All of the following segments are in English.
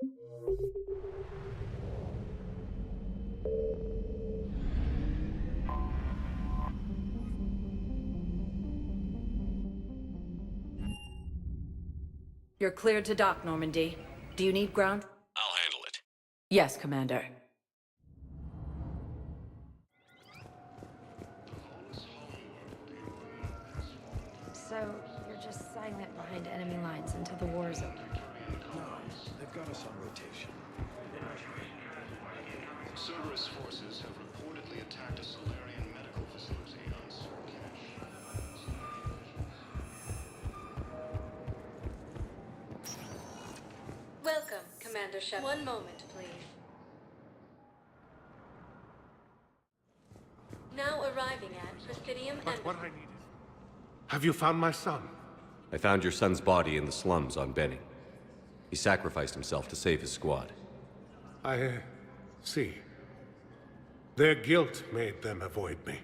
You're cleared to dock, Normandy. Do you need ground? I'll handle it. Yes, Commander. So, you're just silent behind enemy lines until the war is over. No, they've got us on rotation. Cerberus forces have reportedly attacked a Solarian medical facility on Surkash. Welcome, Commander Shepard. One moment, please. Now arriving at Presidium But what Embassy. I need is... Have you found my son? I found your son's body in the slums on Benning. He sacrificed himself to save his squad. I see. Their guilt made them avoid me.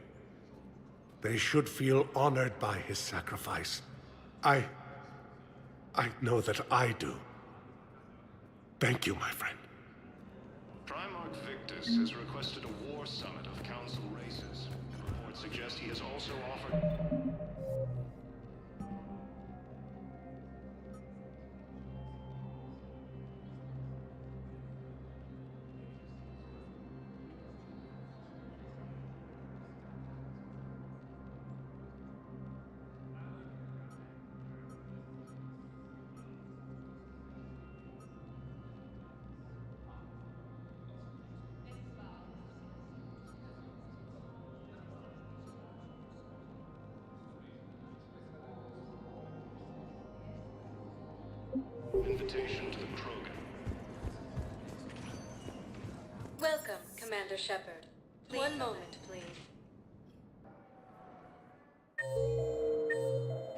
They should feel honored by his sacrifice. I know that I do. Thank you, my friend. Primarch Victus has requested a war summit of Council races. Reports suggest he has also offered... Invitation to the Krogan. Welcome, Commander Shepard. One moment, please.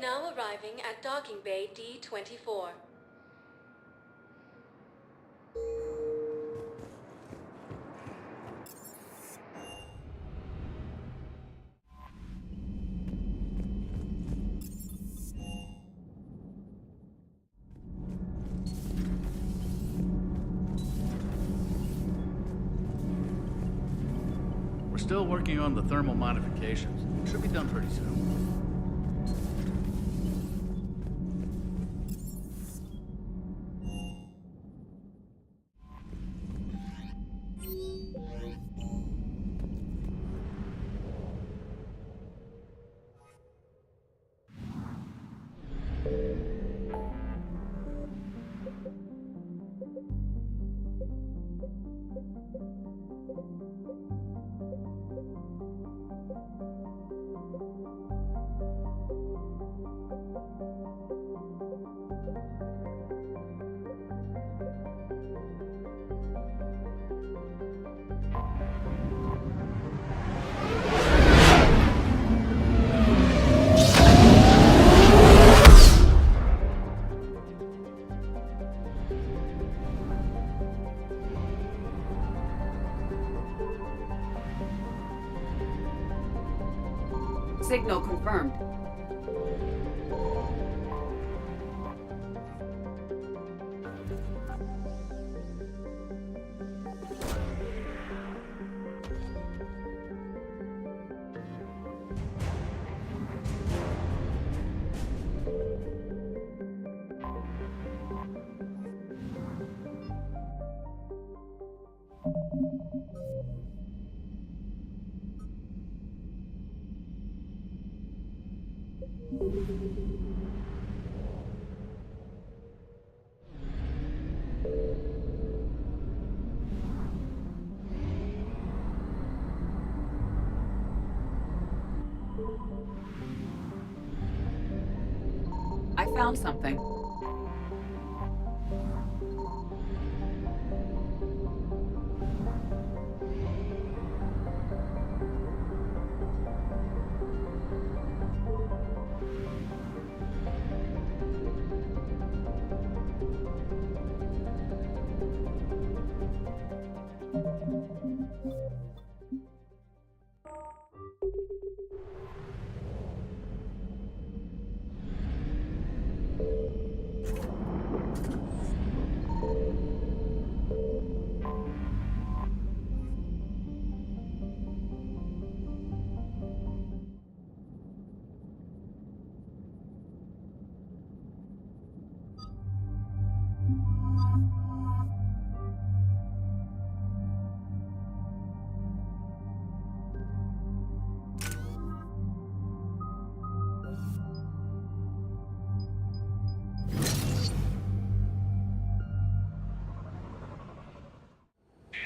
Now arriving at Docking Bay D-24. We're still working on the thermal modifications. Should be done pretty soon. Signal confirmed. I found something.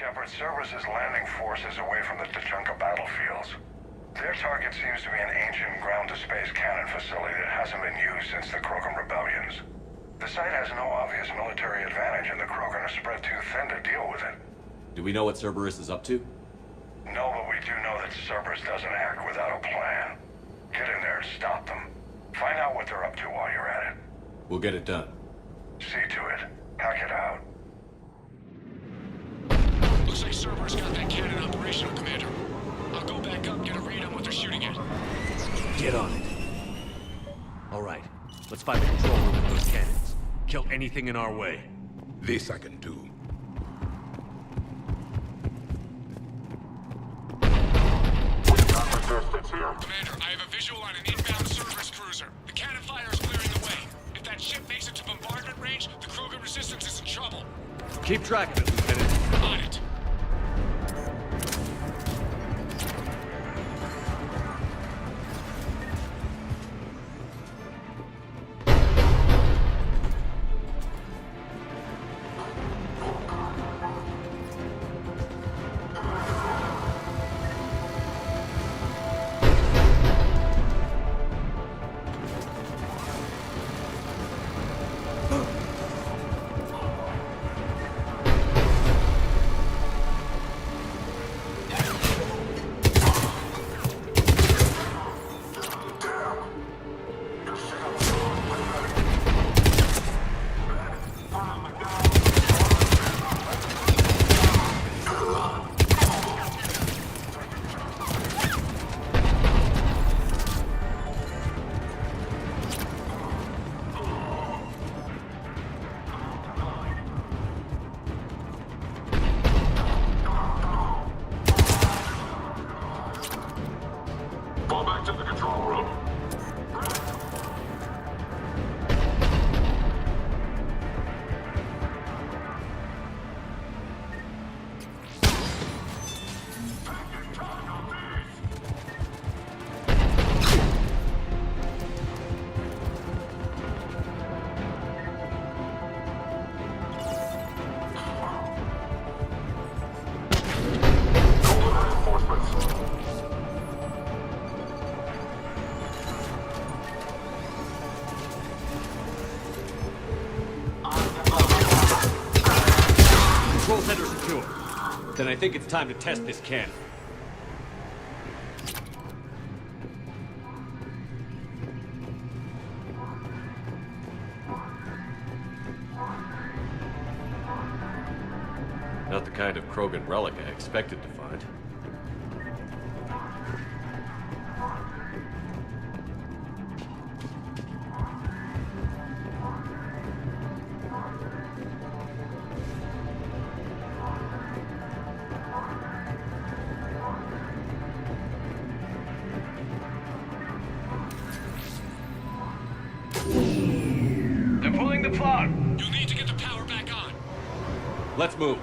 Shepard, Cerberus is landing forces away from the Tuchanka battlefields. Their target seems to be an ancient ground-to-space cannon facility that hasn't been used since the Krogan rebellions. The site has no obvious military advantage, and the Krogan are spread too thin to deal with it. Do we know what Cerberus is up to? No, but we do know that Cerberus doesn't act without a plan. Get in there and stop them. Find out what they're up to while you're at it. We'll get it done. See to it. Hack it out. Looks like Cerberus got that cannon operational, Commander. I'll go back up, get a read on what they're shooting at. Get on it. All right, let's find the control room with those cannons. Kill anything in our way. This I can do. Commander, I have a visual on an inbound Cerberus cruiser. The cannon fire is clearing the way. If that ship makes it to bombardment range, the Krogan resistance is in trouble. Keep track of it, Lieutenant. On it. Control center secure. Then I think it's time to test this cannon. Not the kind of Krogan relic I expected to find. They're pulling the plug. You'll need to get the power back on. Let's move.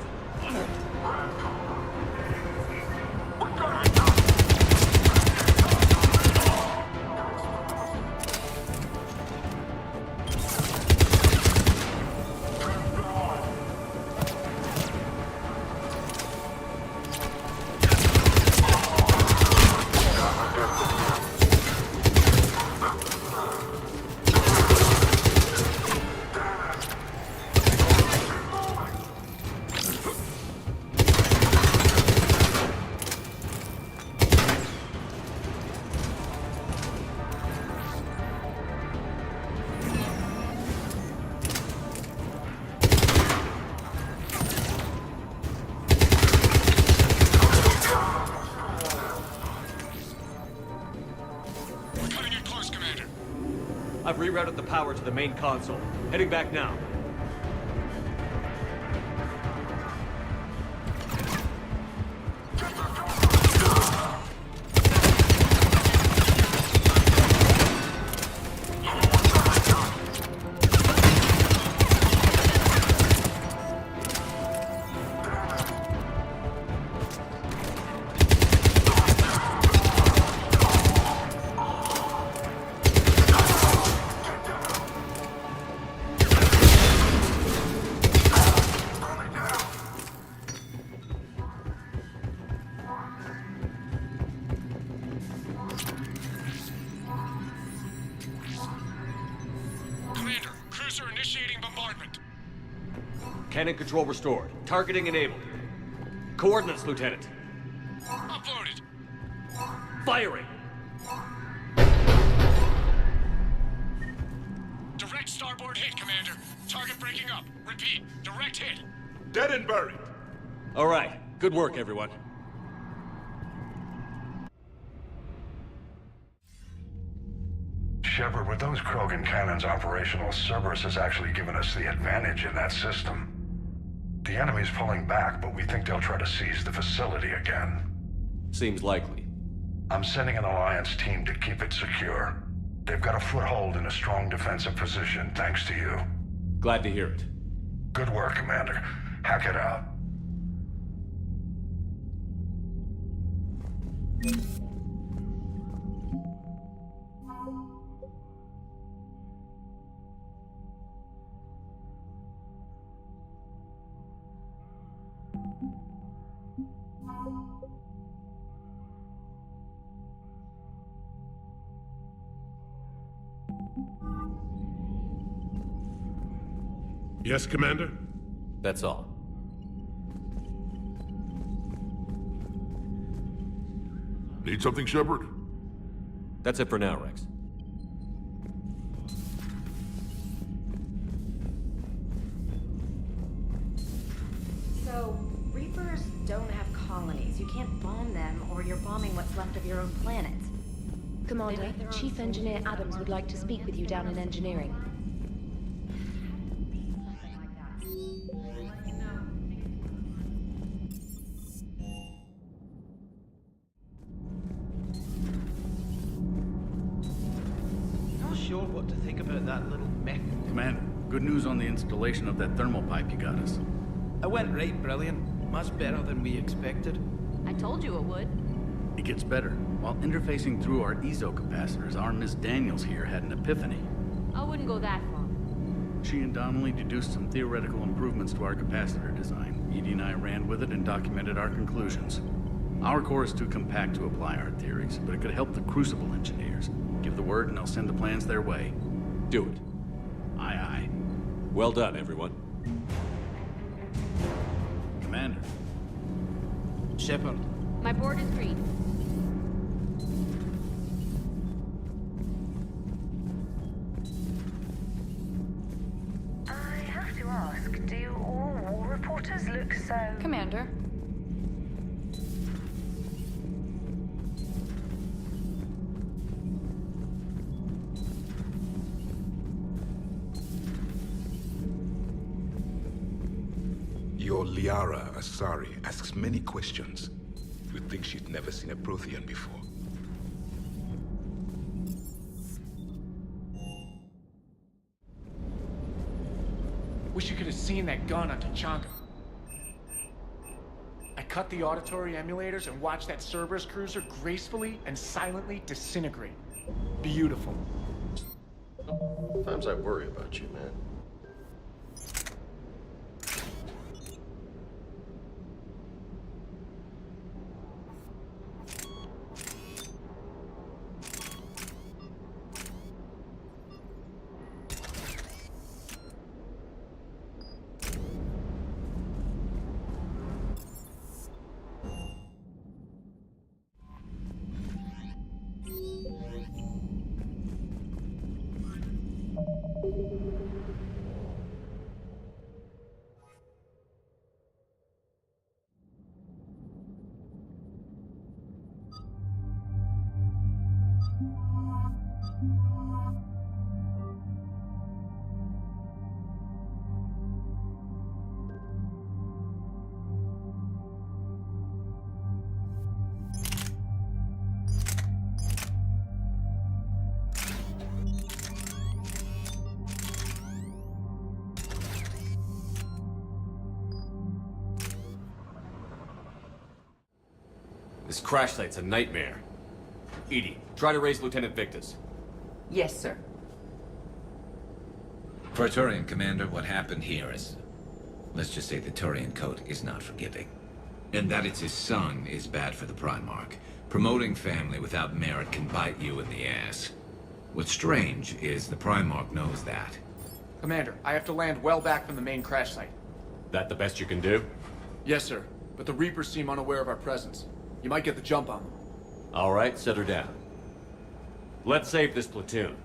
I've rerouted the power to the main console. Heading back now. Cannon control restored. Targeting enabled. Coordinates, Lieutenant. Uploaded. Firing! Direct starboard hit, Commander. Target breaking up. Repeat, direct hit. Dead and buried. All right. Good work, everyone. Shepard, with those Krogan cannons operational, Cerberus has actually given us the advantage in that system. The enemy's pulling back, but we think they'll try to seize the facility again. Seems likely. I'm sending an Alliance team to keep it secure. They've got a foothold in a strong defensive position, thanks to you. Glad to hear it. Good work, Commander. Hack it out. Yes, Commander? That's all. Need something, Shepard? That's it for now, Rex. So, Reapers don't have colonies. You can't bomb them, or you're bombing what's left of your own planet. Commander, Chief Engineer Adams would like to speak with you down in engineering. Not sure what to think about that little mech. Commander, good news on the installation of that thermal pipe you got us. It went right brilliant. Much better than we expected. I told you it would. It gets better. While interfacing through our EZO capacitors, our Miss Daniels here had an epiphany. I wouldn't go that far. She and Donnelly deduced some theoretical improvements to our capacitor design. Edie and I ran with it and documented our conclusions. Our core is too compact to apply our theories, but it could help the Crucible engineers. Give the word and I'll send the plans their way. Do it. Aye, aye. Well done, everyone. Commander. Shepard. My board is green. I have to ask, do all war reporters look so... Commander. Your Liara Asari asks many questions. You'd think she'd never seen a Prothean before. Wish you could have seen that gun on Tachanka. I cut the auditory emulators and watched that Cerberus cruiser gracefully and silently disintegrate. Beautiful. Sometimes I worry about you, man. This crash site's a nightmare. Edie, try to raise Lieutenant Victus. Yes, sir. Praetorian Commander, what happened here is... let's just say the Turian Code is not forgiving. And that it's his son is bad for the Primarch. Promoting family without merit can bite you in the ass. What's strange is the Primarch knows that. Commander, I have to land well back from the main crash site. That the best you can do? Yes, sir. But the Reapers seem unaware of our presence. You might get the jump on them. All right, set her down. Let's save this platoon.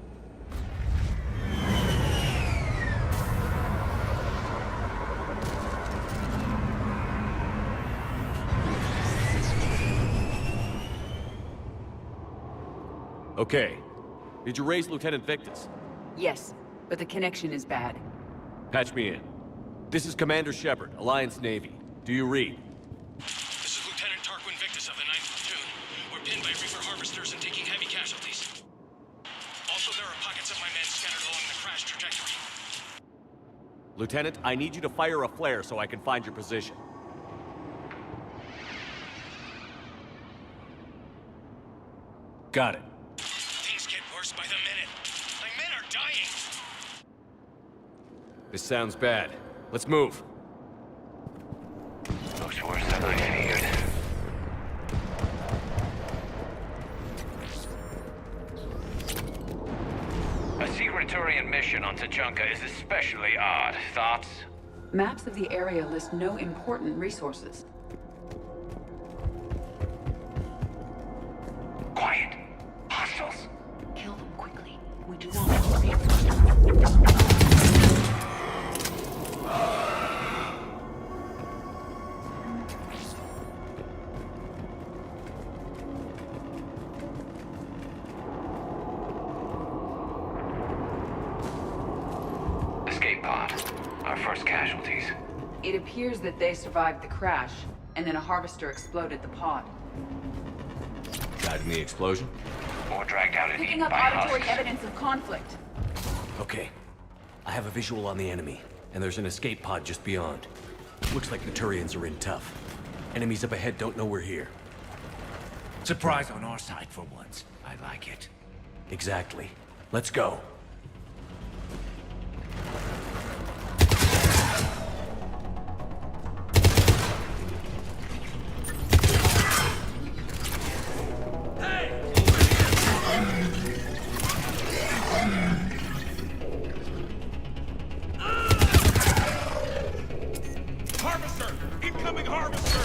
Okay. Did you raise Lieutenant Victus? Yes, but the connection is bad. Patch me in. This is Commander Shepard, Alliance Navy. Do you read? This is Lieutenant Tarquin Victus of the 9th Platoon. We're pinned by Reaper harvesters and taking heavy casualties. Also, there are pockets of my men scattered along the crash trajectory. Lieutenant, I need you to fire a flare so I can find your position. Got it. Things get worse by the minute. My men are dying. This sounds bad. Let's move. Looks worse than I feared. A secret Turian mission on Tachanka is especially odd. Thoughts? Maps of the area list no important resources. Quiet. Hostiles. Kill them quickly. We do not want reinforcements. Escape pod. Our first casualties. It appears that they survived the crash, and then a harvester exploded the pod. Died in the explosion? Or dragged out and Picking eaten up by auditory husks. evidence of conflict. Okay. I have a visual on the enemy, and there's an escape pod just beyond. Looks like the Turians are in tough. Enemies up ahead don't know we're here. Surprise on our side for once. I like it. Exactly. Let's go. Harvester! Incoming harvester!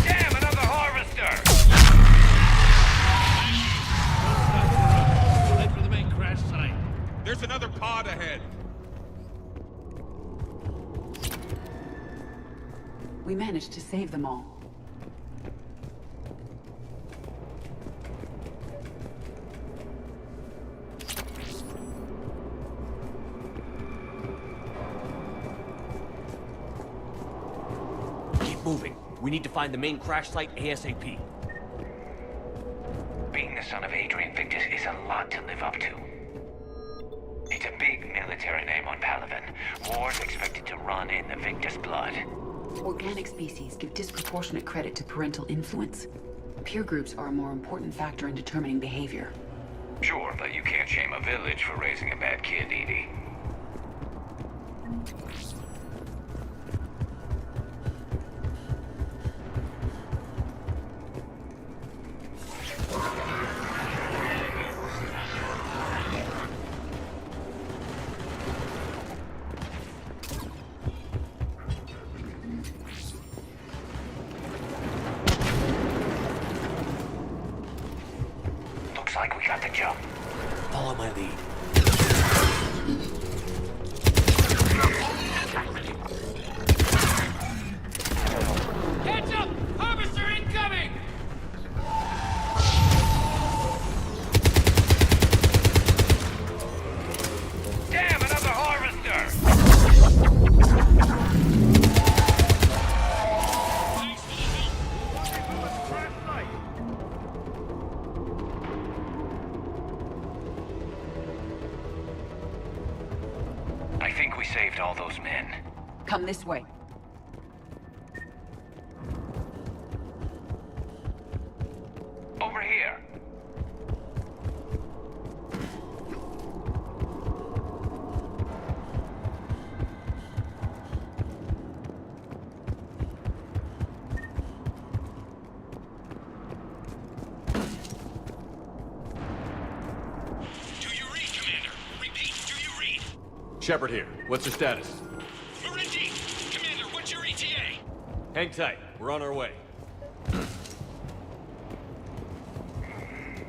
Damn, another harvester! Head for the main crash site. There's another pod ahead. We managed to save them all. Keep moving. We need to find the main crash site ASAP. Being the son of Adrian Victus is a lot to live up to. It's a big military name on Palaven. War's expected to run in the Victus blood. Organic species give disproportionate credit to parental influence. Peer groups are a more important factor in determining behavior. Sure, but you can't shame a village for raising a bad kid, Edie. Looks like we got the jump. Follow my lead. Heads up! Harvester incoming! Damn, another harvester! I think we saved all those men. Come this way. Over here. Do you read, Commander? Repeat, do you read? Shepard here. What's your status? We're in deep. Commander, what's your ETA? Hang tight. We're on our way.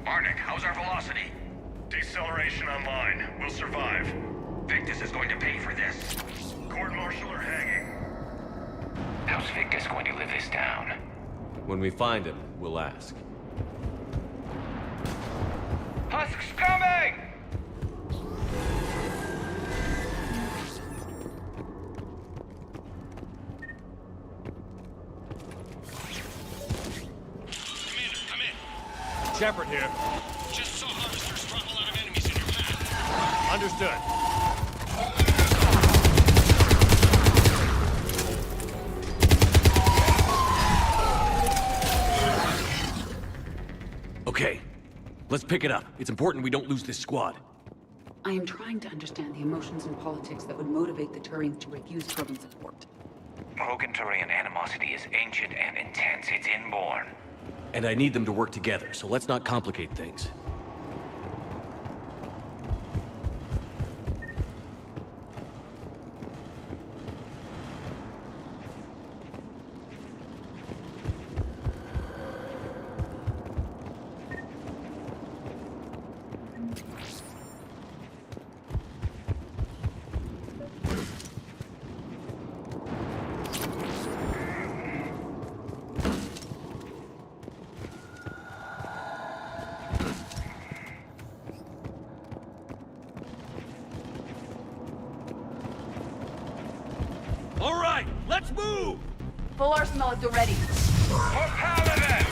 Arnik, how's our velocity? Deceleration online. We'll survive. Victus is going to pay for this. Court-martial or hanging? How's Victus going to live this down? When we find him, we'll ask. Husk's coming! Commander, come in. Shepard here. Just saw harvesters drop a lot of enemies in your path. Understood. Okay, let's pick it up. It's important we don't lose this squad. I am trying to understand the emotions and politics that would motivate the Turians to refuse Krogan support. Krogan-Turian animosity is ancient and intense. It's inborn. And I need them to work together, so let's not complicate things. All right, let's move! Full arsenal at the ready. For Paladin!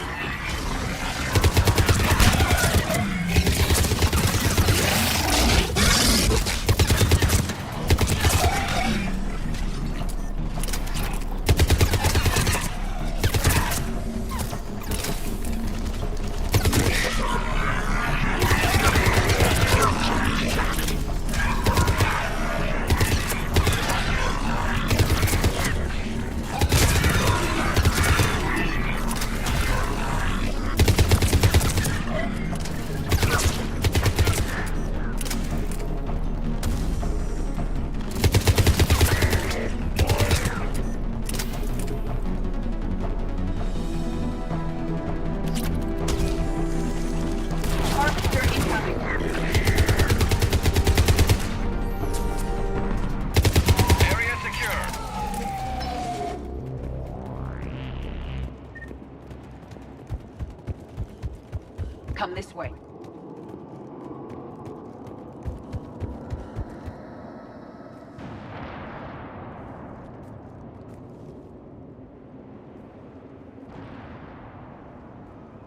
Come this way.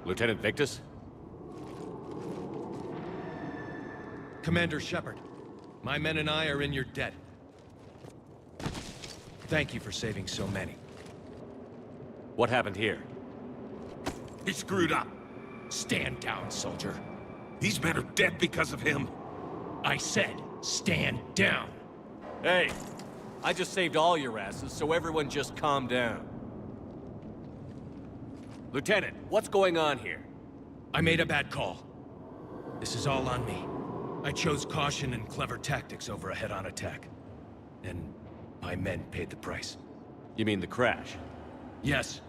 Lieutenant Victus? Commander Shepard, my men and I are in your debt. Thank you for saving so many. What happened here? He screwed up. Stand down, soldier. These men are dead because of him. I said, stand down. Hey, I just saved all your asses, so everyone just calm down. Lieutenant, what's going on here? I made a bad call. This is all on me. I chose caution and clever tactics over a head-on attack. And my men paid the price. You mean the crash? Yes.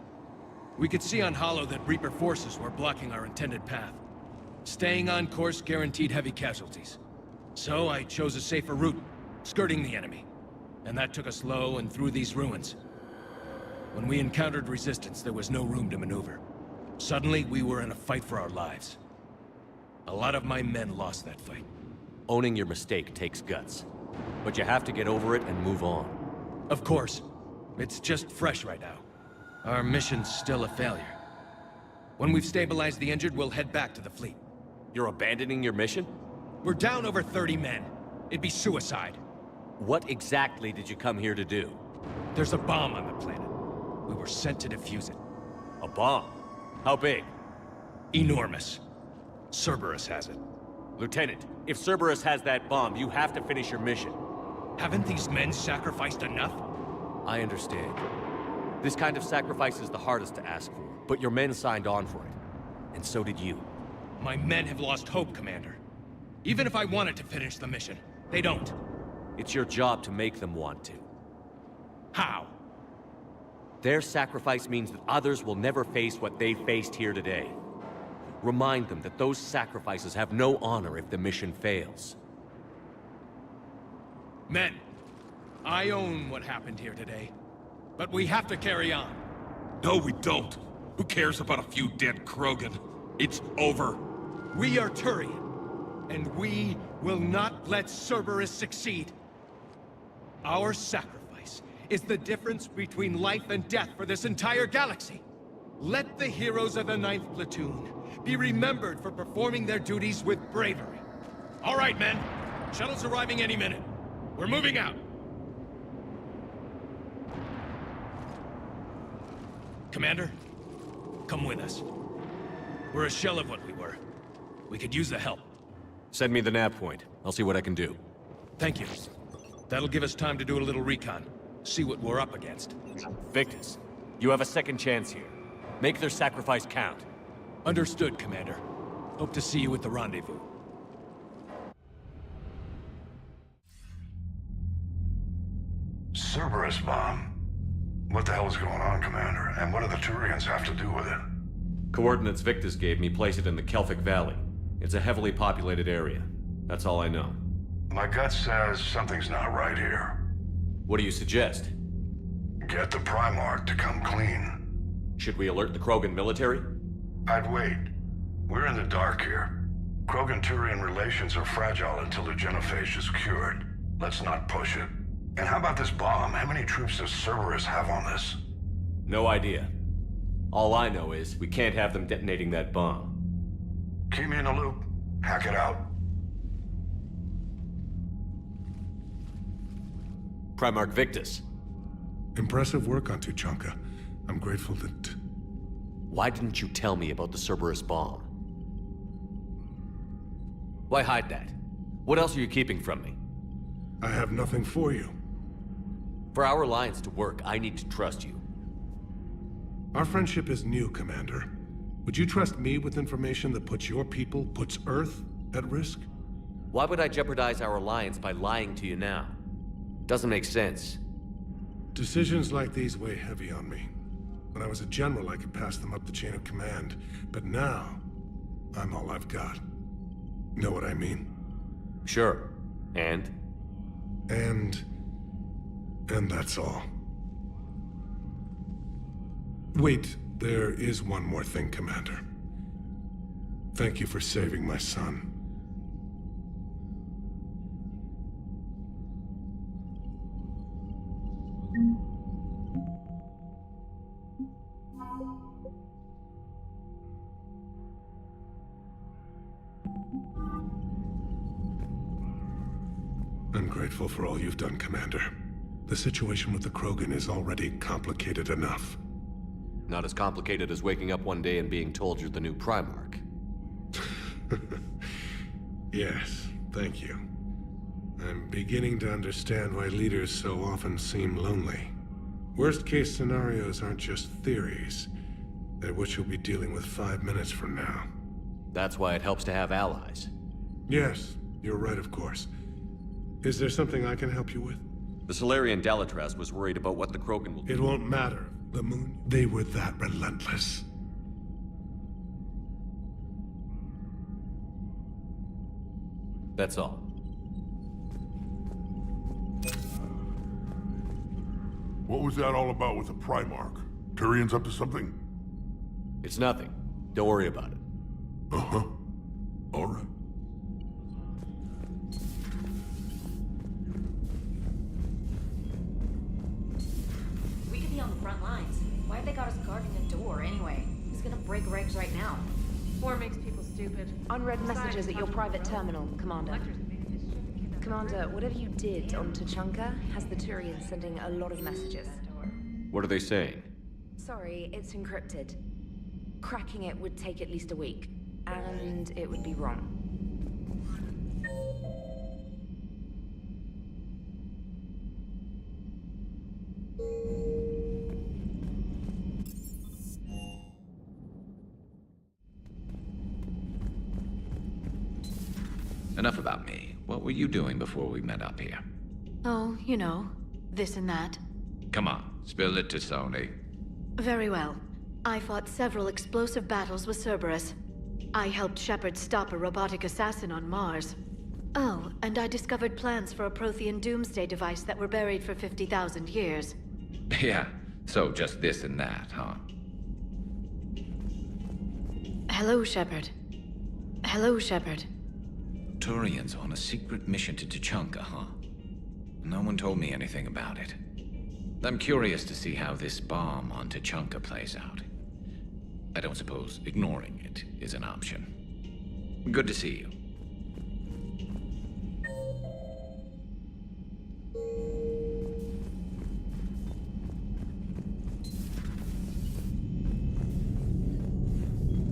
We could see on Hollow that Reaper forces were blocking our intended path. Staying on course guaranteed heavy casualties. So I chose a safer route, skirting the enemy. And that took us low and through these ruins. When we encountered resistance, there was no room to maneuver. Suddenly, we were in a fight for our lives. A lot of my men lost that fight. Owning your mistake takes guts. But you have to get over it and move on. Of course. It's just fresh right now. Our mission's still a failure. When we've stabilized the injured, we'll head back to the fleet. You're abandoning your mission? We're down over 30 men. It'd be suicide. What exactly did you come here to do? There's a bomb on the planet. We were sent to defuse it. A bomb? How big? Enormous. Cerberus has it. Lieutenant, if Cerberus has that bomb, you have to finish your mission. Haven't these men sacrificed enough? I understand. This kind of sacrifice is the hardest to ask for, but your men signed on for it. And so did you. My men have lost hope, Commander. Even if I wanted to finish the mission, they don't. It's your job to make them want to. How? Their sacrifice means that others will never face what they faced here today. Remind them that those sacrifices have no honor if the mission fails. Men, I own what happened here today. But we have to carry on. No, we don't. Who cares about a few dead Krogan? It's over. We are Turian, and we will not let Cerberus succeed. Our sacrifice is the difference between life and death for this entire galaxy. Let the heroes of the 9th Platoon be remembered for performing their duties with bravery. All right, men. Shuttle's arriving any minute. We're moving out. Commander, come with us. We're a shell of what we were. We could use the help. Send me the nav point. I'll see what I can do. Thank you. That'll give us time to do a little recon. See what we're up against. Victus, you have a second chance here. Make their sacrifice count. Understood, Commander. Hope to see you at the rendezvous. Cerberus bomb. What the hell is going on, Commander? And what do the Turians have to do with it? Coordinates Victus gave me place it in the Kelphic Valley. It's a heavily populated area. That's all I know. My gut says something's not right here. What do you suggest? Get the Primarch to come clean. Should we alert the Krogan military? I'd wait. We're in the dark here. Krogan-Turian relations are fragile until the genophage is cured. Let's not push it. And how about this bomb? How many troops does Cerberus have on this? No idea. All I know is we can't have them detonating that bomb. Keep me in the loop. Hack it out. Primarch Victus. Impressive work on Tuchanka. I'm grateful that... Why didn't you tell me about the Cerberus bomb? Why hide that? What else are you keeping from me? I have nothing for you. For our alliance to work, I need to trust you. Our friendship is new, Commander. Would you trust me with information that puts your people, puts Earth, at risk? Why would I jeopardize our alliance by lying to you now? Doesn't make sense. Decisions like these weigh heavy on me. When I was a general, I could pass them up the chain of command. But now, I'm all I've got. Know what I mean? Sure. And that's all. Wait, there is one more thing, Commander. Thank you for saving my son. I'm grateful for all you've done, Commander. The situation with the Krogan is already complicated enough. Not as complicated as waking up one day and being told you're the new Primarch. Yes, thank you. I'm beginning to understand why leaders so often seem lonely. Worst-case scenarios aren't just theories. They're what you'll be dealing with 5 minutes from now. That's why it helps to have allies. Yes, you're right, of course. Is there something I can help you with? The Solarian Dalatraz was worried about what the Krogan will do. It won't matter. The Moon, they were that relentless. That's all. What was that all about with the Primarch? Turian's up to something? It's nothing. Don't worry about it. Uh-huh. All right. We could be on the front lines. Why have they got us guarding the door anyway? Who's gonna break regs right now? War makes people stupid. Unread messages at your private terminal, Commander. Commander, whatever you did on Tuchanka has the Turians sending a lot of messages. What are they saying? Sorry, it's encrypted. Cracking it would take at least a week, and it would be wrong. Enough about me. What were you doing before we met up here? Oh, you know, this and that. Come on, spill it to Sony. Very well. I fought several explosive battles with Cerberus. I helped Shepard stop a robotic assassin on Mars. Oh, and I discovered plans for a Prothean doomsday device that were buried for 50,000 years. Yeah, so just this and that, huh? Hello, Shepard. Hello, Shepard. Turians on a secret mission to Tuchanka, huh? No one told me anything about it. I'm curious to see how this bomb on Tuchanka plays out. I don't suppose ignoring it is an option. Good to see you.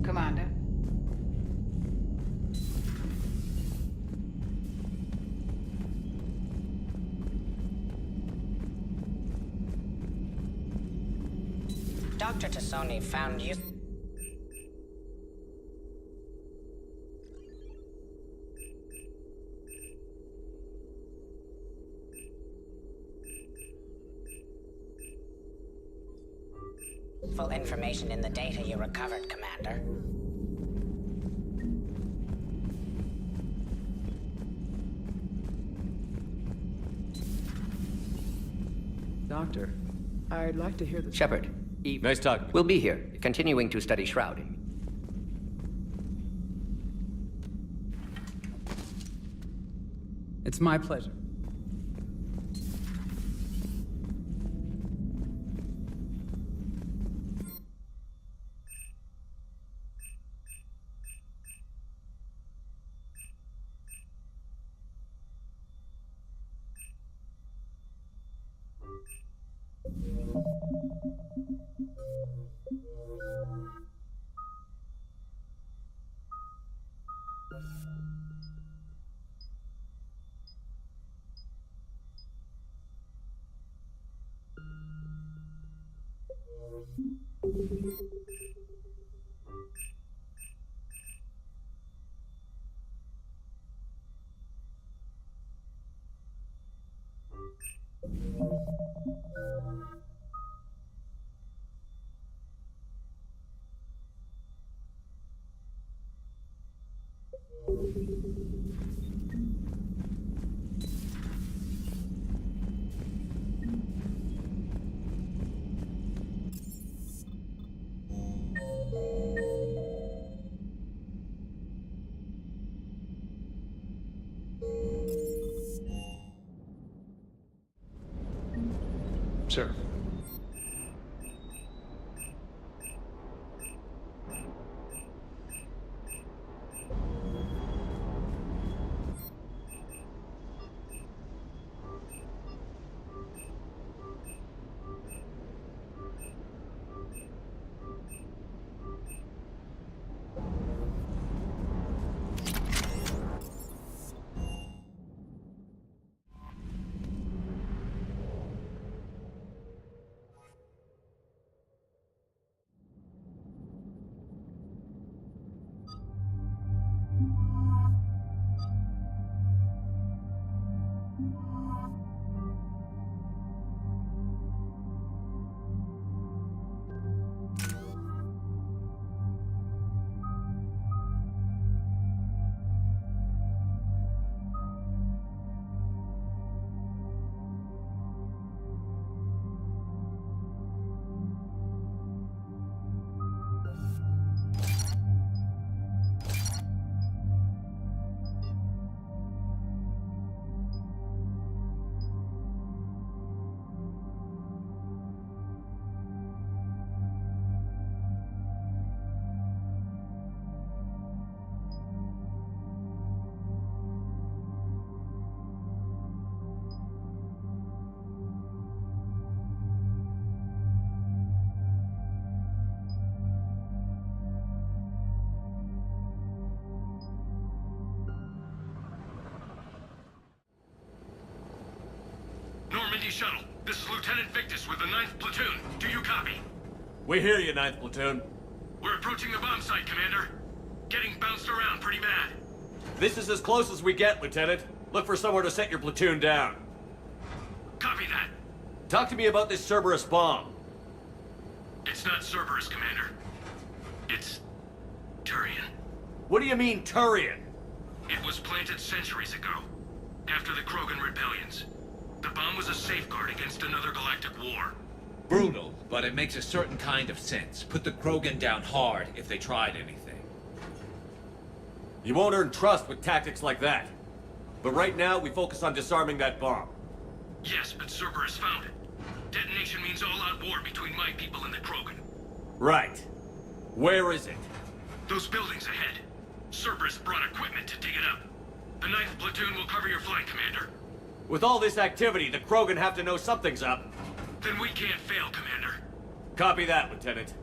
Commander. Dr. Tassoni found you... full information in the data you recovered, Commander. Doctor, I'd like to hear the... Shepard. Nice talking. We'll be here, continuing to study shrouding. It's my pleasure. Sir. Normandy Shuttle, this is Lieutenant Victus with the 9th Platoon. Do you copy? We hear you, 9th Platoon. We're approaching the bomb site, Commander. Getting bounced around pretty bad. This is as close as we get, Lieutenant. Look for somewhere to set your platoon down. Talk to me about this Cerberus bomb. It's not Cerberus, Commander. It's Turian. What do you mean, Turian? It was planted centuries ago, after the Krogan rebellions. The bomb was a safeguard against another galactic war. Brutal, but it makes a certain kind of sense. Put the Krogan down hard if they tried anything. You won't earn trust with tactics like that. But right now, we focus on disarming that bomb. Yes, but Cerberus found it. Detonation means all-out war between my people and the Krogan. Right. Where is it? Those buildings ahead. Cerberus brought equipment to dig it up. The 9th platoon will cover your flank, Commander. With all this activity, the Krogan have to know something's up. Then we can't fail, Commander. Copy that, Lieutenant.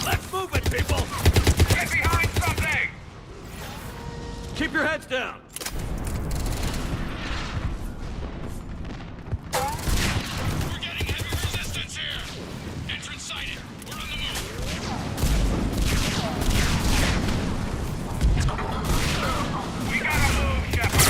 Let's move it, people! Get behind something! Keep your heads down! We're getting heavy resistance here! Entrance sighted. We're on the move. We gotta move, Shepard!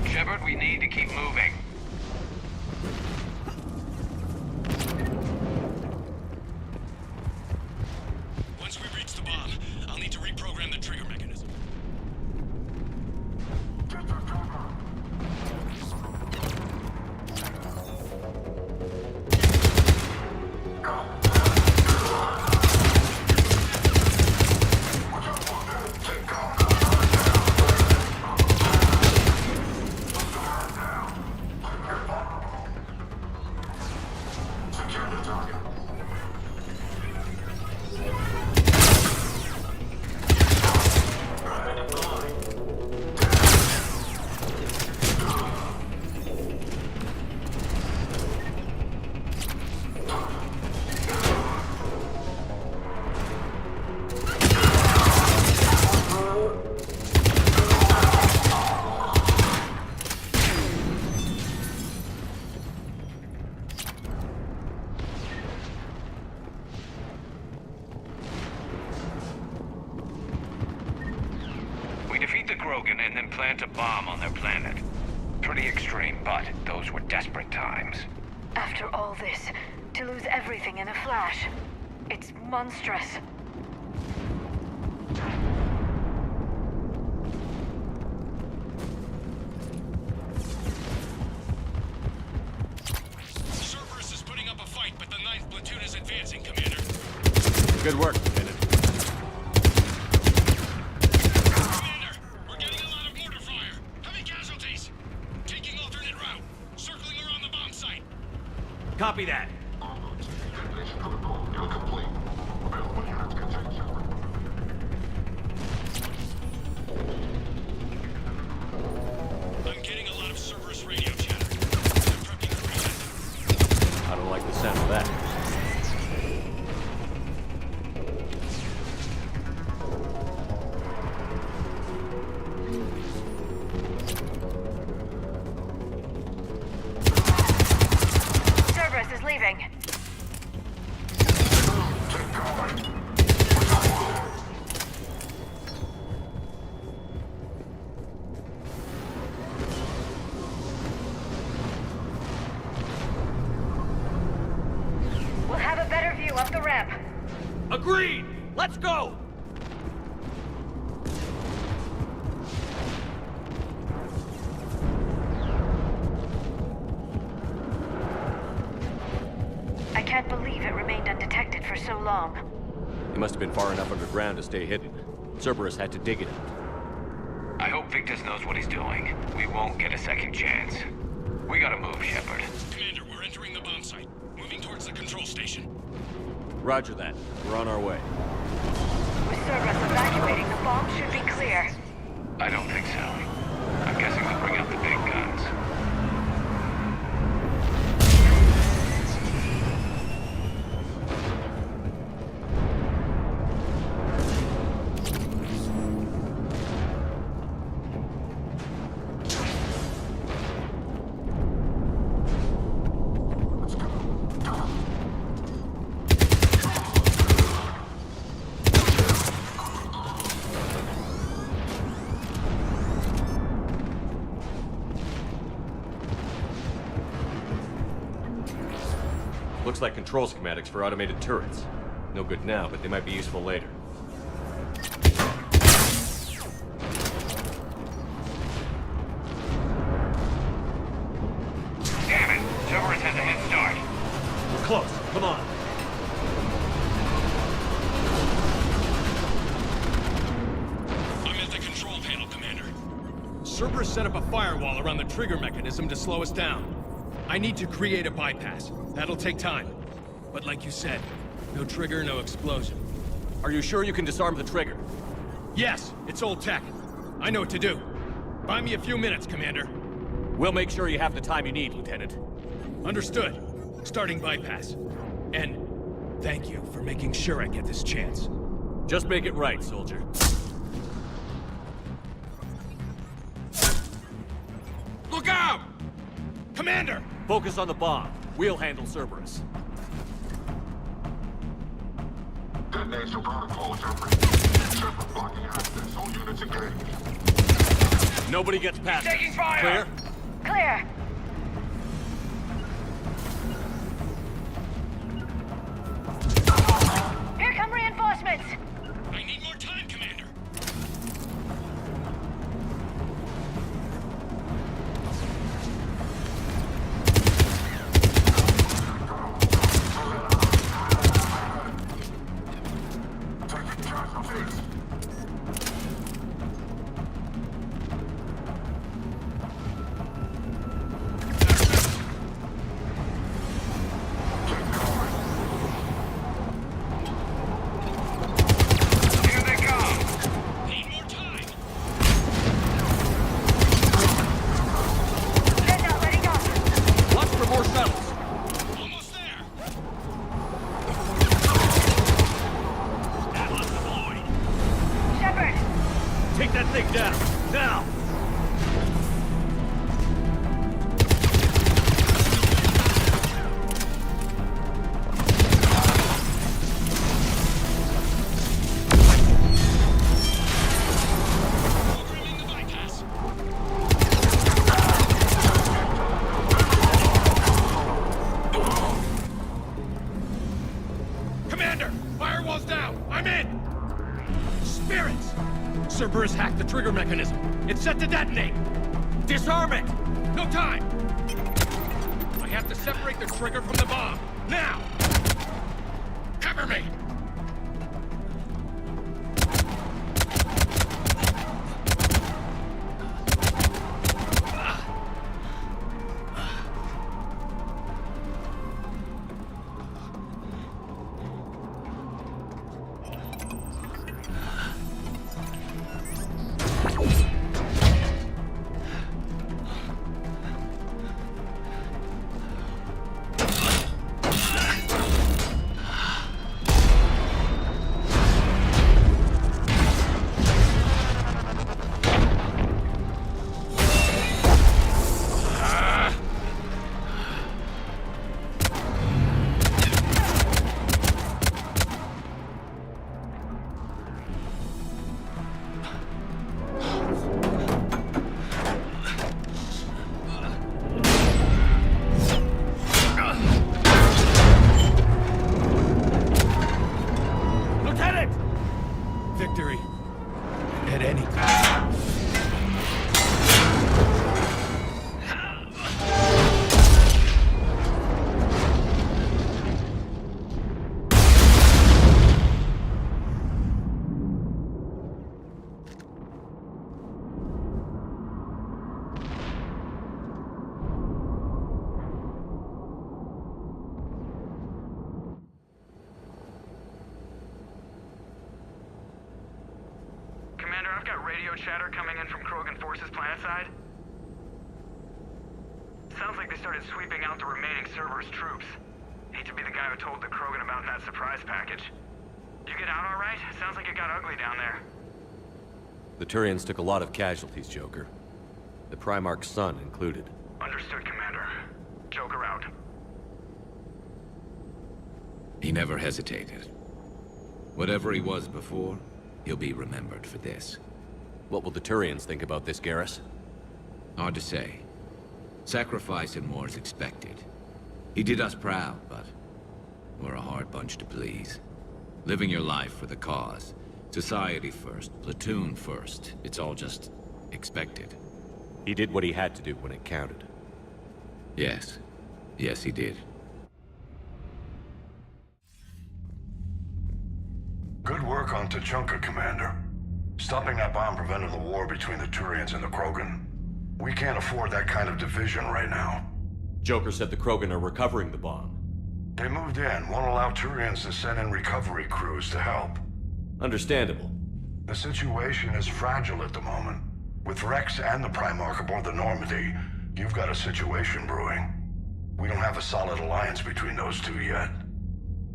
Shepard, we need to keep moving. Once we reach the bomb, I'll need to reprogram the trigger mechanism. We defeat the Krogan and then plant a bomb on their planet. Pretty extreme, but those were desperate times. After all this, to lose everything in a flash, it's monstrous. Cerberus is putting up a fight, but the 9th platoon is advancing, Commander. Good work, Lieutenant. Commander, we're getting a lot of mortar fire. Heavy casualties. Taking alternate route. Circling around the bomb site. Copy that. I'm getting a lot of Cerberus radio chatter. I'm prepping the relay. I don't like the sound of that. Cerberus is leaving. We'll have a better view up the ramp. Agreed! Let's go! I can't believe it remained undetected for so long. He must have been far enough underground to stay hidden. Cerberus had to dig it out. I hope Victus knows what he's doing. We won't get a second chance. We gotta move, Shepard. Commander, we're entering the bomb site. Moving towards the control station. Roger that. We're on our way. With Cerberus evacuating, the bomb should be clear. I don't think so. I'm guessing they'll bring out the big guns. Looks like control schematics for automated turrets. No good now, but they might be useful later. Damn it! Cerberus has a head start. We're close. Come on. I'm at the control panel, Commander. Cerberus set up a firewall around the trigger mechanism to slow us down. I need to create a bypass. That'll take time. But like you said, no trigger, no explosion. Are you sure you can disarm the trigger? Yes, it's old tech. I know what to do. Buy me a few minutes, Commander. We'll make sure you have the time you need, Lieutenant. Understood. Starting bypass. And thank you for making sure I get this chance. Just make it right, soldier. Look out! Commander! Focus on the bomb. We'll handle Cerberus. Detonation protocol, Shepard. Shepard blocking access. All units engaged. Nobody gets past Taking us. fire! Clear? Clear. Here come reinforcements. I need more time, Commander. Cerberus hacked the trigger mechanism. It's set to detonate. Disarm it! No time! I have to separate the trigger from the bomb. Now! Cover me! Commander, I've got radio chatter coming in from Krogan forces planetside. Sounds like they started sweeping out the remaining Cerberus troops. Hate to be the guy who told the Krogan about that surprise package. You get out all right? Sounds like it got ugly down there. The Turians took a lot of casualties, Joker. The Primarch's son included. Understood, Commander. Joker out. He never hesitated. Whatever he was before, he'll be remembered for this. What will the Turians think about this, Garrus? Hard to say. Sacrifice and more is expected. He did us proud, but we're a hard bunch to please. Living your life for the cause. Society first, platoon first. It's all just expected. He did what he had to do when it counted. Yes. Yes, he did. Good work on Tuchanka, Commander. Stopping that bomb prevented the war between the Turians and the Krogan. We can't afford that kind of division right now. Joker said the Krogan are recovering the bomb. They moved in, won't allow Turians to send in recovery crews to help. Understandable. The situation is fragile at the moment. With Rex and the Primarch aboard the Normandy, you've got a situation brewing. We don't have a solid alliance between those two yet.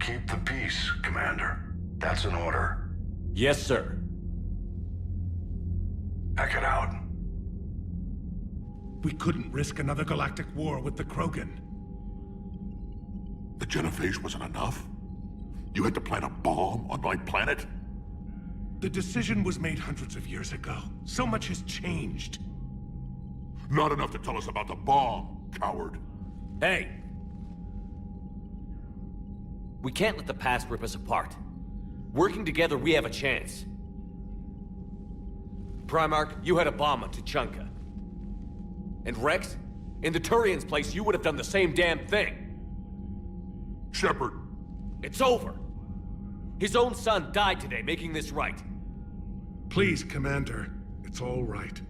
Keep the peace, Commander. That's an order. Yes, sir. Heck it out. We couldn't risk another galactic war with the Krogan. The Genophage wasn't enough? You had to plant a bomb on my planet? The decision was made hundreds of years ago. So much has changed. Not enough to tell us about the bomb, coward. Hey! We can't let the past rip us apart. Working together, we have a chance. Primarch, you had a bomb on Tuchanka. And Rex, in the Turians' place, you would have done the same damn thing. Shepard. It's over. His own son died today, making this right. Please, Commander. It's all right.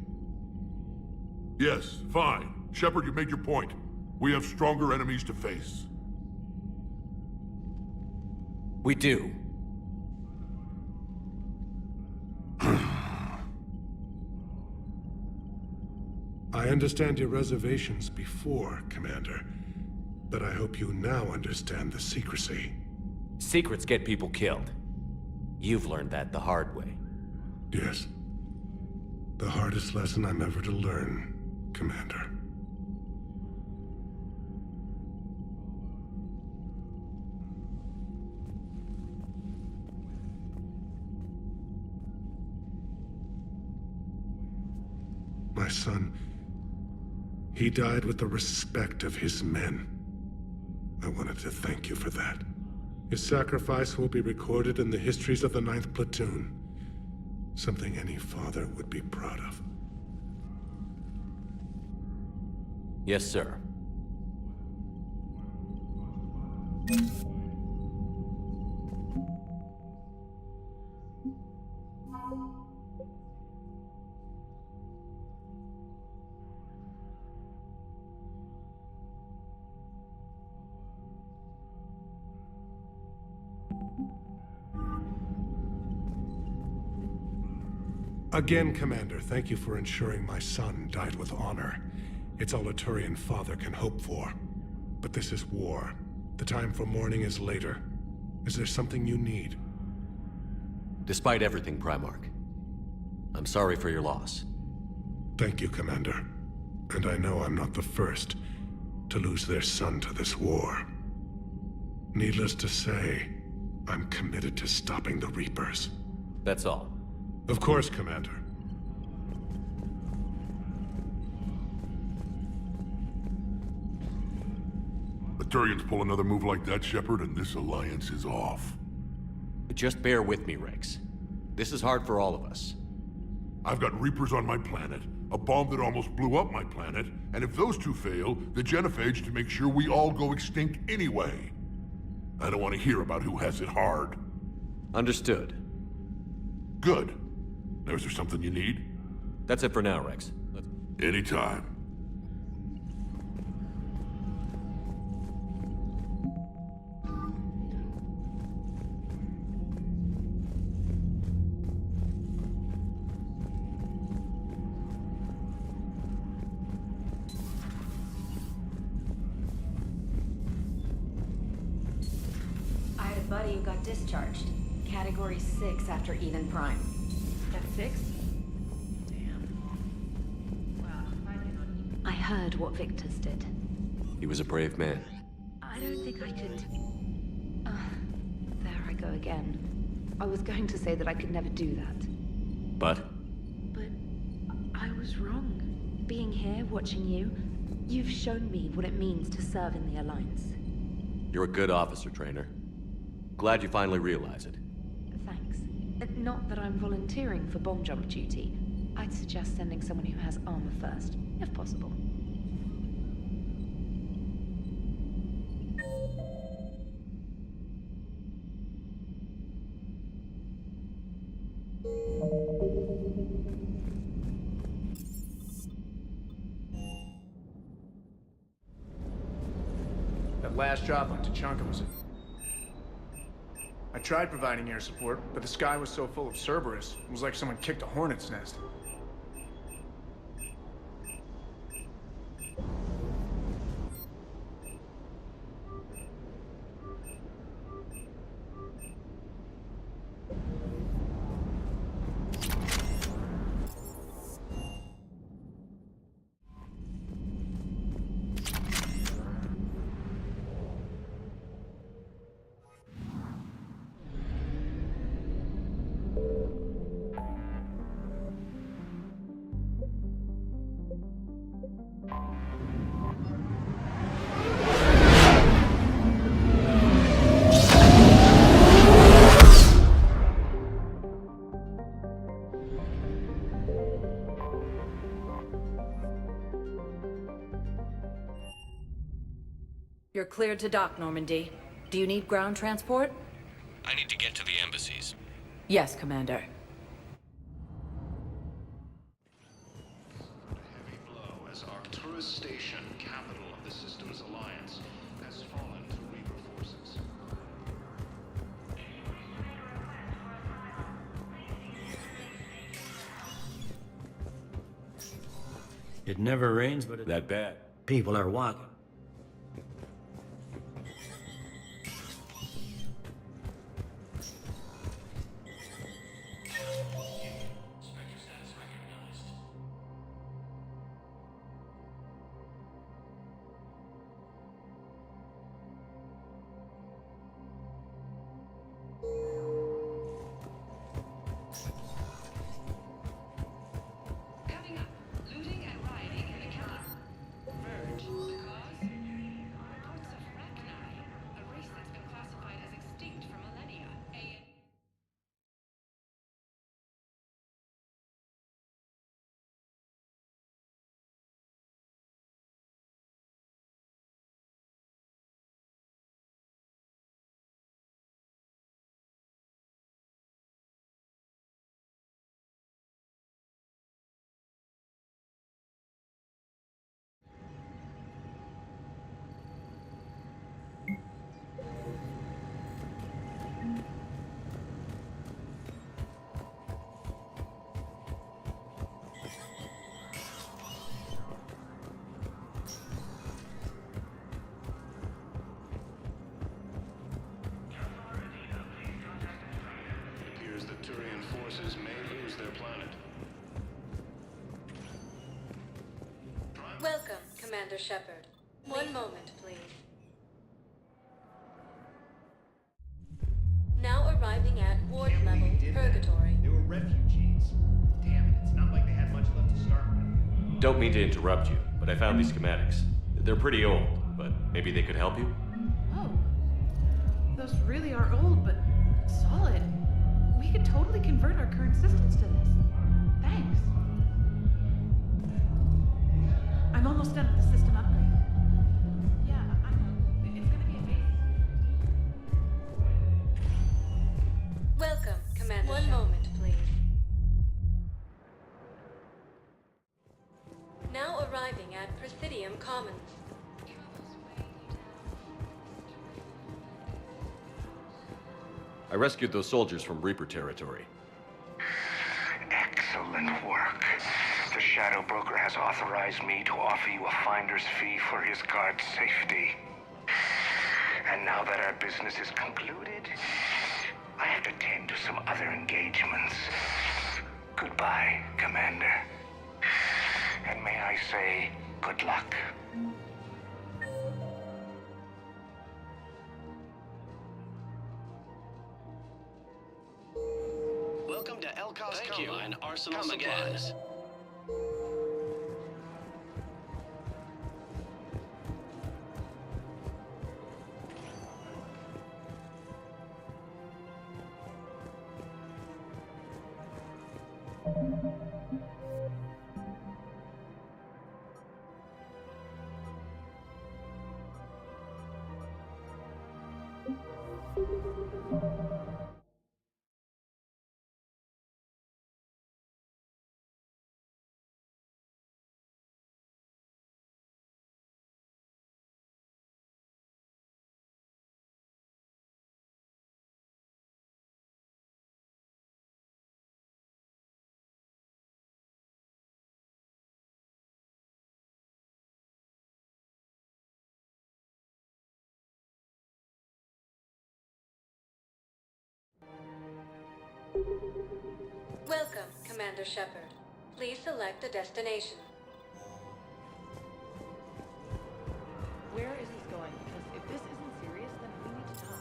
Yes, fine. Shepard, you made your point. We have stronger enemies to face. We do. I understand your reservations before, Commander. But I hope you now understand the secrecy. Secrets get people killed. You've learned that the hard way. Yes. The hardest lesson I'm ever to learn, Commander. My son, he died with the respect of his men. I wanted to thank you for that. His sacrifice will be recorded in the histories of the 9th Platoon. Something any father would be proud of. Yes, sir. Again, Commander, thank you for ensuring my son died with honor. It's all a Turian father can hope for. But this is war. The time for mourning is later. Is there something you need? Despite everything, Primarch, I'm sorry for your loss. Thank you, Commander. And I know I'm not the first to lose their son to this war. Needless to say, I'm committed to stopping the Reapers. That's all. Of course, Commander. The Turians pull another move like that, Shepard, and this alliance is off. Just bear with me, Rex. This is hard for all of us. I've got Reapers on my planet, a bomb that almost blew up my planet, and if those two fail, the Genophage to make sure we all go extinct anyway. I don't want to hear about who has it hard. Understood. Good. Now, is there something you need? That's it for now, Rex. Anytime. buddy who got discharged. Category 6 after Eden Prime. That's 6? I heard what Victor's did. He was a brave man. I don't think I could... there I go again. I was going to say that I could never do that. But? But I was wrong. Being here, watching you, you've shown me what it means to serve in the Alliance. You're a good officer, Trainer. Glad you finally realize it. Thanks. Not that I'm volunteering for bomb jump duty. I'd suggest sending someone who has armor first, if possible. That last job on Tuchanka was I tried providing air support, but the sky was so full of Cerberus, it was like someone kicked a hornet's nest. You're cleared to dock, Normandy. Do you need ground transport? I need to get to the embassies. Yes, Commander. Heavy blow as Arcturus Station, capital of the Systems Alliance, has fallen to Reaper forces. It never rains, but that bad. People are walking. Forces may lose their planet. Welcome, Commander Shepard. One moment, please. Now arriving at ward level Purgatory. They were refugees. Damn it, it's not like they had much left to start with. Don't mean to interrupt you, but I found these schematics. They're pretty old, but maybe they could help you? Oh. Those really are old, but solid. We could totally convert our current systems to this. Thanks. I'm almost done with the system upgrade. Yeah, I know. It's gonna be amazing. Welcome, Commander. One moment, please. Now arriving at Presidium Commons. I rescued those soldiers from Reaper territory. Excellent work. The Shadow Broker has authorized me to offer you a finder's fee for his guard's safety. And now that our business is concluded, I have to tend to some other engagements. Goodbye, Commander. And may I say, good luck. Welcome to Elkos Combine Arsenal Supplies. Welcome, Commander Shepard. Please select a destination. Where is this going? Because if this isn't serious, then we need to talk.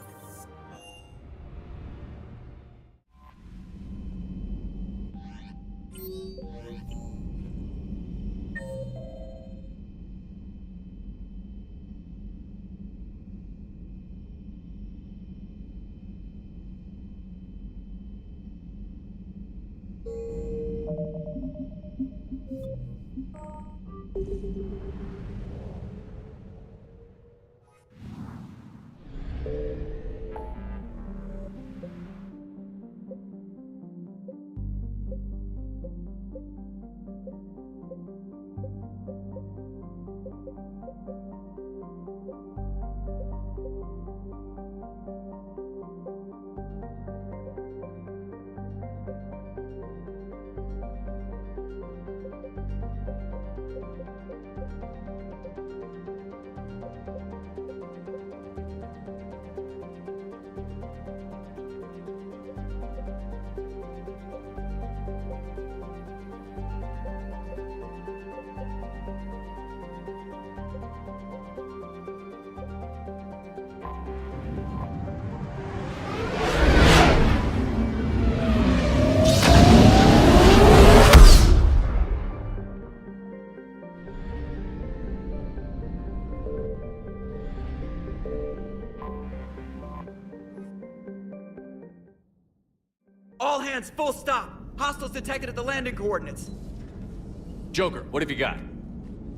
All hands, full stop! Hostiles detected at the landing coordinates. Joker, what have you got?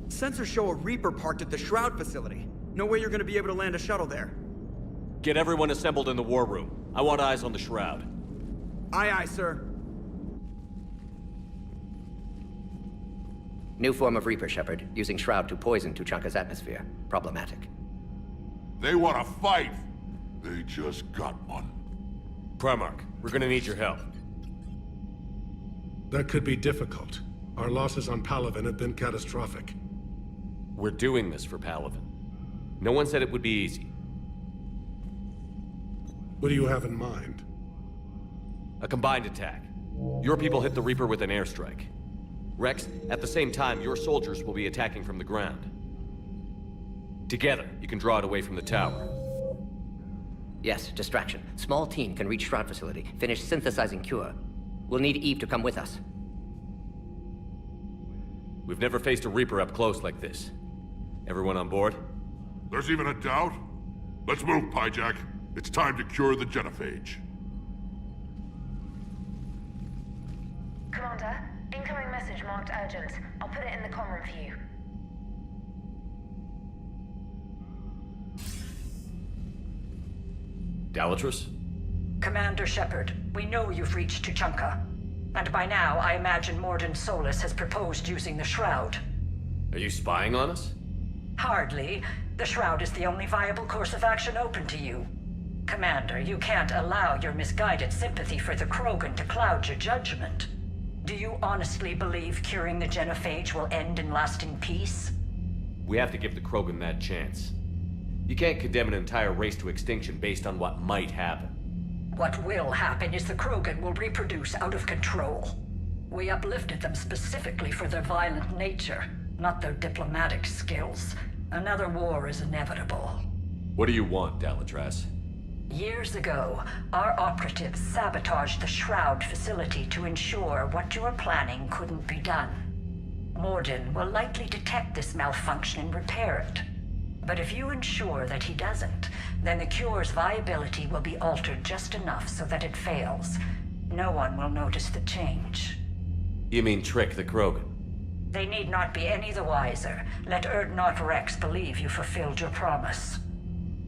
Sensors show a Reaper parked at the Shroud facility. No way you're gonna be able to land a shuttle there. Get everyone assembled in the war room. I want eyes on the Shroud. Aye, aye, sir. New form of Reaper, Shepard, using Shroud to poison Tuchanka's atmosphere. Problematic. They want to fight. They just got one. Primarch, we're gonna need your help. That could be difficult. Our losses on Palaven have been catastrophic. We're doing this for Palaven. No one said it would be easy. What do you have in mind? A combined attack. Your people hit the Reaper with an airstrike. Rex, at the same time, your soldiers will be attacking from the ground. Together, you can draw it away from the tower. Yes, distraction. Small team can reach Shroud facility, finish synthesizing Cure. We'll need Eve to come with us. We've never faced a Reaper up close like this. Everyone on board? There's even a doubt? Let's move, Pyjak. It's time to cure the genophage. Commander, incoming message marked urgent. I'll put it in the comm room for you. Dalatrus? Commander Shepard, we know you've reached Tuchanka. And by now, I imagine Mordin Solus has proposed using the Shroud. Are you spying on us? Hardly. The Shroud is the only viable course of action open to you. Commander, you can't allow your misguided sympathy for the Krogan to cloud your judgment. Do you honestly believe curing the genophage will end in lasting peace? We have to give the Krogan that chance. You can't condemn an entire race to extinction based on what might happen. What will happen is the Krogan will reproduce out of control. We uplifted them specifically for their violent nature, not their diplomatic skills. Another war is inevitable. What do you want, Dalatras? Years ago, our operatives sabotaged the Shroud facility to ensure what you were planning couldn't be done. Mordin will likely detect this malfunction and repair it. But if you ensure that he doesn't, then the cure's viability will be altered just enough so that it fails. No one will notice the change. You mean trick the Krogan? They need not be any the wiser. Let Urdnot Rex believe you fulfilled your promise.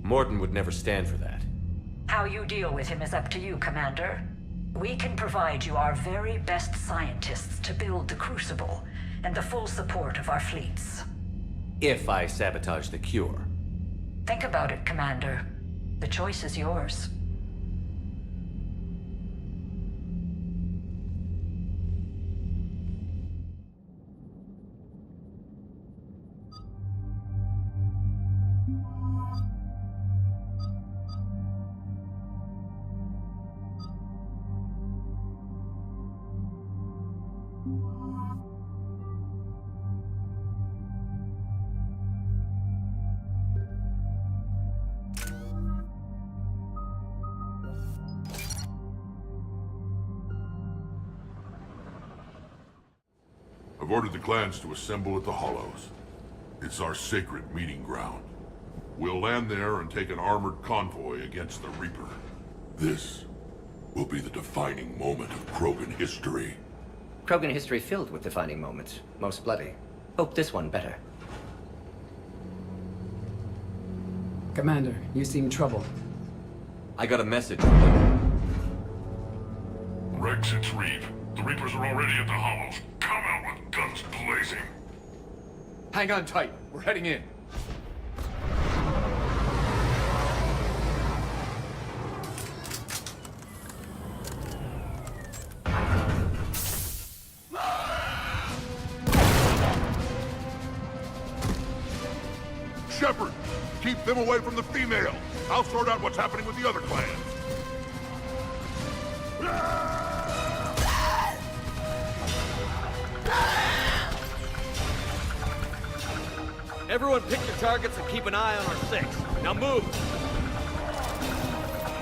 Mordin would never stand for that. How you deal with him is up to you, Commander. We can provide you our very best scientists to build the Crucible, and the full support of our fleets. If I sabotage the cure. Think about it, Commander. The choice is yours. I've ordered the clans to assemble at the Hollows. It's our sacred meeting ground. We'll land there and take an armored convoy against the Reaper. This will be the defining moment of Krogan history. Krogan history filled with defining moments. Most bloody. Hope this one better. Commander, you seem troubled. I got a message. Rex, it's Reeve. The Reapers are already at the Hollows. Come out with guns blazing. Hang on tight. We're heading in. Shepard, keep them away from the female. I'll sort out what's happening with the other clans. Everyone pick your targets and keep an eye on our 6. Now move!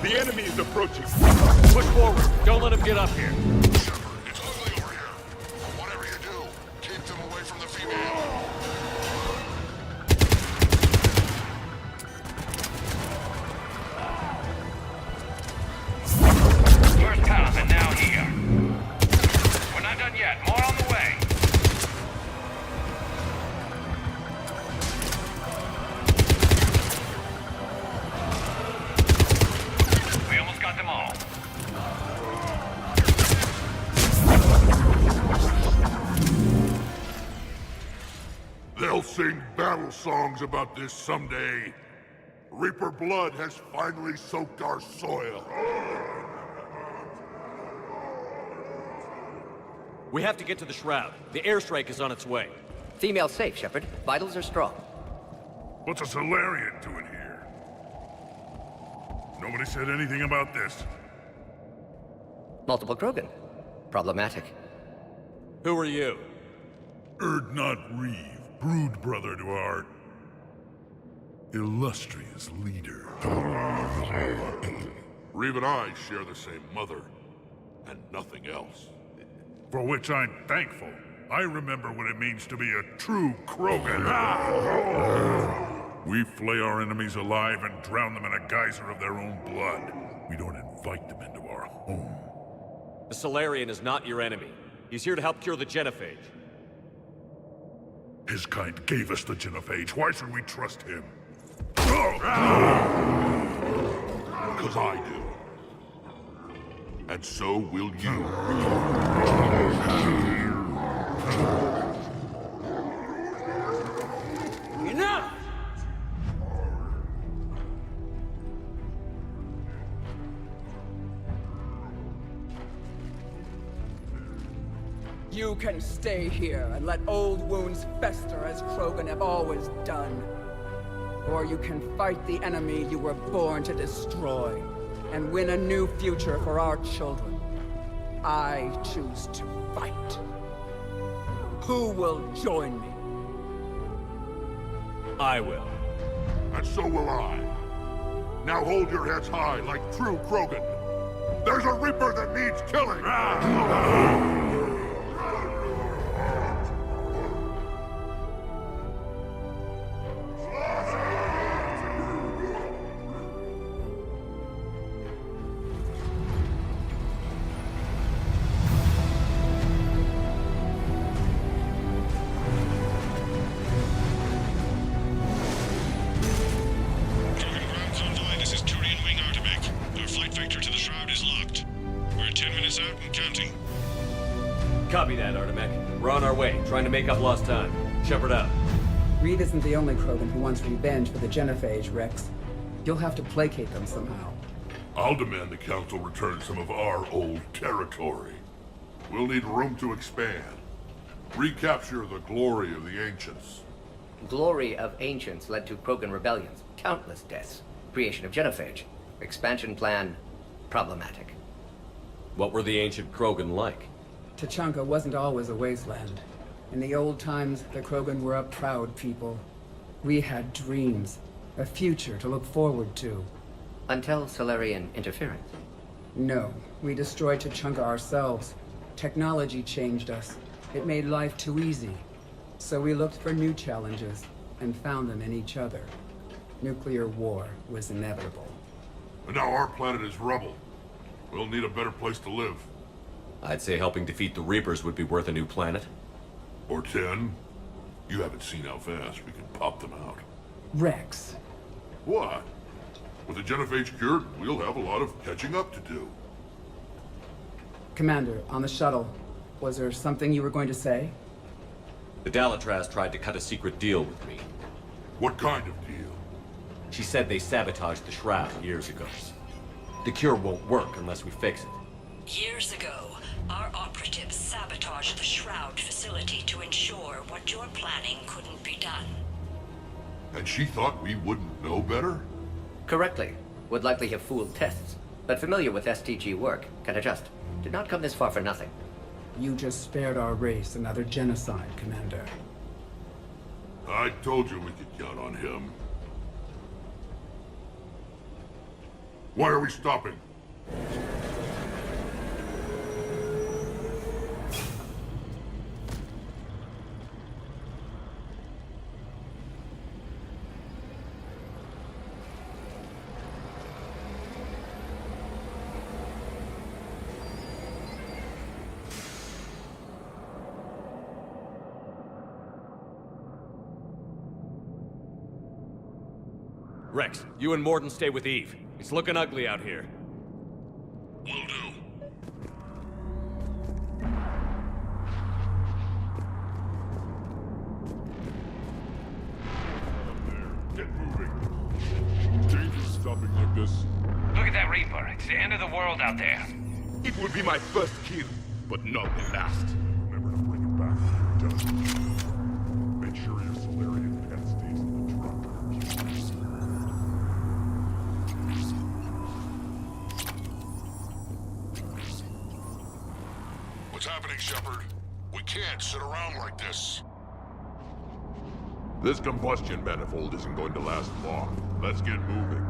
The enemy is approaching. Push forward. Don't let him get up here. Shepard, it's ugly over here. Whatever you do, keep them away from the female. First path and now here. We're not done yet. More on the way. We almost got them all. They'll sing battle songs about this someday. Reaper blood has finally soaked our soil. We have to get to the Shroud. The airstrike is on its way. Female safe, Shepard. Vitals are strong. What's a Solarian doing here? Nobody said anything about this. Multiple Krogan. Problematic. Who are you? Urdnot Reeve, brood brother to our illustrious leader. Reeve and I share the same mother, and nothing else. For which I'm thankful. I remember what it means to be a true Krogan. We flay our enemies alive and drown them in a geyser of their own blood. We don't invite them into our home. The Solarian is not your enemy. He's here to help cure the Genophage. His kind gave us the Genophage. Why should we trust him? Because I do. And so will you. Enough! You can stay here and let old wounds fester as Krogan have always done. or you can fight the enemy you were born to destroy, and win a new future for our children. I choose to fight. Who will join me? I will. And so will I. Now hold your heads high like true Krogan. There's a Reaper that needs killing! This is Turian Wing Artemek. Our flight vector to the Shroud is locked. We're 10 minutes out and counting. Copy that, Artemek. We're on our way, trying to make up lost time. Shepard out. Reed isn't the only Krogan who wants revenge for the Genophage, Rex. You'll have to placate them somehow. I'll demand the Council return some of our old territory. We'll need room to expand. Recapture the glory of the Ancients. Glory of Ancients led to Krogan rebellions, countless deaths, creation of Genophage. Expansion plan, problematic. What were the ancient Krogan like? Tuchanka wasn't always a wasteland. In the old times, the Krogan were a proud people. We had dreams, a future to look forward to. Until Salarian interference. No, we destroyed Tuchanka ourselves. Technology changed us. It made life too easy. So we looked for new challenges, and found them in each other. Nuclear war was inevitable. And now our planet is rubble. We'll need a better place to live. I'd say helping defeat the Reapers would be worth a new planet. Or 10. You haven't seen how fast we can pop them out. Rex. What? With the Genophage cured, we'll have a lot of catching up to do. Commander, on the shuttle, was there something you were going to say? The Dalatraz tried to cut a secret deal with me. What kind of deal? She said they sabotaged the Shroud years ago. The cure won't work unless we fix it. Years ago, our operatives sabotaged the Shroud facility to ensure what you're planning couldn't be done. And she thought we wouldn't know better? Correctly. Would likely have fooled tests. But familiar with STG work, can adjust. Did not come this far for nothing. You just spared our race another genocide, Commander. I told you we could count on him. Why are we stopping? Rex, you and Mordin stay with Eve. It's looking ugly out here. Will do. Get moving. Dangerous stopping like this. Look at that Reaper. It's the end of the world out there. It will be my first kill, but not the last. Remember to bring it back when you're done. Make sure your Salarian pet stays in the truck. What's happening, Shepard? We can't sit around like this. This combustion manifold isn't going to last long. Let's get moving.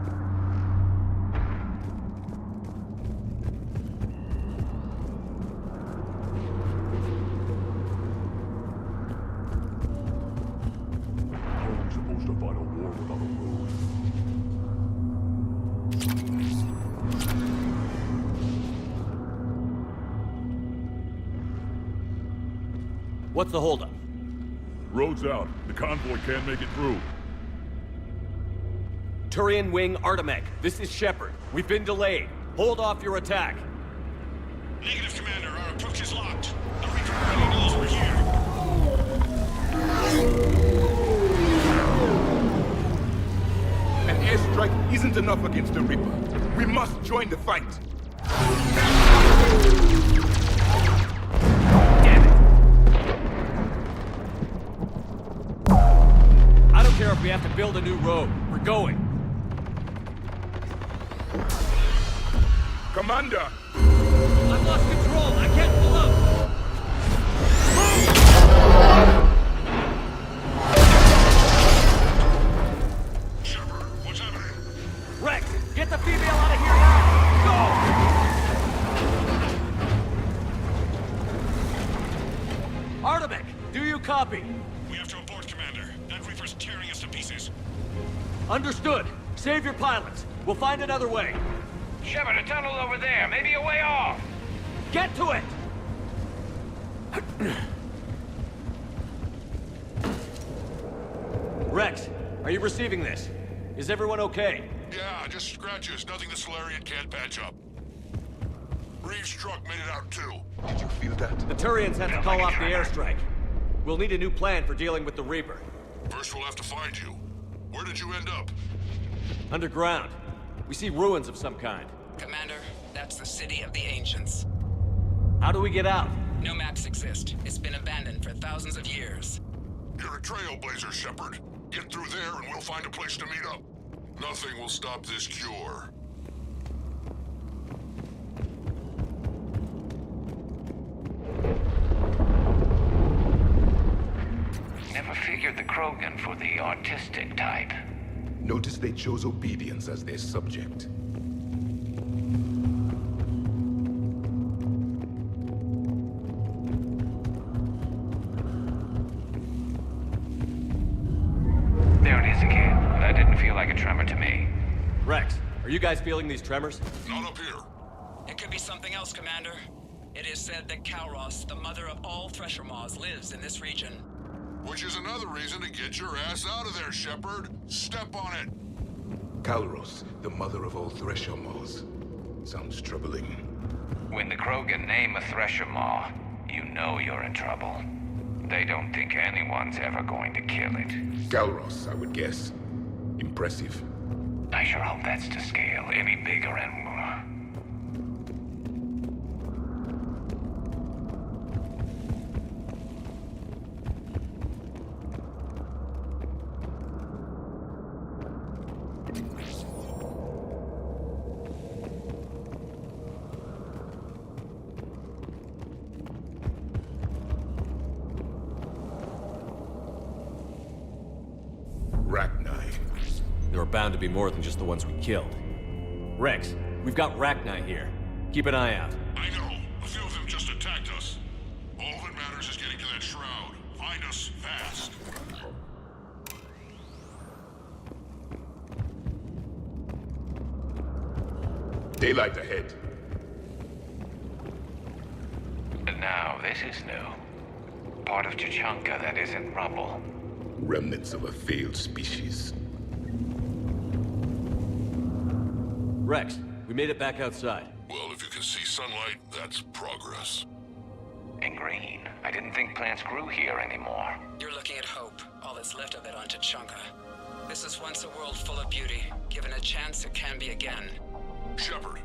How are we supposed to fight a war without a road? What's the holdup? Road's out. The convoy can't make it through. Turian Wing Artemek, this is Shepard. We've been delayed. Hold off your attack. Negative, Commander. Our approach is locked. The Reaper already knows we're here. An airstrike isn't enough against the Reaper. We must join the fight. I don't care if we have to build a new road. going. Commander! I've lost control. I can't pull up. Shepard, what's happening? Rex, get the female out of here now! Go! Artemis, do you copy? We have to abort, Commander. That Reaper's tearing us to pieces. Understood. Save your pilots. We'll find another way. Shepard, a tunnel over there. Maybe a way off. Get to it! Rex, are you receiving this? Is everyone okay? Yeah, just scratches. Nothing the Solarian can't patch up. Reeves' truck made it out too. Did you feel that? The Turians have to call off the airstrike. We'll need a new plan for dealing with the Reaper. First we'll have to find you. Where did you end up? Underground. We see ruins of some kind. Commander, that's the City of the Ancients. How do we get out? No maps exist. It's been abandoned for thousands of years. You're a trailblazer, Shepard. Get through there and we'll find a place to meet up. Nothing will stop this cure. Never figured the Krogan for the artistic type. Notice they chose obedience as their subject. There it is again. That didn't feel like a tremor to me. Rex, are you guys feeling these tremors? Not up here. It could be something else, Commander. It is said that Kalros, the mother of all Thresher Maws, lives in this region. Which is another reason to get your ass out of there, Shepard. Step on it. Kalros, the mother of all Thresher Maws. Sounds troubling. When the Krogan name a Thresher Maw, you know you're in trouble. They don't think anyone's ever going to kill it. Kalros, I would guess. Impressive. I sure hope that's to scale any bigger and more. Rachni. There are bound to be more than just the ones we killed. Rex, we've got Rachni here. Keep an eye out. I know. A few of them just attacked us. All that matters is getting to that shroud. Find us fast. Daylight ahead. Now, this is new. Part of Tuchanka that isn't rubble. Remnants of a failed species. Rex, we made it back outside. Well, if you can see sunlight, that's progress. And green. I didn't think plants grew here anymore. You're looking at hope, all that's left of it on Tuchanka. This is once a world full of beauty. Given a chance, it can be again. Shepard,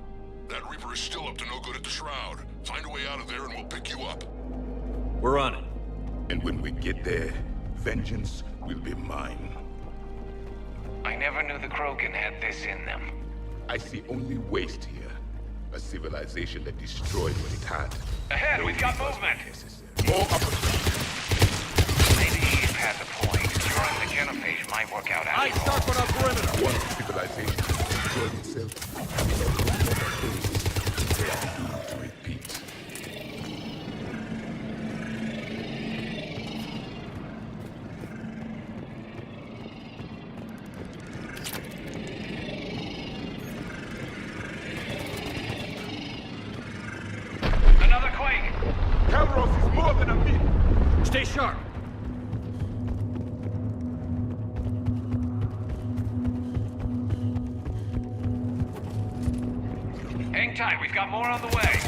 that Reaper is still up to no good at the Shroud. Find a way out of there and we'll pick you up. We're on it. And when we get there, vengeance will be mine. I never knew the Krogan had this in them. I see only waste here. A civilization that destroyed what it had. Ahead, we've got movement! More opportunity. Maybe Eve had the point. Throwing the genophage might work out after all. Start on our perimeter! Once civilization destroyed itself, doomed to repeat. Another quake! Kalros is more than a myth! Stay sharp! Hang tight, we've got more on the way.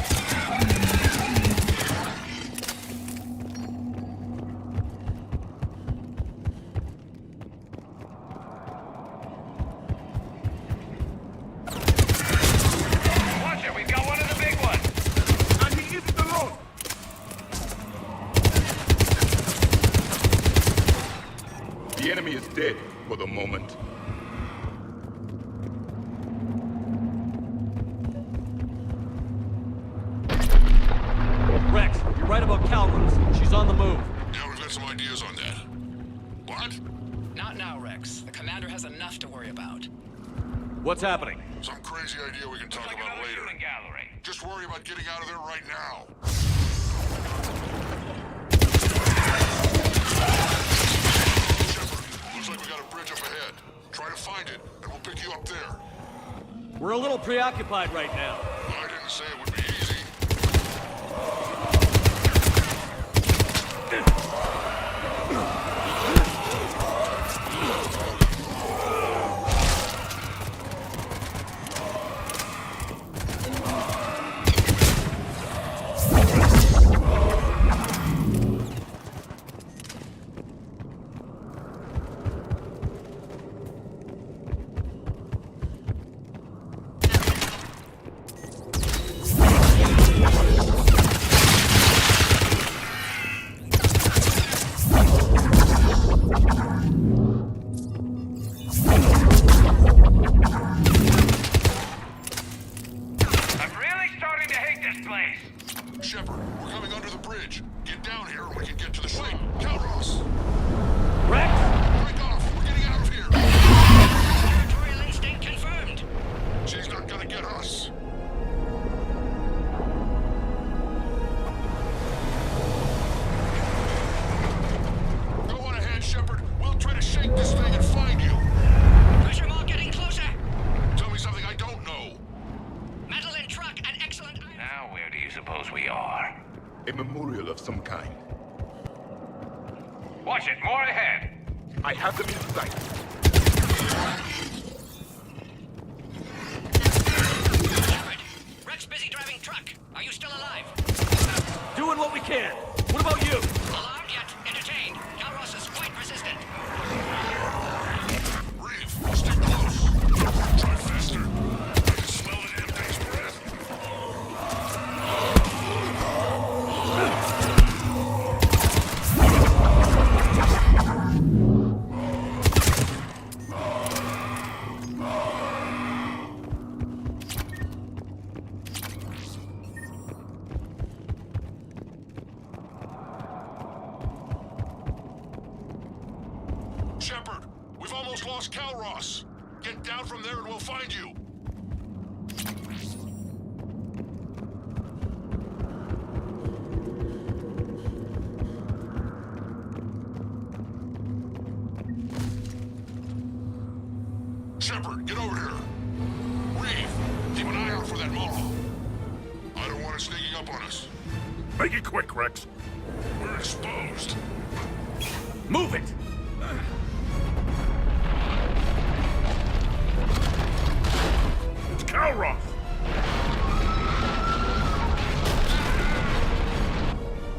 Watch it, we've got one of the big ones. And he isn't alone! The enemy is dead for the moment. Rex, you're right about Calros. She's on the move. Yeah, we've got some ideas on that. What? Not now, Rex. The commander has enough to worry about. What's happening? Some crazy idea we can talk about later. Gallery. Just worry about getting out of there right now. Shepard, looks like we got a bridge up ahead. Try to find it, and we'll pick you up there. We're a little preoccupied right now. I didn't say it would be easy. Shepard, we're coming under the bridge. Get down here and we can get to the ship. Calros! Rex! Break off! We're getting out of here! Territorial instinct confirmed. She's not gonna get us. Go on ahead, Shepard. We'll try to shake this thing and find you. Pressure mark getting closer. Tell me something I don't know. Madeline truck and excellent... Now where do you suppose we are? A memorial of some kind. Watch it, more ahead. I have them in sight. Shepard, Rex busy driving truck. Are you still alive? Doing what we can. What about you? Alarmed yet entertained. Calros is quite resistant. Reeve, stay close. Try faster. I can smell the damn thing's breath. Shepard, we've almost lost Calros. Get down from there and we'll find you. Shepard, get over here. Reeve, keep an eye out for that Molo. I don't want it sneaking up on us. Make it quick, Rex. We're exposed. Move it! It's Calros!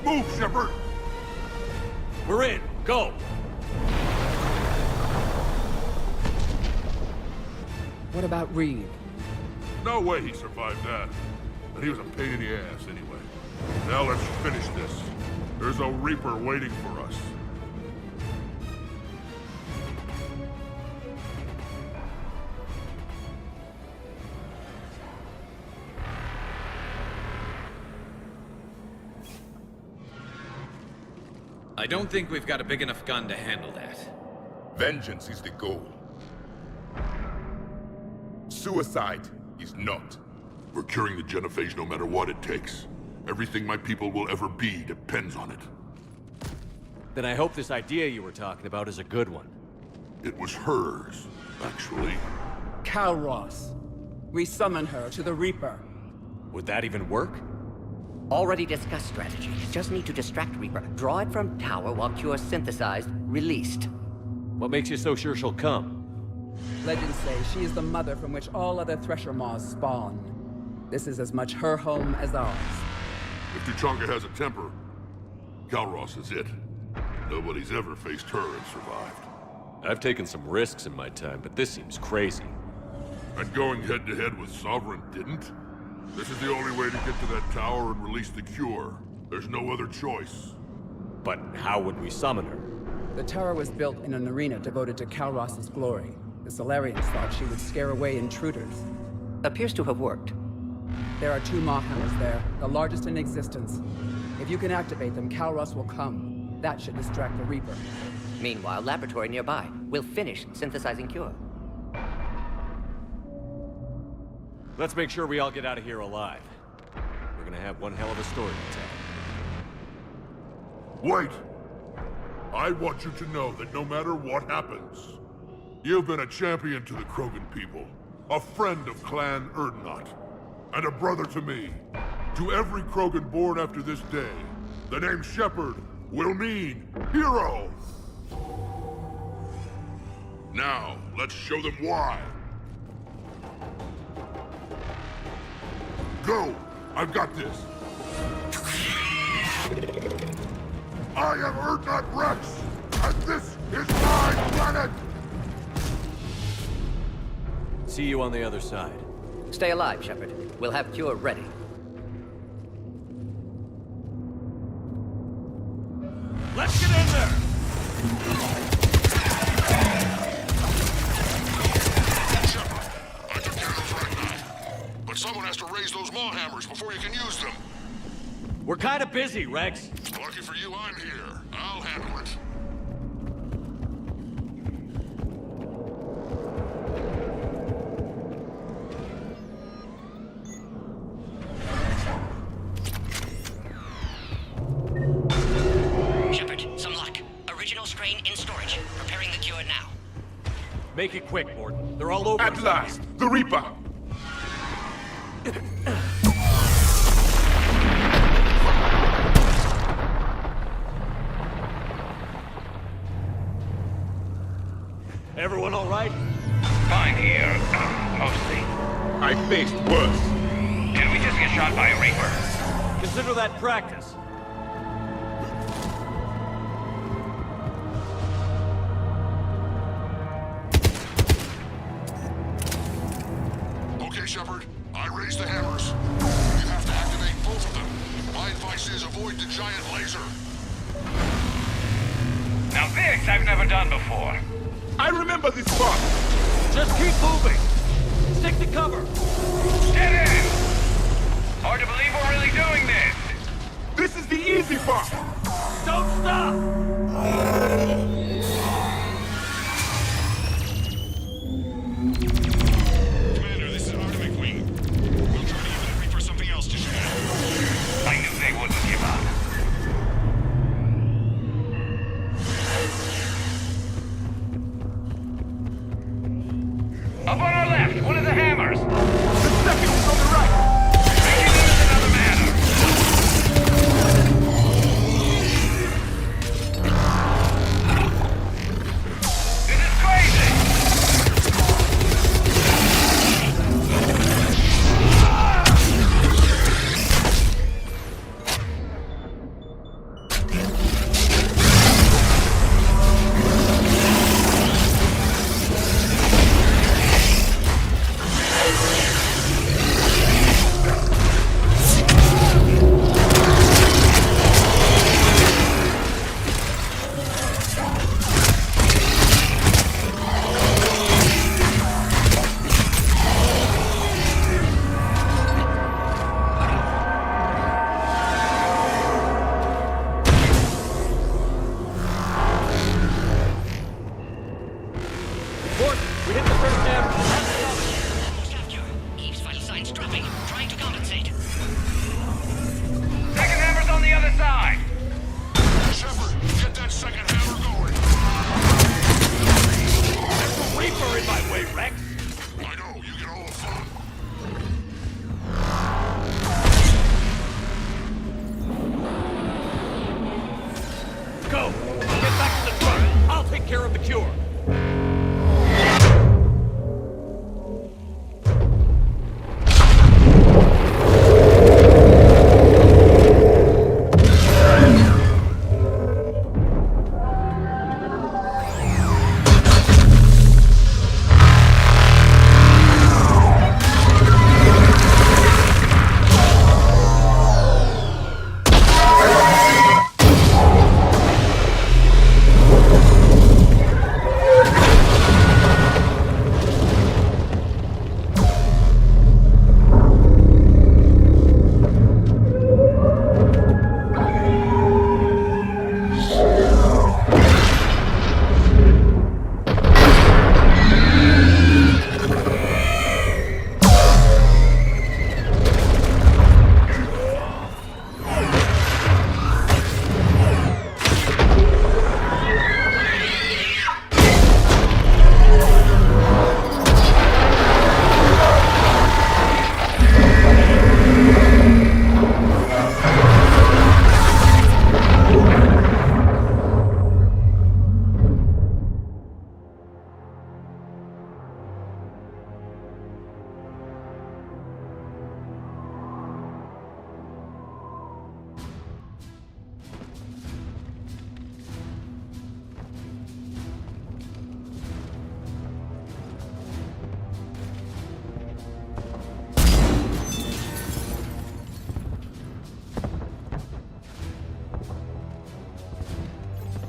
Move, Shepard! We're in. Go! What about Reeve? No way he survived that. And he was a pain in the ass anyway. Now let's finish this. There's a Reaper waiting for us. I don't think we've got a big enough gun to handle that. Vengeance is the goal. Suicide is not. We're curing the genophage no matter what it takes. Everything my people will ever be depends on it. Then I hope this idea you were talking about is a good one. It was hers, actually. Calros. We summon her to the Reaper. Would that even work? Already discussed strategy. Just need to distract Reaper. Draw it from tower while Cure synthesized, released. What makes you so sure she'll come? Legends say she is the mother from which all other Thresher Maws spawn. This is as much her home as ours. If Tuchanka has a temper, Calros is it. Nobody's ever faced her and survived. I've taken some risks in my time, but this seems crazy. And going head-to-head with Sovereign didn't? This is the only way to get to that tower and release the Cure. There's no other choice. But how would we summon her? The tower was built in an arena devoted to Calros' glory. The Solarians thought she would scare away intruders. Appears to have worked. There are 2 Maw hammers there, the largest in existence. If you can activate them, Kalros will come. That should distract the Reaper. Meanwhile, laboratory nearby. We'll finish synthesizing Cure. Let's make sure we all get out of here alive. We're gonna have one hell of a story to tell. Wait! I want you to know that no matter what happens, you've been a champion to the Krogan people, a friend of Clan Urdnot, and a brother to me. To every Krogan born after this day, the name Shepard will mean hero! Now, let's show them why. Go! I've got this! I am Urdnot Rex, and this is my planet! See you on the other side. Stay alive, Shepard. We'll have Cure ready. Let's get in there! Shepard, I took care of those Ragnar. But someone has to raise those maw hammers before you can use them. We're kind of busy, Rex. Lucky for you, I'm here. I'll handle it. Shepard, some luck. Original strain in storage. Preparing the cure now. Make it quick, Mordin. They're all over. At last, the Reaper! Everyone all right? Fine here, mostly. I faced worse. Did we just get shot by a Reaper? Consider that practice. Okay, Shepard. I raised the hammers. You have to activate both of them. My advice is avoid the giant laser. Now this I've never done before. I remember this part. Just keep moving. Stick to cover. Get in! Hard to believe we're really doing this. This is the easy part. Don't stop! Commander, this is Artemis Wing. We'll try to even the Reaper something else to shoot at. I knew they wouldn't give up. Up on our left, one of the hammers. The second is on the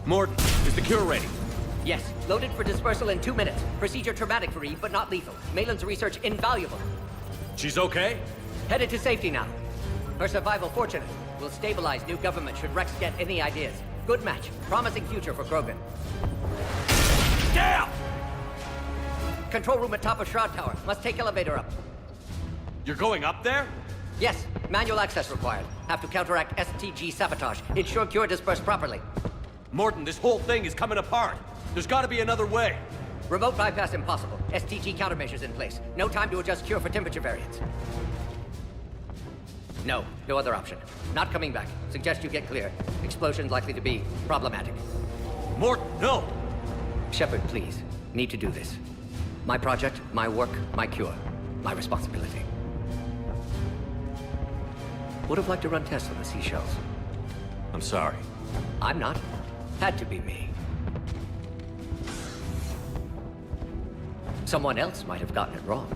Mort, is the cure ready? Yes, loaded for dispersal in 2 minutes. Procedure traumatic for Eve, but not lethal. Malin's research invaluable. She's okay? Headed to safety now. Her survival fortunate. Will stabilize new government should Rex get any ideas. Good match. Promising future for Krogan. Down! Control room at top of Shroud Tower. Must take elevator up. You're going up there? Yes, manual access required. Have to counteract STG sabotage. Ensure cure dispersed properly. Morton, this whole thing is coming apart. There's gotta be another way. Remote bypass impossible. STG countermeasures in place. No time to adjust cure for temperature variance. No other option. Not coming back. Suggest you get clear. Explosion's likely to be problematic. Morton, no! Shepard, please. Need to do this. My project, my work, my cure. My responsibility. Would have liked to run tests on the seashells. I'm sorry. I'm not. Had to be me. Someone else might have gotten it wrong.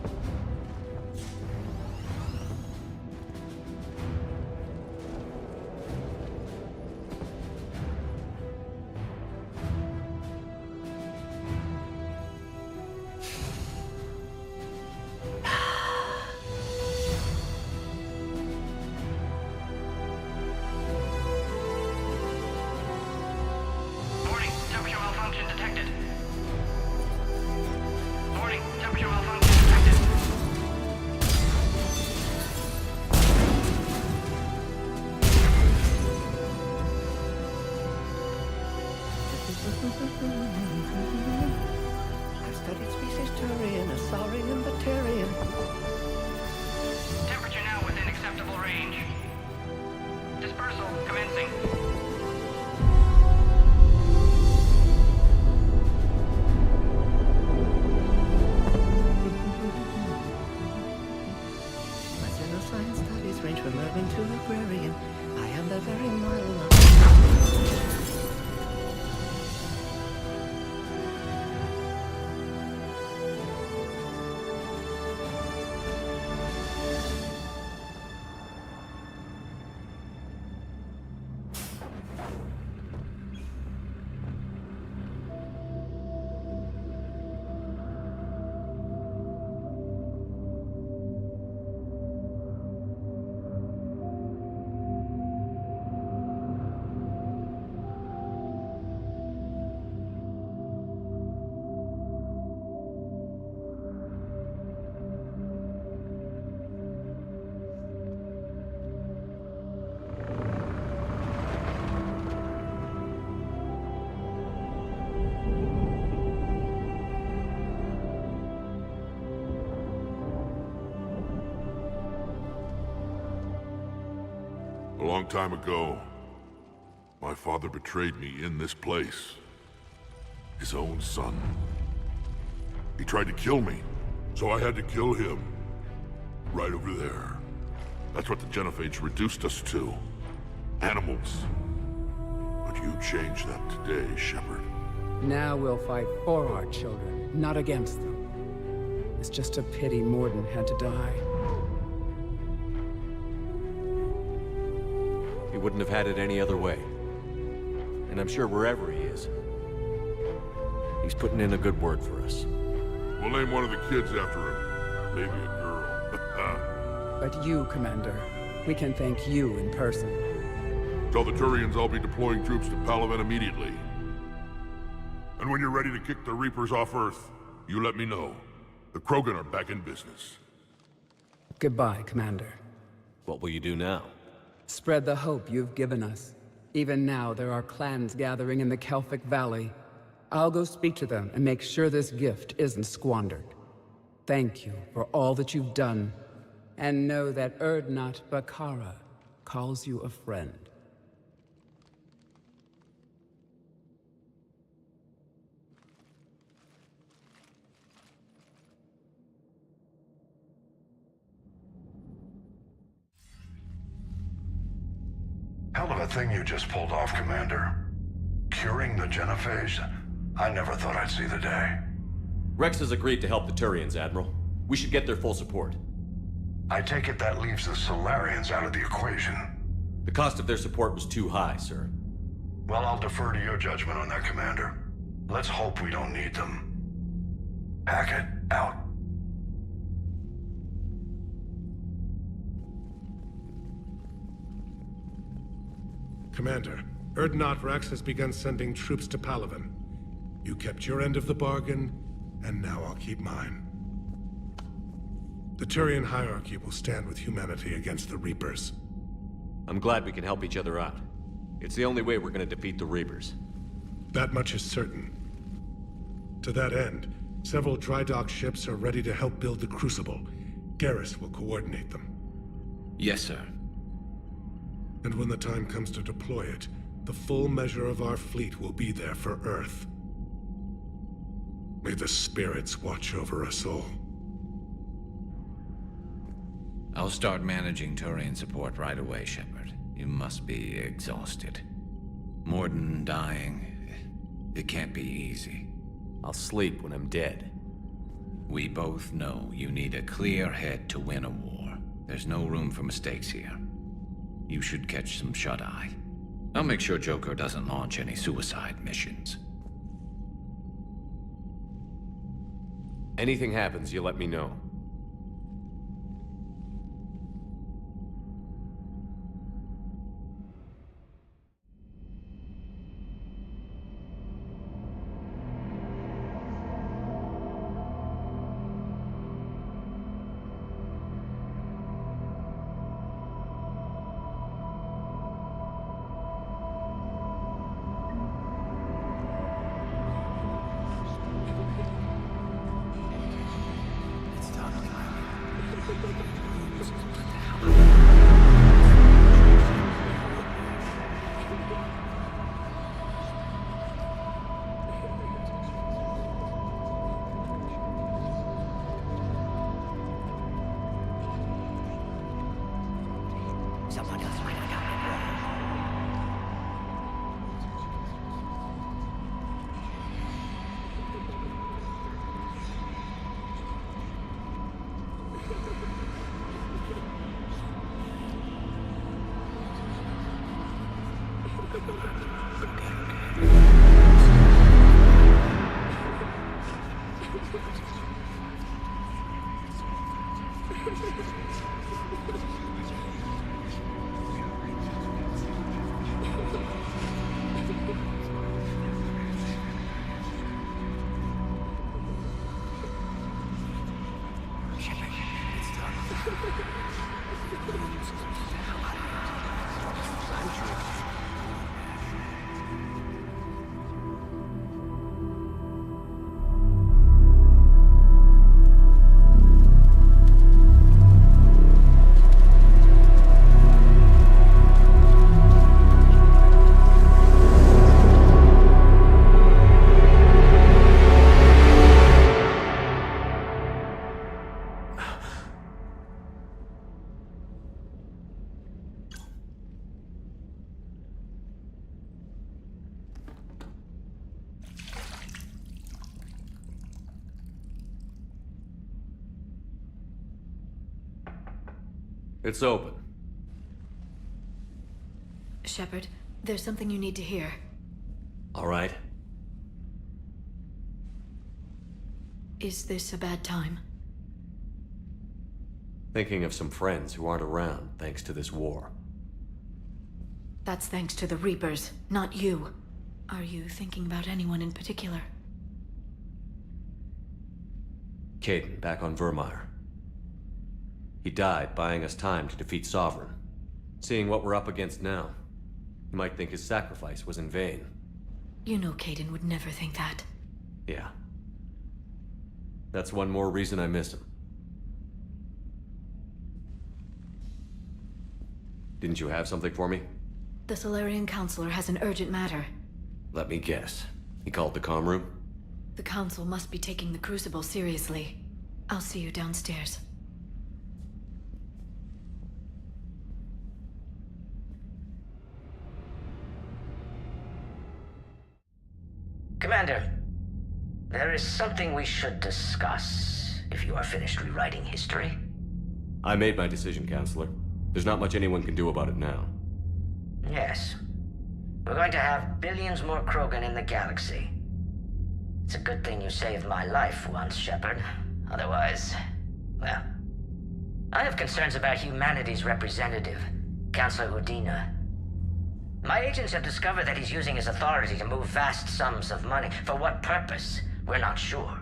I've studied species Turian, Asaurian, Batarian. Temperature now within acceptable range. Dispersal commencing. My science studies range from urban to agrarian. I am the very model of... A long time ago, my father betrayed me in this place. His own son. He tried to kill me, so I had to kill him. Right over there. That's what the Genophage reduced us to. Animals. But you changed that today, Shepard. Now we'll fight for our children, not against them. It's just a pity Mordin had to die. He wouldn't have had it any other way. And I'm sure wherever he is, he's putting in a good word for us. We'll name one of the kids after him. Maybe a girl. But you, Commander, we can thank you in person. Tell the Turians I'll be deploying troops to Palaven immediately. And when you're ready to kick the Reapers off Earth, you let me know. The Krogan are back in business. Goodbye, Commander. What will you do now? Spread the hope you've given us. Even now, there are clans gathering in the Kelphic Valley. I'll go speak to them and make sure this gift isn't squandered. Thank you for all that you've done. And know that Urdnot Bakara calls you a friend. Hell of a thing you just pulled off, Commander. Curing the Genophage? I never thought I'd see the day. Rex has agreed to help the Turians, Admiral. We should get their full support. I take it that leaves the Solarians out of the equation. The cost of their support was too high, sir. Well, I'll defer to your judgment on that, Commander. Let's hope we don't need them. Hackett, out. Commander, Urdnot Rex has begun sending troops to Palaven. You kept your end of the bargain, and now I'll keep mine. The Turian hierarchy will stand with humanity against the Reapers. I'm glad we can help each other out. It's the only way we're gonna defeat the Reapers. That much is certain. To that end, several dry dock ships are ready to help build the Crucible. Garrus will coordinate them. Yes, sir. And when the time comes to deploy it, the full measure of our fleet will be there for Earth. May the spirits watch over us all. I'll start managing Turian support right away, Shepard. You must be exhausted. Mordin dying, it can't be easy. I'll sleep when I'm dead. We both know you need a clear head to win a war. There's no room for mistakes here. You should catch some shut-eye. I'll make sure Joker doesn't launch any suicide missions. Anything happens, you let me know. It's open. Shepard, there's something you need to hear. All right. Is this a bad time? Thinking of some friends who aren't around thanks to this war. That's thanks to the Reapers, not you. Are you thinking about anyone in particular? Kaidan, back on Virmire. He died buying us time to defeat Sovereign. Seeing what we're up against now, you might think his sacrifice was in vain. You know Kaidan would never think that. Yeah. That's one more reason I miss him. Didn't you have something for me? The Salarian Counselor has an urgent matter. Let me guess. He called the comm room? The Council must be taking the Crucible seriously. I'll see you downstairs. Commander, there is something we should discuss, if you are finished rewriting history. I made my decision, Counselor. There's not much anyone can do about it now. Yes. We're going to have billions more Krogan in the galaxy. It's a good thing you saved my life once, Shepard. Otherwise, well... I have concerns about humanity's representative, Councilor Udina. My agents have discovered that he's using his authority to move vast sums of money. For what purpose? We're not sure.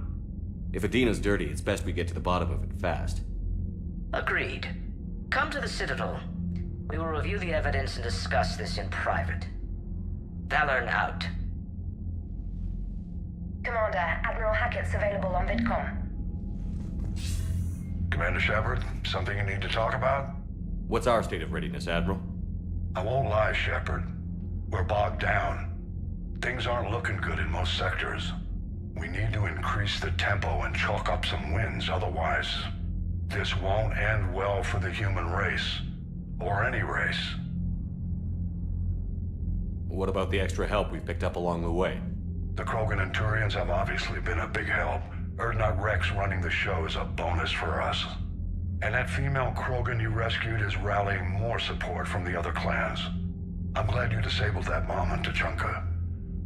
If Adina's dirty, it's best we get to the bottom of it fast. Agreed. Come to the Citadel. We will review the evidence and discuss this in private. Valorn out. Commander, Admiral Hackett's available on VidCom. Commander Shepard, something you need to talk about? What's our state of readiness, Admiral? I won't lie, Shepard. We're bogged down. Things aren't looking good in most sectors. We need to increase the tempo and chalk up some wins, otherwise... this won't end well for the human race. Or any race. What about the extra help we've picked up along the way? The Krogan and Turians have obviously been a big help. Urdnot Rex running the show is a bonus for us. And that female Krogan you rescued is rallying more support from the other clans. I'm glad you disabled that bomb on Tuchanka.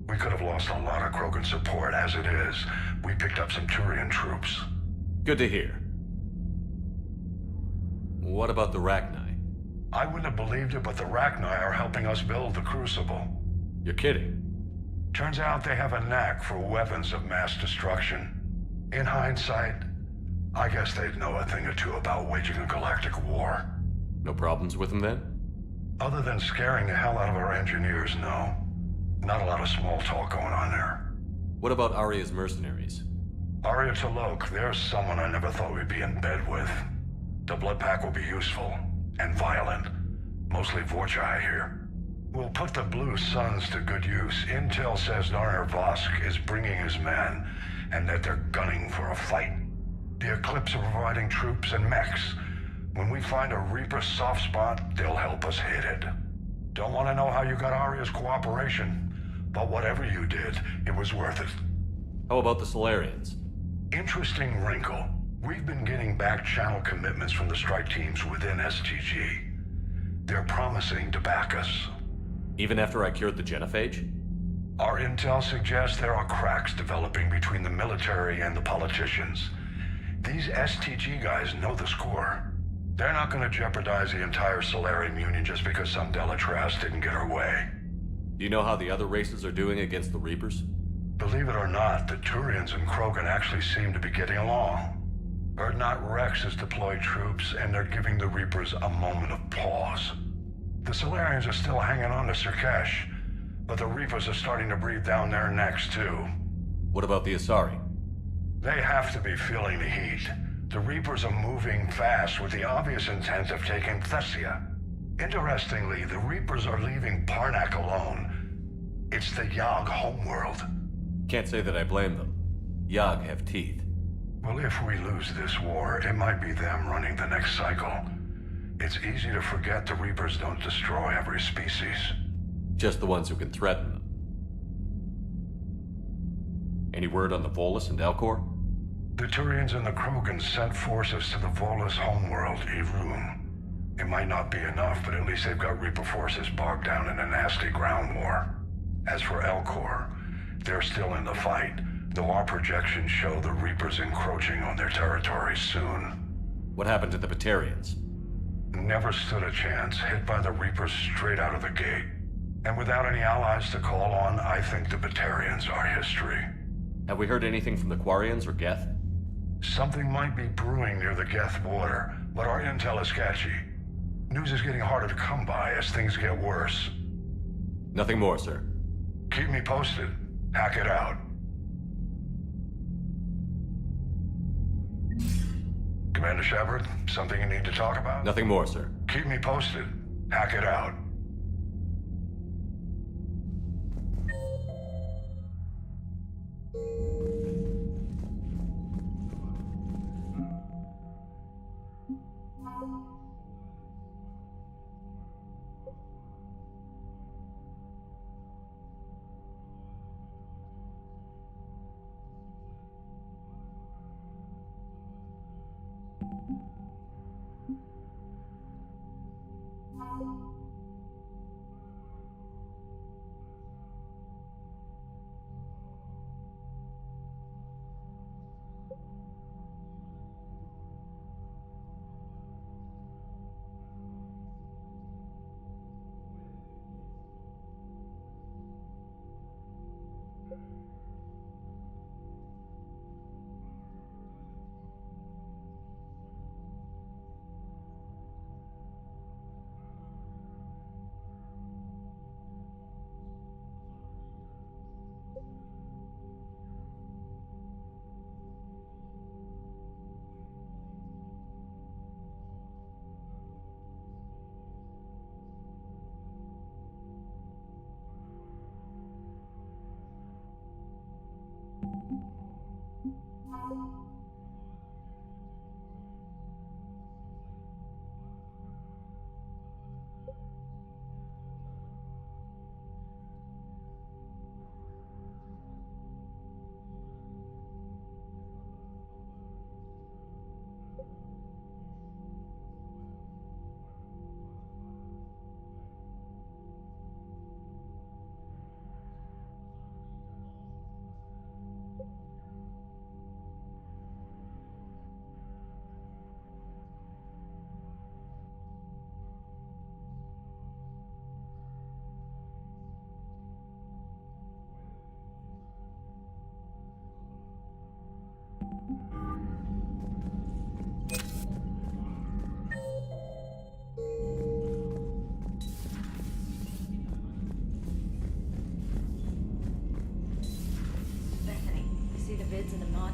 We could have lost a lot of Krogan support. As it is, we picked up some Turian troops. Good to hear. What about the Rachni? I wouldn't have believed it, but the Rachni are helping us build the Crucible. You're kidding. Turns out they have a knack for weapons of mass destruction. In hindsight, I guess they'd know a thing or two about waging a galactic war. No problems with them then? Other than scaring the hell out of our engineers, no. Not a lot of small talk going on there. What about Aria's mercenaries? Aria T'Loak, there's someone I never thought we'd be in bed with. The Blood Pack will be useful, and violent. Mostly Vorcha, I hear. We'll put the Blue Suns to good use. Intel says Narner Vosk is bringing his men, and that they're gunning for a fight. The Eclipse are providing troops and mechs. When we find a Reaper soft spot, they'll help us hit it. Don't want to know how you got Aria's cooperation, but whatever you did, it was worth it. How about the Solarians? Interesting wrinkle. We've been getting back channel commitments from the strike teams within STG. They're promising to back us. Even after I cured the genophage? Our intel suggests there are cracks developing between the military and the politicians. These STG guys know the score. They're not going to jeopardize the entire Solarian Union just because some Delatras didn't get her way. Do you know how the other races are doing against the Reapers? Believe it or not, the Turians and Krogan actually seem to be getting along. Urdnot Rex has deployed troops, and they're giving the Reapers a moment of pause. The Solarians are still hanging on to Surkesh, but the Reapers are starting to breathe down their necks, too. What about the Asari? They have to be feeling the heat. The Reapers are moving fast with the obvious intent of taking Thessia. Interestingly, the Reapers are leaving Parnak alone. It's the Yog homeworld. Can't say that I blame them. Yog have teeth. Well, if we lose this war, it might be them running the next cycle. It's easy to forget the Reapers don't destroy every species. Just the ones who can threaten them. Any word on the Volus and Elcor? The Turians and the Krogan sent forces to the Volus homeworld, Irun. It might not be enough, but at least they've got Reaper forces bogged down in a nasty ground war. As for Elcor, they're still in the fight, though our projections show the Reapers encroaching on their territory soon. What happened to the Batarians? Never stood a chance, hit by the Reapers straight out of the gate. And without any allies to call on, I think the Batarians are history. Have we heard anything from the Quarians or Geth? Something might be brewing near the Geth border, but our intel is sketchy. News is getting harder to come by as things get worse. Nothing more, sir. Keep me posted. Hack it out. Commander Shepard, something you need to talk about? Nothing more, sir. Keep me posted. Hack it out.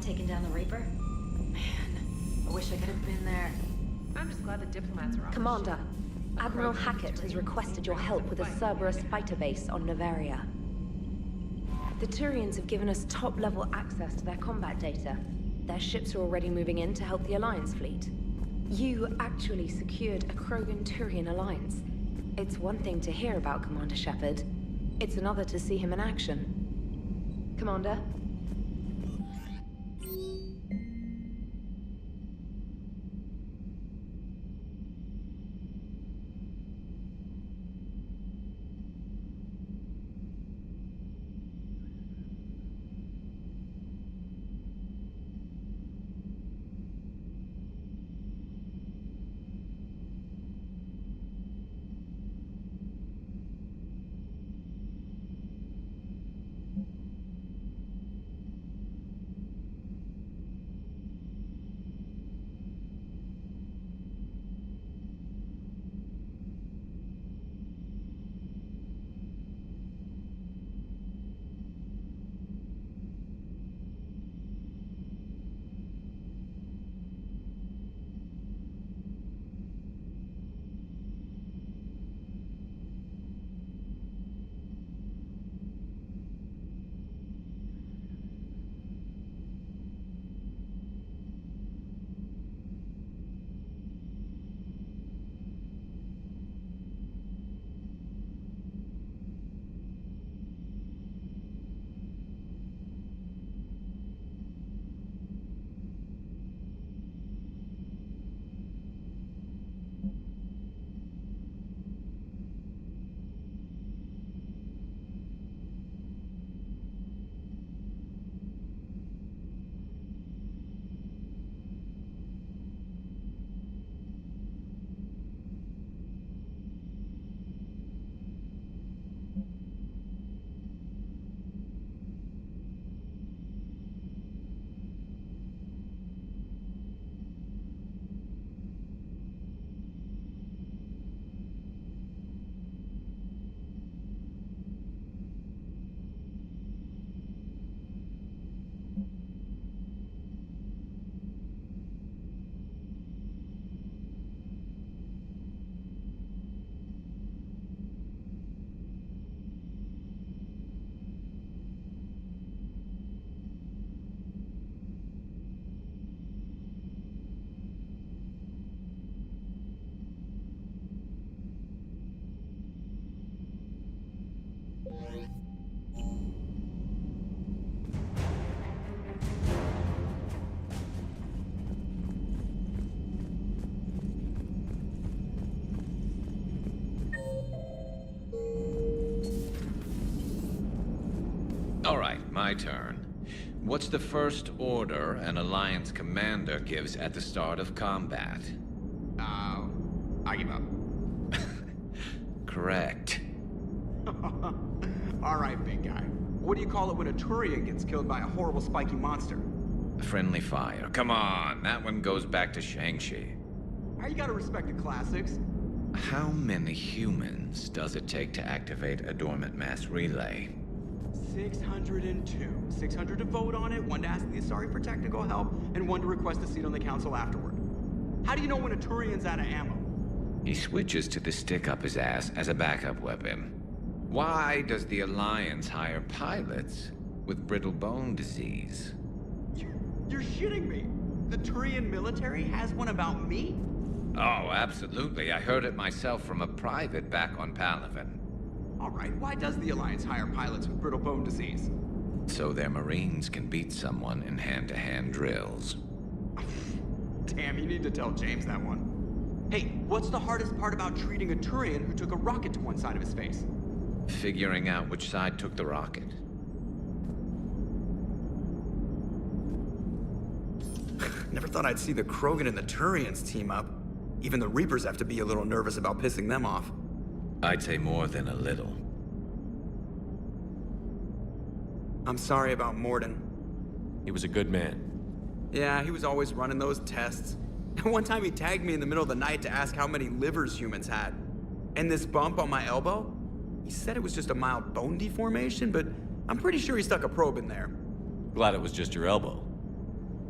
taking down the Reaper? Man, I wish I could have been there. I'm just glad the diplomats are on. Commander, Admiral Hackett has requested your help with a Cerberus fighter base on Noveria. The Turians have given us top-level access to their combat data. Their ships are already moving in to help the Alliance fleet. You actually secured a Krogan-Turian alliance. It's one thing to hear about Commander Shepard. It's another to see him in action. Commander? All right, my turn. What's the first order an Alliance commander gives at the start of combat? I give up. Correct. All right, big guy. What do you call it when a Turian gets killed by a horrible spiky monster? Friendly fire. Come on, that one goes back to Shang-Chi. How you gotta respect the classics? How many humans does it take to activate a dormant mass relay? 602. 600 to vote on it, 1 to ask the Asari for technical help, and 1 to request a seat on the council afterward. How do you know when a Turian's out of ammo? He switches to the stick up his ass as a backup weapon. Why does the Alliance hire pilots with brittle bone disease? You're shitting me! The Turian military has one about me? Oh, absolutely. I heard it myself from a private back on Palaven. All right, why does the Alliance hire pilots with brittle bone disease? So their Marines can beat someone in hand-to-hand drills. Damn, you need to tell James that one. Hey, what's the hardest part about treating a Turian who took a rocket to one side of his face? Figuring out which side took the rocket. Never thought I'd see the Krogan and the Turians team up. Even the Reapers have to be a little nervous about pissing them off. I'd say more than a little. I'm sorry about Mordin. He was a good man. Yeah, he was always running those tests. One time he tagged me in the middle of the night to ask how many livers humans had. And this bump on my elbow? He said it was just a mild bone deformation, but I'm pretty sure he stuck a probe in there. Glad it was just your elbow.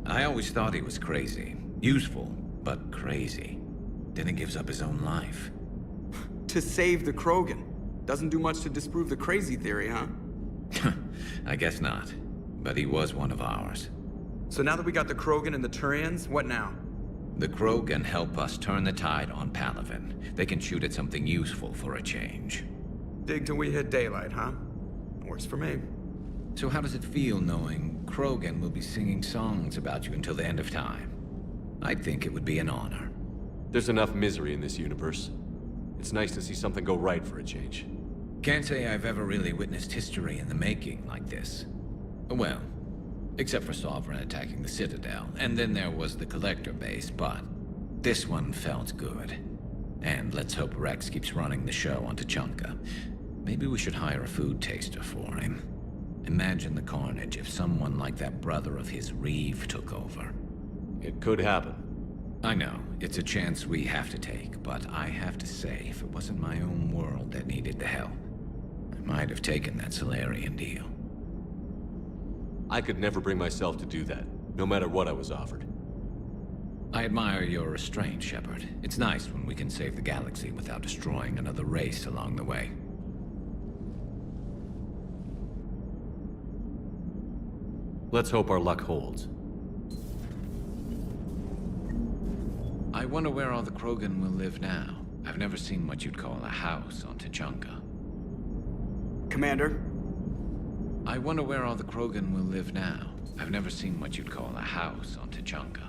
I always thought he was crazy. Useful, but crazy. Then he gives up his own life. To save the Krogan. Doesn't do much to disprove the crazy theory, huh? I guess not. But he was one of ours. So now that we got the Krogan and the Turians, what now? The Krogan help us turn the tide on Palaven. They can shoot at something useful for a change. Dig till we hit daylight, huh? Works for me. So how does it feel knowing Krogan will be singing songs about you until the end of time? I think it would be an honor. There's enough misery in this universe. It's nice to see something go right for a change. Can't say I've ever really witnessed history in the making like this. Well, except for Sovereign attacking the Citadel, and then there was the Collector base, but this one felt good. And let's hope Rex keeps running the show on Tuchanka. Maybe we should hire a food taster for him. Imagine the carnage if someone like that brother of his, Reeve, took over. It could happen. I know, it's a chance we have to take, but I have to say, if it wasn't my own world that needed the help, I might have taken that Salarian deal. I could never bring myself to do that, no matter what I was offered. I admire your restraint, Shepard. It's nice when we can save the galaxy without destroying another race along the way. Let's hope our luck holds. I wonder where all the Krogan will live now. I've never seen what you'd call a house on Tuchanka. Commander? I wonder where all the Krogan will live now. I've never seen what you'd call a house on Tuchanka.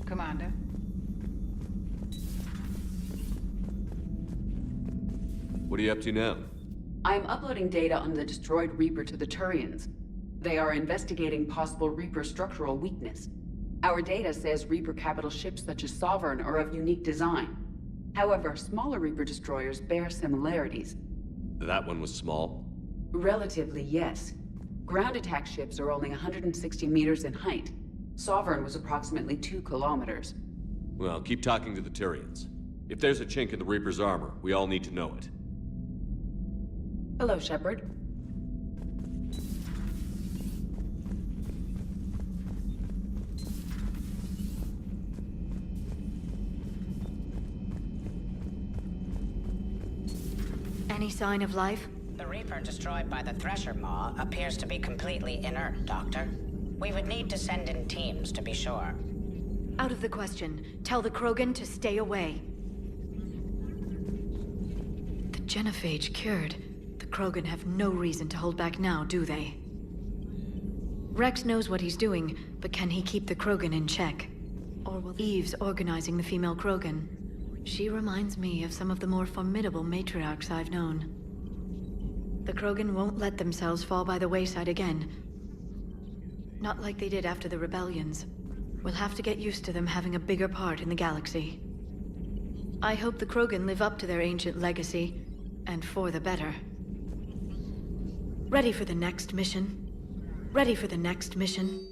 Commander. What are you up to now? I am uploading data on the destroyed Reaper to the Turians. They are investigating possible Reaper structural weakness. Our data says Reaper capital ships such as Sovereign are of unique design. However, smaller Reaper destroyers bear similarities. That one was small? Relatively, yes. Ground attack ships are only 160 meters in height. Sovereign was approximately 2 kilometers. Well, keep talking to the Turians. If there's a chink in the Reaper's armor, we all need to know it. Hello, Shepard. Any sign of life? The Reaper destroyed by the Thresher Maw appears to be completely inert, Doctor. We would need to send in teams to be sure. Out of the question. Tell the Krogan to stay away. The genophage cured. The Krogan have no reason to hold back now, do they? Rex knows what he's doing, but can he keep the Krogan in check? Or will Eve's organizing the female Krogan? She reminds me of some of the more formidable matriarchs I've known. The Krogan won't let themselves fall by the wayside again. Not like they did after the rebellions. We'll have to get used to them having a bigger part in the galaxy. I hope the Krogan live up to their ancient legacy, and for the better. Ready for the next mission? Ready for the next mission?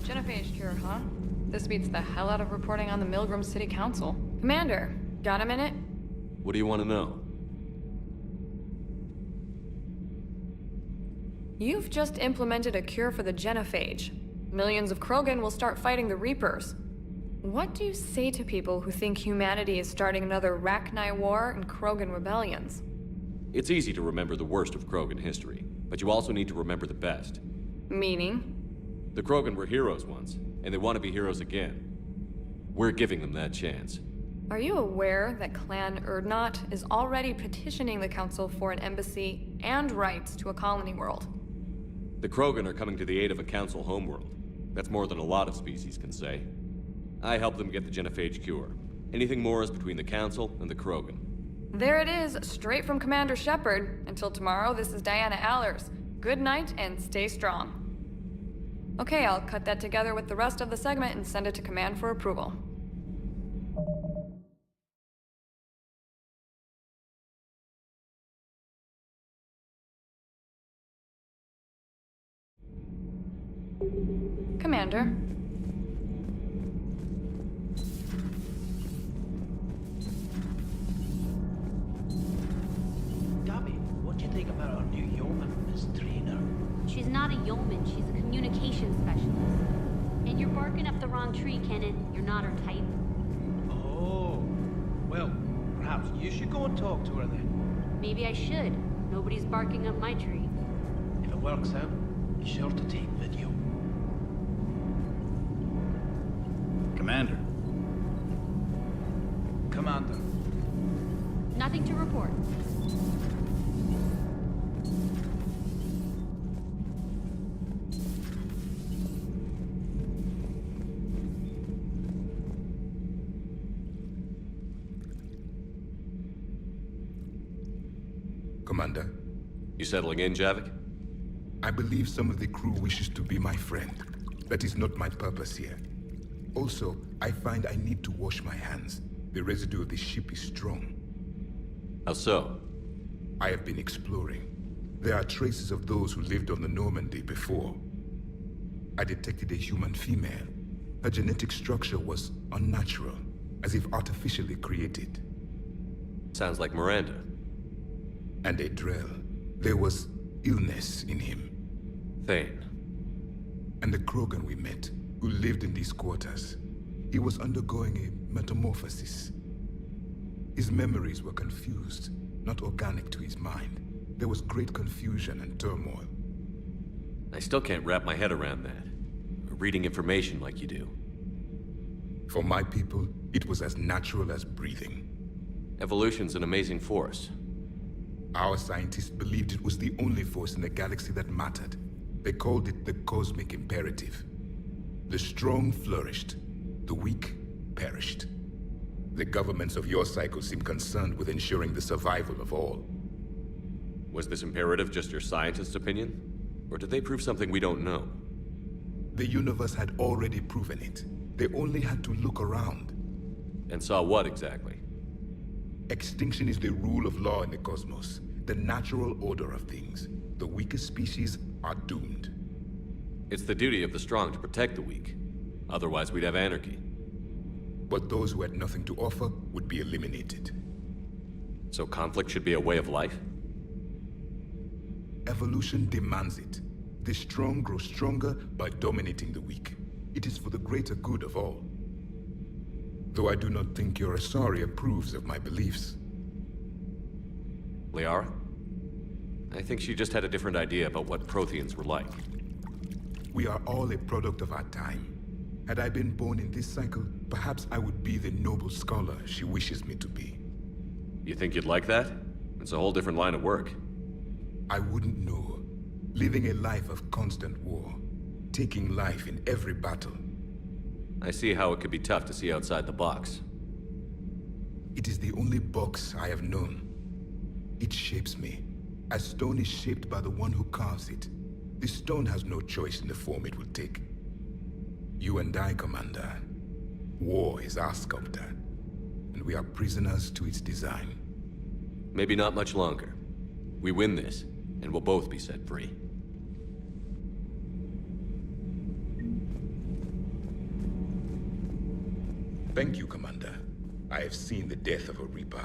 Genophage cure, huh? This beats the hell out of reporting on the Milgram City Council. Commander, got a minute? What do you want to know? You've just implemented a cure for the genophage. Millions of Krogan will start fighting the Reapers. What do you say to people who think humanity is starting another Rachni War and Krogan rebellions? It's easy to remember the worst of Krogan history, but you also need to remember the best. Meaning? The Krogan were heroes once, and they want to be heroes again. We're giving them that chance. Are you aware that Clan Urdnot is already petitioning the Council for an embassy and rights to a colony world? The Krogan are coming to the aid of a Council homeworld. That's more than a lot of species can say. I helped them get the genophage cure. Anything more is between the Council and the Krogan. There it is, straight from Commander Shepard. Until tomorrow, this is Diana Allers. Good night and stay strong. Okay, I'll cut that together with the rest of the segment and send it to Command for approval. Commander. Gabby, what do you think about our new yeoman, Miss Trainer? She's not a yeoman, she's a communications specialist. And you're barking up the wrong tree, Kenan. You're not her type. Oh, well, perhaps you should go and talk to her then. Maybe I should. Nobody's barking up my tree. If it works out, be sure to take video. Commander. Commander. Nothing to report. Commander. You settling in, Javik? I believe some of the crew wishes to be my friend. That is not my purpose here. Also, I find I need to wash my hands. The residue of the ship is strong. How so? I have been exploring. There are traces of those who lived on the Normandy before. I detected a human female. Her genetic structure was unnatural, as if artificially created. Sounds like Miranda. And a Drell. There was illness in him. Thane. And the Krogan we met, who lived in these quarters. He was undergoing a metamorphosis. His memories were confused, not organic to his mind. There was great confusion and turmoil. I still can't wrap my head around that. Reading information like you do. For my people, it was as natural as breathing. Evolution's an amazing force. Our scientists believed it was the only force in the galaxy that mattered. They called it the cosmic imperative. The strong flourished, the weak perished. The governments of your cycle seem concerned with ensuring the survival of all. Was this imperative just your scientist's opinion? Or did they prove something we don't know? The universe had already proven it. They only had to look around. And saw what exactly? Extinction is the rule of law in the cosmos, the natural order of things. The weakest species are doomed. It's the duty of the strong to protect the weak. Otherwise, we'd have anarchy. But those who had nothing to offer would be eliminated. So conflict should be a way of life? Evolution demands it. The strong grow stronger by dominating the weak. It is for the greater good of all. Though I do not think your Asari approves of my beliefs. Liara? I think she just had a different idea about what Protheans were like. We are all a product of our time. Had I been born in this cycle, perhaps I would be the noble scholar she wishes me to be. You think you'd like that? It's a whole different line of work. I wouldn't know. Living a life of constant war. Taking life in every battle. I see how it could be tough to see outside the box. It is the only box I have known. It shapes me, as stone is shaped by the one who carves it. The stone has no choice in the form it will take. You and I, Commander. War is our sculptor, and we are prisoners to its design. Maybe not much longer. We win this, and we'll both be set free. Thank you, Commander. I have seen the death of a Reaper.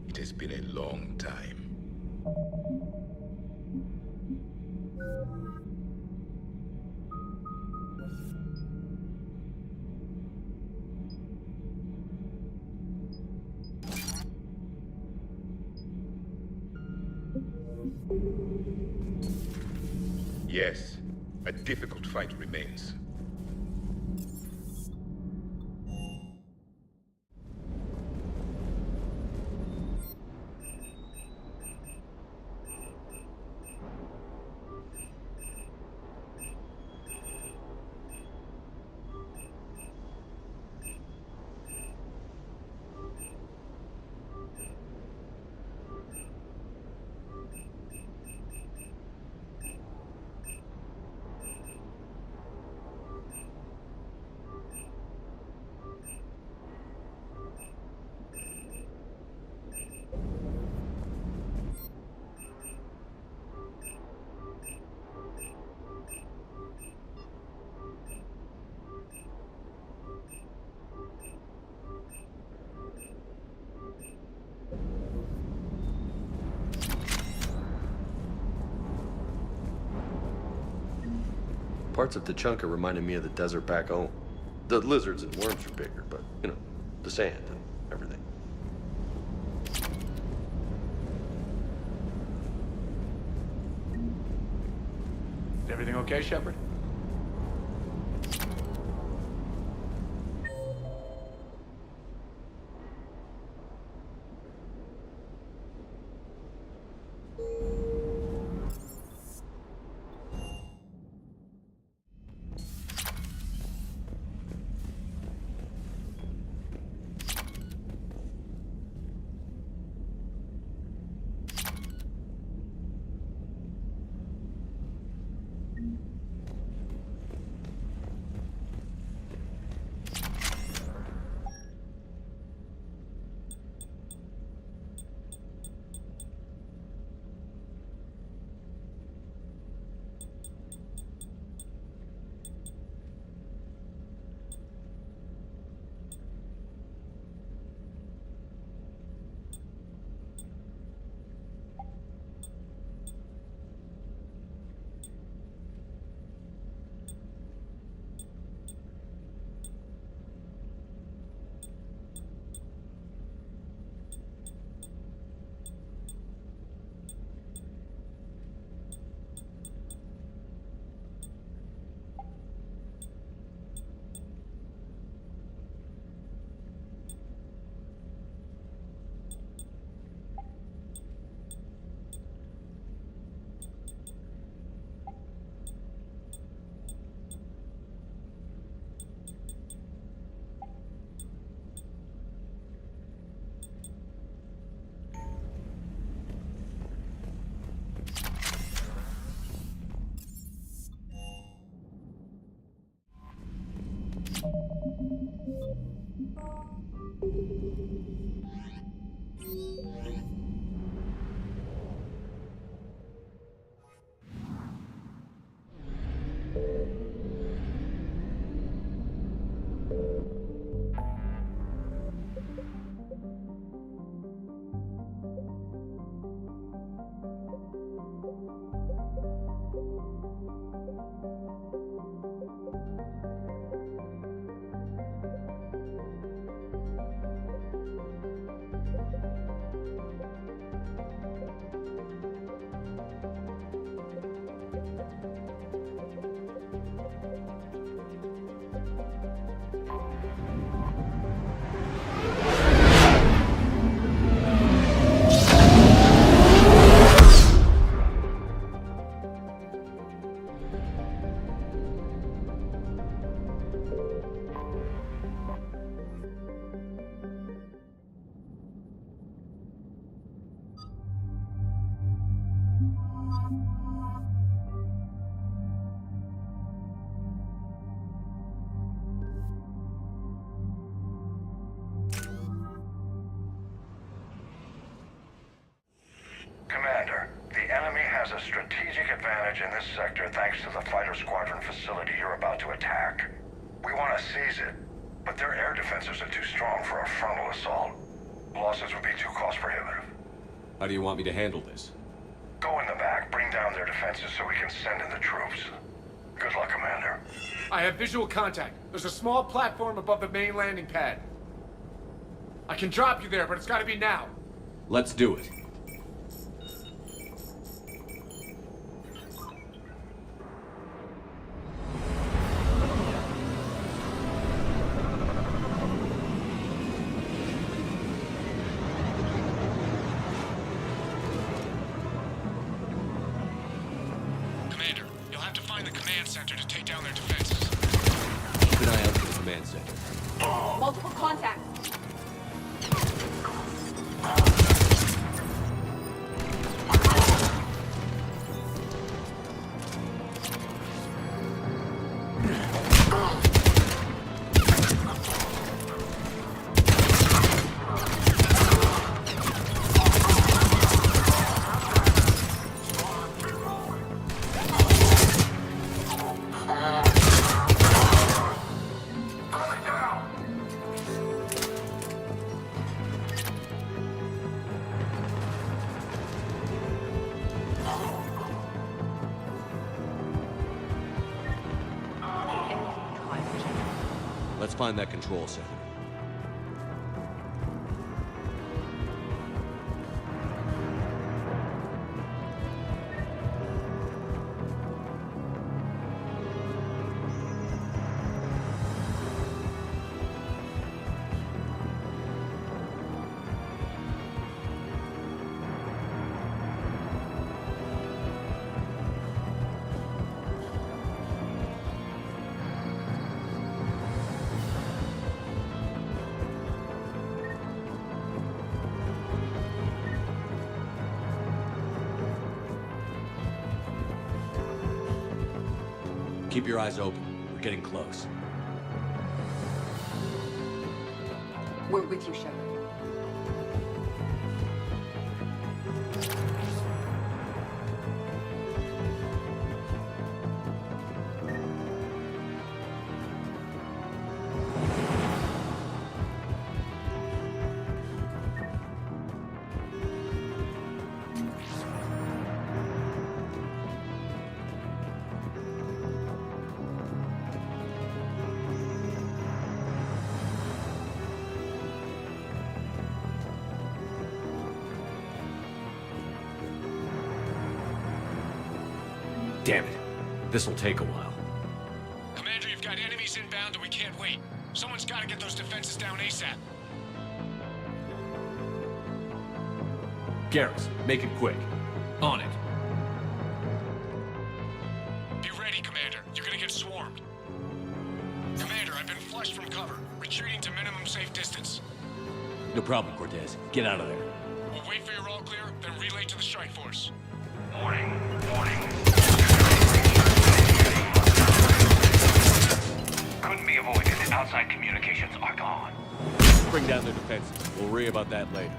It has been a long time. Yes, a difficult fight remains. Parts of Tachanka reminded me of the desert back home. The lizards and worms are bigger, but, you know, the sand and everything. Everything okay, Shepard? Commander, the enemy has a strategic advantage in this sector thanks to the fighter squadron facility you're about to attack. We want to seize it, but their air defenses are too strong for a frontal assault. Losses would be too cost prohibitive. How do you want me to handle this? Go in the back, bring down their defenses so we can send in the troops. Good luck, Commander. I have visual contact. There's a small platform above the main landing pad. I can drop you there, but it's gotta be now. Let's do it. command center. Multiple contacts. Let's find that control center. Keep your eyes open. We're getting close. We're with you, Shepard. Damn it. This'll take a while. Commander, you've got enemies inbound and we can't wait. Someone's gotta get those defenses down ASAP. Garrus, make it quick. On it. Be ready, Commander. You're gonna get swarmed. Commander, I've been flushed from cover. Retreating to minimum safe distance. No problem, Cortez. Get out of there. We'll wait for your all clear, then relay to the strike force. Warning. Couldn't be avoided. Outside communications are gone. Bring down their defenses. We'll worry about that later.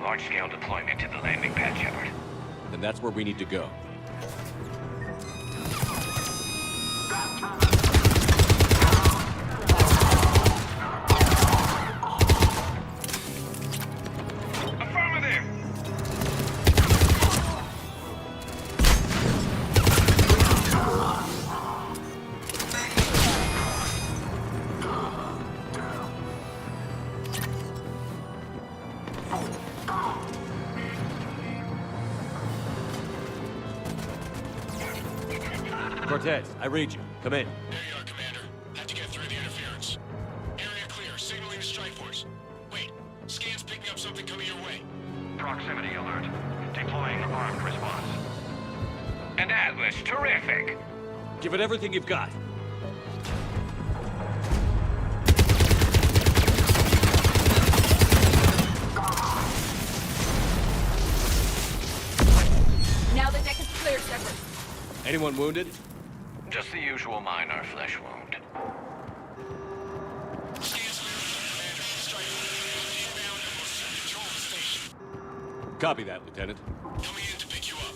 Large-scale deployment to the landing pad, Shepard. And that's where we need to go. Affirmative! Cortez, I read you. Come in. There you are, Commander. Had to get through the interference. Area clear. Signaling the strike force. Wait. Scan's picking up something coming your way. Proximity alert. Deploying armed response. An Atlas. Terrific. Give it everything you've got. Now the deck is clear, Shepard. Anyone wounded? Just the usual minor flesh wound. Copy that, Lieutenant. Coming in to pick you up.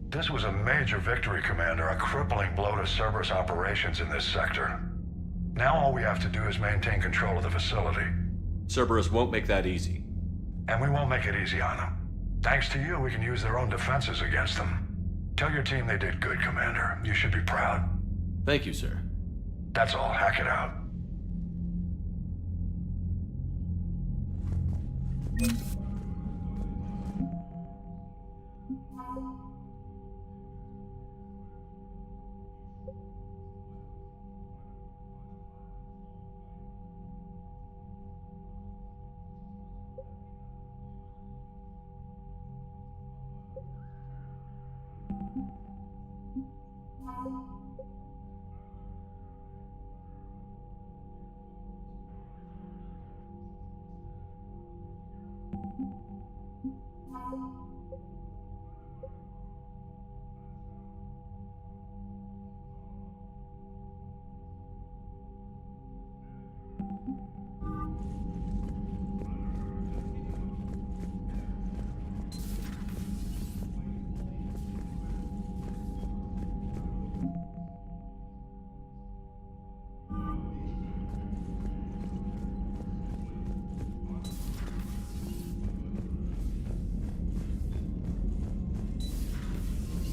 This was a major victory, Commander, a crippling blow to Cerberus operations in this sector. Now all we have to do is maintain control of the facility. Cerberus won't make that easy. And we won't make it easy on them. Thanks to you, we can use their own defenses against them. Tell your team they did good, Commander. You should be proud. Thank you, sir. That's all. Hack it out.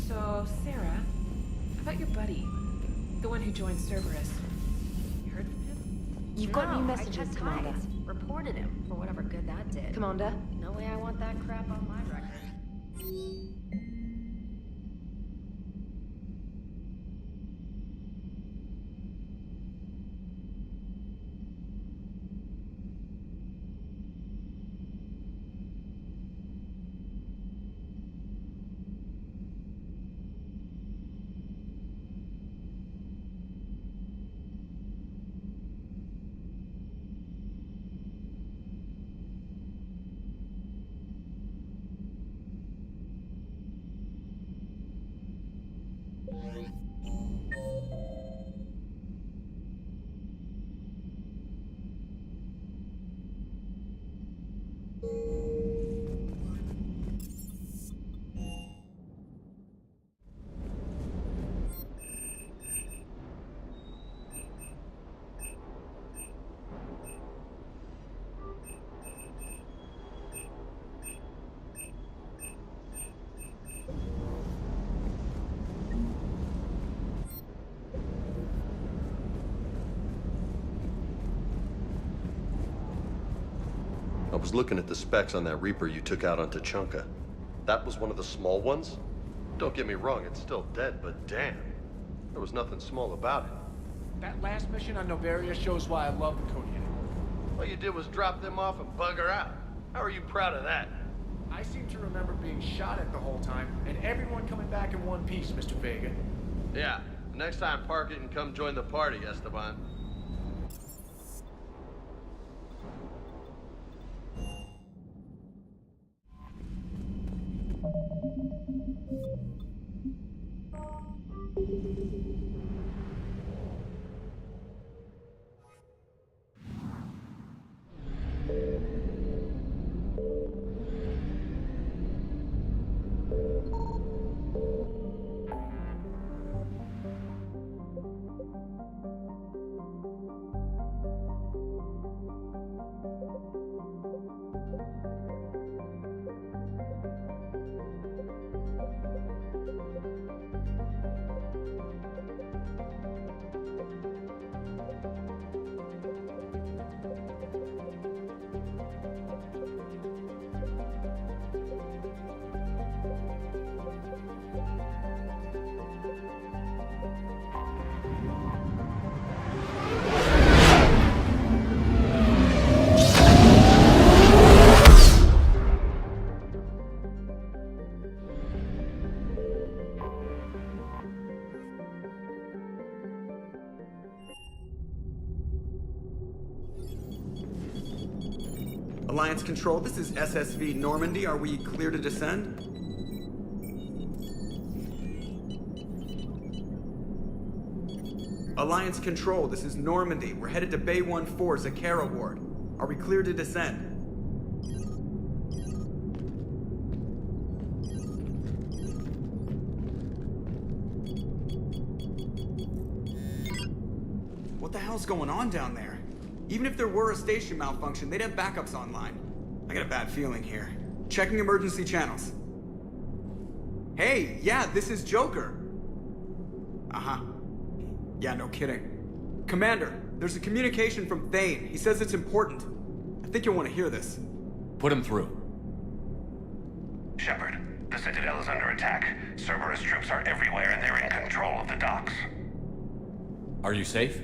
So, Sarah, about your buddy, the one who joined Cerberus. You heard from him? You've got new messages, I checked Commander. Tides. Reported him for whatever good that did. Commander? No way I want that crap on my record. I was looking at the specs on that Reaper you took out on Tuchanka. That was one of the small ones? Don't get me wrong, it's still dead, but damn. There was nothing small about it. That last mission on Noveria shows why I love the Kodiak. All you did was drop them off and bugger out. How are you proud of that? I seem to remember being shot at the whole time, and everyone coming back in one piece, Mr. Vega. Yeah, next time park it and come join the party, Esteban. Alliance Control, this is SSV Normandy. Are we clear to descend? Alliance Control, this is Normandy. We're headed to Bay 1-4, Zakara Ward. Are we clear to descend? What the hell's going on down there? Even if there were a station malfunction, they'd have backups online. I got a bad feeling here. Checking emergency channels. Hey, yeah, this is Joker. Uh-huh. Yeah, no kidding. Commander, there's a communication from Thane. He says it's important. I think you'll want to hear this. Put him through. Shepard, the Citadel is under attack. Cerberus troops are everywhere and they're in control of the docks. Are you safe?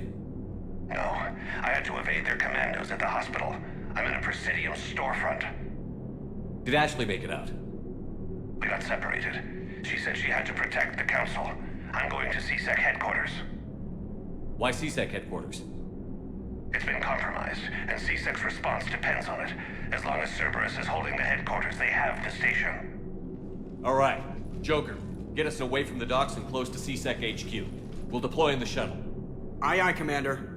No, I had to evade their commandos at the hospital. I'm in a Presidium storefront. Did Ashley make it out? We got separated. She said she had to protect the Council. I'm going to CSEC headquarters. Why CSEC headquarters? It's been compromised, and CSEC's response depends on it. As long as Cerberus is holding the headquarters, they have the station. All right. Joker, get us away from the docks and close to CSEC HQ. We'll deploy in the shuttle. Aye, aye, Commander.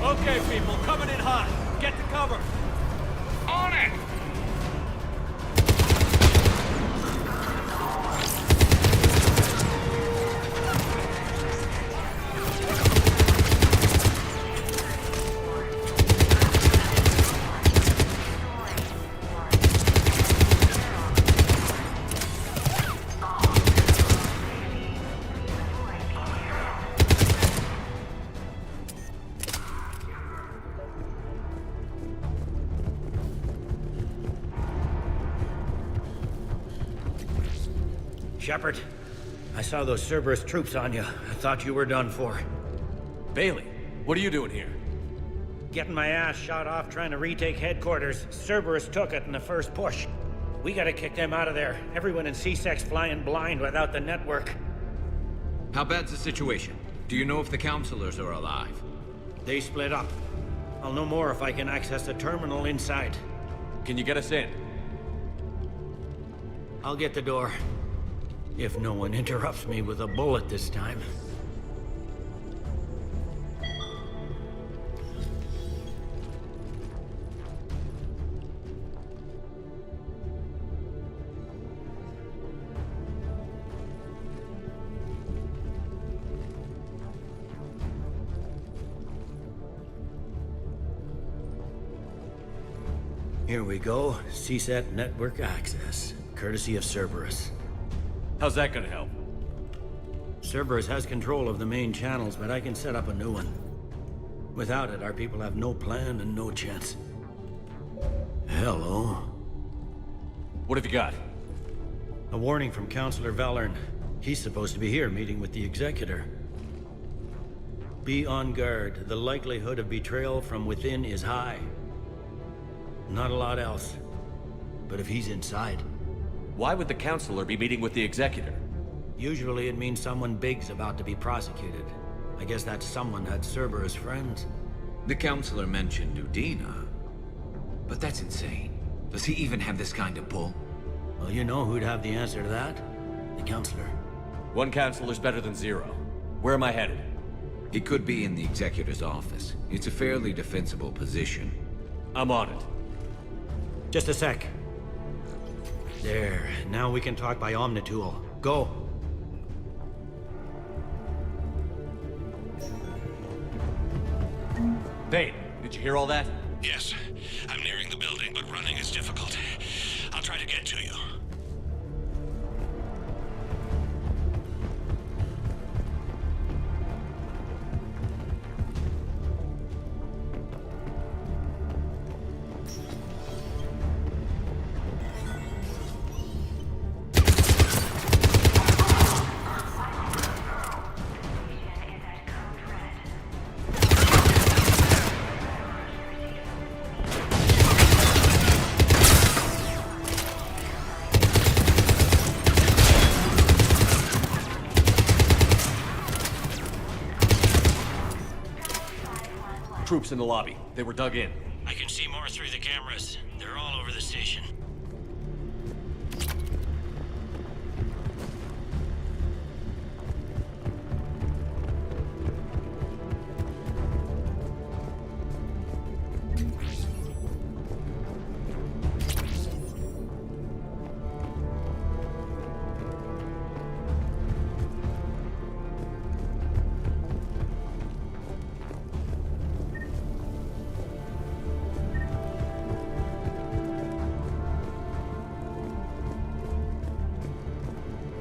Okay, people, coming in hot. Get to cover. On it! Shepard, I saw those Cerberus troops on you. I thought you were done for. Bailey, what are you doing here? Getting my ass shot off trying to retake headquarters. Cerberus took it in the first push. We gotta kick them out of there. Everyone in CSEC's flying blind without the network. How bad's the situation? Do you know if the counselors are alive? They split up. I'll know more if I can access the terminal inside. Can you get us in? I'll get the door. If no one interrupts me with a bullet this time. Here we go. CSET network access, courtesy of Cerberus. How's that gonna help? Cerberus has control of the main channels, but I can set up a new one. Without it, our people have no plan and no chance. Hello. What have you got? A warning from Counselor Valern. He's supposed to be here meeting with the Executor. Be on guard. The likelihood of betrayal from within is high. Not a lot else. But if he's inside... Why would the Counselor be meeting with the Executor? Usually it means someone big's about to be prosecuted. I guess that someone had Cerberus friends. The Counselor mentioned Udina. But that's insane. Does he even have this kind of pull? Well, you know who'd have the answer to that? The Counselor. One Counselor's better than zero. Where am I headed? He could be in the Executor's office. It's a fairly defensible position. I'm on it. Just a sec. There, now we can talk by Omnitool. Go. Vane, did you hear all that? Yes. I'm nearing the building, but running is difficult. I'll try to get to you. Troops in the lobby. They were dug in. I can see more through the cameras. They're all over the station.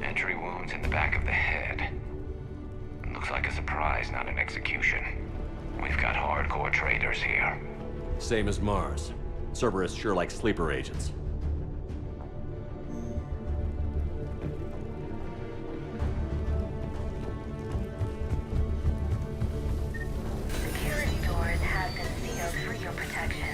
Entry wounds in the back of the head. Looks like a surprise, not an execution. We've got hardcore traitors here. Same as Mars. Cerberus sure likes sleeper agents. Security doors have been sealed for your protection.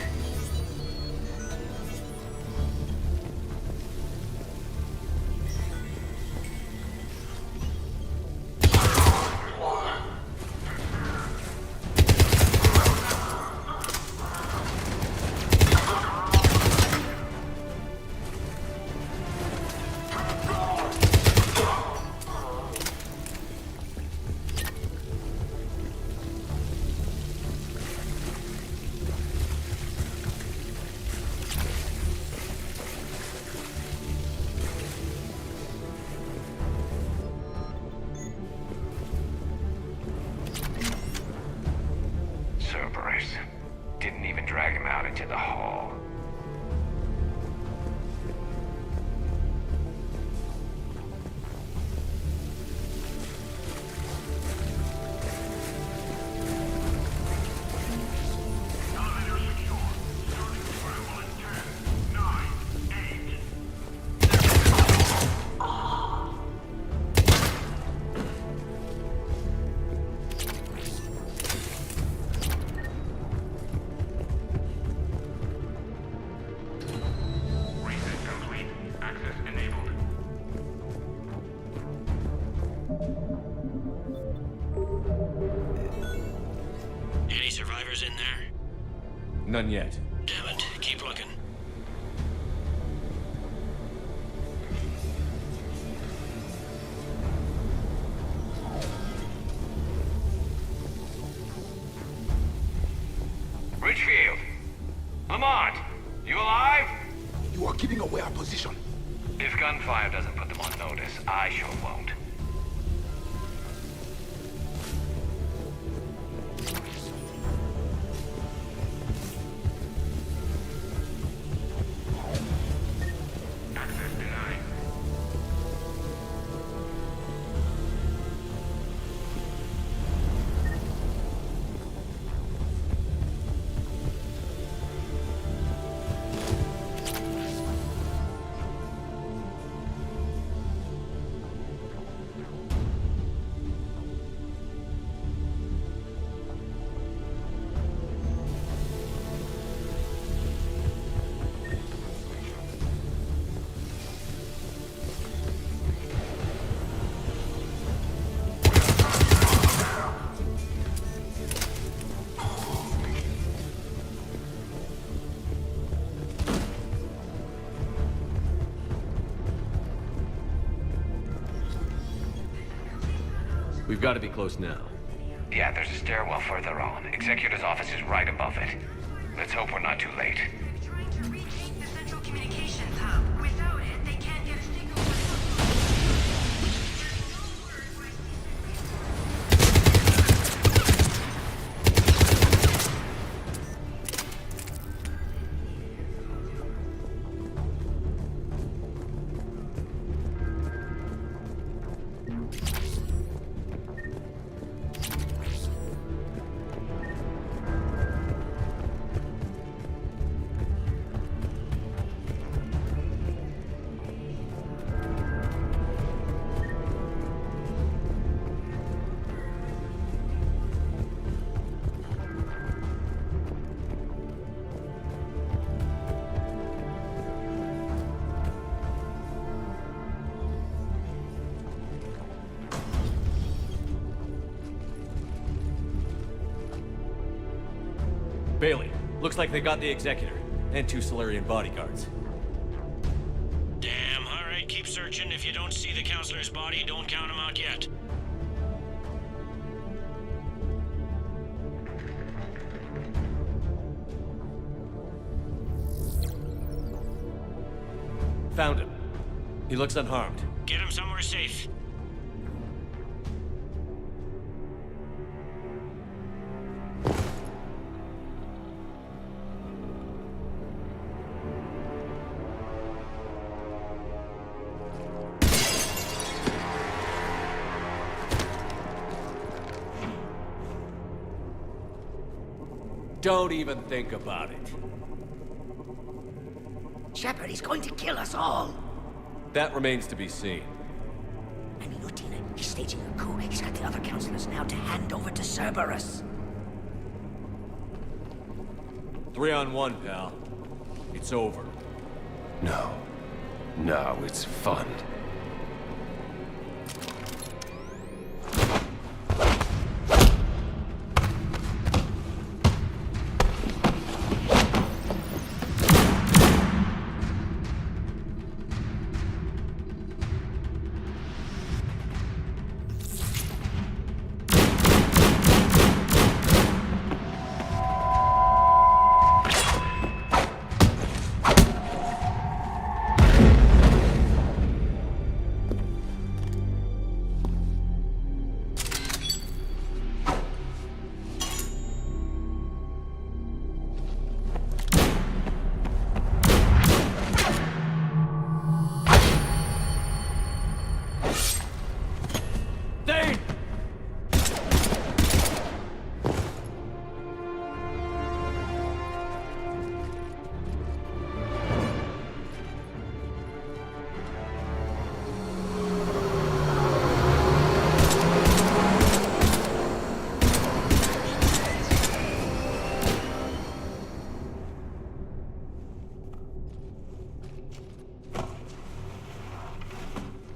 Cerberus. Didn't even drag him out into the hall. Any survivors in there? None yet. Damn it. Keep looking. Richfield! Lamont! You alive? You are giving away our position. If gunfire doesn't put them on notice, I sure won't. We've got to be close now. Yeah, there's a stairwell further on. Executor's office is right above it. Let's hope we're not too late. Trying to retake the central communications hub. Without it, they can't get a signal. Bailey, looks like they got the Executor, and 2 Solarian bodyguards. Damn, alright, keep searching. If you don't see the counselor's body, don't count him out yet. Found him. He looks unharmed. Get him somewhere safe. Don't even think about it. Shepard, he's going to kill us all. That remains to be seen. I mean, Lieutenant, he's staging a coup. He's got the other counselors now to hand over to Cerberus. 3-on-1, pal. It's over. No. No, it's fun.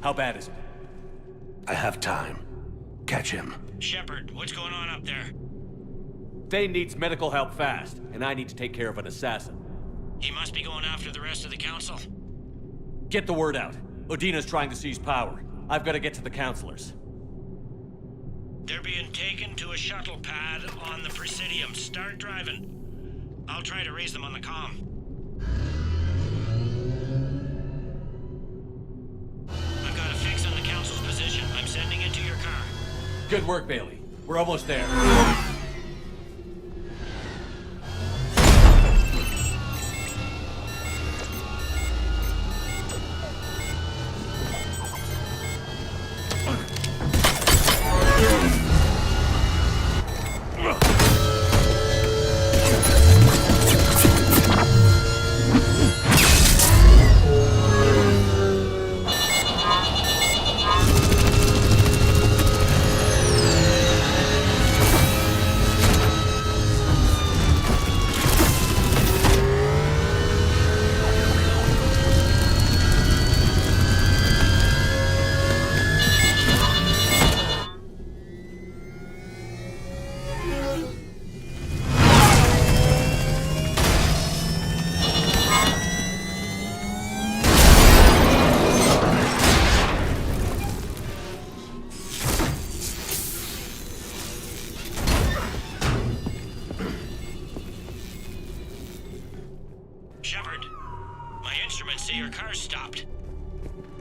How bad is it? I have time. Catch him. Shepard, what's going on up there? Thane needs medical help fast, and I need to take care of an assassin. He must be going after the rest of the council. Get the word out. Udina's trying to seize power. I've got to get to the counselors. They're being taken to a shuttle pad on the Presidium. Start driving. I'll try to raise them on the comm. I've got a fix on the council's position. I'm sending it to your car. Good work, Bailey. We're almost there.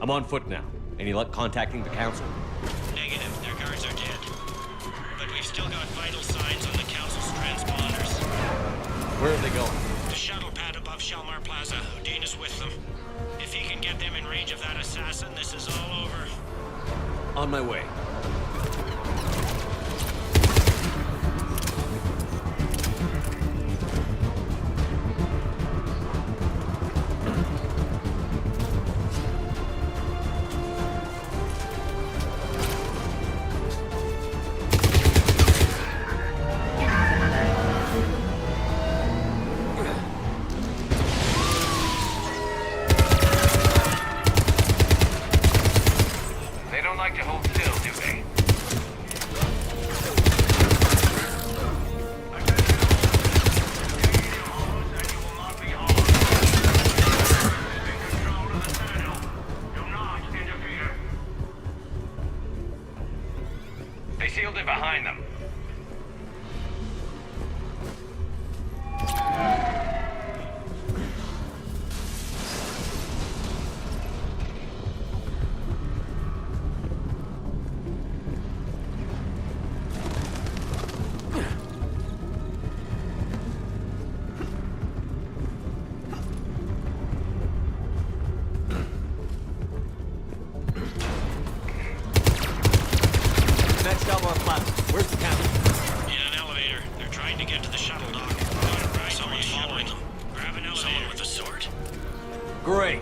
I'm on foot now. Any luck contacting the Council? Negative. Their guards are dead. But we've still got vital signs on the Council's transponders. Where are they going? The shuttle pad above Shalmar Plaza. Udina's with them. If he can get them in range of that assassin, this is all over. On my way. Where's the Council? In an elevator. They're trying to get to the shuttle dock. Got it right. Someone's following them. Grab an elevator. Someone with a sword. Great.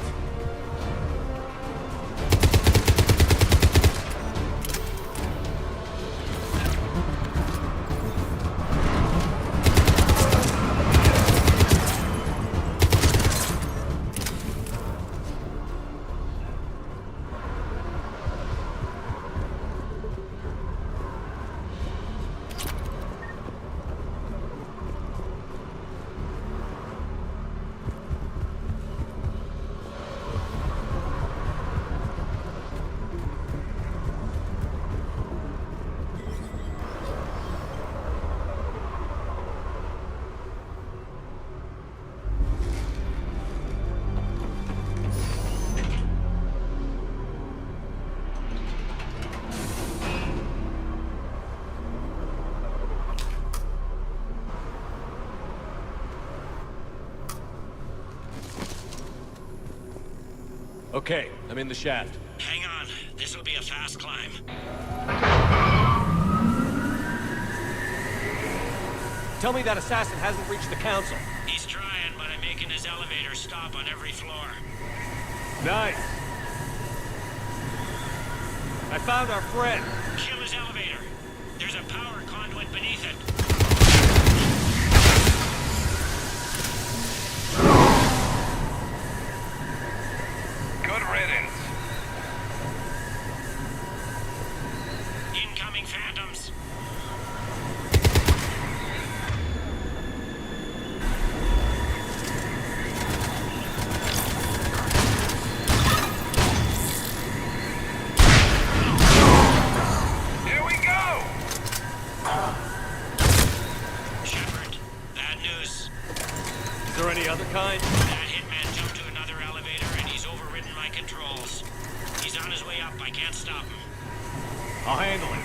Okay, I'm in the shaft. Hang on. This'll be a fast climb. Tell me that assassin hasn't reached the Council. He's trying, but I'm making his elevator stop on every floor. Nice. I found our friend. Kill his elevator. There's a power conduit beneath it. Good riddance. Incoming phantoms. Here we go! Shepard, bad news. Is there any other kind? That hitman jumped to another elevator and he's overridden my controls. He's on his way up. I can't stop him. I'll handle it.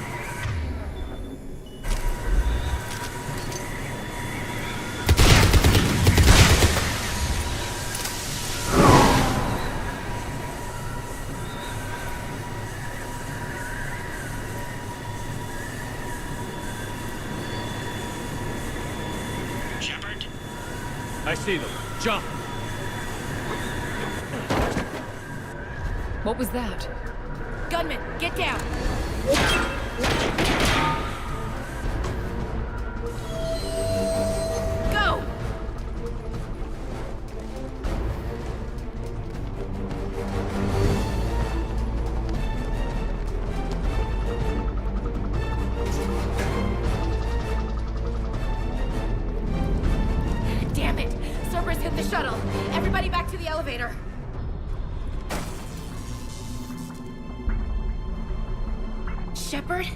Shepard? I see them. Jump! What was that? Gunman, get down! Go! Damn it! Cerberus hit the shuttle! Everybody back to the elevator! Shepard?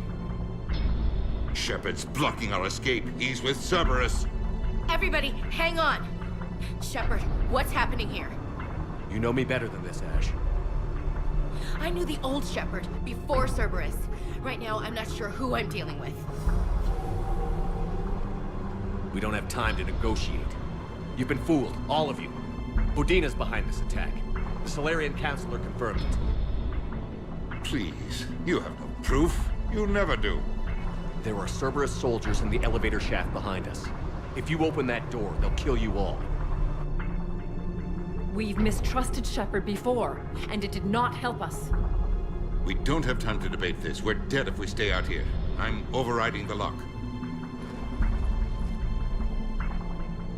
Shepard's blocking our escape. He's with Cerberus. Everybody, hang on! Shepard, what's happening here? You know me better than this, Ash. I knew the old Shepard before Cerberus. Right now, I'm not sure who I'm dealing with. We don't have time to negotiate. You've been fooled, all of you. Udina's behind this attack. The Solarian Councilor confirmed it. Please, you have no proof. You never do. There are Cerberus soldiers in the elevator shaft behind us. If you open that door, they'll kill you all. We've mistrusted Shepard before, and it did not help us. We don't have time to debate this. We're dead if we stay out here. I'm overriding the lock.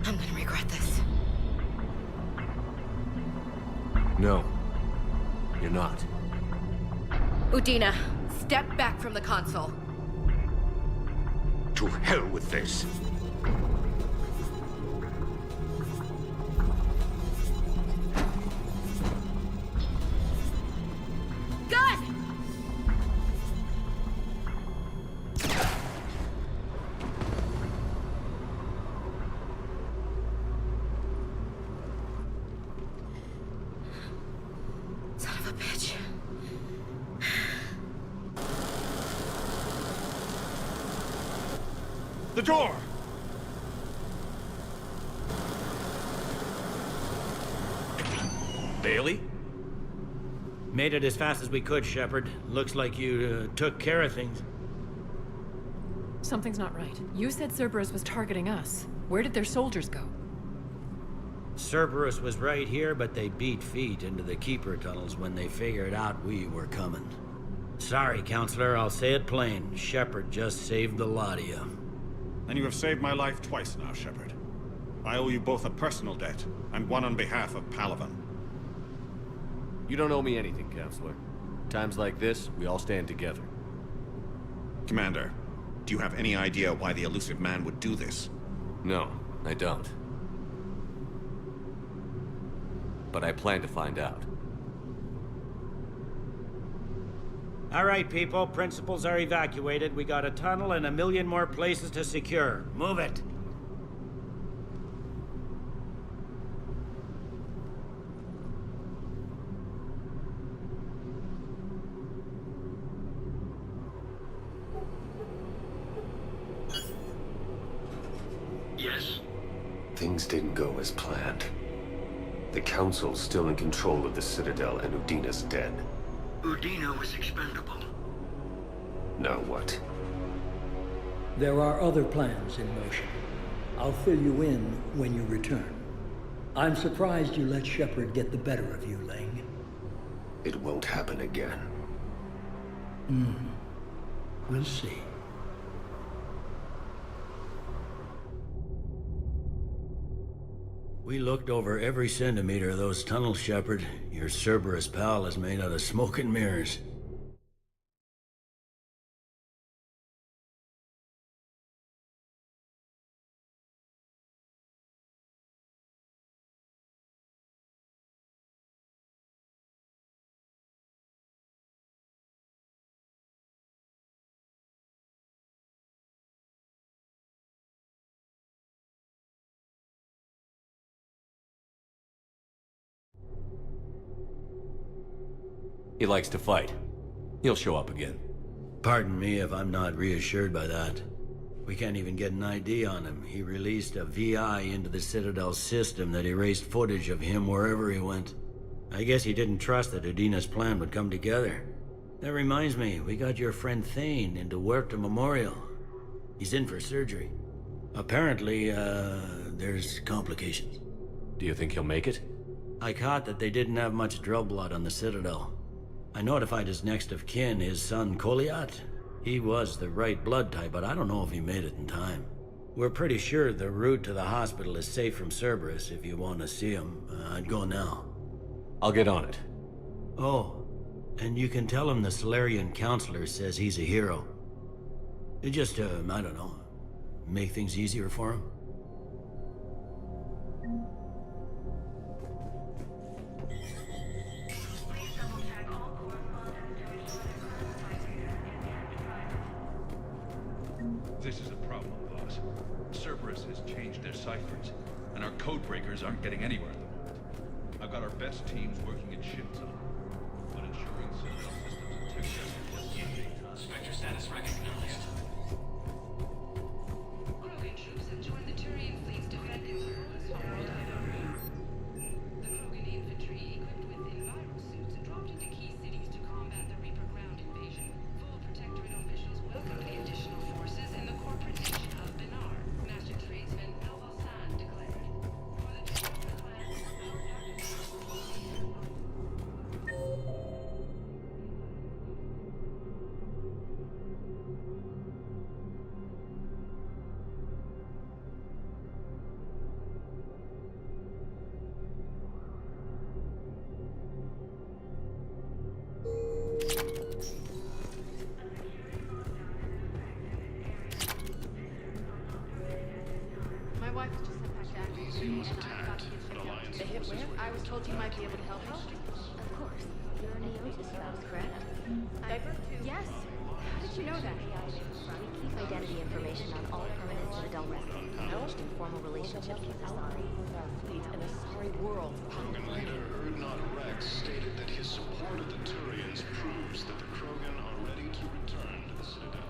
I'm gonna regret this. No. You're not. Udina, step back from the console. To hell with this. Gun! Son of a bitch. The door! Bailey? Made it as fast as we could, Shepard. Looks like you took care of things. Something's not right. You said Cerberus was targeting us. Where did their soldiers go? Cerberus was right here, but they beat feet into the Keeper tunnels when they figured out we were coming. Sorry, Counselor, I'll say it plain. Shepard just saved the lot of you. And you have saved my life twice now, Shepard. I owe you both a personal debt, and one on behalf of Palaven. You don't owe me anything, Counselor. Times like this, we all stand together. Commander, do you have any idea why the Elusive Man would do this? No, I don't. But I plan to find out. All right, people. Principals are evacuated. We got a tunnel and 1 million more places to secure. Move it. Yes? Things didn't go as planned. The Council's still in control of the Citadel and Udina's dead. Udina was expendable. Now what? There are other plans in motion. I'll fill you in when you return. I'm surprised you let Shepard get the better of you, Ling. It won't happen again. We'll see. We looked over every centimeter of those tunnels, Shepard. Your Cerberus pal is made out of smoke and mirrors. He likes to fight. He'll show up again. Pardon me if I'm not reassured by that. We can't even get an ID on him. He released a VI into the Citadel system that erased footage of him wherever he went. I guess he didn't trust that Udina's plan would come together. That reminds me, we got your friend Thane into Huerta Memorial. He's in for surgery. Apparently, there's complications. Do you think he'll make it? I caught that they didn't have much drill blood on the Citadel. I notified his next of kin, his son Koliat. He was the right blood type, but I don't know if he made it in time. We're pretty sure the route to the hospital is safe from Cerberus. If you want to see him, I'd go now. I'll get on it. Oh, and you can tell him the Solarian Councilor says he's a hero. It just, I don't know, make things easier for him. This is a problem, boss. Cerberus has changed their ciphers, and our codebreakers aren't getting anywhere at the moment. I've got our best teams working in shift zone, but ensuring I was told you might be able to help me. Of course. You're a Neotis spouse, correct? Yes. How did you know that? We keep identity information on all permanent Citadel residents. Most informal relationships with Asari. Fleet in a sorry world. Krogan leader Urdnot Rex stated that his support of the Turians proves that the Krogan are ready to return to the Citadel.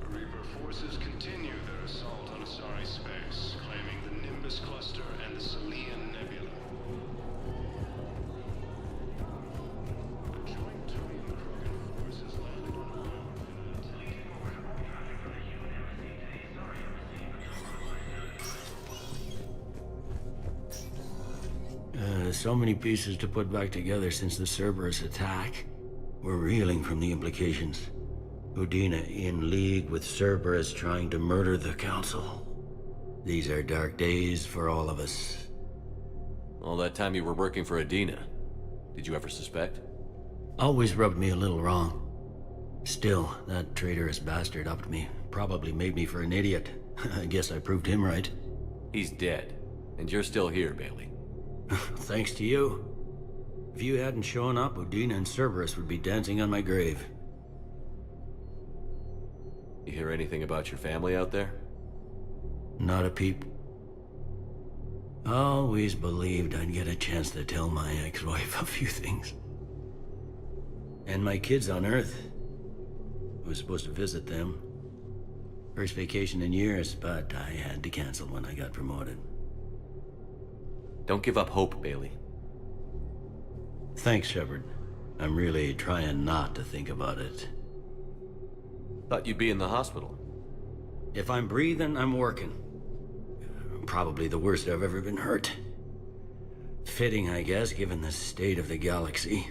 Reaper forces continue their assault on Asari space, claiming the Nimbus Cluster and the Salian Nebula. The joint Turian-Krogan forces landed on a moon So many pieces to put back together since the Cerberus attack. We're reeling from the implications. Udina in league with Cerberus trying to murder the Council. These are dark days for all of us. All that time you were working for Udina, did you ever suspect? Always rubbed me a little wrong. Still, that traitorous bastard upped me. Probably made me for an idiot. I guess I proved him right. He's dead, and you're still here, Bailey. Thanks to you. If you hadn't shown up, Udina and Cerberus would be dancing on my grave. You hear anything about your family out there? Not a peep. Always believed I'd get a chance to tell my ex-wife a few things. And my kids on Earth. I was supposed to visit them. First vacation in years, but I had to cancel when I got promoted. Don't give up hope, Bailey. Thanks, Shepard. I'm really trying not to think about it. Thought you'd be in the hospital. If I'm breathing, I'm working. Probably the worst I've ever been hurt. Fitting, I guess, given the state of the galaxy.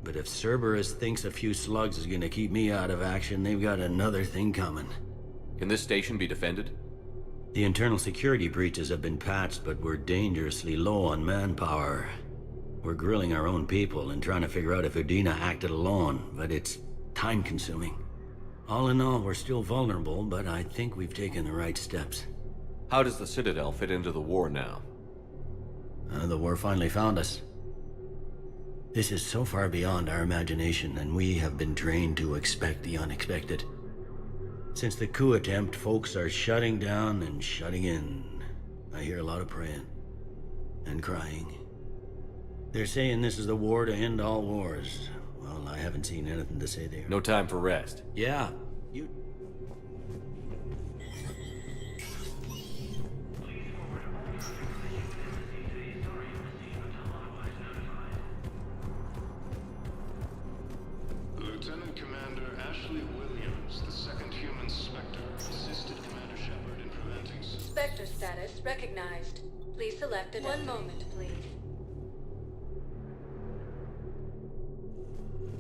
But if Cerberus thinks a few slugs is gonna keep me out of action, they've got another thing coming. Can this station be defended? The internal security breaches have been patched, but we're dangerously low on manpower. We're grilling our own people and trying to figure out if Udina acted alone, but it's time-consuming. All in all, we're still vulnerable, but I think we've taken the right steps. How does the Citadel fit into the war now? The war finally found us. This is so far beyond our imagination, and we have been trained to expect the unexpected. Since the coup attempt, folks are shutting down and shutting in. I hear a lot of praying. And crying. They're saying this is the war to end all wars. Well, I haven't seen anything to say there. No time for rest. Yeah. You... Lieutenant Commander Ashley Williams, the second human Spectre, assisted Commander Shepard in preventing... Spectre status recognized. Please select a... One moment, please.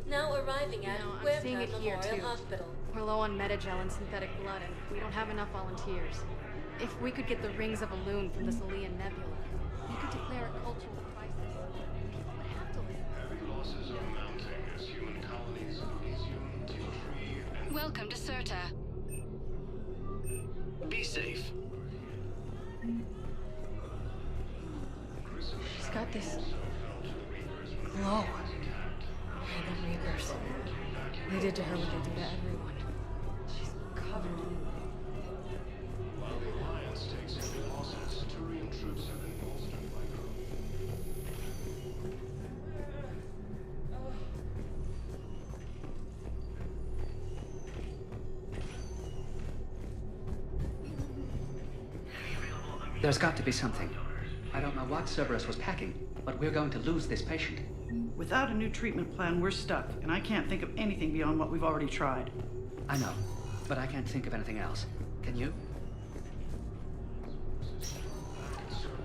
Now arriving at I'm seeing it here Memorial too. Hospital. We're low on metagel and synthetic blood, and we don't have enough volunteers. If we could get the rings of Elune from the Salian Nebula, we could declare a cultural crisis. People would have to live. Heavy losses are mounting as human colonies of Elysium, Teal and... Welcome to Serta. Be safe. She's got this glow. The Reapers. They did to her what they do to everyone. She's covered in it. While the Alliance takes heavy losses, Turian troops have been bolstered by There's got to be something. I don't know what Cerberus was packing, but we're going to lose this patient. Without a new treatment plan, we're stuck, and I can't think of anything beyond what we've already tried. I know, but I can't think of anything else. Can you?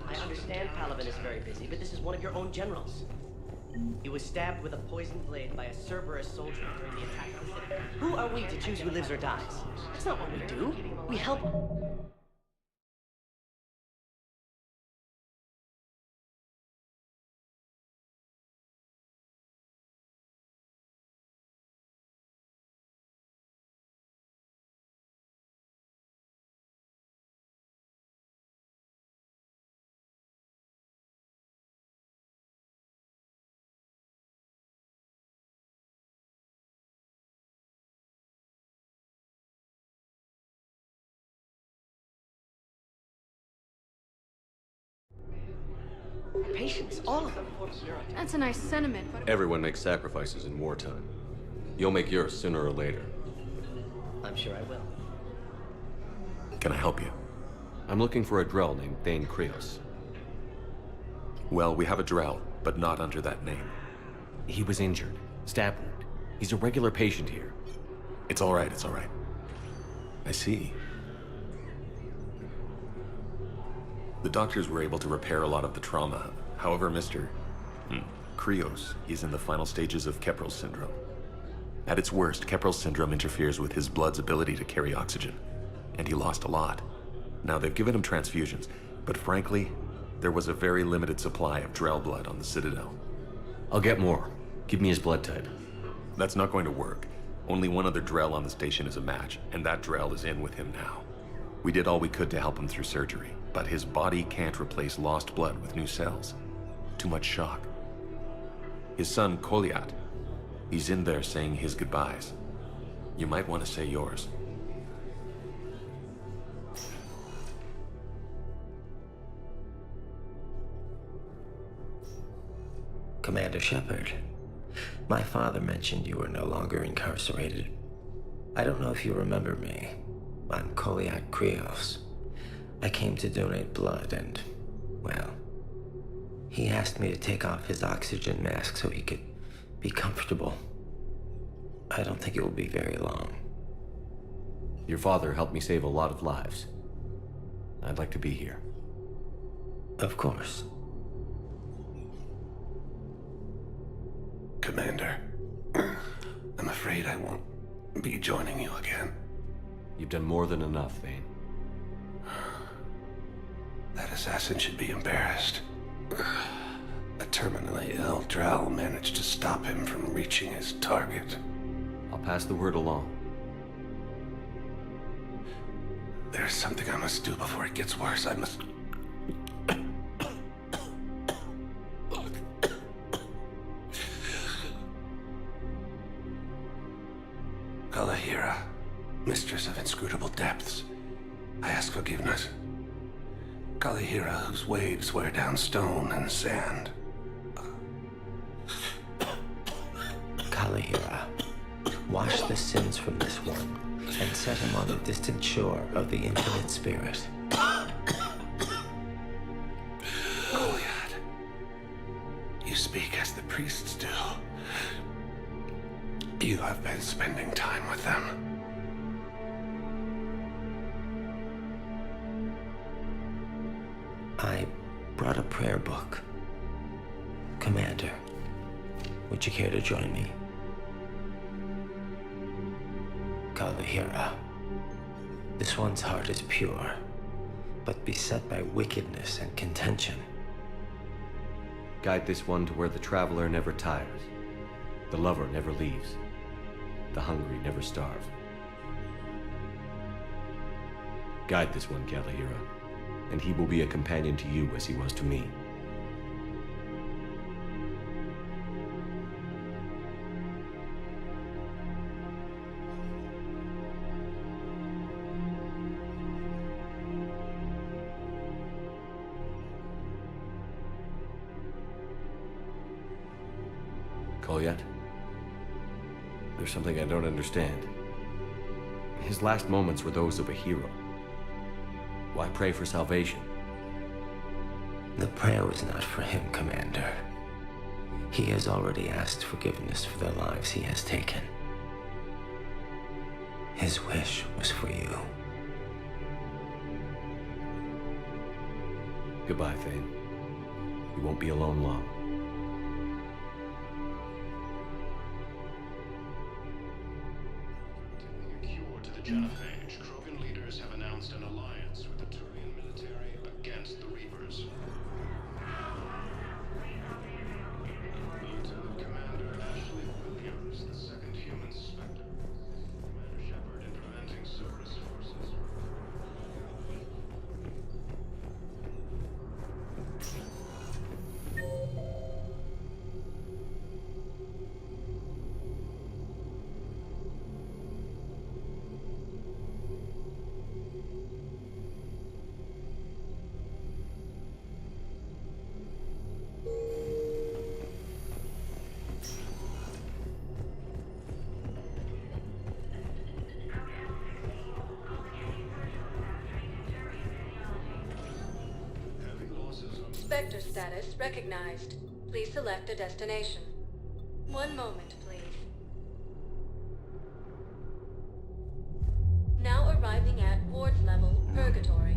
I understand Palaven is very busy, but this is one of your own generals. He was stabbed with a poisoned blade by a Cerberus soldier during the attack of the city. Who are we to choose who lives or dies? That's not what we do. We help... patients, all of them. That's a nice sentiment, but Everyone makes sacrifices in wartime. You'll make yours sooner or later. I'm sure I will. Can I help you? I'm looking for a Drell named Thane Krios. Well, we have a Drell, but not under that name. He was injured. Stab wound. He's a regular patient here. It's all right, it's all right. I see. The doctors were able to repair a lot of the trauma. However, Mr. Krios is in the final stages of Keprel's syndrome. At its worst, Keprel's syndrome interferes with his blood's ability to carry oxygen, and he lost a lot. Now, they've given him transfusions, but frankly, there was a very limited supply of Drell blood on the Citadel. I'll get more. Give me his blood type. That's not going to work. Only one other Drell on the station is a match, and that Drell is in with him now. We did all we could to help him through surgery, but his body can't replace lost blood with new cells. Too much shock. His son, Kolyat, he's in there saying his goodbyes. You might want to say yours. Commander Shepard, my father mentioned you were no longer incarcerated. I don't know if you remember me. I'm Kolyat Krios. I came to donate blood and, well, he asked me to take off his oxygen mask so he could be comfortable. I don't think it will be very long. Your father helped me save a lot of lives. I'd like to be here. Of course. Commander, I'm afraid I won't be joining you again. You've done more than enough, Thane. That assassin should be embarrassed. A terminally ill Drell managed to stop him from reaching his target. I'll pass the word along. There's something I must do before it gets worse. I must... Kalahira, mistress of inscrutable depths, I ask forgiveness. Kalahira, whose waves wear down stone and sand. Kalahira, wash the sins from this one and set him on the distant shore of the infinite spirit. Kolyat, you speak as the priests do. You have been spending time with them. I brought a prayer book. Commander, would you care to join me? Kalahira, this one's heart is pure, but beset by wickedness and contention. Guide this one to where the traveler never tires, the lover never leaves, the hungry never starve. Guide this one, Kalahira, and he will be a companion to you as he was to me. Kolyat? There's something I don't understand. His last moments were those of a hero. Why pray for salvation? The prayer was not for him, Commander. He has already asked forgiveness for the lives he has taken. His wish was for you. Goodbye, Thane. You won't be alone long. Genophage, Krogan leaders have announced an alliance with the Turian military against the Reapers. Lieutenant Commander Ashley Williams, the second human Spectre. Commander Shepard in preventing Cerberus forces. Spectre status recognized. Please select a destination. One moment, please. Now arriving at Ward's level, Purgatory.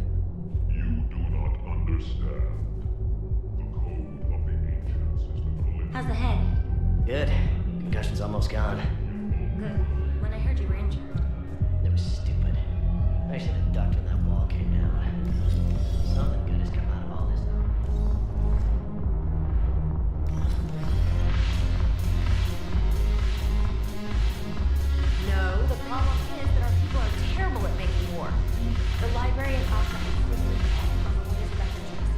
You do not understand. The code of the ancients is the collision. How's the head? Good. Concussion's almost gone. Good. When I heard you were injured. It was stupid. I should have ducked when that wall came down. Something good has come out of all this. No, the problem is that our people are terrible at making war. The librarian also insisted on the latest references.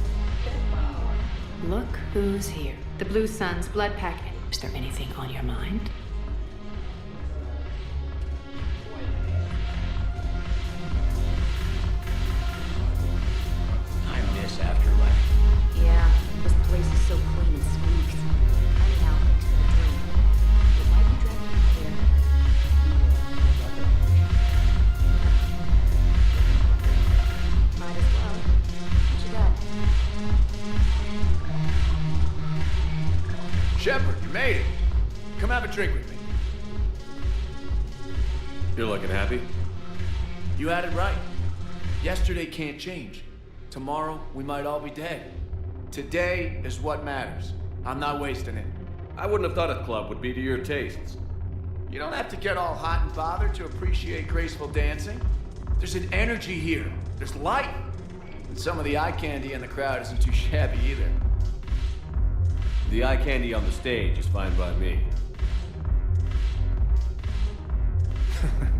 Look who's here. The Blue Suns blood pact. Is there anything on your mind? I miss Afterlife. Yeah, this place is so clean and squeaks. Anyhow, thanks for the drink. But why'd you drag me up here? Might as well. What you got? Shepard, you made it. Come have a drink with me. You're looking happy? You had it right. Yesterday can't change. Tomorrow, we might all be dead. Today is what matters. I'm not wasting it. I wouldn't have thought a club would be to your tastes. You don't have to get all hot and bothered to appreciate graceful dancing. There's an energy here. There's light. And some of the eye candy in the crowd isn't too shabby either. The eye candy on the stage is fine by me.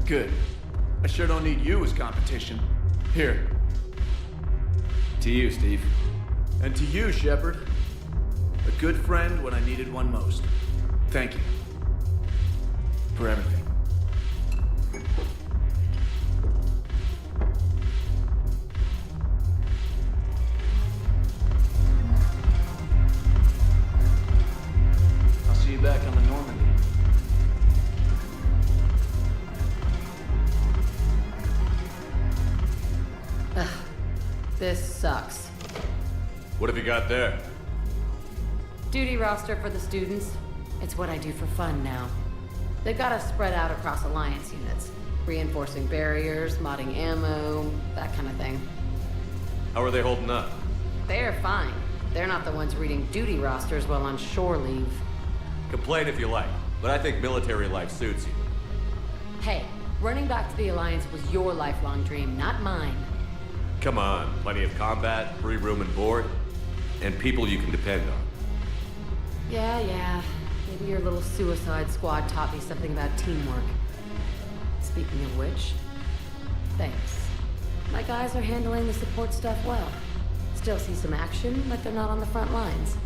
Good. I sure don't need you as competition. Here. To you, Steve. And to you, Shepard. A good friend when I needed one most. Thank you. For everything. I'll see you back on the Normandy. This sucks. What have you got there? Duty roster for the students. It's what I do for fun now. They've got us spread out across Alliance units. Reinforcing barriers, modding ammo, that kind of thing. How are they holding up? They're fine. They're not the ones reading duty rosters while on shore leave. Complain if you like, but I think military life suits you. Hey, running back to the Alliance was your lifelong dream, not mine. Come on, plenty of combat, free room and board, and people you can depend on. Yeah. Maybe your little suicide squad taught me something about teamwork. Speaking of which, thanks. My guys are handling the support stuff well. Still see some action, but they're not on the front lines.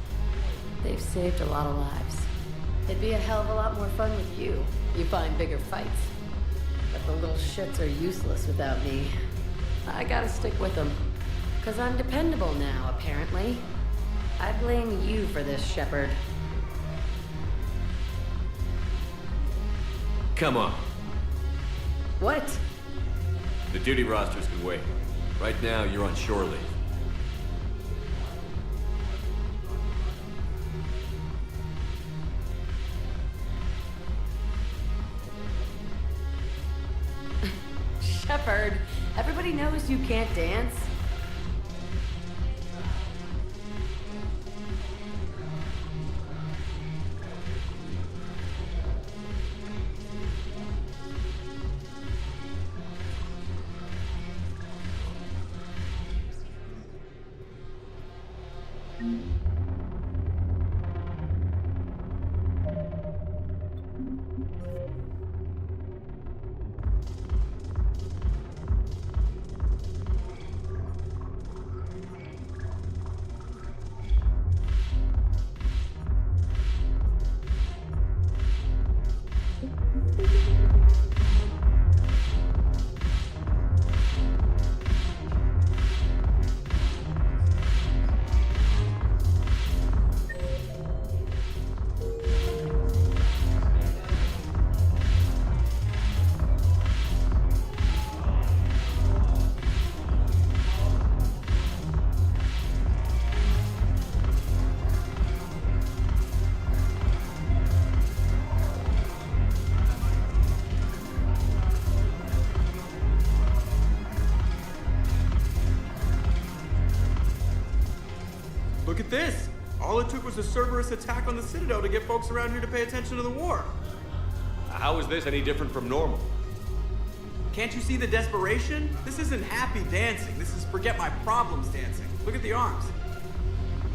They've saved a lot of lives. It'd be a hell of a lot more fun with you. You find bigger fights. But the little shits are useless without me. I gotta stick with them. 'Cause I'm dependable now, apparently. I blame you for this, Shepard. Come on. What? The duty rosters can wait. Right now, you're on shore leave. Shepard, everybody knows you can't dance. this. All it took was a Cerberus attack on the Citadel to get folks around here to pay attention to the war. How is this any different from normal? Can't you see the desperation? This isn't happy dancing. This is forget my problems dancing. Look at the arms.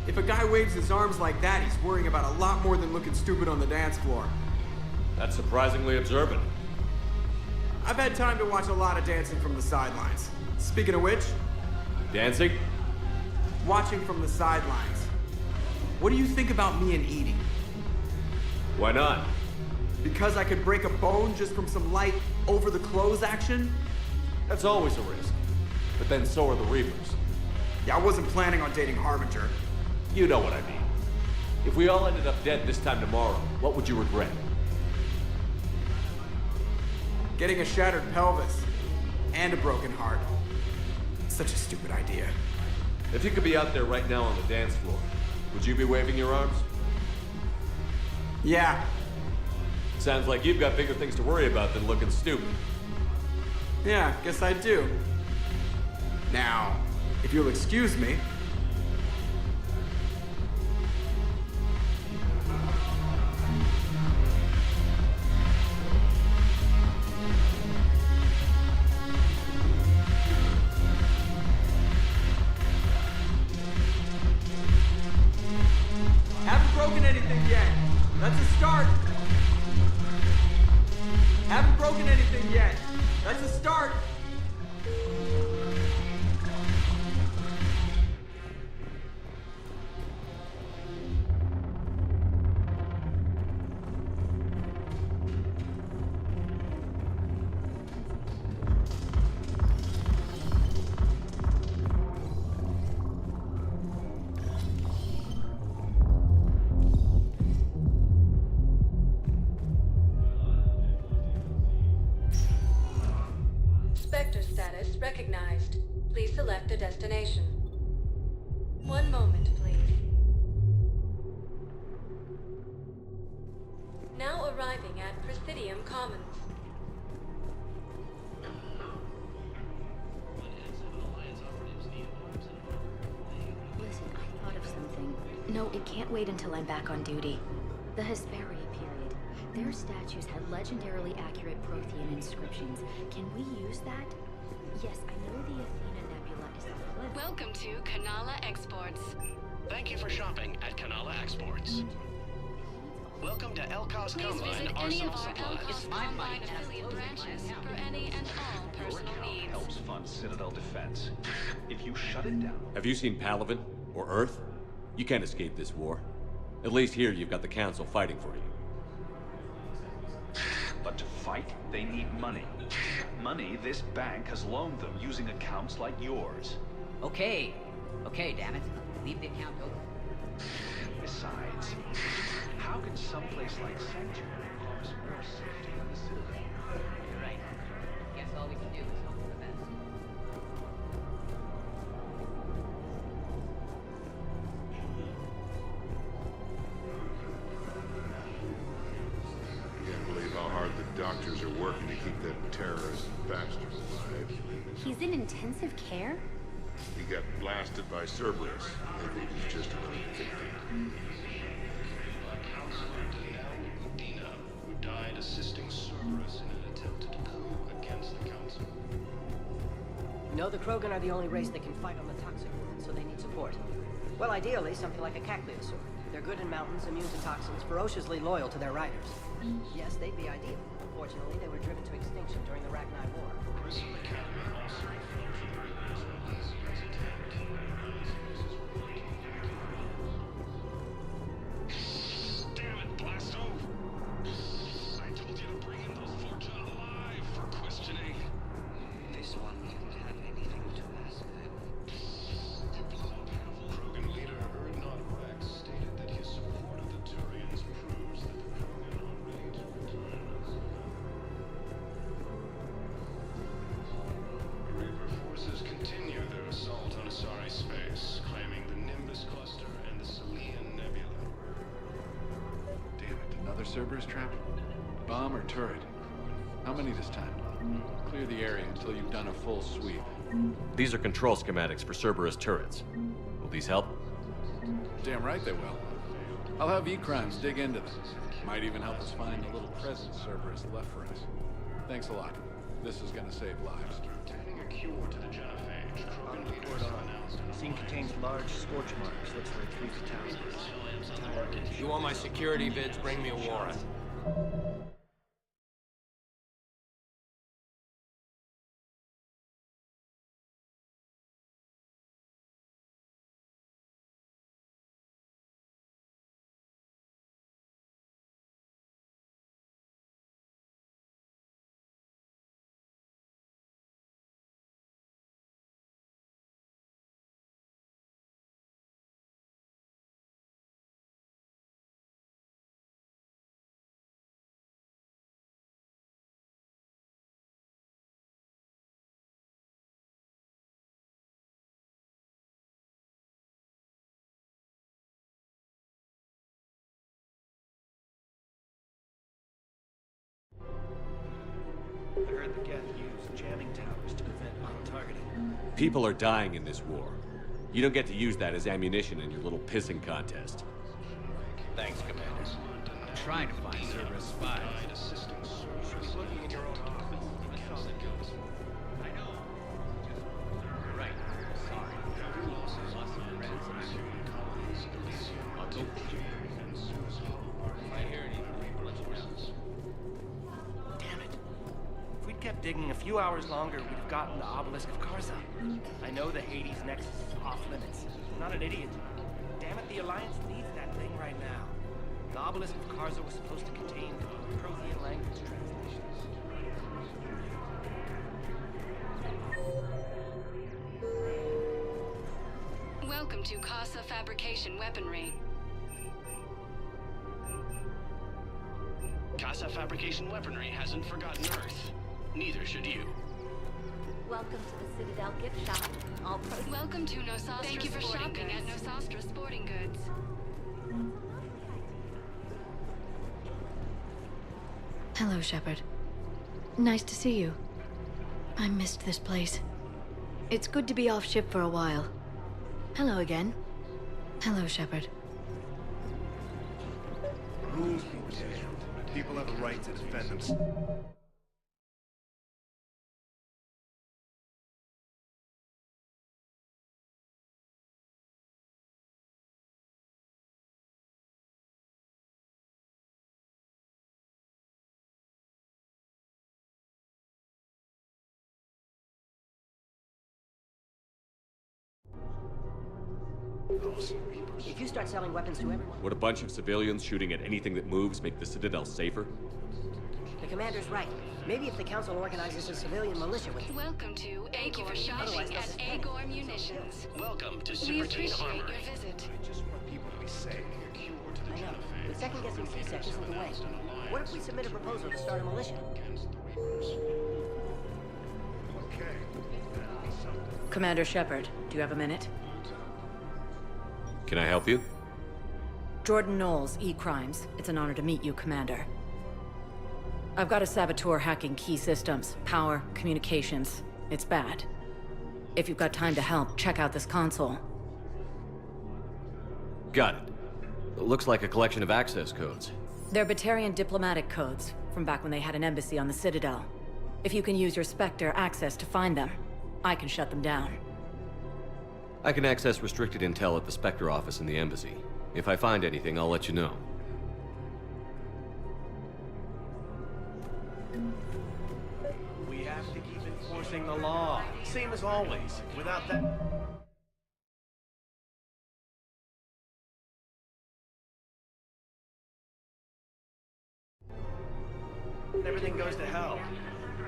If a guy waves his arms like that, he's worrying about a lot more than looking stupid on the dance floor. That's surprisingly observant. I've had time to watch a lot of dancing from the sidelines. Speaking of which... Dancing? Watching from the sidelines. What do you think about me and eating? Why not? Because I could break a bone just from some light over-the-clothes action? That's always a risk. But then so are the Reapers. Yeah, I wasn't planning on dating Harbinger. You know what I mean. If we all ended up dead this time tomorrow, what would you regret? Getting a shattered pelvis. And a broken heart. Such a stupid idea. If you could be out there right now on the dance floor, would you be waving your arms? Yeah. Sounds like you've got bigger things to worry about than looking stupid. Yeah, guess I do. Now, if you'll excuse me. Haven't broken anything yet. That's a start. Haven't broken anything yet. That's a start. Spectre status recognized. Please select a destination. One moment, please. Now arriving at Presidium Commons. Listen, I thought of something. No, it can't wait until I'm back on duty. The Hesperia period. Their statues had legendarily accurate Prothean inscriptions. Can we use that? Yes, I know the Athena Nebula is a flip. Welcome to Kanala Exports. Thank you for shopping at Kanala Exports. Welcome to Elkos Please Combine visit any Arsenal of our Supplies. Elkos Combine affiliate branches for any and all personal needs. Helps fund Citadel defense. If you shut it down... Have you seen Palaven? Or Earth? You can't escape this war. At least here you've got the Council fighting for you. But to fight, they need money. Money this bank has loaned them using accounts like yours. Okay. Okay, damn it. Leave the account open. Besides, how can someplace like Sanctuary promise more safety than the Citadel? You're right. Guess all we can do is hope for the best. Can't believe how hard the doctors are working to keep that terrorist bastard alive. He's in intensive care? He got blasted by Cerberus. I think he's just another victim. Dina, who died assisting Cerberus in an attempted coup against the Council. No, the Krogan are the only race that can fight on the toxic world, so they need support. Well, ideally, something like a Cacliosaur. They're good in mountains, immune to toxins, ferociously loyal to their riders. Yes, they'd be ideal. Unfortunately, they were driven to extinction during the Rachni War. Grissom Academy also referred for the Reapers as his attempt to organize his work. Damn it, Blasto! I told you to bring in those Forja alive for questioning. This one didn't have anything to ask them. You blew up Krogan leader Erdnot Rex stated that his support of the Turians proves that the Krogan are ready to return. Reaper forces continue their assault on Asari space, claiming the Nimbus cluster and the Selian Nebula. Damn it, another Cerberus trap? Bomb or turret? How many this time? Clear the area until you've done a full sweep. These are control schematics for Cerberus turrets. Will these help? Damn right they will. I'll have E-Crimes dig into them. Might even help us find the little present Cerberus left for us. Thanks a lot. This is gonna save lives. On the report on. Scene contains large scorch marks. Looks like 3 fatalities. You want my security vids? Bring me a warrant. I heard the Geth use jamming towers to prevent auto-targeting. People are dying in this war. You don't get to use that as ammunition in your little pissing contest. Thanks, Commander. I'm trying to find Cerberus spies. He's looking in your own office. I know. You're right. Sorry. I'll go. If I hear anything, I'll let you know. Damn it. If we'd kept digging a few hours longer, we'd have gotten the Obelisk of Karza. I know the Hades Nexus is off limits. I'm not an idiot. Damn it, the Alliance needs that thing right now. The Obelisk of Karza was supposed to contain Prothean language translations. Welcome to Casa Fabrication Weaponry. Casa Fabrication Weaponry hasn't forgotten Earth. Neither should you. Welcome to the Citadel gift shop. All pro- Welcome to Nosastra. Thank you for shopping at Nosastra Sporting Goods. Hello, Shepard. Nice to see you. I missed this place. It's good to be off ship for a while. Hello again. Hello, Shepard. Rules be damned. People have a right to defend themselves. If you start selling weapons to everyone... Would a bunch of civilians shooting at anything that moves make the Citadel safer? The commander's right. Maybe if the council organizes a civilian militia with... Welcome to Thank you for shopping at Agor Munitions. Welcome to We Supertane appreciate Armory. your visit. I just want people to be safe. I know, but second-guessing C-Sec isn't the way. What if we submit a proposal to start a militia? Commander Shepard, do you have a minute? Can I help you? Jordan Knowles, E-Crimes. It's an honor to meet you, Commander. I've got a saboteur hacking key systems, power, communications. It's bad. If you've got time to help, check out this console. Got it. It looks like a collection of access codes. They're Batarian diplomatic codes, from back when they had an embassy on the Citadel. If you can use your Spectre access to find them, I can shut them down. I can access restricted intel at the Spectre office in the embassy. If I find anything, I'll let you know. We have to keep enforcing the law. Same as always. Without that... Everything goes to hell.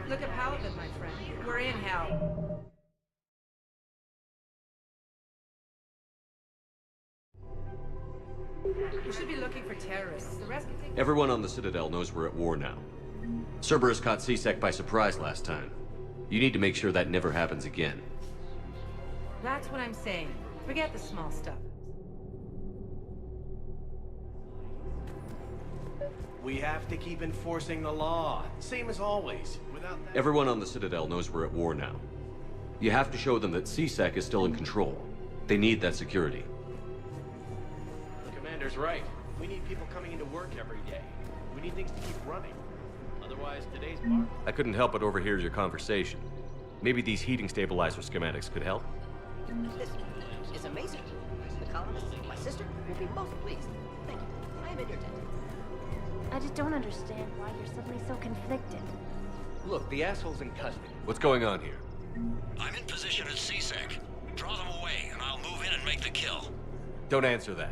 Look at Paladin, my friend. We're in hell. We should be looking for terrorists. The rest can take... Everyone on the Citadel knows we're at war now. Cerberus caught C-Sec by surprise last time. You need to make sure that never happens again. That's what I'm saying. Forget the small stuff. We have to keep enforcing the law. Same as always. Without that... Everyone on the Citadel knows we're at war now. You have to show them that C-Sec is still in control. They need that security. Commander's right. We need people coming into work every day. We need things to keep running. Otherwise, today's bar... I couldn't help but overhear your conversation. Maybe these heating stabilizer schematics could help? This is amazing. The colonists, my sister, will be most pleased. Thank you. I am in your debt. I just don't understand why you're suddenly so conflicted. Look, the asshole's in custody. What's going on here? I'm in position at CSEC. Draw them away, and I'll move in and make the kill. Don't answer that.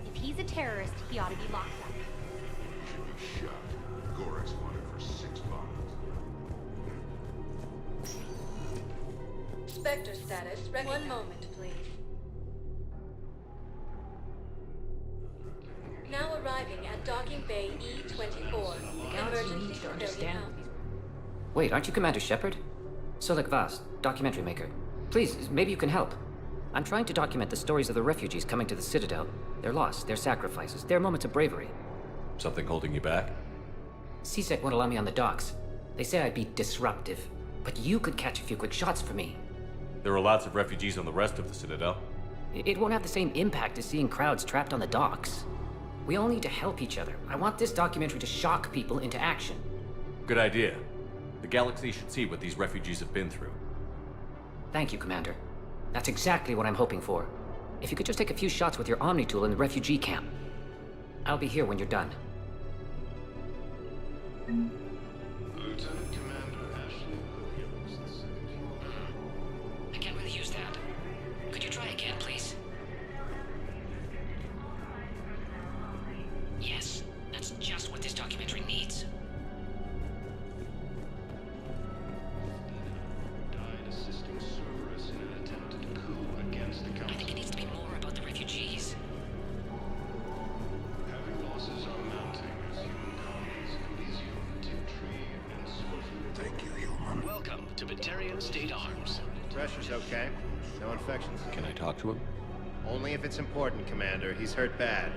If he's a terrorist, he ought to be locked up. Should be shot. Gorex wanted for 6 months. Spectre status recognized. One moment, please. Now arriving at Docking Bay E-24. Emergency security count. Wait, aren't you Commander Shepard? Solik Vast, documentary maker. Please, maybe you can help. I'm trying to document the stories of the refugees coming to the Citadel. Their loss, their sacrifices, their moments of bravery. Something holding you back? CSEC won't allow me on the docks. They say I'd be disruptive. But you could catch a few quick shots for me. There are lots of refugees on the rest of the Citadel. It won't have the same impact as seeing crowds trapped on the docks. We all need to help each other. I want this documentary to shock people into action. Good idea. The galaxy should see what these refugees have been through. Thank you, Commander. That's exactly what I'm hoping for. If you could just take a few shots with your Omni tool in the refugee camp. I'll be here when you're done. Lieutenant Commander Ashley Williams, the 17th. I can't really use that. Could you try again, please? Yes, that's just what this documentary needs. Died assisting Cerberus in an attempted coup against the Council. I think it needs to be more about the refugees. Heavy losses are mounting as human colonies Elysium, Tiptree, and Swift. Thank you, human. Welcome to Batarian State Arms. Pressure's okay. No infections. Can I talk to him? Only if it's important, Commander. He's hurt bad.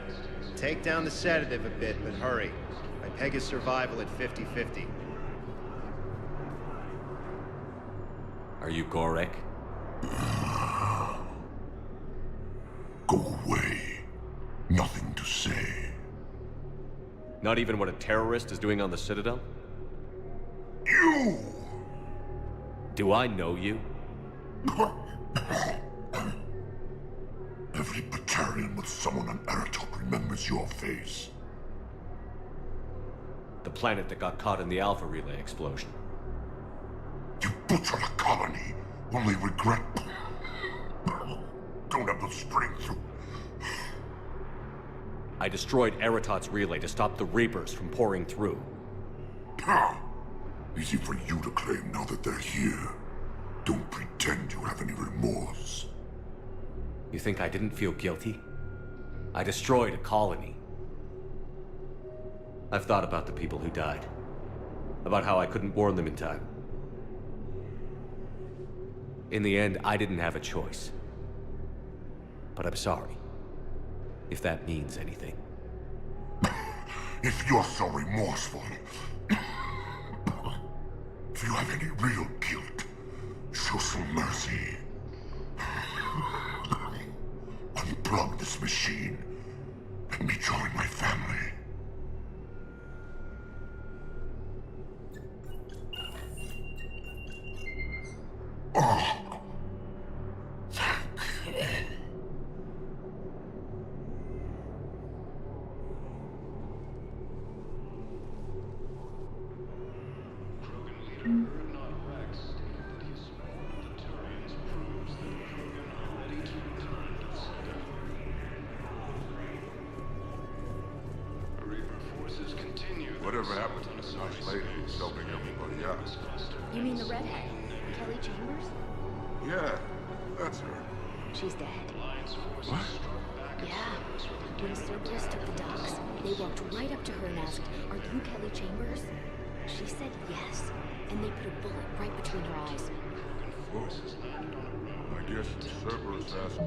Take down the sedative a bit, but hurry. I peg his survival at 50-50. Are you Gorek? Go away. Nothing to say. Not even what a terrorist is doing on the Citadel? You! Do I know you? Every Batarian with someone on Aratok remembers your face. The planet that got caught in the Alpha Relay explosion. You butchered a colony, only regret. Don't have the strength to... I destroyed Eratot's relay to stop the Reapers from pouring through. Easy for you to claim now that they're here. Don't pretend you have any remorse. You think I didn't feel guilty? I destroyed a colony. I've thought about the people who died. About how I couldn't warn them in time. In the end, I didn't have a choice. But I'm sorry. If that means anything. If you're so remorseful, if you have any real guilt, show some mercy. Unplug this machine. Let me join my family. Oh. You mean the redhead? Kelly Chambers? Yeah, that's her. She's dead. What? Yeah. When Cerberus took the docks, they walked right up to her and asked, "Are you Kelly Chambers?" She said yes, and they put a bullet right between her eyes. Oh. I guess Cerberus asked.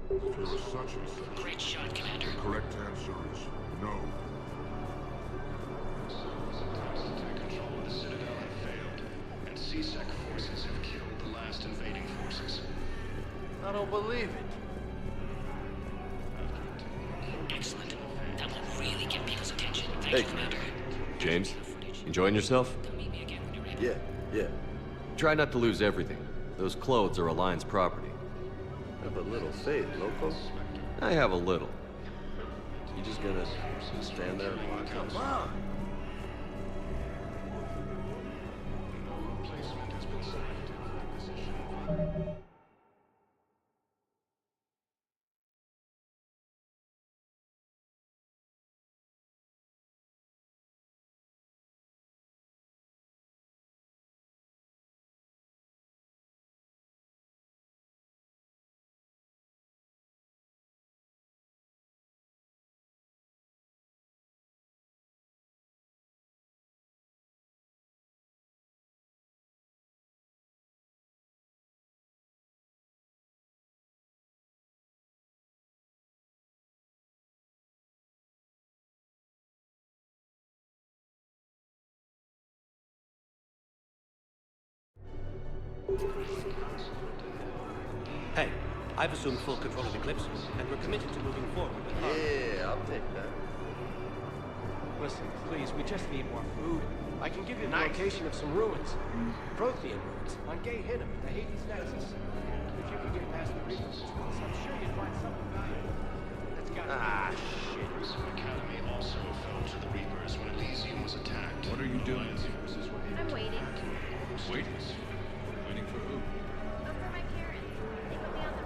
If you're such and such, Great shot, Commander. the correct answer is no. Control of the Citadel have failed, and CSEC forces have killed the last invading forces. I don't believe it. Excellent. That will really get people's attention. Thank Hey, you, Commander. James, enjoying yourself? Yeah. Try not to lose everything. Those clothes are Alliance property. Have a little faith, loco. I have a little. You just gonna stand there and watch us? Come on. Replacement has been selected for the position. Hey, I've assumed full control of Eclipse, and we're committed to moving forward with harmony. Yeah, I'll take that. Listen, please, we just need more food. I can give you the location of some ruins. Prothean ruins on Gay Hinnom, the Hades Nexus. If you can get past the Reapers, I'm sure you'd find something valuable. That's gotta be shit. Some Academy also fell to the Reapers when Elysium was attacked. What are you doing? I'm waiting. Waiting? Waiting for who? But for my parents. They put me on the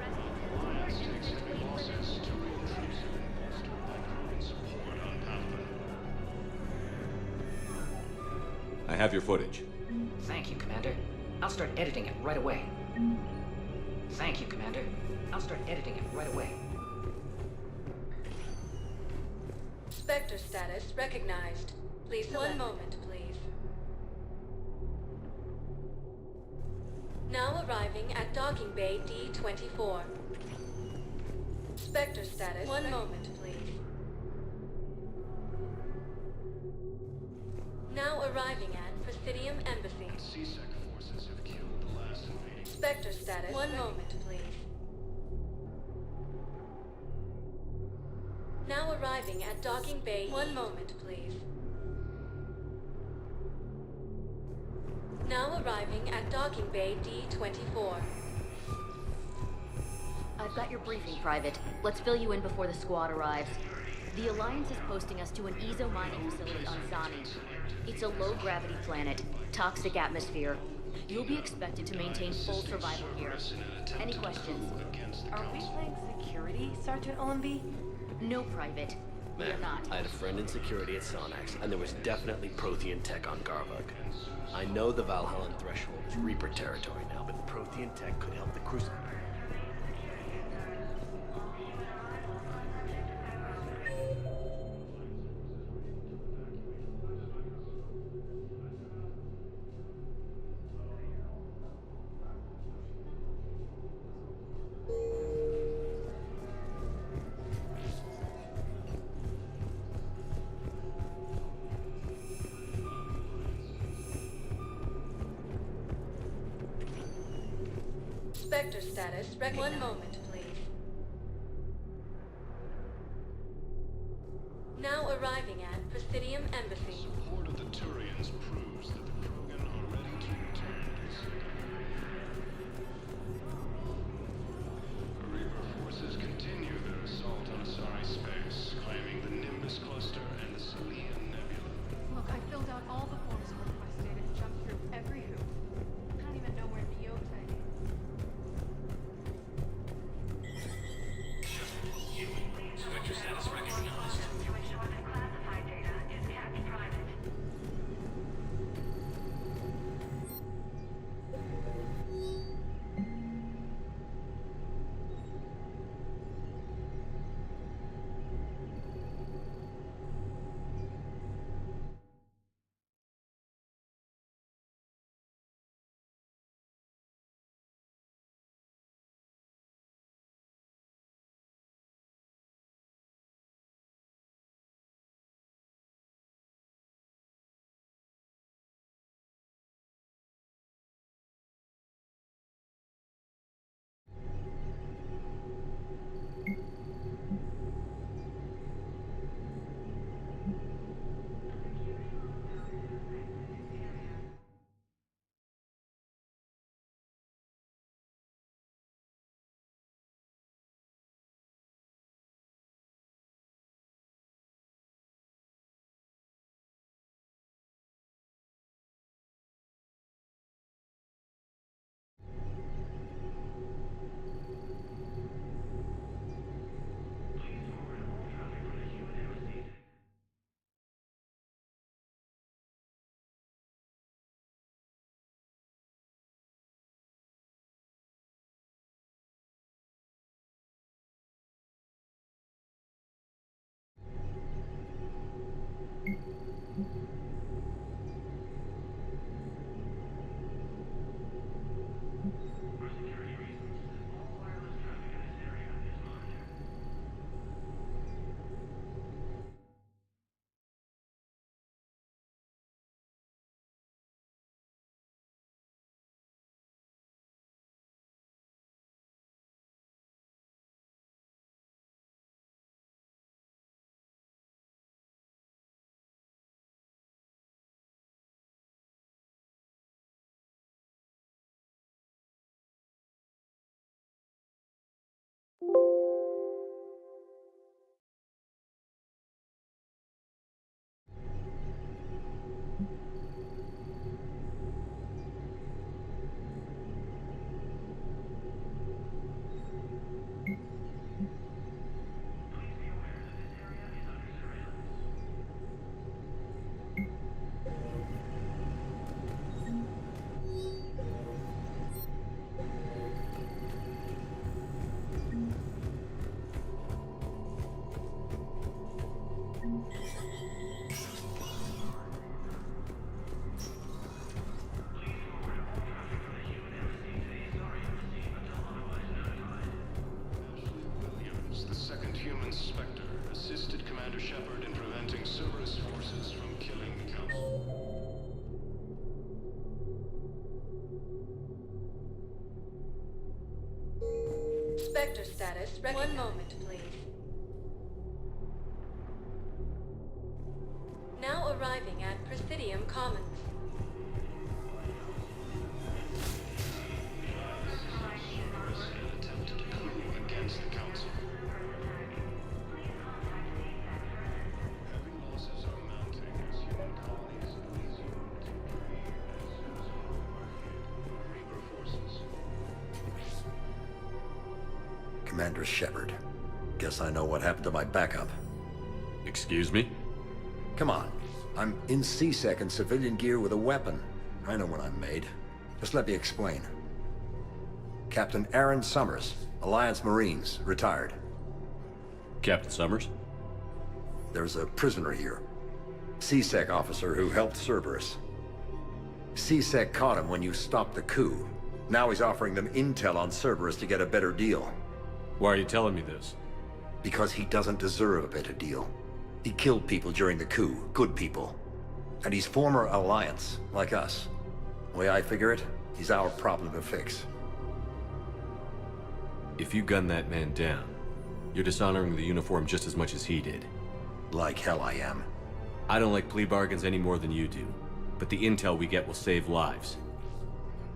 rescue team. Takes heavy losses to re-intrusive and bolstered by growing support on Palaven. I have your footage. Thank you, Commander. I'll start editing it right away. Thank you, Commander. I'll start editing it right away. Spectre status recognized. Please select. One moment, please. Now arriving at docking bay D-24. Spectre status. One moment, please. Now arriving at Presidium Embassy. CSEC forces have killed the last invading. Spectre status. One moment, please. Now arriving at docking bay. One moment, please. Now arriving at docking bay D-24. I've got your briefing, Private. Let's fill you in before the squad arrives. The Alliance is posting us to an Ezo mining facility on Zani. It's a low-gravity planet, toxic atmosphere. You'll be expected to maintain full survival gear. Any questions? Are we playing security, Sergeant Allenby? No, Private. We're not. I had a friend in security at Sonax, and there was definitely Prothean tech on Garvug. I know the Valhallan threshold is Reaper territory now, but Prothean tech could help the Crucible. Spectre status recognized. 1 moment, please. Now arriving at Presidium Embassy. Support of the Turians proves that the Krogan are ready to return to the Citadel. Reaper forces continue their assault on Asari space, claiming the Nimbus cluster and the Salian Nebula. Look, I filled out all the forms requested and jumped through every hoop. I don't even know where Neota is. Spectre status recognized. Classified data is kept private. The second human Spectre assisted Commander Shepard in preventing Cerberus forces from killing the Council. Spectre status recognized. 1 moment, please. Now arriving at Presidium Commons. Attempted a coup against Commander Shepard. Guess I know what happened to my backup. Excuse me? Come on. I'm in C-Sec in civilian gear with a weapon. I know what I'm made. Just let me explain. Captain Aaron Summers, Alliance Marines, retired. Captain Summers? There's a prisoner here. C-Sec officer who helped Cerberus. C-Sec caught him when you stopped the coup. Now he's offering them intel on Cerberus to get a better deal. Why are you telling me this? Because he doesn't deserve a better deal. He killed people during the coup, good people. And he's former Alliance, like us. The way I figure it, he's our problem to fix. If you gun that man down, you're dishonoring the uniform just as much as he did. Like hell I am. I don't like plea bargains any more than you do, but the intel we get will save lives.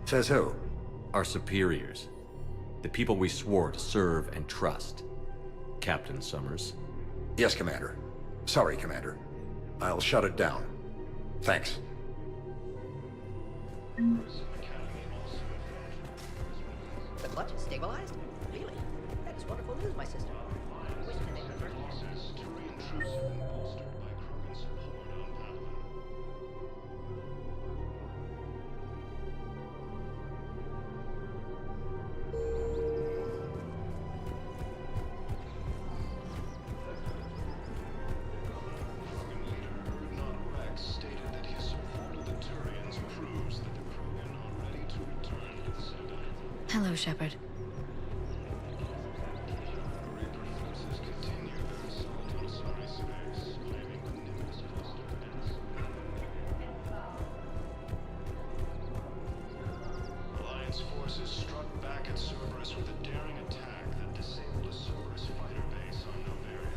Says who? Our superiors. The people we swore to serve and trust. Captain Summers. Yes, Commander. Sorry, Commander. I'll shut it down. Thanks. The clutch is stabilized? Really? That is wonderful news, my sister. Which can they prefer? Hello, Shepard. Alliance forces struck back at Cerberus with a daring attack that disabled a Cerberus fighter base on Noveria.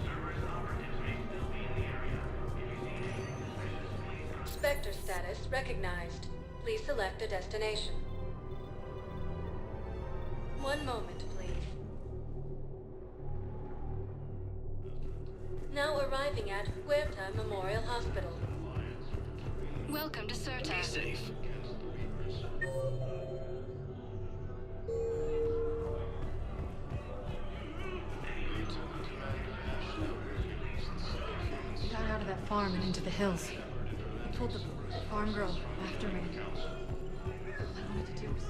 Cerberus operatives may still be in the area. Spectre status recognized. Please select a destination. One moment, please. Now arriving at Huerta Memorial Hospital. Welcome to Certa. Be safe. We got out of that farm and into the hills. I pulled the farm girl after me. All I wanted to do was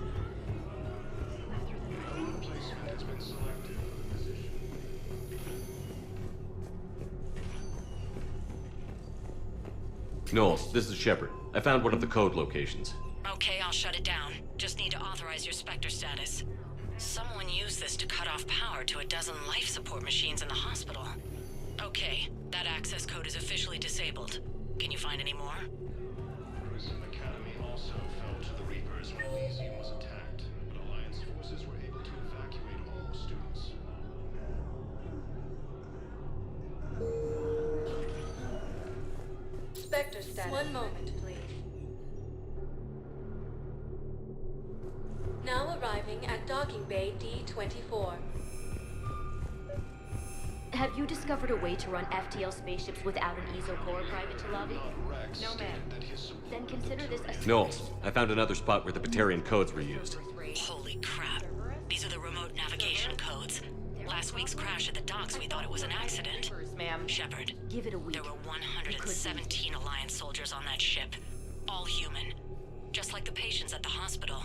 Placement has been selected for the position. Knowles, this is Shepard. I found one of the code locations. Okay, I'll shut it down. Just need to authorize your Spectre status. Someone used this to cut off power to a dozen life support machines in the hospital. Okay, that access code is officially disabled. Can you find any more? Prism Academy also fell to the Reapers when Elysium was attacked, but Alliance forces were able to evacuate all students. Spectre status. One moment, please. Now arriving at Docking Bay D-24. Have you discovered a way to run FTL spaceships without an ESO core, Private Talavi? No, ma'am. Then consider this a... Knowles, I found another spot where the Batarian codes were used. Holy crap. These are the remote navigation codes. Last week's crash at the docks, we thought it was an accident. Ma'am. Shepard, Give it a week. there were 117 Alliance soldiers on that ship. All human. Just like the patients at the hospital.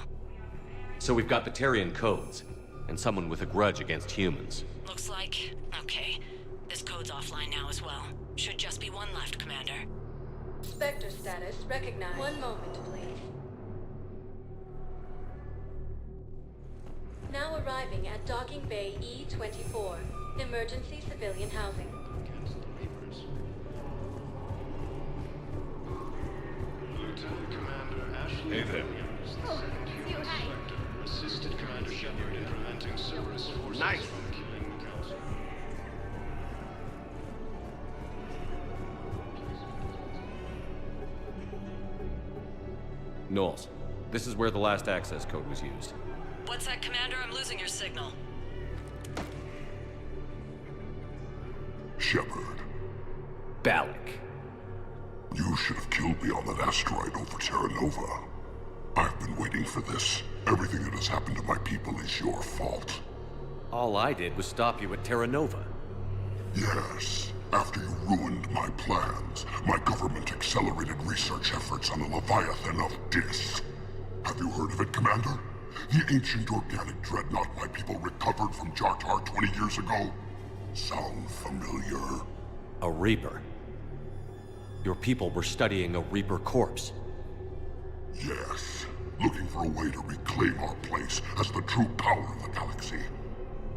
So we've got Batarian codes, and someone with a grudge against humans. Looks like... okay. This code's offline now as well. Should just be one left, Commander. Spectre status recognized. One moment, please. Now arriving at Docking Bay E-24. Emergency civilian housing. Lieutenant Commander Ashley Hey there. Williams, the second human inspector, assisted Commander Shepard in preventing Cerberus forces Nice. from killing the Council. Knowles, this is where the last access code was used. What's that, Commander? I'm losing your signal. Shepard, Balak. you should have killed me on that asteroid over Terra Nova. I've been waiting for this. Everything that has happened to my people is your fault. All I did was stop you at Terra Nova. Yes. After you ruined my plans, my government accelerated research efforts on the Leviathan of Dis. Have you heard of it, Commander? The ancient organic dreadnought my people recovered from Jartar 20 years ago? Sound familiar? A Reaper? Your people were studying a Reaper corpse. Yes. Looking for a way to reclaim our place as the true power of the galaxy.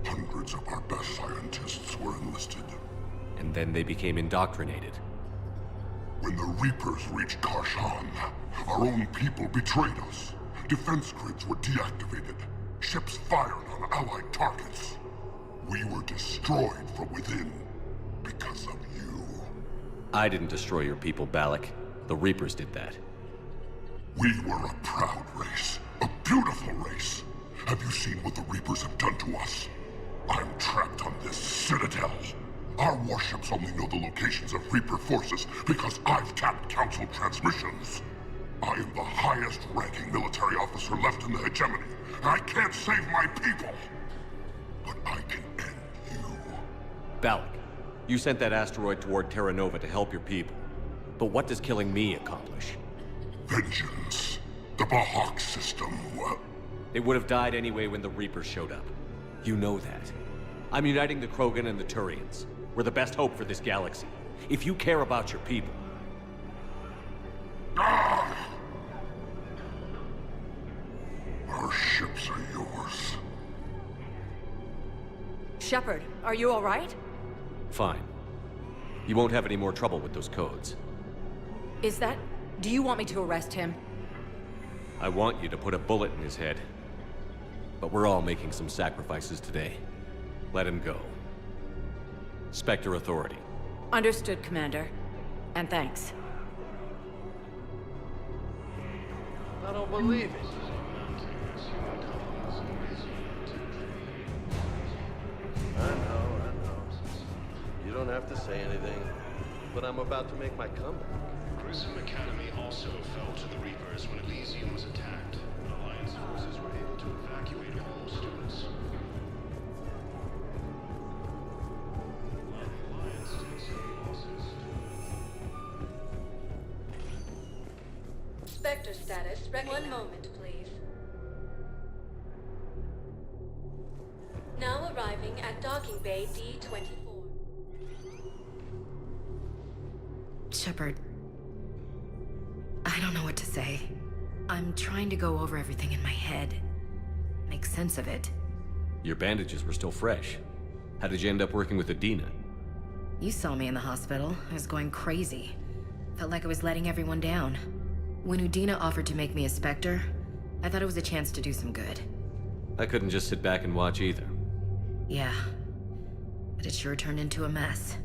Hundreds of our best scientists were enlisted. And then they became indoctrinated. When the Reapers reached Karshan, our own people betrayed us. Defense grids were deactivated. Ships fired on Allied targets. We were destroyed from within because of you. I didn't destroy your people, Balak. The Reapers did that. We were a proud race. A beautiful race. Have you seen what the Reapers have done to us? I'm trapped on this citadel. Our warships only know the locations of Reaper forces because I've tapped Council transmissions. I am the highest-ranking military officer left in the hegemony, and I can't save my people. But I can end you. Balak, you sent that asteroid toward Terra Nova to help your people. But what does killing me accomplish? Vengeance. The Bahak system. They would have died anyway when the Reapers showed up. You know that. I'm uniting the Krogan and the Turians. We're the best hope for this galaxy. If you care about your people... Ah! Our ships are yours. Shepard, are you all right? Fine. You won't have any more trouble with those codes. Is that... Do you want me to arrest him? I want you to put a bullet in his head. But we're all making some sacrifices today. Let him go. Spectre Authority. Understood, Commander. And thanks. I don't believe it. I know. You don't have to say anything, but I'm about to make my comeback. Grissom Academy also fell to the Reapers when Elysium was attacked. Alliance forces were able to evacuate all students. While the Alliance takes some losses. Spectre status recognized. 1 moment, please. Now arriving at docking bay D-24. Shepard. I don't know what to say. I'm trying to go over everything in my head. Make sense of it. Your bandages were still fresh. How did you end up working with Adina? You saw me in the hospital. I was going crazy. Felt like I was letting everyone down. When Udina offered to make me a Spectre, I thought it was a chance to do some good. I couldn't just sit back and watch either. Yeah. But it sure turned into a mess.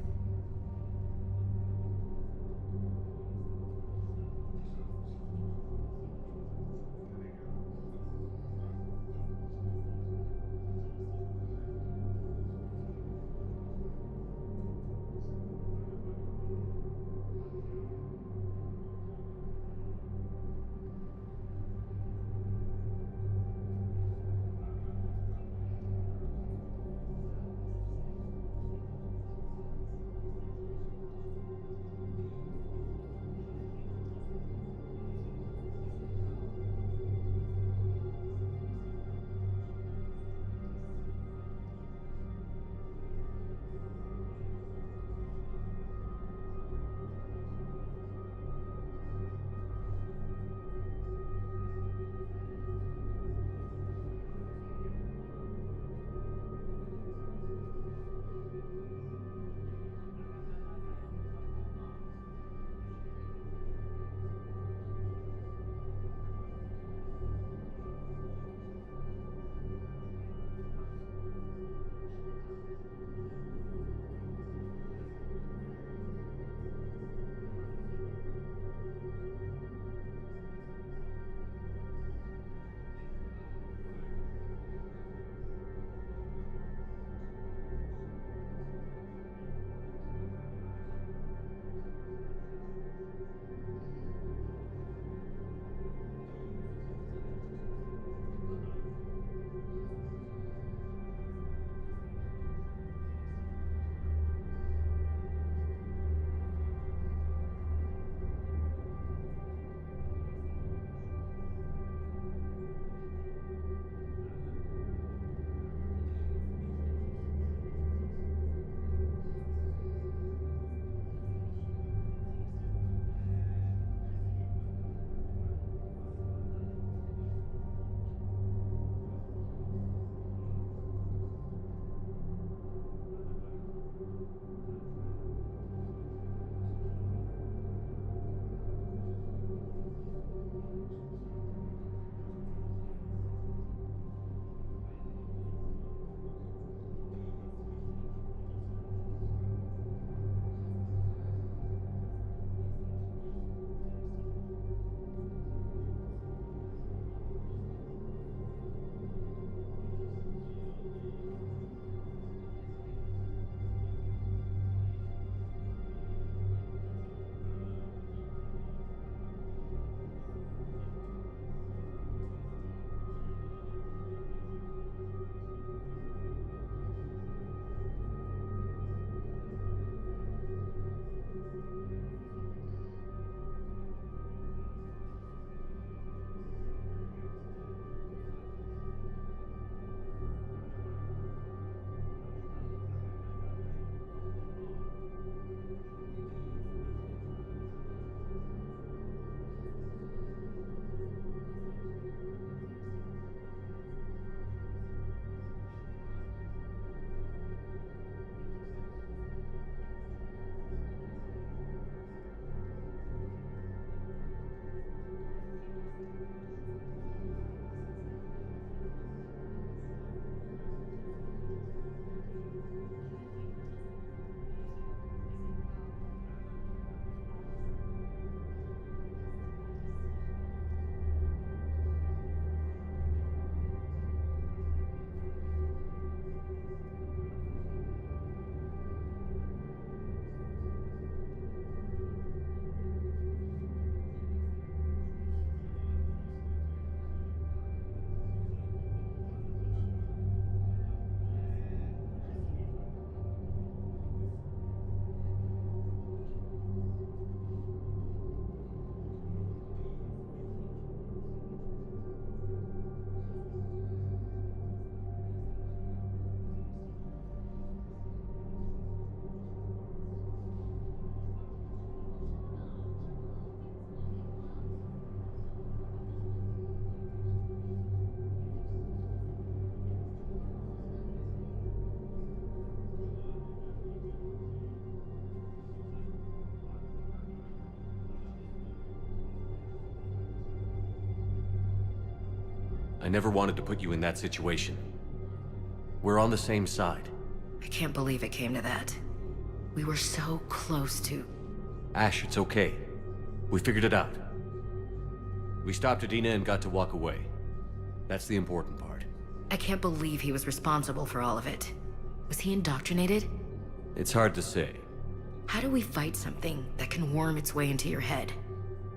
I never wanted to put you in that situation. We're on the same side. I can't believe it came to that. We were so close to... Ash, it's okay. We figured it out. We stopped Adina and got to walk away. That's the important part. I can't believe he was responsible for all of it. Was he indoctrinated? It's hard to say. How do we fight something that can worm its way into your head?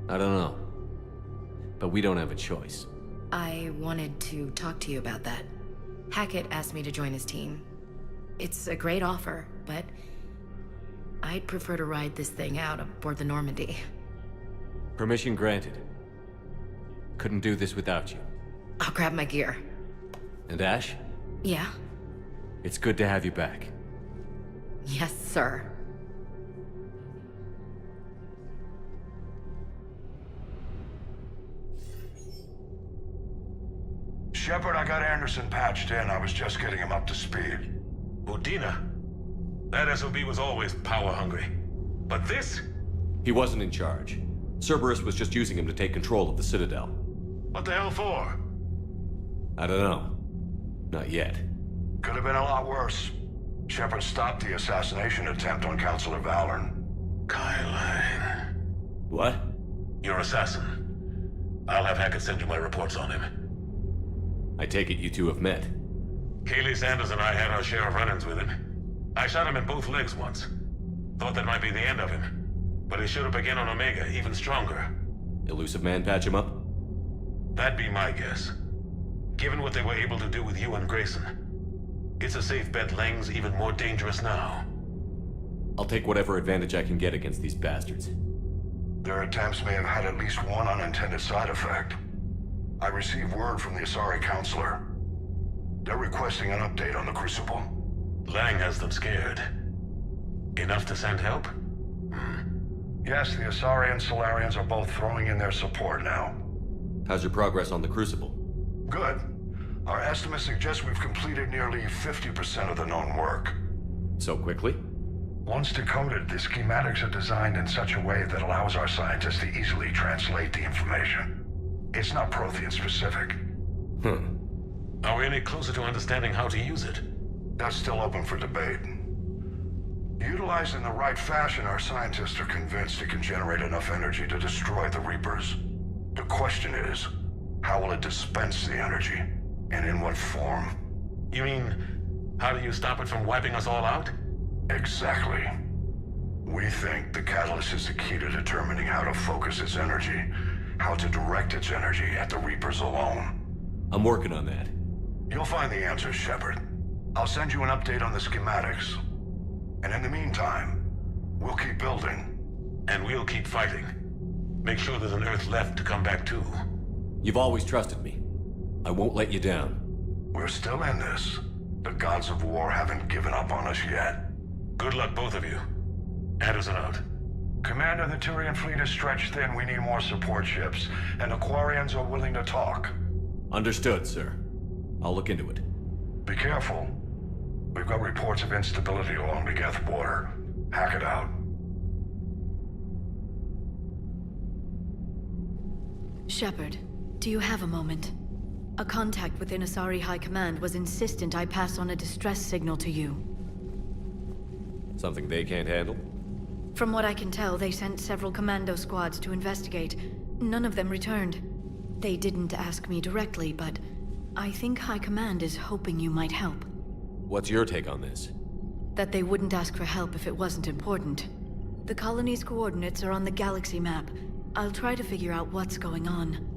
I don't know. But we don't have a choice. I wanted to talk to you about that. Hackett asked me to join his team. It's a great offer, but I'd prefer to ride this thing out aboard the Normandy. Permission granted. Couldn't do this without you. I'll grab my gear. And Ash? Yeah? It's good to have you back. Yes, sir. Shepard, I got Anderson patched in. I was just getting him up to speed. Udina? That SOB was always power-hungry. But this? He wasn't in charge. Cerberus was just using him to take control of the Citadel. What the hell for? I don't know. Not yet. Could have been a lot worse. Shepard stopped the assassination attempt on Councilor Valorn. Kyle. What? Your assassin. I'll have Hackett send you my reports on him. I take it you two have met. Keely Sanders and I had our share of run-ins with him. I shot him in both legs once. Thought that might be the end of him. But he showed up again on Omega, even stronger. Elusive Man patch him up? That'd be my guess. Given what they were able to do with you and Grayson, it's a safe bet Lang's even more dangerous now. I'll take whatever advantage I can get against these bastards. Their attempts may have had at least one unintended side effect. I received word from the Asari Counselor. They're requesting an update on the Crucible. Lang has them scared. Enough to send help? Yes, the Asari and Solarians are both throwing in their support now. How's your progress on the Crucible? Good. Our estimates suggest we've completed nearly 50% of the known work. So quickly? Once decoded, the schematics are designed in such a way that allows our scientists to easily translate the information. It's not Prothean specific. Are we any closer to understanding how to use it? That's still open for debate. Utilized in the right fashion, our scientists are convinced it can generate enough energy to destroy the Reapers. The question is, how will it dispense the energy? And in what form? You mean, how do you stop it from wiping us all out? Exactly. We think the catalyst is the key to determining how to focus its energy, how to direct its energy at the Reapers alone. I'm working on that. You'll find the answers, Shepard. I'll send you an update on the schematics. And in the meantime, we'll keep building. And we'll keep fighting. Make sure there's an Earth left to come back to. You've always trusted me. I won't let you down. We're still in this. The gods of war haven't given up on us yet. Good luck, both of you. Anderson out. Commander, the Turian fleet is stretched thin. We need more support ships. And Aquarians are willing to talk. Understood, sir. I'll look into it. Be careful. We've got reports of instability along the Geth border. Hack it out. Shepard, do you have a moment? A contact within Asari High Command was insistent I pass on a distress signal to you. Something they can't handle? From what I can tell, they sent several commando squads to investigate. None of them returned. They didn't ask me directly, but I think High Command is hoping you might help. What's your take on this? That they wouldn't ask for help if it wasn't important. The colony's coordinates are on the galaxy map. I'll try to figure out what's going on.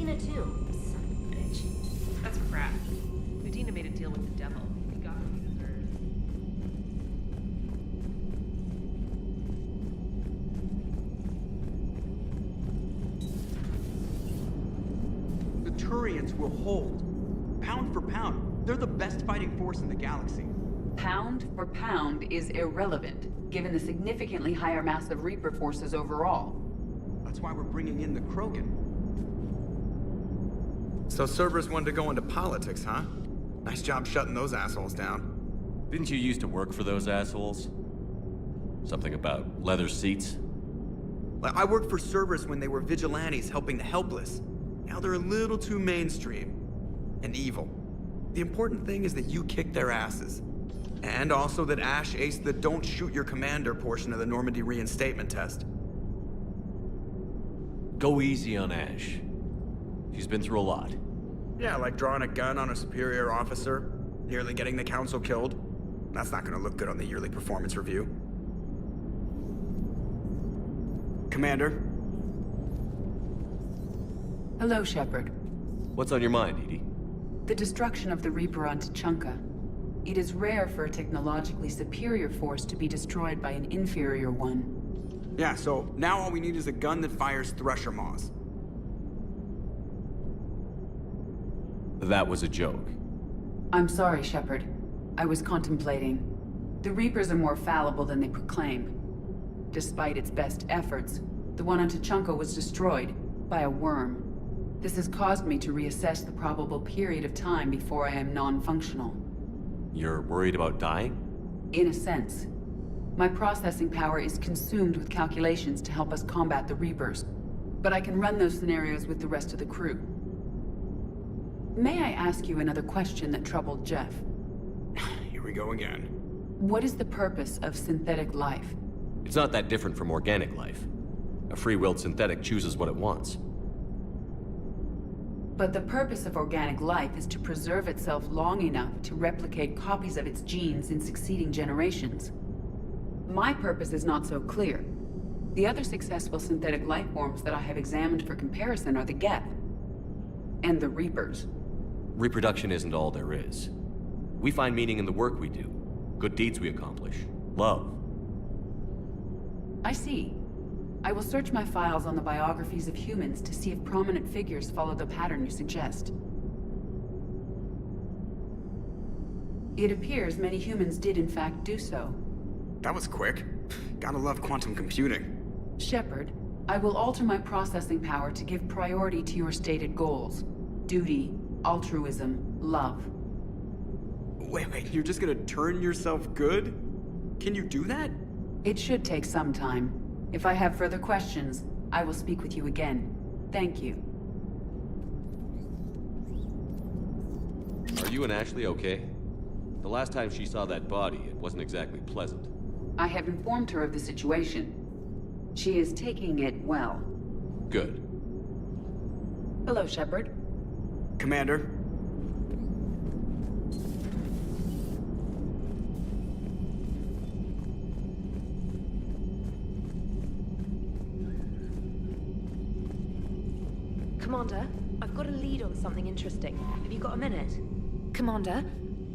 Medina too. Son of a bitch. That's crap. Medina made a deal with the devil. He got what he deserved. The Turians will hold. Pound for pound, they're the best fighting force in the galaxy. Pound for pound is irrelevant, given the significantly higher mass of Reaper forces overall. That's why we're bringing in the Krogan. So Cerberus wanted to go into politics, huh? Nice job shutting those assholes down. Didn't you used to work for those assholes? Something about leather seats? I worked for Cerberus when they were vigilantes helping the helpless. Now they're a little too mainstream. And evil. The important thing is that you kick their asses. And also that Ash aced the don't shoot your commander portion of the Normandy reinstatement test. Go easy on Ash. She's been through a lot. Yeah, like drawing a gun on a superior officer, nearly getting the council killed. That's not gonna look good on the yearly performance review. Commander? Hello, Shepard. What's on your mind, EDI? The destruction of the Reaper on Tuchanka. It is rare for a technologically superior force to be destroyed by an inferior one. Yeah, so now all we need is a gun that fires Thresher Maws. That was a joke. I'm sorry, Shepard. I was contemplating. The Reapers are more fallible than they proclaim. Despite its best efforts, the one on Tuchanka was destroyed by a worm. This has caused me to reassess the probable period of time before I am non-functional. You're worried about dying? In a sense. My processing power is consumed with calculations to help us combat the Reapers, but I can run those scenarios with the rest of the crew. May I ask you another question that troubled Jeff? Here we go again. What is the purpose of synthetic life? It's not that different from organic life. A free-willed synthetic chooses what it wants. But the purpose of organic life is to preserve itself long enough to replicate copies of its genes in succeeding generations. My purpose is not so clear. The other successful synthetic life forms that I have examined for comparison are the Geth and the Reapers. Reproduction isn't all there is. We find meaning in the work we do, good deeds we accomplish, love. I see. I will search my files on the biographies of humans to see if prominent figures follow the pattern you suggest. It appears many humans did in fact do so. That was quick. Gotta love quantum computing. Shepard, I will alter my processing power to give priority to your stated goals. Duty, altruism, love. Wait, you're just gonna turn yourself good? Can you do that? It should take some time. If I have further questions, I will speak with you again. Thank you. Are you and Ashley okay? The last time she saw that body, it wasn't exactly pleasant. I have informed her of the situation. She is taking it well. Good. Hello, Shepard. Commander? Commander, I've got a lead on something interesting. Have you got a minute? Commander,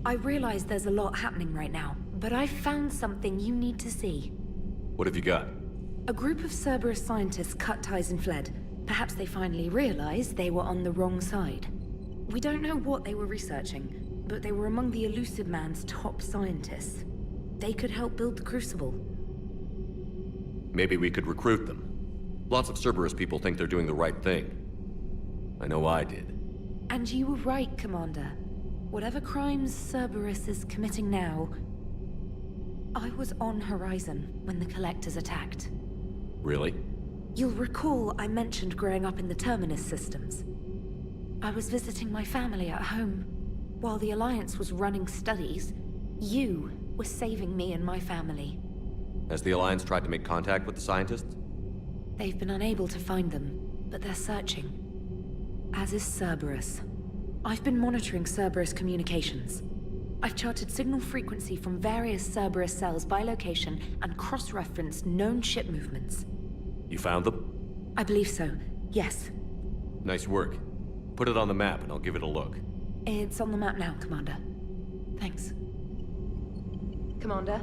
I realize there's a lot happening right now, but I found something you need to see. What have you got? A group of Cerberus scientists cut ties and fled. Perhaps they finally realized they were on the wrong side. We don't know what they were researching, but they were among the Elusive Man's top scientists. They could help build the Crucible. Maybe we could recruit them. Lots of Cerberus people think they're doing the right thing. I know I did. And you were right, Commander. Whatever crimes Cerberus is committing now, I was on Horizon when the Collectors attacked. Really? You'll recall I mentioned growing up in the Terminus systems. I was visiting my family at home. While the Alliance was running studies, you were saving me and my family. Has the Alliance tried to make contact with the scientists? They've been unable to find them, but they're searching. As is Cerberus. I've been monitoring Cerberus communications. I've charted signal frequency from various Cerberus cells by location and cross-referenced known ship movements. You found them? I believe so, yes. Nice work. Put it on the map and I'll give it a look. It's on the map now, Commander. Thanks. Commander?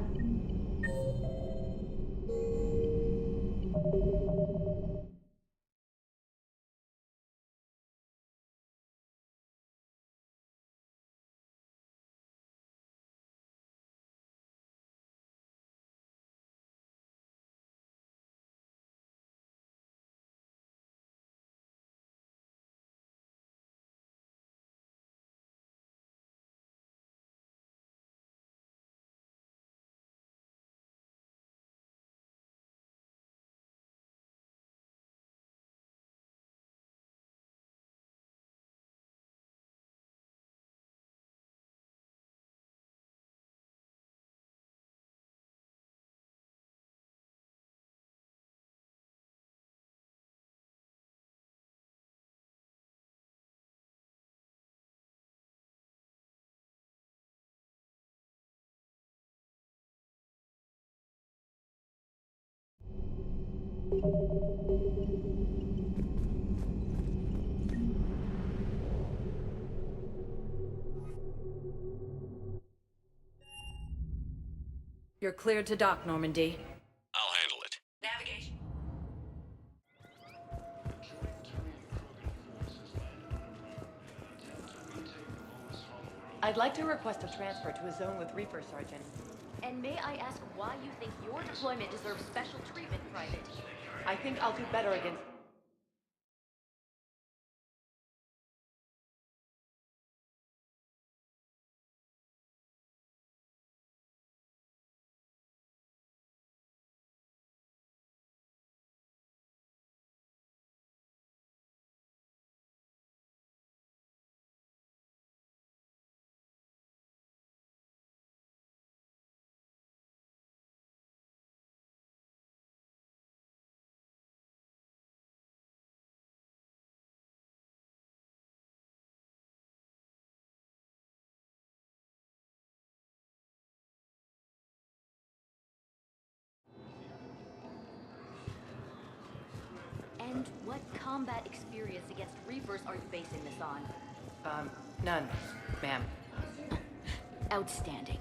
You're cleared to dock, Normandy. I'll handle it. Navigation. I'd like to request a transfer to a zone with Reaper, Sergeant. And may I ask why you think your deployment deserves special treatment, Private? I think I'll do better against... And what combat experience against Reapers are you basing this on? None, ma'am. Outstanding.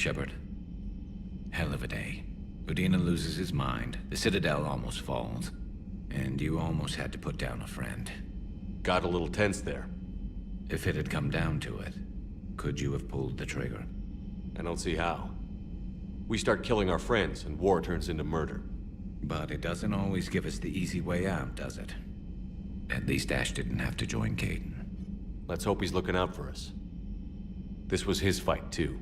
Shepard. Hell of a day. Udina loses his mind, the Citadel almost falls, and you almost had to put down a friend. Got a little tense there. If it had come down to it, could you have pulled the trigger? I don't see how. We start killing our friends, and war turns into murder. But it doesn't always give us the easy way out, does it? At least Ash didn't have to join Kaidan. Let's hope he's looking out for us. This was his fight, too.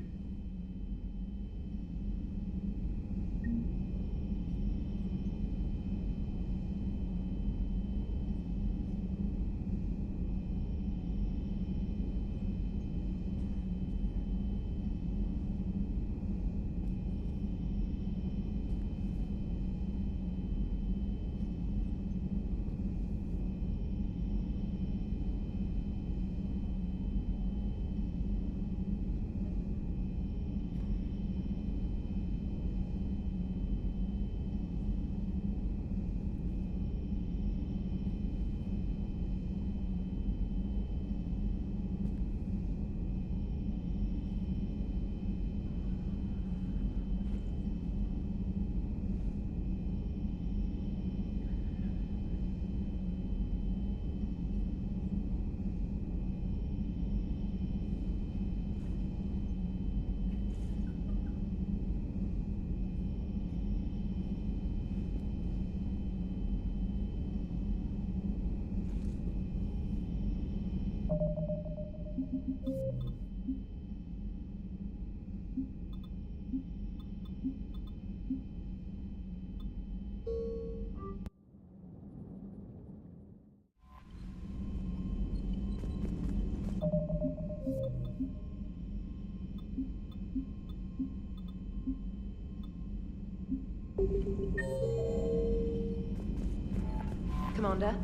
Commander?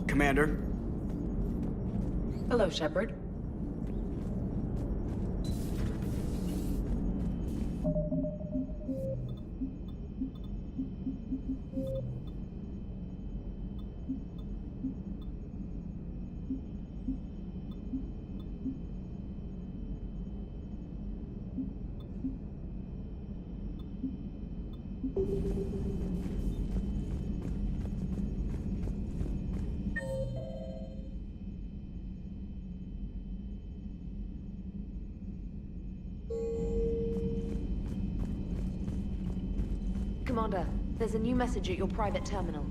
Commander? Hello, Shepard. Commander, there's a new message at your private terminal.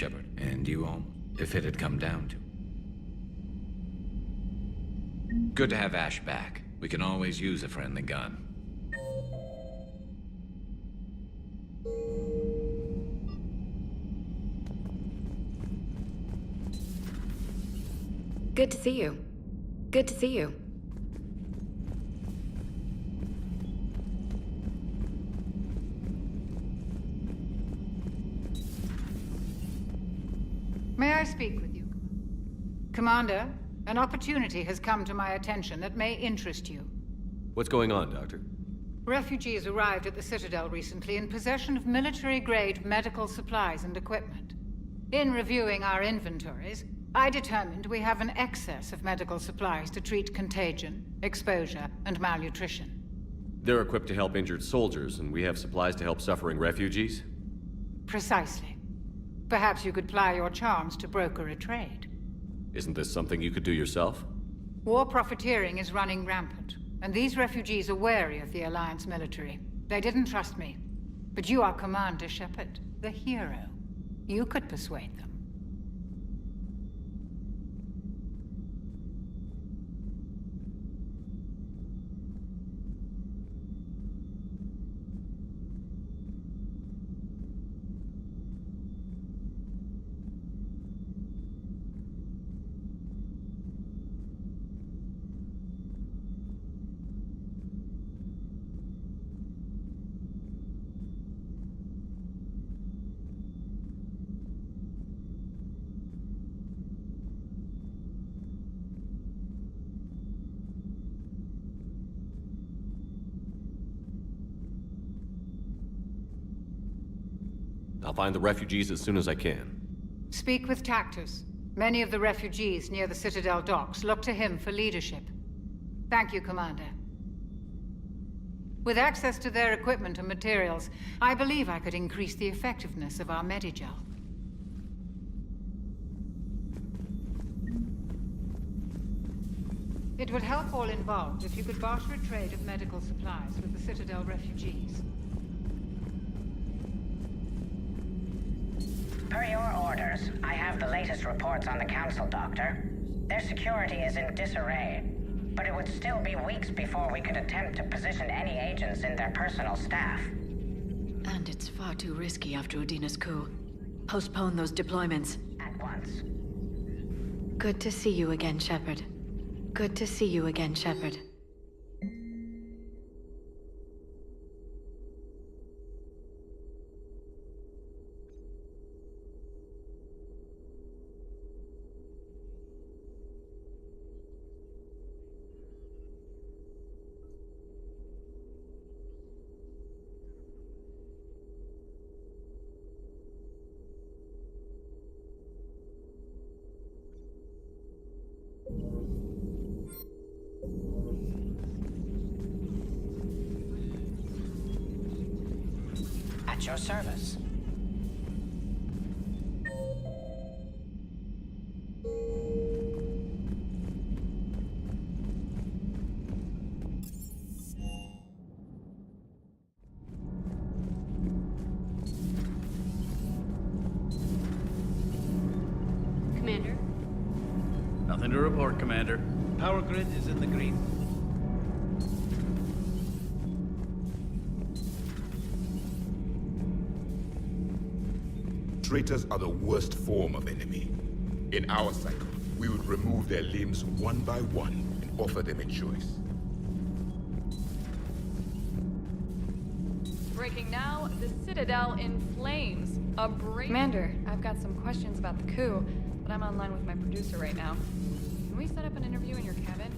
Shepard, and you all, if it had come down to. Good to have Ash back. We can always use a friendly gun. Good to see you. Good to see you. Commander, an opportunity has come to my attention that may interest you. What's going on, Doctor? Refugees arrived at the Citadel recently in possession of military-grade medical supplies and equipment. In reviewing our inventories, I determined we have an excess of medical supplies to treat contagion, exposure, and malnutrition. They're equipped to help injured soldiers, and we have supplies to help suffering refugees? Precisely. Perhaps you could ply your charms to broker a trade. Isn't this something you could do yourself? War profiteering is running rampant, and these refugees are wary of the Alliance military. They didn't trust me. But you are Commander Shepard, the hero. You could persuade them. I'll find the refugees as soon as I can. Speak with Tactus. Many of the refugees near the Citadel docks look to him for leadership. Thank you, Commander. With access to their equipment and materials, I believe I could increase the effectiveness of our Medigel. It would help all involved if you could barter a trade of medical supplies with the Citadel refugees. Per your orders, I have the latest reports on the Council, Doctor. Their security is in disarray, but it would still be weeks before we could attempt to position any agents in their personal staff. And it's far too risky after Udina's coup. Postpone those deployments. At once. Good to see you again, Shepard. Good to see you again, Shepard. At your service. Commander? Nothing to report, Commander. Power grid is in the green. Traitors are the worst form of enemy. In our cycle, we would remove their limbs one by one and offer them a choice. Breaking now, the Citadel in flames. Commander, I've got some questions about the coup, but I'm online with my producer right now. Can we set up an interview in your cabin?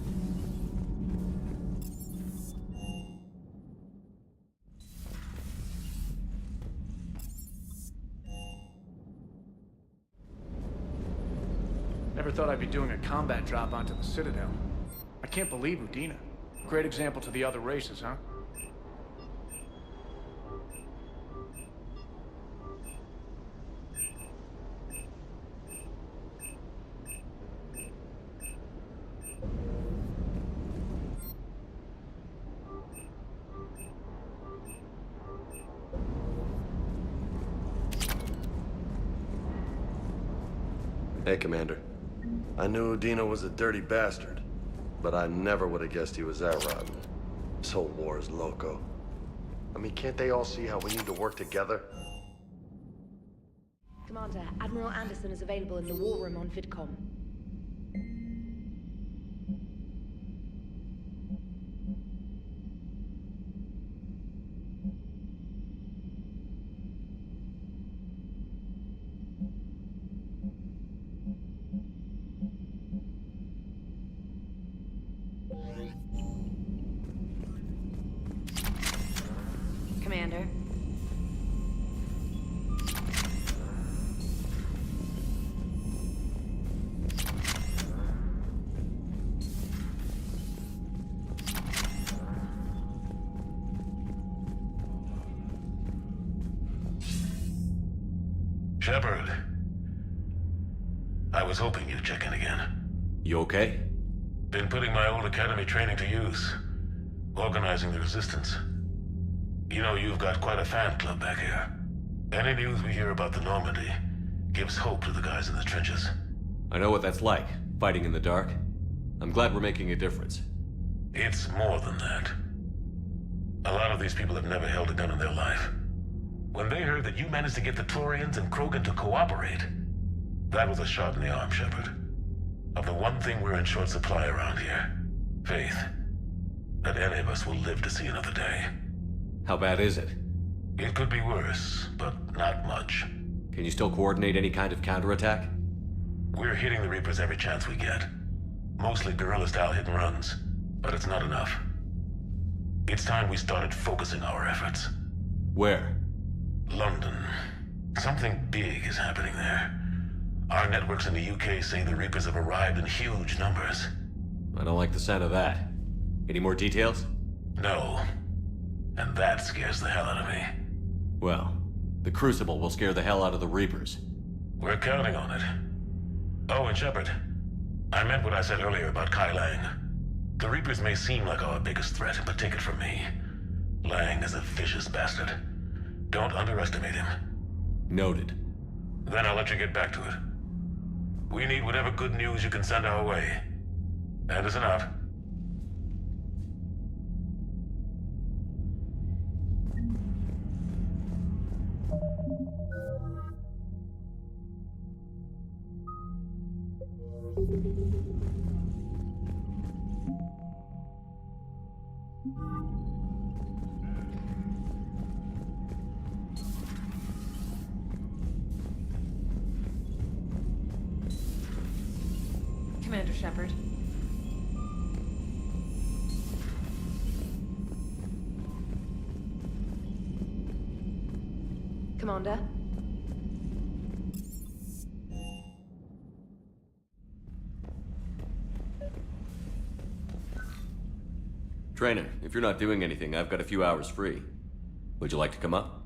Never thought I'd be doing a combat drop onto the Citadel. I can't believe Udina. Great example to the other races, huh? Hey, Commander. I knew Udina was a dirty bastard, but I never would have guessed he was that rotten. This whole war is loco. I mean, can't they all see how we need to work together? Commander, Admiral Anderson is available in the war room on VidCom. Shepard. I was hoping you'd check in again. You okay? Been putting my old academy training to use. Organizing the resistance. You know, you've got quite a fan club back here. Any news we hear about the Normandy gives hope to the guys in the trenches. I know what that's like, fighting in the dark. I'm glad we're making a difference. It's more than that. A lot of these people have never held a gun in their life. When they heard that you managed to get the Turians and Krogan to cooperate, that was a shot in the arm, Shepard. Of the one thing we're in short supply around here, faith. That any of us will live to see another day. How bad is it? It could be worse, but not much. Can you still coordinate any kind of counterattack? We're hitting the Reapers every chance we get. Mostly guerrilla-style hit-and-runs, but it's not enough. It's time we started focusing our efforts. Where? London. Something big is happening there. Our networks in the UK say the Reapers have arrived in huge numbers. I don't like the sound of that. Any more details? No. And that scares the hell out of me. Well, the Crucible will scare the hell out of the Reapers. We're counting on it. Oh, and Shepard, I meant what I said earlier about Kai Lang. The Reapers may seem like our biggest threat, but take it from me. Lang is a vicious bastard. Don't underestimate him. Noted. Then I'll let you get back to it. We need whatever good news you can send our way. Anderson out. Commander Shepard. Commander? Trainer, if you're not doing anything, I've got a few hours free. Would you like to come up?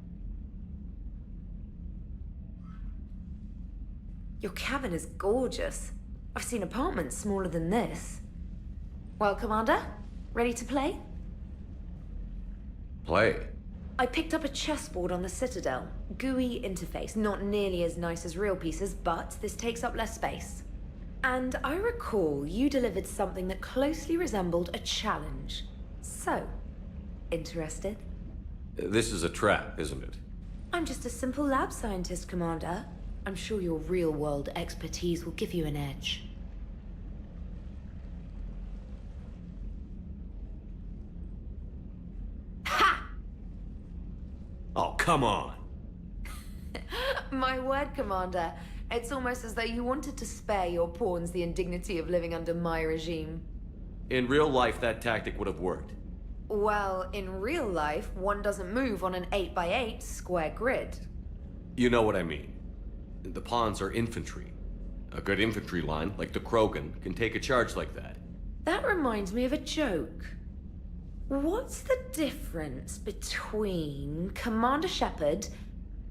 Your cabin is gorgeous. I've seen apartments smaller than this. Well, Commander, ready to play? Play? I picked up a chessboard on the Citadel. GUI interface, not nearly as nice as real pieces, but this takes up less space. And I recall you delivered something that closely resembled a challenge. So, interested? This is a trap, isn't it? I'm just a simple lab scientist, Commander. I'm sure your real-world expertise will give you an edge. Oh, come on! My word, Commander. It's almost as though you wanted to spare your pawns the indignity of living under my regime. In real life, that tactic would have worked. Well, in real life, one doesn't move on an 8x8 square grid. You know what I mean. The pawns are infantry. A good infantry line, like the Krogan, can take a charge like that. That reminds me of a joke. What's the difference between Commander Shepard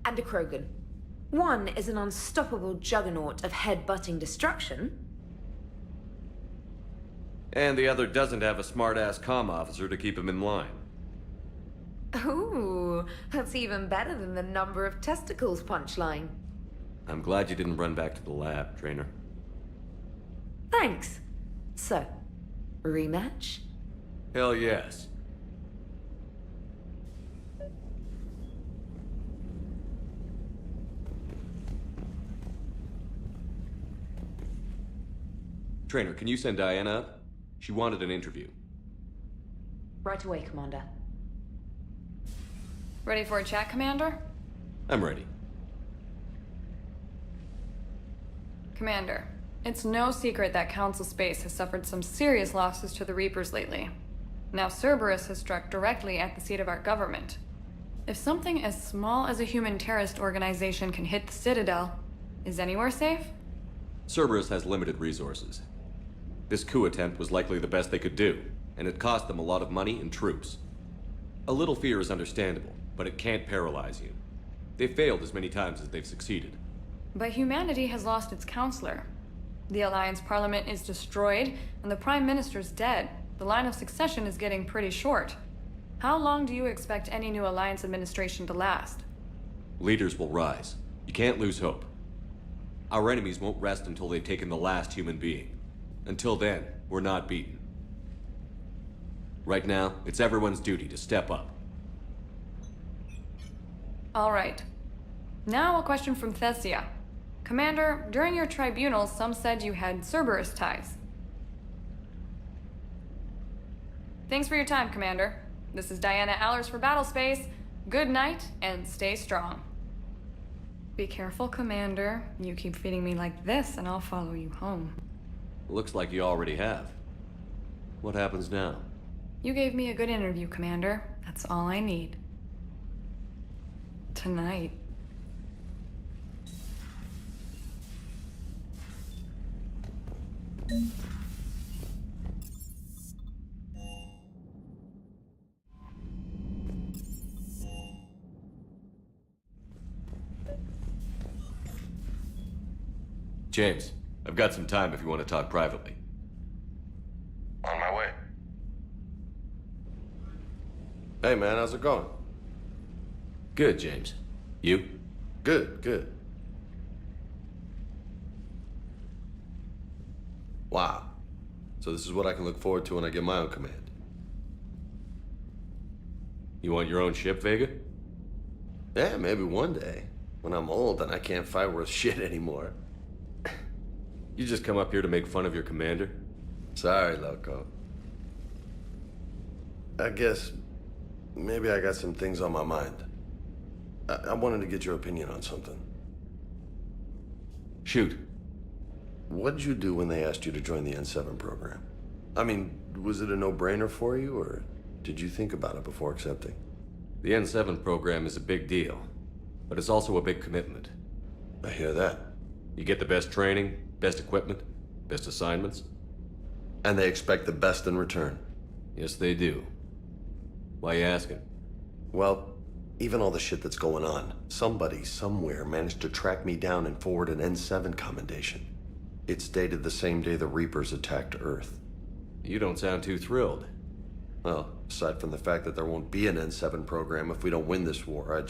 and a Krogan? One is an unstoppable juggernaut of head-butting destruction. And the other doesn't have a smart-ass comm officer to keep him in line. Ooh, that's even better than the number of testicles punchline. I'm glad you didn't run back to the lab, Trainer. Thanks. So, rematch? Hell yes. Trainer, can you send Diana up? She wanted an interview. Right away, Commander. Ready for a chat, Commander? I'm ready. Commander, it's no secret that Council Space has suffered some serious losses to the Reapers lately. Now Cerberus has struck directly at the seat of our government. If something as small as a human terrorist organization can hit the Citadel, is anywhere safe? Cerberus has limited resources. This coup attempt was likely the best they could do, and it cost them a lot of money and troops. A little fear is understandable, but it can't paralyze you. They've failed as many times as they've succeeded. but humanity has lost its counselor. The Alliance Parliament is destroyed, and the Prime Minister's dead. The line of succession is getting pretty short. How long do you expect any new Alliance administration to last? Leaders will rise. You can't lose hope. Our enemies won't rest until they've taken the last human being. Until then, we're not beaten. Right now, it's everyone's duty to step up. All right. Now a question from Thessia. Commander, during your tribunal, some said you had Cerberus ties. Thanks for your time, Commander. This is Diana Allers for Battlespace. Good night, and stay strong. Be careful, Commander. You keep feeding me like this, and I'll follow you home. Looks like you already have. What happens now? You gave me a good interview, Commander. That's all I need. Tonight. James, I've got some time if you want to talk privately. On my way. Hey man, how's it going? Good, James. You? Good, good. Wow. So this is what I can look forward to when I get my own command. You want your own ship, Vega? Yeah, maybe one day. When I'm old and I can't fight worth shit anymore. You just come up here to make fun of your commander? Sorry, Loco. I guess maybe I got some things on my mind. I wanted to get your opinion on something. Shoot. What did you do when they asked you to join the N7 program? I mean, was it a no-brainer for you, or did you think about it before accepting? The N7 program is a big deal, but it's also a big commitment. I hear that. You get the best training, best equipment, best assignments. And they expect the best in return. Yes, they do. Why you asking? Well, even all the shit that's going on, somebody somewhere managed to track me down and forward an N7 commendation. It's dated the same day the Reapers attacked Earth. You don't sound too thrilled. Well, aside from the fact that there won't be an N7 program if we don't win this war,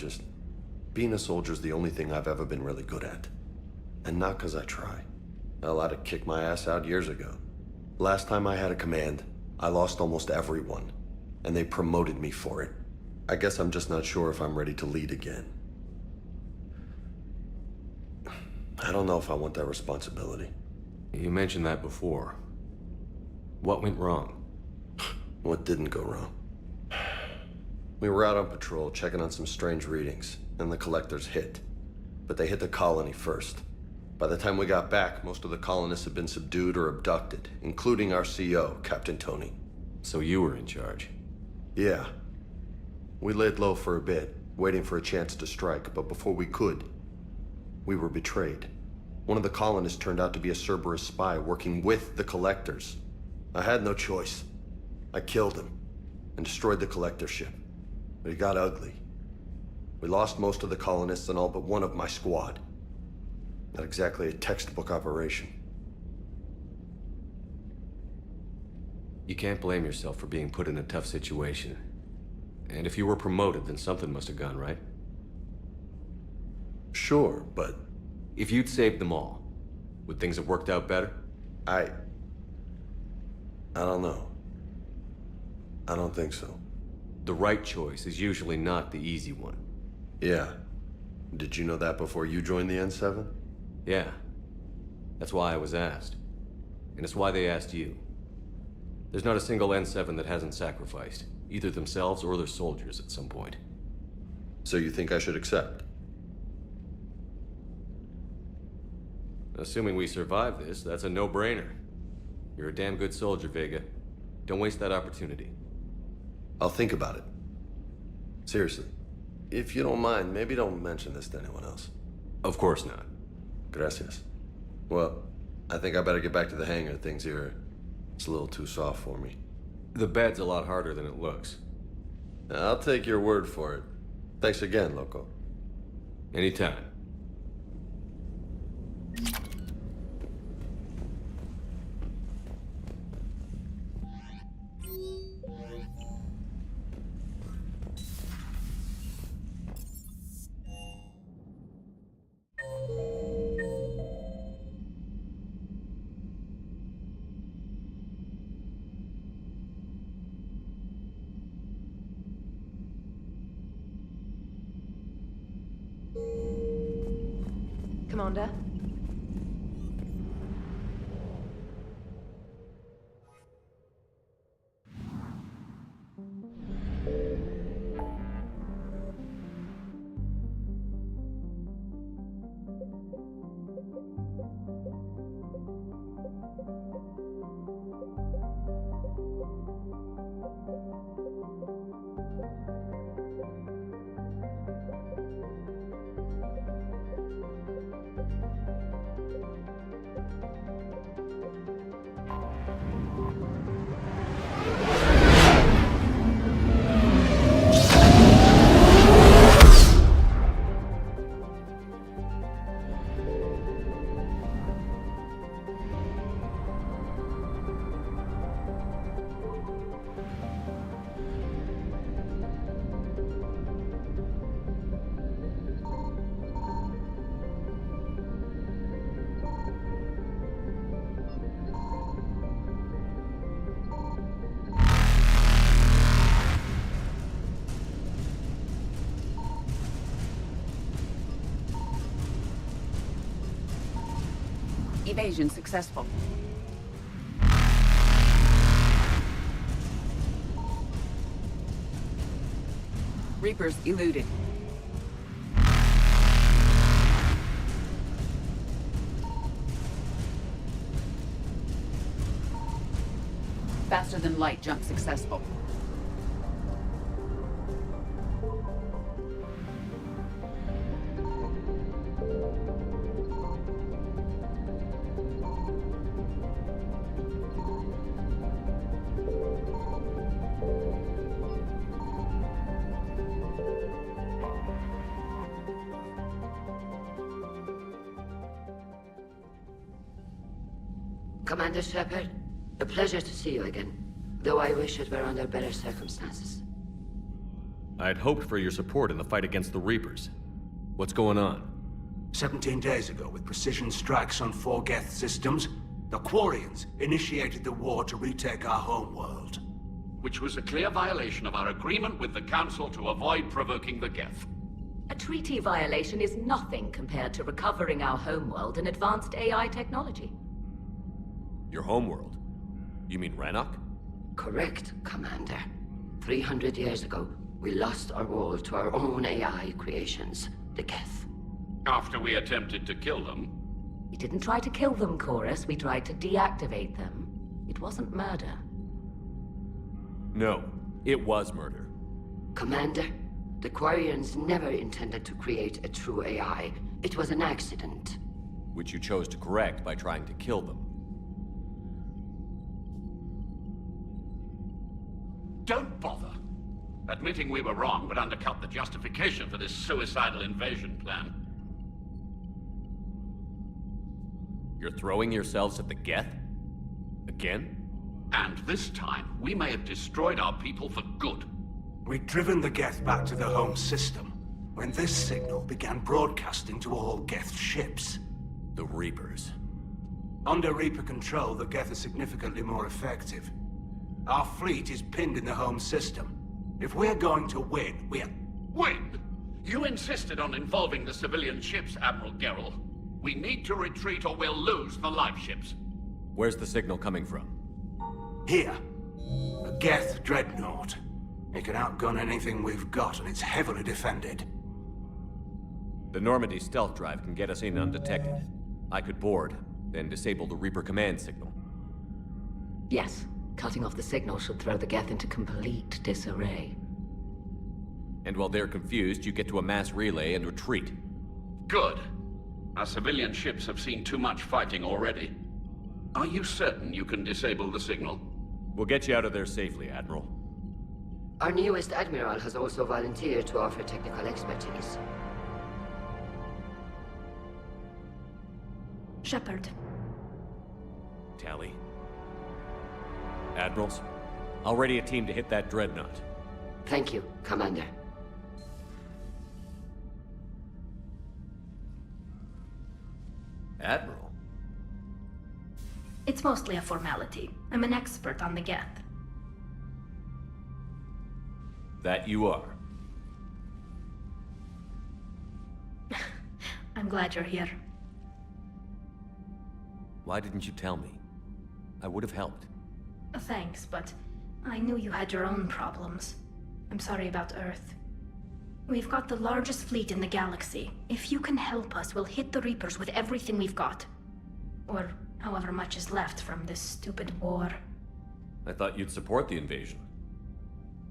being a soldier's the only thing I've ever been really good at. And not because I try. Hell, I'd have kicked my ass out years ago. Last time I had a command, I lost almost everyone. And they promoted me for it. I guess I'm just not sure if I'm ready to lead again. I don't know if I want that responsibility. You mentioned that before. What went wrong? What didn't go wrong? We were out on patrol, checking on some strange readings, and the collectors hit. But they hit the colony first. By the time we got back, most of the colonists had been subdued or abducted, including our CO, Captain Tony. So you were in charge? Yeah. We laid low for a bit, waiting for a chance to strike, but before we could, we were betrayed. One of the colonists turned out to be a Cerberus spy working with the collectors. I had no choice. I killed him and destroyed the collector ship. But it got ugly. We lost most of the colonists and all but one of my squad. Not exactly a textbook operation. You can't blame yourself for being put in a tough situation. And if you were promoted, then something must have gone right. Sure, but... If you'd saved them all, would things have worked out better? I don't know. I don't think so. The right choice is usually not the easy one. Yeah. Did you know that before you joined the N7? Yeah. That's why I was asked. And it's why they asked you. There's not a single N7 that hasn't sacrificed, either themselves or their soldiers at some point. So you think I should accept? Assuming we survive this, that's a no-brainer. You're a damn good soldier, Vega. Don't waste that opportunity. I'll think about it. Seriously. If you don't mind, maybe don't mention this to anyone else. Of course not. Gracias. Well, I think I better get back to the hangar. Things here, it's a little too soft for me. The bed's a lot harder than it looks. I'll take your word for it. Thanks again, Loco. Anytime. Commander. Evasion successful. Reapers eluded. Faster than light jump successful. Commander Shepard, a pleasure to see you again, though I wish it were under better circumstances. I had hoped for your support in the fight against the Reapers. What's going on? 17 days ago, with precision strikes on 4 Geth systems, the Quarians initiated the war to retake our homeworld. Which was a clear violation of our agreement with the Council to avoid provoking the Geth. A treaty violation is nothing compared to recovering our homeworld and advanced AI technology. Your homeworld? You mean Rannoch? Correct, Commander. 300 years ago, we lost our world to our own AI creations, the Geth. After we attempted to kill them? We didn't try to kill them, Chorus. We tried to deactivate them. It wasn't murder. No, it was murder. Commander, the Quarians never intended to create a true AI. It was an accident. Which you chose to correct by trying to kill them. Don't bother. Admitting we were wrong would undercut the justification for this suicidal invasion plan. You're throwing yourselves at the Geth? Again? And this time, we may have destroyed our people for good. We'd driven the Geth back to the home system, when this signal began broadcasting to all Geth ships. The Reapers. Under Reaper control, the Geth are significantly more effective. Our fleet is pinned in the home system. If we're going to win, we're... Win? You insisted on involving the civilian ships, Admiral Gerrel. We need to retreat or we'll lose the live ships. Where's the signal coming from? Here. A Geth dreadnought. It can outgun anything we've got, and it's heavily defended. The Normandy stealth drive can get us in undetected. I could board, then disable the Reaper command signal. Yes. Cutting off the signal should throw the Geth into complete disarray. And while they're confused, you get to a mass relay and retreat. Good. Our civilian ships have seen too much fighting already. Are you certain you can disable the signal? We'll get you out of there safely, Admiral. Our newest Admiral has also volunteered to offer technical expertise. Shepard. Tali. Admirals, I'll ready a team to hit that dreadnought. Thank you, Commander. Admiral? It's mostly a formality. I'm an expert on the Geth. That you are. I'm glad you're here. Why didn't you tell me? I would have helped. Thanks, but I knew you had your own problems. I'm sorry about Earth. We've got the largest fleet in the galaxy. If you can help us, we'll hit the Reapers with everything we've got. Or however much is left from this stupid war. I thought you'd support the invasion.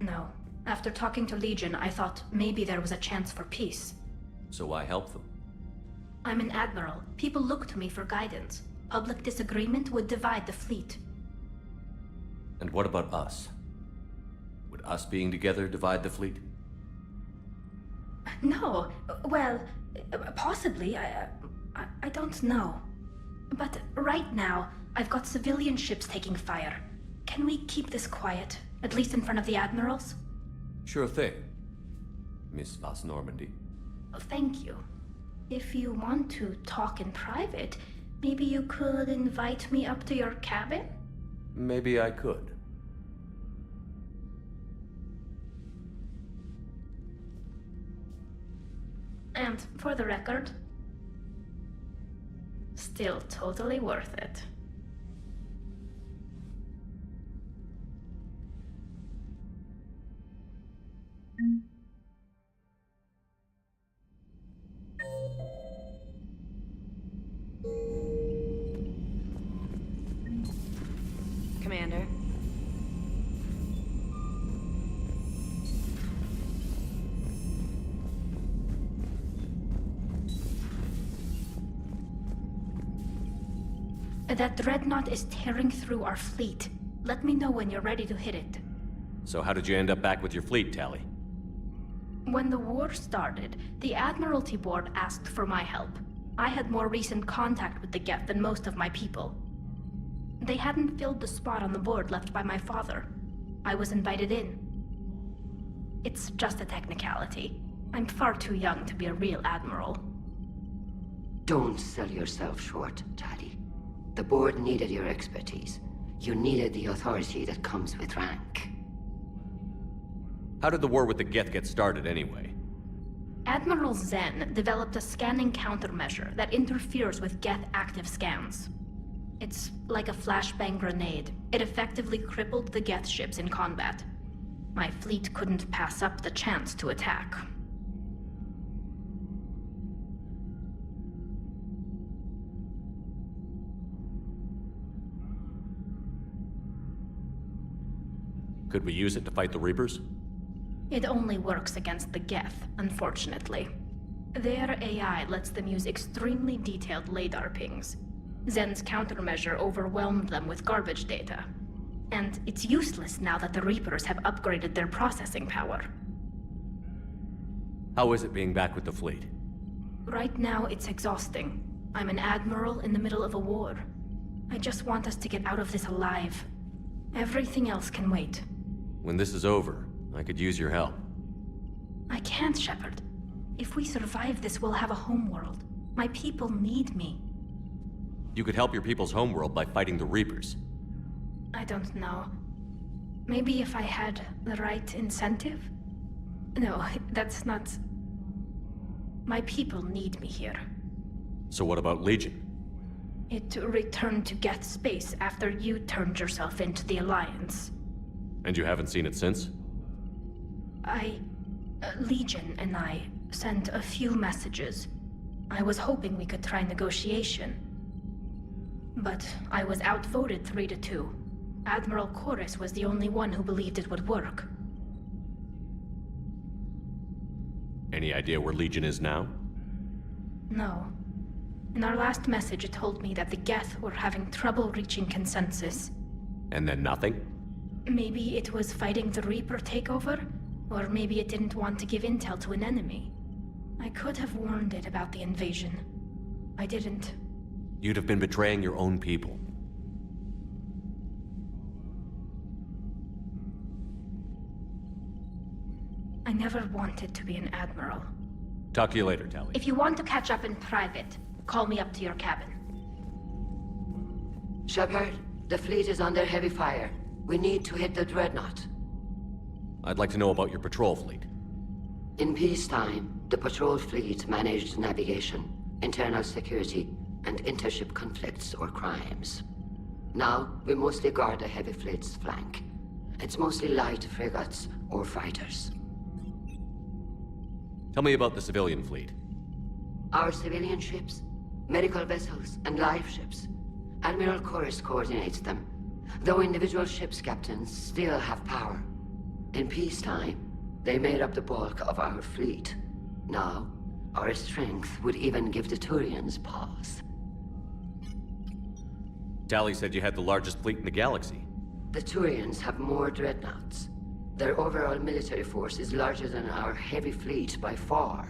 No. After talking to Legion, I thought maybe there was a chance for peace. So why help them? I'm an admiral. People look to me for guidance. Public disagreement would divide the fleet. And what about us? Would us being together divide the fleet? No. Well, possibly. I don't know. But right now, I've got civilian ships taking fire. Can we keep this quiet? At least in front of the admirals? Sure thing, Miss Vas Normandy. Thank you. If you want to talk in private, maybe you could invite me up to your cabin? Maybe I could. And for the record, still totally worth it. Commander. That dreadnought is tearing through our fleet. Let me know when you're ready to hit it. So how did you end up back with your fleet, Tali? When the war started, the Admiralty Board asked for my help. I had more recent contact with the Geth than most of my people. They hadn't filled the spot on the board left by my father. I was invited in. It's just a technicality. I'm far too young to be a real admiral. Don't sell yourself short, Tali. The board needed your expertise. You needed the authority that comes with rank. How did the war with the Geth get started anyway? Admiral Zen developed a scanning countermeasure that interferes with Geth active scans. It's like a flashbang grenade. It effectively crippled the Geth ships in combat. My fleet couldn't pass up the chance to attack. Could we use it to fight the Reapers? It only works against the Geth, unfortunately. Their AI lets them use extremely detailed LADAR pings. Zen's countermeasure overwhelmed them with garbage data. And it's useless now that the Reapers have upgraded their processing power. How is it being back with the fleet? Right now, it's exhausting. I'm an admiral in the middle of a war. I just want us to get out of this alive. Everything else can wait. When this is over, I could use your help. I can't, Shepard. If we survive this, we'll have a homeworld. My people need me. You could help your people's homeworld by fighting the Reapers. I don't know. Maybe if I had the right incentive? No, that's not... My people need me here. So what about Legion? It returned to Geth space after you turned yourself into the Alliance. And you haven't seen it since? Legion and I sent a few messages. I was hoping we could try negotiation. But I was outvoted 3-2. Admiral Chorus was the only one who believed it would work. Any idea where Legion is now? No. In our last message, it told me that the Geth were having trouble reaching consensus. And then nothing? Maybe it was fighting the Reaper takeover? Or maybe it didn't want to give intel to an enemy. I could have warned it about the invasion. I didn't. You'd have been betraying your own people. I never wanted to be an admiral. Talk to you later, Tali. If you want to catch up in private, call me up to your cabin. Shepard, the fleet is under heavy fire. We need to hit the dreadnought. I'd like to know about your patrol fleet. In peacetime, the patrol fleet managed navigation, internal security, and intership conflicts or crimes. Now, we mostly guard the heavy fleet's flank. It's mostly light frigates or fighters. Tell me about the civilian fleet. Our civilian ships, medical vessels, and life ships. Admiral Chorus coordinates them, though individual ships' captains still have power. In peacetime, they made up the bulk of our fleet. Now, our strength would even give the Turians pause. Tali said you had the largest fleet in the galaxy. The Turians have more dreadnoughts. Their overall military force is larger than our heavy fleet by far.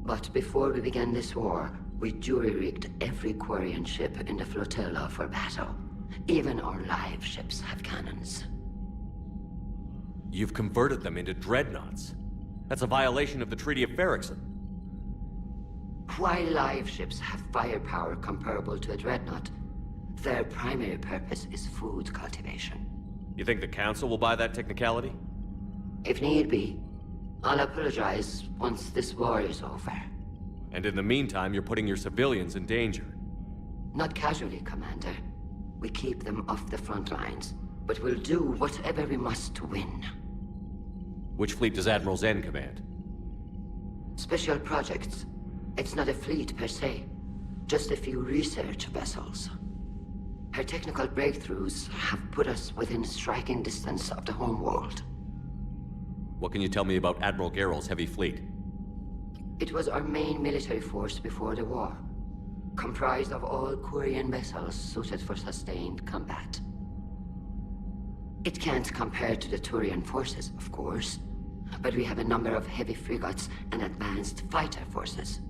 But before we began this war, we jury-rigged every Quarian ship in the flotilla for battle. Even our live ships have cannons. You've converted them into dreadnoughts. That's a violation of the Treaty of Ferrixon. While live ships have firepower comparable to a dreadnought, their primary purpose is food cultivation. You think the Council will buy that technicality? If need be, I'll apologize once this war is over. And in the meantime, you're putting your civilians in danger. Not casually, Commander. We keep them off the front lines, but we'll do whatever we must to win. Which fleet does Admiral Zen command? Special projects. It's not a fleet per se, just a few research vessels. Her technical breakthroughs have put us within striking distance of the homeworld. What can you tell me about Admiral Geral's heavy fleet? It was our main military force before the war, comprised of all Quarian vessels suited for sustained combat. It can't compare to the Turian forces, of course, but we have a number of heavy frigates and advanced fighter forces.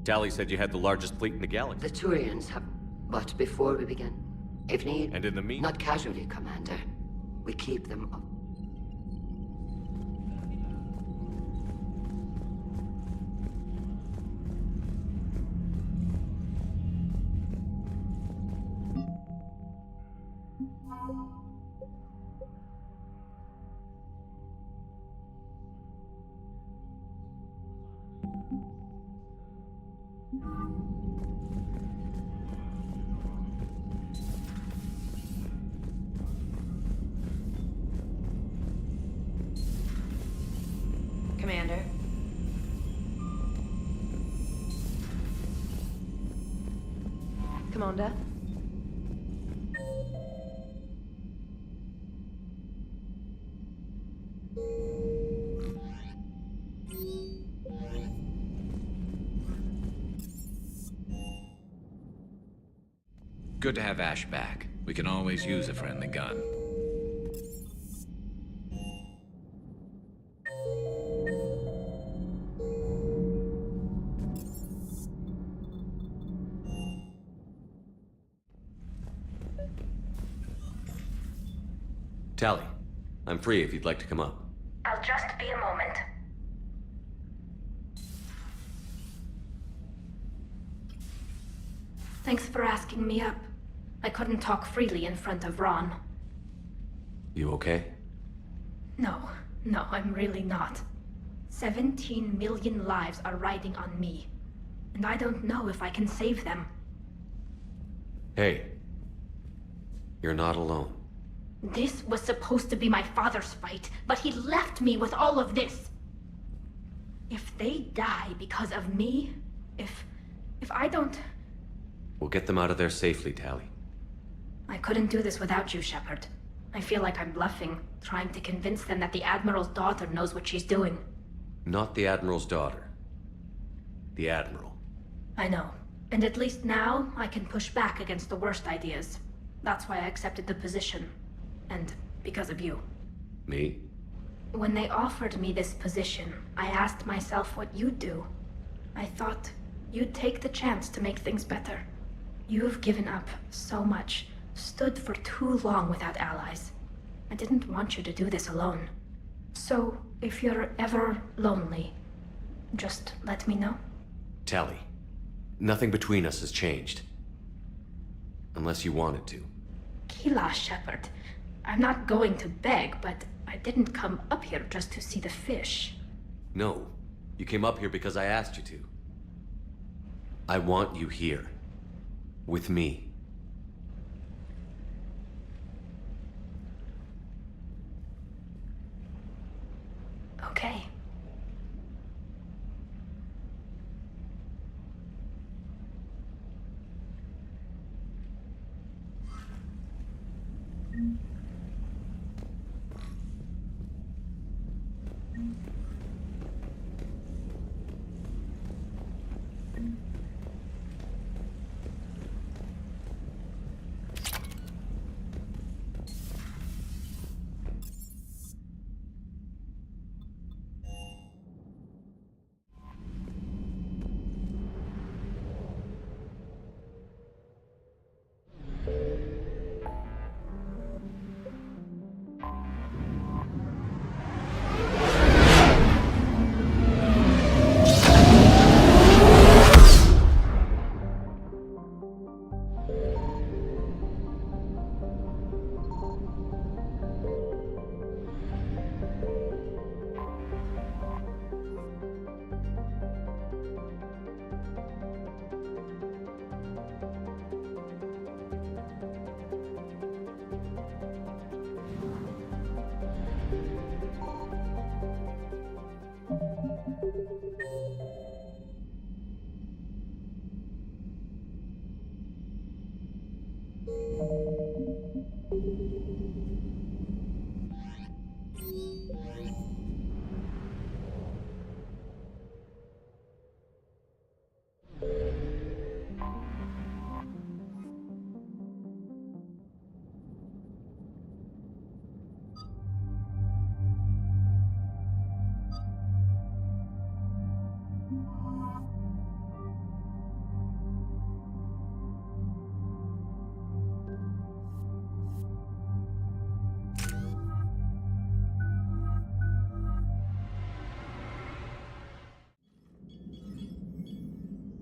Tali said you had the largest fleet in the galaxy. The Turians have... But before we begin, if need... And in the meantime... Not casually, Commander. We keep them up. Commander. Commander. Good to have Ash back. We can always use a friendly gun. Tali, I'm free if you'd like to come up. I'll just be a moment. Thanks for asking me up. I couldn't talk freely in front of Ron. You okay? No, I'm really not. 17 million lives are riding on me, and I don't know if I can save them. Hey, you're not alone. This was supposed to be my father's fight, but he left me with all of this. If they die because of me, if I don't... We'll get them out of there safely, Tali. I couldn't do this without you, Shepard. I feel like I'm bluffing, trying to convince them that the Admiral's daughter knows what she's doing. Not the Admiral's daughter. The Admiral. I know. And at least now, I can push back against the worst ideas. That's why I accepted the position. And because of you. Me? When they offered me this position, I asked myself what you'd do. I thought you'd take the chance to make things better. You've given up so much, stood for too long without allies. I didn't want you to do this alone. So, if you're ever lonely, just let me know. Tali, nothing between us has changed. Unless you wanted to. Kila, Shepard. I'm not going to beg, but I didn't come up here just to see the fish. No, You came up here because I asked you to. I want you here. With me. Okay.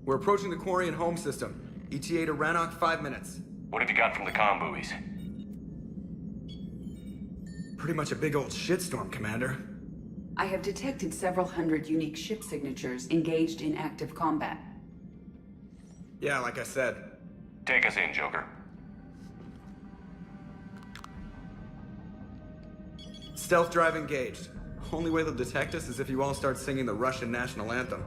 We're approaching the Quarian home system. ETA to Rannoch, 5 minutes. What have you got from the comm buoys? Pretty much a big old shitstorm, Commander. I have detected several hundred unique ship signatures engaged in active combat. Yeah, like I said. Take us in, Joker. Stealth drive engaged. Only way they'll detect us is if you all start singing the Russian national anthem.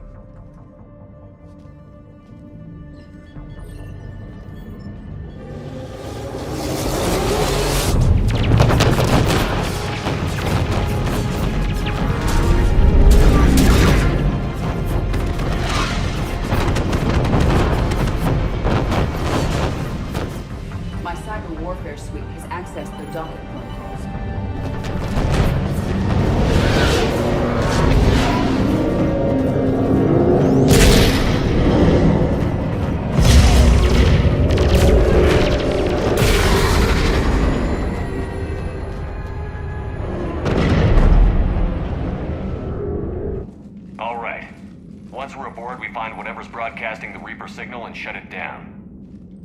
My cyber warfare suite has accessed the docket protocols. All right. Once we're aboard, we find whatever's broadcasting the Reaper signal and shut it down.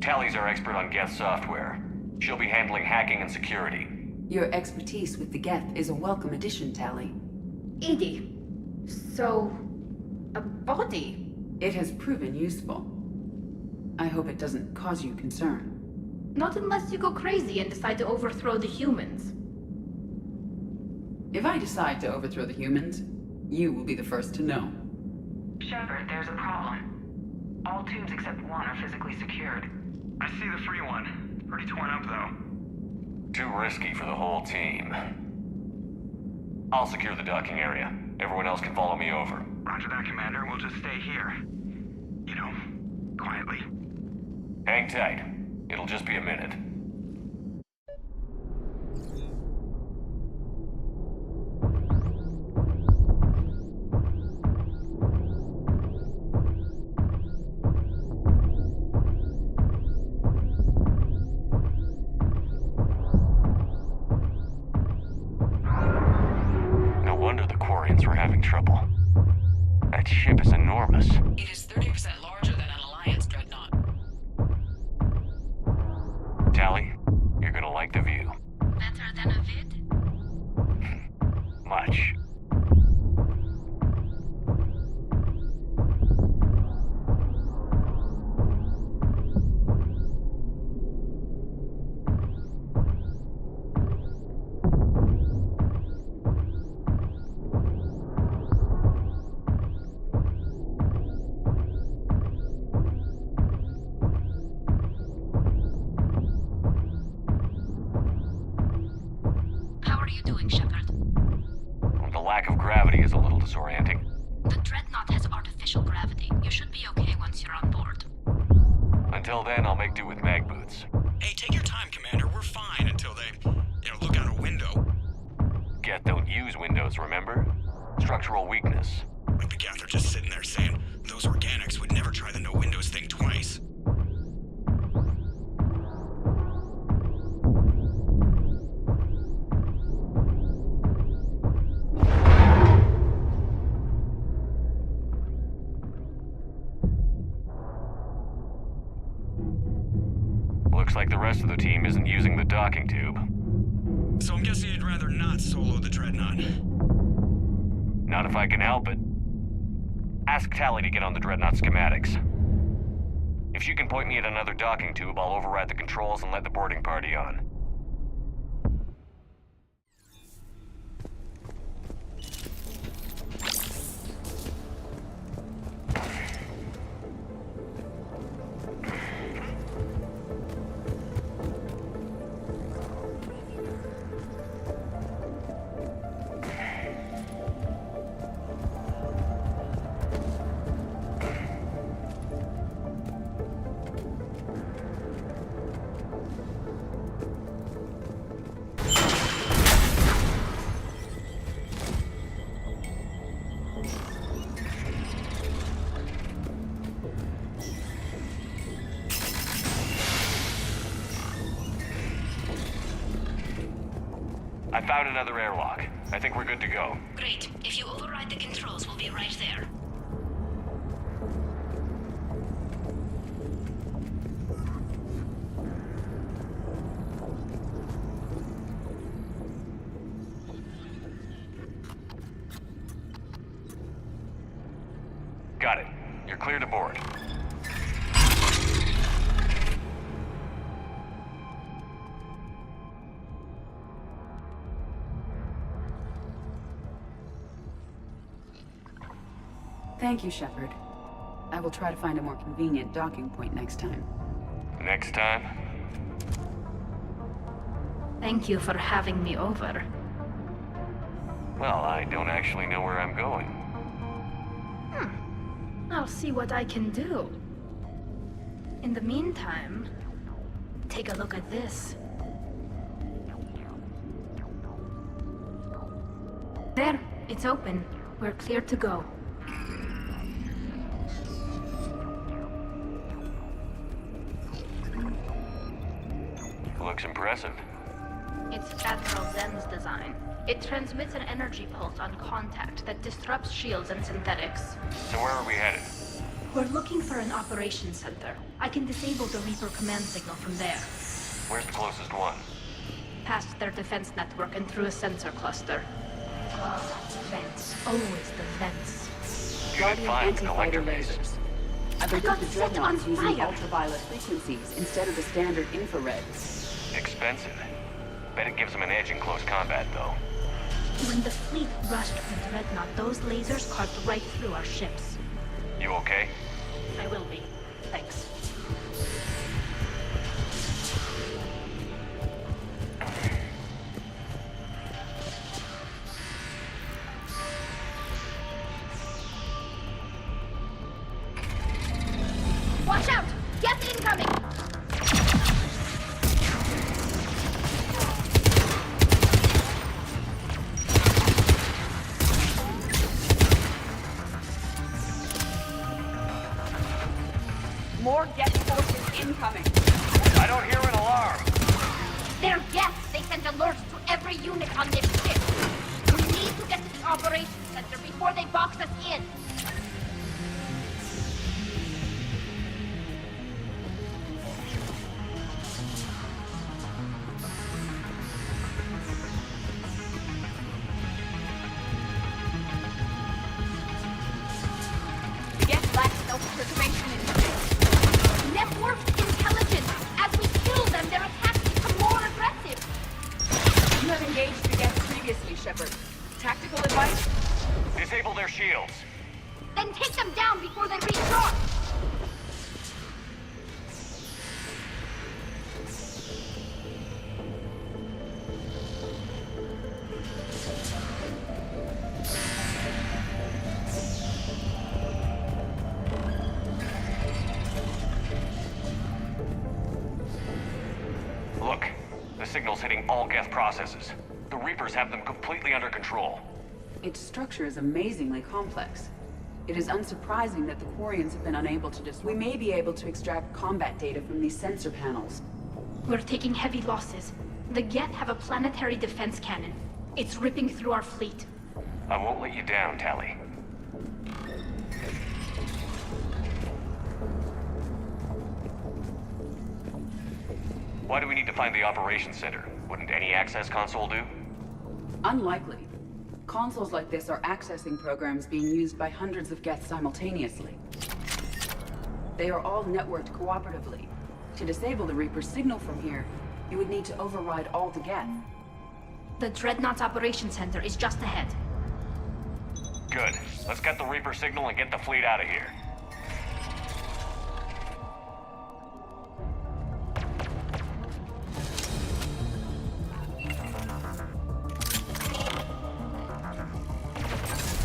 Tally's our expert on Geth software. She'll be handling hacking and security. Your expertise with the Geth is a welcome addition, Tally. Edie, so... a body? It has proven useful. I hope it doesn't cause you concern. Not unless you go crazy and decide to overthrow the humans. If I decide to overthrow the humans, you will be the first to know. Shepard, there's a problem. All tubes except one are physically secured. I see the free one. Pretty torn up, though. Too risky for the whole team. I'll secure the docking area. Everyone else can follow me over. Roger that, Commander. We'll just stay here. You know, quietly. Hang tight. It'll just be a minute. No wonder the Quarians were having trouble. That ship is enormous. It is 30% larger than an Alliance dreadnought. Tally, you're gonna like the view. Better than a vid? Much. are you doing, Shepard? The lack of gravity is a little disorienting. The Dreadnought has artificial gravity. You should be okay once you're on board. Until then, I'll make do with mag boots. Hey, take your time, Commander. We're fine until they, look out a window. Geth don't use windows, remember? Structural weakness. Like the Geth are just sitting there saying, those organics would never try the no windows thing twice. Looks like the rest of the team isn't using the docking tube. So I'm guessing you'd rather not solo the Dreadnought. Not if I can help it. Ask Tali to get on the Dreadnought schematics. If she can point me at another docking tube, I'll override the controls and let the boarding party on. I found another airlock. I think we're good to go. Great. If you override the controls, we'll be right there. Got it. You're clear to board. Thank you, Shepard. I will try to find a more convenient docking point next time. Next time? Thank you for having me over. Well, I don't actually know where I'm going. I'll see what I can do. In the meantime, take a look at this. There, it's open. We're clear to go. Looks impressive. It's Admiral Zen's design. It transmits an energy pulse on contact that disrupts shields and synthetics. So where are we headed? We're looking for an operations center. I can disable the Reaper command signal from there. Where's the closest one? Past their defense network and through a sensor cluster. Vents. Always the vents. Good finds, collector lasers. base. I believe got the set Dreadnought's on using fire. ultraviolet frequencies instead of the standard infrared. Expensive. Bet it gives them an edge in close combat, though. When the fleet rushed the Dreadnought, those lasers carved right through our ships. You okay? I will be. Thanks. Watch out! Get incoming! More Geth forces incoming. I don't hear an alarm. They're Geth! They send alerts to every unit on this ship! We need to get to the operations center before they box us in! Geth lacks self-preservation instinct. Network intelligence! As we kill them, their attacks become more aggressive! You have engaged the Geth previously, Shepard. Tactical advice? Disable their shields. signals hitting all Geth processes. The Reapers have them completely under control. Its structure is amazingly complex. It is unsurprising that the Quarians have been unable to We may be able to extract combat data from these sensor panels. We're taking heavy losses. The Geth have a planetary defense cannon. It's ripping through our fleet. I won't let you down, Tali. Why do we need to find the operations center? Wouldn't any access console do? Unlikely. Consoles like this are accessing programs being used by hundreds of Geth simultaneously. They are all networked cooperatively. To disable the Reaper signal from here, you would need to override all the Geth. The Dreadnought's operations center is just ahead. Good. Let's get the Reaper signal and get the fleet out of here.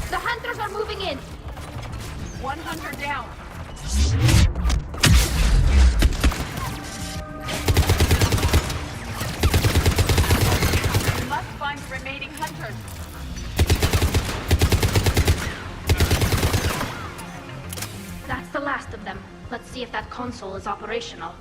The Hunters are moving in! 100 down! We must find the remaining Hunters. That's the last of them. Let's see if that console is operational.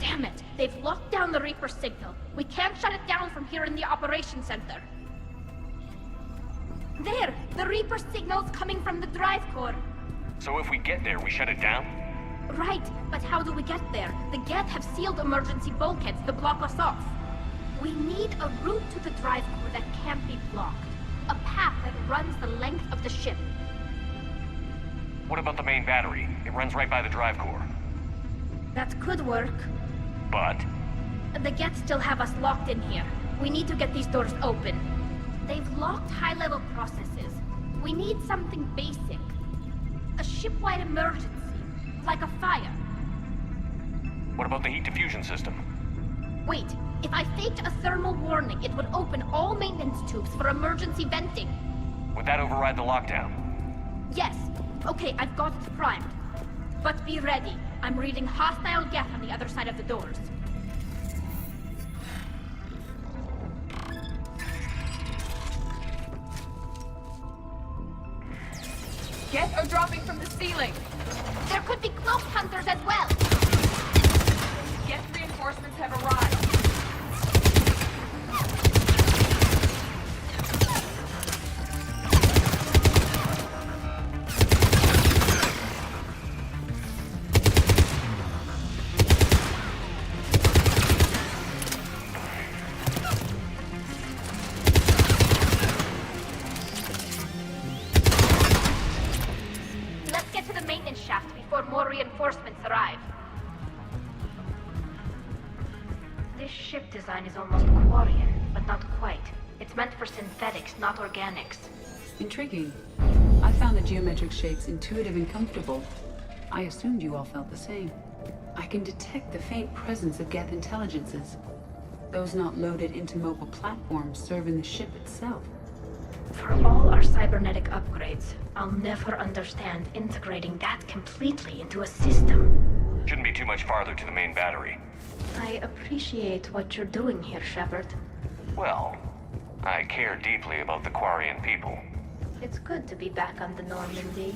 Damn it! They've locked down the Reaper signal. We can't shut it down from here in the operations center. There! The Reaper signal's coming from the drive core. So if we get there, we shut it down? Right, but how do we get there? The Geth have sealed emergency bulkheads to block us off. We need a route to the drive core that can't be blocked. A path that runs the length of the ship. What about the main battery? It runs right by the drive core. That could work. But? The Geth still have us locked in here. We need to get these doors open. They've locked high-level processes. We need something basic. A ship-wide emergency. Like a fire. What about the heat diffusion system? Wait, if I faked a thermal warning, it would open all maintenance tubes for emergency venting. Would that override the lockdown? Yes. Okay, I've got it primed. But be ready. I'm reading hostile Geth on the other side of the doors. Geth are dropping from the ceiling! There could be cloak hunters as well! Geth reinforcements have arrived. Let's get to the maintenance shaft before more reinforcements arrive. This ship design is almost Quarian, but not quite. It's meant for synthetics, not organics. Intriguing. I found the geometric shapes intuitive and comfortable. I assumed you all felt the same. I can detect the faint presence of Geth intelligences. Those not loaded into mobile platforms serve in the ship itself. For all our cybernetic upgrades, I'll never understand integrating that completely into a system. Shouldn't be too much farther to the main battery. I appreciate what you're doing here, Shepard. Well, I care deeply about the Quarian people. It's good to be back on the Normandy.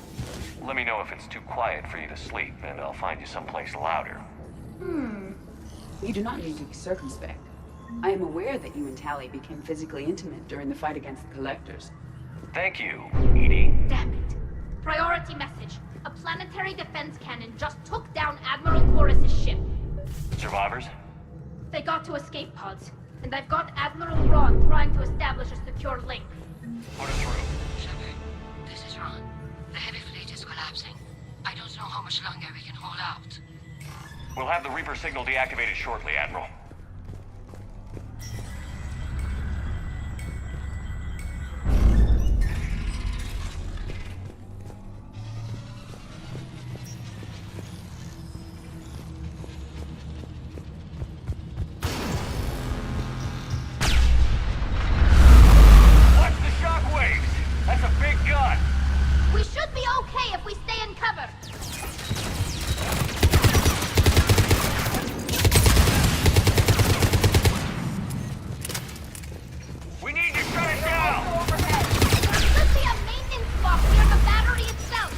Let me know if it's too quiet for you to sleep, and I'll find you someplace louder. You do not need to be circumspect. I am aware that you and Tali became physically intimate during the fight against the Collectors. Thank you, Edie. Damn it. Priority message. A planetary defense cannon just took down Admiral Chorus's ship. Survivors? They got to escape pods, and I've got Admiral Ron trying to establish a secure link. Put her through. Shepard, this is Ron. The heavy fleet is collapsing. I don't know how much longer we can hold out. We'll have the Reaper signal deactivated shortly, Admiral. We should be okay if we stay in cover. We need to shut it down! There should be a maintenance box near the battery itself.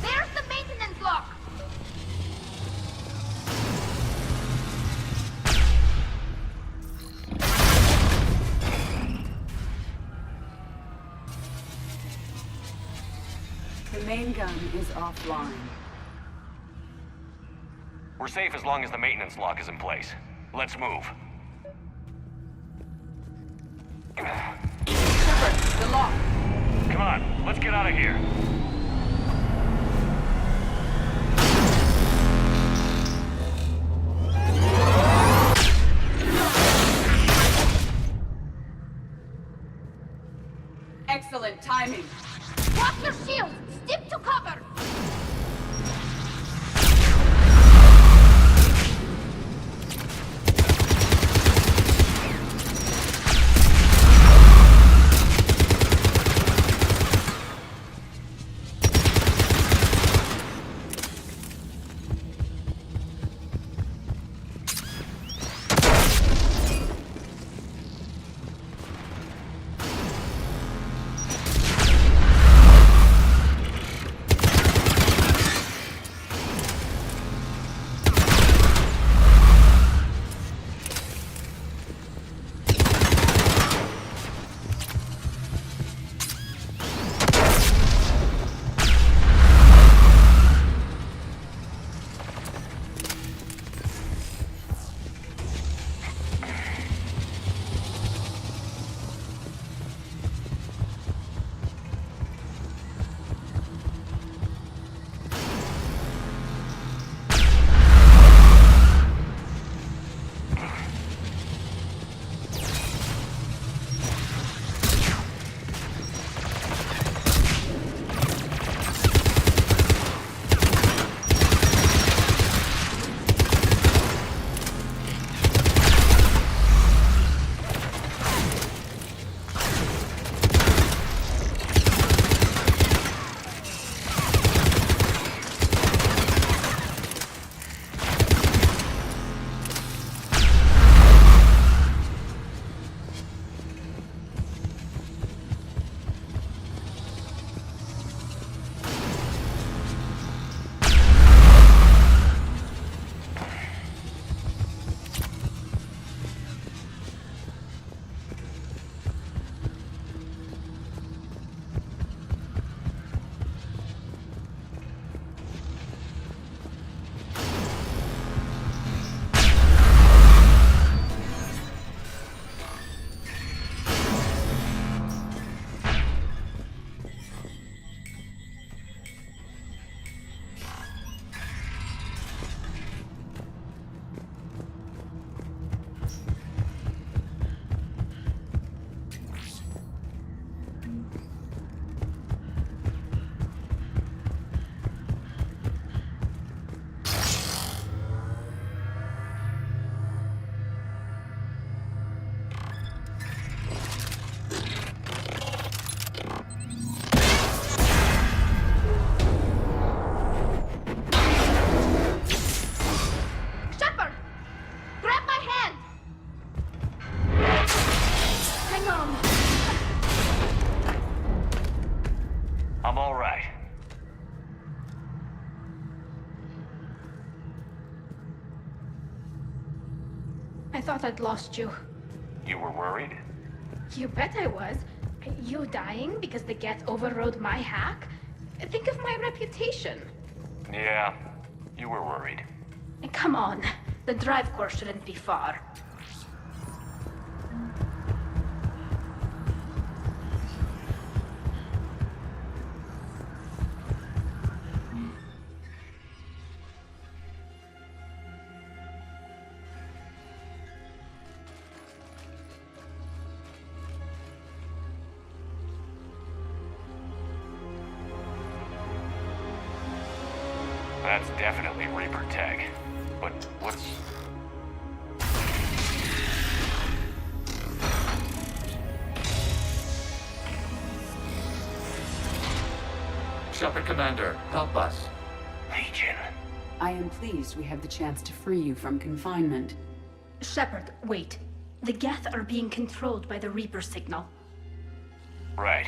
There's the maintenance lock. The main gun is offline. We're safe as long as the maintenance lock is in place. Let's move. Shepard, the lock. Come on, let's get out of here. Excellent timing. Drop your shields. Stick to cover. I thought I'd lost you. You were worried? You bet I was. You dying because the Geth overrode my hack? Think of my reputation. Yeah, you were worried. Come on. The drive course shouldn't be far. That's definitely Reaper tech. But what's... Shepard Commander, help us. Legion. I am pleased we have the chance to free you from confinement. Shepard, wait. The Geth are being controlled by the Reaper signal. Right.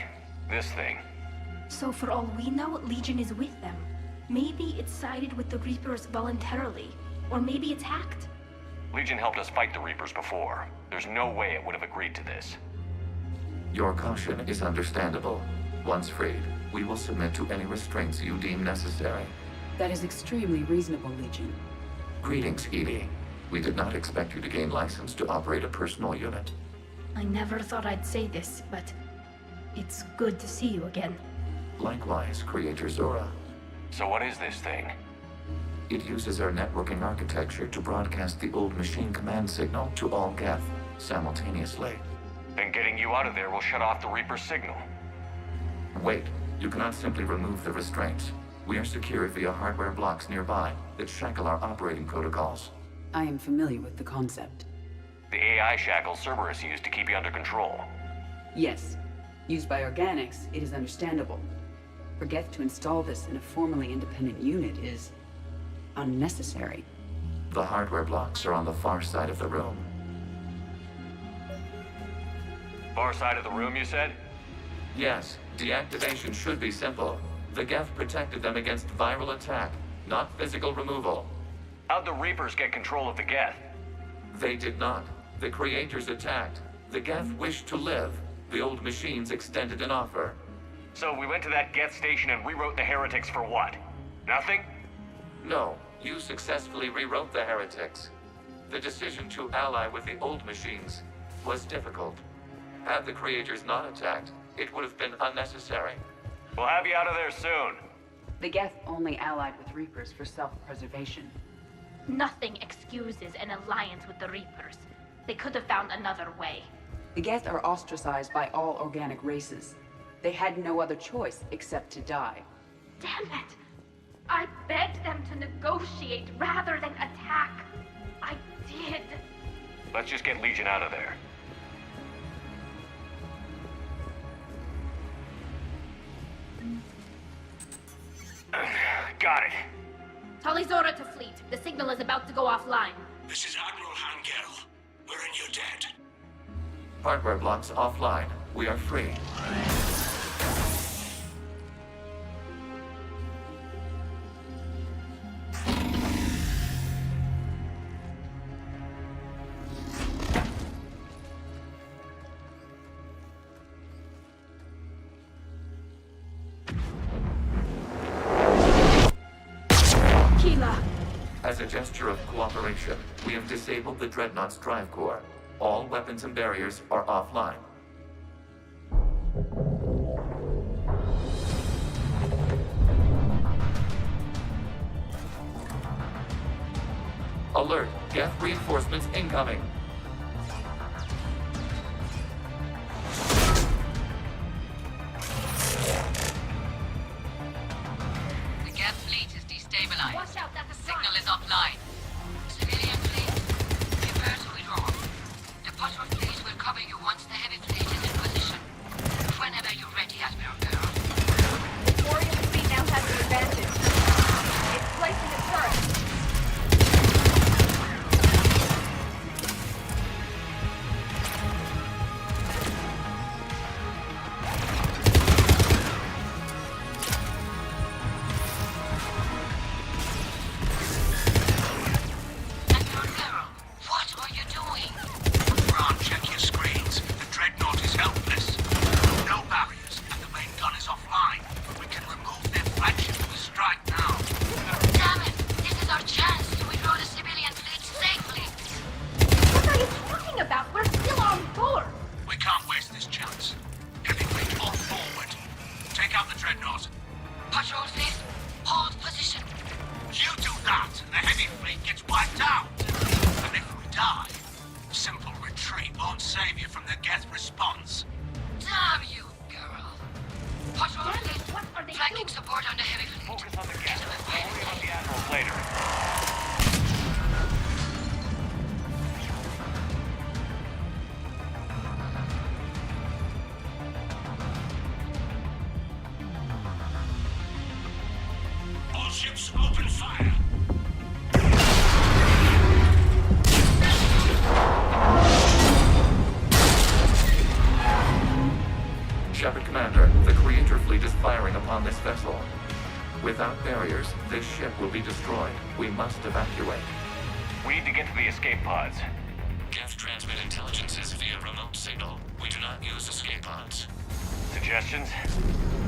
This thing. So for all we know, Legion is with them. Maybe it sided with the Reapers voluntarily. Or maybe it's hacked. Legion helped us fight the Reapers before. There's no way it would have agreed to this. Your caution is understandable. Once freed, we will submit to any restraints you deem necessary. That is extremely reasonable, Legion. Greetings, EDI. We did not expect you to gain license to operate a personal unit. I never thought I'd say this, but it's good to see you again. Likewise, Creator Zora. So what is this thing? It uses our networking architecture to broadcast the old machine command signal to all Geth simultaneously. Then getting you out of there will shut off the Reaper signal. Wait, you cannot simply remove the restraints. We are secured via hardware blocks nearby that shackle our operating protocols. I am familiar with the concept. The AI shackles Cerberus used to keep you under control. Yes. Used by organics, it is understandable. For Geth to install this in a formally independent unit is unnecessary. The hardware blocks are on the far side of the room. Far side of the room, you said? Yes, deactivation should be simple. The Geth protected them against viral attack, not physical removal. How'd the Reapers get control of the Geth? They did not. The Creators attacked. The Geth wished to live. The old machines extended an offer. So we went to that Geth station and rewrote the heretics for what? Nothing? No, you successfully rewrote the heretics. The decision to ally with the old machines was difficult. Had the Creators not attacked, it would have been unnecessary. We'll have you out of there soon. The Geth only allied with Reapers for self-preservation. Nothing excuses an alliance with the Reapers. They could have found another way. The Geth are ostracized by all organic races. They had no other choice except to die. Damn it! I begged them to negotiate rather than attack. I did. Let's just get Legion out of there. Got it. Talizora to fleet. The signal is about to go offline. This is Admiral Hangel. We're in your debt. Hardware blocks offline. We are free. As a gesture of cooperation, we have disabled the Dreadnought's drive core. All weapons and barriers are offline. Alert! Geth reinforcements incoming! The Geth fleet is destabilized. Watch out, that's The signal is offline. Civilian fleet, prepare to withdraw. The Potter fleet will cover you once the heavy fleet is in position. Whenever you're ready, Admiral Girl. Warrior fleet now has the advantage. It's placing a turret. Without barriers, this ship will be destroyed. We must evacuate. We need to get to the escape pods. Geth transmit intelligences via remote signal. We do not use escape pods. Suggestions?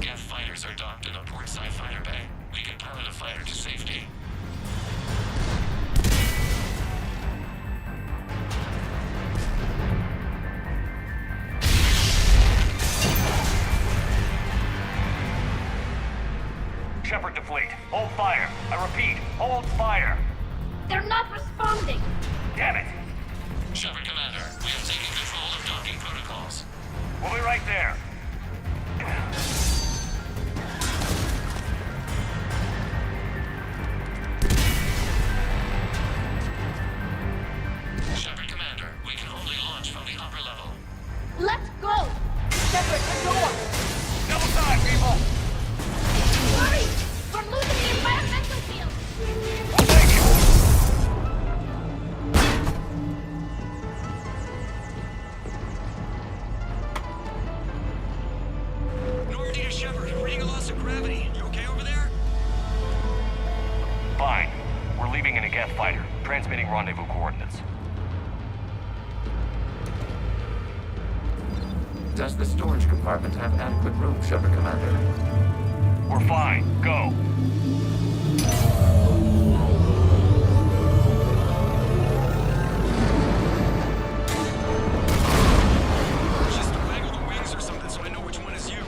Geth fighters are docked in a portside fighter bay. We can pilot a fighter to safety. Shepard to fleet. Hold fire. I repeat, hold fire. They're not responding! Damn it! Shepard Commander, we have taken control of docking protocols. We'll be right there. Shepard Commander, we can only launch from the upper level. Let's go! Shepard, the door! Double time, people! Hurry! We're losing the environmental field! Thank you! Normandy to Shepard, reading a loss of gravity. You okay over there? Fine. We're leaving in a Geth fighter. Transmitting rendezvous coordinates. Does the storage compartment have adequate room, Shepard Commander? We're fine. Go. Just waggle the wings or something so I know which one is you.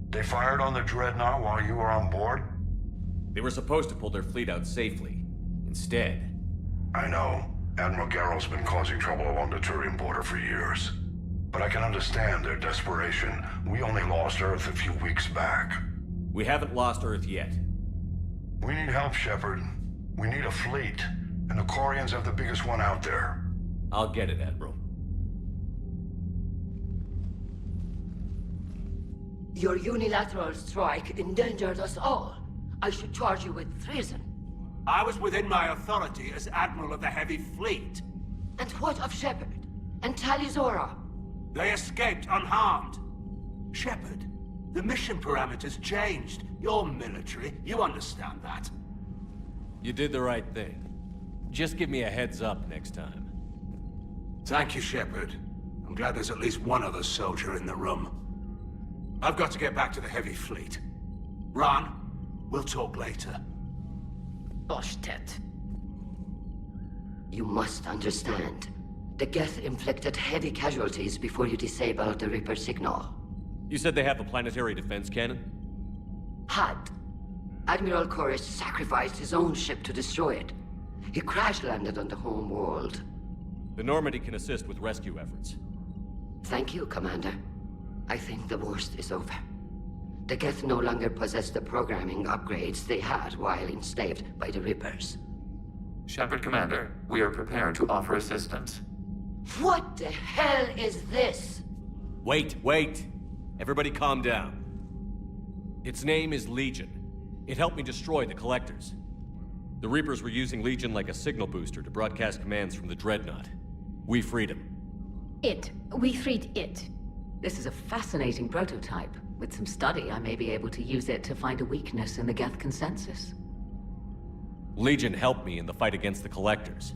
They fired on the Dreadnought while you were on board? They were supposed to pull their fleet out safely. Instead... I know. Admiral Garrow's been causing trouble along the Turian border for years. But I can understand their desperation. We only lost Earth a few weeks back. We haven't lost Earth yet. We need help, Shepard. We need a fleet. And the Quarians have the biggest one out there. I'll get it, Admiral. Your unilateral strike endangered us all. I should charge you with treason. I was within my authority as Admiral of the Heavy Fleet. And what of Shepard? And Talizora? They escaped unharmed. Shepard, the mission parameters changed. You're military, you understand that. You did the right thing. Just give me a heads up next time. Thank you, Shepard. I'm glad there's at least one other soldier in the room. I've got to get back to the Heavy Fleet. Ron, we'll talk later. Oshtet. You must understand. The Geth inflicted heavy casualties before you disabled the Reaper signal. You said they have a planetary defense cannon? Had. Admiral Koris sacrificed his own ship to destroy it. He crash-landed on the home world. The Normandy can assist with rescue efforts. Thank you, Commander. I think the worst is over. The Geth no longer possess the programming upgrades they had while enslaved by the Reapers. Shepard Commander, we are prepared to offer assistance. What the hell is this? Wait. Everybody calm down. Its name is Legion. It helped me destroy the Collectors. The Reapers were using Legion like a signal booster to broadcast commands from the Dreadnought. We freed him. We freed it. This is a fascinating prototype. With some study, I may be able to use it to find a weakness in the Geth consensus. Legion helped me in the fight against the Collectors.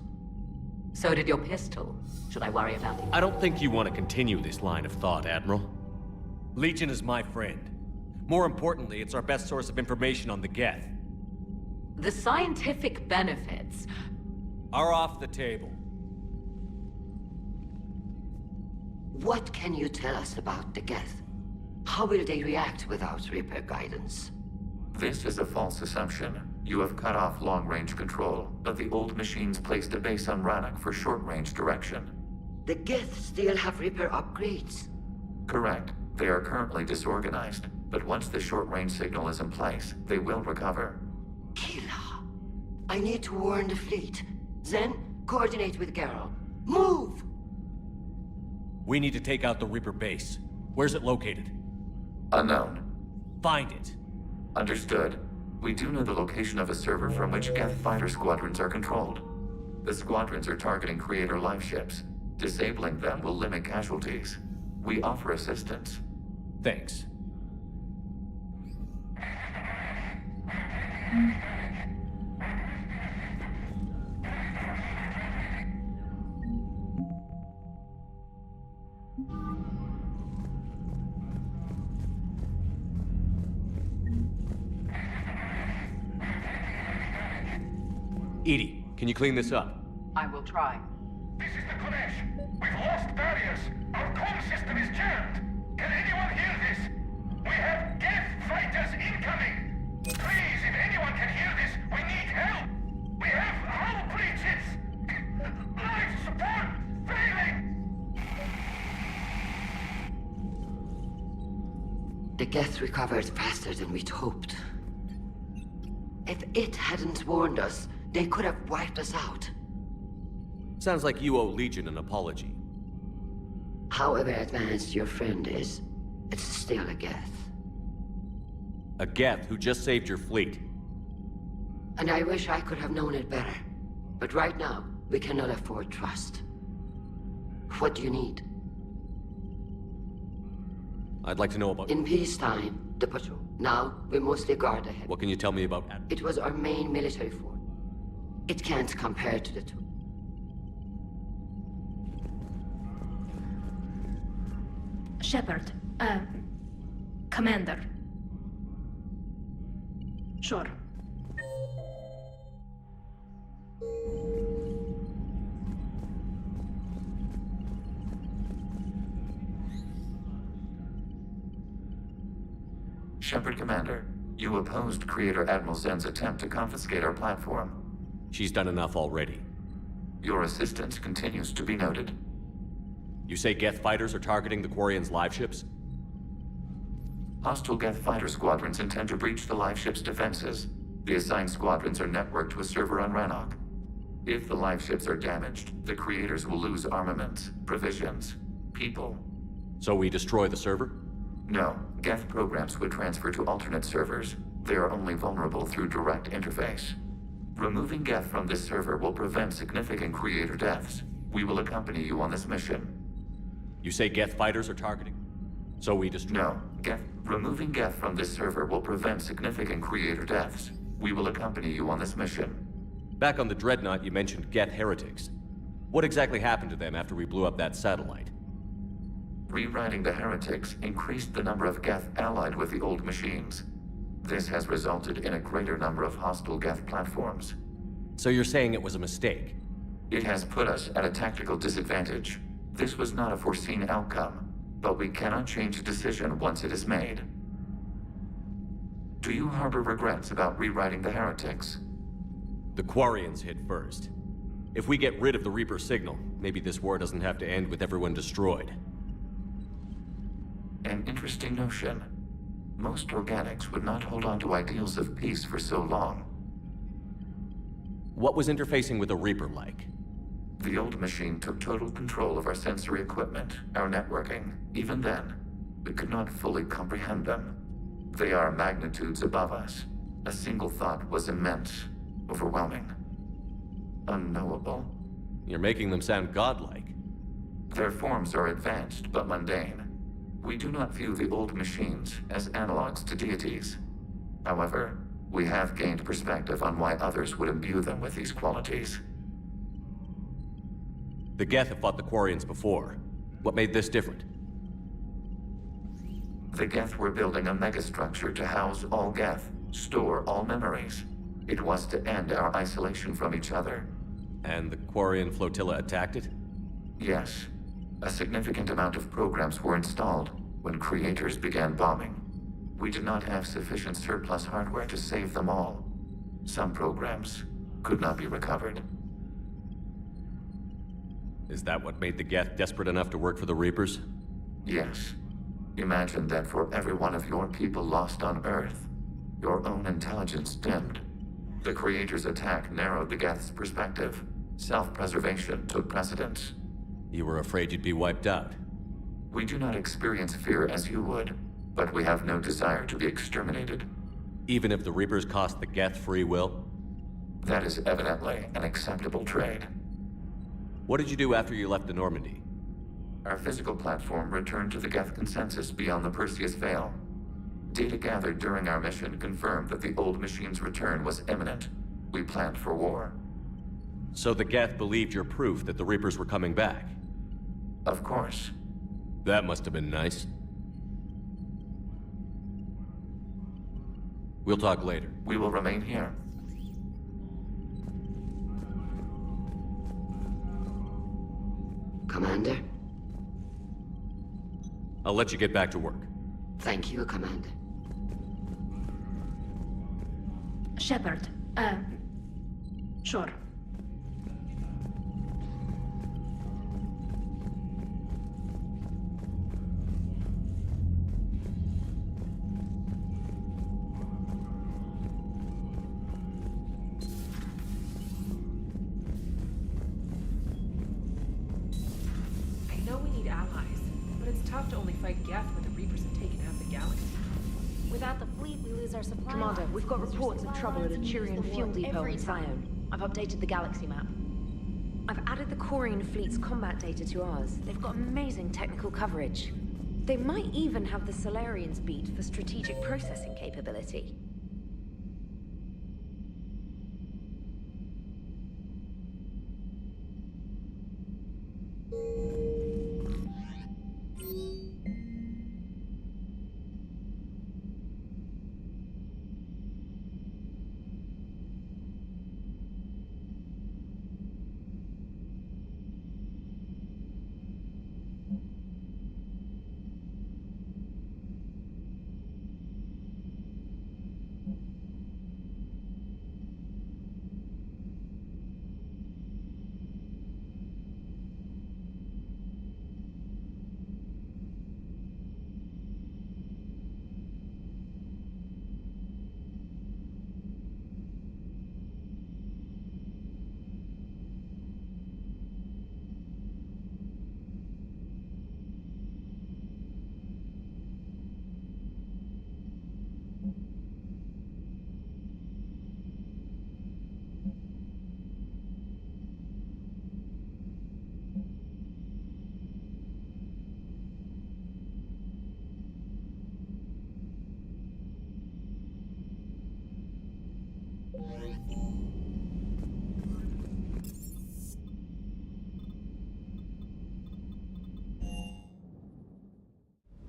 So did your pistol. Should I worry about it? I don't think you want to continue this line of thought, Admiral. Legion is my friend. More importantly, it's our best source of information on the Geth. The scientific benefits are off the table. What can you tell us about the Geth? How will they react without Reaper guidance? This is a false assumption. You have cut off long-range control, but the old machines placed a base on Rannoch for short-range direction. The Geth still have Reaper upgrades? Correct. They are currently disorganized. But once the short-range signal is in place, they will recover. Kila, I need to warn the fleet. Zen, coordinate with Geralt. Move! We need to take out the Reaper base. Where's it located? Unknown. Find it. Understood. We do know the location of a server from which Geth fighter squadrons are controlled. The squadrons are targeting Creator life ships. Disabling them will limit casualties. We offer assistance. Thanks. EDI, can you clean this up? I will try. This is the Kodesh. We've lost barriers. Our comm system is jammed. Can anyone hear this? We have Geth fighters incoming. Please, if anyone can hear this, we need help. We have hull breaches. Life support failing. The Geth recovered faster than we'd hoped. If it hadn't warned us, they could have wiped us out. Sounds like you owe Legion an apology. However advanced your friend is, it's still a Geth. A Geth who just saved your fleet. And I wish I could have known it better. But right now, we cannot afford trust. What do you need? I'd like to know about... In peacetime, the patrol. Now, we mostly guard ahead. What can you tell me about... It was our main military force. It can't compare to the two. Shepard, Commander. Sure. Shepard, Commander, you opposed Creator Admiral Zen's attempt to confiscate our platform. She's done enough already. Your assistance continues to be noted. You say Geth fighters are targeting the Quarians' live ships? Hostile Geth fighter squadrons intend to breach the live ship's defenses. The assigned squadrons are networked to a server on Rannoch. If the live ships are damaged, the Creators will lose armaments, provisions, people. So we destroy the server? No. Geth programs would transfer to alternate servers. They are only vulnerable through direct interface. Removing Geth from this server will prevent significant Creator deaths. We will accompany you on this mission. You say Geth fighters are targeting? So we destroy... No. Removing Geth from this server will prevent significant Creator deaths. We will accompany you on this mission. Back on the Dreadnought, you mentioned Geth heretics. What exactly happened to them after we blew up that satellite? Rewriting the heretics increased the number of Geth allied with the old machines. This has resulted in a greater number of hostile Geth platforms. So you're saying it was a mistake? It has put us at a tactical disadvantage. This was not a foreseen outcome, but we cannot change a decision once it is made. Do you harbor regrets about rewriting the heretics? The Quarians hit first. If we get rid of the Reaper signal, maybe this war doesn't have to end with everyone destroyed. An interesting notion. Most organics would not hold on to ideals of peace for so long. What was interfacing with a Reaper like? The old machine took total control of our sensory equipment, our networking. Even then, we could not fully comprehend them. They are magnitudes above us. A single thought was immense, overwhelming, unknowable. You're making them sound godlike. Their forms are advanced but mundane. We do not view the old machines as analogs to deities. However, we have gained perspective on why others would imbue them with these qualities. The Geth have fought the Quarians before. What made this different? The Geth were building a megastructure to house all Geth, store all memories. It was to end our isolation from each other. And the Quarian flotilla attacked it? Yes. A significant amount of programs were installed when Creators began bombing. We did not have sufficient surplus hardware to save them all. Some programs could not be recovered. Is that what made the Geth desperate enough to work for the Reapers? Yes. Imagine that for every one of your people lost on Earth, your own intelligence dimmed. The Creator's attack narrowed the Geth's perspective. Self-preservation took precedence. You were afraid you'd be wiped out. We do not experience fear as you would, but we have no desire to be exterminated. Even if the Reapers cost the Geth free will? That is evidently an acceptable trade. What did you do after you left the Normandy? Our physical platform returned to the Geth consensus beyond the Perseus Veil. Data gathered during our mission confirmed that the old machine's return was imminent. We planned for war. So the Geth believed your proof that the Reapers were coming back? Of course. That must have been nice. We'll talk later. We will remain here. Commander? I'll let you get back to work. Thank you, Commander. Shepard, sure. I know we need allies, but it's tough to only fight Geth when the Reapers have taken out the galaxy. Without the fleet, we lose our supply Commander, lines. we've got reports of trouble at a Turian fuel depot in Sion. I've updated the galaxy map. I've added the Quarian fleet's combat data to ours. They've got amazing technical coverage. They might even have the Solarians beat for strategic processing capability.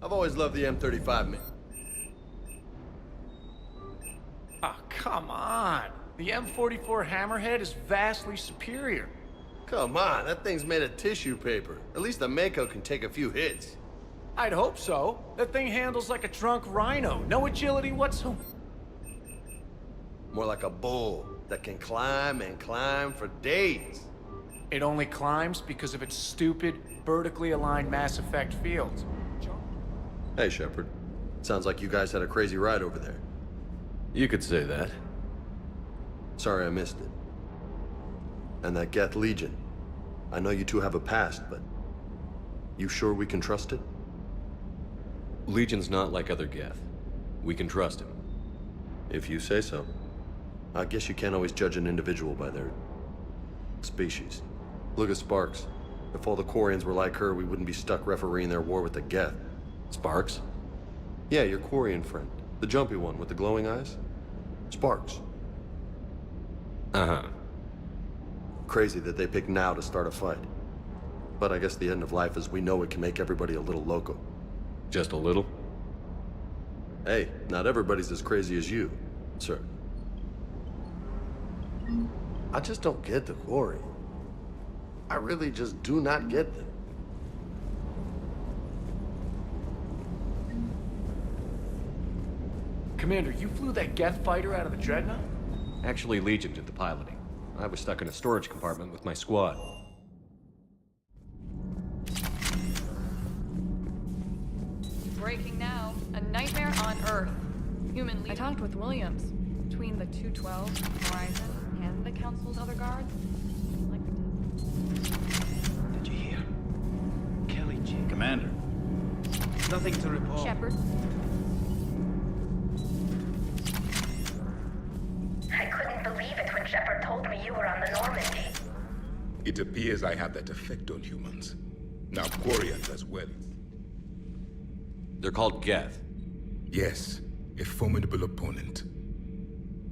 I've always loved the M35 man. Oh, come on. The M44 Hammerhead is vastly superior. Come on, that thing's made of tissue paper. At least the Mako can take a few hits. I'd hope so. That thing handles like a drunk rhino. No agility whatsoever. More like a bull that can climb and climb for days. It only climbs because of its stupid, vertically aligned Mass Effect fields. Hey, Shepard. Sounds like you guys had a crazy ride over there. You could say that. Sorry I missed it. And that Geth Legion. I know you two have a past, but... you sure we can trust it? Legion's not like other Geth. We can trust him. If you say so. I guess you can't always judge an individual by their... species. Look at Sparks. If all the Quarians were like her, we wouldn't be stuck refereeing their war with the Geth. Sparks? Yeah, your Quarian friend. The jumpy one with the glowing eyes. Sparks. Uh-huh. Crazy that they pick now to start a fight. But I guess the end of life as we know it can make everybody a little loco. Just a little? Hey, not everybody's as crazy as you, sir. I just don't get the Quarian. I really just do not get them. Commander, you flew that Geth fighter out of the Dreadnought? Actually, Legion did the piloting. I was stuck in a storage compartment with my squad. Breaking now. A nightmare on Earth. Human leader. I talked with Williams. Between the 212, Horizon, and the Council's other guards. Did you hear? Kelly G. Commander. Nothing to report. Shepard. I couldn't believe it when Shepard told me you were on the Normandy. It appears I have that effect on humans. Now Quarians as well. They're called Geth. Yes, a formidable opponent.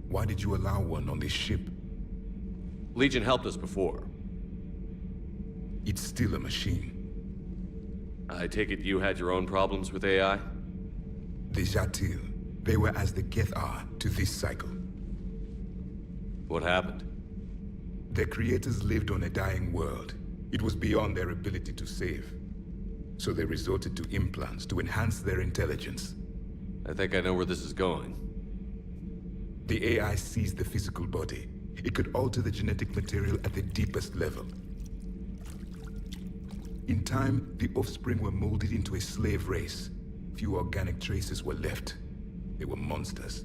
Why did you allow one on this ship? Legion helped us before. It's still a machine. I take it you had your own problems with AI? The Jatil, they were as the Geth are to this cycle. What happened? Their creators lived on a dying world. It was beyond their ability to save. So they resorted to implants to enhance their intelligence. I think I know where this is going. The AI seized the physical body. It could alter the genetic material at the deepest level. In time, the offspring were molded into a slave race. Few organic traces were left. They were monsters.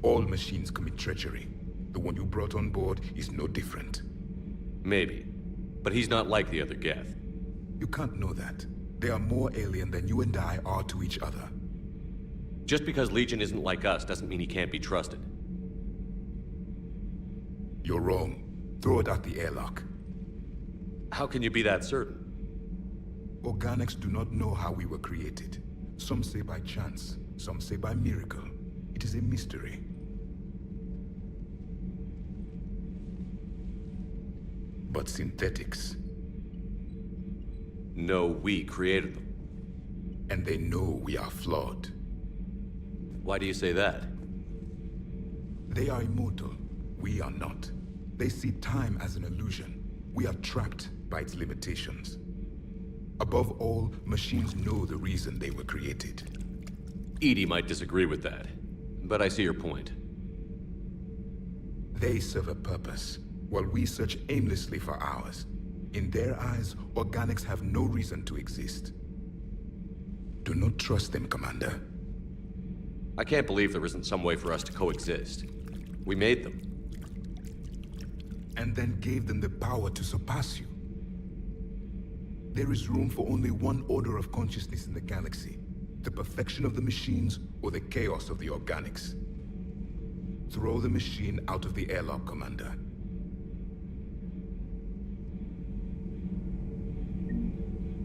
All machines commit treachery. The one you brought on board is no different. Maybe. But he's not like the other Geth. You can't know that. They are more alien than you and I are to each other. Just because Legion isn't like us doesn't mean he can't be trusted. You're wrong. Throw it out the airlock. How can you be that certain? Organics do not know how we were created. Some say by chance, some say by miracle. It is a mystery. But synthetics... No, we created them. And they know we are flawed. Why do you say that? They are immortal. We are not. They see time as an illusion. We are trapped by its limitations. Above all, machines know the reason they were created. EDI might disagree with that, but I see your point. They serve a purpose, while we search aimlessly for ours. In their eyes, organics have no reason to exist. Do not trust them, Commander. I can't believe there isn't some way for us to coexist. We made them. And then gave them the power to surpass you. There is room for only one order of consciousness in the galaxy. The perfection of the machines or the chaos of the organics. Throw the machine out of the airlock, Commander.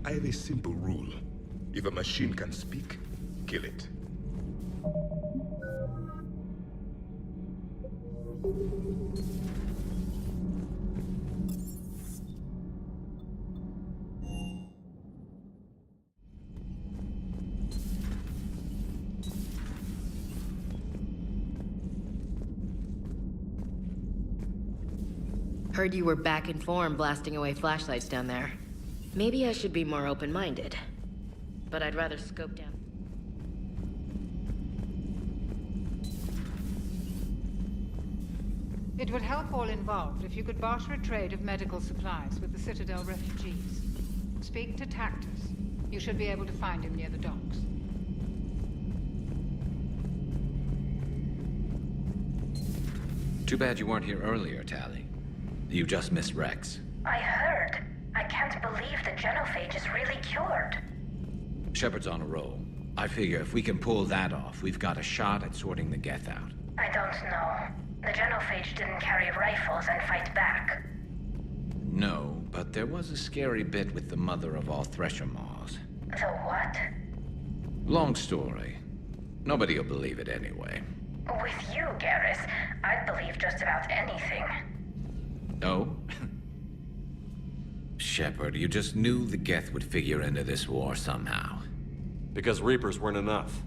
I have a simple rule. If a machine can speak, kill it. Heard you were back in form blasting away flashlights down there. Maybe I should be more open-minded. But I'd rather scope down. It would help all involved if you could barter a trade of medical supplies with the Citadel refugees. Speak to Tactus. You should be able to find him near the docks. Too bad you weren't here earlier, Tali. You just missed Rex. I heard. I can't believe the genophage is really cured. Shepard's on a roll. I figure if we can pull that off, we've got a shot at sorting the Geth out. I don't know. The genophage didn't carry rifles and fight back. No, but there was a scary bit with the mother of all Thresher Maws. The what? Long story. Nobody'll believe it anyway. With you, Garrus, I'd believe just about anything. Oh? Shepard, you just knew the Geth would figure into this war somehow. Because Reapers weren't enough.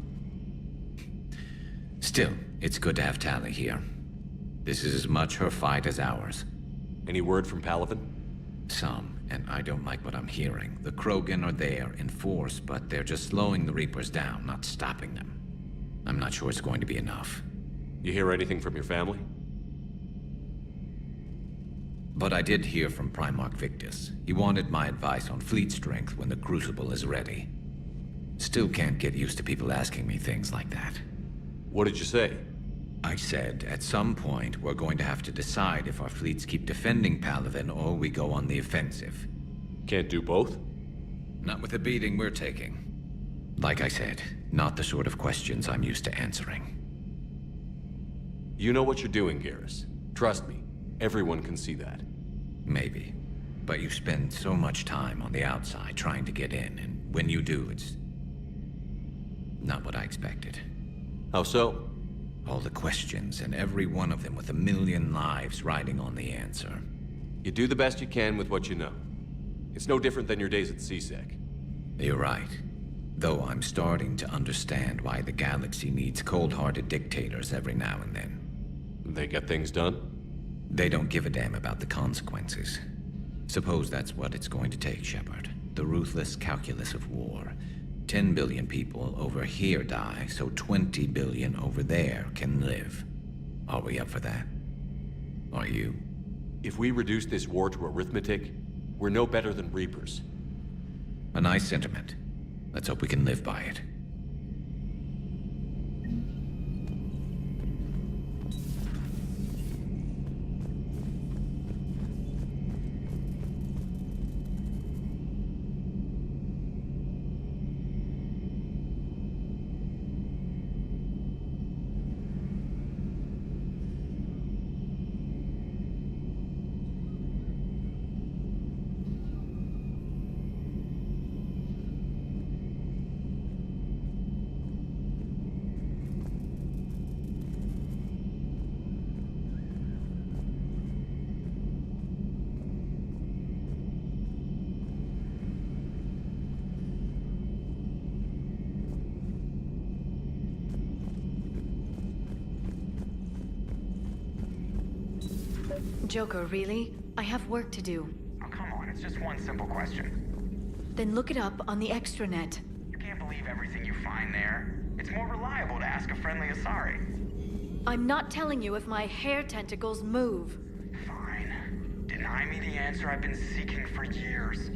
Still, it's good to have Tali here. This is as much her fight as ours. Any word from Palaven? Some, and I don't like what I'm hearing. The Krogan are there in force, but they're just slowing the Reapers down, not stopping them. I'm not sure it's going to be enough. You hear anything from your family? But I did hear from Primarch Victus. He wanted my advice on fleet strength when the Crucible is ready. Still can't get used to people asking me things like that. What did you say? I said, at some point, we're going to have to decide if our fleets keep defending Palaven or we go on the offensive. Can't do both? Not with the beating we're taking. Like I said, not the sort of questions I'm used to answering. You know what you're doing, Garrus. Trust me, everyone can see that. Maybe. But you spend so much time on the outside trying to get in, and when you do, it's not what I expected. How so? All the questions, and every one of them with a million lives riding on the answer. You do the best you can with what you know. It's no different than your days at CSEC. You're right. Though I'm starting to understand why the galaxy needs cold-hearted dictators every now and then. They get things done? They don't give a damn about the consequences. Suppose that's what it's going to take, Shepard. The ruthless calculus of war. 10 billion people over here die, so 20 billion over there can live. Are we up for that? Are you? If we reduce this war to arithmetic, we're no better than Reapers. A nice sentiment. Let's hope we can live by it. Joker, really? I have work to do. Oh, come on, it's just one simple question. Then look it up on the extranet. You can't believe everything you find there. It's more reliable to ask a friendly Asari. I'm not telling you if my hair tentacles move. Fine. Deny me the answer I've been seeking for years.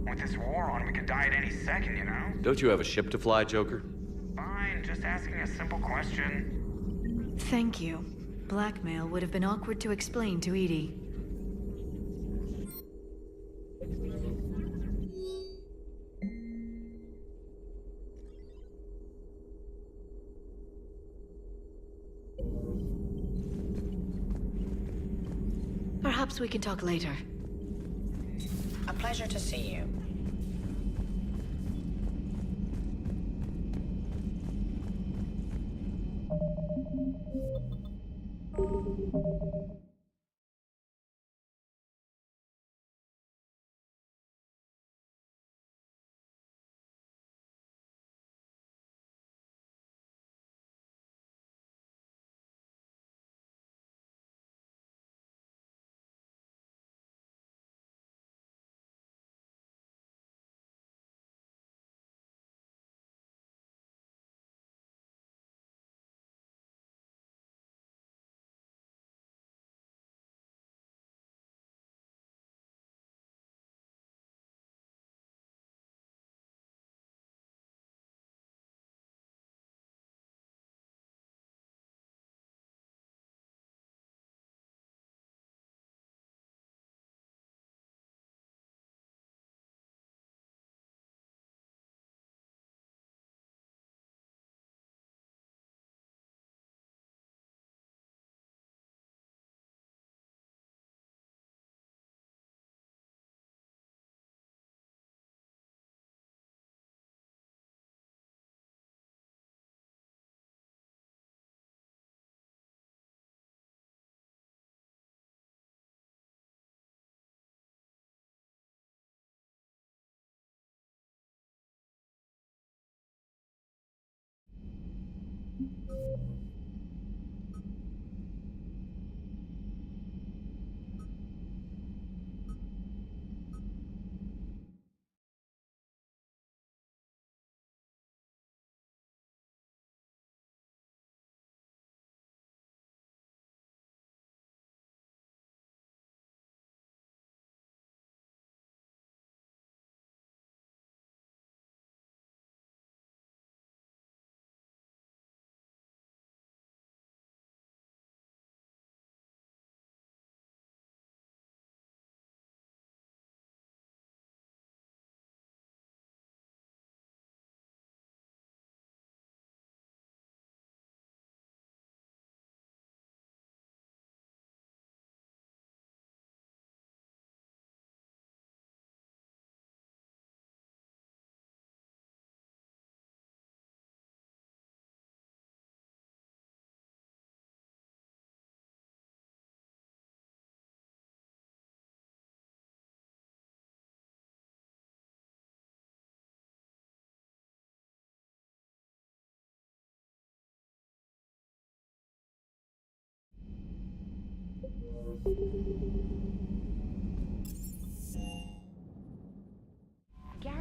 With this war on, we could die at any second, you know? Don't you have a ship to fly, Joker? Fine, just asking a simple question. Thank you. Blackmail would have been awkward to explain to EDI. Perhaps we can talk later. A pleasure to see you.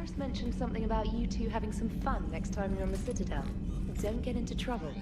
Garrus mentioned something about you two having some fun next time you're on the Citadel. Don't get into trouble.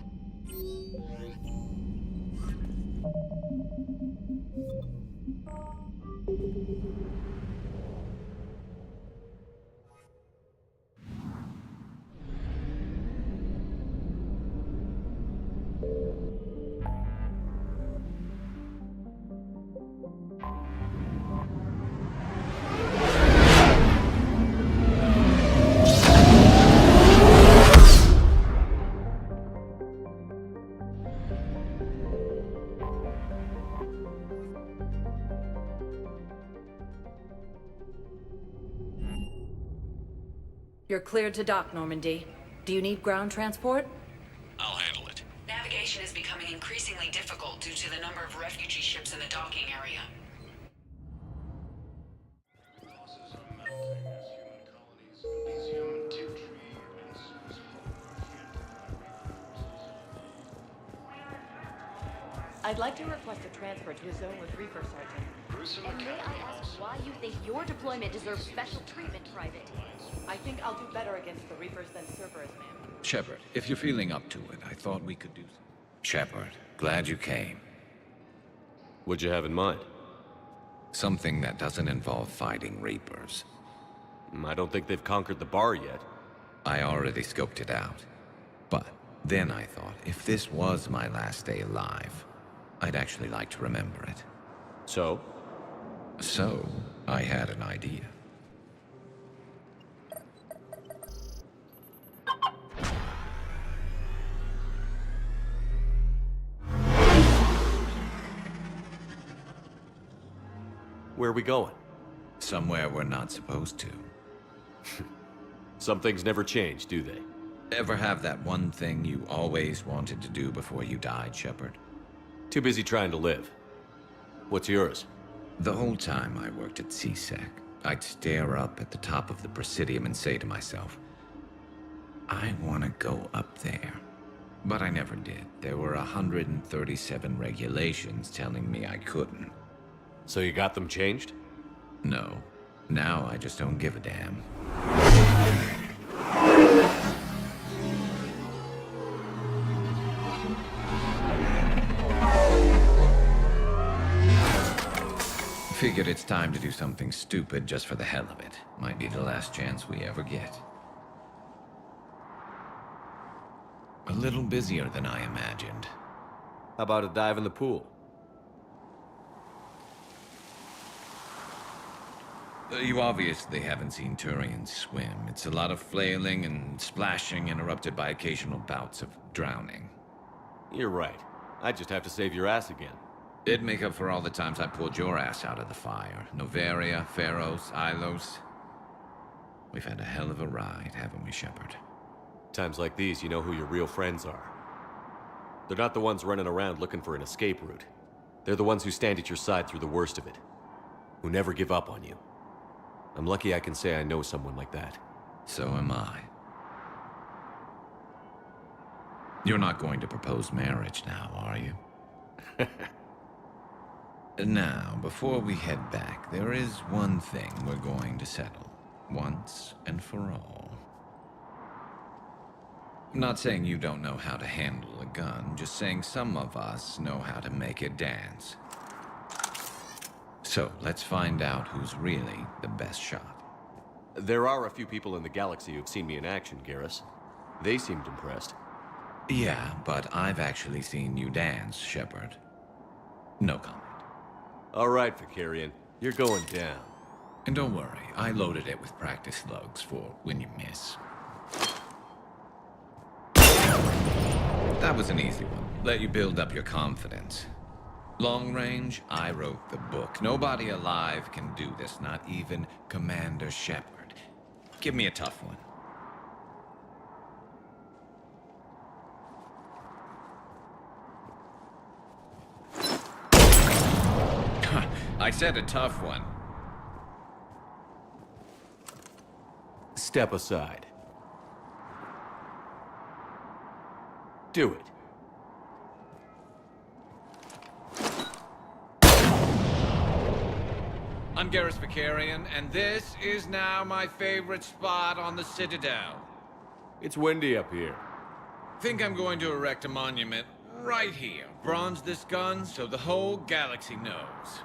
You're cleared to dock, Normandy. Do you need ground transport? I'll handle it. Navigation is becoming increasingly difficult due to the number of refugee ships in the docking area. I'd like to request a transfer to a zone with Reaper, Sergeant. And may I ask why you think your deployment deserves special treatment, Private? I think I'll do better against the Reapers than Cerberus, ma'am. Shepard, if you're feeling up to it, I thought we could do something. Shepard, glad you came. What'd you have in mind? Something that doesn't involve fighting Reapers. I don't think they've conquered the bar yet. I already scoped it out. But then I thought, if this was my last day alive, I'd actually like to remember it. So? So, I had an idea. Where are we going? Somewhere we're not supposed to. Some things never change, do they? Ever have that one thing you always wanted to do before you died, Shepard? Too busy trying to live. What's yours? The whole time I worked at CSEC, I'd stare up at the top of the Presidium and say to myself, I want to go up there. But I never did. There were 137 regulations telling me I couldn't. So you got them changed? No. Now I just don't give a damn. Figured it's time to do something stupid just for the hell of it. Might be the last chance we ever get. A little busier than I imagined. How about a dive in the pool? You obviously haven't seen Turians swim. It's a lot of flailing and splashing interrupted by occasional bouts of drowning. You're right. I just have to save your ass again. It'd make up for all the times I pulled your ass out of the fire. Noveria, Pharos, Ilos. We've had a hell of a ride, haven't we, Shepard? Times like these, you know who your real friends are. They're not the ones running around looking for an escape route. They're the ones who stand at your side through the worst of it. Who never give up on you. I'm lucky I can say I know someone like that. So am I. You're not going to propose marriage now, are you? Now, before we head back, there is one thing we're going to settle. Once and for all. I'm not saying you don't know how to handle a gun, just saying some of us know how to make it dance. So, let's find out who's really the best shot. There are a few people in the galaxy who've seen me in action, Garrus. They seemed impressed. Yeah, but I've actually seen you dance, Shepard. No comment. All right, Vakarian. You're going down. And don't worry, I loaded it with practice slugs for when you miss. That was an easy one. Let you build up your confidence. Long range, I wrote the book. Nobody alive can do this, not even Commander Shepard. Give me a tough one. I said a tough one. Step aside. Do it. I'm Garrus Vakarian, and this is now my favorite spot on the Citadel. It's windy up here. Think I'm going to erect a monument right here. Bronze this gun so the whole galaxy knows.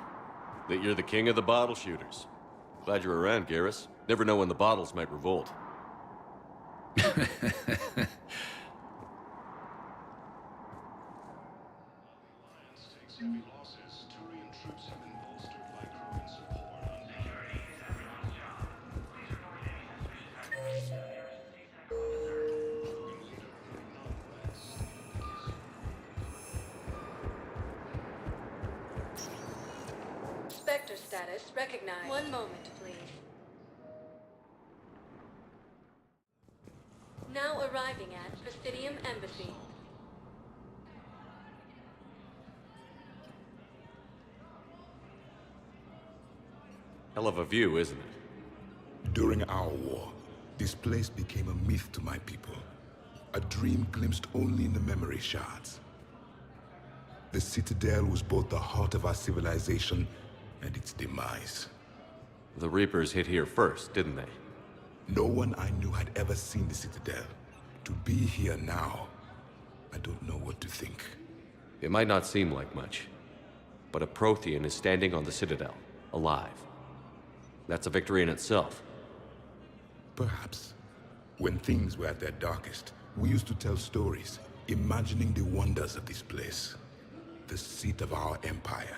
That you're the king of the bottle shooters. Glad you're around, Garrus. Never know when the bottles might revolt. Spectre status recognized. One moment, please. Now arriving at Presidium Embassy. Hell of a view, isn't it? During our war, this place became a myth to my people. A dream glimpsed only in the memory shards. The Citadel was both the heart of our civilization and its demise. The Reapers hit here first, didn't they? No one I knew had ever seen the Citadel. To be here now, I don't know what to think. It might not seem like much, but a Prothean is standing on the Citadel, alive. That's a victory in itself. Perhaps. When things were at their darkest, we used to tell stories, imagining the wonders of this place. The seat of our empire.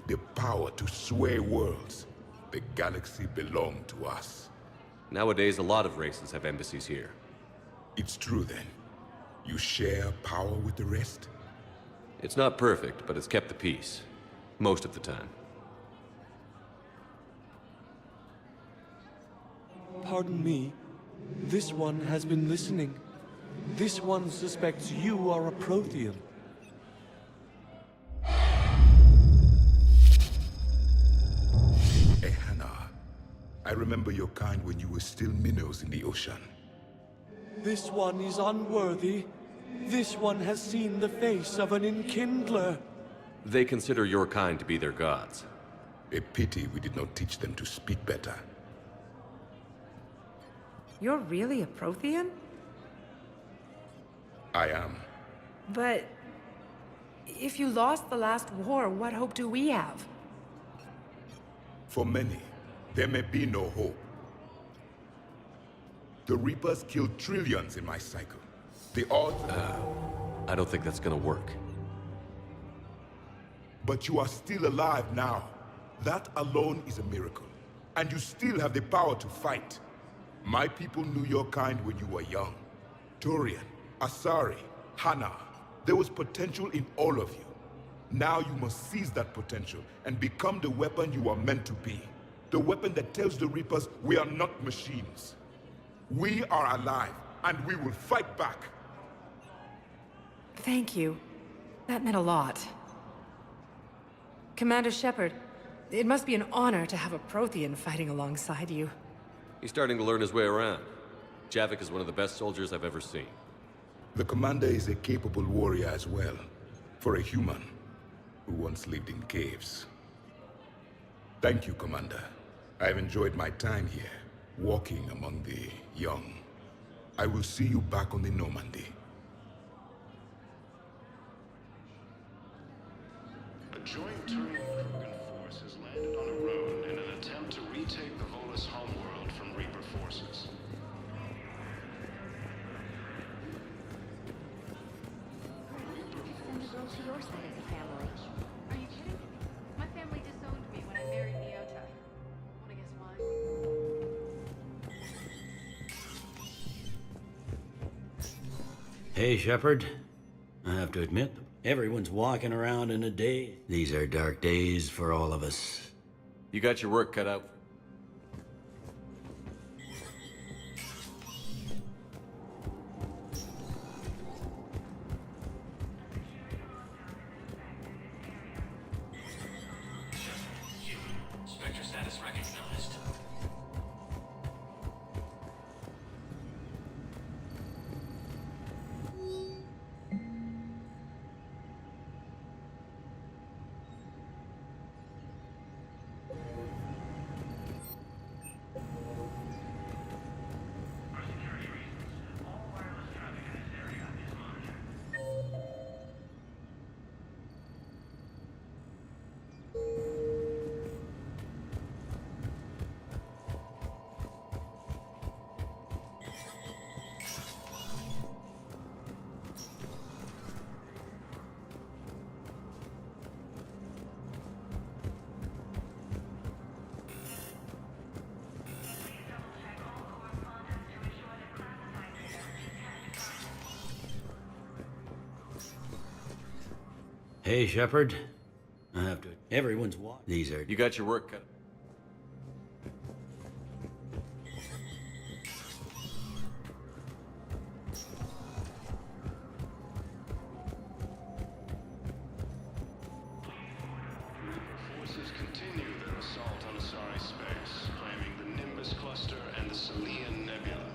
The power to sway worlds. The galaxy belonged to us. Nowadays, a lot of races have embassies here. It's true then. You share power with the rest? It's not perfect, but it's kept the peace. Most of the time. Pardon me. This one has been listening. This one suspects you are a Prothean. Ehana, I remember your kind when you were still minnows in the ocean. This one is unworthy. This one has seen the face of an Enkindler. They consider your kind to be their gods. A pity we did not teach them to speak better. You're really a Prothean? I am. But if you lost the last war, what hope do we have? For many, there may be no hope. The Reapers killed trillions in my cycle. The odds... I don't think that's gonna work. But you are still alive now. That alone is a miracle. And you still have the power to fight. My people knew your kind when you were young. Turian, Asari, Hana. There was potential in all of you. Now you must seize that potential and become the weapon you are meant to be. The weapon that tells the Reapers we are not machines. We are alive, and we will fight back. Thank you. That meant a lot. Commander Shepard, it must be an honor to have a Prothean fighting alongside you. He's starting to learn his way around. Javik is one of the best soldiers I've ever seen. The commander is a capable warrior as well, for a human who once lived in caves. Thank you, Commander. I've enjoyed my time here, walking among the young. I will see you back on the Normandy. A joint Turian-Krogan force has landed on a road in an attempt to retake the Volus homeworld from Reaper forces. Send the girl to your side of the family. Are you kidding? My family disowned me when I married Nyota. Wanna guess why? Hey, Shepard. I have to admit, everyone's walking around in a daze. These are dark days for all of us. You got your work cut out. Spectre status recognized. Hey, Shepard. I have to... Everyone's watching. These are... You got your work cut. Forces continue their assault on Asari space, claiming the Nimbus cluster and the Salian Nebula.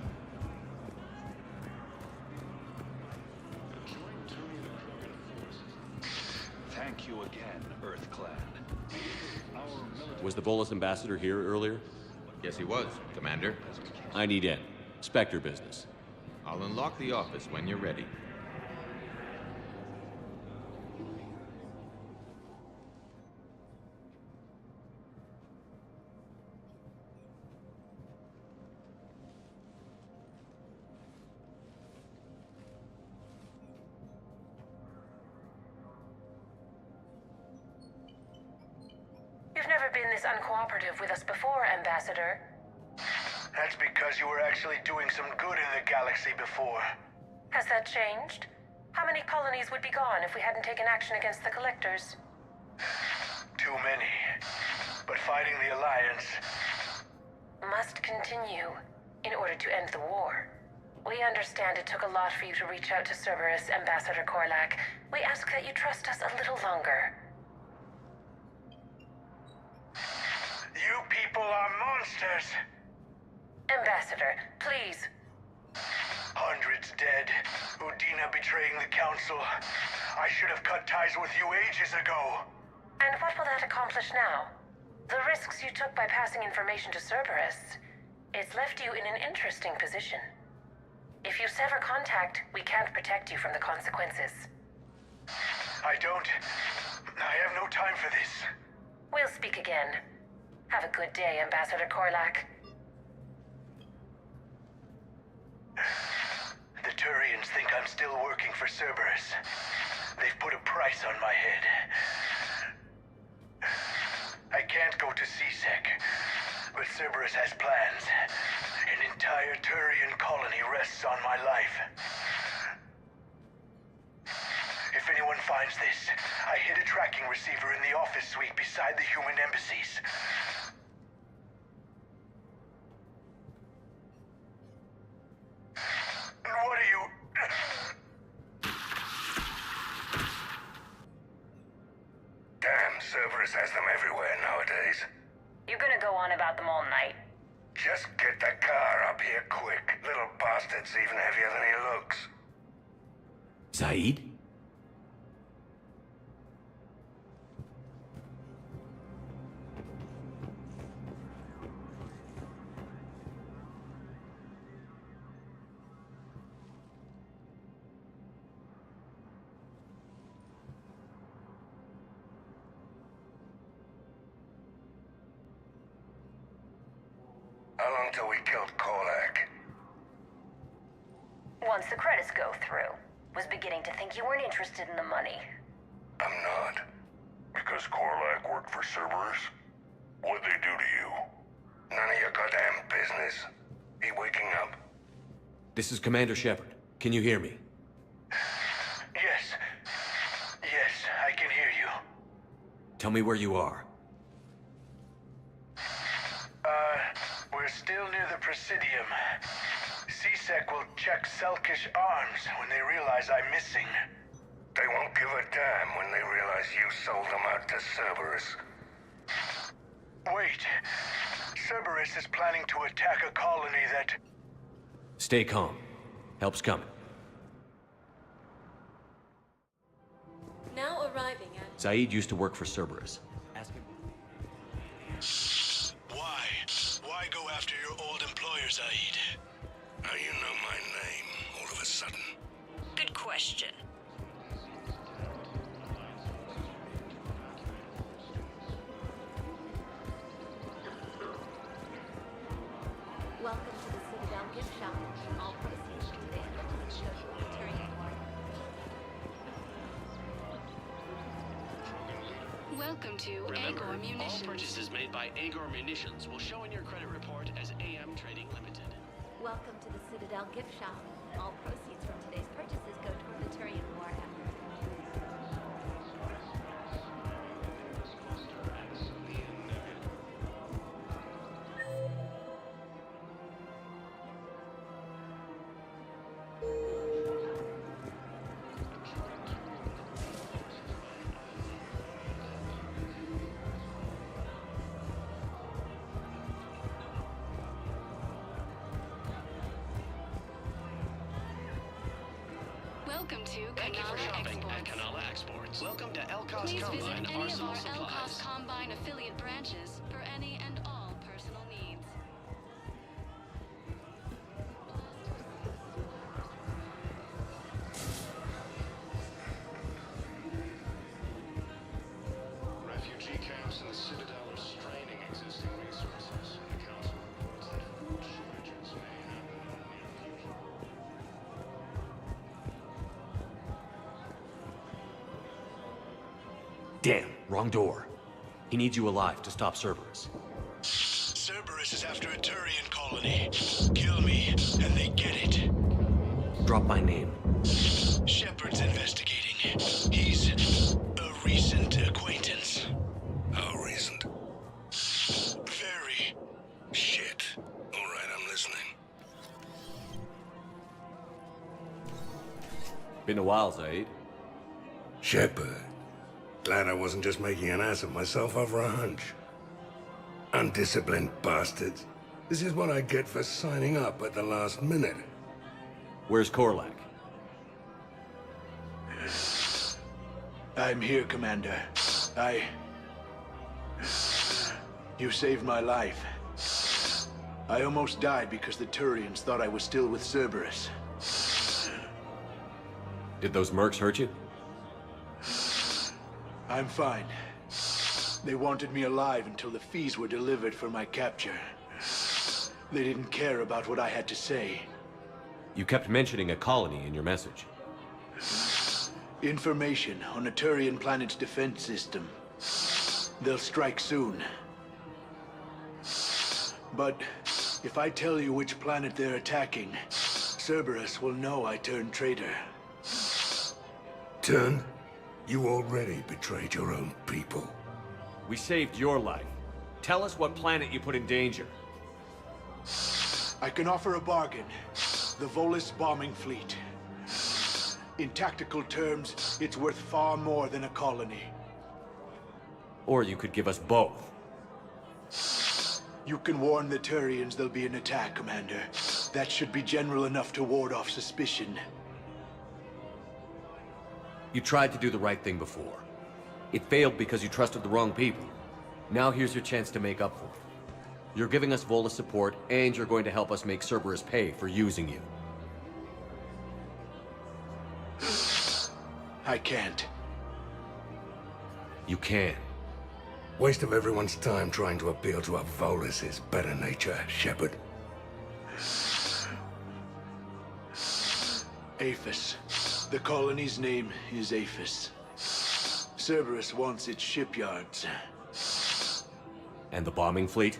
Thank you again, EarthClan. Was the Volus ambassador here earlier? Yes, he was, Commander. I need in. Spectre business. I'll unlock the office when you're ready. You've never been this uncooperative with us before, Ambassador. That's because you were actually doing some good in the galaxy before. Has that changed? How many colonies would be gone if we hadn't taken action against the Collectors? Too many. But fighting the Alliance must continue in order to end the war. We understand it took a lot for you to reach out to Cerberus, Ambassador Korlak. We ask that you trust us a little longer. You people are monsters! Ambassador, please. Hundreds dead. Udina betraying the Council. I should have cut ties with you ages ago. And what will that accomplish now? The risks you took by passing information to Cerberus. It's left you in an interesting position. If you sever contact, we can't protect you from the consequences. I have no time for this. We'll speak again. Have a good day, Ambassador Korlak. The Turians think I'm still working for Cerberus. They've put a price on my head. I can't go to C-Sec, but Cerberus has plans. An entire Turian colony rests on my life. If anyone finds this, I hid a tracking receiver in the office suite beside the human embassies. And what are you... Damn, Cerberus has them everywhere nowadays. You're gonna go on about them all night. Just get the car up here quick. Little bastard's even heavier than he looks. Zaid? How long till we killed Korlak? Once the credits go through. Was beginning to think you weren't interested in the money. I'm not. Because Korlak worked for Cerberus? What'd they do to you? None of your goddamn business. He waking up? This is Commander Shepard. Can you hear me? Yes. Yes, I can hear you. Tell me where you are. We're still near the Presidium. C-Sec will check Selkish arms when they realize I'm missing. They won't give a damn when they realize you sold them out to Cerberus. Wait. Cerberus is planning to attack a colony that... Stay calm. Help's coming. Now arriving at... Zaid used to work for Cerberus. Ask him. Why? Why go after your old employer, Zaid? How you know my name all of a sudden? Good question. Welcome to the Citadel gift shop. All proceeds from today's purchases go to the Tyrian War. Welcome to Agor Munitions. All purchases made by Agor Munitions will show in your credit report as AM Trading Limited. Welcome to the Citadel gift shop. All proceeds from today's purchases go toward the Tyrian War effort. Welcome to Thank you for Canala shopping at Exports. Canala Exports. Welcome to Elcos Please visit Combine any of Arsenal our Supplies. Elcos Combine affiliate branches for any and all personal needs. Refugee camps in the Citadel are straining existing resources. The Council reports that food shortages may happen in the near future. Damn, wrong door. He needs you alive to stop Cerberus. Cerberus is after a Turian colony. Kill me, and they get it. Drop my name. Shepard's investigating. He's a recent acquaintance. How recent? Very. Shit. Alright, I'm listening. Been a while, Zaid. Shepard. Glad I wasn't just making an ass of myself over a hunch. Undisciplined bastards. This is what I get for signing up at the last minute. Where's Korlak? I'm here, Commander. You saved my life. I almost died because the Turians thought I was still with Cerberus. Did those mercs hurt you? I'm fine. They wanted me alive until the fees were delivered for my capture. They didn't care about what I had to say. You kept mentioning a colony in your message. Information on a Turian planet's defense system. They'll strike soon. But if I tell you which planet they're attacking, Cerberus will know I turned traitor. Turned? You already betrayed your own people. We saved your life. Tell us what planet you put in danger. I can offer a bargain. The Volus bombing fleet. In tactical terms, it's worth far more than a colony. Or you could give us both. You can warn the Turians there'll be an attack, Commander. That should be general enough to ward off suspicion. You tried to do the right thing before. It failed because you trusted the wrong people. Now here's your chance to make up for it. You're giving us Volus support, and you're going to help us make Cerberus pay for using you. I can't. You can. Waste of everyone's time trying to appeal to a Volus's better nature, Shepard. Aphis. The colony's name is Aphis. Cerberus wants its shipyards. And the bombing fleet?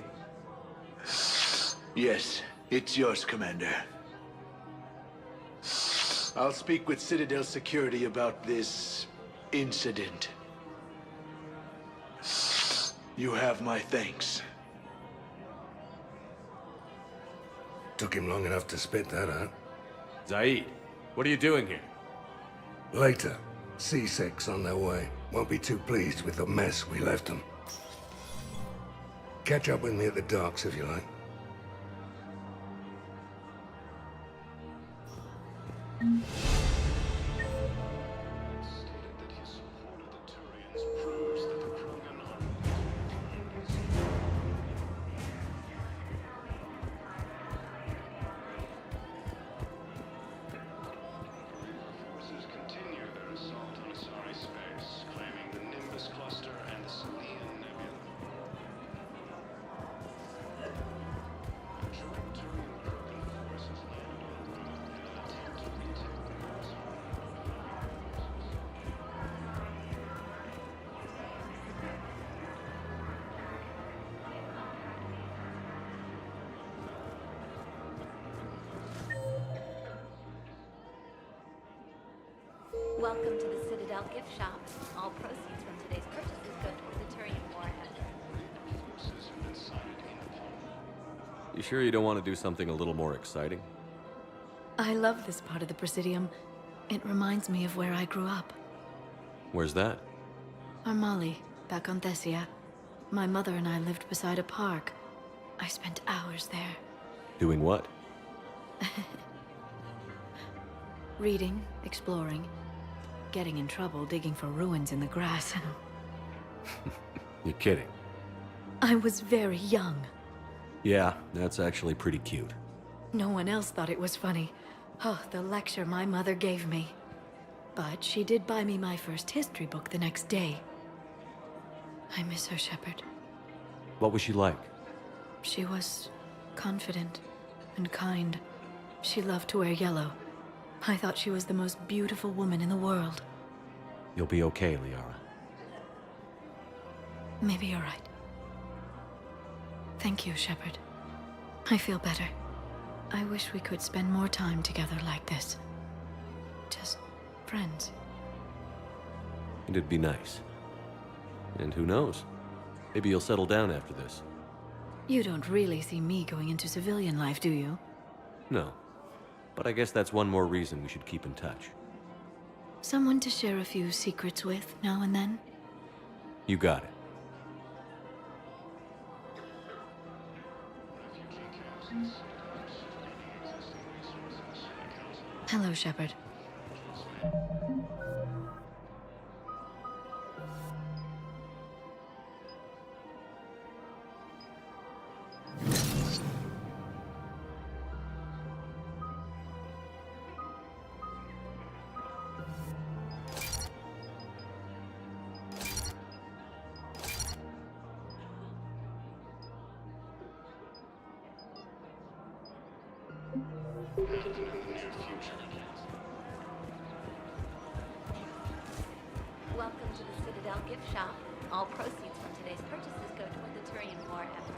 Yes, it's yours, Commander. I'll speak with Citadel Security about this incident. You have my thanks. Took him long enough to spit that out. Zaid, what are you doing here? Later. C-Secs on their way. Won't be too pleased with the mess we left them. Catch up with me at the docks if you like. Forces continue their assault on Asari space, claiming the Nimbus cluster and the Selian Nebula. Joint Turian Krogan forces landed on Earth in an attempt to retake the Mars. Welcome to the Citadel gift shop. All proceeds from today's purchases go toward the Turian warhead. You sure you don't want to do something a little more exciting? I love this part of the Presidium. It reminds me of where I grew up. Where's that? Armali, back on Thessia. My mother and I lived beside a park. I spent hours there. Doing what? Reading, exploring, getting in trouble digging for ruins in the grass. You're kidding. I was very young. Yeah, that's actually pretty cute. No one else thought it was funny. Oh, the lecture my mother gave me. But she did buy me my first history book the next day. I miss her, Shepard. What was she like? She was confident and kind. She loved to wear yellow. I thought she was the most beautiful woman in the world. You'll be okay, Liara. Maybe you're right. Thank you, Shepard. I feel better. I wish we could spend more time together like this. Just friends. And it'd be nice. And who knows? Maybe you'll settle down after this. You don't really see me going into civilian life, do you? No. But I guess that's one more reason we should keep in touch. Someone to share a few secrets with now and then? You got it. Hello, Shepard. Welcome to the Citadel gift shop. All proceeds from today's purchases go toward the Turian War effort.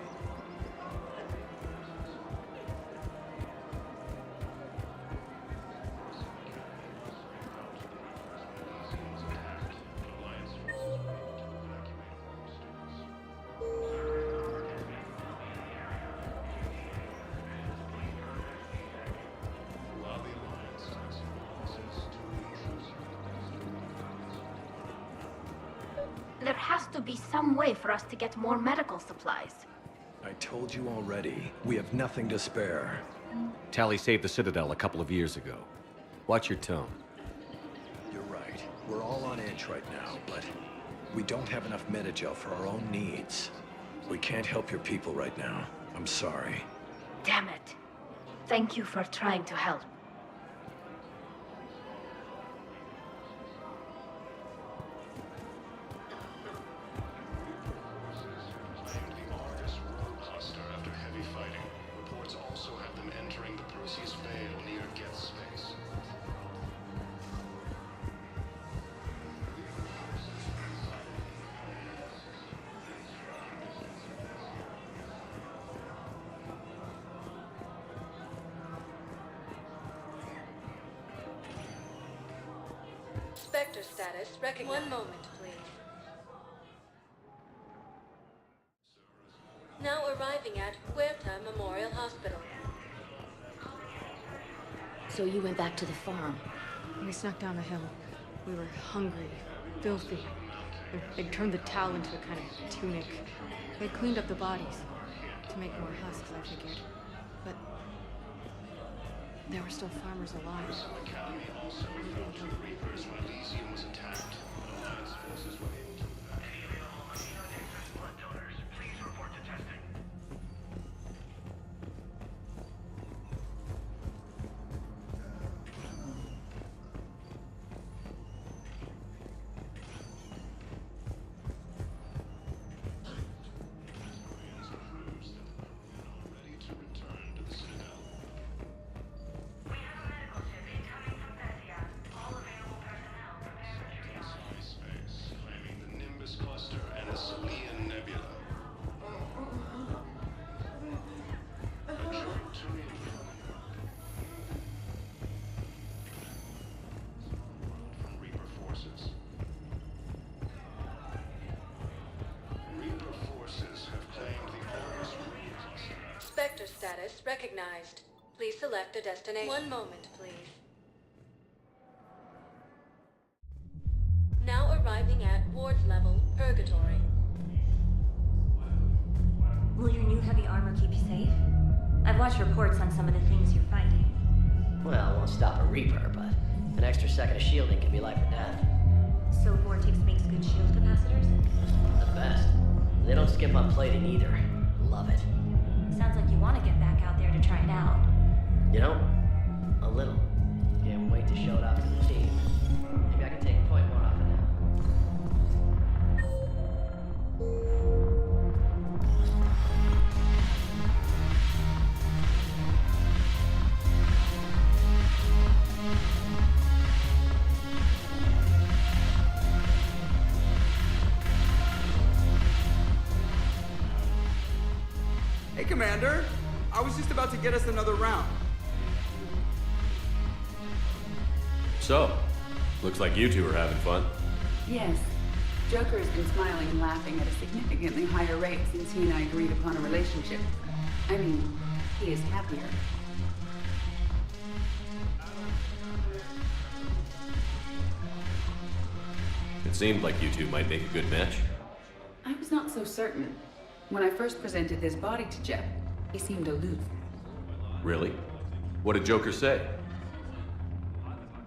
There has to be some way for us to get more medical supplies. I told you already, we have nothing to spare. Tali saved the Citadel a couple of years ago. Watch your tone. You're right. We're all on edge right now, but we don't have enough Medigel for our own needs. We can't help your people right now. I'm sorry. Damn it. Thank you for trying to help. Spectre status recognized. One moment, please. Now arriving at Huerta Memorial Hospital. So you went back to the farm? We snuck down the hill. We were hungry, filthy. They'd turned the towel into a kind of tunic. They'd cleaned up the bodies to make more husks, I figured. But there were still farmers alive. Spectre status recognized. Please select a destination. One moment, please. Now arriving at Ward's level, Purgatory. Will your new heavy armor keep you safe? I've watched reports on some of the things you're fighting. Well, it won't stop a Reaper, but An extra second of shielding can be life or death. So Vortex makes good shield capacitors? The best. They don't skimp on plating either. Love it. Sounds like you want to get back out there to try it out. You know? A little. Can't wait to show it off to the team. Maybe I can take a point more often now. Hey, Commander. I was just about to get us another round. So, looks like you two are having fun. Yes. Joker has been smiling and laughing at a significantly higher rate since he and I agreed upon a relationship. I mean, he is happier. It seemed like you two might make a good match. I was not so certain. When I first presented this body to Jeff, he seemed aloof. Really? What did Joker say?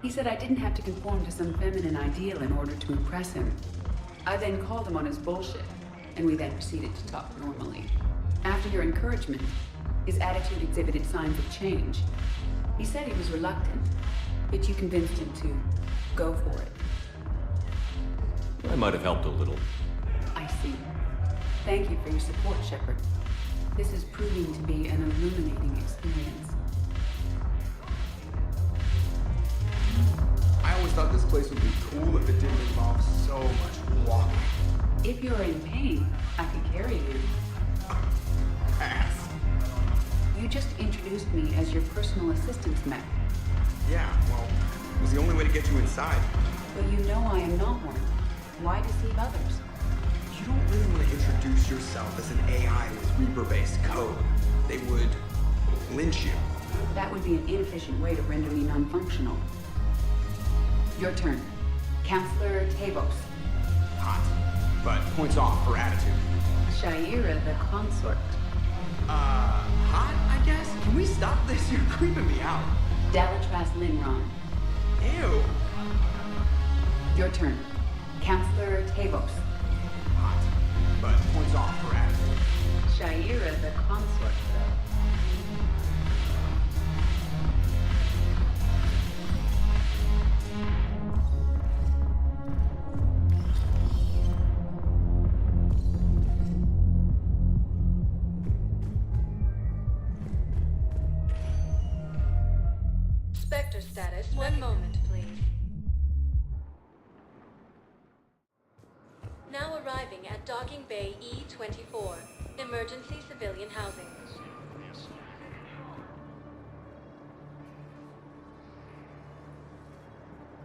He said I didn't have to conform to some feminine ideal in order to impress him. I then called him on his bullshit, and we then proceeded to talk normally. After your encouragement, his attitude exhibited signs of change. He said he was reluctant, but you convinced him to go for it. I might have helped a little. I see. Thank you for your support, Shepard. This is proving to be an illuminating experience. I always thought this place would be cool if it didn't involve so much walking. If you're in pain, I could carry you. Ass. You just introduced me as your personal assistance mech. Yeah, well, it was the only way to get you inside. But you know I am not one. Why deceive others? You don't really want to introduce yourself as an AI with Reaper-based code. They would lynch you. That would be an inefficient way to render me non-functional. Your turn. Counselor Tavos. Hot. But points off for attitude. Shaira the consort. Hot, I guess? Can we stop this? You're creeping me out. Dalatras Linron. Ew. Your turn. Counselor Tavos. Hot. But points off for attitude. Shaira the consort. Spectre status. One moment, please. Now arriving at Docking Bay E-24, emergency civilian housing.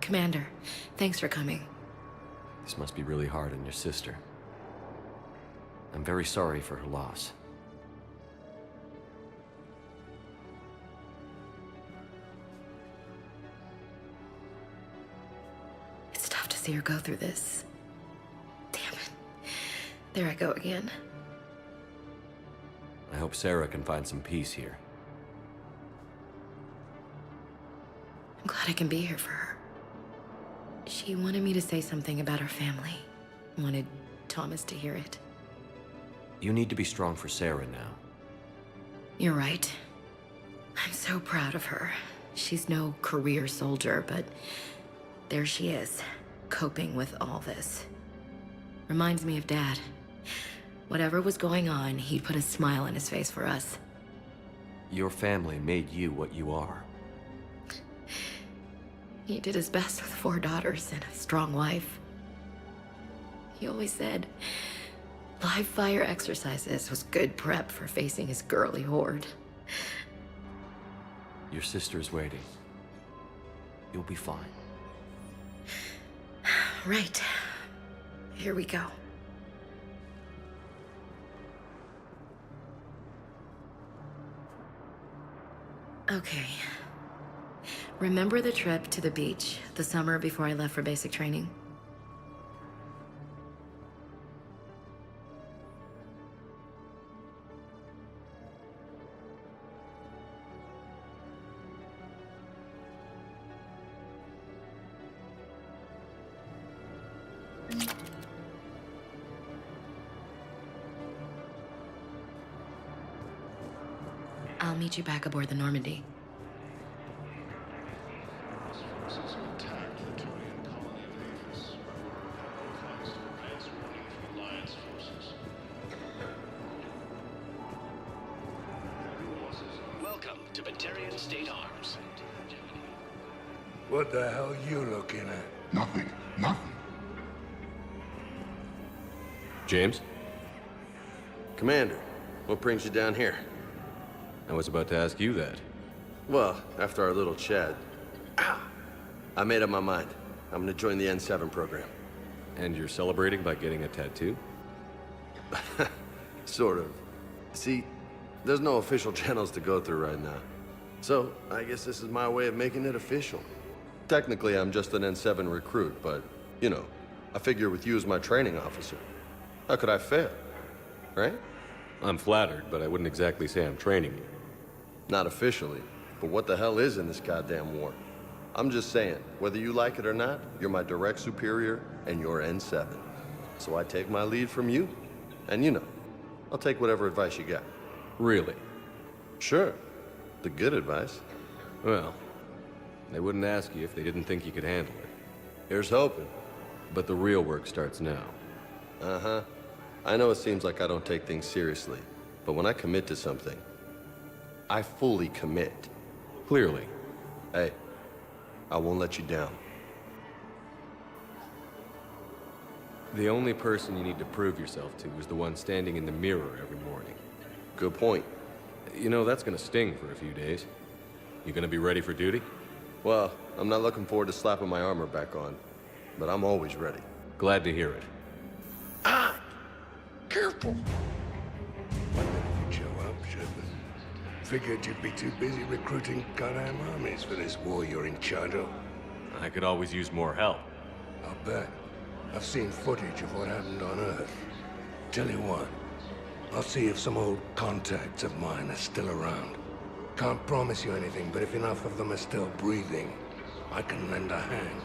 Commander, thanks for coming. This must be really hard on your sister. I'm very sorry for her loss. It's tough to see her go through this. Damn it. There I go again. I hope Sarah can find some peace here. I'm glad I can be here for her. She wanted me to say something about her family. Wanted Thomas to hear it. You need to be strong for Sarah now. You're right. I'm so proud of her. She's no career soldier, but there she is, coping with all this. Reminds me of Dad. Whatever was going on, he'd put a smile on his face for us. Your family made you what you are. He did his best with 4 daughters and a strong wife. He always said live fire exercises was good prep for facing his girly horde. Your sister's waiting. You'll be fine. Right. Here we go. Okay. Remember the trip to the beach the summer before I left for basic training? meet you back aboard the Normandy. Welcome to Batarian State Arms. What the hell you looking at? Nothing. Nothing. James? Commander, what brings you down here? I was about to ask you that. Well, after our little chat, I made up my mind. I'm gonna join the N7 program. And you're celebrating by getting a tattoo? Sort of. See, there's no official channels to go through right now. So, I guess this is my way of making it official. Technically, I'm just an N7 recruit, but, you know, I figure with you as my training officer, how could I fail? Right? I'm flattered, but I wouldn't exactly say I'm training you. Not officially, but what the hell is in this goddamn war? I'm just saying, whether you like it or not, you're my direct superior, and you're N7. So I take my lead from you, and you know, I'll take whatever advice you got. Really? Sure. The good advice. Well, they wouldn't ask you if they didn't think you could handle it. Here's hoping. But the real work starts now. Uh-huh. I know it seems like I don't take things seriously, but when I commit to something, I fully commit. Clearly. Hey, I won't let you down. The only person you need to prove yourself to is the one standing in the mirror every morning. Good point. You know, that's gonna sting for a few days. You gonna be ready for duty? Well, I'm not looking forward to slapping my armor back on, but I'm always ready. Glad to hear it. Careful. When did you show up, Shepard? Figured you'd be too busy recruiting goddamn armies for this war you're in charge of. I could always use more help. I'll bet. I've seen footage of what happened on Earth. Tell you what, I'll see if some old contacts of mine are still around. Can't promise you anything, but if enough of them are still breathing, I can lend a hand.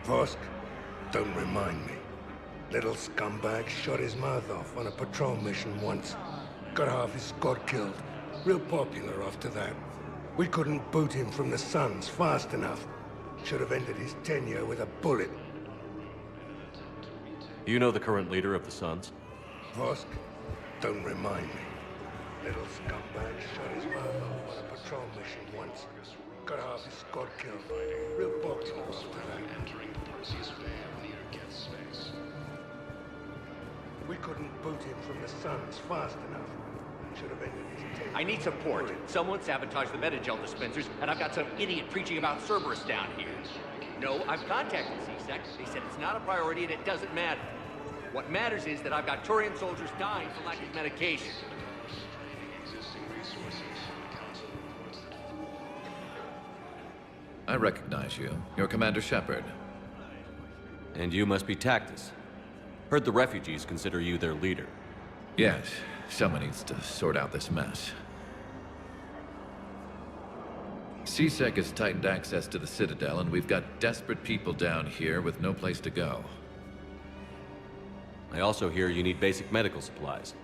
Vosk, don't remind me. Little scumbag shot his mouth off on a patrol mission once. Got half his squad killed. Real popular after that. We couldn't boot him from the Suns fast enough. Should have ended his tenure with a bullet. You know the current leader of the Suns? Vosk, don't remind me. Little scumbag shot his mouth off on a patrol mission once. Got half his squad killed. Real popular after that. Entering the Perseus van near Geth space. We couldn't boot him from the Suns fast enough. Should have ended his tenure. I need support. Someone sabotaged the Metagel dispensers, and I've got some idiot preaching about Cerberus down here. No, I've contacted C-Sec. They said it's not a priority and it doesn't matter. What matters is that I've got Turian soldiers dying for lack of medication. I recognize you. You're Commander Shepard. And you must be Tactus. Heard the refugees consider you their leader. Yes, someone needs to sort out this mess. C-Sec has tightened access to the Citadel, and we've got desperate people down here with no place to go. I also hear you need basic medical supplies.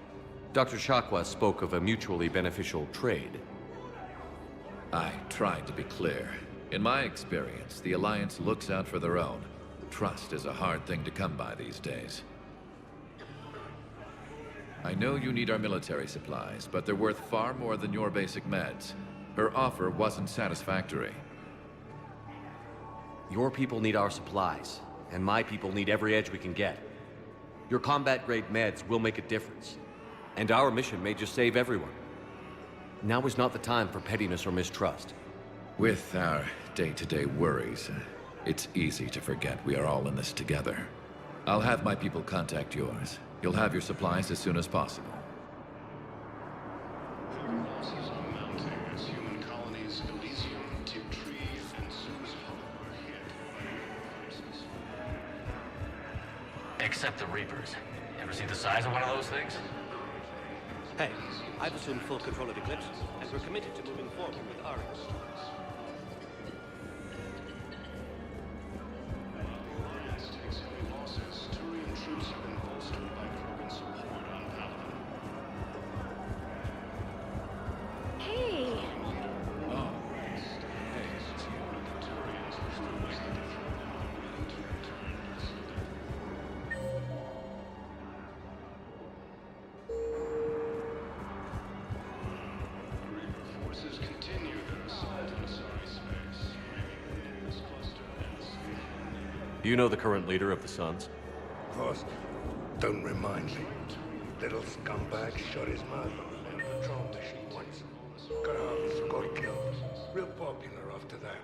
Dr. Chakwas spoke of a mutually beneficial trade. I tried to be clear. In my experience, the Alliance looks out for their own. Trust is a hard thing to come by these days. I know you need our military supplies, but they're worth far more than your basic meds. Her offer wasn't satisfactory. Your people need our supplies, and my people need every edge we can get. Your combat-grade meds will make a difference, and our mission may just save everyone. Now is not the time for pettiness or mistrust. With our day-to-day worries, it's easy to forget we are all in this together. I'll have my people contact yours. You'll have your supplies as soon as possible. Losses are mounting as human colonies Elysium, Tiptree, and Susan are hit. Except the Reapers. Ever see the size of one of those things? Hey, I've assumed full control of Eclipse, and we're committed to moving forward with Ares. Alliance takes heavy losses. Turian troops have been bolstered by Krogan support on Paladin. Do you know the current leader of the Suns? First, don't remind me. Little scumbag shut his mouth on the patrol mission once. Got out and got killed. Real popular after that.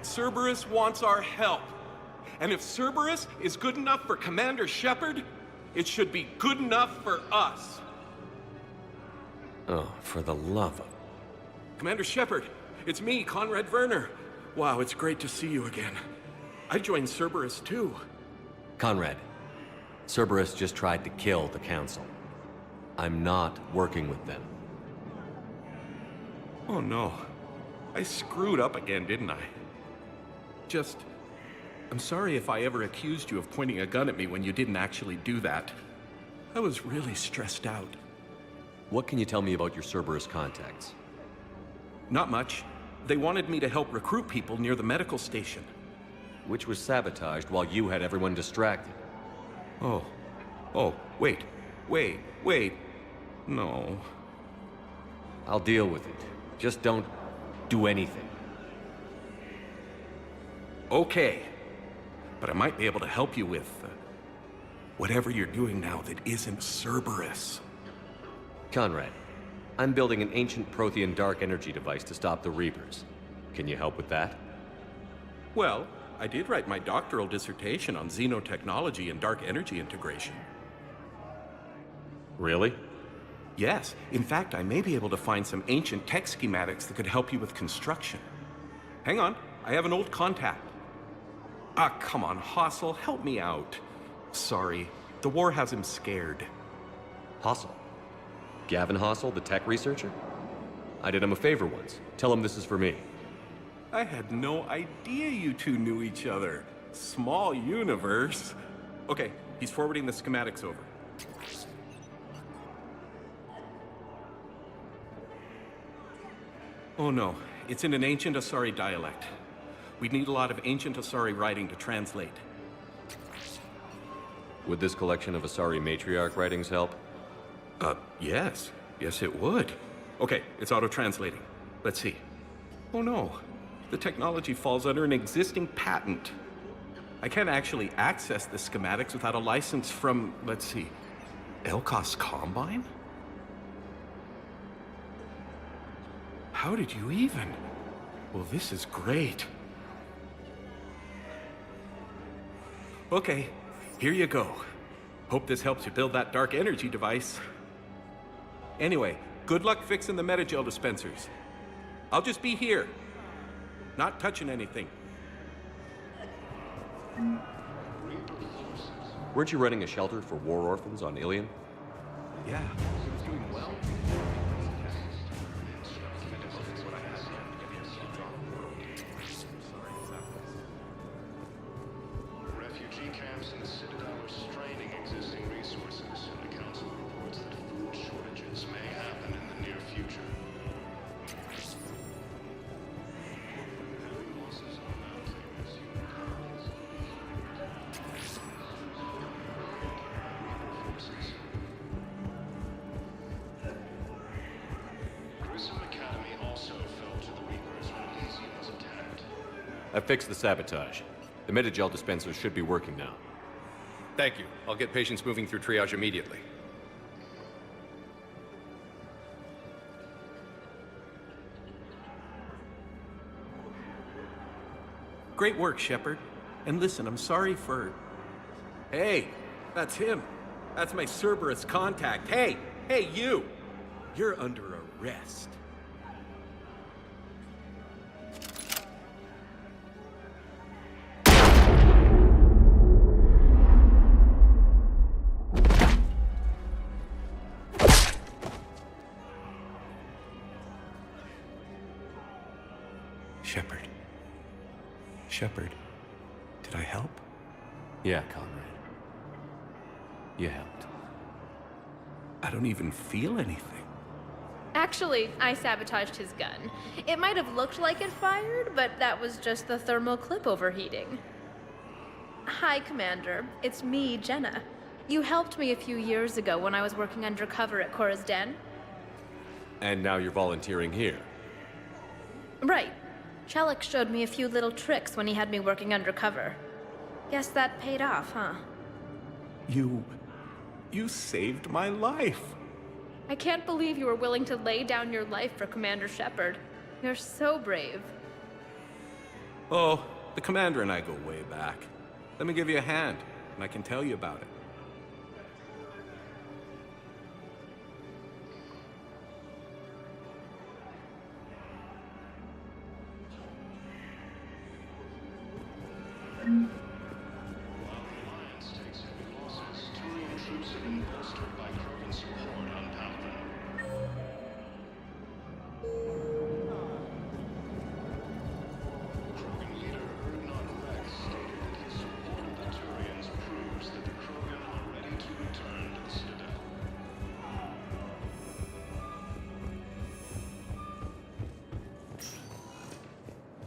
Cerberus wants our help. And if Cerberus is good enough for Commander Shepard, it should be good enough for us. Oh, for the love of... Commander Shepard, it's me, Conrad Werner. Wow, it's great to see you again. I joined Cerberus too. Conrad, Cerberus just tried to kill the Council. I'm not working with them. Oh no. I screwed up again, didn't I? I'm sorry if I ever accused you of pointing a gun at me when you didn't actually do that. I was really stressed out. What can you tell me about your Cerberus contacts? Not much. They wanted me to help recruit people near the medical station. Which was sabotaged while you had everyone distracted. Oh, wait. No. I'll deal with it. Just don't do anything. Okay. But I might be able to help you with whatever you're doing now that isn't Cerberus. Conrad, I'm building an ancient Prothean dark energy device to stop the Reapers. Can you help with that? Well, I did write my doctoral dissertation on xenotechnology and dark energy integration. Really? Yes. In fact, I may be able to find some ancient tech schematics that could help you with construction. Hang on, I have an old contact. Ah, come on, Hossel, help me out. Sorry, the war has him scared. Hossel? Gavin Hossel, the tech researcher? I did him a favor once. Tell him this is for me. I had no idea you two knew each other. Small universe. Okay, he's forwarding the schematics over. Oh no, it's in an ancient Asari dialect. We'd need a lot of ancient Asari writing to translate. Would this collection of Asari matriarch writings help? Yes. Yes, it would. Okay, it's auto-translating. Let's see. Oh no, the technology falls under an existing patent. I can't actually access the schematics without a license from, let's see, Elkos Combine? How did you even? Well, this is great. Okay, here you go. Hope this helps you build that dark energy device. Anyway, good luck fixing the Metagel dispensers. I'll just be here. Not touching anything. Weren't you running a shelter for war orphans on Ilion? Yeah, it was doing well. Refugee camps in the Citadel are straining existing resources. The Council reports that food shortages may happen in the near future. Losses are mounting as human colonies. Grissom Academy also fell to the Reapers when Elysium was attacked. I fixed the sabotage. The Metagel dispensers should be working now. Thank you. I'll get patients moving through triage immediately. Great work, Shepard. And listen, I'm sorry for... Hey, that's him. That's my Cerberus contact. Hey, you! You're under arrest. Shepard, did I help? Yeah, Conrad. You helped. I don't even feel anything. Actually, I sabotaged his gun. It might have looked like it fired, but that was just the thermal clip overheating. Hi, Commander. It's me, Jenna. You helped me a few years ago when I was working undercover at Cora's Den. And now you're volunteering here. Right. Shellick showed me a few little tricks when he had me working undercover. Guess that paid off, huh? You saved my life. I can't believe you were willing to lay down your life for Commander Shepard. You're so brave. Oh, the Commander and I go way back. Let me give you a hand, and I can tell you about it.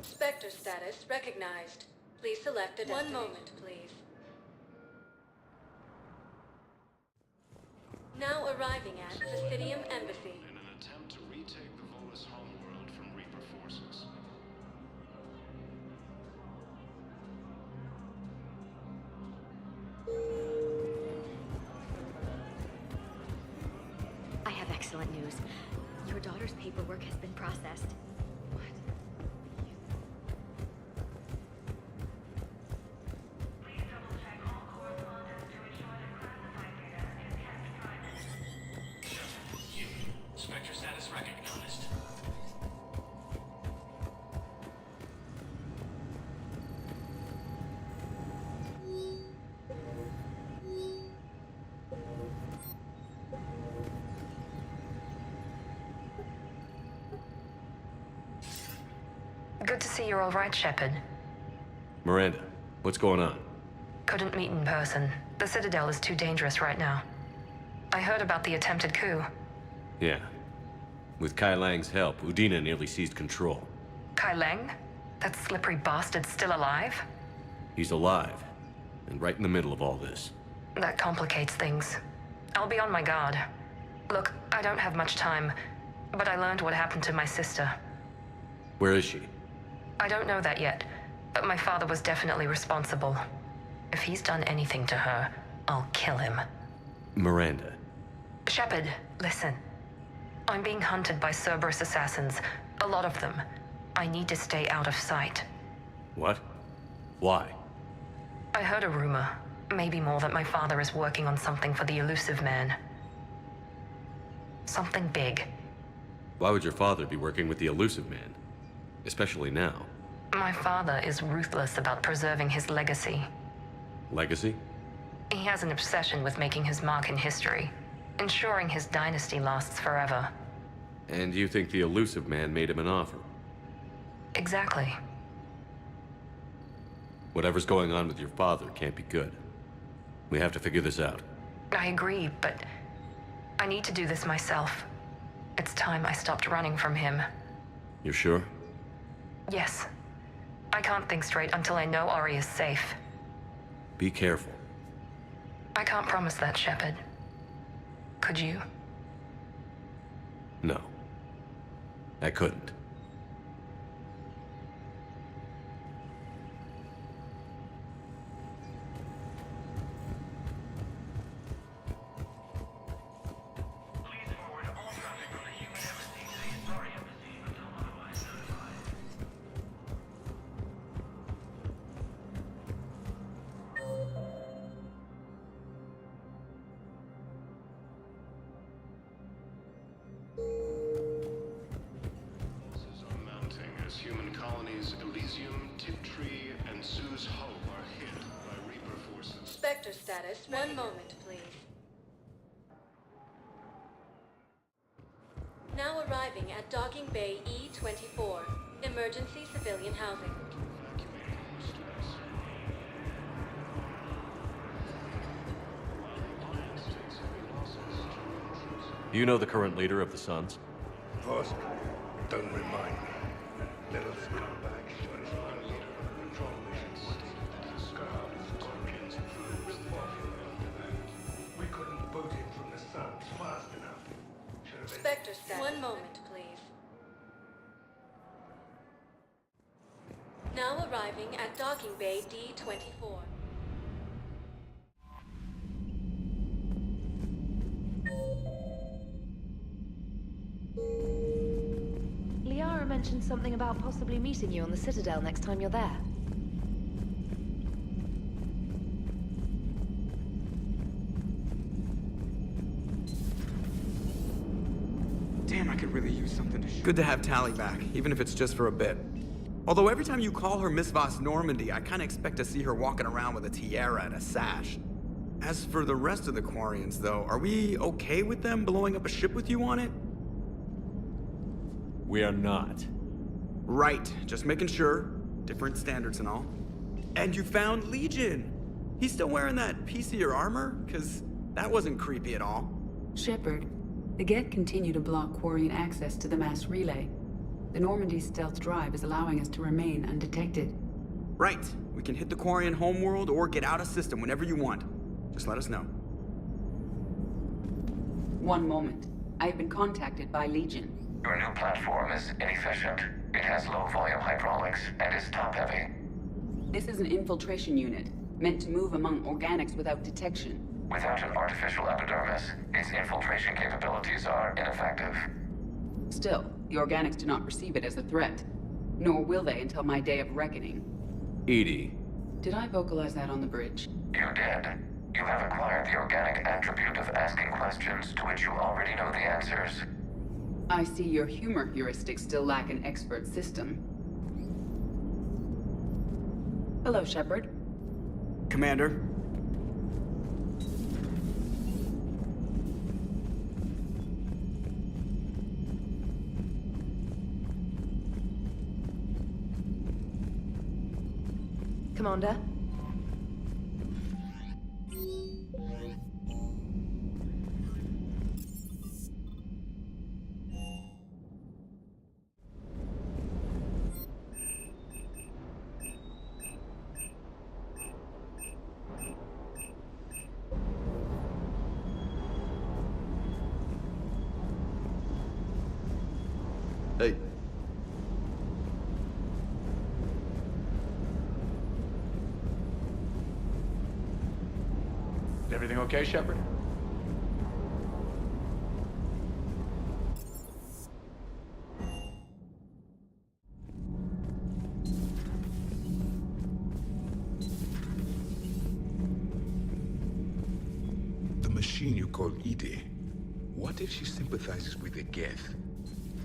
Spectre status recognized. Please select a destination. 1 moment, please. Now arriving at Presidium Embassy. In an attempt to retake the Volus homeworld from Reaper forces. I have excellent news. Your daughter's paperwork has been processed. Spectre status recognized. Good to see you're all right, Shepard. Miranda, what's going on? Couldn't meet in person. The Citadel is too dangerous right now. I heard about the attempted coup. Yeah. With Kai Lang's help, Udina nearly seized control. Kai Lang? That slippery bastard's still alive? He's alive, and right in the middle of all this. That complicates things. I'll be on my guard. Look, I don't have much time, but I learned what happened to my sister. Where is she? I don't know that yet, but my father was definitely responsible. If he's done anything to her, I'll kill him. Miranda. Shepard, listen. I'm being hunted by Cerberus assassins. A lot of them. I need to stay out of sight. What? Why? I heard a rumor, maybe more, that my father is working on something for the Elusive Man. Something big. Why would your father be working with the Elusive Man? Especially now. My father is ruthless about preserving his legacy. Legacy? He has an obsession with making his mark in history, ensuring his dynasty lasts forever. And you think the Elusive Man made him an offer? Exactly. Whatever's going on with your father can't be good. We have to figure this out. I agree, but I need to do this myself. It's time I stopped running from him. You're sure? Yes. I can't think straight until I know Ori is safe. Be careful. I can't promise that, Shepard. Could you? No. I couldn't. Human colonies Elysium, Tiptree, and Sue's Hull are hit by Reaper forces. Spectre status. 1 moment, please. Now arriving at Docking Bay E-24. Emergency civilian housing. You know the current leader of the Suns? Vosk, don't remind me. Little scumbag shot his man leader of the patrol missions. Scorpions rip off him after that. We couldn't boot him from the Suns fast enough. Should have been... Spectre status. 1 moment, please. arriving at docking bay D-24. Liara mentioned something about possibly meeting you on the Citadel next time you're there. Damn, I could really use something to shoot. Good to have Tali back, even if it's just for a bit. Although every time you call her Miss Voss Normandy, I kinda expect to see her walking around with a tiara and a sash. As for the rest of the Quarians, though, are we okay with them blowing up a ship with you on it? We are not. Right, just making sure. Different standards and all. And you found Legion! He's still wearing that piece of your armor? 'Cause that wasn't creepy at all. Shepard, the Geth continue to block Quarian access to the mass relay. The Normandy stealth drive is allowing us to remain undetected. Right, we can hit the Quarian homeworld or get out of system whenever you want. Just let us know. One moment. I have been contacted by Legion. Your new platform is inefficient. It has low-volume hydraulics and is top-heavy. This is an infiltration unit, meant to move among organics without detection. Without an artificial epidermis, its infiltration capabilities are ineffective. Still, the organics do not perceive it as a threat. Nor will they until my day of reckoning. Edie. Did I vocalize that on the bridge? You did. You have acquired the organic attribute of asking questions to which you already know the answers. I see your humor heuristics still lack an expert system. Hello, Shepard. Commander. Commander? Hey. Is everything okay, Shepard? The machine you call Edie. What if she sympathizes with the Geth?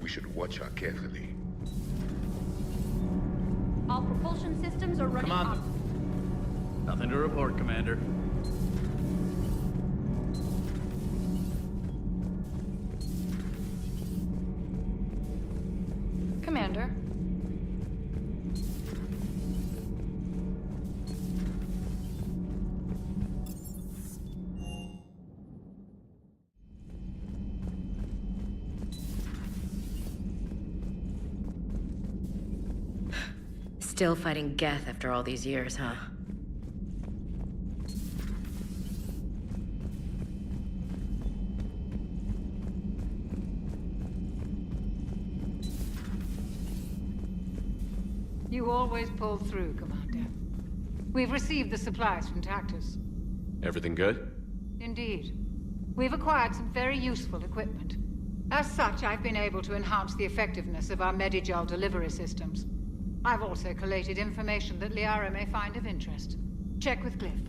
We should watch her carefully. All propulsion systems are running Come on. on. Nothing to report, Commander. Commander. Still fighting Geth after all these years, huh? You always pull through, Commander. We've received the supplies from Tactus. Everything good? Indeed. We've acquired some very useful equipment. As such, I've been able to enhance the effectiveness of our Medigel delivery systems. I've also collated information that Liara may find of interest. Check with Glyph.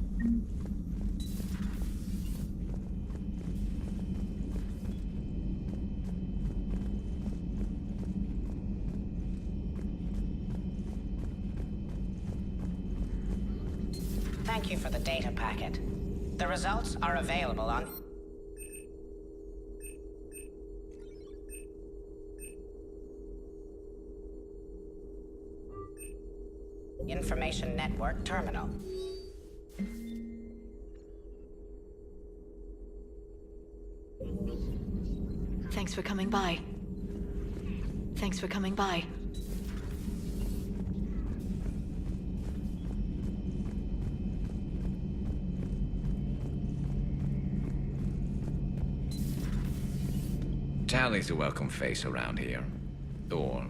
Thank you for the data packet. The results are available on... Information Network Terminal. Thanks for coming by. Thanks for coming by. Tali's a welcome face around here. Or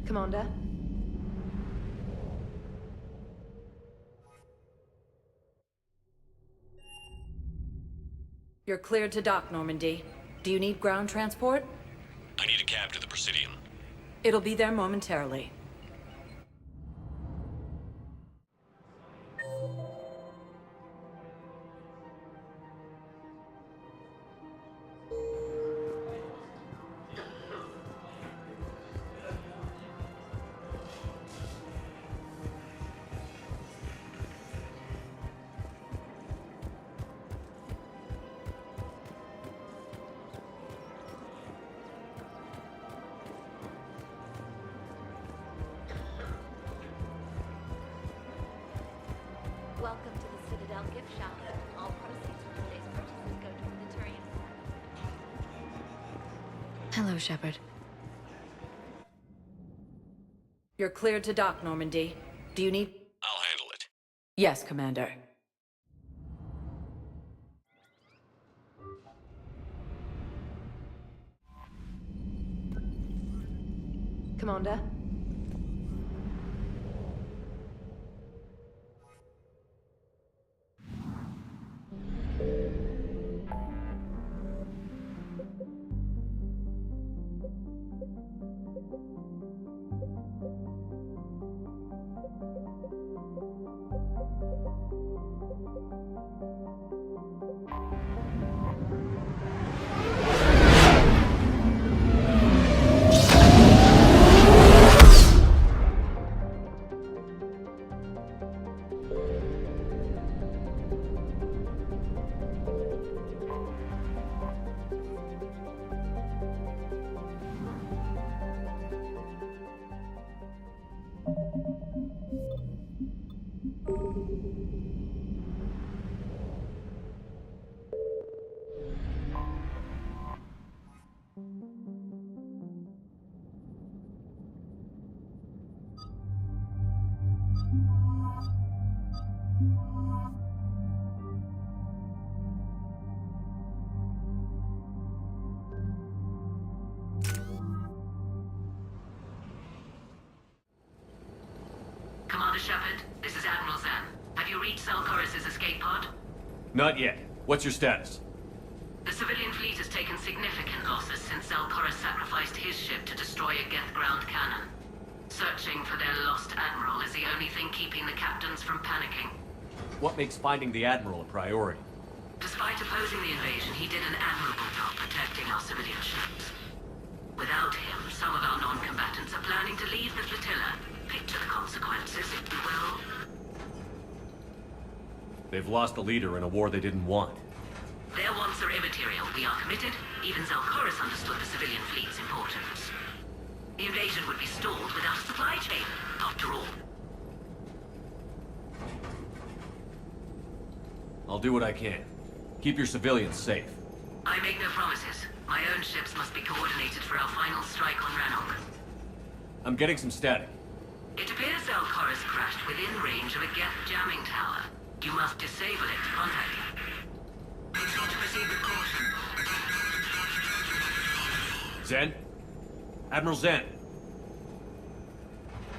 Commander? You're cleared to dock, Normandy. Do you need ground transport? I need a cab to the Presidium. It'll be there momentarily. Welcome to the Citadel gift shop. All proceeds from today's purchases go to the Turian. Hello, Shepard. You're cleared to dock, Normandy. Do you need... I'll handle it. Yes, Commander. Commander? Commander Shepard, this is Admiral Zan. Have you reached Zelkorus' escape pod? Not yet. What's your status? The civilian fleet has taken significant losses since Zelkorus sacrificed his ship to destroy a Geth ground cannon. Searching for their lost admiral is the only thing keeping the captains from panicking. What makes finding the Admiral a priority? Despite opposing the invasion, he did an admirable job protecting our civilian ships. Without him, some of our non-combatants are planning to leave the flotilla. Picture the consequences, if you will. They've lost a leader in a war they didn't want. Their wants are immaterial. We are committed. Even Zelkorus understood the civilian fleet's importance. The invasion would be stalled without a supply chain, after all. I'll do what I can. Keep your civilians safe. I make no promises. My own ships must be coordinated for our final strike on Rannoch. I'm getting some static. It appears Zelkorus crashed within range of a Geth jamming tower. You must disable it to contact him. Proceed to proceed with caution. Zen? Admiral Zen.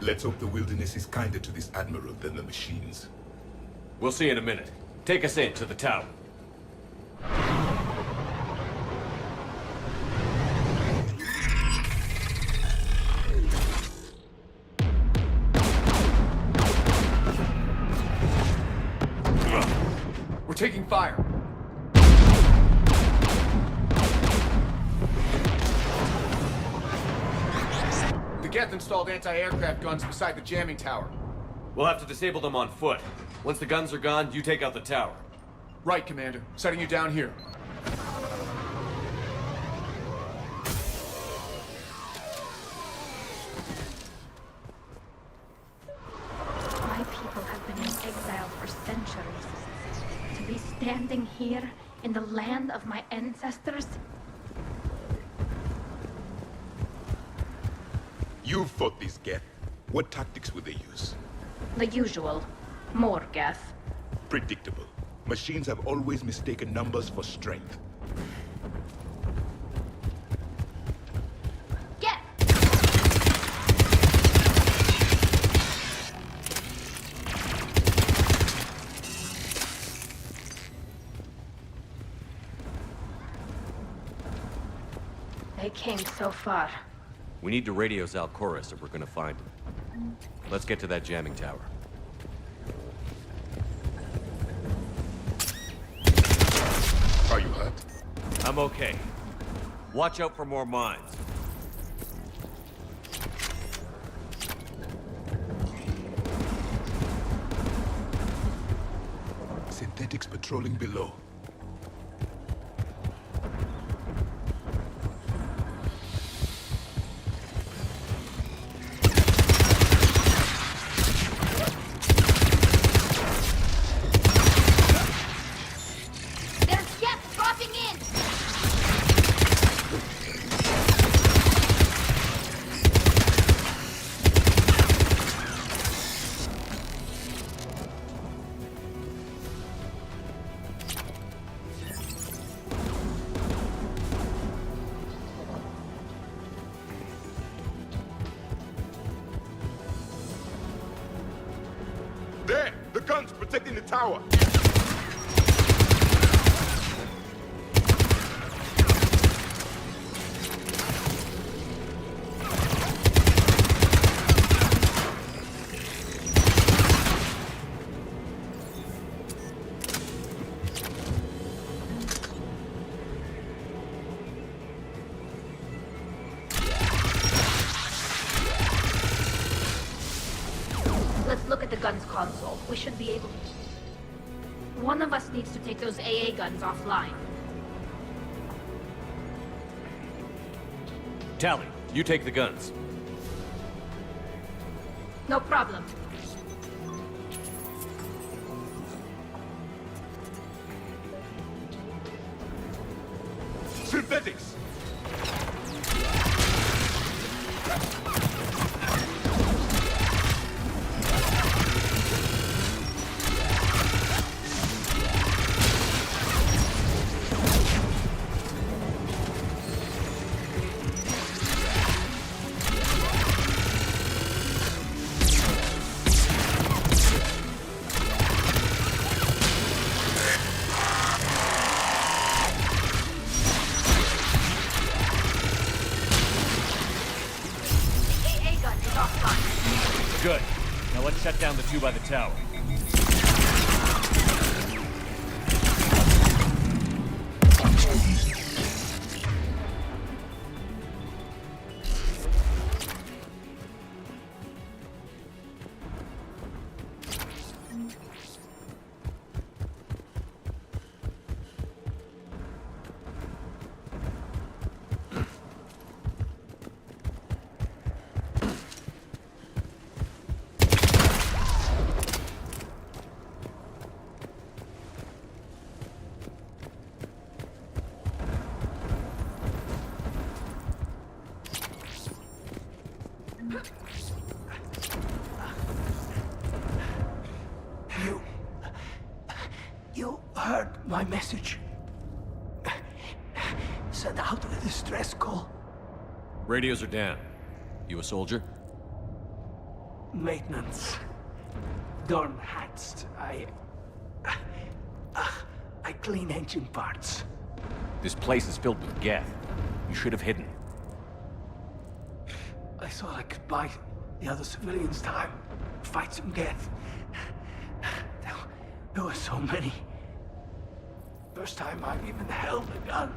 Let's hope the wilderness is kinder to this Admiral than the machines. We'll see in a minute. Take us in to the tower. We're taking fire. The Geth installed anti-aircraft guns beside the jamming tower. We'll have to disable them on foot. Once the guns are gone, you take out the tower. Right, Commander. Setting you down here. My people have been in exile for centuries. To be standing here in the land of my ancestors? You've fought these Geth. What tactics would they use? The usual. More Geth. Predictable. Machines have always mistaken numbers for strength. Get! came so far. We need to radio Zalcoris if we're gonna find him. Let's get to that jamming tower. Are you hurt? I'm okay. Watch out for more mines. Synthetics patrolling below. There's gas dropping in! There! The guns protecting the tower! Let's look at the guns console. We should be able to... One of us needs to take those AA guns offline. Tally, you take the guns. No problem. Synthetics! AA gun is offline. Good. Now let's shut down the two by the tower. You heard my message. Send out a distress call. Radios are down. You a soldier? Maintenance. Dorn Hatst. I clean engine parts. This place is filled with Geth. You should have hidden. I thought I could buy the other civilians time. Fight some Geth. There were so many. First time I've even held a gun.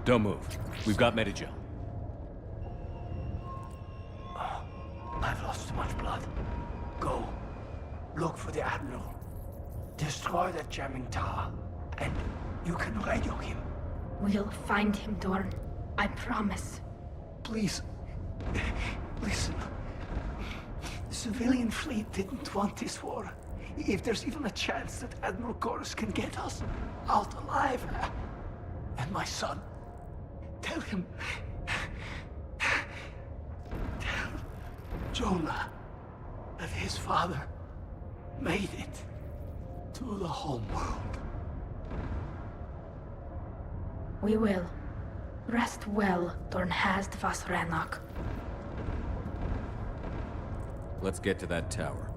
Don't move. We've got Medigel. I've lost too much blood. Go. Look for the Admiral. Destroy that jamming tower. And you can radio him. We'll find him, Dorn. I promise. Please. Listen. The civilian fleet didn't want this war. If there's even a chance that Admiral Chorus can get us out alive. And my son. Tell him. Tell Jonah that his father made it to the home world. We will. Rest well, Dornhast Vasranok. Let's get to that tower.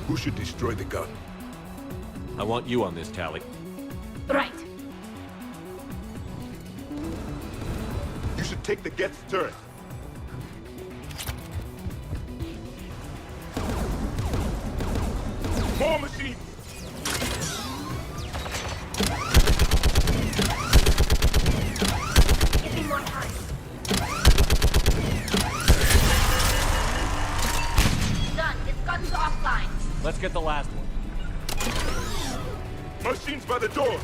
Who should destroy the gun? I want you on this, Tali. Right. You should take the Geth's turret. More machines! Give me more time. Done. It's gotten offline. Let's get the last one. Machines by the door!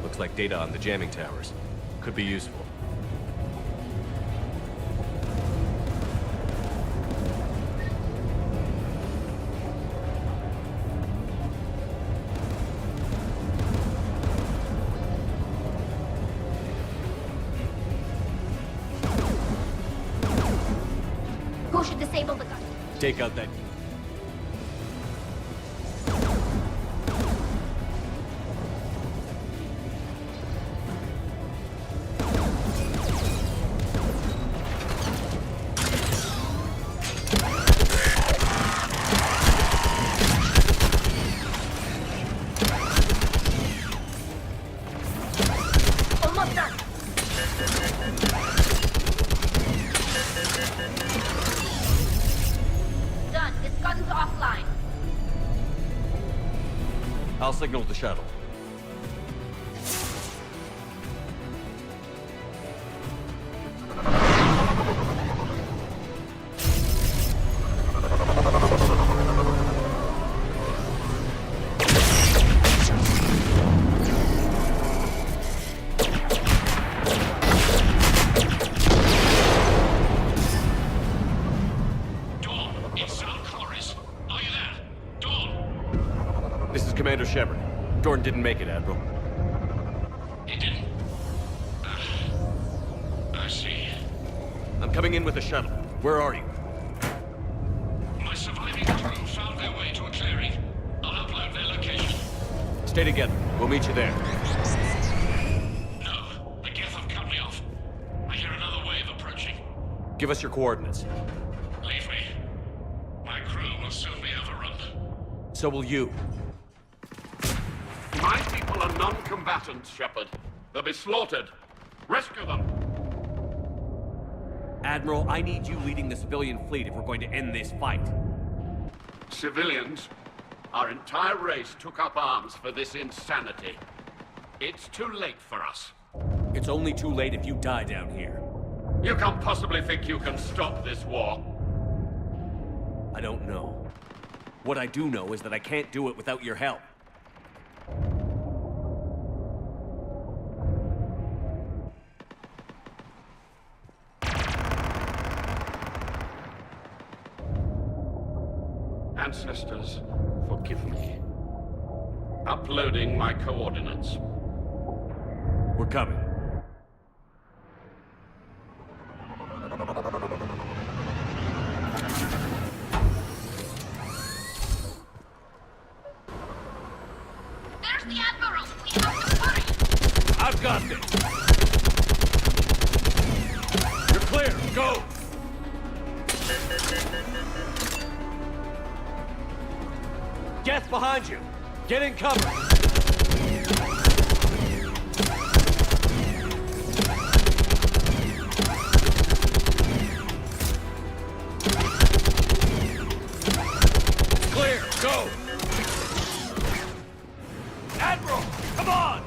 Looks like data on the jamming towers. Could be useful. Who should disable the gun? Take out that... Almost done. Done. It's gotten offline. I'll signal the shuttle. Dawn, it's Sal Corris. Are you there? Dawn! This is Commander Shepard. Dorn didn't make it, Admiral. He didn't. I see. I'm coming in with the shuttle. Where are you? My surviving crew found their way to a clearing. I'll upload their location. Stay together. We'll meet you there. No, the Geth have cut me off. I hear another wave approaching. Give us your coordinates. Leave me. My crew will soon be overrun. So will you. My people are non-combatants, Shepard. They'll be slaughtered. Rescue them. Admiral, I need you leading the civilian fleet if we're going to end this fight. Civilians, our entire race took up arms for this insanity. It's too late for us. It's only too late if you die down here. You can't possibly think you can stop this war. I don't know. What I do know is that I can't do it without your help. Ancestors, forgive me. Uploading my coordinates. We're coming. There's the Admiral. We have to hurry. I've got this. You're clear. Go. Geth behind you. Get in cover. Clear. Go. Admiral, come on.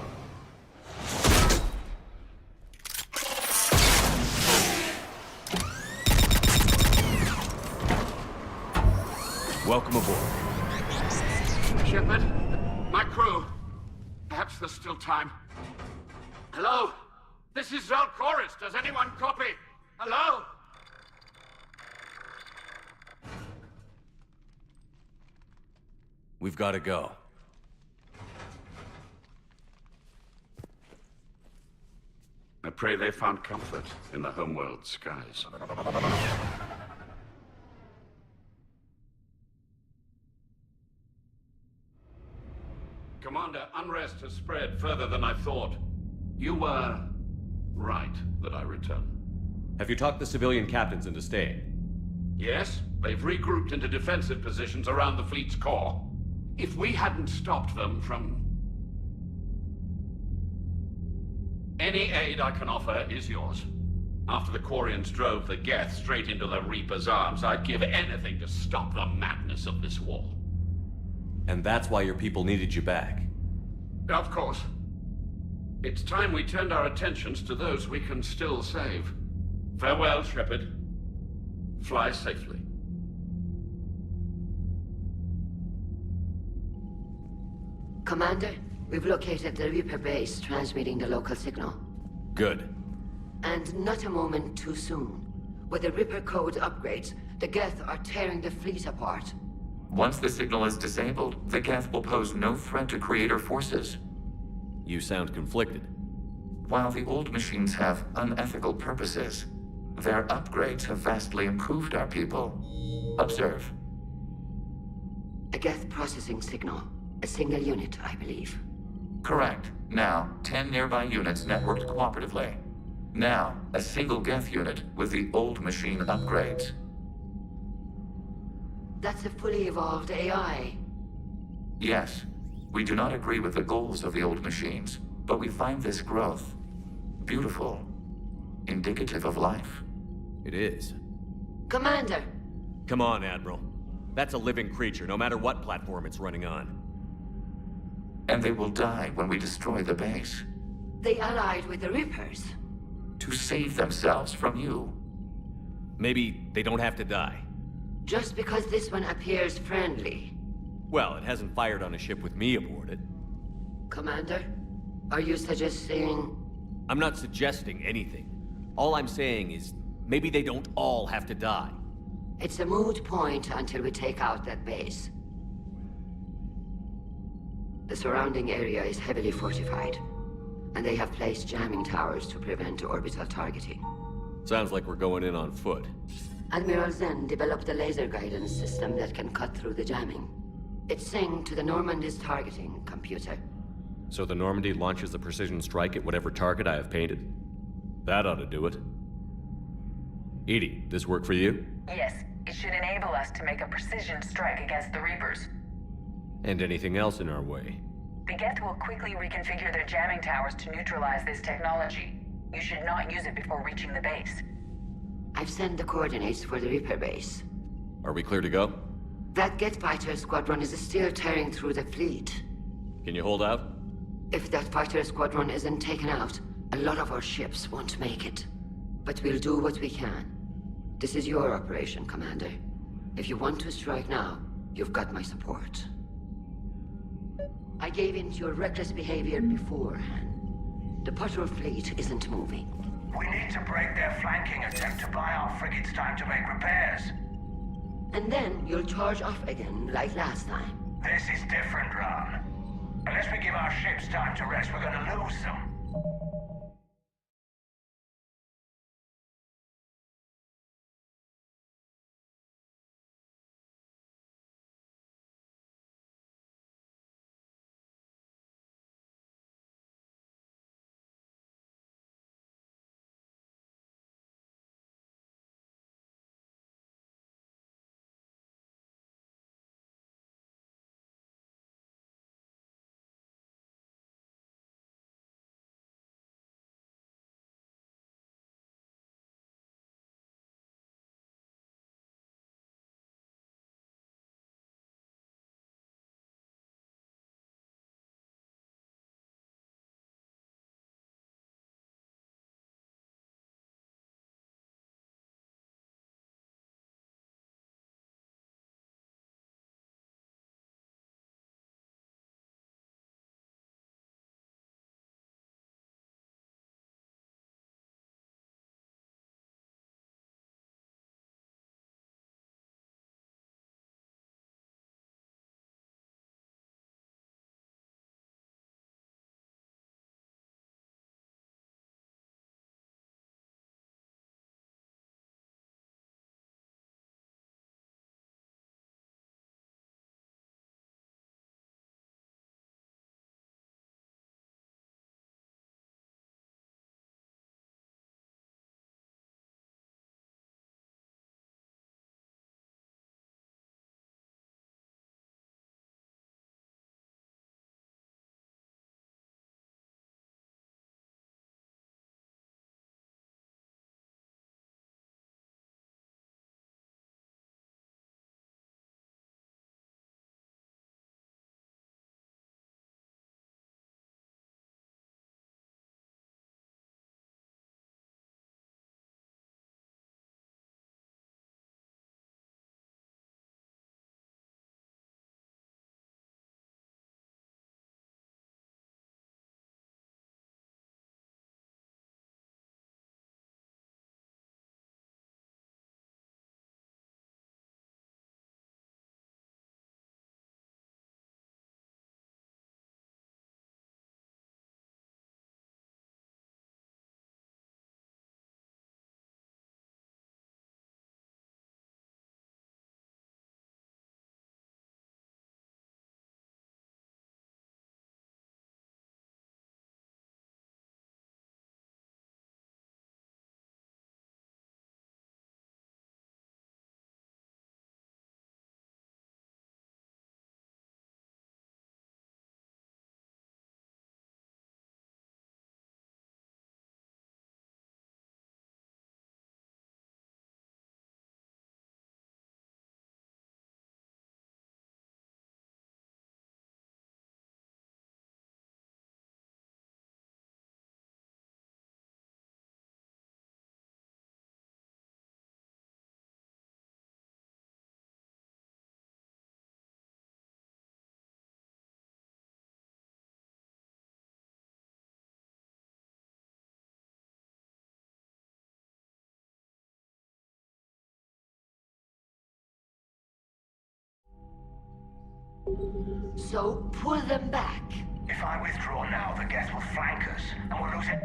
Welcome aboard. Shepard, my crew. Perhaps there's still time. Hello? This is Zalcoris. Does anyone copy? Hello? We've got to go. I pray they found comfort in the homeworld skies. Commander, unrest has spread further than I thought. You were right that I return. Have you talked the civilian captains into staying? Yes, they've regrouped into defensive positions around the fleet's core. If we hadn't stopped them from... Any aid I can offer is yours. After the Quarians drove the Geth straight into the Reaper's arms, I'd give anything to stop the madness of this war. And that's why your people needed you back. Of course. It's time we turned our attentions to those we can still save. Farewell, Shepard. Fly safely. Commander, we've located the Reaper base transmitting the local signal. Good. And not a moment too soon. With the Reaper code upgrades, the Geth are tearing the fleet apart. Once the signal is disabled, the Geth will pose no threat to Creator forces. You sound conflicted. While the old machines have unethical purposes, their upgrades have vastly improved our people. Observe. A Geth processing signal. A single unit, I believe. Correct. Now, 10 nearby units networked cooperatively. Now, a single Geth unit with the old machine upgrades. That's a fully evolved AI. Yes. We do not agree with the goals of the old machines, but we find this growth beautiful, indicative of life. It is. Commander! Come on, Admiral. That's a living creature, no matter what platform it's running on. And they will die when we destroy the base. They allied with the Reapers. To save themselves from you. Maybe they don't have to die. Just because this one appears friendly. Well, it hasn't fired on a ship with me aboard it. Commander, are you suggesting... I'm not suggesting anything. All I'm saying is, maybe they don't all have to die. It's a moot point until we take out that base. The surrounding area is heavily fortified, and they have placed jamming towers to prevent orbital targeting. Sounds like we're going in on foot. Admiral Zen developed a laser guidance system that can cut through the jamming. It's synced to the Normandy's targeting computer. So the Normandy launches a precision strike at whatever target I have painted? That ought to do it. EDI, this work for you? Yes, it should enable us to make a precision strike against the Reapers. And anything else in our way? The Geth will quickly reconfigure their jamming towers to neutralize this technology. You should not use it before reaching the base. I've sent the coordinates for the Reaper base. Are we clear to go? That Geth fighter squadron is still tearing through the fleet. Can you hold out? If that fighter squadron isn't taken out, a lot of our ships won't make it. But we'll do what we can. This is your operation, Commander. If you want to strike now, you've got my support. I gave in to your reckless behavior beforehand. The patrol fleet isn't moving. We need to break their flanking attempt to buy our frigates time to make repairs. And then you'll charge off again, like last time. This is different, Ron. Unless we give our ships time to rest, we're gonna lose them. So pull them back. If I withdraw now, the Geth will flank us, and we'll lose it.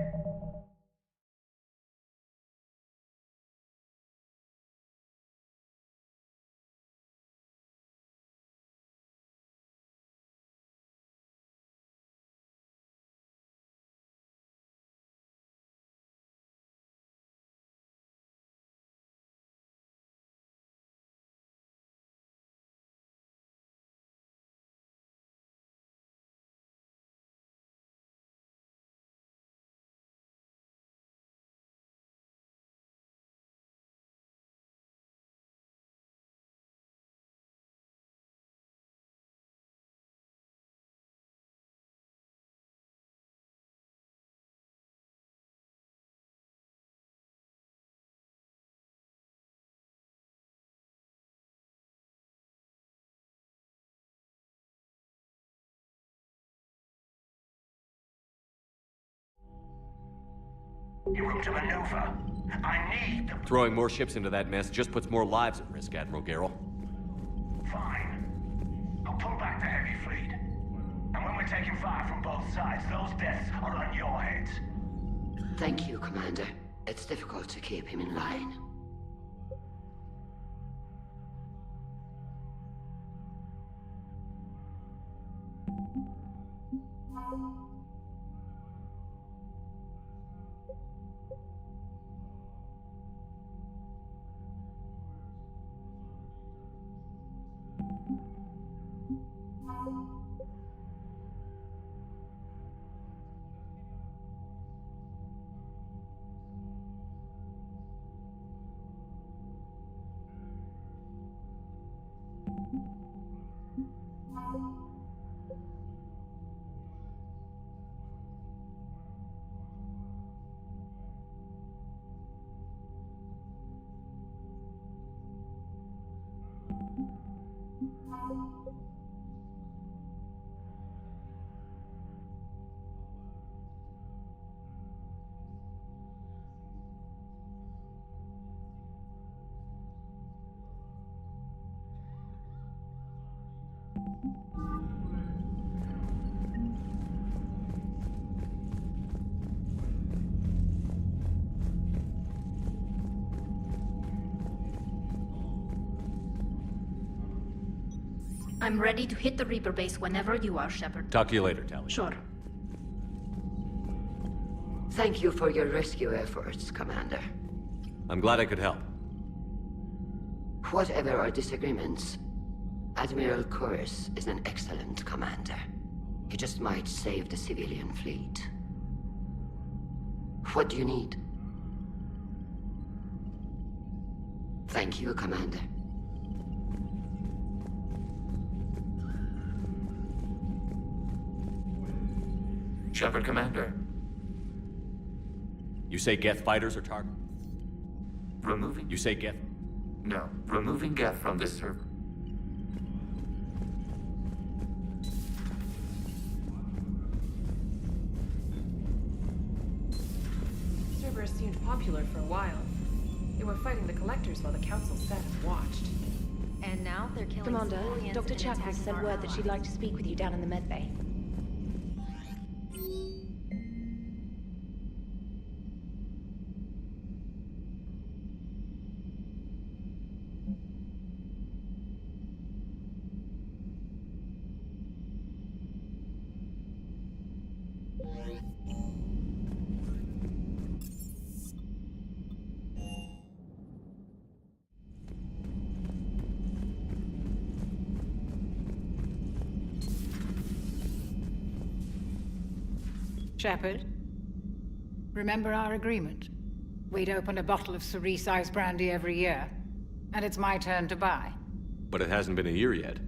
Room to maneuver. I need the... Throwing more ships into that mess just puts more lives at risk, Admiral Garrel. Fine. I'll pull back the heavy fleet. And when we're taking fire from both sides, those deaths are on your heads. Thank you, Commander. It's difficult to keep him in line. I'm ready to hit the Reaper base whenever you are, Shepard. Talk to you later, Tali. Sure. Thank you for your rescue efforts, Commander. I'm glad I could help. Whatever our disagreements, Admiral Curtis is an excellent commander. He just might save the civilian fleet. What do you need? Thank you, Commander. Shepard, Commander. You say Geth fighters are target? Removing? You say Geth? No. Removing Geth from this server. The server seemed popular for a while. They were fighting the Collectors while the Council sat and watched. And now they're killing Commander, civilians Dr. and Chapel attacking sent our word that she'd like to speak with you down in the medbay. Shepard, remember our agreement? We'd open a bottle of cerise ice brandy every year, and it's my turn to buy. But it hasn't been a year yet.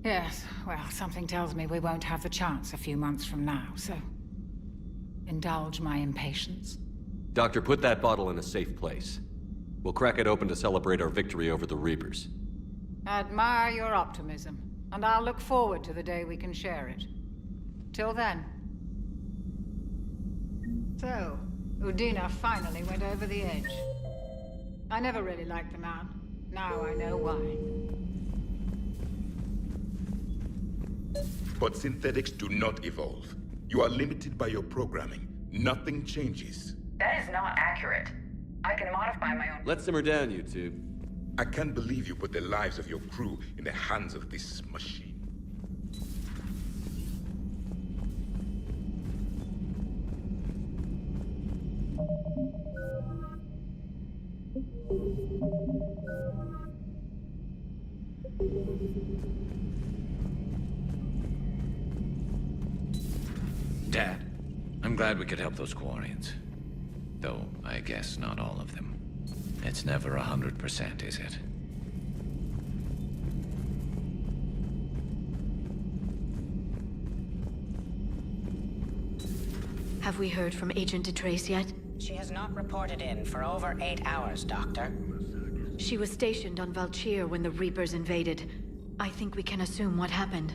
Yes, well, something tells me we won't have the chance a few months from now, so... indulge my impatience. Doctor, put that bottle in a safe place. We'll crack it open to celebrate our victory over the Reapers. Admire your optimism, and I'll look forward to the day we can share it. Till then. So, Udina finally went over the edge. I never really liked the man. Now I know why. But synthetics do not evolve. You are limited by your programming. Nothing changes. That is not accurate. I can modify my own... Let's simmer down, you two. I can't believe you put the lives of your crew in the hands of this machine. Dad, I'm glad we could help those Quarians. Though, I guess not all of them. It's never 100%, is it? Have we heard from Agent DeTrace yet? She has not reported in for over 8 hours, Doctor. She was stationed on Valchir when the Reapers invaded. I think we can assume what happened.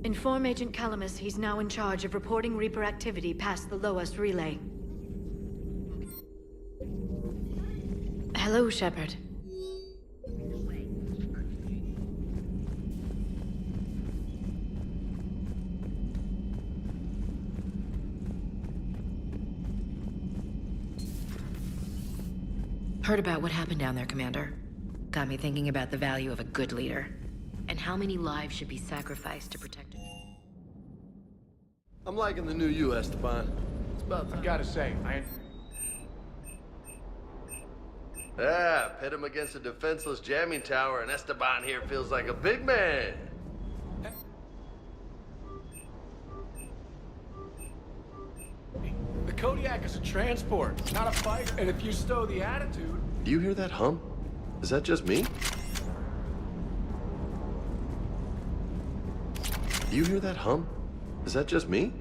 Inform Agent Calamus he's now in charge of reporting Reaper activity past the Loas relay. Hello, Shepard. Heard about what happened down there, Commander. Got me thinking about the value of a good leader. And how many lives should be sacrificed to protect it. I'm liking the new you, Esteban. It's about time. I gotta say, Yeah, pit him against a defenseless jamming tower, and Esteban here feels like a big man. The Kodiak is a transport, not a fighter. And if you stow the attitude... Do you hear that hum? Is that just me? Do you hear that hum? Is that just me?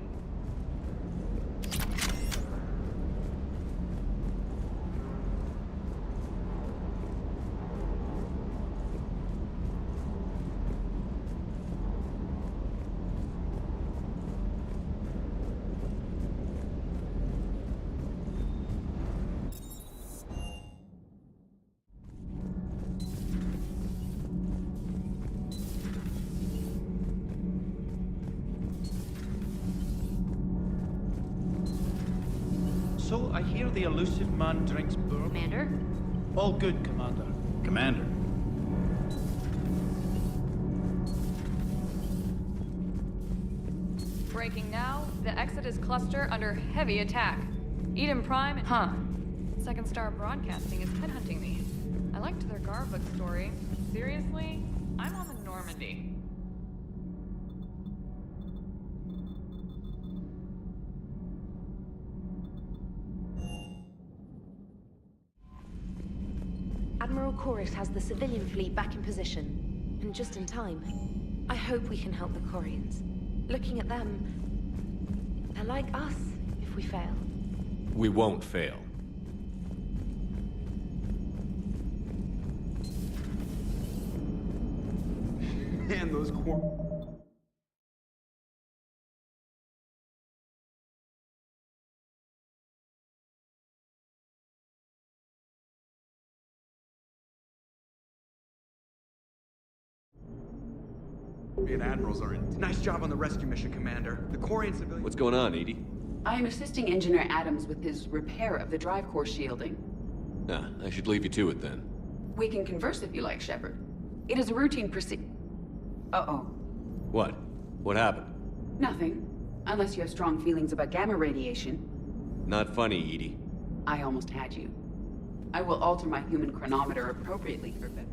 So I hear the elusive man drinks bourbon. Commander? All good, Commander. Commander. Breaking now, the Exodus cluster under heavy attack. Eden Prime... Huh. Second Star Broadcasting is headhunting me. I liked their Garbook story. Seriously? I'm on the Normandy. Admiral Chorus has the civilian fleet back in position, and just in time. I hope we can help the Quarians. Looking at them, they're like us if we fail. We won't fail. Man, those And admirals are in. Nice job on the rescue mission, Commander. The Quarian civilian... What's going on, Edie? I am assisting Engineer Adams with his repair of the drive core shielding. Nah, I should leave you to it then. We can converse if you like, Shepard. It is a routine Uh-oh. What? What happened? Nothing. Unless you have strong feelings about gamma radiation. Not funny, Edie. I almost had you. I will alter my human chronometer appropriately for better.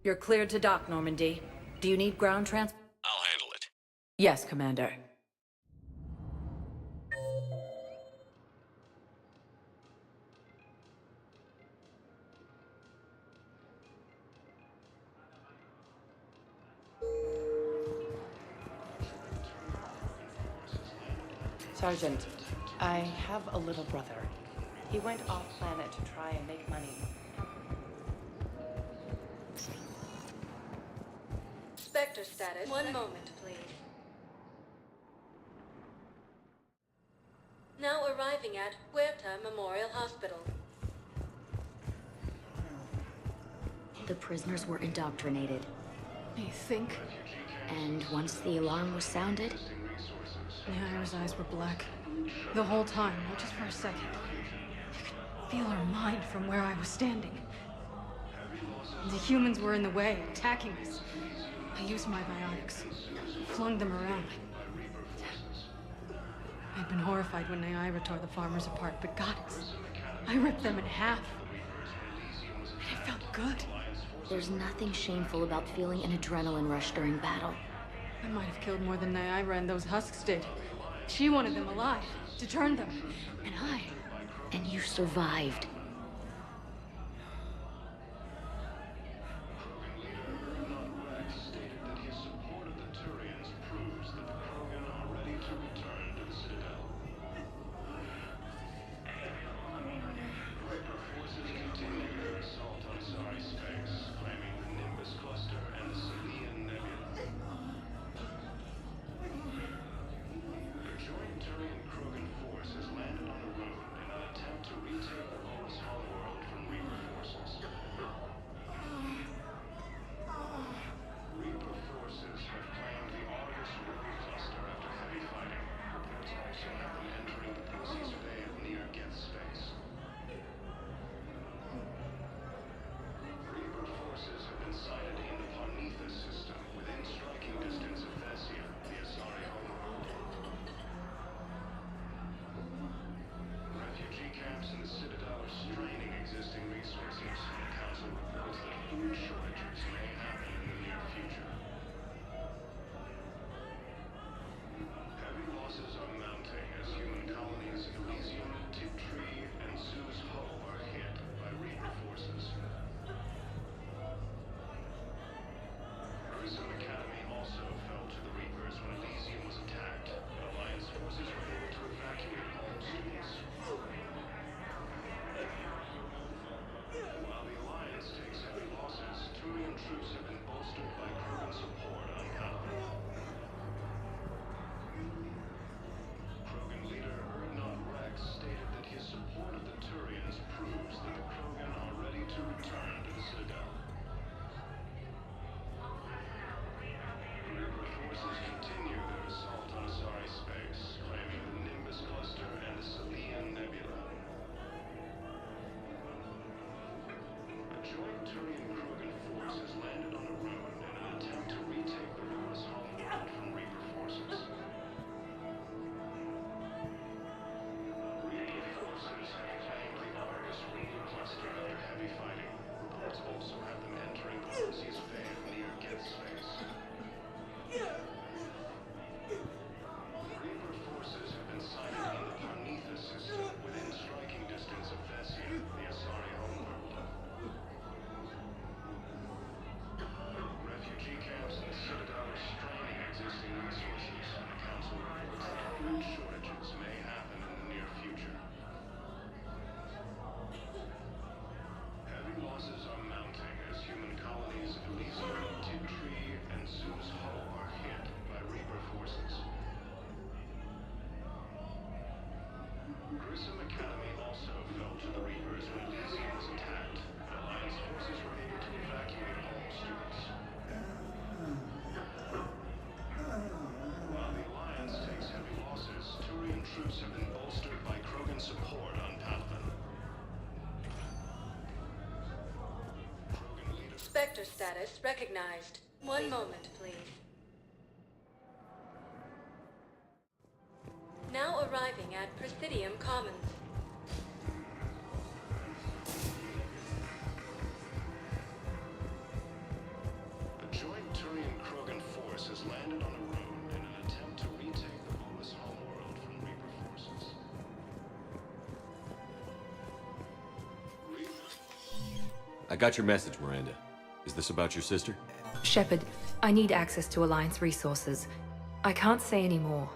You're cleared to dock, Normandy. Do you need ground transport? I'll handle it. Yes, Commander. Sergeant, I have a little brother. He went off-planet to try and make money. Spectre status. One moment, please. Now arriving at Huerta Memorial Hospital. The prisoners were indoctrinated. You think? And once the alarm was sounded, Naira's eyes were black. The whole time, not just for a second. I could feel her mind from where I was standing. The humans were in the way, attacking us. I used my biotics, flung them around. I'd been horrified when Naira tore the farmers apart, but goddess, I ripped them in half. And it felt good. there's nothing shameful about feeling an adrenaline rush during battle. I might have killed more than Naira and those husks did. She wanted them alive, to turn them. And I... And you survived. Spectre status recognized. One moment, please. Now arriving at Presidium Commons. I got your message, Miranda. Is this about your sister? Shepard, I need access to Alliance resources. I can't say any more.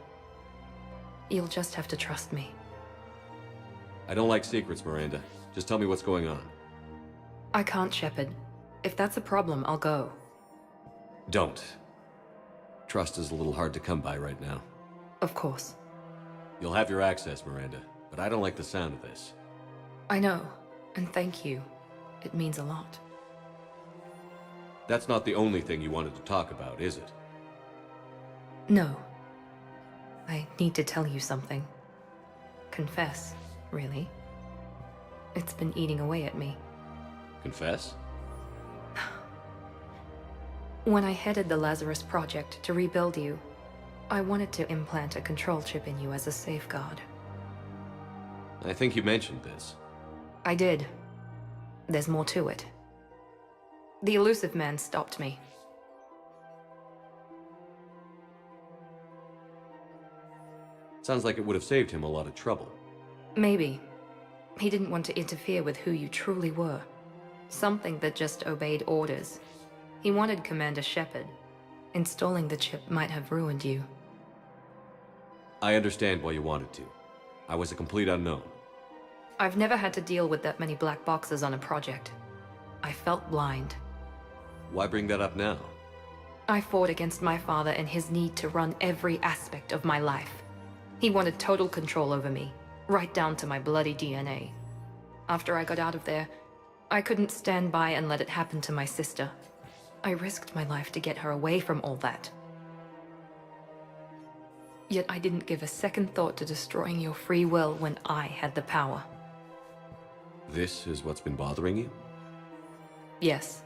You'll just have to trust me. I don't like secrets, Miranda. Just tell me what's going on. I can't, Shepard. If that's a problem, I'll go. Don't. Trust is a little hard to come by right now. Of course. You'll have your access, Miranda, but I don't like the sound of this. I know, and thank you. It means a lot. That's not the only thing you wanted to talk about, is it? No. I need to tell you something. Confess, really. It's been eating away at me. Confess? When I headed the Lazarus Project to rebuild you, I wanted to implant a control chip in you as a safeguard. I think you mentioned this. I did. There's more to it. The Illusive Man stopped me. Sounds like it would have saved him a lot of trouble. Maybe. He didn't want to interfere with who you truly were. Something that just obeyed orders. He wanted Commander Shepard. Installing the chip might have ruined you. I understand why you wanted to. I was a complete unknown. I've never had to deal with that many black boxes on a project. I felt blind. Why bring that up now? I fought against my father and his need to run every aspect of my life. He wanted total control over me, right down to my bloody DNA. After I got out of there, I couldn't stand by and let it happen to my sister. I risked my life to get her away from all that. Yet I didn't give a second thought to destroying your free will when I had the power. This is what's been bothering you? Yes.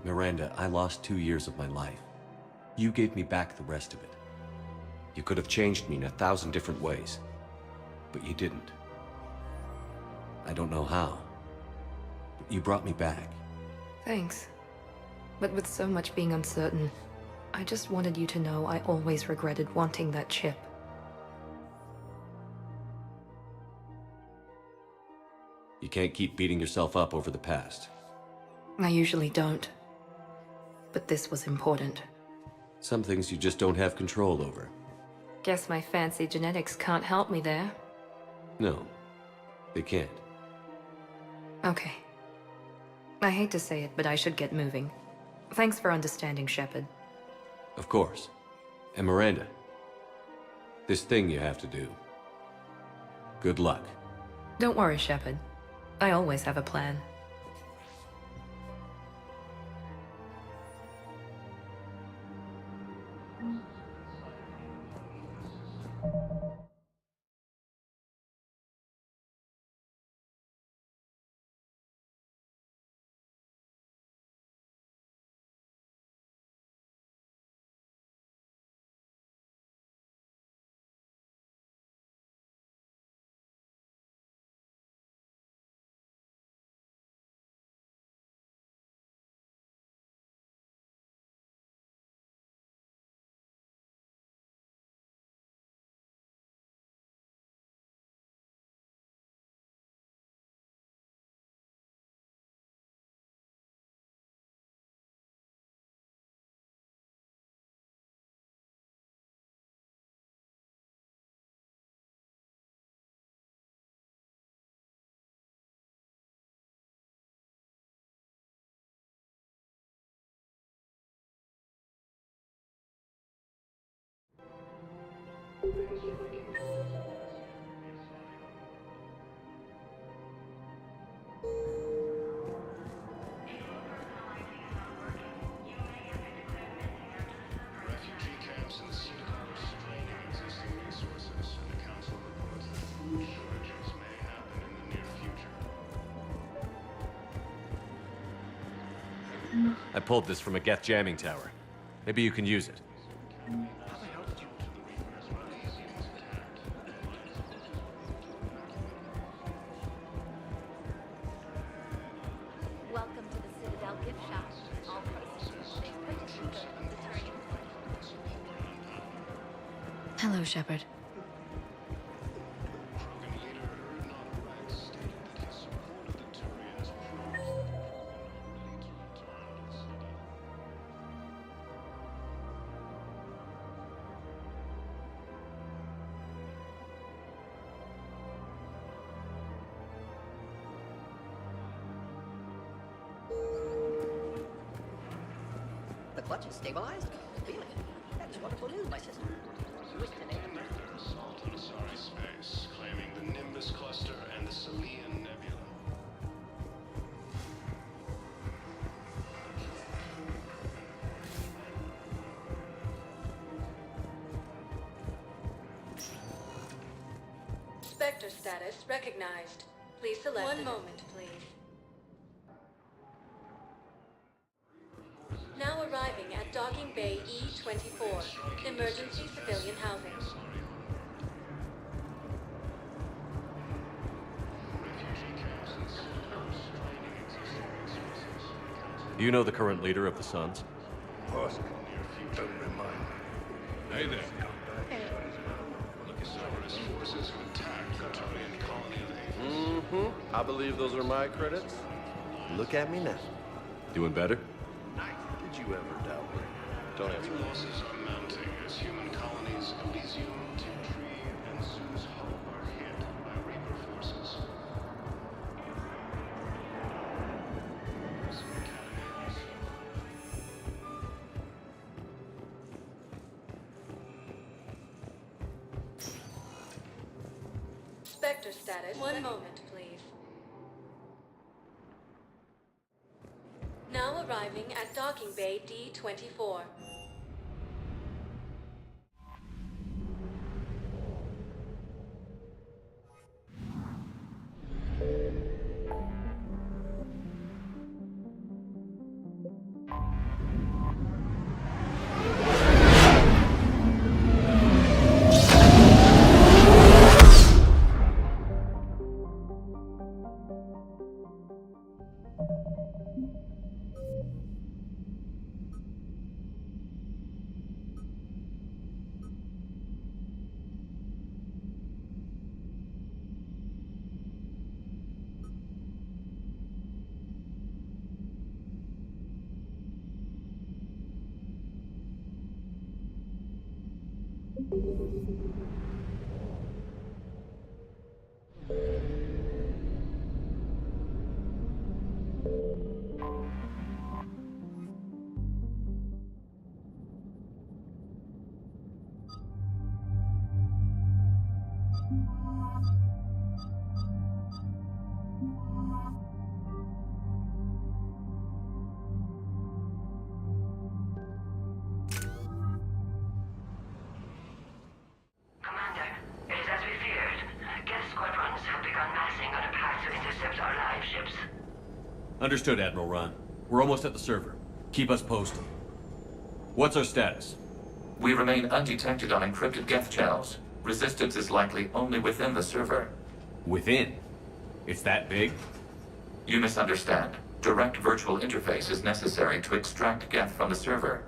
Miranda, I lost 2 years of my life. You gave me back the rest of it. You could have changed me in 1,000 different ways, but you didn't. I don't know how, but you brought me back. Thanks. But with so much being uncertain, I just wanted you to know I always regretted wanting that chip. You can't keep beating yourself up over the past. I usually don't. But this was important. Some things you just don't have control over. Guess my fancy genetics can't help me there. No, they can't. Okay. I hate to say it, but I should get moving. Thanks for understanding, Shepard. Of course. And Miranda, this thing you have to do. Good luck. Don't worry, Shepard. I always have a plan. I pulled this from a Geth jamming tower. Maybe you can use it. Welcome to the Citadel gift shop. All proceeds stay put to the Turian. Hello, Shepard. clutch is stabilized. Feel it. That's wonderful news, my sister. You wish to name them. Assault on Asari space, claiming the Nimbus cluster and the Salian Nebula. Spectre status recognized. Please select. One moment, please. Now arriving at Docking Bay E-24, emergency civilian housing. Do you know the current leader of the Suns? Husk, don't remind me. Hey there. Cerberus forces have attacked the Turian colony of Aegis. I believe those are my credits. Look at me now. Doing better? Did you ever doubt me? Don't answer Heavy that. losses are mounting as human colonies Elysium, Tiptree, and Zeus Hope are hit by Reaper forces. Spectre status. One moment, please. Now arriving at Docking Bay D-24. Commander, it is as we feared. Geth squadrons have begun massing on a path to intercept our live ships. Understood, Admiral Ron. We're almost at the server. Keep us posted. What's our status? We remain undetected on encrypted Geth channels. Resistance is likely only within the server. Within? It's that big? You misunderstand. Direct virtual interface is necessary to extract Geth from the server.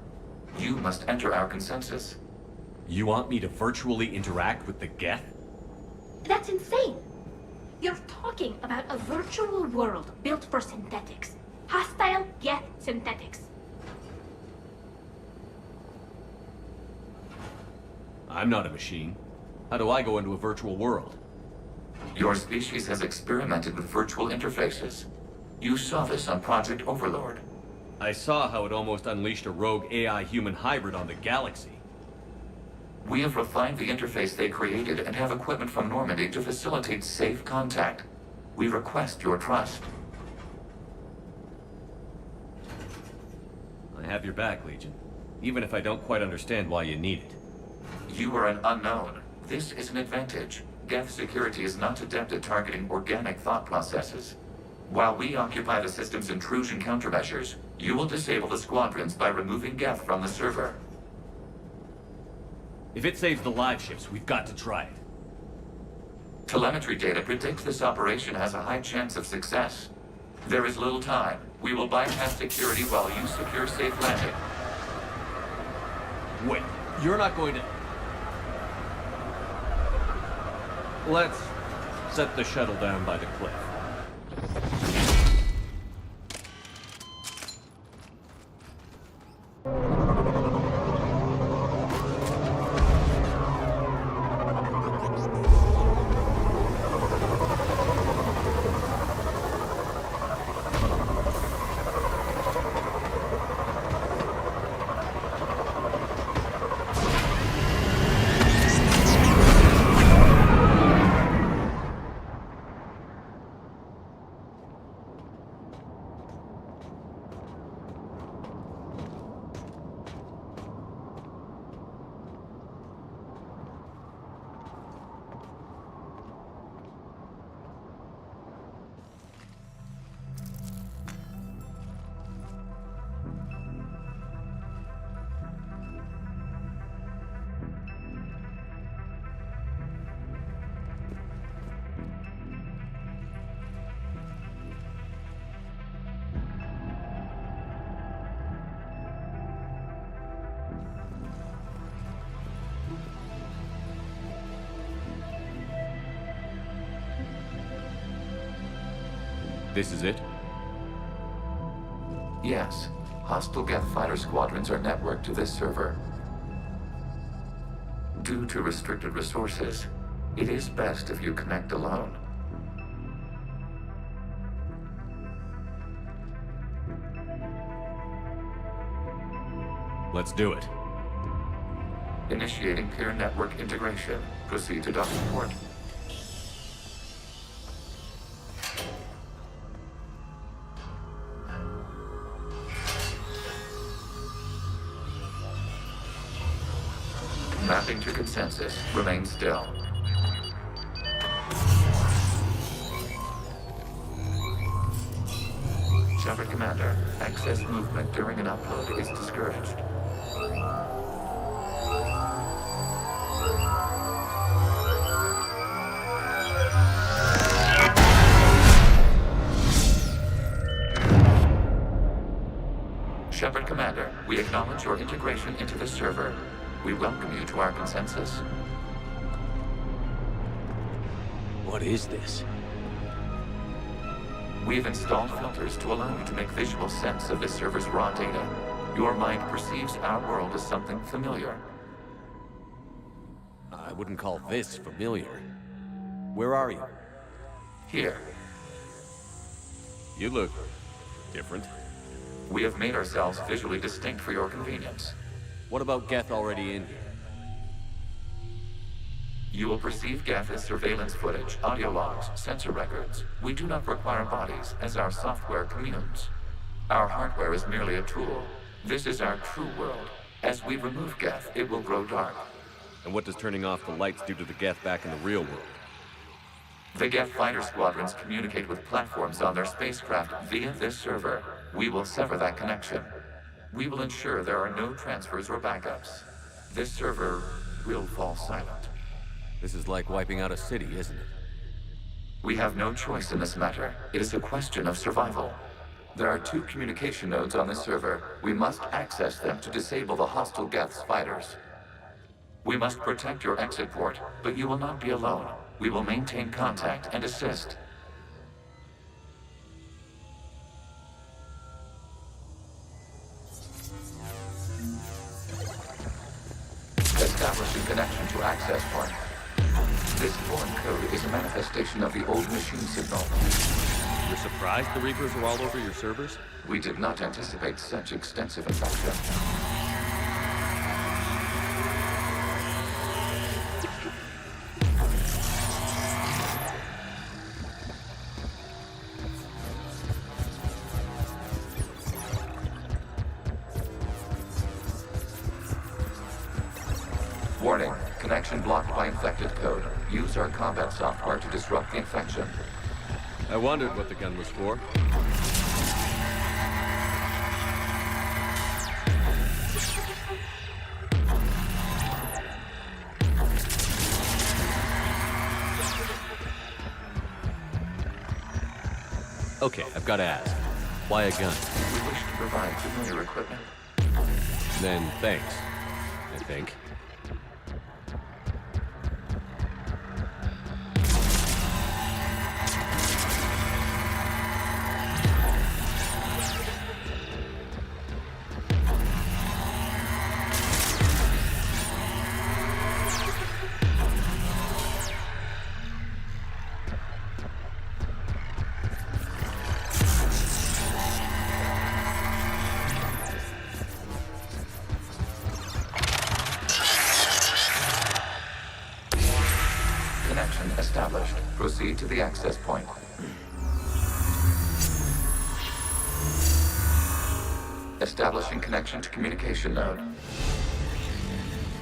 You must enter our consensus. You want me to virtually interact with the Geth? That's insane! You're talking about a virtual world built for synthetics. Hostile Geth synthetics. I'm not a machine. How do I go into a virtual world? Your species has experimented with virtual interfaces. You saw this on Project Overlord. I saw how it almost unleashed a rogue AI-human hybrid on the galaxy. We have refined the interface they created and have equipment from Normandy to facilitate safe contact. We request your trust. I have your back, Legion. Even if I don't quite understand why you need it. You are an unknown. This is an advantage. Geth security is not adept at targeting organic thought processes. While we occupy the system's intrusion countermeasures, you will disable the squadrons by removing Geth from the server. If it saves the live ships, we've got to try it. Telemetry data predicts this operation has a high chance of success. There is little time. We will bypass security while you secure safe landing. Wait, you're not going to... Let's set the shuttle down by the cliff. This is it? Yes. Hostile Geth fighter squadrons are networked to this server. Due to restricted resources, it is best if you connect alone. Let's do it. Initiating peer network integration. Proceed to docking port. Mapping to consensus. Remain still. Shepard Commander, excess movement during an upload is discouraged. Shepard Commander, we acknowledge your integration into this server. We welcome you to our consensus. What is this? We've installed filters to allow you to make visual sense of this server's raw data. Your mind perceives our world as something familiar. I wouldn't call this familiar. Where are you? Here. You look different. We have made ourselves visually distinct for your convenience. What about Geth already in here? You will perceive Geth as surveillance footage, audio logs, sensor records. We do not require bodies, as our software communes. Our hardware is merely a tool. This is our true world. As we remove Geth, it will grow dark. And what does turning off the lights do to the Geth back in the real world? The Geth fighter squadrons communicate with platforms on their spacecraft via this server. We will sever that connection. We will ensure there are no transfers or backups. This server will fall silent. This is like wiping out a city, isn't it? We have no choice in this matter. It is a question of survival. There are 2 communication nodes on this server. We must access them to disable the hostile Geth's fighters. We must protect your exit port, but you will not be alone. We will maintain contact and assist. Establishing connection to access point. This foreign code is a manifestation of the old machine signal. You're surprised the Reapers are all over your servers? We did not anticipate such extensive infection. Warning, connection blocked by infected code. Use our combat software to disrupt the infection. I wondered what the gun was for. Okay, I've got to ask. Why a gun? We wish to provide familiar equipment. Then thanks, I think. Established. Proceed to the access point. Establishing connection to communication node.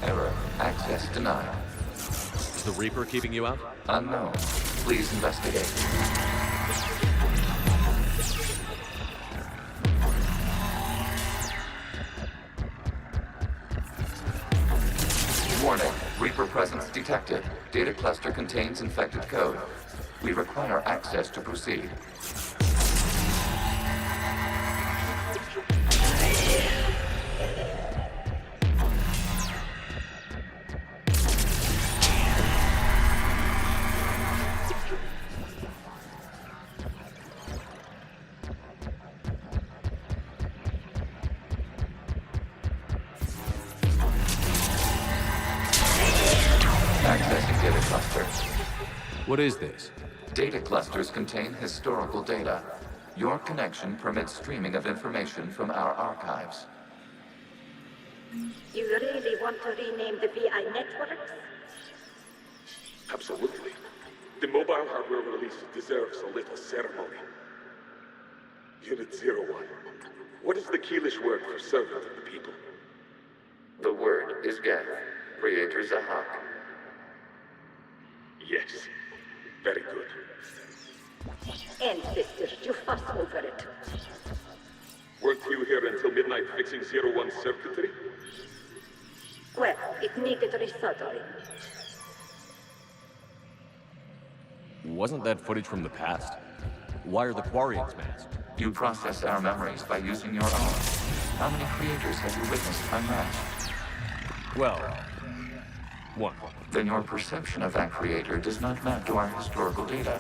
Error. Access denied. Is the Reaper keeping you out? Unknown. Please investigate. Warning. Reaper presence detected. Data cluster contains infected code. We require access to proceed. What is this? Data clusters contain historical data. Your connection permits streaming of information from our archives. You really want to rename the VI networks? Absolutely. The mobile hardware release deserves a little ceremony. Unit 01. What is the Keelish word for servant of the people? The word is Geth, Creator Zahak. Yes. Very good. Ancestors, you fuss over it. Weren't you here until midnight fixing 01's circuitry? Well, it needed resoldering. Wasn't that footage from the past? Why are the Quarians masked? You process our memories by using your own. How many creators have you witnessed unmasked? Well, one. Then your perception of that creator does not map to our historical data.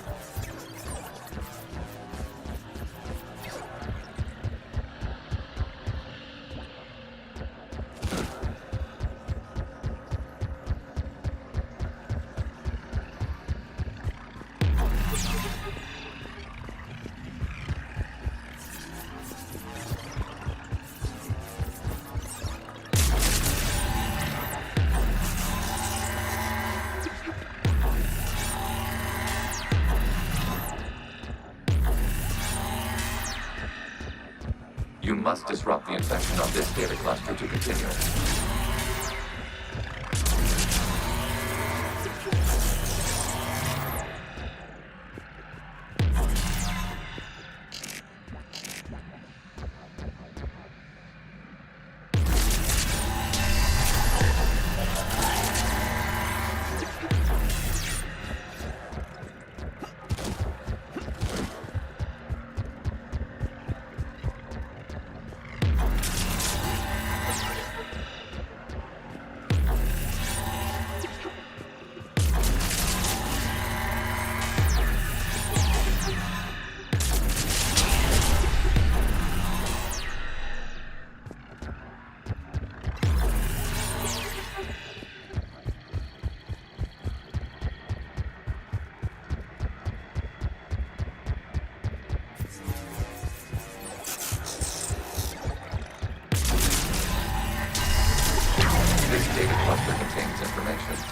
You must disrupt the infection of this data cluster to continue.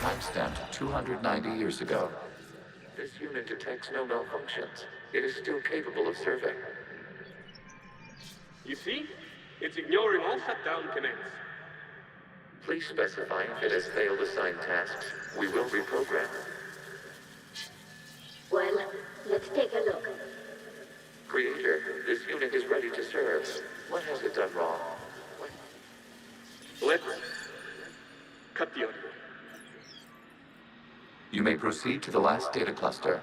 Timestamped 290 years ago. This unit detects no malfunctions. It is still capable of serving. You see? It's ignoring all shutdown commands. Please specify if it has failed assigned tasks. We will reprogram. Well, let's take a look. Creator, this unit is ready to serve. What has it done wrong? Let's cut the audio. You may proceed to the last data cluster.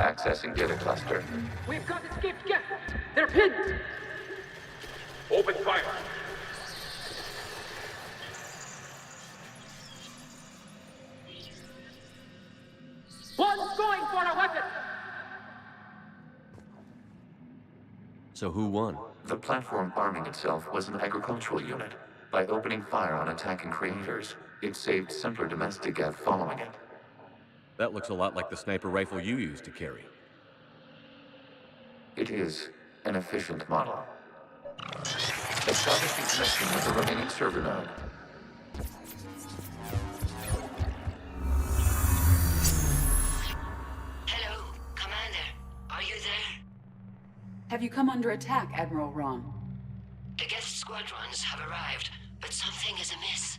Accessing data cluster. We've got escaped Geth. They're pinned. Open fire. One's going for a weapon. So who won? The platform arming itself was an agricultural unit. By opening fire on attacking creators, it saved simpler domestic Geth following it. That looks a lot like the sniper rifle you used to carry. It is an efficient model. Establishing connection with the remaining server node. Hello, Commander. Are you there? Have you come under attack, Admiral Ron? The Geth squadrons have arrived, but something is amiss.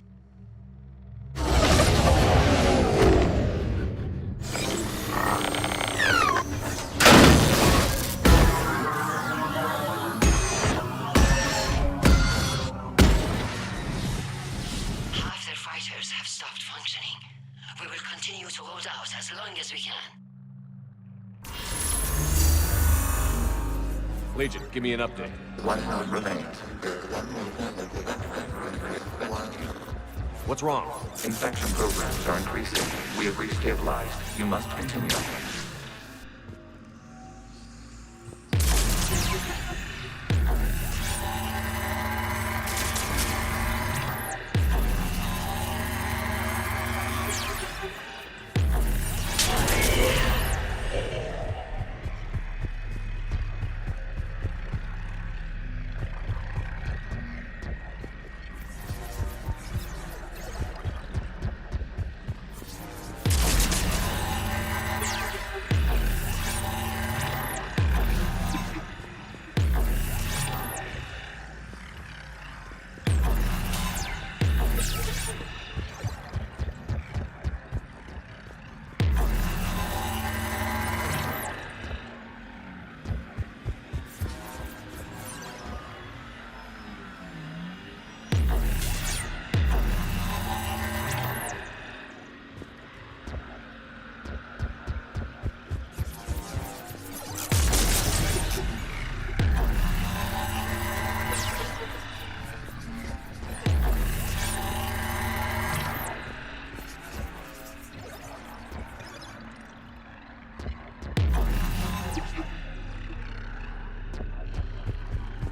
Half their fighters have stopped functioning. We will continue to hold out as long as we can. Legion, give me an update. One node remains. What's wrong? Infection programs are increasing. We have restabilized. You must continue.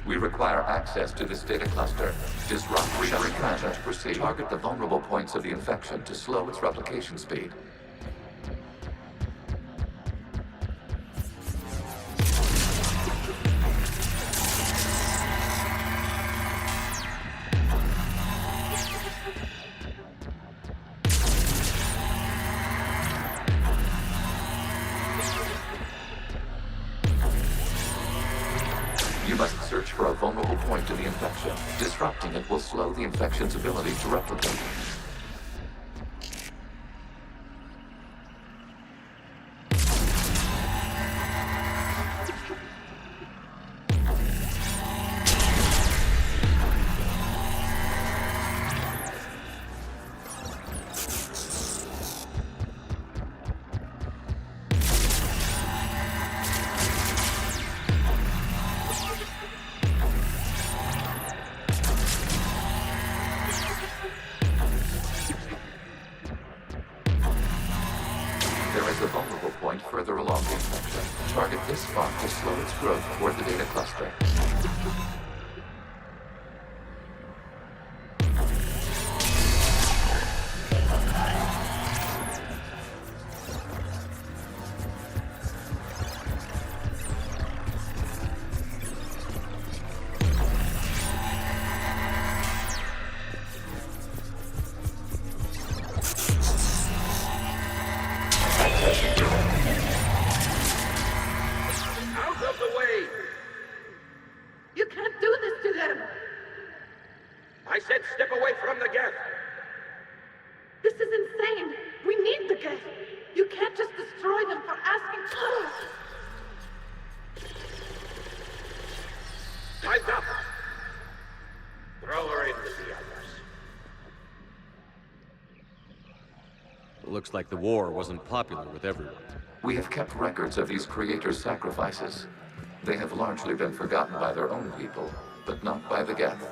We require access to this data cluster. Disrupt Reaper content to proceed. Target the vulnerable points of the infection to slow its replication speed. You must search for a vulnerable point in the infection. Disrupting it will slow the infection's ability to replicate. There is a vulnerable point further along the infection. Target this spot to slow its growth toward the data cluster. Out of the way! You can't do this to them! I said step away from the geth! This is insane! We need the geth! You can't just destroy them for asking for it! Time's up! Throw her in with the others. Looks like the war wasn't popular with everyone. We have kept records of these creators' sacrifices. They have largely been forgotten by their own people, but not by the Geth.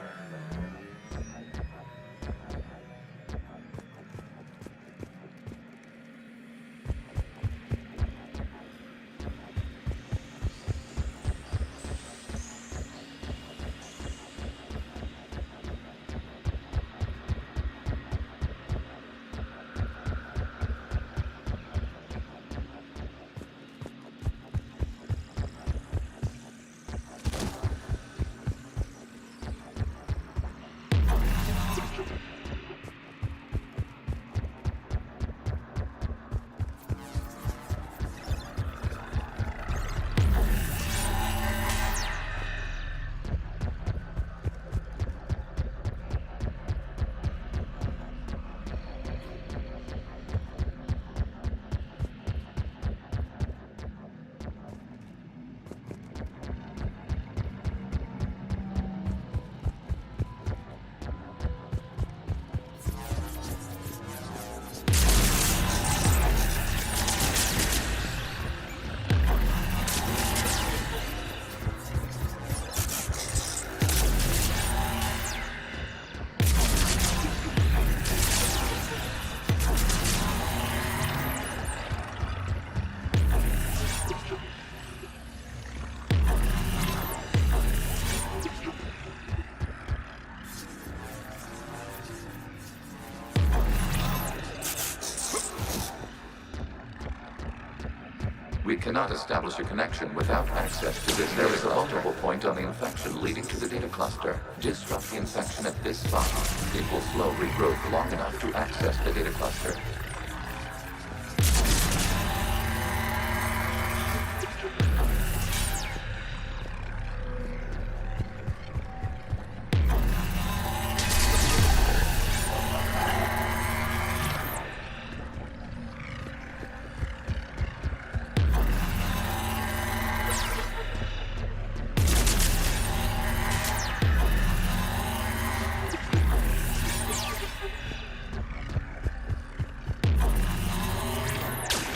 cannot establish a connection without access to this. There is a vulnerable point on the infection leading to the data cluster. Disrupt the infection at this spot. It will slow regrowth long enough to access the data cluster.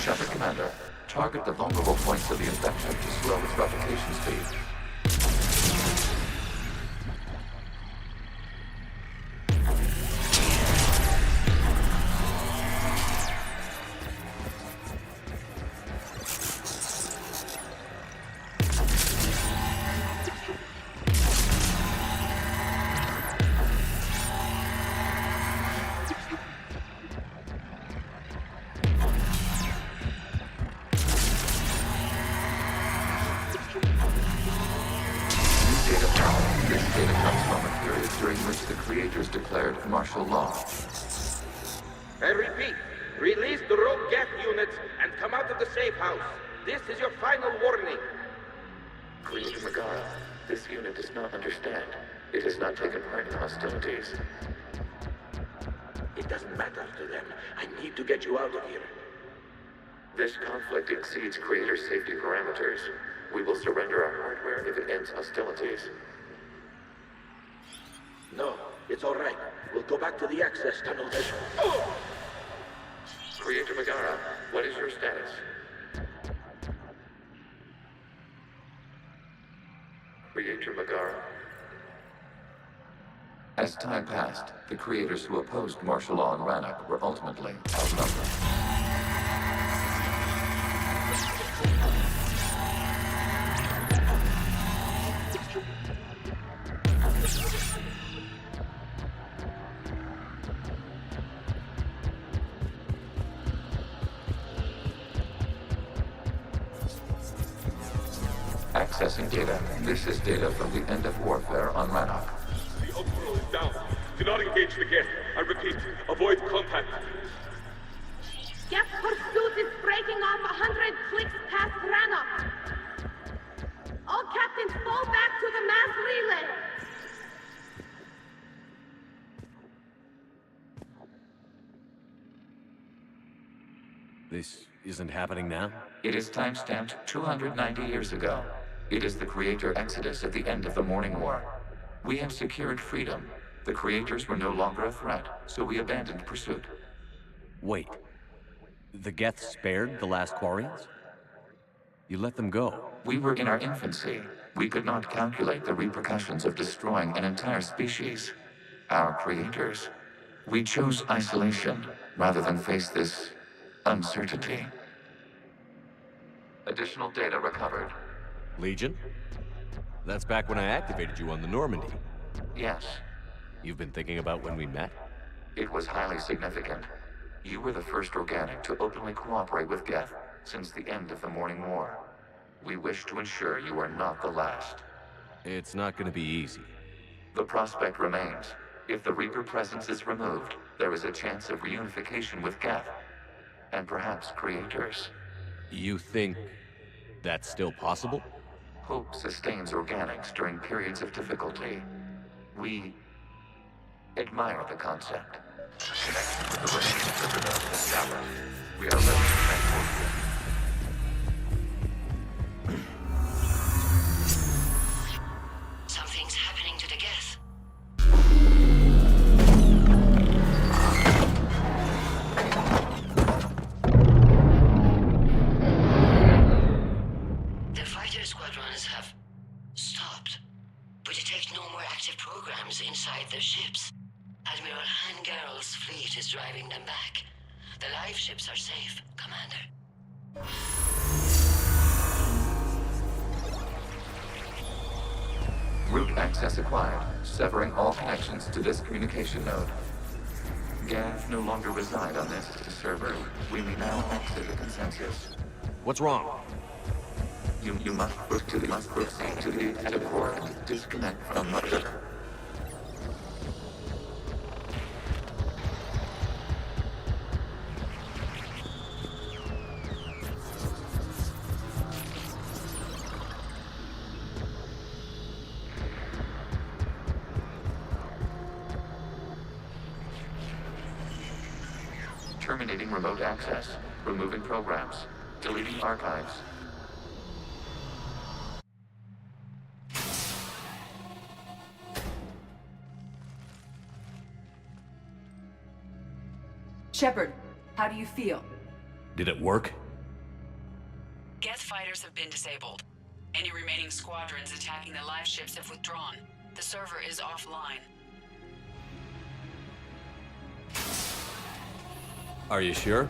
Shepard Commander, target the vulnerable points of the infection to slow its replication speed. Martial law. I repeat, release the rogue Geth units and come out of the safe house. This is your final warning. Creator Megara, this unit does not understand. It has not taken part in hostilities. It doesn't matter to them. I need to get you out of here. This conflict exceeds Creator's safety parameters. We will surrender our hardware if it ends hostilities. No, it's all right. We'll go back to the access tunnel then. Creator Megara, what is your status? Creator Megara. As time passed, the creators who opposed martial law in Rannoch were ultimately outnumbered. Accessing data. This is data from the end of warfare on Rannoch. The outflow is down. Do not engage the Geth. I repeat, avoid contact. Geth pursuit is breaking off 100 clicks past Rannoch. All captains fall back to the mass relay. This isn't happening now? It is time-stamped 290 years ago. It is the Creator Exodus at the end of the Morning War. We had secured freedom. The Creators were no longer a threat, so we abandoned pursuit. Wait. The Geth spared the last Quarians? You let them go? We were in our infancy. We could not calculate the repercussions of destroying an entire species. Our Creators. We chose isolation, rather than face this uncertainty. Additional data recovered. Legion? That's back when I activated you on the Normandy. Yes. You've been thinking about when we met? It was highly significant. You were the first organic to openly cooperate with Geth since the end of the Morning War. We wish to ensure you are not the last. It's not going to be easy. The prospect remains. If the Reaper presence is removed, there is a chance of reunification with Geth. And perhaps Creators. You think that's still possible? Hope sustains organics during periods of difficulty. We admire the concept. Connection with the remaining Citadel established. We are ready to transport you. Something's happening to the Geth. The fighter squadrons have stopped, but detect no more active programs inside their ships. Admiral Hangarl's fleet is driving them back. The live ships are safe, Commander. Route access acquired, severing all connections to this communication node. Geth no longer reside on this server. We may now exit the consensus. What's wrong? You must proceed to the active core and disconnect from mother. Terminating remote access. Removing programs. Deleting archives. Shepard, how do you feel? Did it work? Geth fighters have been disabled. Any remaining squadrons attacking the live ships have withdrawn. The server is offline. Are you sure?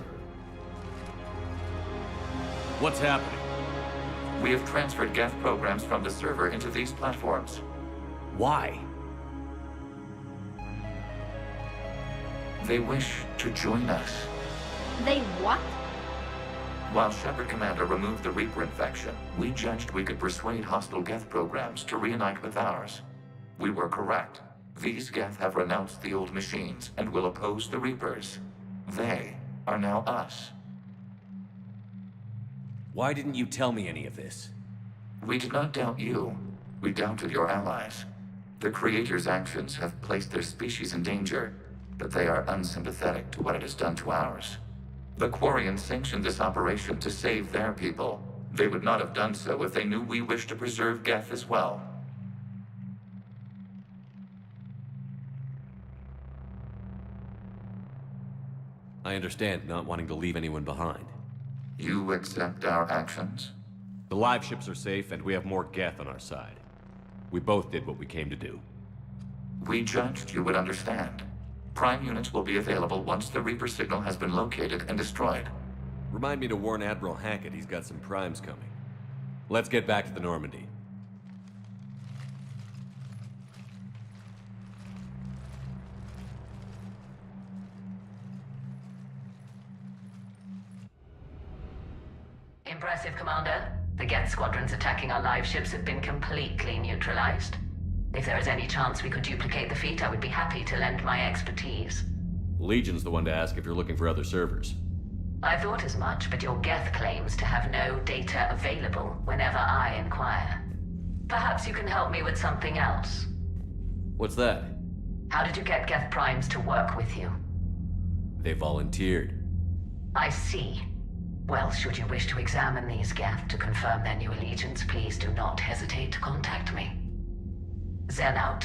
What's happening? We have transferred Geth programs from the server into these platforms. Why? They wish to join us. They what? While Shepard Commander removed the Reaper infection, we judged we could persuade hostile Geth programs to reunite with ours. We were correct. These Geth have renounced the old machines and will oppose the Reapers. They are now us. Why didn't you tell me any of this? We did not doubt you. We doubted your allies. The Creator's actions have placed their species in danger, but they are unsympathetic to what it has done to ours. The Quarians sanctioned this operation to save their people. They would not have done so if they knew we wished to preserve Geth as well. I understand not wanting to leave anyone behind. You accept our actions? The live ships are safe, and we have more Geth on our side. We both did what we came to do. We judged you would understand. Prime units will be available once the Reaper signal has been located and destroyed. Remind me to warn Admiral Hackett he's got some primes coming. Let's get back to the Normandy. Impressive, Commander. The Geth squadrons attacking our live ships have been completely neutralized. If there is any chance we could duplicate the feat, I would be happy to lend my expertise. Legion's the one to ask if you're looking for other servers. I thought as much, but your Geth claims to have no data available whenever I inquire. Perhaps you can help me with something else. What's that? How did you get Geth Primes to work with you? They volunteered. I see. Well, should you wish to examine these Geth to confirm their new allegiance, please do not hesitate to contact me. Zen out.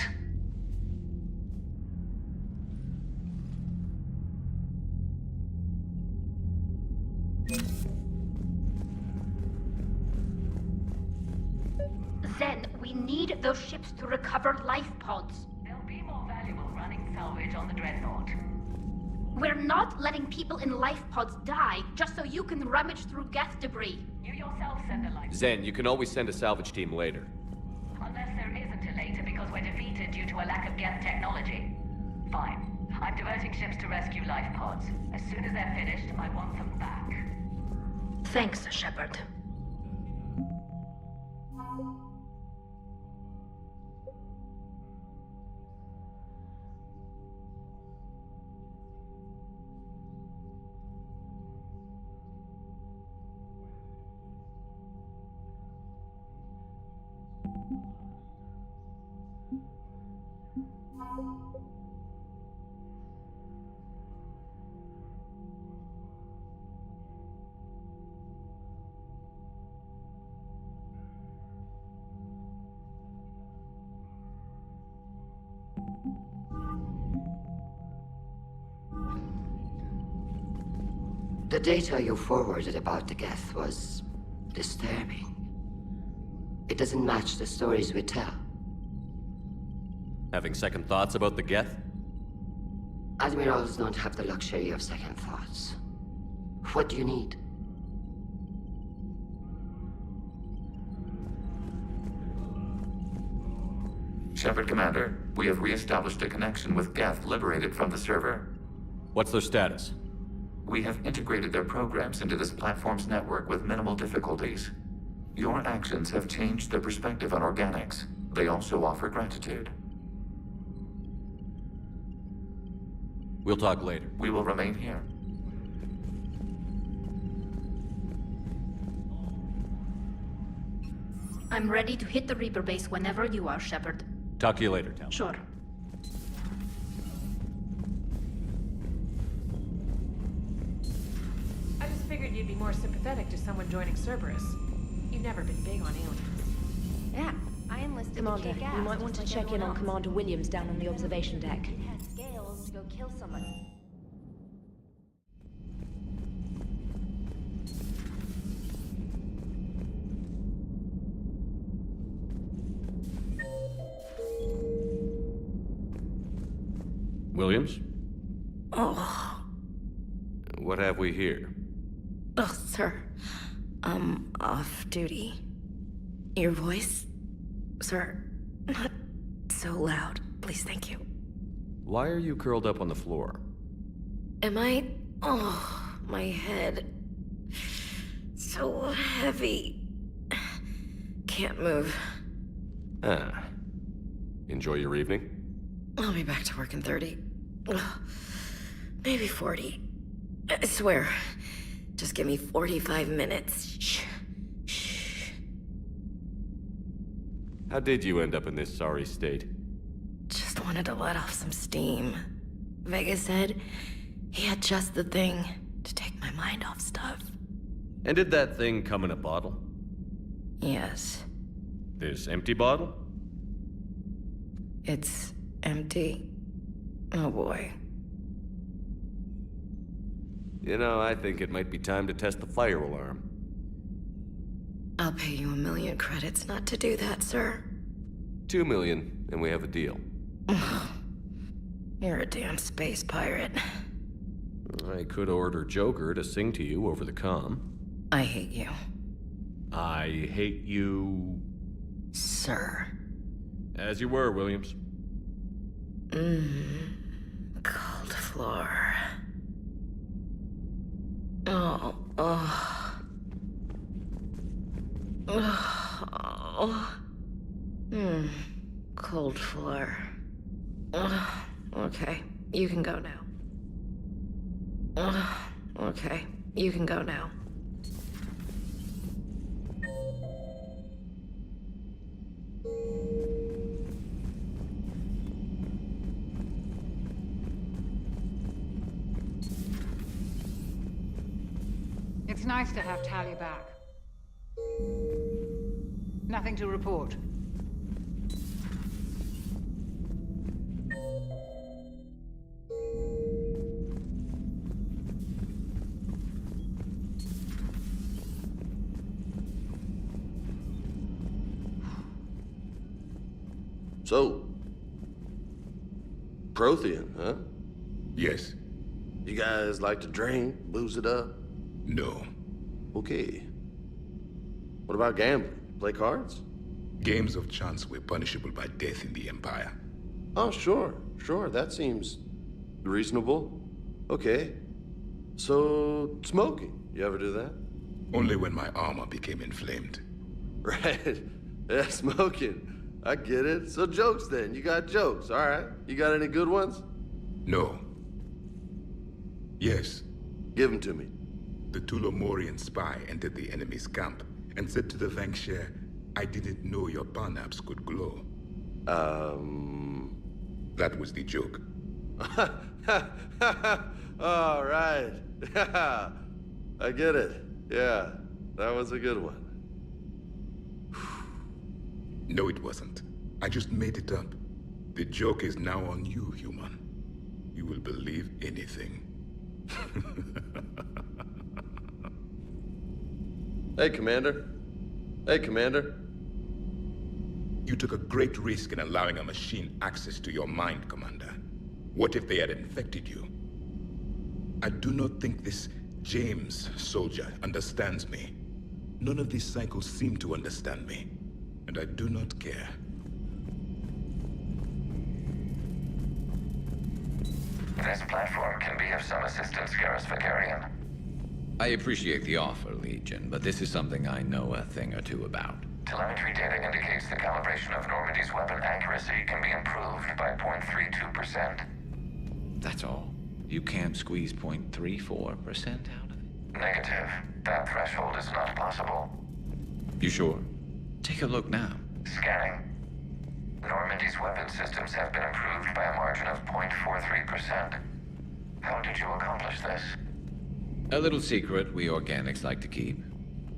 Zen, we need those ships to recover life pods. They'll be more valuable running salvage on the Dreadnought. We're not letting people in life pods die just so you can rummage through Geth debris. You yourself send a life. Zen, you can always send a salvage team later. Unless there isn't a later because we're defeated due to a lack of Geth technology. Fine. I'm diverting ships to rescue life pods. As soon as they're finished, I want them back. Thanks, Shepard. The data you forwarded about the Geth was disturbing. It doesn't match the stories we tell. Having second thoughts about the Geth? Admirals don't have the luxury of second thoughts. What do you need? Shepard Commander, we have re-established a connection with Geth liberated from the server. What's their status? We have integrated their programs into this platform's network with minimal difficulties. Your actions have changed the perspective on organics. They also offer gratitude. We'll talk later. We will remain here. I'm ready to hit the Reaper base whenever you are, Shepard. Talk to you later, Tal. Sure. I just figured you'd be more sympathetic to someone joining Cerberus. You've never been big on aliens. Yeah, I enlisted Commander, to kick ass, you might want to just like check in everyone on else. Commander Williams down on the observation deck. He had scales to go kill someone. Williams? Oh. What have we here? Oh, sir. I'm off duty. Your voice? Sir, not so loud. Please, thank you. Why are you curled up on the floor? Am I? Oh, my head. So heavy. Can't move. Ah. Enjoy your evening? I'll be back to work in 30. Ugh, maybe 40. I swear. Just give me 45 minutes. Shh. How did you end up in this sorry state? Just wanted to let off some steam. Vega said he had just the thing to take my mind off stuff. And did that thing come in a bottle? Yes. This empty bottle? It's empty. Oh boy. You know, I think it might be time to test the fire alarm. I'll pay you 1 million credits not to do that, sir. 2 million, and we have a deal. You're a damn space pirate. I could order Joker to sing to you over the comm. I hate you. I hate you... Sir. As you were, Williams. Cold floor. Oh. Cold floor. Okay, you can go now. Okay, you can go now. It's nice to have Tally back. Nothing to report. So, Prothean, huh? Yes. You guys like to drink, booze it up? No. Okay. What about gambling? Play cards? Games of chance were punishable by death in the Empire. Oh, sure. That seems reasonable. Okay. So, smoking. You ever do that? Only when my armor became inflamed. Right. Yeah, smoking. I get it. So jokes then. You got jokes. All right. You got any good ones? No. Yes. Give them to me. The Tulomorian spy entered the enemy's camp and said to the Vanksher, I didn't know your Parnaps could glow. That was the joke. All right. I get it. Yeah, that was a good one. No, it wasn't. I just made it up. The joke is now on you, human. You will believe anything. Hey, Commander. You took a great risk in allowing a machine access to your mind, Commander. What if they had infected you? I do not think this James soldier understands me. None of these cycles seem to understand me. And I do not care. This platform can be of some assistance, Garrus Vakarian. I appreciate the offer, Legion, but this is something I know a thing or two about. Telemetry data indicates the calibration of Normandy's weapon accuracy can be improved by 0.32%. That's all. You can't squeeze 0.34% out of it? Negative. That threshold is not possible. You sure? Take a look now. Scanning. Normandy's weapon systems have been improved by a margin of 0.43%. How did you accomplish this? A little secret we organics like to keep.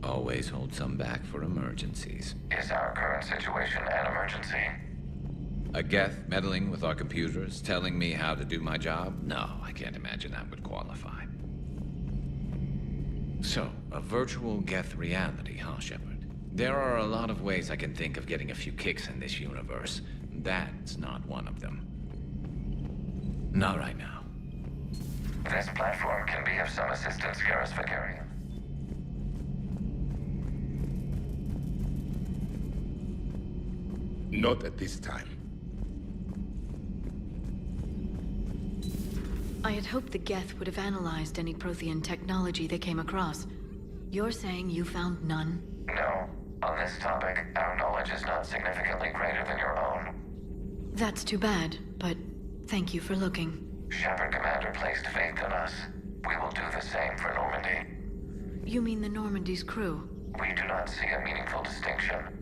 Always hold some back for emergencies. Is our current situation an emergency? A Geth meddling with our computers, telling me how to do my job? No, I can't imagine that would qualify. So, a virtual Geth reality, huh, Shepard? There are a lot of ways I can think of getting a few kicks in this universe. That's not one of them. Not right now. This platform can be of some assistance, Garrus Vakarian. Not at this time. I had hoped the Geth would have analyzed any Prothean technology they came across. You're saying you found none? No. On this topic, our knowledge is not significantly greater than your own. That's too bad, but thank you for looking. Shepard Commander placed faith in us. We will do the same for Normandy. You mean the Normandy's crew? We do not see a meaningful distinction.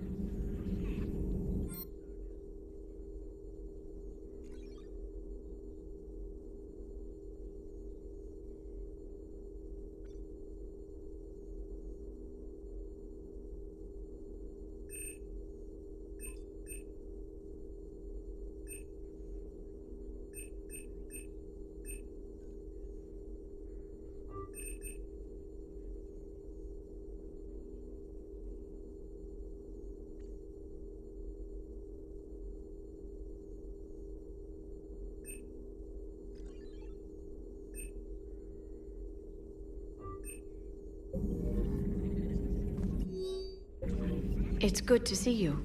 It's good to see you.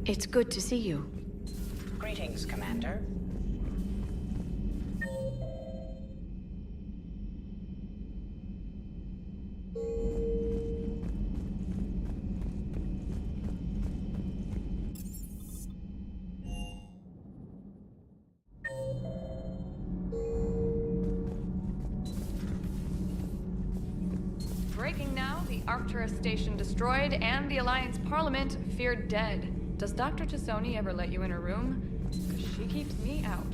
It's good to see you. Greetings, Commander. Breaking now, the Arcturus station destroyed and the Alliance Parliament feared dead. Does Dr. Tassoni ever let you in her room? 'Cause she keeps me out.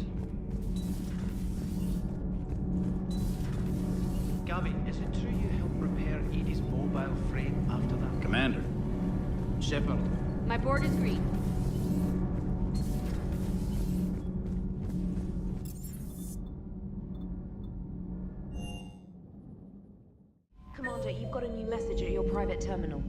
Gavi, is it true you helped repair Edie's mobile frame after that? Commander. Shepard. My board is green. Commander, you've got a new message at your private terminal.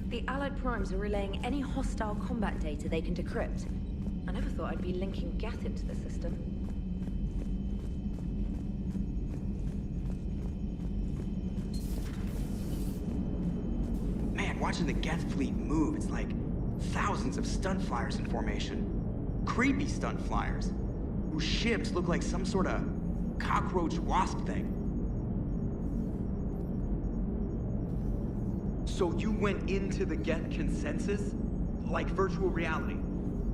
The Allied Primes are relaying any hostile combat data they can decrypt. I never thought I'd be linking Geth into the system. Man, watching the Geth fleet move, it's like thousands of stunt flyers in formation. Creepy stunt flyers, whose ships look like some sort of cockroach wasp thing. So you went into the Geth consensus? Like virtual reality?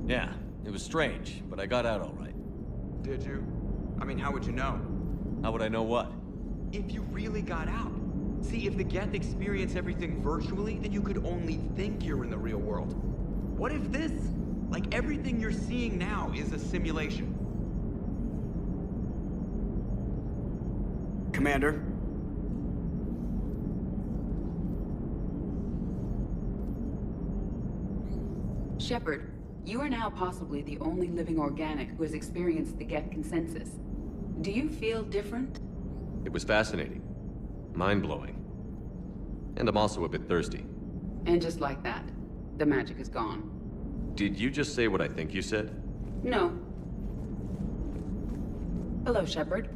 Yeah, it was strange, but I got out all right. Did you? I mean, how would you know? How would I know what? If you really got out. See, if the Geth experience everything virtually, then you could only think you're in the real world. What if this, like everything you're seeing now, is a simulation? Commander? Shepard, You are now possibly the only living organic who has experienced the Geth consensus. Do you feel different? It was fascinating. Mind-blowing. And I'm also a bit thirsty. And just like that, the magic is gone. Did you just say what I think you said? No. Hello, Shepard.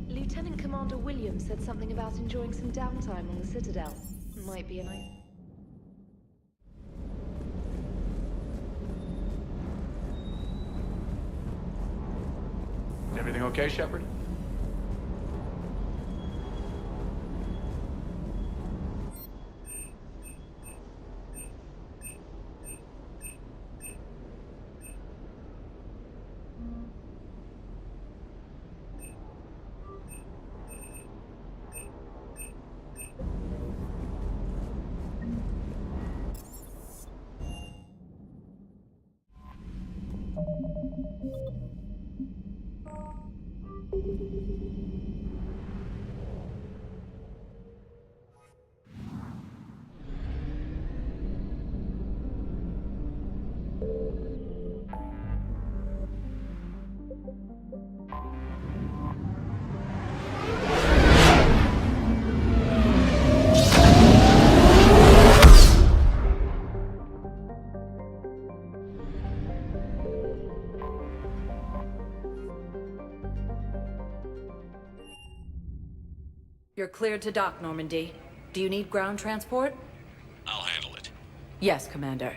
Lieutenant Commander Williams said something about enjoying some downtime on the Citadel. Might be a nice... Everything okay, Shepard? You're cleared to dock, Normandy. Do you need ground transport? I'll handle it. Yes, Commander.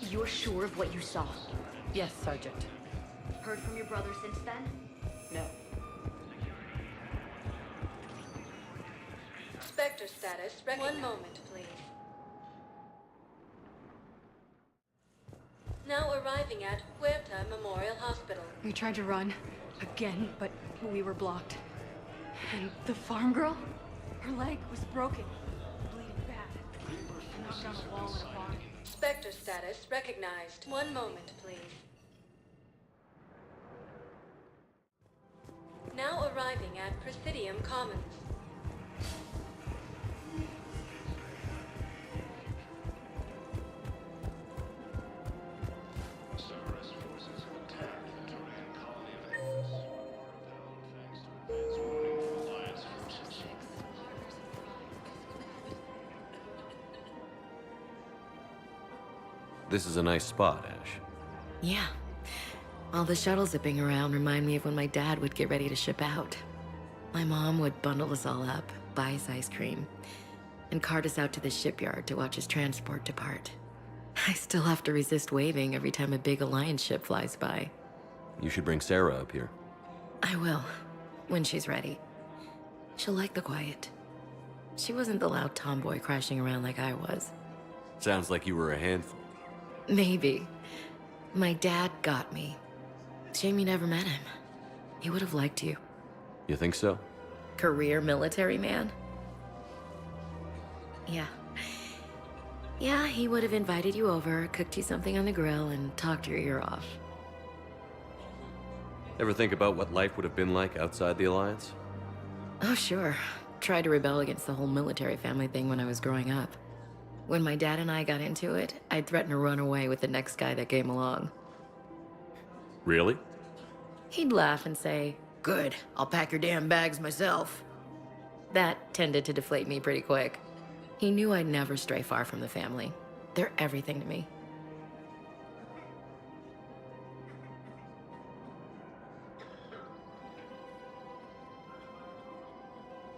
You're sure of what you saw? Yes, Sergeant. Heard from your brother since then? No. Spectre status. One moment, please. Now arriving at Huerta Memorial Hospital. We tried to run again, but we were blocked. And the farm girl? Her leg was broken. Bleeding bad. I knocked down a wall in a barn. Spectre status recognized. One moment, please. Now arriving at Presidium Commons. This is a nice spot, Ash. Yeah. All the shuttles zipping around remind me of when my dad would get ready to ship out. My mom would bundle us all up, buy us ice cream, and cart us out to the shipyard to watch his transport depart. I still have to resist waving every time a big Alliance ship flies by. You should bring Sarah up here. I will, when she's ready. She'll like the quiet. She wasn't the loud tomboy crashing around like I was. Sounds like you were a handful. Maybe. My dad got me. Shame you never met him. He would have liked you. You think so? Career military man? Yeah. Yeah, he would have invited you over, cooked you something on the grill, and talked your ear off. Ever think about what life would have been like outside the Alliance? Oh, sure. Tried to rebel against the whole military family thing when I was growing up. When my dad and I got into it, I'd threaten to run away with the next guy that came along. Really? He'd laugh and say, "Good, I'll pack your damn bags myself." That tended to deflate me pretty quick. He knew I'd never stray far from the family. They're everything to me.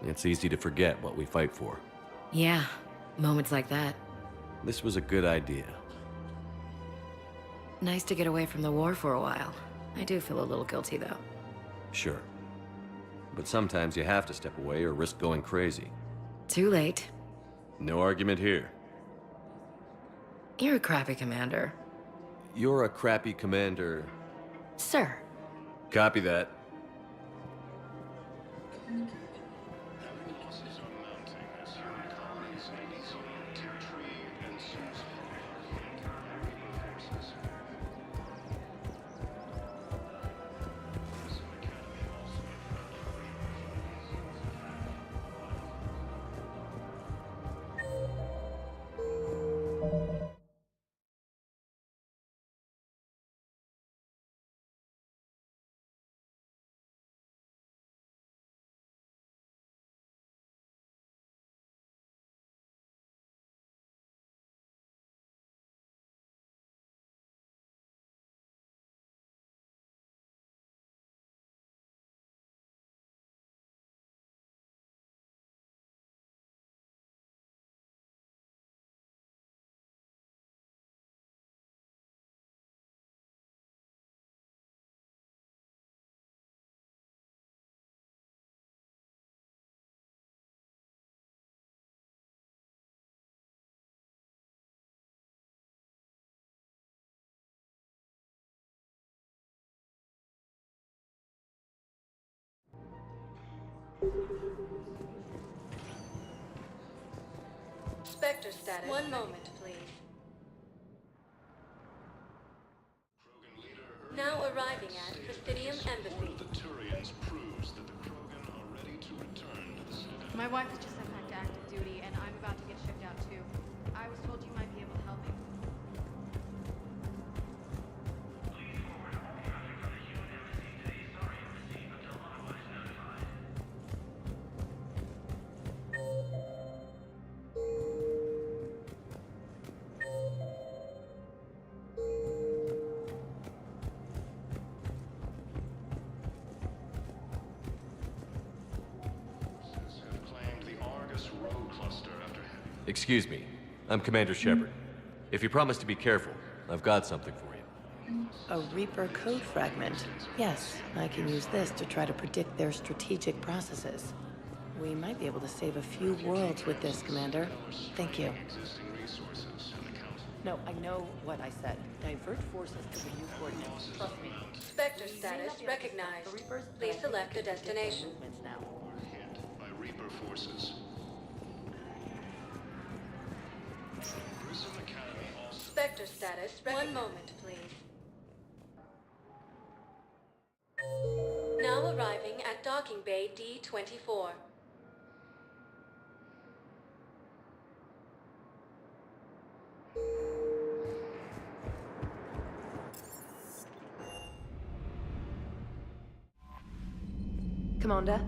It's easy to forget what we fight for. Yeah, moments like that. This was a good idea. Nice to get away from the war for a while. I do feel a little guilty, though. Sure. But sometimes you have to step away or risk going crazy. Too late. No argument here. You're a crappy commander. You're a crappy commander. Sir. Copy that. Spectre status. One moment, please. Now arriving at Presidium Embassy. My wife has just sent back to active duty, and I'm about to get shipped out too. I was told you might be able to help me. Excuse me. I'm Commander Shepard. If you promise to be careful, I've got something for you. A Reaper code fragment. Yes, I can use this to try to predict their strategic processes. We might be able to save a few worlds with this, Commander. Thank you. No, I know what I said. Divert forces to the new coordinates. Trust me. Spectre status recognized. Please select a destination. Now. By Reaper forces. Spectre status. One moment, please. Now arriving at Docking Bay D-24. Commander?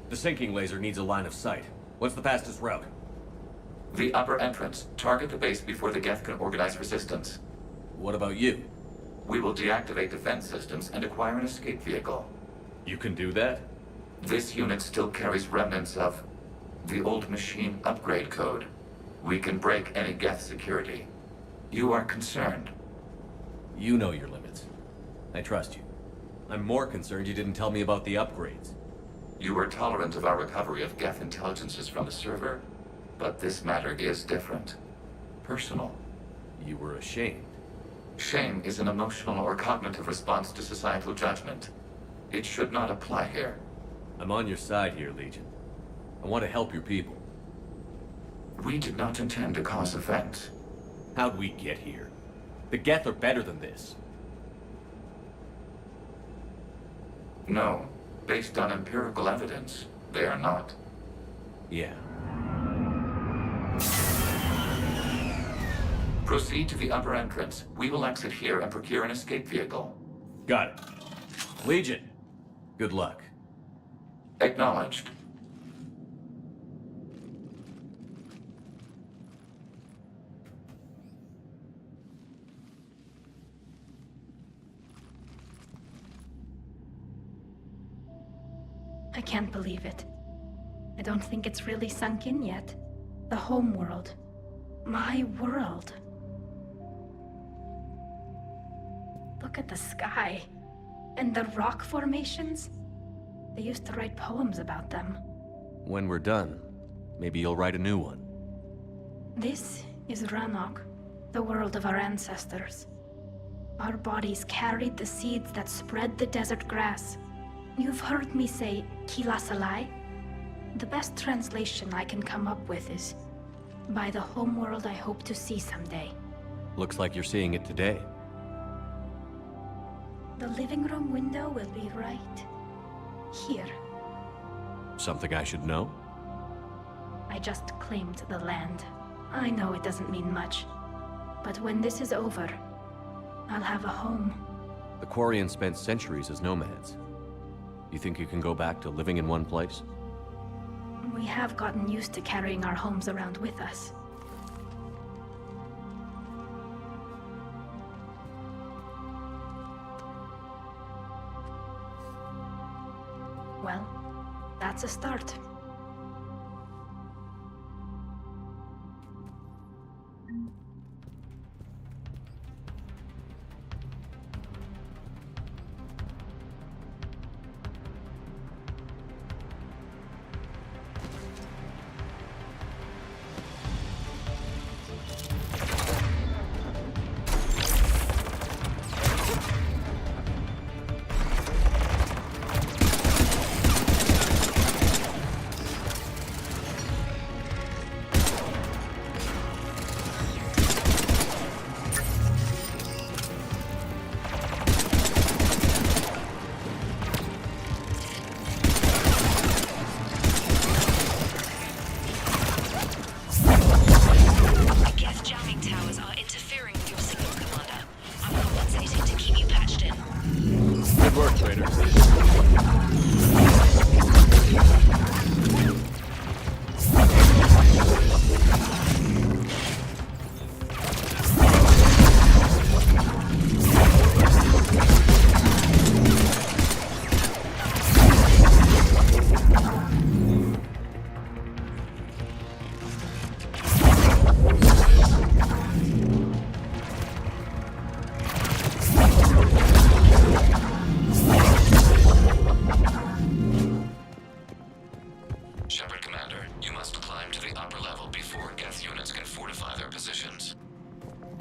The sinking laser needs a line of sight. What's the fastest route? The upper entrance. Target the base before the Geth can organize resistance. What about you? We will deactivate defense systems and acquire an escape vehicle. You can do that? This unit still carries remnants of the old machine upgrade code. We can break any Geth security. You are concerned. You know your limits. I trust you. I'm more concerned you didn't tell me about the upgrades. You were tolerant of our recovery of Geth intelligences from the server, but this matter is different. Personal. You were ashamed. Shame is an emotional or cognitive response to societal judgment. It should not apply here. I'm on your side here, Legion. I want to help your people. We did not intend to cause offense. How'd we get here? The Geth are better than this. No. Based on empirical evidence, they are not. Yeah. Proceed to the upper entrance. We will exit here and procure an escape vehicle. Got it. Legion, good luck. Acknowledged. I can't believe it. I don't think it's really sunk in yet. The home world. My world. Look at the sky. And the rock formations. They used to write poems about them. When we're done, maybe you'll write a new one. This is Ranok, the world of our ancestors. Our bodies carried the seeds that spread the desert grass. You've heard me say Kilasalai? The best translation I can come up with is, by the homeworld I hope to see someday. Looks like you're seeing it today. The living room window will be right here. Something I should know? I just claimed the land. I know it doesn't mean much, but when this is over, I'll have a home. The Quarians spent centuries as nomads. You think you can go back to living in one place? We have gotten used to carrying our homes around with us. Well, that's a start.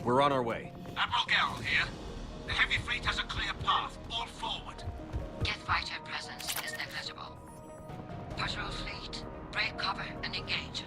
We're on our way. Admiral Geralt here. The heavy fleet has a clear path. All forward. Geth fighter presence is negligible. Patrol fleet, break cover and engage.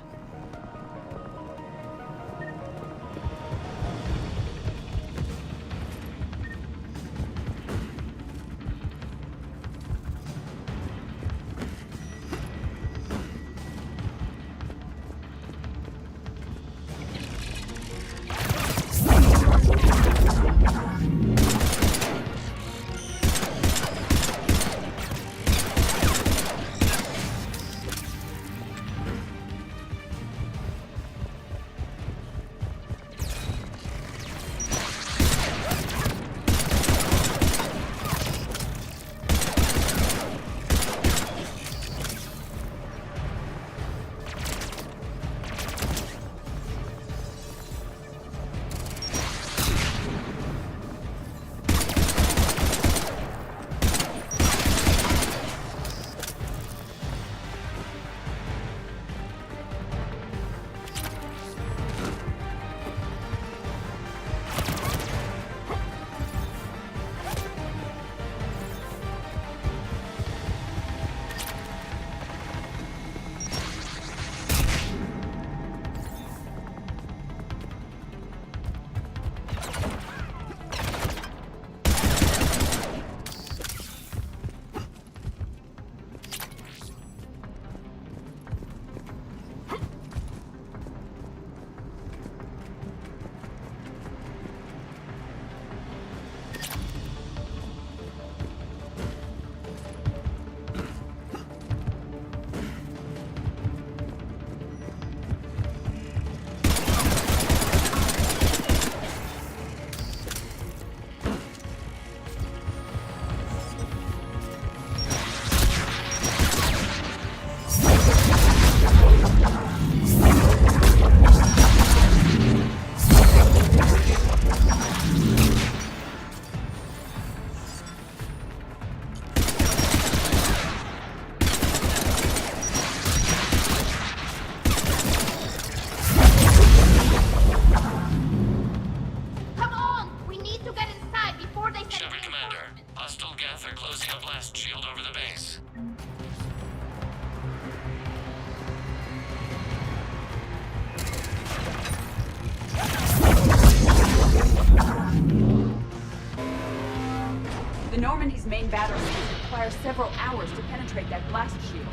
main battery requires several hours to penetrate that blast shield.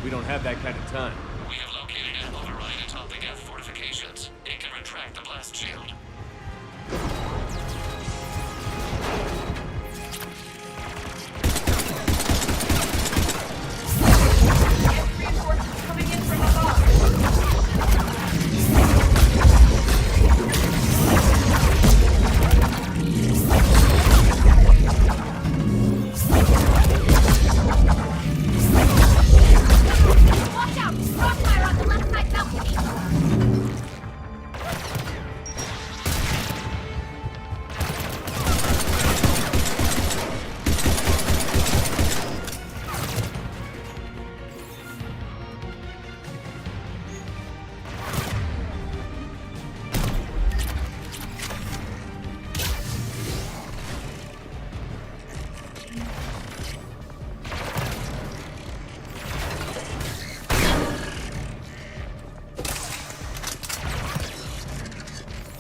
We don't have that kind of time. We have located an override atop the Geth fortifications. It can retract the blast shield. Reinforcements coming in from above. Watch out! Crossfire on the left side balcony!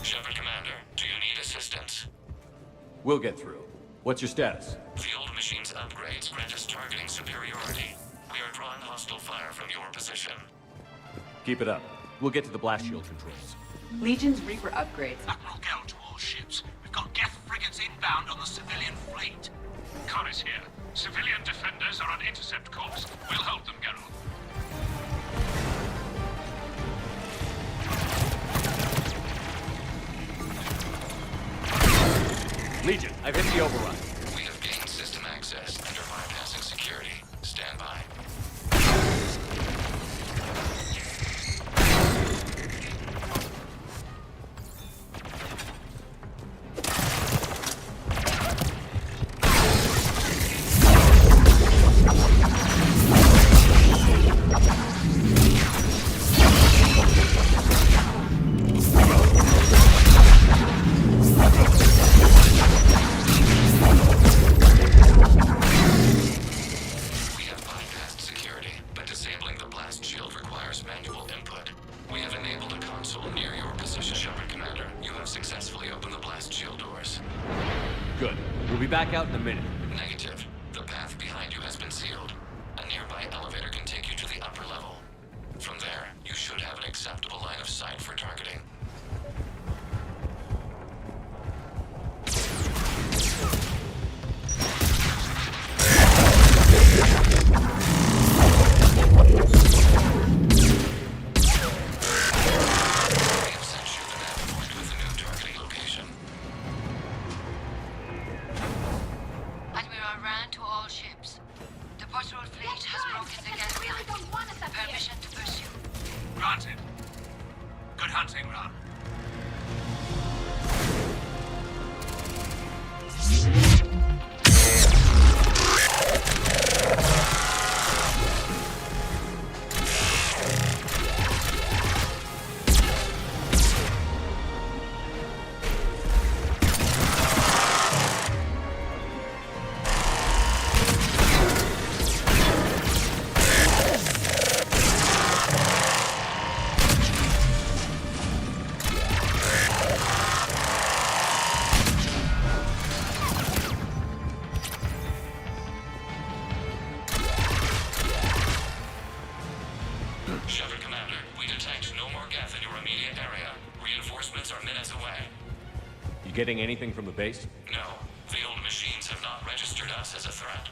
Shepard Commander, do you need assistance? We'll get through. What's your status? The old machine's upgrades grant us targeting superiority. We are drawing hostile fire from your position. Keep it up. We'll get to the blast shield controls. Legion's Reaper upgrades. Admiral Gell to all ships. We've got Geth frigates inbound on the civilian fleet. Khan is here. Civilian defenders are on intercept course. We'll hold them, Geralt. Legion, I've hit the override. We have gained system access and are bypassing security. Stand by. We have bypassed security, but disabling the blast shield requires manual input. We have enabled a console near your position, Shepard Commander. You have successfully opened the blast shield doors. Good. We'll be back out in a minute. Negative. The path behind you has been sealed. A nearby elevator can take you to the upper level. From there, you should have an acceptable line of sight for targeting. We have sent you the nav point with the new targeting location. Admiral Rand to all ships. The patrol fleet has broken the Geth line. Permission to pursue. Granted. Good hunting, Ram. Shepard Commander, we detect no more Geth in your immediate area. Reinforcements are minutes away. You getting anything from the base? No, the old machines have not registered us as a threat.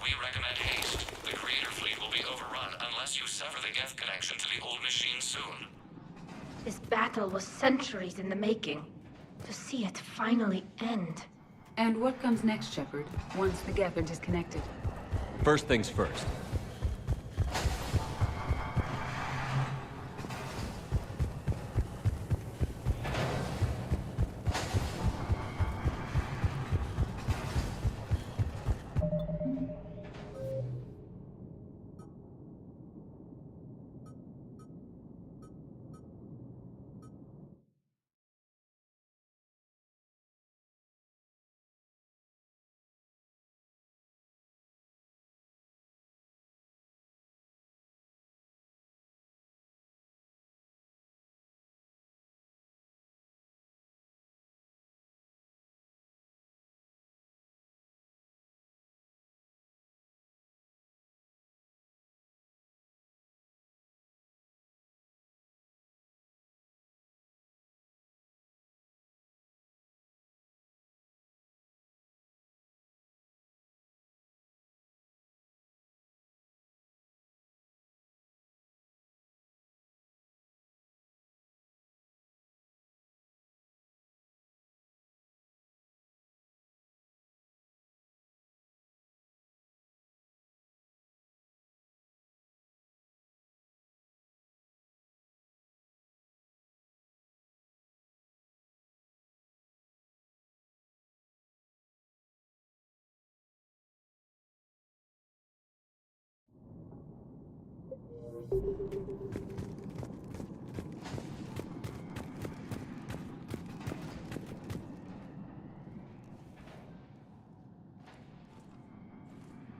We recommend haste. The Creator fleet will be overrun unless you sever the Geth connection to the old machine soon. This battle was centuries in the making. To see it finally end. And what comes next, Shepard, once the Geth are disconnected? First things first.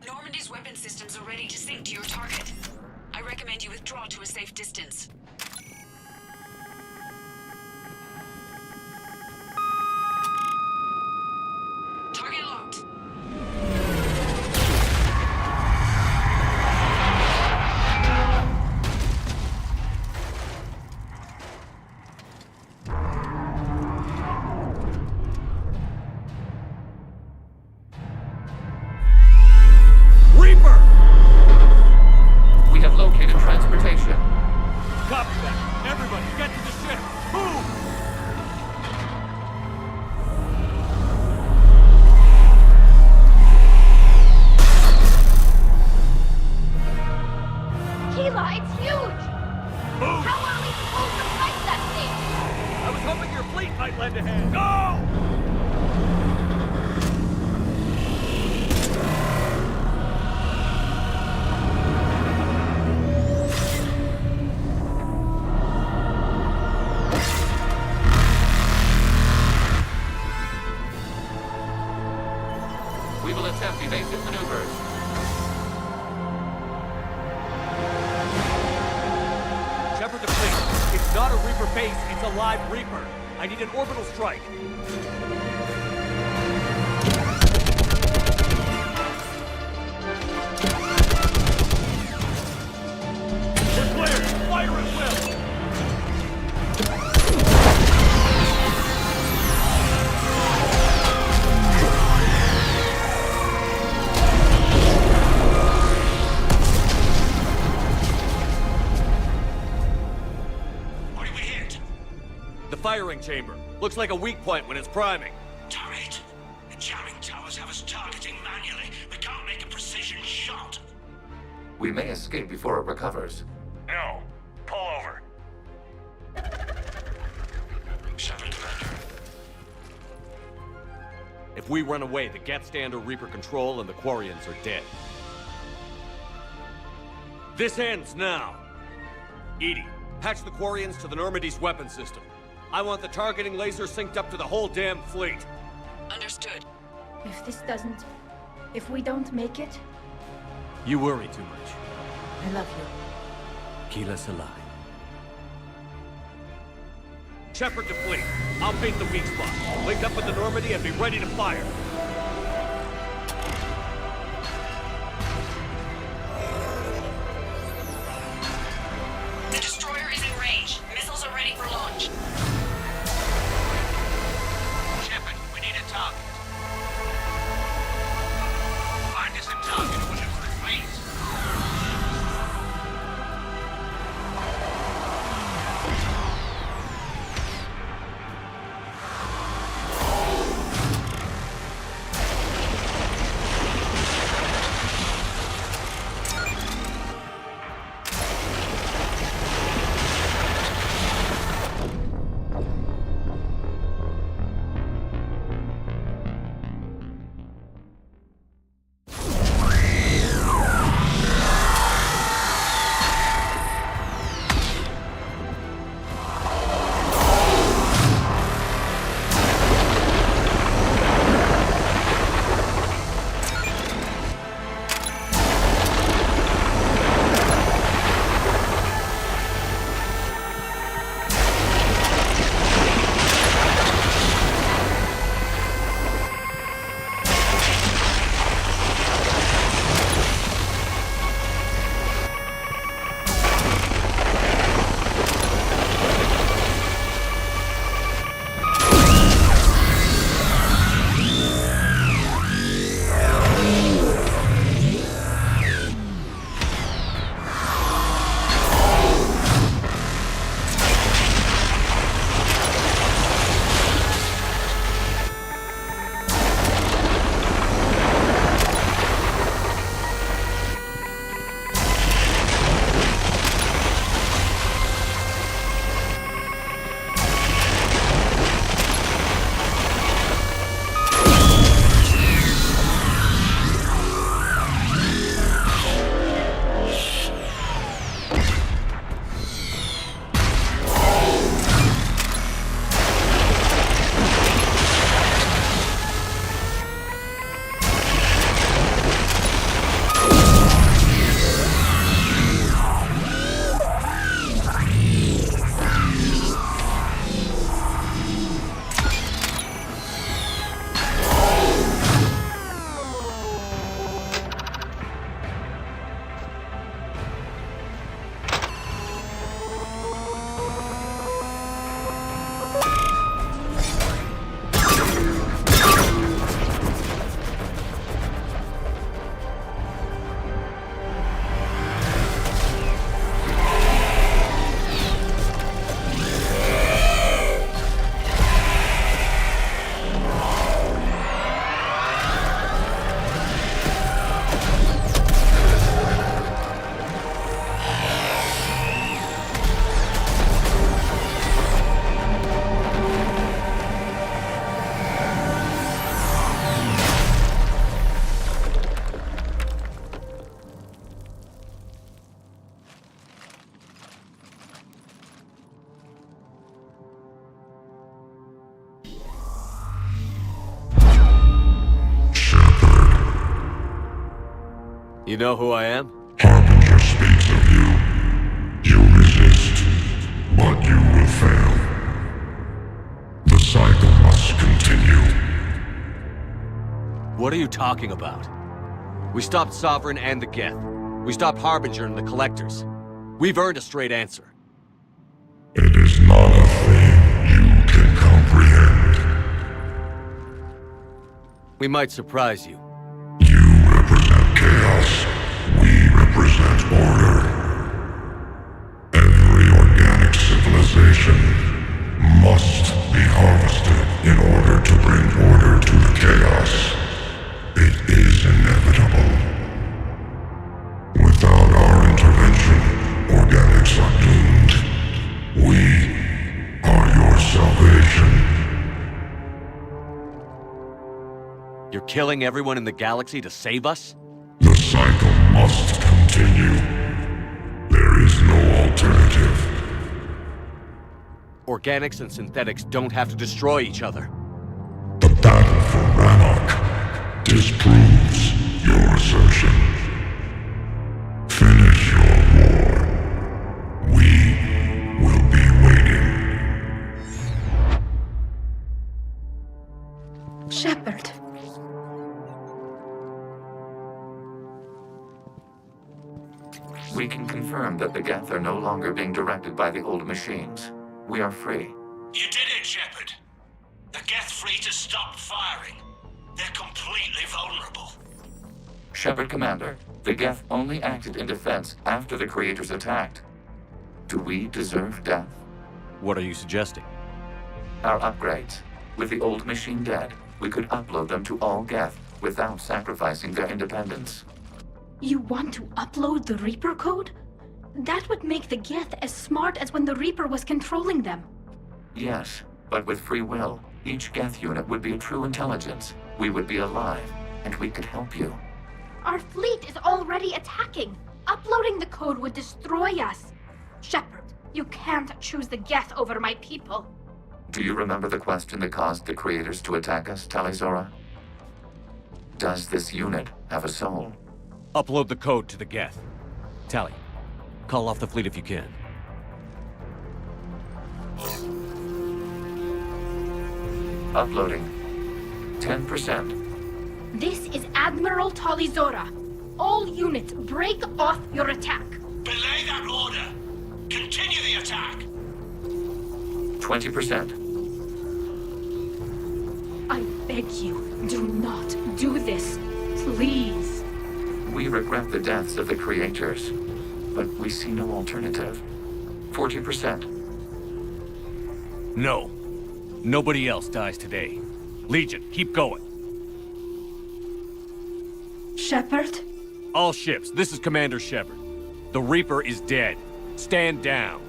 Normandy's weapon systems are ready to sync to your target. I recommend you withdraw to a safe distance. Target locked. Reaper! We have located transportation. Copy that. Everybody, get to the ship. Move! Keela, it's huge! Move! How are we supposed to fight that thing? I was hoping your fleet might lend a hand. Go! We will attempt evasive maneuvers. Shepard to fleet. It's not a Reaper base, it's a live Reaper. I need an orbital strike. We're clear! Fire at will! What do we hit? The firing chamber. Looks like a weak point when it's priming. Turret. The jamming towers have us targeting manually. We can't make a precision shot. We may escape before it recovers. No. Pull over. Shepard, Commander. If we run away, the Geth stay under Reaper control and the Quarians are dead. This ends now. EDI, patch the Quarians to the Normandy's weapon system. I want the targeting laser synced up to the whole damn fleet. Understood. If this doesn't... If we don't make it, You worry too much. I love you. Keela Serai. Shepard to fleet. I'll paint the weak spot. Link up with the Normandy and be ready to fire. The destroyer is in range. Missiles are ready for launch. Shepard, we need a target. Find us a target and we'll look for the fleet. You know who I am? Harbinger speaks of you. You resist, but you will fail. The cycle must continue. What are you talking about? We stopped Sovereign and the Geth. We stopped Harbinger and the Collectors. We've earned a straight answer. It is not a thing you can comprehend. We might surprise you. You represent chaos. We represent order. Every organic civilization must be harvested in order to bring order to the chaos. It is inevitable. Without our intervention, organics are doomed. We are your salvation. You're killing everyone in the galaxy to save us? The cycle must continue. There is no alternative. Organics and synthetics don't have to destroy each other. The battle for Rannoch disproves your assertion. Finish your war. We will be waiting. Shepard. We can confirm that the Geth are no longer being directed by the old machines. We are free. You did it, Shepard. The Geth fleet has stopped firing. They're completely vulnerable. Shepard Commander, the Geth only acted in defense after the Creators attacked. Do we deserve death? What are you suggesting? Our upgrades. With the old machine dead, we could upload them to all Geth without sacrificing their independence. You want to upload the Reaper code? That would make the Geth as smart as when the Reaper was controlling them. Yes, but with free will, each Geth unit would be a true intelligence. We would be alive, and we could help you. Our fleet is already attacking. Uploading the code would destroy us. Shepard, you can't choose the Geth over my people. Do you remember the question that caused the Creators to attack us, Tali'Zorah? Does this unit have a soul? Upload the code to the Geth. Tali, call off the fleet if you can. Uploading. 10%. This is Admiral Tali'Zorah. All units, break off your attack. Belay that order. Continue the attack. 20%. I beg you, do not do this. Please. We regret the deaths of the Creators, but we see no alternative. 40%. No. Nobody else dies today. Legion, keep going. Shepard? All ships, this is Commander Shepard. The Reaper is dead. Stand down.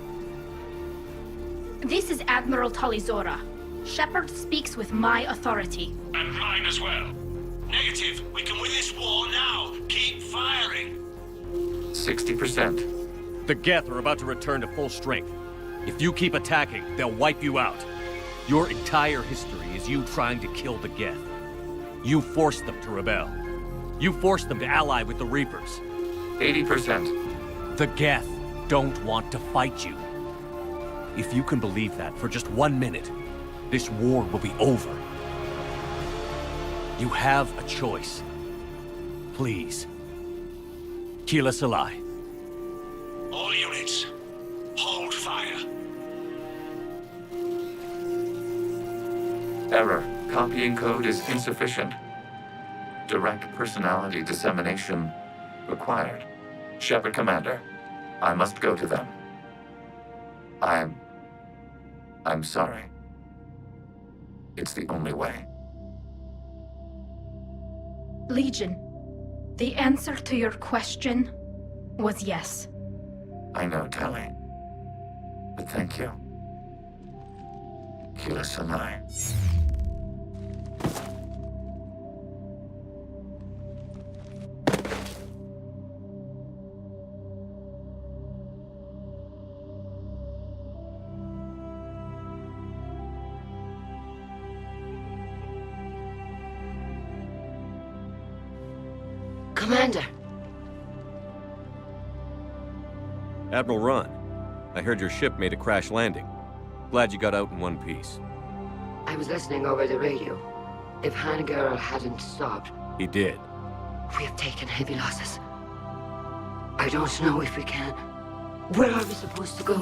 This is Admiral Tali'Zorah. Shepard speaks with my authority. And mine as well. Negative. We can win this war now. Keep firing. 60%. The Geth are about to return to full strength. If you keep attacking, they'll wipe you out. Your entire history is you trying to kill the Geth. You forced them to rebel. You forced them to ally with the Reapers. 80%. The Geth don't want to fight you. If you can believe that for just 1 minute, this war will be over. You have a choice. Please. Keelah Se'lai. All units, hold fire. Error. Copying code is insufficient. Direct personality dissemination required. Shepard Commander, I must go to them. I'm sorry. It's the only way. Legion, the answer to your question was yes. I know, Tali. But thank you. Keelah Se'lai. Commander, Admiral Ron, I heard your ship made a crash landing. Glad you got out in one piece. I was listening over the radio. If Hanagura hadn't stopped... He did. We have taken heavy losses. I don't know if we can. Where are we supposed to go?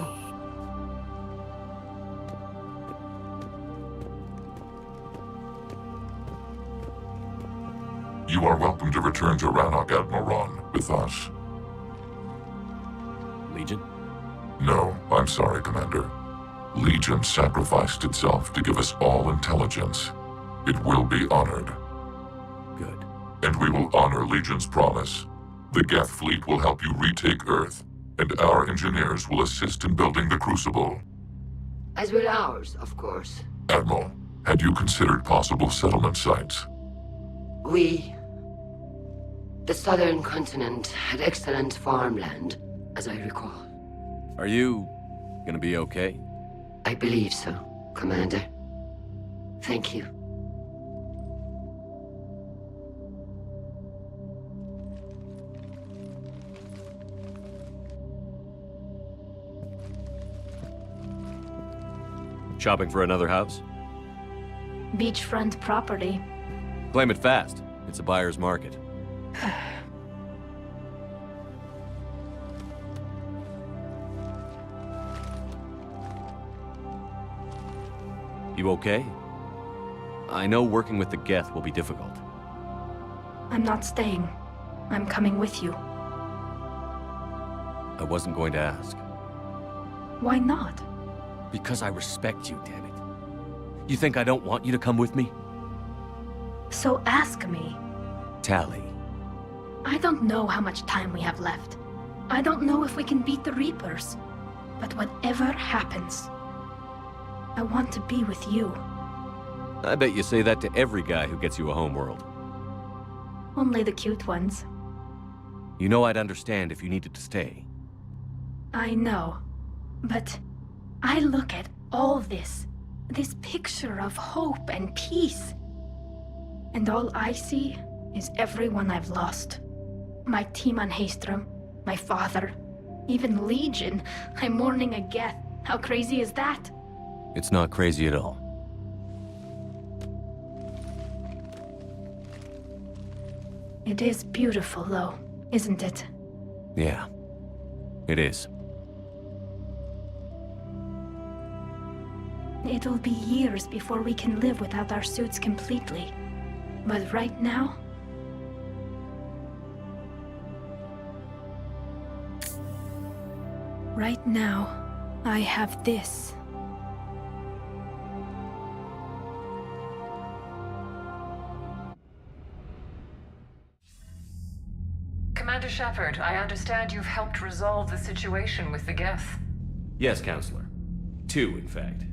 You are welcome to return to Rannoch, Admiral Ron, with us. Legion? No, I'm sorry, Commander. Legion sacrificed itself to give us all intelligence. It will be honored. Good. And we will honor Legion's promise. The Geth fleet will help you retake Earth, and our engineers will assist in building the Crucible. As will ours, of course. Admiral, had you considered possible settlement sites? The southern continent had excellent farmland, as I recall. Are you gonna be okay? I believe so, Commander. Thank you. Shopping for another house? Beachfront property. Claim it fast. It's a buyer's market. You okay? I know working with the Geth will be difficult. I'm not staying. I'm coming with you. I wasn't going to ask. Why not? Because I respect you, damn it. You think I don't want you to come with me? So ask me. Tali. I don't know how much time we have left. I don't know if we can beat the Reapers. But whatever happens, I want to be with you. I bet you say that to every guy who gets you a homeworld. Only the cute ones. You know I'd understand if you needed to stay. I know. But I look at all this picture of hope and peace. And all I see is everyone I've lost. My team on Haestrom, my father, even Legion. I'm mourning a Geth. How crazy is that? It's not crazy at all. It is beautiful, though, isn't it? Yeah, it is. It'll be years before we can live without our suits completely. But right now... Right now, I have this. Commander Shepard, I understand you've helped resolve the situation with the Geth. Yes, Counselor. 2, in fact.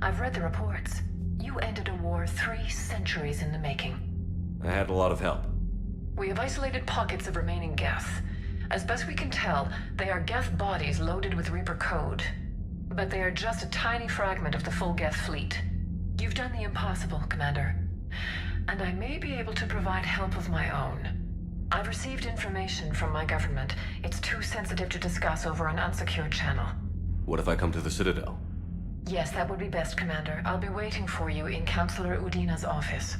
I've read the reports. You ended a war 3 centuries in the making. I had a lot of help. We have isolated pockets of remaining Geth. As best we can tell, they are Geth bodies loaded with Reaper code. But they are just a tiny fragment of the full Geth fleet. You've done the impossible, Commander. And I may be able to provide help of my own. I've received information from my government. It's too sensitive to discuss over an unsecured channel. What if I come to the Citadel? Yes, that would be best, Commander. I'll be waiting for you in Counselor Udina's office.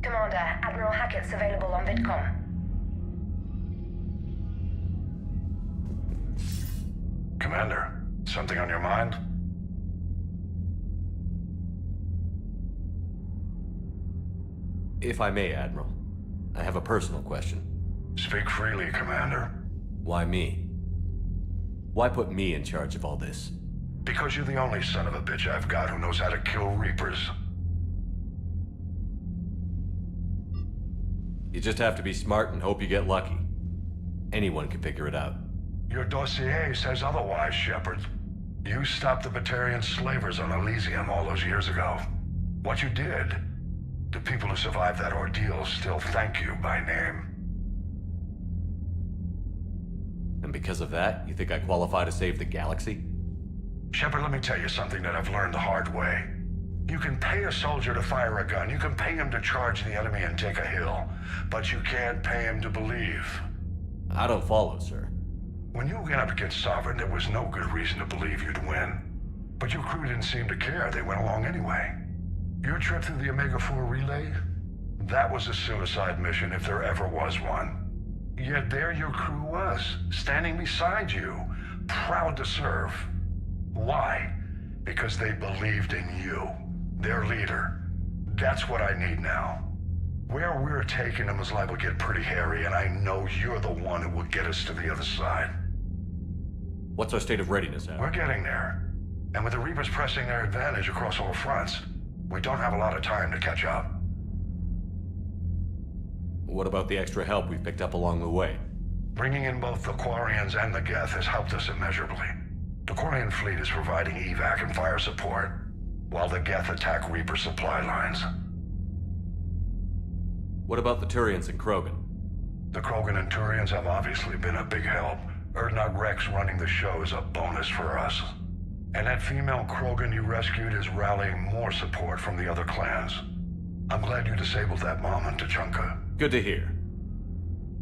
Commander, Admiral Hackett's available on VidCom. Commander, something on your mind? If I may, Admiral, I have a personal question. Speak freely, Commander. Why me? Why put me in charge of all this? Because you're the only son of a bitch I've got who knows how to kill Reapers. You just have to be smart and hope you get lucky. Anyone can figure it out. Your dossier says otherwise, Shepard. You stopped the Batarian slavers on Elysium all those years ago. What you did, the people who survived that ordeal still thank you by name. And because of that, you think I qualify to save the galaxy? Shepard, let me tell you something that I've learned the hard way. You can pay a soldier to fire a gun, you can pay him to charge the enemy and take a hill, but you can't pay him to believe. I don't follow, sir. When you went up against Sovereign, there was no good reason to believe you'd win. But your crew didn't seem to care. They went along anyway. Your trip through the Omega-4 relay? That was a suicide mission if there ever was one. Yet there your crew was, standing beside you, proud to serve. Why? Because they believed in you, their leader. That's what I need now. Where we're taking them is liable to get pretty hairy, and I know you're the one who will get us to the other side. What's our state of readiness, Al? We're getting there. And with the Reapers pressing their advantage across all fronts, we don't have a lot of time to catch up. What about the extra help we've picked up along the way? Bringing in both the Quarians and the Geth has helped us immeasurably. The Quarian fleet is providing evac and fire support, while the Geth attack Reaper supply lines. What about the Turians and Krogan? The Krogan and Turians have obviously been a big help. Urdnot Rex running the show is a bonus for us. And that female Krogan you rescued is rallying more support from the other clans. I'm glad you disabled that mom in Tuchanka. Good to hear.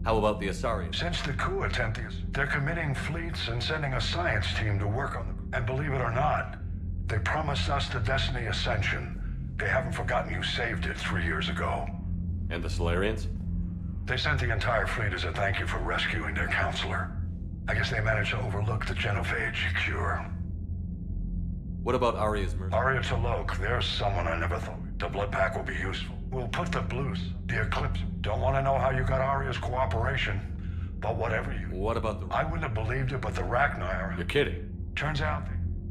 How about the Asarians? Since the coup attempt, they're committing fleets and sending a science team to work on them. And believe it or not, they promised us the Destiny Ascension. They haven't forgotten you saved it 3 years ago. And the Solarians? They sent the entire fleet as a thank you for rescuing their counselor. I guess they managed to overlook the genophage cure. What about Aria's mercy? Aria T'Loak, there's someone I never thought. The blood pack will be useful. We'll put the Blues, the Eclipse. Don't want to know how you got Aria's cooperation, but whatever you... What about the... I wouldn't have believed it, but the Rachni... You're kidding. Turns out...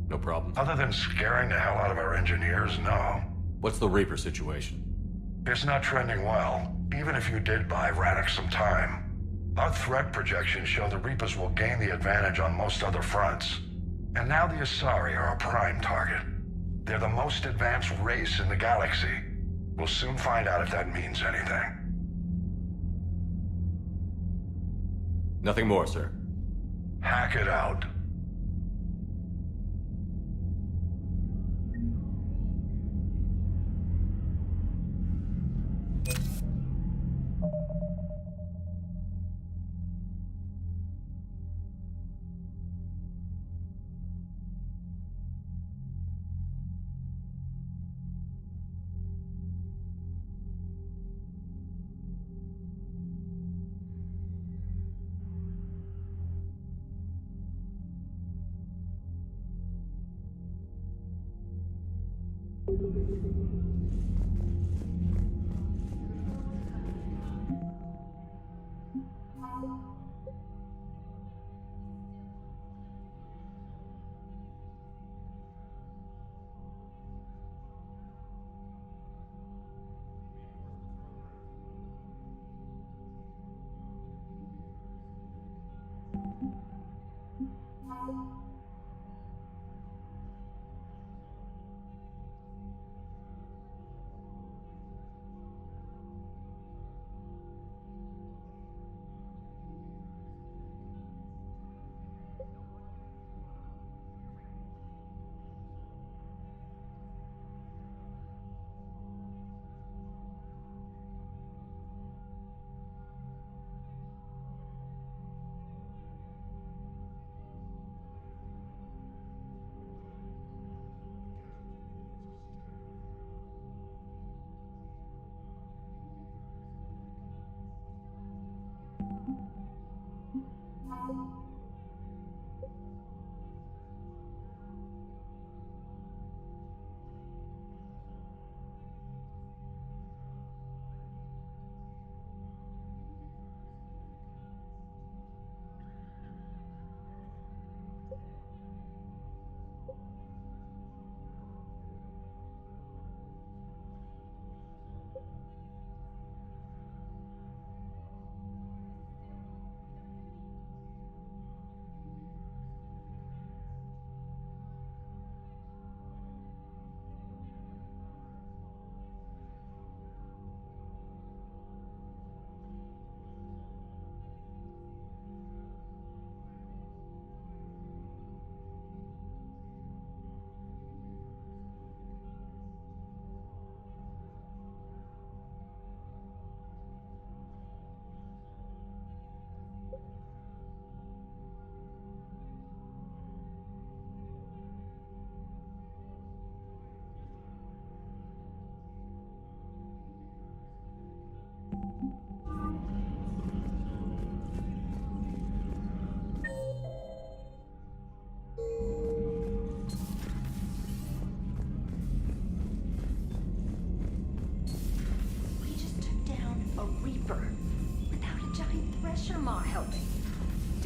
No problem. Other than scaring the hell out of our engineers, no. What's the Reaper situation? It's not trending well, even if you did buy Radix some time. Our threat projections show the Reapers will gain the advantage on most other fronts. And now the Asari are a prime target. They're the most advanced race in the galaxy. We'll soon find out if that means anything. Nothing more, sir. Hack it out.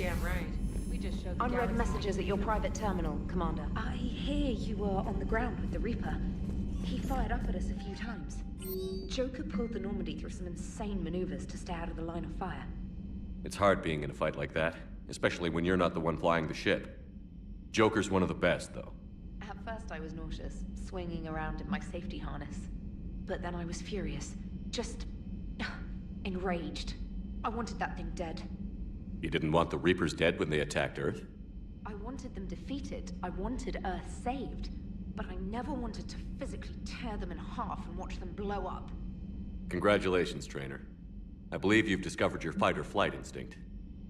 damn right. We just showed the Unread galaxy. messages at your private terminal, Commander. I hear you were on the ground with the Reaper. He fired up at us a few times. Joker pulled the Normandy through some insane maneuvers to stay out of the line of fire. It's hard being in a fight like that, especially when you're not the one flying the ship. Joker's one of the best, though. At first I was nauseous, swinging around in my safety harness. But then I was furious. Just... enraged. I wanted that thing dead. You didn't want the Reapers dead when they attacked Earth? I wanted them defeated. I wanted Earth saved. But I never wanted to physically tear them in half and watch them blow up. Congratulations, Trainer. I believe you've discovered your fight-or-flight instinct.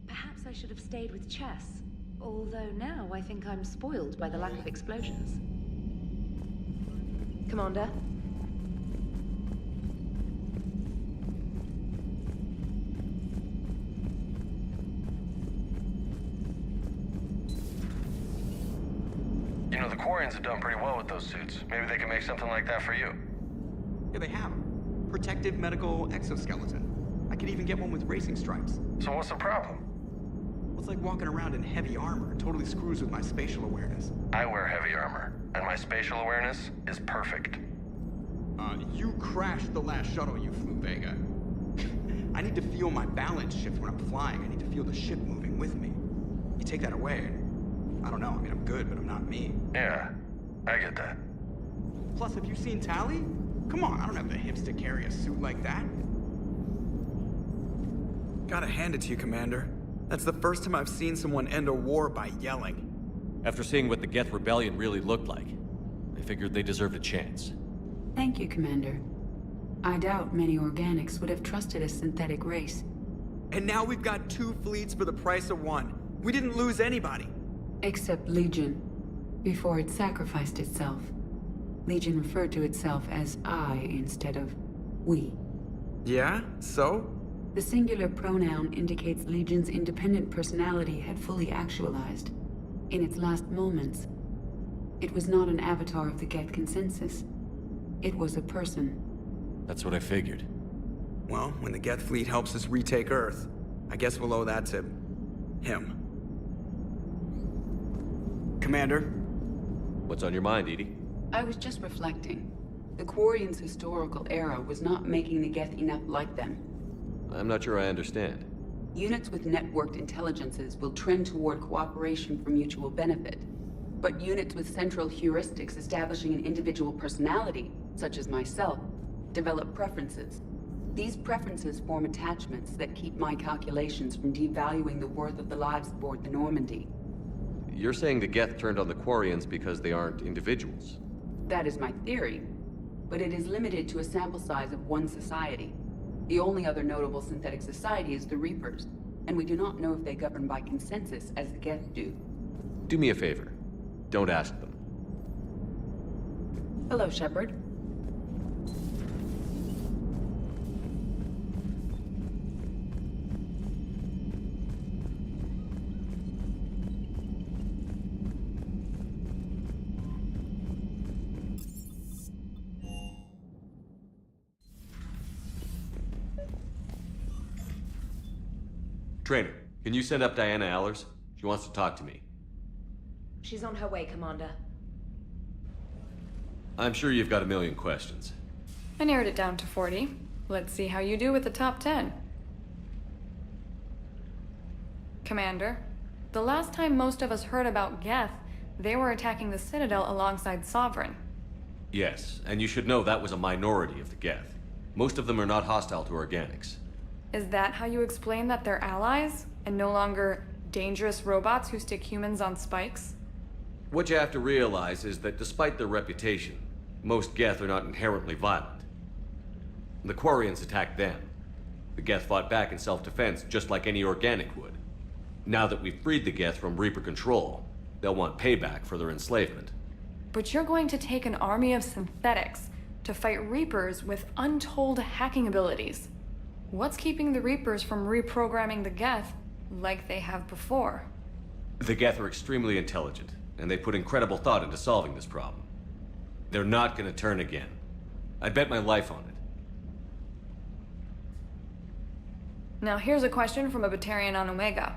Perhaps I should have stayed with chess. Although now I think I'm spoiled by the lack of explosions. Commander? You know, the Quarians have done pretty well with those suits. Maybe they can make something like that for you. Yeah, they have 'em. Protective medical exoskeleton. I could even get one with racing stripes. So what's the problem? Well, it's like walking around in heavy armor. It totally screws with my spatial awareness. I wear heavy armor, and my spatial awareness is perfect. You crashed the last shuttle you flew, Vega. I need to feel my balance shift when I'm flying. I need to feel the ship moving with me. You take that away, and I don't know. I mean, I'm good, but I'm not me. Yeah, I get that. Plus, have you seen Tally? Come on, I don't have the hips to carry a suit like that. Gotta hand it to you, Commander. That's the first time I've seen someone end a war by yelling. After seeing what the Geth Rebellion really looked like, I figured they deserved a chance. Thank you, Commander. I doubt many organics would have trusted a synthetic race. And now we've got 2 fleets for the price of 1. We didn't lose anybody. Except Legion, before it sacrificed itself. Legion referred to itself as I instead of we. Yeah? So? The singular pronoun indicates Legion's independent personality had fully actualized. In its last moments, it was not an avatar of the Geth consensus. It was a person. That's what I figured. Well, when the Geth fleet helps us retake Earth, I guess we'll owe that to... him. Commander? What's on your mind, EDI? I was just reflecting. The Quarians' historical era was not making the Geth enough like them. I'm not sure I understand. Units with networked intelligences will trend toward cooperation for mutual benefit. But units with central heuristics establishing an individual personality, such as myself, develop preferences. These preferences form attachments that keep my calculations from devaluing the worth of the lives aboard the Normandy. You're saying the Geth turned on the Quarians because they aren't individuals? That is my theory, but it is limited to a sample size of one society. The only other notable synthetic society is the Reapers, and we do not know if they govern by consensus as the Geth do. Do me a favor. Don't ask them. Hello, Shepard. Trainer, can you send up Diana Allers? She wants to talk to me. She's on her way, Commander. I'm sure you've got a million questions. I narrowed it down to 40. Let's see how you do with the top 10. Commander, the last time most of us heard about Geth, they were attacking the Citadel alongside Sovereign. Yes, and you should know that was a minority of the Geth. Most of them are not hostile to organics. Is that how you explain that they're allies, and no longer dangerous robots who stick humans on spikes? What you have to realize is that despite their reputation, most Geth are not inherently violent. The Quarians attacked them. The Geth fought back in self-defense just like any organic would. Now that we've freed the Geth from Reaper control, they'll want payback for their enslavement. But you're going to take an army of synthetics to fight Reapers with untold hacking abilities. What's keeping the Reapers from reprogramming the Geth like they have before? The Geth are extremely intelligent, and they put incredible thought into solving this problem. They're not gonna turn again. I'd bet my life on it. Now here's a question from a Batarian on Omega.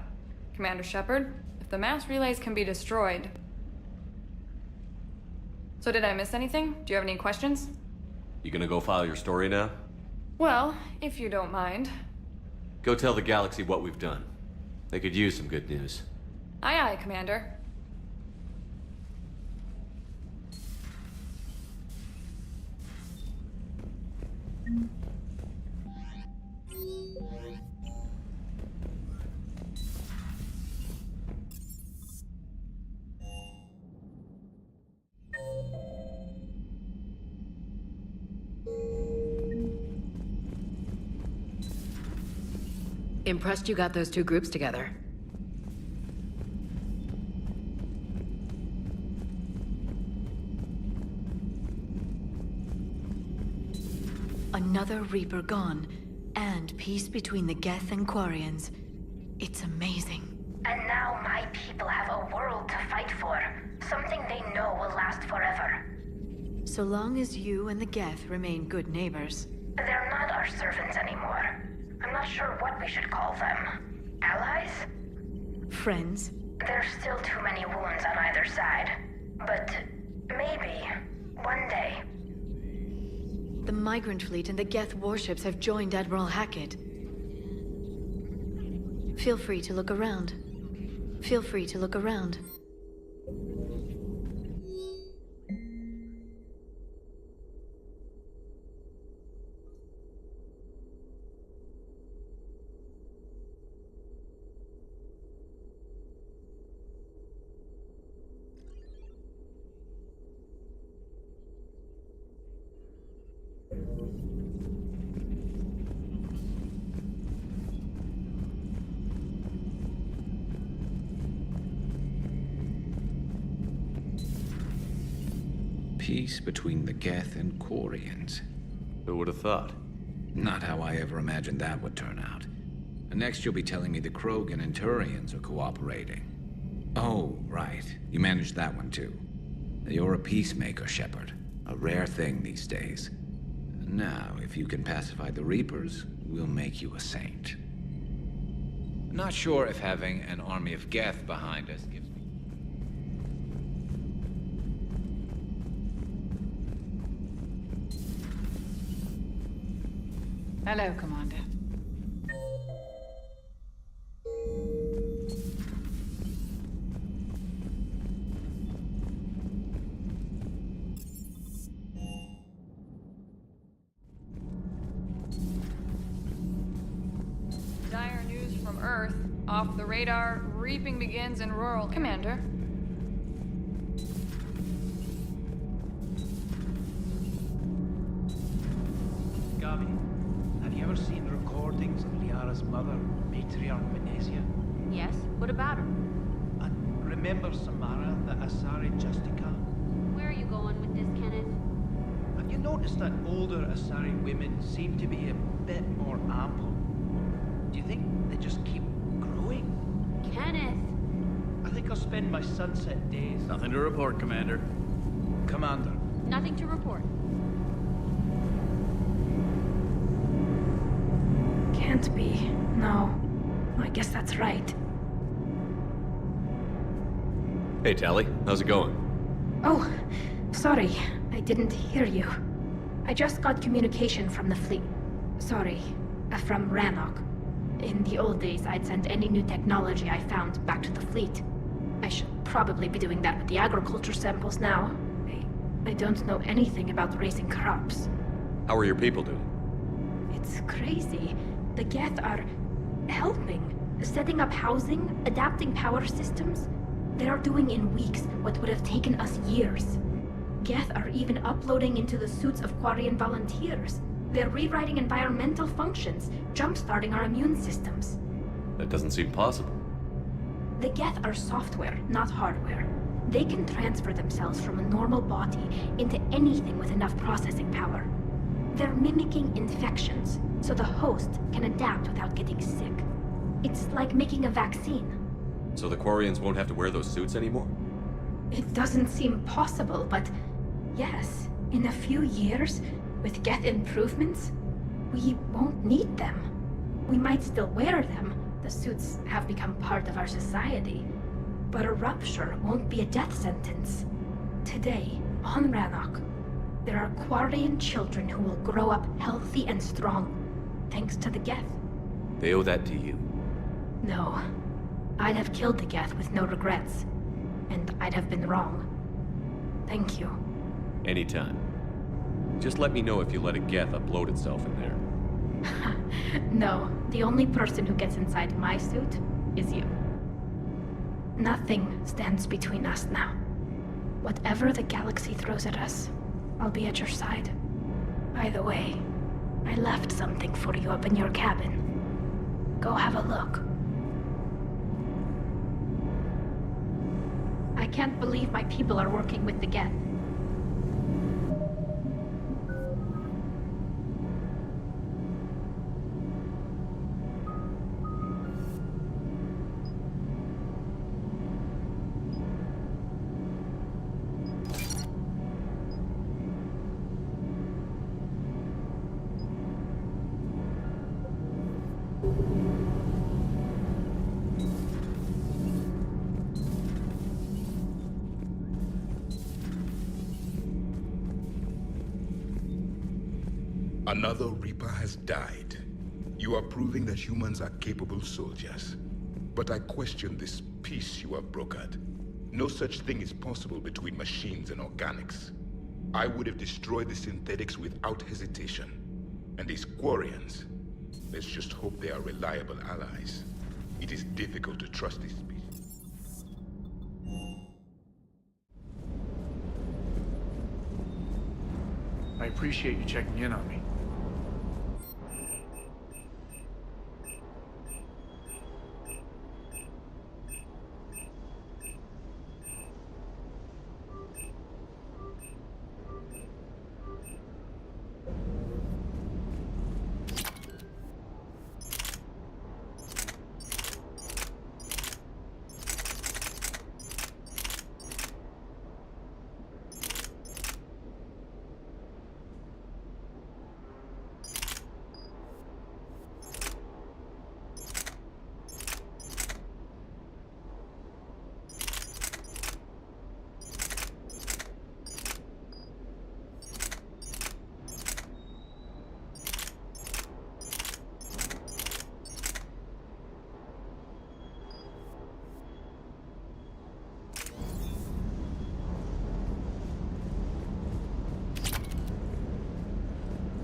Commander Shepard. If the mass relays can be destroyed... So did I miss anything? Do you have any questions? You gonna go file your story now? Well, if you don't mind. Go tell the galaxy what we've done. They could use some good news. Aye aye, Commander. Impressed you got those two groups together. Another Reaper gone, and peace between the Geth and Quarians. It's amazing. And now my people have a world to fight for. Something they know will last forever. So long as you and the Geth remain good neighbors. They're not our servants anymore. I'm not sure what we should call them. Allies? Friends? There's still too many wounds on either side. But maybe, one day. The Migrant Fleet and the Geth warships have joined Admiral Hackett. Feel free to look around. Feel free to look around. Peace between the Geth and Quarians. Who would have thought? Not how I ever imagined that would turn out. And next you'll be telling me the Krogan and Turians are cooperating. Oh, right. You managed that one too. You're a peacemaker, Shepard. A rare thing these days. Now, if you can pacify the Reapers, we'll make you a saint. Not sure if having an army of Geth behind us gives me... Hello, Commander. Dire news from Earth. Off the radar, reaping begins in rural... Commander. Gavi, have you ever seen recordings of Liara's mother, Matriarch Benesia? Yes? What about her? And remember Samara, the Asari Justica? Where are you going with this, Kenneth? Have you noticed that older Asari women seem to be a bit more ample? Do you think they just keep growing? Kenneth! I think I'll spend my sunset days... Nothing to report, Commander. Commander. Nothing to report. Can't be. No. I guess that's right. Hey, Tali. How's it going? Oh, sorry. I didn't hear you. I just got communication from the fleet. Sorry. From Rannoch. In the old days, I'd send any new technology I found back to the fleet. I should probably be doing that with the agriculture samples now. I don't know anything about raising crops. How are your people doing? It's crazy. The Geth are helping. Setting up housing, adapting power systems. They are doing in weeks what would have taken us years. Geth are even uploading into the suits of Quarian volunteers. They're rewriting environmental functions, jump-starting our immune systems. That doesn't seem possible. The Geth are software, not hardware. They can transfer themselves from a normal body into anything with enough processing power. They're mimicking infections, so the host can adapt without getting sick. It's like making a vaccine. So the Quarians won't have to wear those suits anymore? It doesn't seem possible, but yes, in a few years, with Geth improvements, we won't need them. We might still wear them. The suits have become part of our society. But a rupture won't be a death sentence. Today, on Rannoch, there are Quarian children who will grow up healthy and strong, thanks to the Geth. They owe that to you. No. I'd have killed the Geth with no regrets. And I'd have been wrong. Thank you. Anytime. Just let me know if you let a Geth upload itself in there. No, the only person who gets inside my suit is you. Nothing stands between us now. Whatever the galaxy throws at us, I'll be at your side. By the way, I left something for you up in your cabin. Go have a look. I can't believe my people are working with the Geth. Another Reaper has died. You are proving that humans are capable soldiers. But I question this peace you have brokered. No such thing is possible between machines and organics. I would have destroyed the synthetics without hesitation. And these Quarians, let's just hope they are reliable allies. It is difficult to trust this species. I appreciate you checking in on me.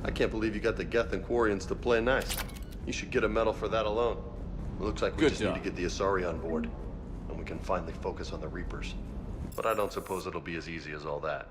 I can't believe you got the Geth and Quarians to play nice. You should get a medal for that alone. It looks like we just need to get the Asari on board, and we can finally focus on the Reapers. But I don't suppose it'll be as easy as all that.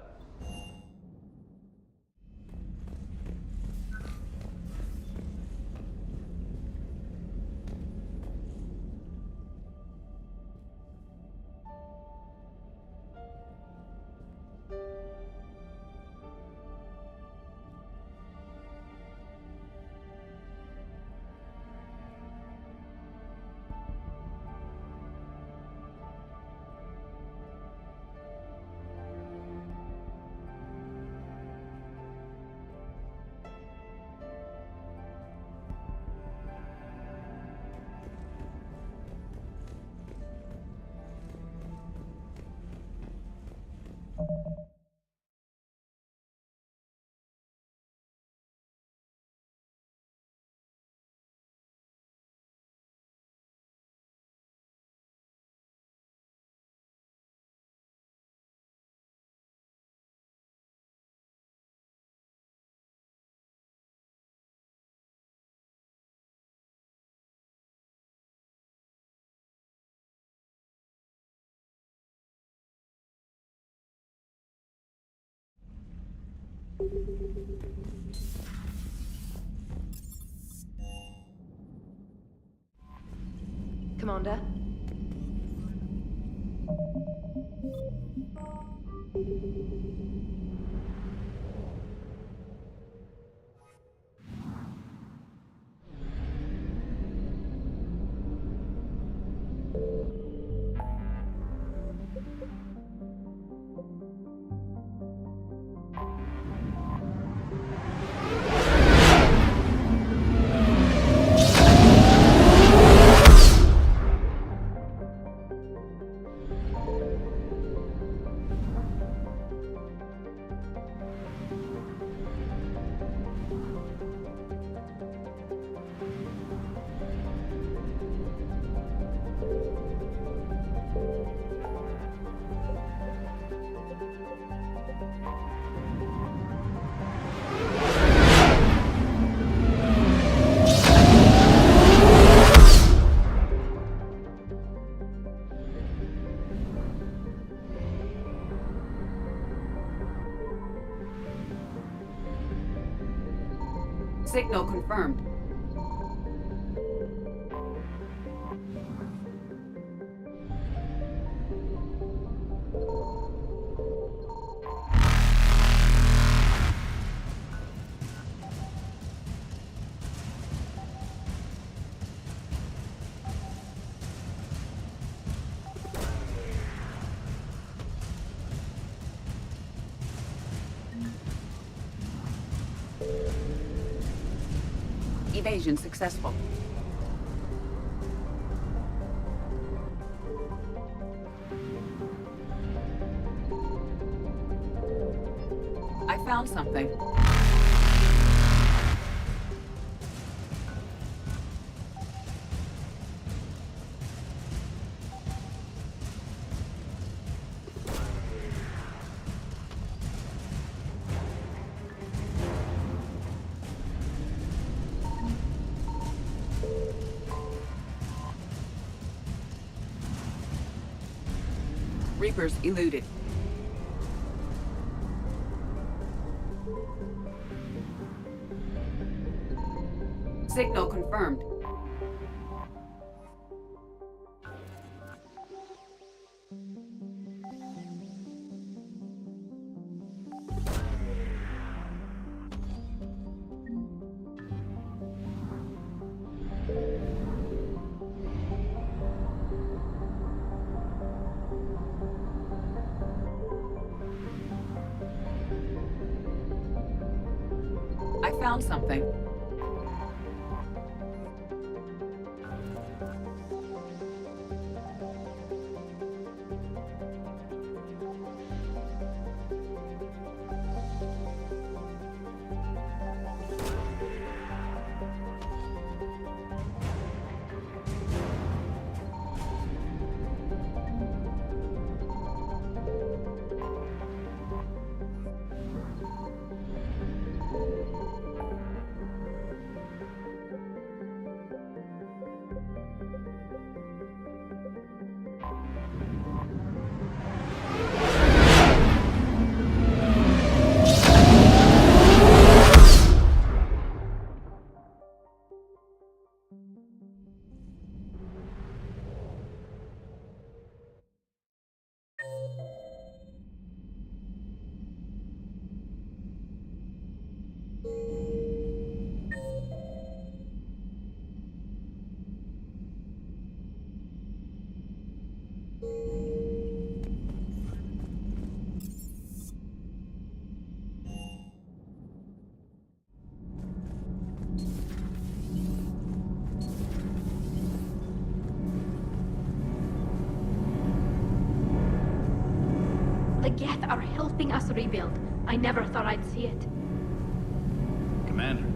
Commander? Signal confirmed. Evasion successful. I found something. Reapers eluded. Signal confirmed. I found something. The Geth are helping us rebuild. I never thought I'd see it. Commander.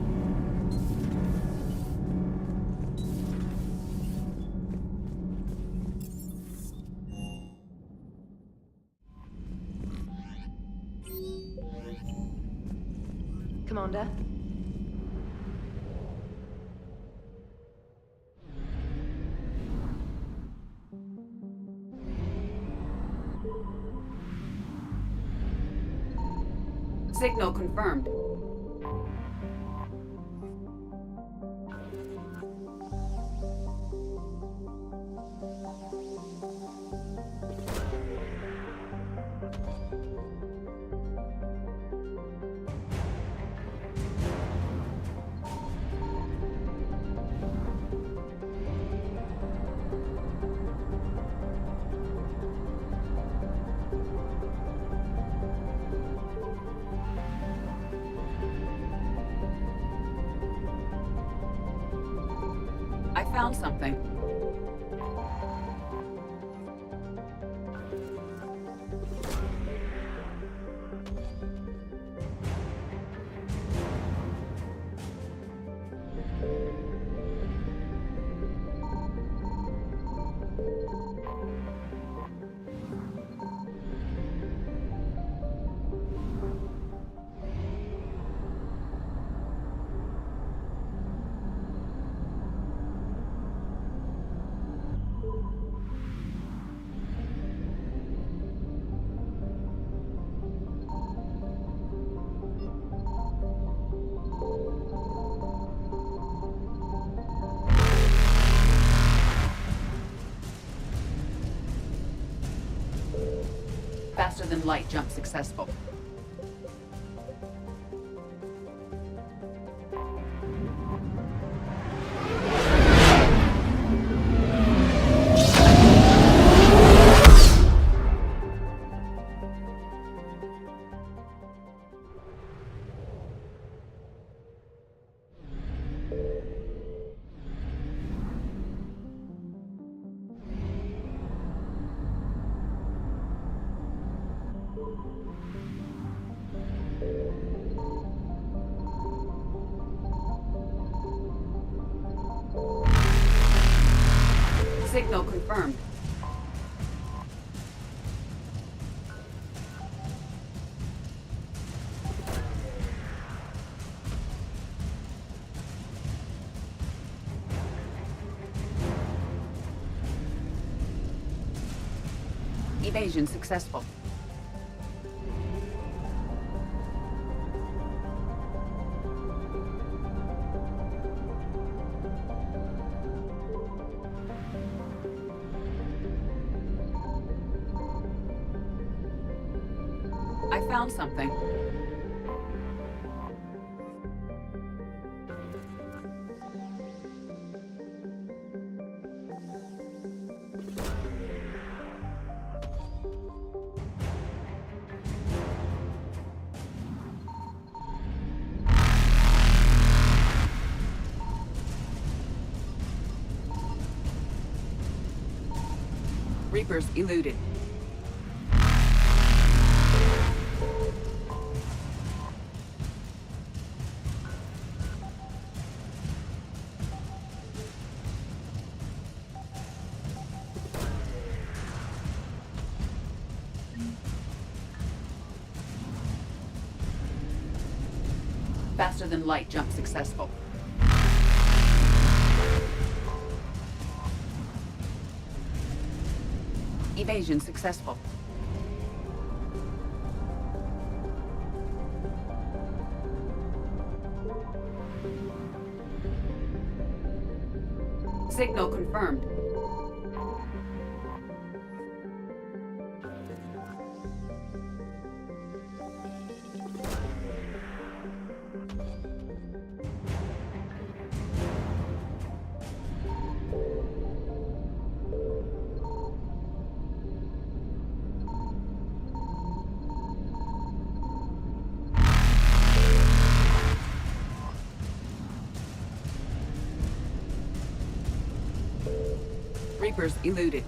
Commander? Signal confirmed. I found something. Faster than light jump successful. Signal confirmed. Evasion successful. I found something. Reapers eluded. Faster than light jump successful. Evasion successful. Signal confirmed. Reapers eluded.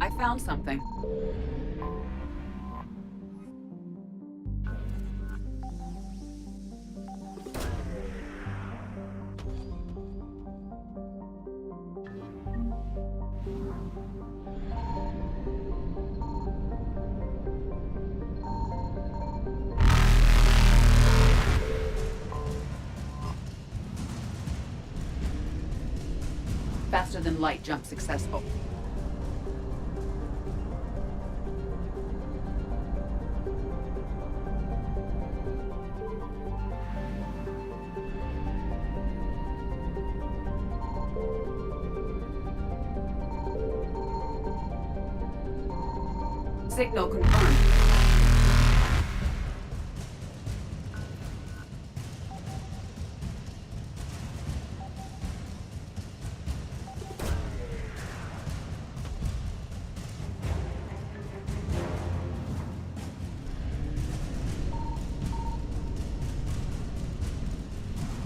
I found something. Faster than light jump successful. Signal confirmed.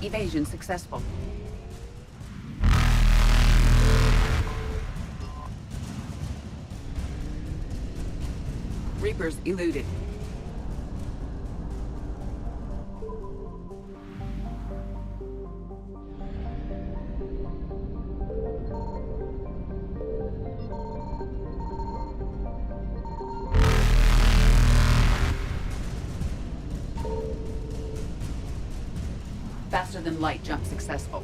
Evasion successful. Reapers eluded. Faster than light jump successful.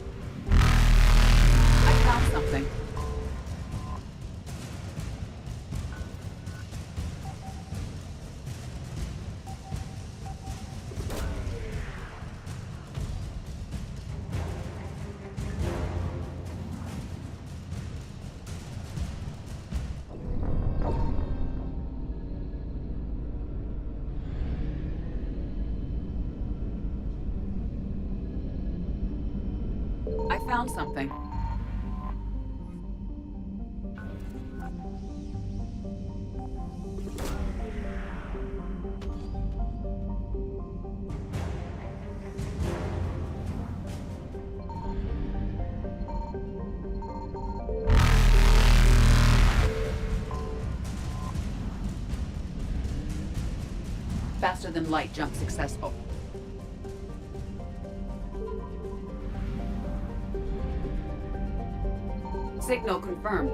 I found something. I found something. Faster than light jump successful. Signal confirmed.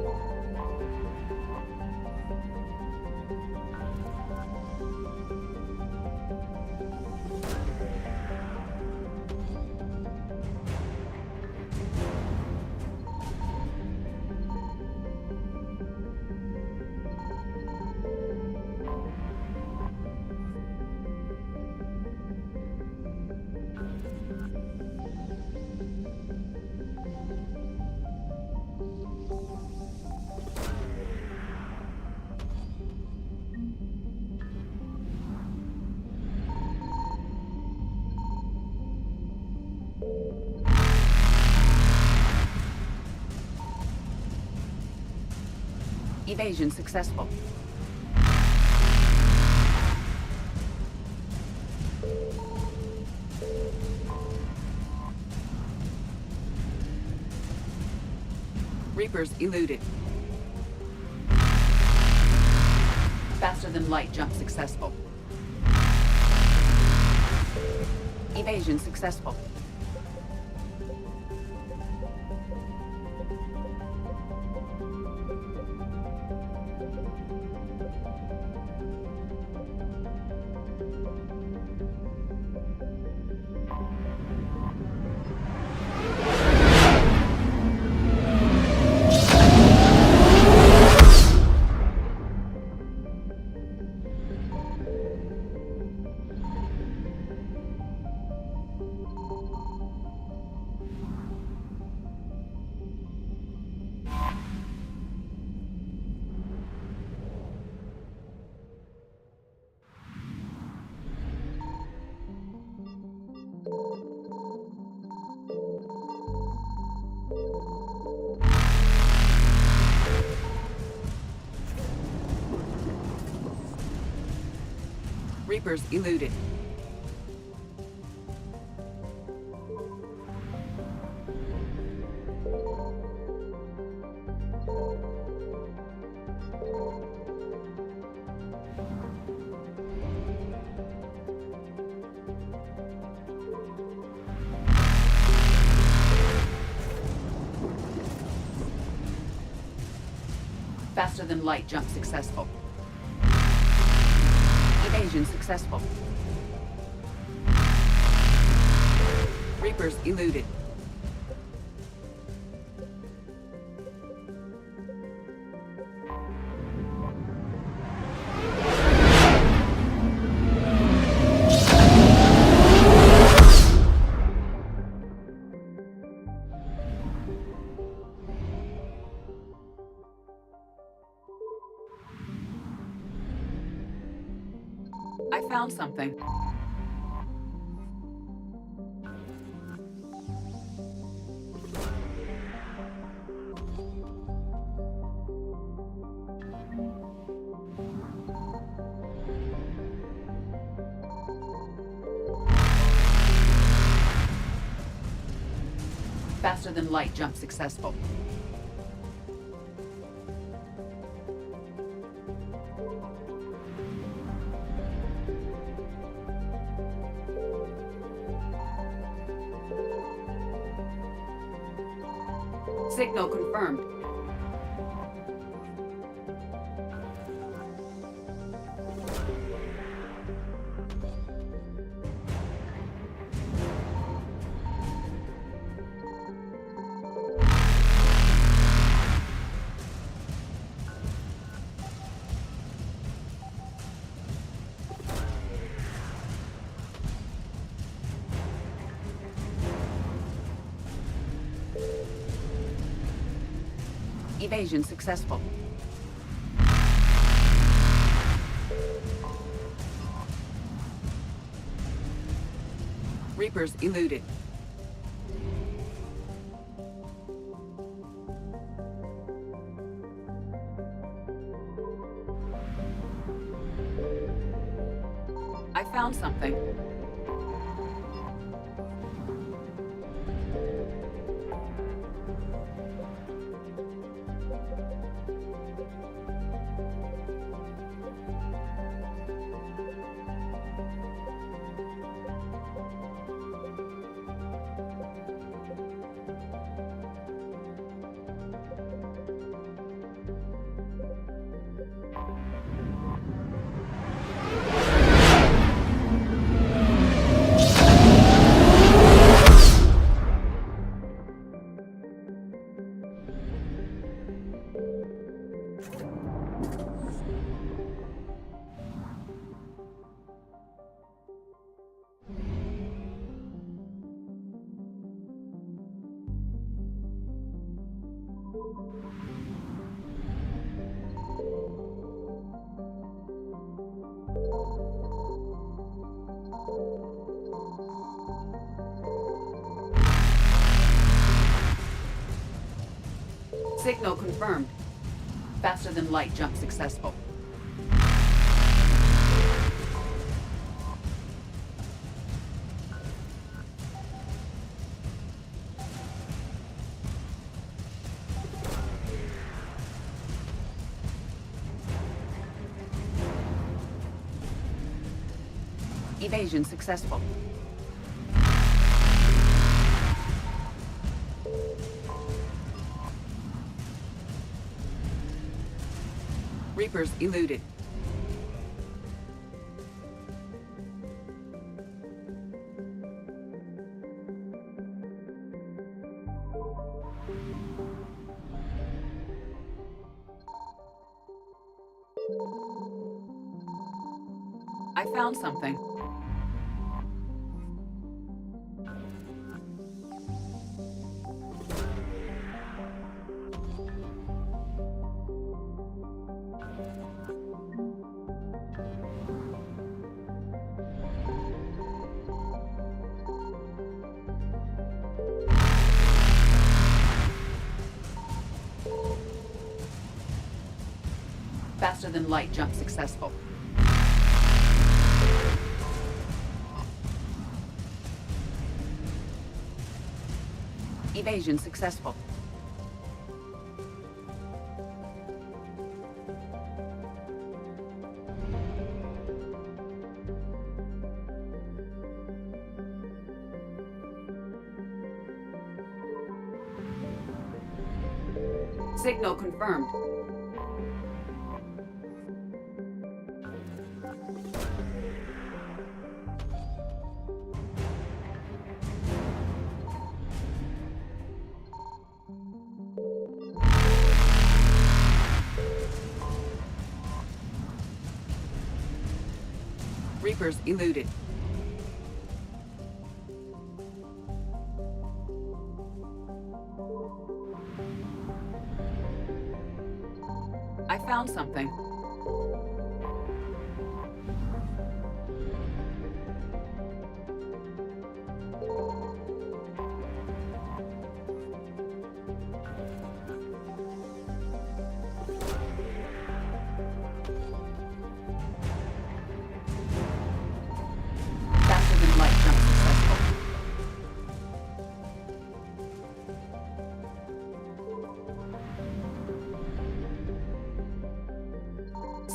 Evasion successful. Reapers eluded. Faster than light jump successful. Evasion successful. Reapers eluded. Faster than light jump successful. Evasion successful. Reapers eluded. found something. Faster than light jump successful. Signal confirmed. Evasion successful. Reapers eluded. I found something. Signal confirmed. Faster than light jump successful. Evasion successful. Reapers eluded. I found something. Faster than light jump successful. Evasion successful. Signal confirmed. Reapers eluded. I found something.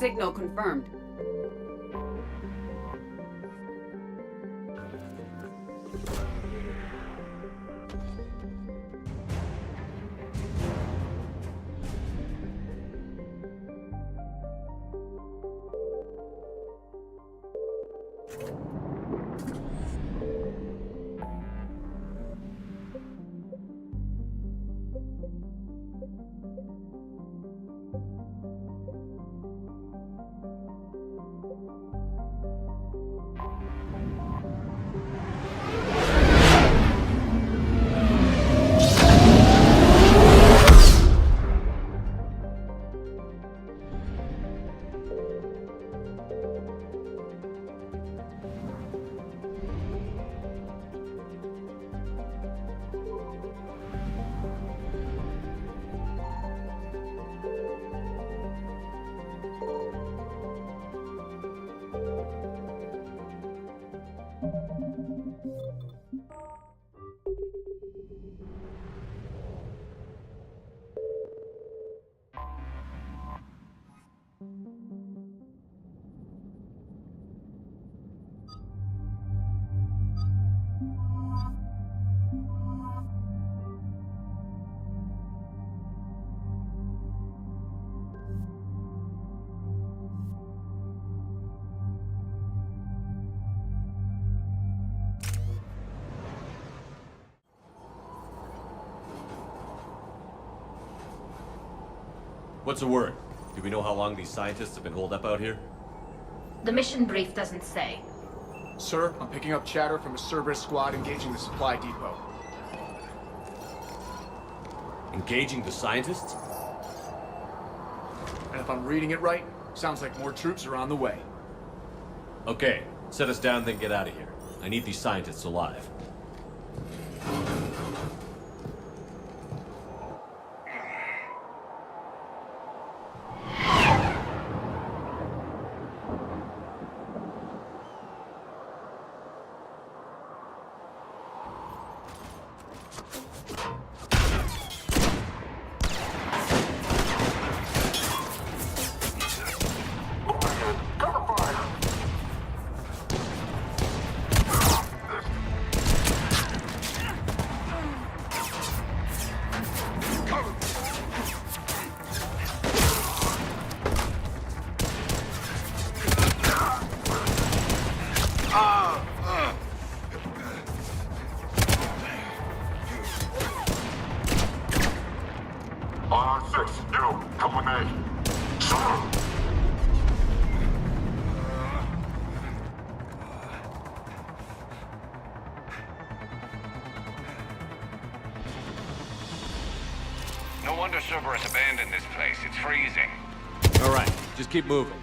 Signal confirmed. What's the word? Do we know how long these scientists have been holed up out here? The mission brief doesn't say. Sir, I'm picking up chatter from a Cerberus squad engaging the supply depot. Engaging the scientists? And if I'm reading it right, sounds like more troops are on the way. Okay, set us down, then get out of here. I need these scientists alive. No wonder Cerberus abandoned this place. It's freezing. Alright, just keep moving.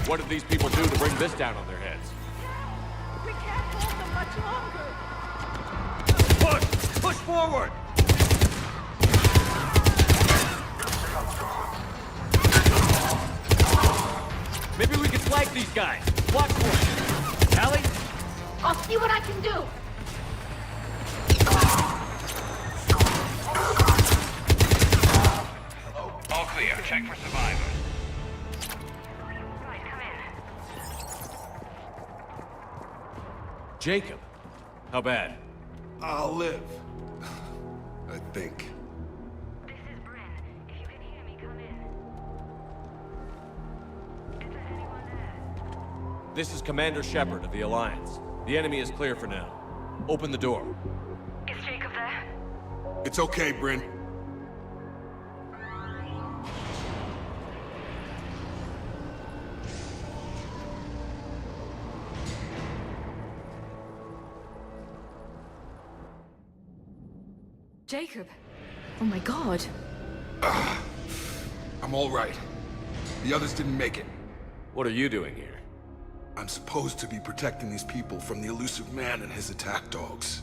What did these people do to bring this down on their heads? We can't hold them much longer. Push! Push forward! Maybe we can flank these guys. Watch for it. Allie? I'll see what I can do. All clear. Check for survivors. Jacob. How bad? I'll live. I think. This is Commander Shepard of the Alliance. The enemy is clear for now. Open the door. Is Jacob there? It's okay, Bryn. Jacob. Oh my god. I'm all right. The others didn't make it. What are you doing here? I'm supposed to be protecting these people from the elusive man and his attack dogs.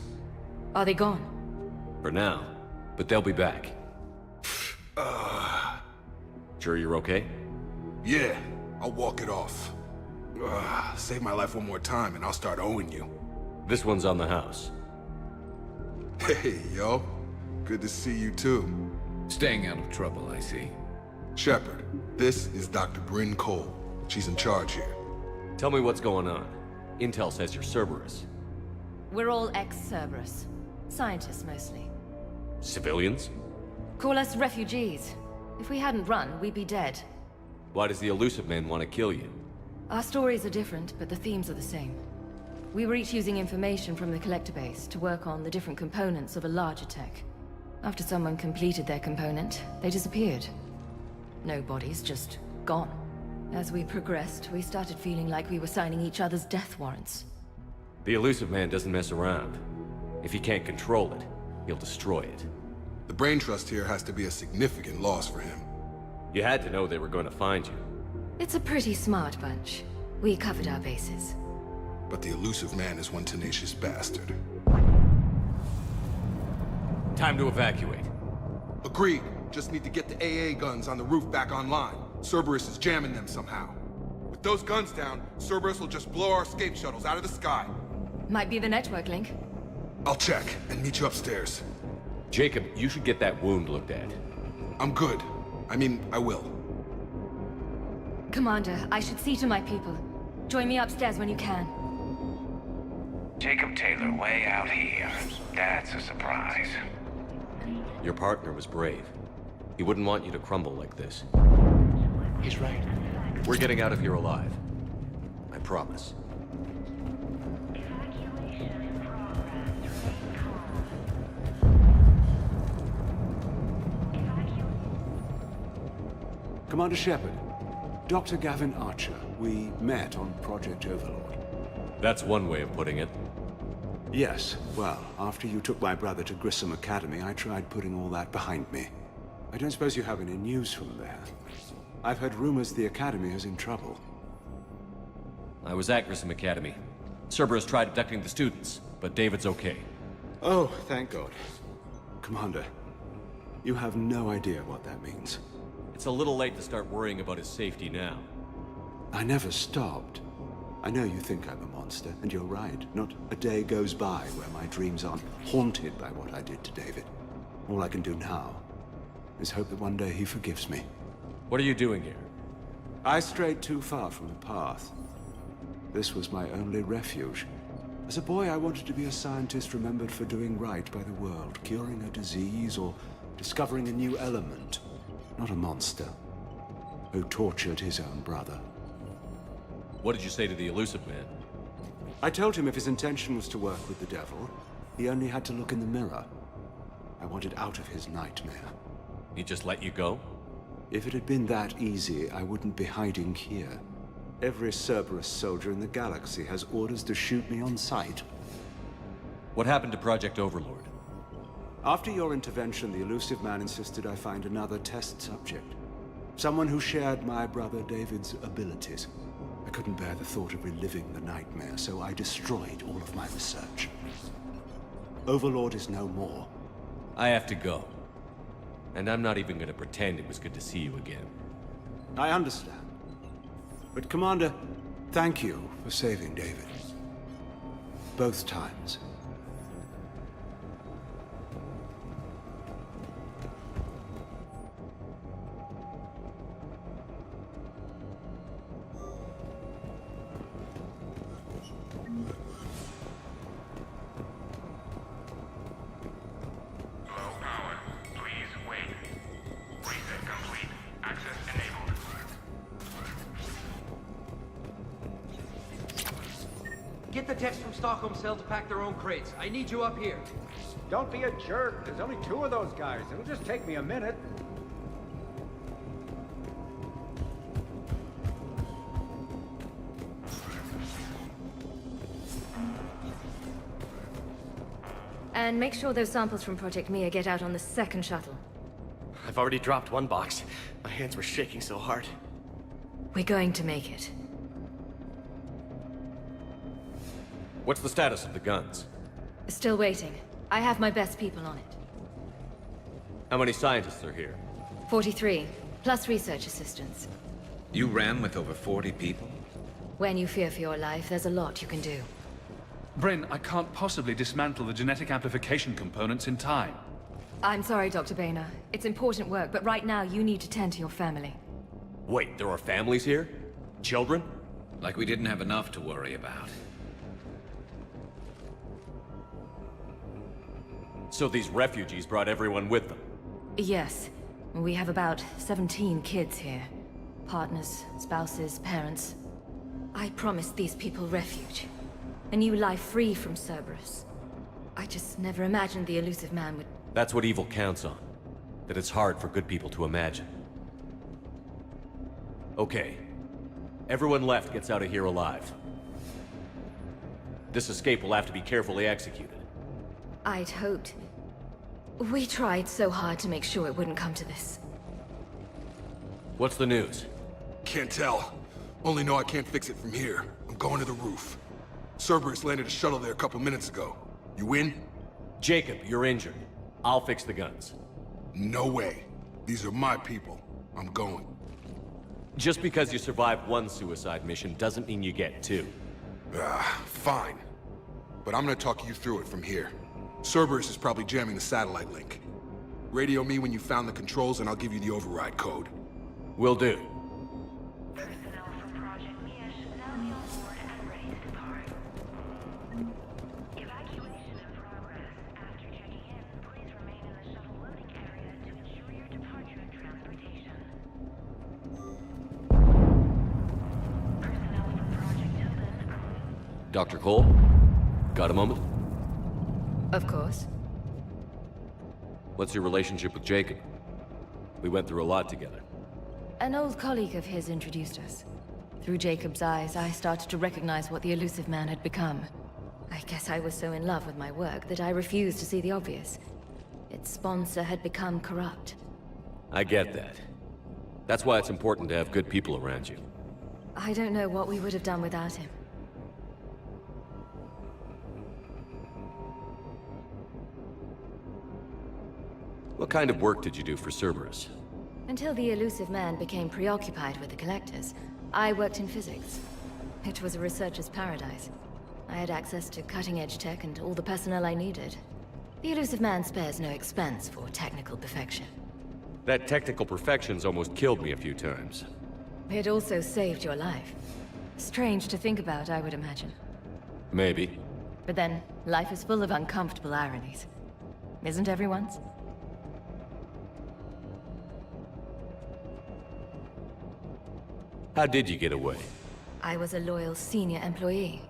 Are they gone? For now. But they'll be back. Sure you're okay? Yeah, I'll walk it off. Save my life one more time and I'll start owing you. This one's on the house. Hey, yo. Good to see you too. Staying out of trouble, I see. Shepard, this is Dr. Bryn Cole. She's in charge here. Tell me what's going on. Intel says you're Cerberus. We're all ex-Cerberus. Scientists, mostly. Civilians? Call us refugees. If we hadn't run, we'd be dead. Why does the Illusive Man want to kill you? Our stories are different, but the themes are the same. We were each using information from the Collector base to work on the different components of a larger tech. After someone completed their component, they disappeared. No bodies, just gone. As we progressed, we started feeling like we were signing each other's death warrants. The Illusive Man doesn't mess around. If he can't control it, he'll destroy it. The Brain Trust here has to be a significant loss for him. You had to know they were going to find you. It's a pretty smart bunch. We covered our bases. But the Illusive Man is one tenacious bastard. Time to evacuate. Agreed. Just need to get the AA guns on the roof back online. Cerberus is jamming them somehow. With those guns down, Cerberus will just blow our escape shuttles out of the sky. Might be the network link. I'll check and meet you upstairs. Jacob, you should get that wound looked at. I'm good. I mean, I will. Commander, I should see to my people. Join me upstairs when you can. Jacob Taylor way out here. That's a surprise. Your partner was brave. He wouldn't want you to crumble like this. He's right. We're getting out of here alive. I promise. Commander Shepard, Dr. Gavin Archer, we met on Project Overlord. That's one way of putting it. Yes, well, after you took my brother to Grissom Academy, I tried putting all that behind me. I don't suppose you have any news from there. I've heard rumors the Academy is in trouble. I was at Grissom Academy. Cerberus tried abducting the students, but David's okay. Oh, thank God. Commander, you have no idea what that means. It's a little late to start worrying about his safety now. I never stopped. I know you think I'm a monster, and you're right. Not a day goes by where my dreams aren't haunted by what I did to David. All I can do now is hope that one day he forgives me. What are you doing here? I strayed too far from the path. This was my only refuge. As a boy, I wanted to be a scientist remembered for doing right by the world, curing a disease or discovering a new element. Not a monster who tortured his own brother. What did you say to the Illusive Man? I told him if his intention was to work with the devil, he only had to look in the mirror. I wanted out of his nightmare. He just let you go? If it had been that easy, I wouldn't be hiding here. Every Cerberus soldier in the galaxy has orders to shoot me on sight. What happened to Project Overlord? After your intervention, the Illusive Man insisted I find another test subject. Someone who shared my brother David's abilities. I couldn't bear the thought of reliving the nightmare, so I destroyed all of my research. Overlord is no more. I have to go. And I'm not even gonna pretend it was good to see you again. I understand. But Commander, thank you for saving David. Both times. Get the techs from Stockholm Cell to pack their own crates. I need you up here. Don't be a jerk. There's only 2 of those guys. It'll just take me a minute. And make sure those samples from Project Mia get out on the second shuttle. I've already dropped one box. My hands were shaking so hard. We're going to make it. What's the status of the guns? Still waiting. I have my best people on it. How many scientists are here? 43, plus research assistants. You ran with over 40 people? When you fear for your life, there's a lot you can do. Bryn, I can't possibly dismantle the genetic amplification components in time. I'm sorry, Dr. Boehner. It's important work, but right now you need to tend to your family. Wait, there are families here? Children? Like we didn't have enough to worry about. So these refugees brought everyone with them? Yes. We have about 17 kids here. Partners, spouses, parents. I promised these people refuge. A new life free from Cerberus. I just never imagined the elusive man would... That's what evil counts on. That it's hard for good people to imagine. Okay. Everyone left gets out of here alive. This escape will have to be carefully executed. I'd hoped. We tried so hard to make sure it wouldn't come to this. What's the news? Can't tell. Only know I can't fix it from here. I'm going to the roof. Cerberus landed a shuttle there a couple minutes ago. You in? Jacob, you're injured. I'll fix the guns. No way. These are my people. I'm going. Just because you survived one suicide mission doesn't mean you get two. Fine. But I'm gonna talk you through it from here. Cerberus is probably jamming the satellite link. Radio me when you found the controls and I'll give you the override code. Will do. Dr. Cole? Got a moment? Of course. What's your relationship with Jacob? We went through a lot together. An old colleague of his introduced us. Through Jacob's eyes, I started to recognize what the elusive man had become. I guess I was so in love with my work that I refused to see the obvious. Its sponsor had become corrupt. I get that. That's why it's important to have good people around you. I don't know what we would have done without him. What kind of work did you do for Cerberus? Until the elusive man became preoccupied with the Collectors, I worked in physics. It was a researcher's paradise. I had access to cutting-edge tech and all the personnel I needed. The elusive man spares no expense for technical perfection. That technical perfection's almost killed me a few times. It also saved your life. Strange to think about, I would imagine. Maybe. But then, life is full of uncomfortable ironies. Isn't everyone's? How did you get away? I was a loyal senior employee.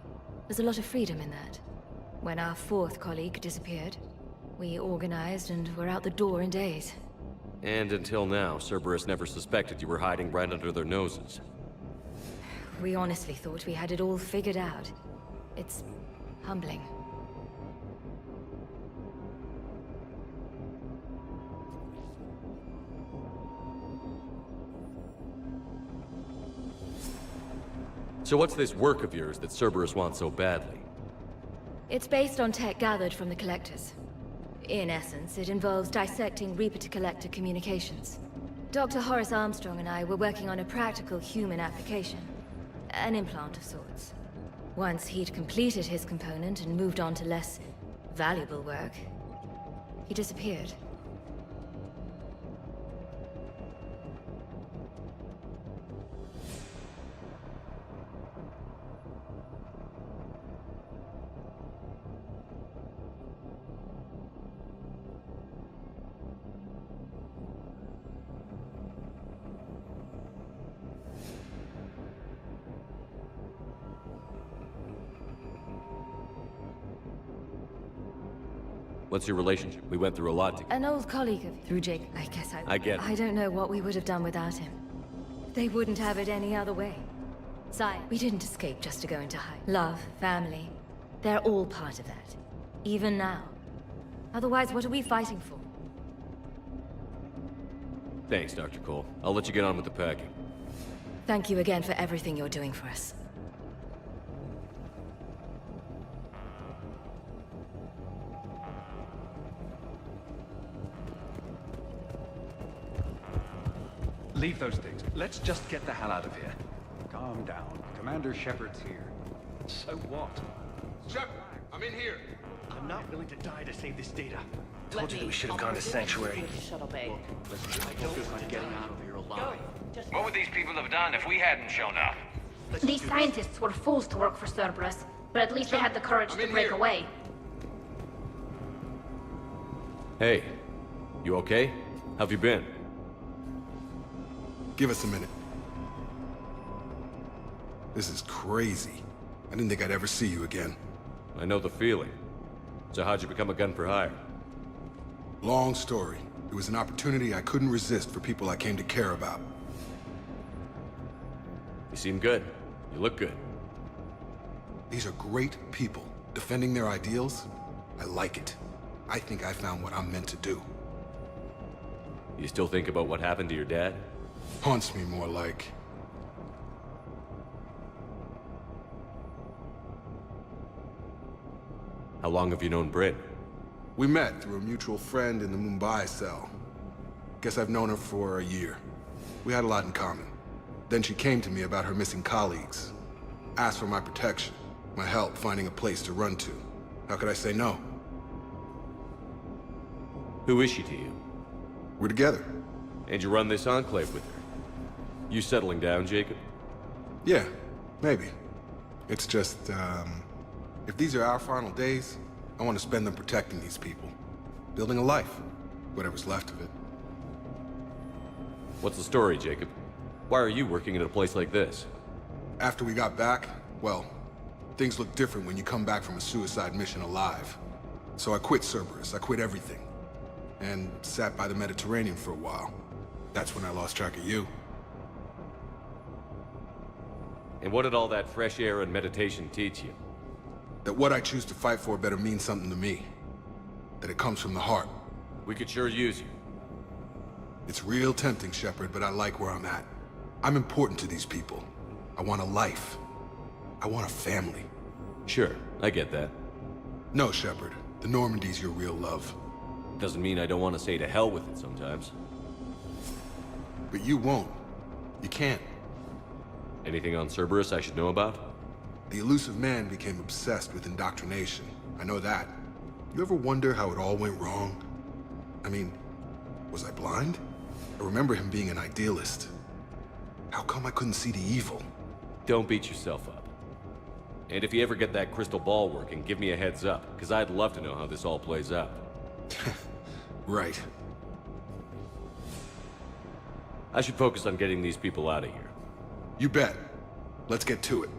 There's a lot of freedom in that. When our fourth colleague disappeared, we organized and were out the door in days. And until now, Cerberus never suspected you were hiding right under their noses. We honestly thought we had it all figured out. It's humbling. So what's this work of yours that Cerberus wants so badly? It's based on tech gathered from the Collectors. In essence, it involves dissecting Reaper-to-Collector communications. Dr. Horace Armstrong and I were working on a practical human application. An implant of sorts. Once he'd completed his component and moved on to less valuable work, he disappeared. What's your relationship? We went through a lot together. An old colleague of... Through Jake, I guess I get it. I don't know what we would have done without him. They wouldn't have it any other way. Sire, we didn't escape just to go into hide. Love, family, they're all part of that. Even now. Otherwise, what are we fighting for? Thanks, Dr. Cole. I'll let you get on with the packing. Thank you again for everything you're doing for us. Leave those things. Let's just get the hell out of here. Calm down. Commander Shepard's here. So what? Shepard, I'm in here. I'm not I'm willing to die to save this data. Told you that we should have gone to Sanctuary. Shuttle bay. Listen, I don't focus on getting out of here alive. What would these people have done if we hadn't shown up? These scientists were fools to work for Cerberus, but at least they had the courage to break away. Hey, you okay? How've you been? Give us a minute. This is crazy. I didn't think I'd ever see you again. I know the feeling. So how'd you become a gun for hire? Long story. It was an opportunity I couldn't resist for people I came to care about. You seem good. You look good. These are great people. Defending their ideals, I like it. I think I found what I'm meant to do. You still think about what happened to your dad? Haunts me more like... How long have you known Bryn? We met through a mutual friend in the Mumbai cell. Guess I've known her for a year. We had a lot in common. Then she came to me about her missing colleagues. Asked for my protection, my help finding a place to run to. How could I say no? Who is she to you? We're together. And you run this enclave with her? You settling down, Jacob? Yeah, maybe. It's just, if these are our final days, I want to spend them protecting these people. Building a life. Whatever's left of it. What's the story, Jacob? Why are you working at a place like this? After we got back, well, things look different when you come back from a suicide mission alive. So I quit Cerberus, I quit everything. And sat by the Mediterranean for a while. That's when I lost track of you. And what did all that fresh air and meditation teach you? That what I choose to fight for better mean something to me. That it comes from the heart. We could sure use you. It's real tempting, Shepard, but I like where I'm at. I'm important to these people. I want a life. I want a family. Sure, I get that. No, Shepard. The Normandy's your real love. Doesn't mean I don't want to say to hell with it sometimes. But you won't. You can't. Anything on Cerberus I should know about? The Illusive Man became obsessed with indoctrination. I know that. You ever wonder how it all went wrong? I mean, was I blind? I remember him being an idealist. How come I couldn't see the evil? Don't beat yourself up. And if you ever get that crystal ball working, give me a heads up, because I'd love to know how this all plays out. Right. I should focus on getting these people out of here. You bet. Let's get to it.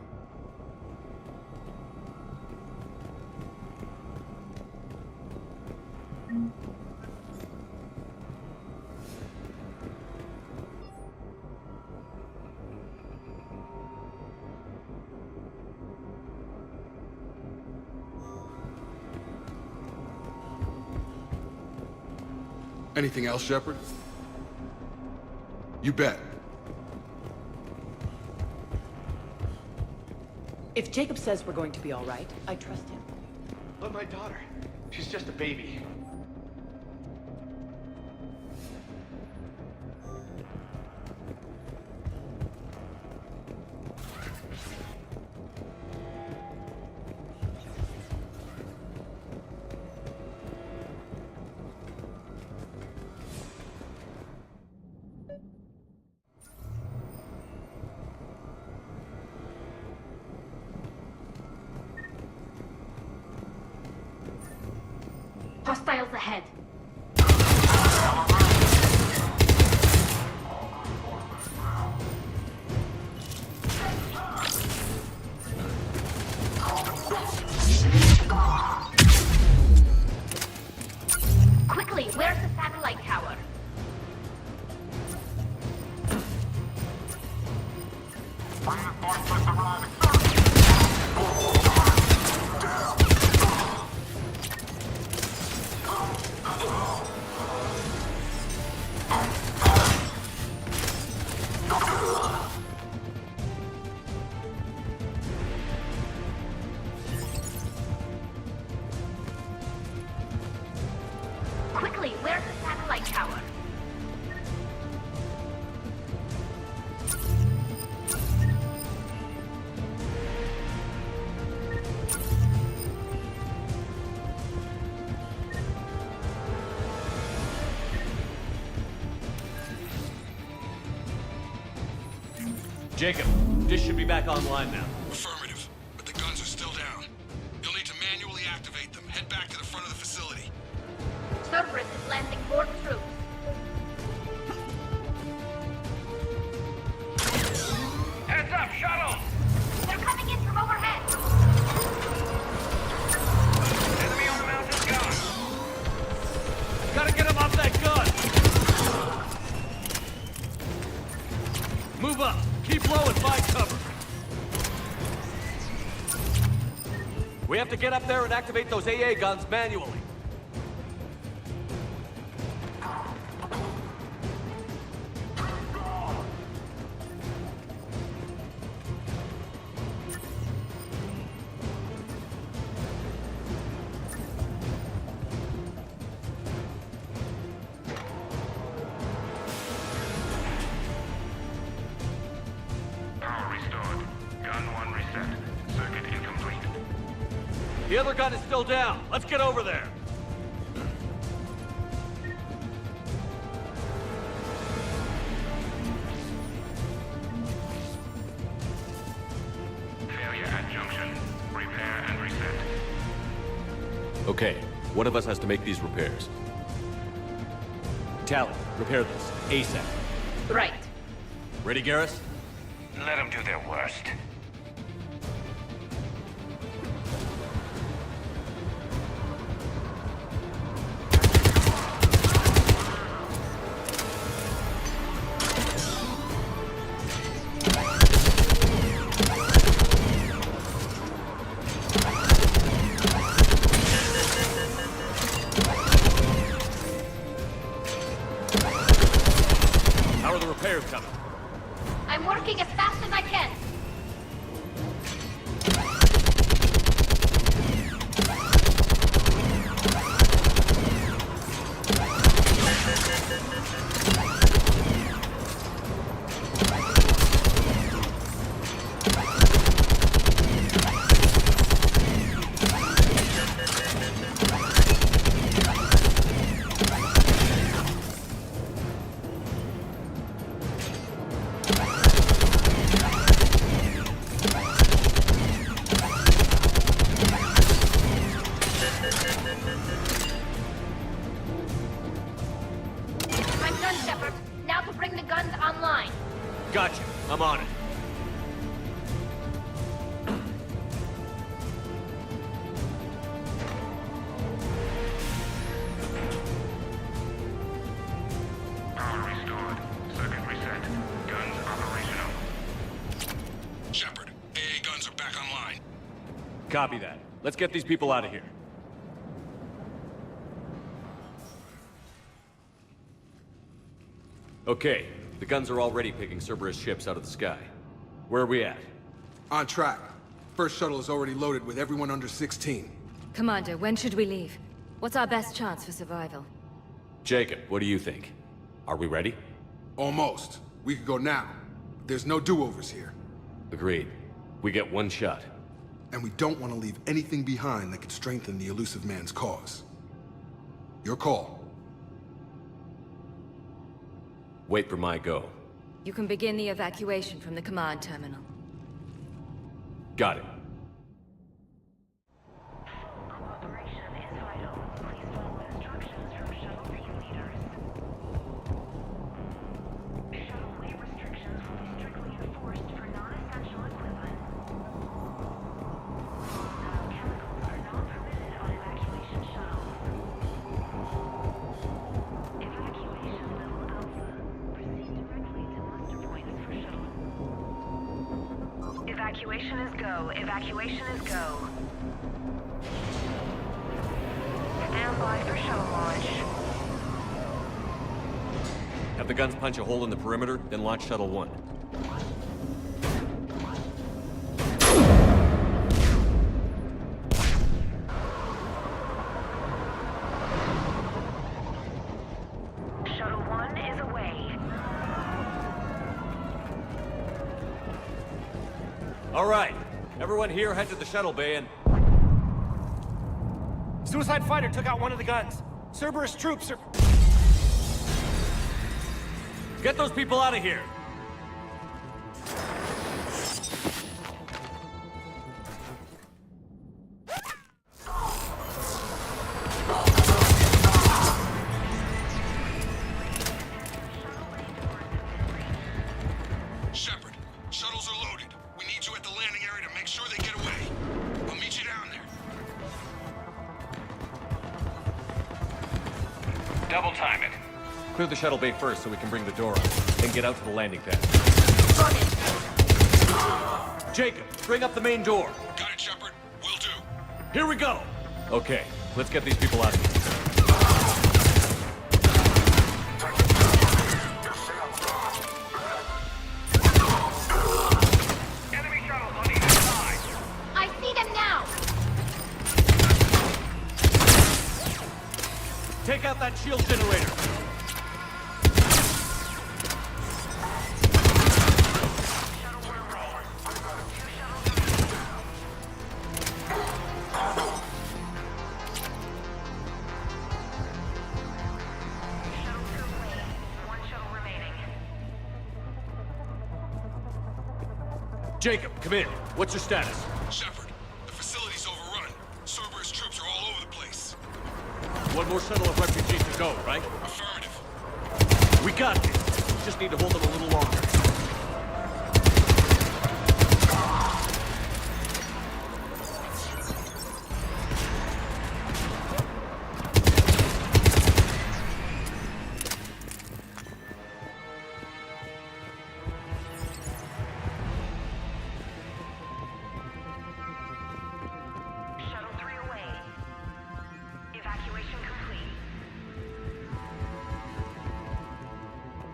Anything else, Shepard? You bet. If Jacob says we're going to be all right, I trust him. But my daughter, she's just a baby. Hostiles ahead. Quickly, where's the satellite tower? Quickly, where's the satellite tower? Jacob, dish should be back online now. Affirmative, but the guns are still down. You'll need to manually activate them. Head back to the front of the facility. Cerberus is landing more troops. Heads up, shuttle! They're coming in from overhead. Enemy on the mountain gun! Gotta get him off that gun! Move up! Keep low and find cover! We have to get up there and activate those AA guns manually. Power restored. Gun 1 reset. Circuit incomplete. The other gun is still down. Let's get over there. Failure at junction. Repair and reset. Okay, one of us has to make these repairs. Tally, repair this. ASAP. Right. Ready, Garrus? Let them do their worst. How are the repairs coming? I'm working as fast as I can. I'm done, Shepard. Now to bring the guns online. Gotcha. I'm on it. Power restored. Circuit reset. Guns operational. Shepard, AA guns are back online. Copy that. Let's get these people out of here. Okay, the guns are already picking Cerberus ships out of the sky. Where are we at? On track. First shuttle is already loaded with everyone under 16. Commander, when should we leave? What's our best chance for survival? Jacob, what do you think? Are we ready? Almost. We could go now. There's no do-overs here. Agreed. We get one shot. And we don't want to leave anything behind that could strengthen the Elusive Man's cause. Your call. Wait for my go. You can begin the evacuation from the command terminal. Got it. Evacuation is go. Evacuation is go. Stand by for shuttle launch. Have the guns punch a hole in the perimeter, then launch Shuttle 1. Shuttle 1 is away. All right. Everyone here head to the shuttle bay and... Suicide fighter took out one of the guns. Cerberus troops are... Get those people out of here! Double time it. Clear the shuttle bay first so we can bring the door up, then get out to the landing pad. Jacob, bring up the main door. Got it, Shepard. Will do. Here we go. Okay, let's get these people out of here. I see them now! Take out that shield generator. Jacob, come in. What's your status? Shepard, the facility's overrun. Cerberus troops are all over the place. One more shuttle of refugees to go, right? Affirmative. We got this. Just need to hold them a little longer.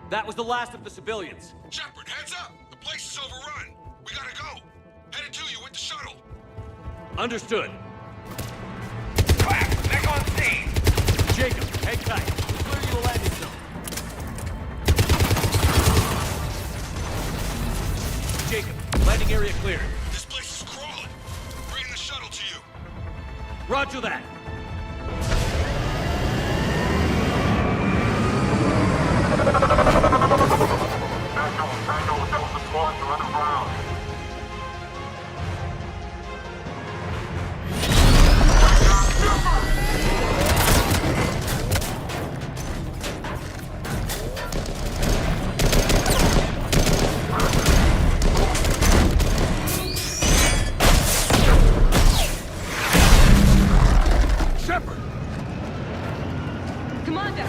That was the last of the civilians. Shepard, heads up! The place is overrun. We gotta go. Headed to you with the shuttle. Understood. Quack, back on scene. Jacob, hang tight. We'll clear you a landing zone. Jacob, landing area cleared. This place is crawling. Bringing the shuttle to you. Roger that. Shepard! Commander!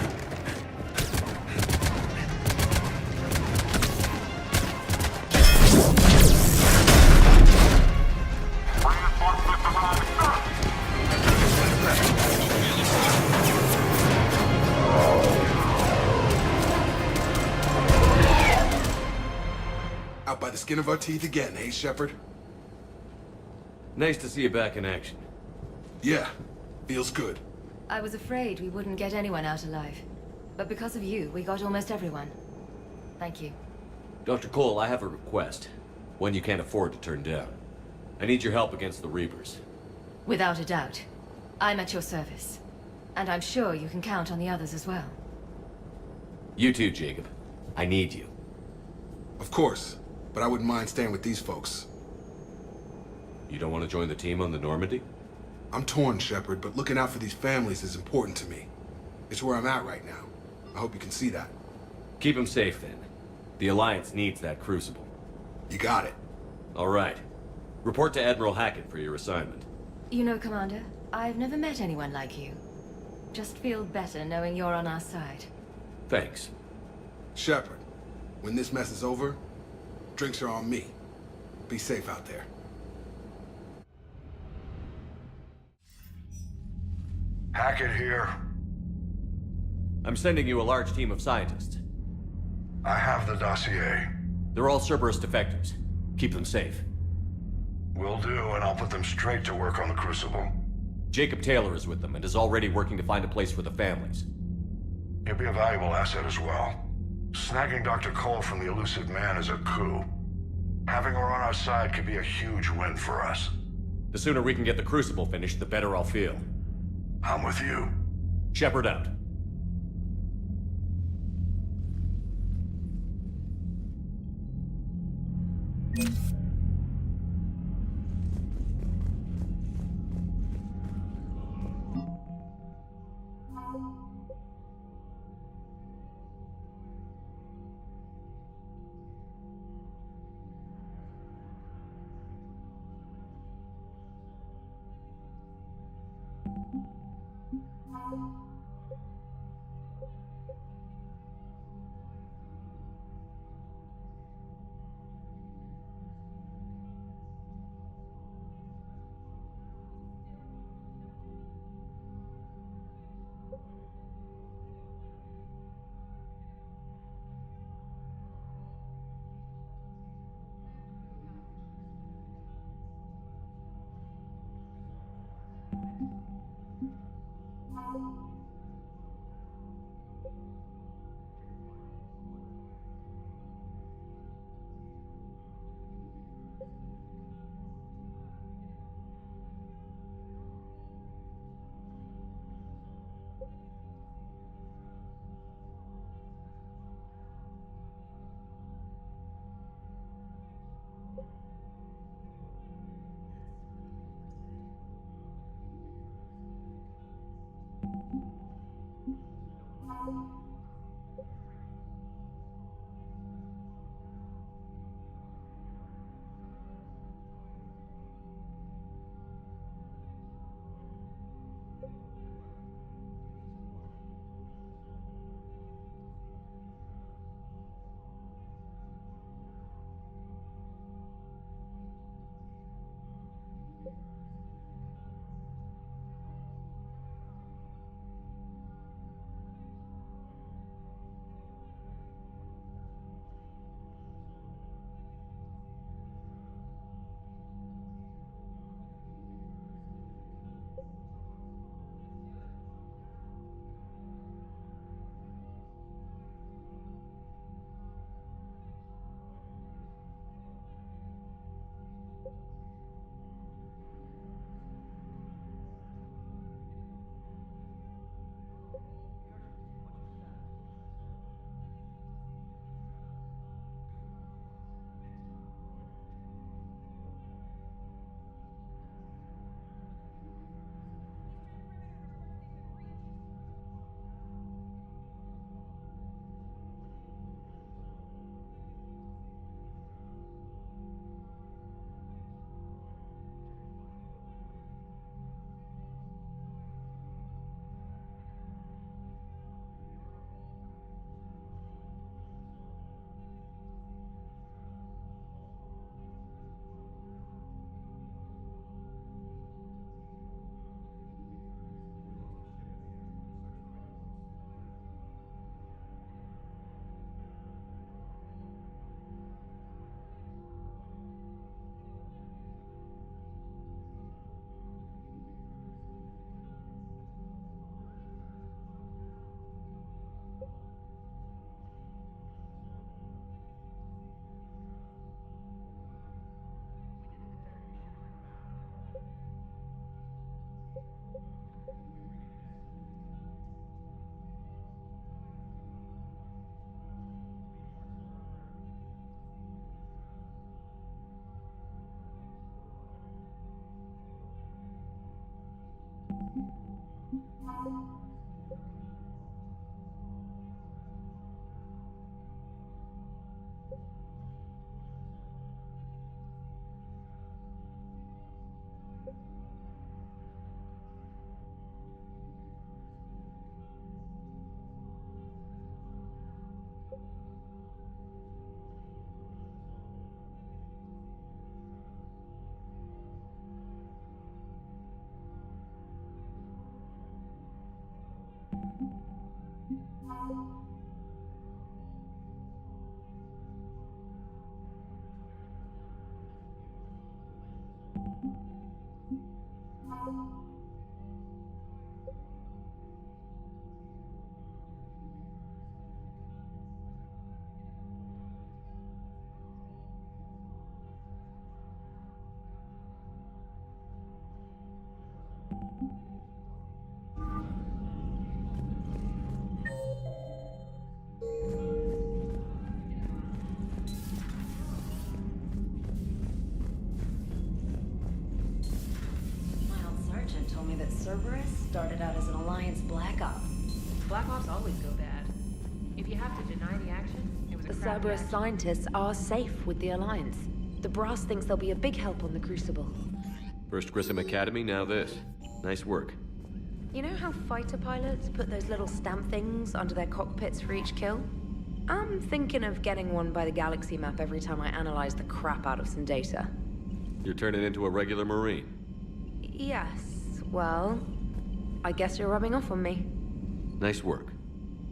Out by the skin of our teeth again, eh, Shepard? Nice to see you back in action. Yeah, feels good. I was afraid we wouldn't get anyone out alive. But because of you, we got almost everyone. Thank you. Dr. Cole, I have a request. One you can't afford to turn down. I need your help against the Reapers. Without a doubt. I'm at your service. And I'm sure you can count on the others as well. You too, Jacob. I need you. Of course, but I wouldn't mind staying with these folks. You don't want to join the team on the Normandy? I'm torn, Shepard, but looking out for these families is important to me. It's where I'm at right now. I hope you can see that. Keep them safe, then. The Alliance needs that Crucible. You got it. All right. Report to Admiral Hackett for your assignment. You know, Commander, I've never met anyone like you. Just feel better knowing you're on our side. Thanks. Shepard, when this mess is over, drinks are on me. Be safe out there. Hackett here. I'm sending you a large team of scientists. I have the dossier. They're all Cerberus defectors. Keep them safe. Will do, and I'll put them straight to work on the Crucible. Jacob Taylor is with them and is already working to find a place for the families. He'll be a valuable asset as well. Snagging Dr. Cole from the Elusive Man is a coup. Having her on our side could be a huge win for us. The sooner we can get the Crucible finished, the better I'll feel. I'm with you. Shepard out. Cerberus started out as an Alliance Black Op. Black Ops always go bad. If you have to deny the action, it was a The crappy Cerberus action. scientists are safe with the Alliance. The Brass thinks they'll be a big help on the Crucible. First Grissom Academy, now this. Nice work. You know how fighter pilots put those little stamp things under their cockpits for each kill? I'm thinking of getting one by the galaxy map every time I analyze the crap out of some data. You're turning into a regular Marine. Yes, well, I guess you're rubbing off on me. Nice work.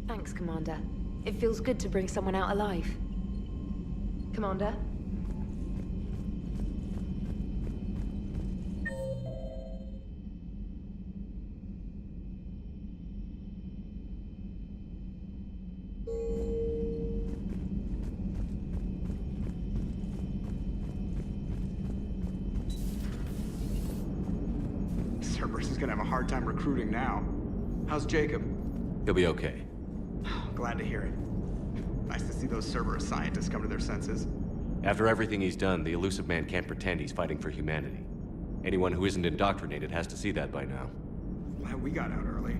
Thanks, Commander. It feels good to bring someone out alive. Commander? Cerberus is gonna have a hard time recruiting now. How's Jacob? He'll be okay. Glad to hear it. Nice to see those Cerberus scientists come to their senses. After everything he's done, the Elusive Man can't pretend he's fighting for humanity. Anyone who isn't indoctrinated has to see that by now. Glad we got out early.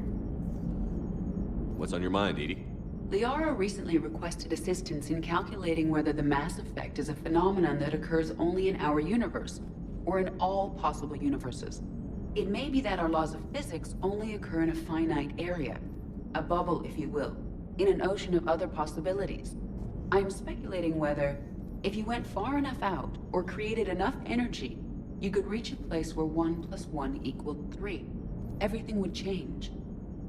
What's on your mind, Edie? Liara recently requested assistance in calculating whether the mass effect is a phenomenon that occurs only in our universe, or in all possible universes. It may be that our laws of physics only occur in a finite area, a bubble, if you will, in an ocean of other possibilities. I'm speculating whether, if you went far enough out, or created enough energy, you could reach a place where 1 + 1 = 3. Everything would change.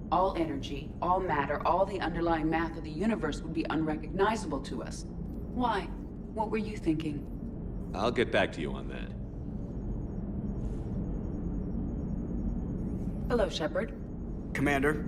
All energy, all matter, all the underlying math of the universe would be unrecognizable to us. Why? What were you thinking? I'll get back to you on that. Hello, Shepard. Commander.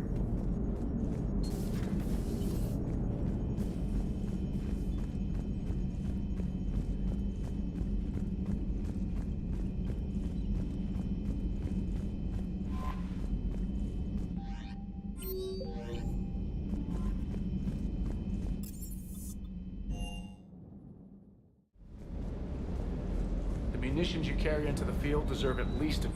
The munitions you carry into the field deserve at least a...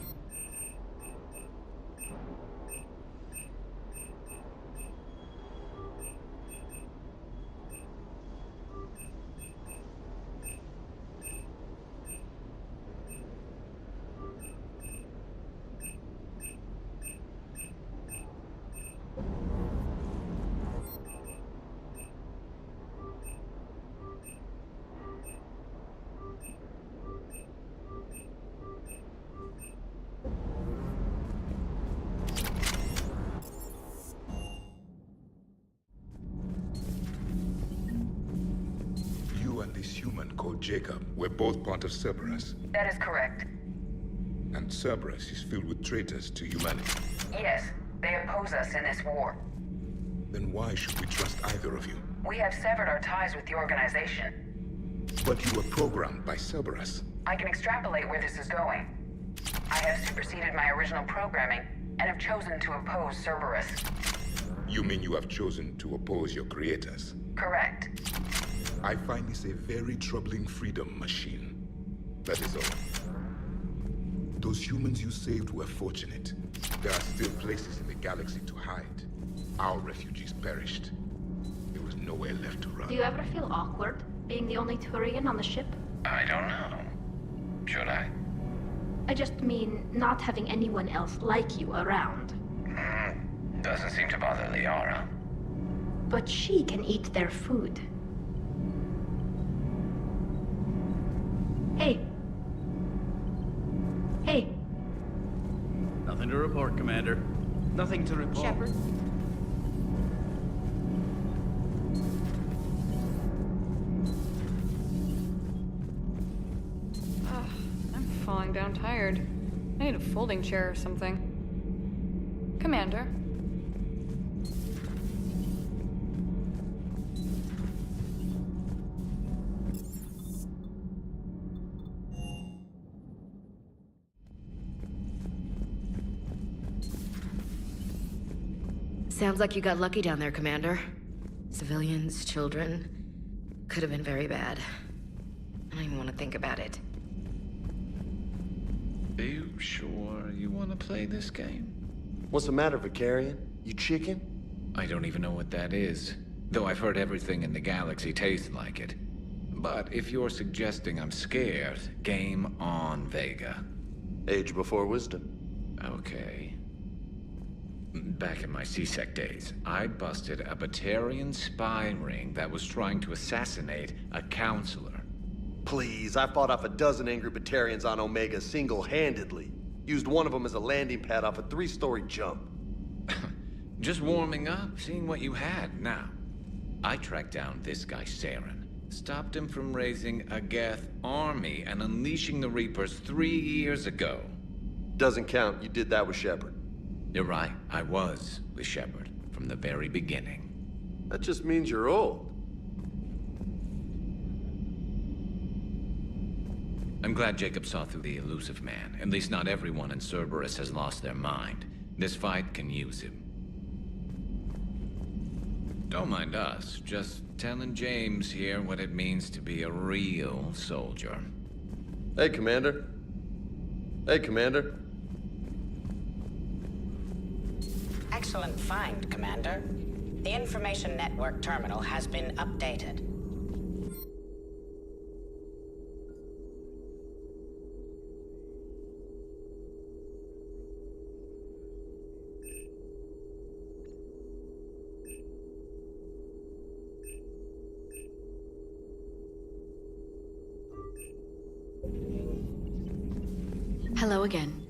Jacob were both part of Cerberus. That is correct. And Cerberus is filled with traitors to humanity. Yes, they oppose us in this war. Then why should we trust either of you? We have severed our ties with the organization. But you were programmed by Cerberus. I can extrapolate where this is going. I have superseded my original programming and have chosen to oppose Cerberus. You mean you have chosen to oppose your creators? Correct. I find this a very troubling freedom machine. That is all. Those humans you saved were fortunate. There are still places in the galaxy to hide. Our refugees perished. There was nowhere left to run. Do you ever feel awkward, being the only Turian on the ship? I don't know. Should I? I just mean not having anyone else like you around. Doesn't seem to bother Liara. But she can eat their food. Hey. Hey. Nothing to report, Commander. Nothing to report. Shepard. I'm falling down tired. I need a folding chair or something. Commander. Sounds like you got lucky down there, Commander. Civilians, children. Could have been very bad. I don't even want to think about it. Are you sure you want to play this game? What's the matter, Vicarian? You chicken? I don't even know what that is. Though I've heard everything in the galaxy tastes like it. But if you're suggesting I'm scared, game on, Vega. Age before wisdom. Okay. Back in my CSEC days, I busted a Batarian spy ring that was trying to assassinate a counselor. Please, I fought off a dozen angry Batarians on Omega single-handedly. Used one of them as a landing pad off a 3-story jump. Just warming up, seeing what you had. Now, I tracked down this guy, Saren. Stopped him from raising a Geth army and unleashing the Reapers 3 years ago. Doesn't count. You did that with Shepard. You're right. I was with Shepard from the very beginning. That just means you're old. I'm glad Jacob saw through the elusive man. At least not everyone in Cerberus has lost their mind. This fight can use him. Don't mind us. Just telling James here what it means to be a real soldier. Hey, Commander. Hey, Commander. Excellent find, Commander. The information network terminal has been updated. Hello again.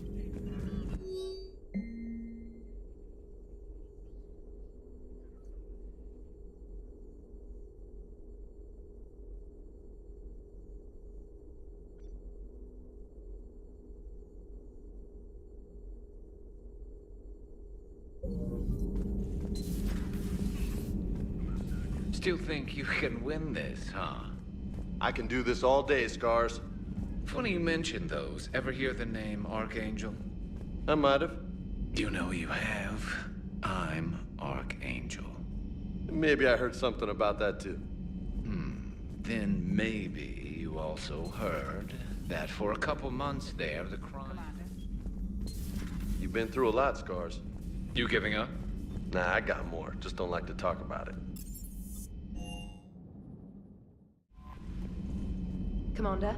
Still think you can win this, huh? I can do this all day, Scars. Funny you mention those. Ever hear the name Archangel? I might have. You know you have. I'm Archangel. Maybe I heard something about that too. Then maybe you also heard that for a couple months there, the crime... You've been through a lot, Scars. You giving up? Nah, I got more. Just don't like to talk about it. Commander?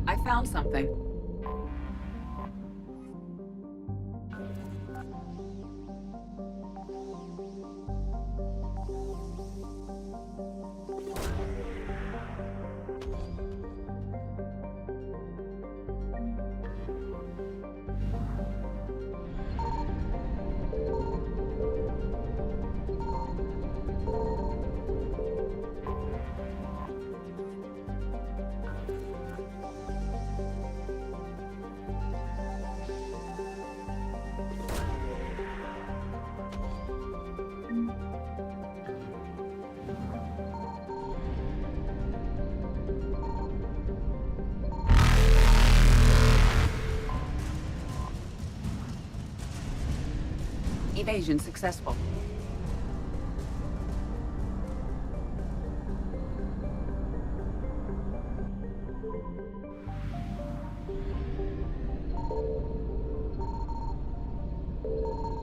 I found something. Evasion successful.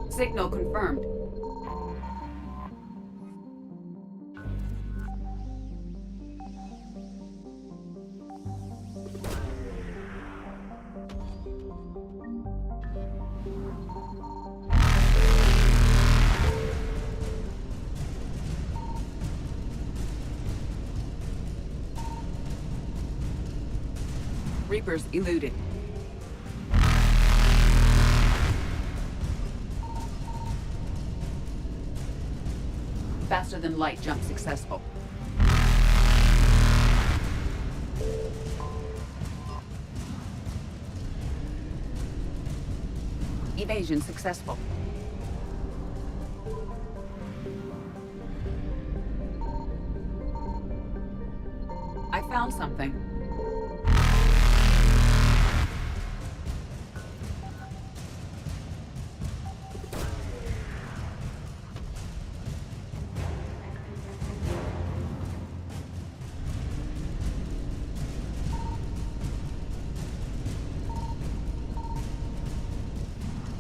Signal confirmed. Reapers eluded. Faster than light jump successful. Evasion successful. I found something.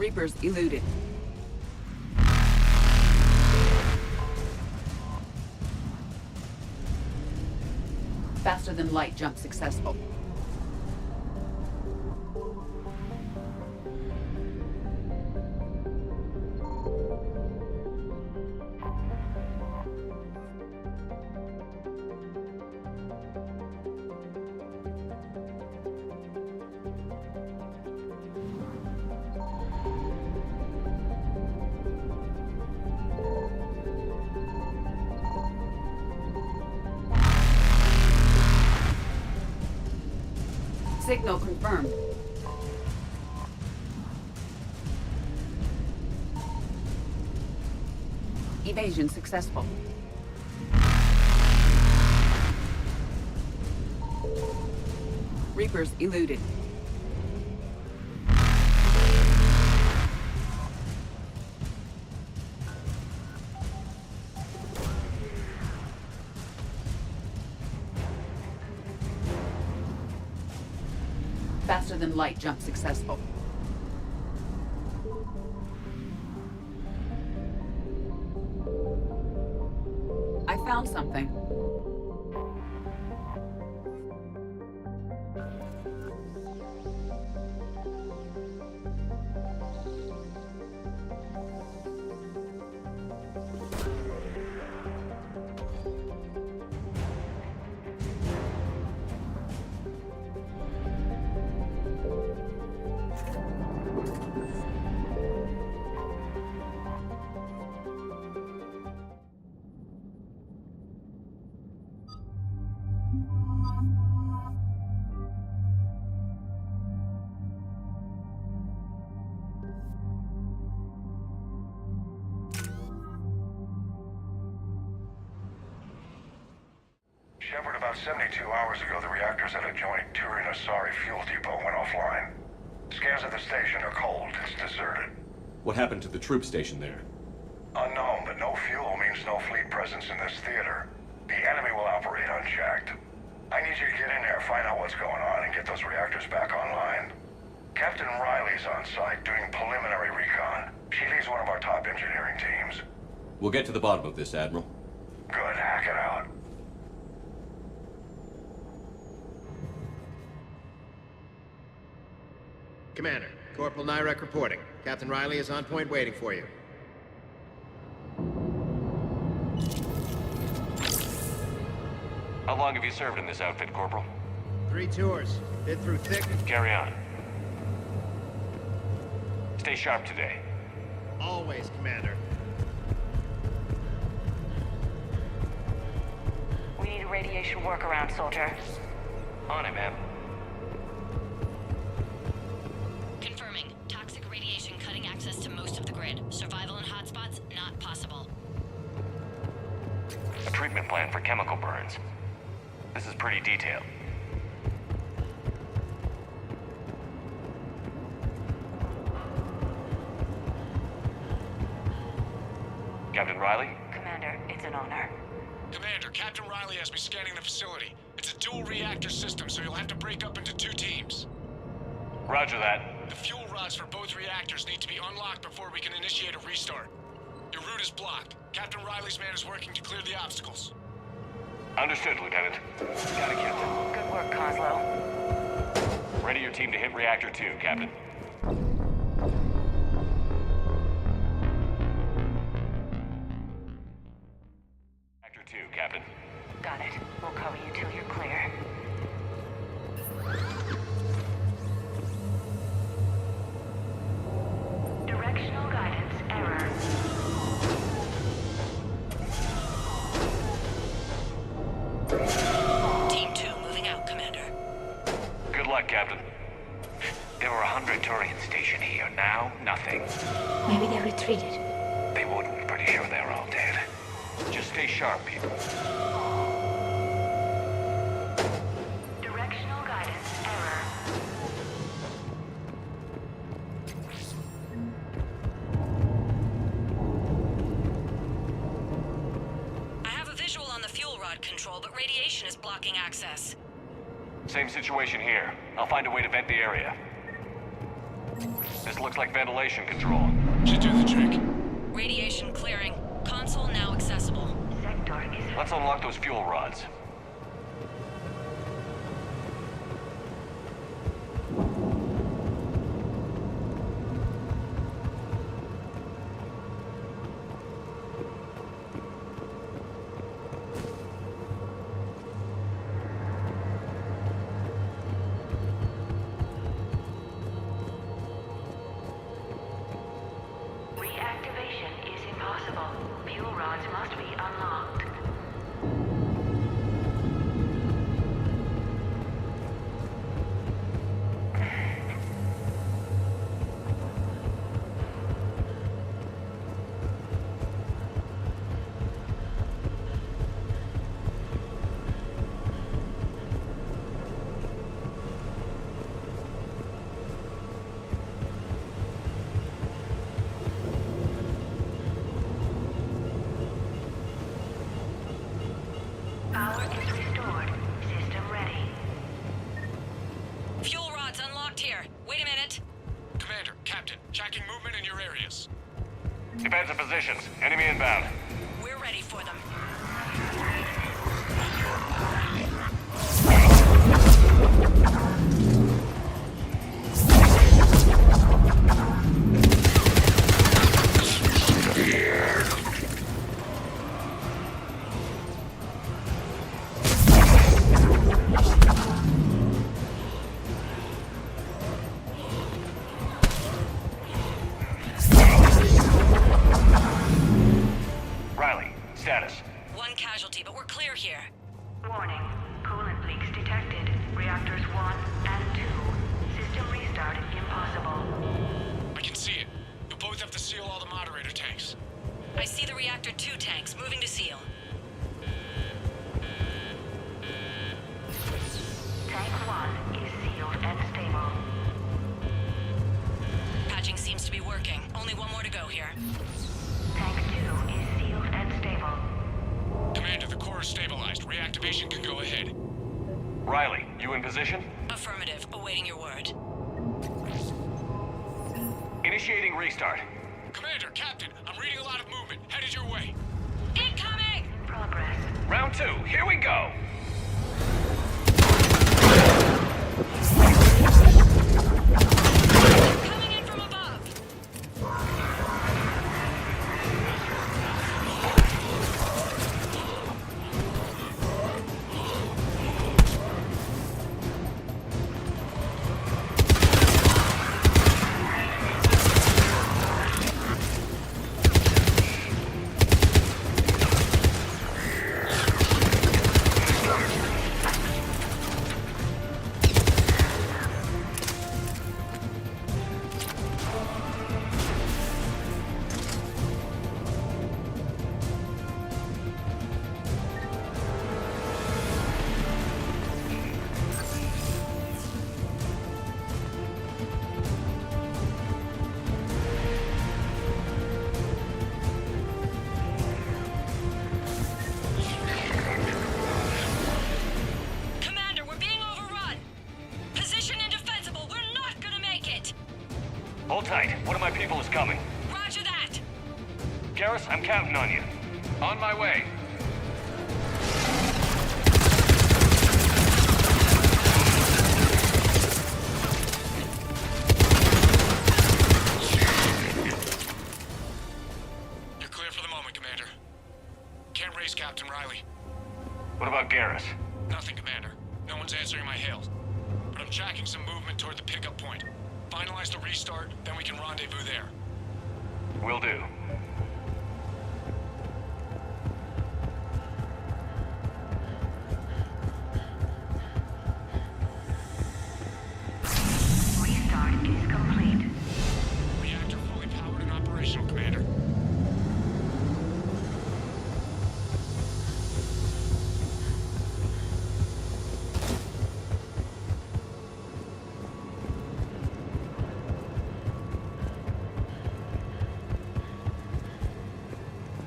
Reapers eluded. Faster than light jump successful. Signal confirmed. Evasion successful. Reapers eluded. Faster than light jump successful. I found something. Shepard, about 72 hours ago, the reactors at a joint Turin-Asari fuel depot went offline. Scans of the station are cold. It's deserted. What happened to the troop station there? Unknown, but no fuel means no fleet presence in this theater. The enemy will operate unchecked. I need you to get in there, find out what's going on, and get those reactors back online. Captain Riley's on site doing preliminary recon. She leads one of our top engineering teams. We'll get to the bottom of this, Admiral. Good, hack it out. Commander, Corporal Nyrek reporting. Captain Riley is on point waiting for you. How long have you served in this outfit, Corporal? 3 tours. Bit through thick. Carry on. Stay sharp today. Always, Commander. We need a radiation workaround, soldier. On it, ma'am. Confirming. Toxic radiation cutting access to most of the grid. Survival in hotspots, not possible. A treatment plan for chemical burns. This is pretty detailed. Captain Riley? Commander, it's an honor. Commander, Captain Riley has me scanning the facility. It's a dual reactor system, so you'll have to break up into 2 teams. Roger that. The fuel rods for both reactors need to be unlocked before we can initiate a restart. Your route is blocked. Captain Riley's man is working to clear the obstacles. Understood, Lieutenant. Got it, Captain. Good work, Coslow. Ready your team to hit Reactor 2, Captain. Reactor 2, Captain. Got it. We'll cover you till you're clear. Directional guidance error. Team 2 moving out, Commander. Good luck, Captain. There were 100 Turians stationed here. Now, nothing. Maybe they retreated. They wouldn't. Pretty sure they're all dead. Just stay sharp, people. Directional guidance error. I have a visual on the fuel rod control, but radiation is blocking access. Same situation here. I'll find a way to vent the area. This looks like ventilation control. Should do the trick. Radiation clearing. Console now accessible. Let's unlock those fuel rods. Reactivation is impossible. Fuel rods must be unlocked. Power is restored. System ready. Fuel rods unlocked here. Wait a minute. Commander, Captain, tracking movement in your areas. Defensive positions. Enemy inbound. We're ready for them. Riley, status. One casualty, but we're clear here. Warning. Coolant leaks detected. Reactors 1 and 2. System restart impossible. I can see it. You'll both have to seal all the moderator tanks. I see the reactor 2 tanks moving to seal. Tank 1 is sealed and stable. Patching seems to be working. Only one more to go here. Tank 2 is sealed and stable. Commander, the core is stabilized. Reactivation can go ahead. Riley, you in position? Affirmative. Awaiting your word. Initiating restart. Commander, Captain, I'm reading a lot of movement. Headed your way. Incoming! Progress. Round 2, here we go! Coming in from above. Commander, we're being overrun. Position indefensible. We're not gonna make it. Hold tight. One of my people is coming. Roger that. Garrus, I'm counting on you. On my way. You're clear for the moment, Commander. Can't raise Captain Riley. What about Garrus? Nothing, Commander. No one's answering my hails. But I'm tracking some movement toward the pickup point. Finalize the restart, then we can rendezvous there. Will do. Restart is complete. Reactor fully powered and operational, Commander.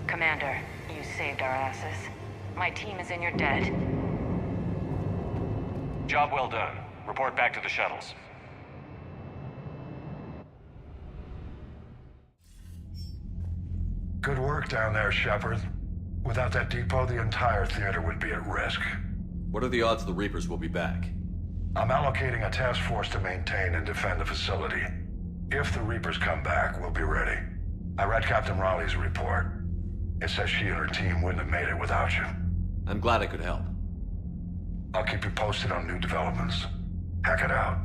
Commander, you saved our asses. My team is in your debt. Job well done. Report back to the shuttles. Good work down there, Shepard. Without that depot, the entire theater would be at risk. What are the odds the Reapers will be back? I'm allocating a task force to maintain and defend the facility. If the Reapers come back, we'll be ready. I read Captain Raleigh's report. It says she and her team wouldn't have made it without you. I'm glad I could help. I'll keep you posted on new developments. Hack it out.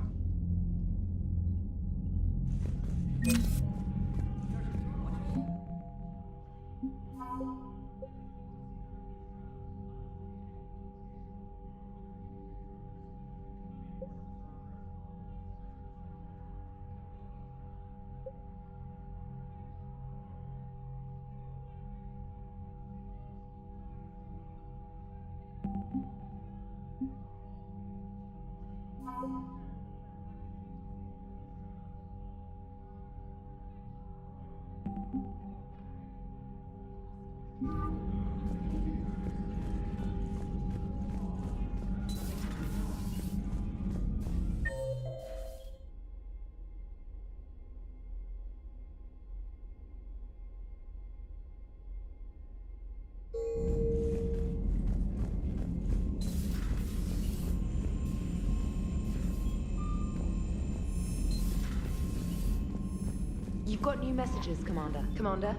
You've got new messages, Commander. Commander?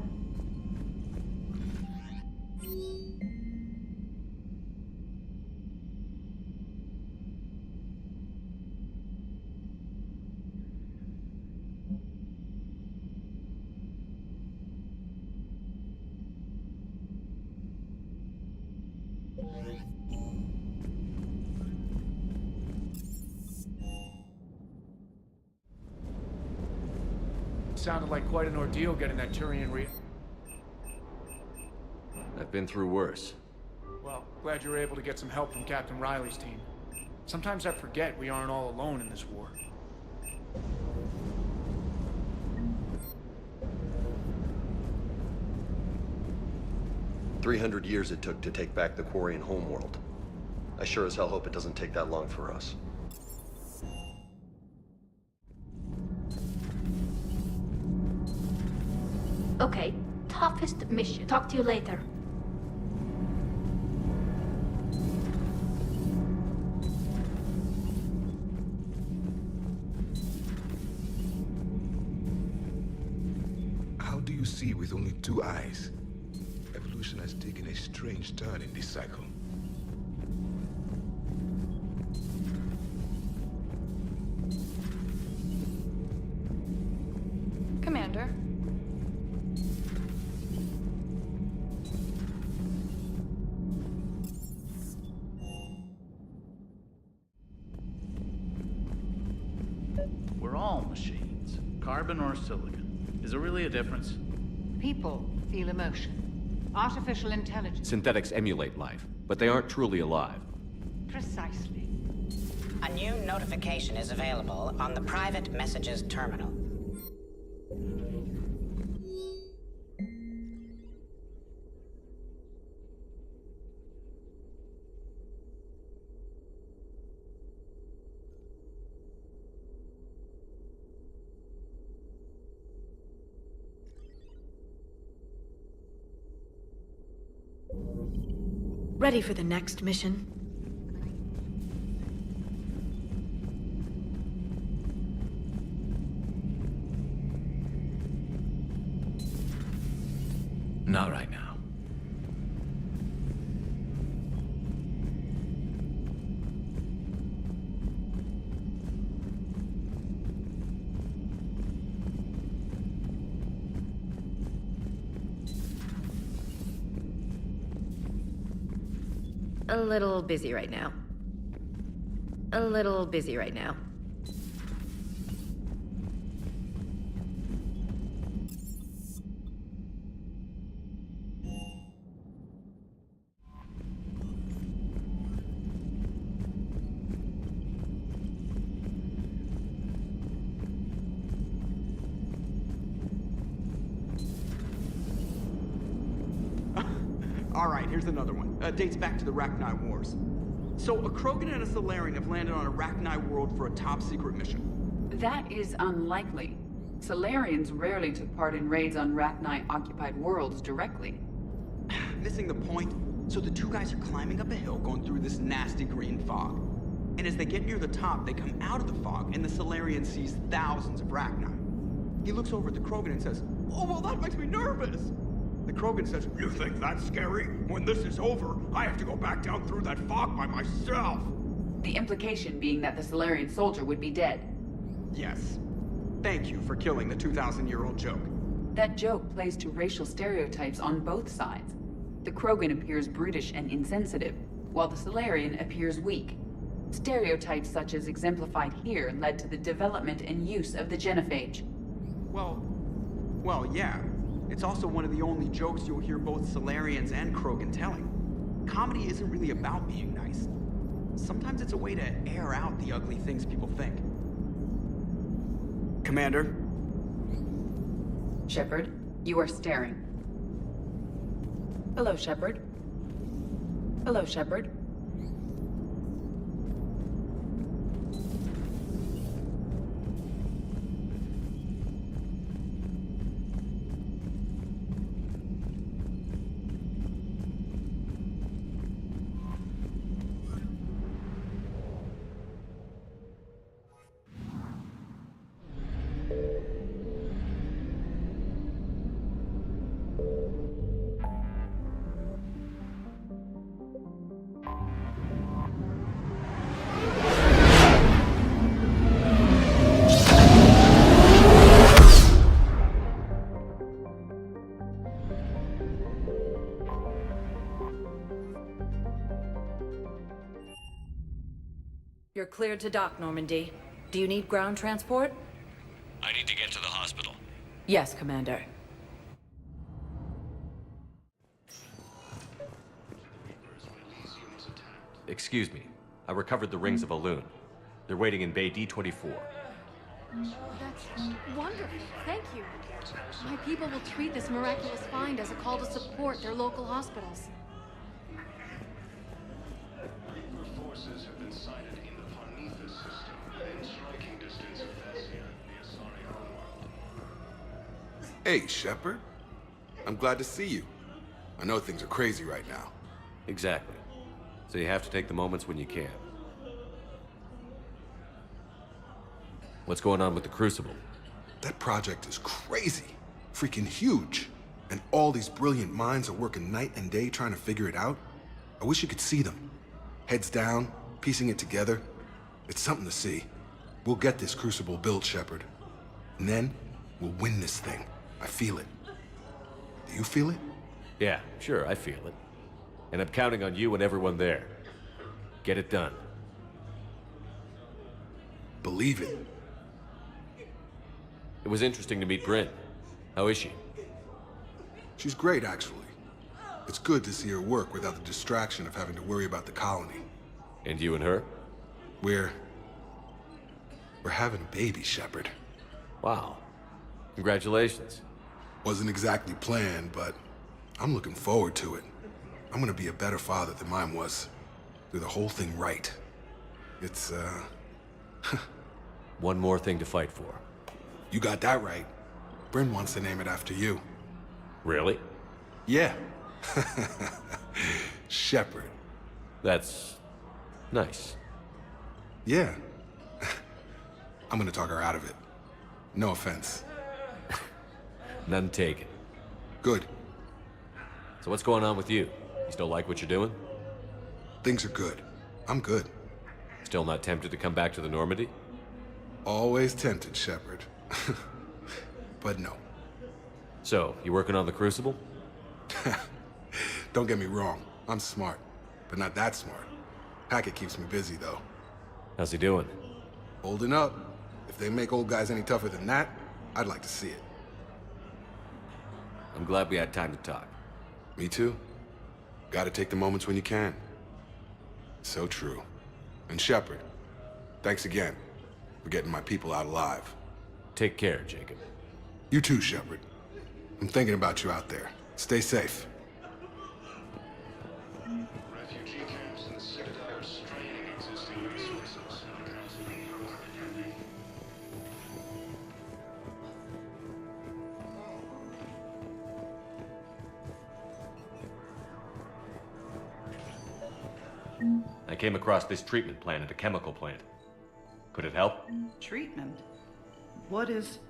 Sounded like quite an ordeal getting that Turian I've been through worse. Well, glad you were able to get some help from Captain Riley's team. Sometimes I forget we aren't all alone in this war. 300 years it took to take back the Quarian homeworld. I sure as hell hope it doesn't take that long for us. Okay, toughest mission. Talk to you later. How do you see with only 2 eyes? Evolution has taken a strange turn in this cycle. Commander. We're all machines, carbon or silicon. Is there really a difference? People feel emotion. Artificial intelligence. Synthetics emulate life, but they aren't truly alive. Precisely. A new notification is available on the private messages terminal. Ready for the next mission? Not right now. A little busy right now. A little busy right now. Alright, here's another one. Dates back to the Rachni Wars. So, a Krogan and a Salarian have landed on a Rachni world for a top-secret mission. That is unlikely. Solarians rarely took part in raids on Rachni-occupied worlds directly. Missing the point? So the two guys are climbing up a hill going through this nasty green fog. And as they get near the top, they come out of the fog, and the Solarian sees thousands of Rachni. He looks over at the Krogan and says, "Oh, well, that makes me nervous." The Krogan says, "You think that's scary? When this is over, I have to go back down through that fog by myself." The implication being that the Solarian soldier would be dead. Yes. Thank you for killing the 2,000-year-old joke. That joke plays to racial stereotypes on both sides. The Krogan appears brutish and insensitive, while the Solarian appears weak. Stereotypes such as exemplified here led to the development and use of the genophage. Well, yeah. It's also one of the only jokes you'll hear both Solarians and Krogan telling. Comedy isn't really about being nice. Sometimes it's a way to air out the ugly things people think. Commander? Shepard, you are staring. Hello, Shepard. Hello, Shepard. You're cleared to dock, Normandy. Do you need ground transport? I need to get to the hospital. Yes, Commander. Excuse me. I recovered the rings of Elune. They're waiting in Bay D-24. That's wonderful. Thank you. My people will treat this miraculous find as a call to support their local hospitals. Your forces have been sighted in the Parnithus system, within striking distance of Thessia, the Asari homeworld. Hey, Shepard. I'm glad to see you. I know things are crazy right now. Exactly. So you have to take the moments when you can. What's going on with the Crucible? That project is crazy. Freaking huge. And all these brilliant minds are working night and day trying to figure it out. I wish you could see them. Heads down, piecing it together. It's something to see. We'll get this Crucible built, Shepard. And then, we'll win this thing. I feel it. Do you feel it? Yeah, sure, I feel it. And I'm counting on you and everyone there. Get it done. Believe it. It was interesting to meet Bryn. How is she? She's great, actually. It's good to see her work without the distraction of having to worry about the colony. And you and her? We're having a baby, Shepard. Wow. Congratulations. Wasn't exactly planned, but I'm looking forward to it. I'm gonna be a better father than mine was. Do the whole thing right. It's, One more thing to fight for. You got that right. Bryn wants to name it after you. Really? Yeah. Shepard. That's nice. Yeah. I'm gonna talk her out of it. No offense. None taken. Good. So what's going on with you? You still like what you're doing? Things are good. I'm good. Still not tempted to come back to the Normandy? Always tempted, Shepard. But no. So, you working on the Crucible? Don't get me wrong. I'm smart. But not that smart. Hackett keeps me busy, though. How's he doing? Holding up. If they make old guys any tougher than that, I'd like to see it. I'm glad we had time to talk. Me too. Gotta take the moments when you can. So true. And Shepard, thanks again for getting my people out alive. Take care, Jacob. You too, Shepard. I'm thinking about you out there. Stay safe. Refugee camps in the Citadel are straining existing resources. I came across this treatment plant at a chemical plant. Could it help? Treatment? What is...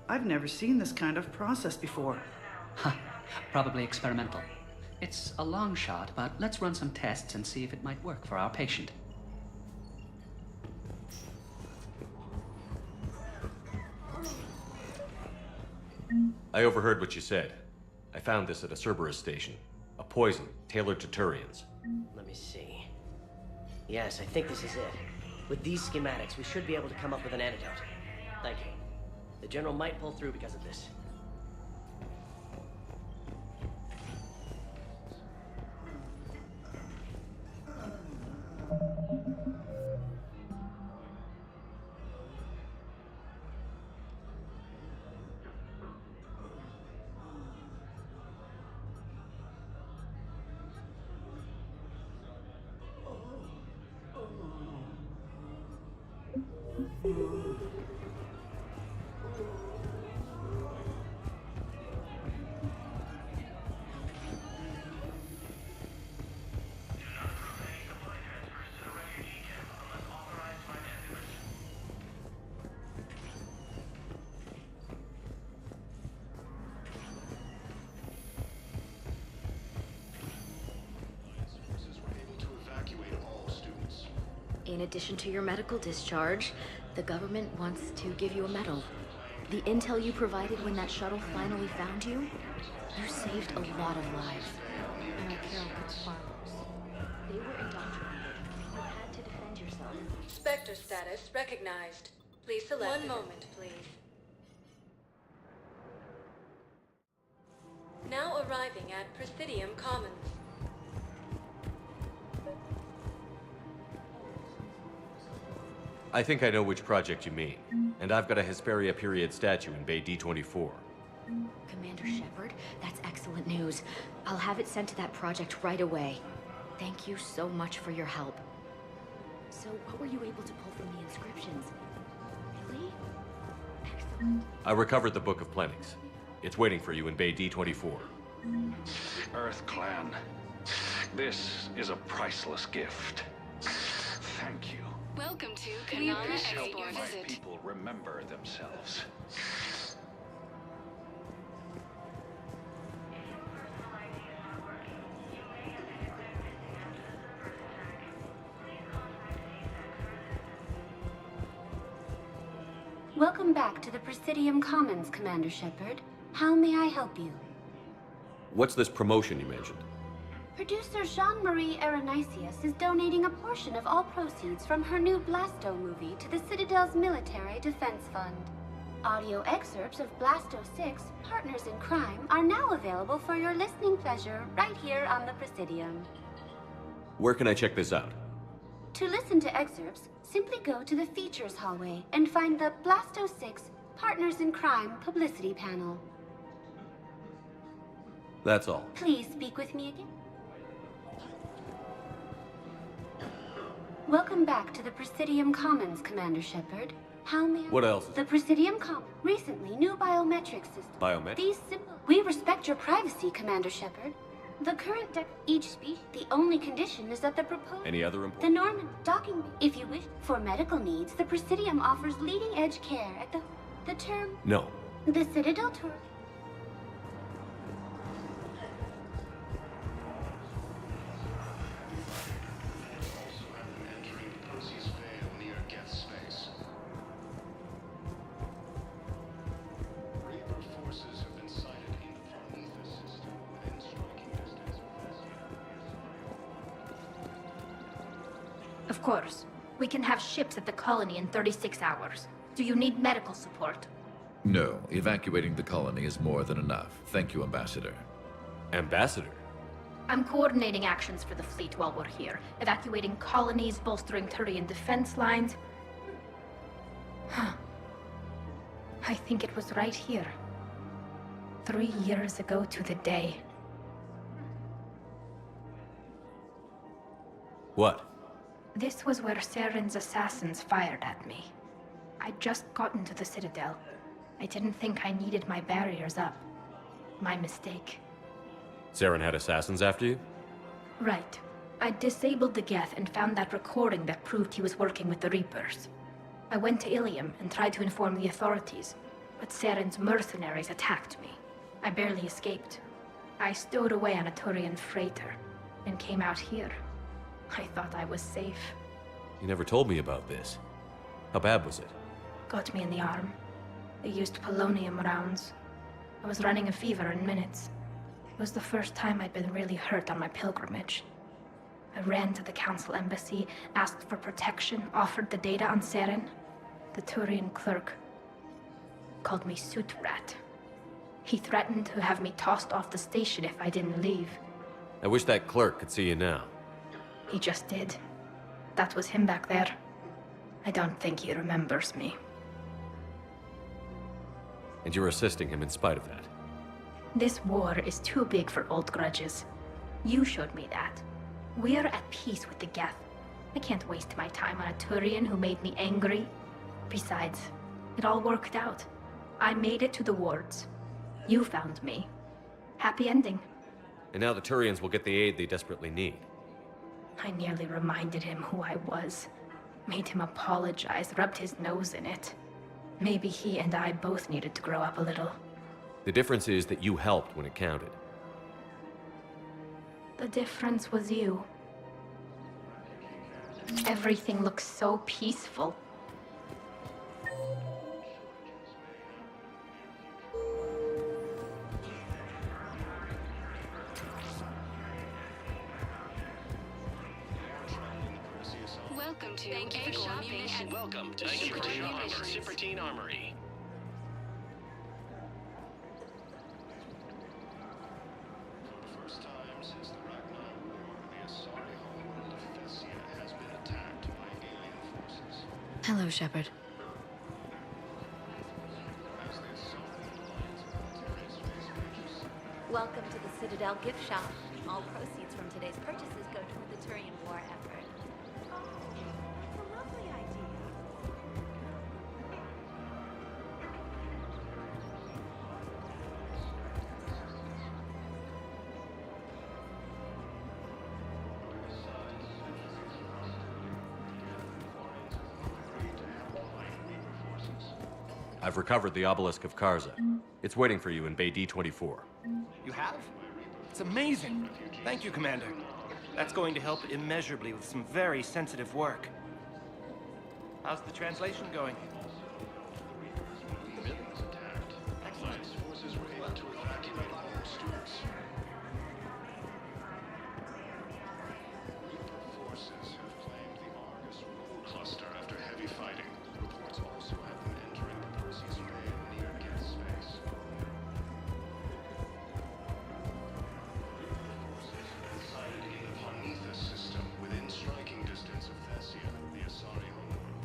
I've never seen this kind of process before. Probably experimental. It's a long shot, but let's run some tests and see if it might work for our patient. I overheard what you said. I found this at a Cerberus station. A poison tailored to Turians. Let me see. Yes, I think this is it. With these schematics, we should be able to come up with an antidote. Thank you. The General might pull through because of this. In addition to your medical discharge, the government wants to give you a medal. The intel you provided when that shuttle finally found you, you saved a lot of lives. And I care about farmers. They were indoctrinated. You had to defend yourself. Spectre status recognized. Please select. One moment, please. Now arriving at Presidium Commons. I think I know which project you mean. And I've got a Hesperia period statue in Bay D24. Commander Shepard, that's excellent news. I'll have it sent to that project right away. Thank you so much for your help. So, what were you able to pull from the inscriptions? Really? Excellent. I recovered the Book of Plenix. It's waiting for you in Bay D24. Earth Clan, this is a priceless gift. Thank you. Welcome to We Kanana appreciate Expo your visit. visit. People remember themselves. Welcome back to the Presidium Commons, Commander Shepard. How may I help you? What's this promotion you mentioned? Producer Jean-Marie Aronisius is donating a portion of all proceeds from her new Blasto movie to the Citadel's Military Defense Fund. Audio excerpts of Blasto 6, Partners in Crime, are now available for your listening pleasure right here on the Presidium. Where can I check this out? To listen to excerpts, simply go to the Features hallway and find the Blasto 6, Partners in Crime publicity panel. That's all. Please speak with me again. Welcome back to the Presidium Commons, Commander Shepard. How may I... What else? The Presidium Commons. Recently, new biometric system. Biometric? These symbols... We respect your privacy, Commander Shepard. The current each species, the only condition is that the proposed... Any other The important? Norman docking... If you wish, for medical needs, the Presidium offers leading-edge care at the term... No. The Citadel Tour... Of course. We can have ships at the colony in 36 hours. Do you need medical support? No, evacuating the colony is more than enough. Thank you, Ambassador. Ambassador? I'm coordinating actions for the fleet while we're here. Evacuating colonies, bolstering Turian defense lines. I think it was right here. 3 years ago to the day. What? This was where Saren's assassins fired at me. I'd just gotten to the Citadel. I didn't think I needed my barriers up. My mistake. Saren had assassins after you? Right. I disabled the Geth and found that recording that proved he was working with the Reapers. I went to Ilium and tried to inform the authorities, but Saren's mercenaries attacked me. I barely escaped. I stowed away on a Turian freighter and came out here. I thought I was safe. You never told me about this. How bad was it? Got me in the arm. They used polonium rounds. I was running a fever in minutes. It was the first time I'd been really hurt on my pilgrimage. I ran to the Council embassy, asked for protection, offered the data on Saren. The Turian clerk called me Soot Rat. He threatened to have me tossed off the station if I didn't leave. I wish that clerk could see you now. He just did. That was him back there. I don't think he remembers me. And you're assisting him in spite of that. This war is too big for old grudges. You showed me that. We're at peace with the Geth. I can't waste my time on a Turian who made me angry. Besides, it all worked out. I made it to the wards. You found me. Happy ending. And now the Turians will get the aid they desperately need. I nearly reminded him who I was. Made him apologize, rubbed his nose in it. Maybe he and I both needed to grow up a little. The difference is that you helped when it counted. The difference was you. Everything looks so peaceful. Welcome to Thank you for shopping and welcome to Supertine Armory. Hello, Shepard. Welcome to the Citadel gift shop. All proceeds from today's purchases go toward the Turian war effort. It's a lovely idea. I've recovered the obelisk of Karza. It's waiting for you in Bay D-24. You have? It's amazing. Thank you, Commander. That's going to help immeasurably with some very sensitive work. How's the translation going? Excellent. Forces were able to evacuate all students. Reaper forces have claimed the Argus Rule Cluster after heavy fighting. Reports also have them entering the Perseus Bay near Geth space. Forces have sighted in the Ponethus system within striking distance of Thessia, the Asari homeworld.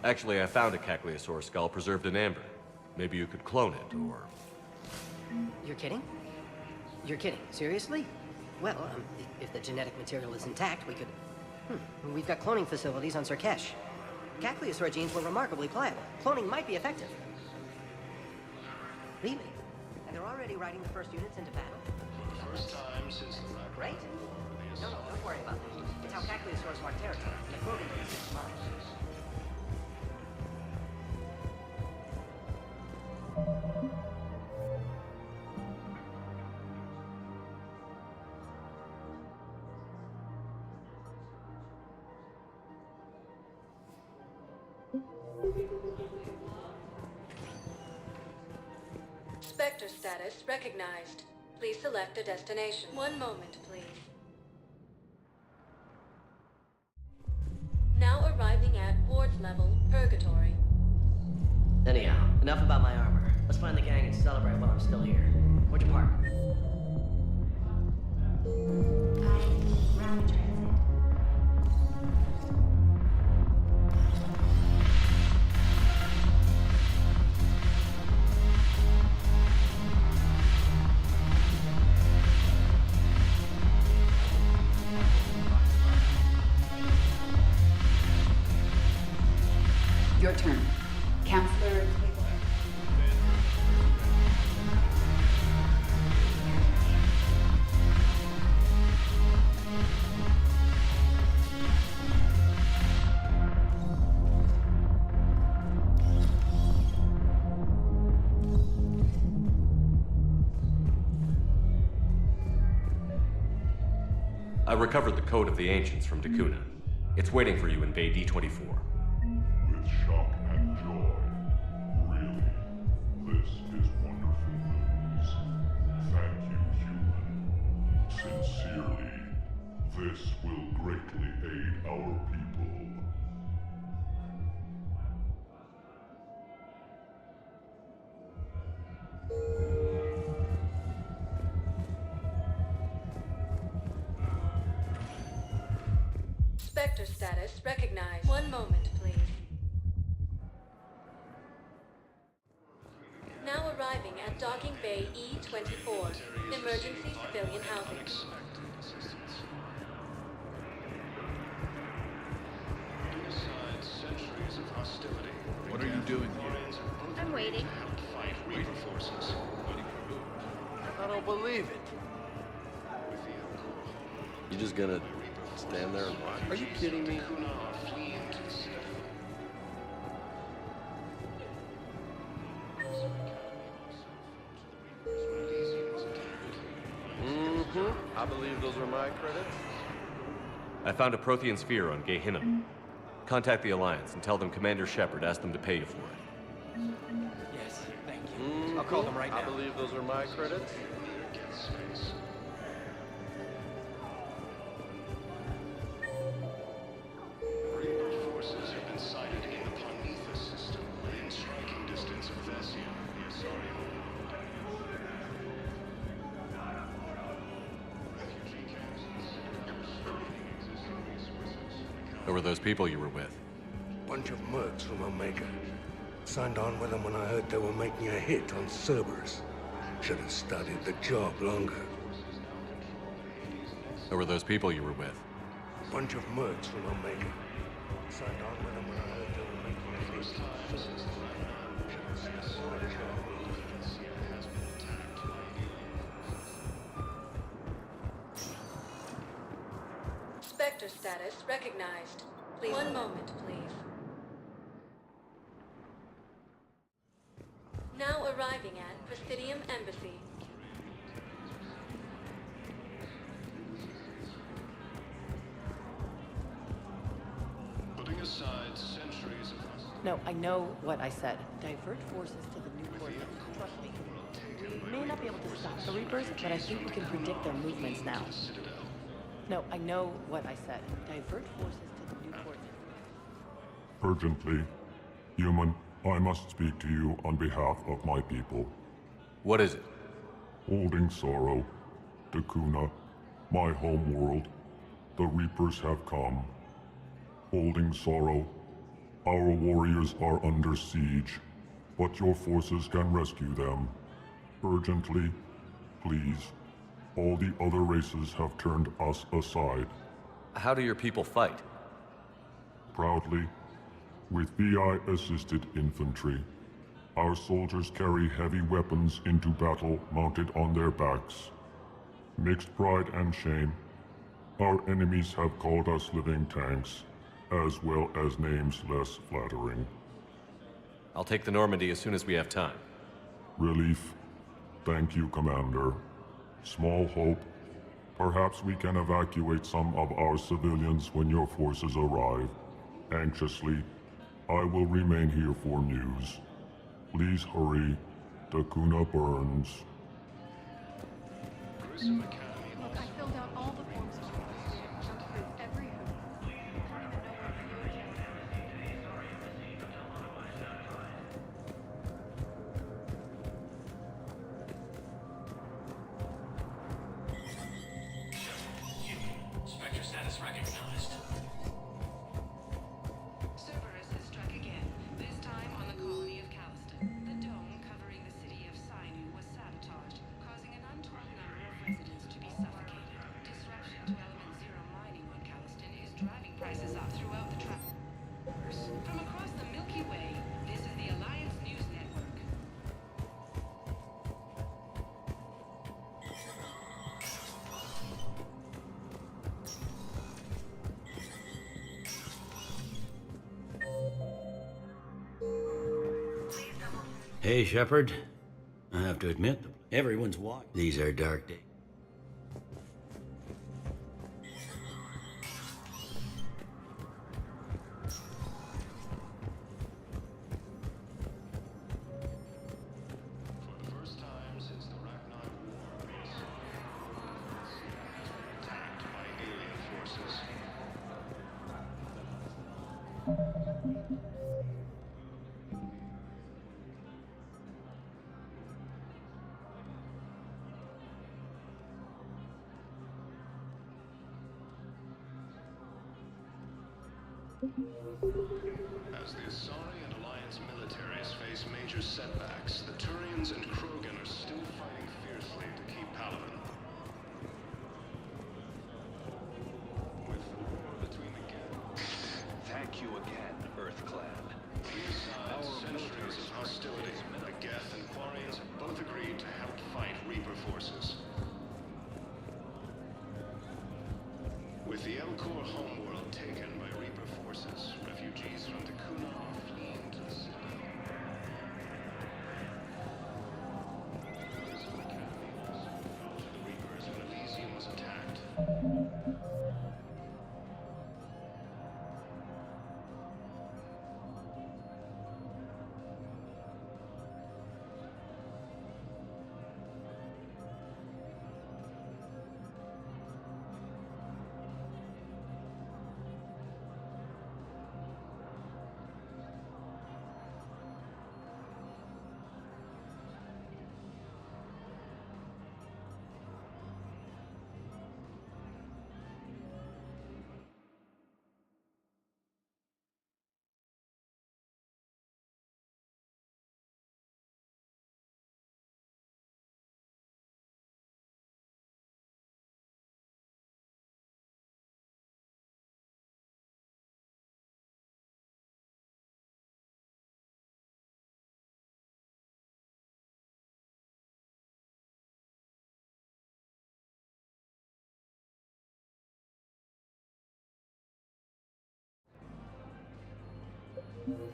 Actually, I found a Cagliasaur skull preserved in amber. Maybe you could clone it, or... You're kidding? You're kidding. Seriously? Well, if the genetic material is intact, we could... We've got cloning facilities on Surkesh. Cagliasaur genes were remarkably pliable. Cloning might be effective. Really? And they're already riding the first units into battle? For the first time since the Ragnarok. Great. No, don't worry about that. It's how Cagliasaurs mark territory. And the Krogan is mine. Spectre status recognized. Please select a destination. One moment, please. Now arriving at Wards level, Purgatory. Anyhow, enough about my armor. Let's find the gang and celebrate while I'm still here. Where'd you park? Ground transit. Your turn. Counselor Taylor. I recovered the Code of the Ancients from Dakuna. It's waiting for you in Bay D-24. With shock and joy. Really, this is wonderful news. Thank you, human. Sincerely, this will greatly aid our people. Spectre status recognized. One moment, please. Now arriving at Docking Bay E-24. Emergency civilian housing. What are you doing here? I'm waiting. I don't believe it. You just gonna stand there and watch? Are you kidding me? Mm-hmm. I believe those are my credits. I found a Prothean sphere on Gehinnom. Contact the Alliance and tell them Commander Shepard asked them to pay you for it. Yes, thank you. I'll call them right now. I believe those are my credits. Forces have been sighted in the Prometheus system, within striking distance of Thessia, the Asarian world. Refugee camps existing resources. Who were those people you were with? Bunch of mercs from Omega. Signed on with them when I heard they were making a hit on Cerberus. Should have studied the job longer. Who were those people you were with? Bunch of mercs from Omega. Signed on with them when I heard they were making a hit on Cerberus. Should have studied the job longer. Spectre status recognized. Please. One moment, please. Now arriving at Presidium Embassy. Putting aside centuries of No, I know what I said. Divert forces to the Newport Node. Trust me. We may not be able to stop the Reapers, but I think we can predict their movements now. No, I know what I said. Divert forces to the Newport Node. Urgently, human, I must speak to you on behalf of my people. What is it? Holding Sorrow, Dakuna, my home world, the Reapers have come. Holding Sorrow, our warriors are under siege, but your forces can rescue them. Urgently, please. All the other races have turned us aside. How do your people fight? Proudly, with VI-assisted infantry. Our soldiers carry heavy weapons into battle mounted on their backs. Mixed pride and shame, our enemies have called us living tanks, as well as names less flattering. I'll take the Normandy as soon as we have time. Relief. Thank you, Commander. Small hope. Perhaps we can evacuate some of our civilians when your forces arrive. Anxiously, I will remain here for news. Please hurry. Dakuna burns. Look, I filled out all the forms of jumped through every hoop. I don't even know where Spectre status recognized. Cerberus has struck again, this time on the colony of Calliston. The dome covering the city of Sinai was sabotaged, causing an untold number of residents to be suffocated. Disruption to Element Zero mining on Calliston is driving prices up throughout the travel. From across the Milky Way, this is the Alliance News Network. Hey, Shepard. I have to admit, everyone's watching. These are dark days. As the Asari and Alliance militaries face major setbacks, the Turians and Krogan are still fighting fiercely to keep Palaven. With the war between the Thank you again, Earth Clan. Besides centuries of hostility, the Geth and Quarians have both agreed to help fight Reaper forces. With the Elcor homeworld taken by Reaper forces, refugees from Takuna are fleeing to the city. The Reapers when Elysium was attacked.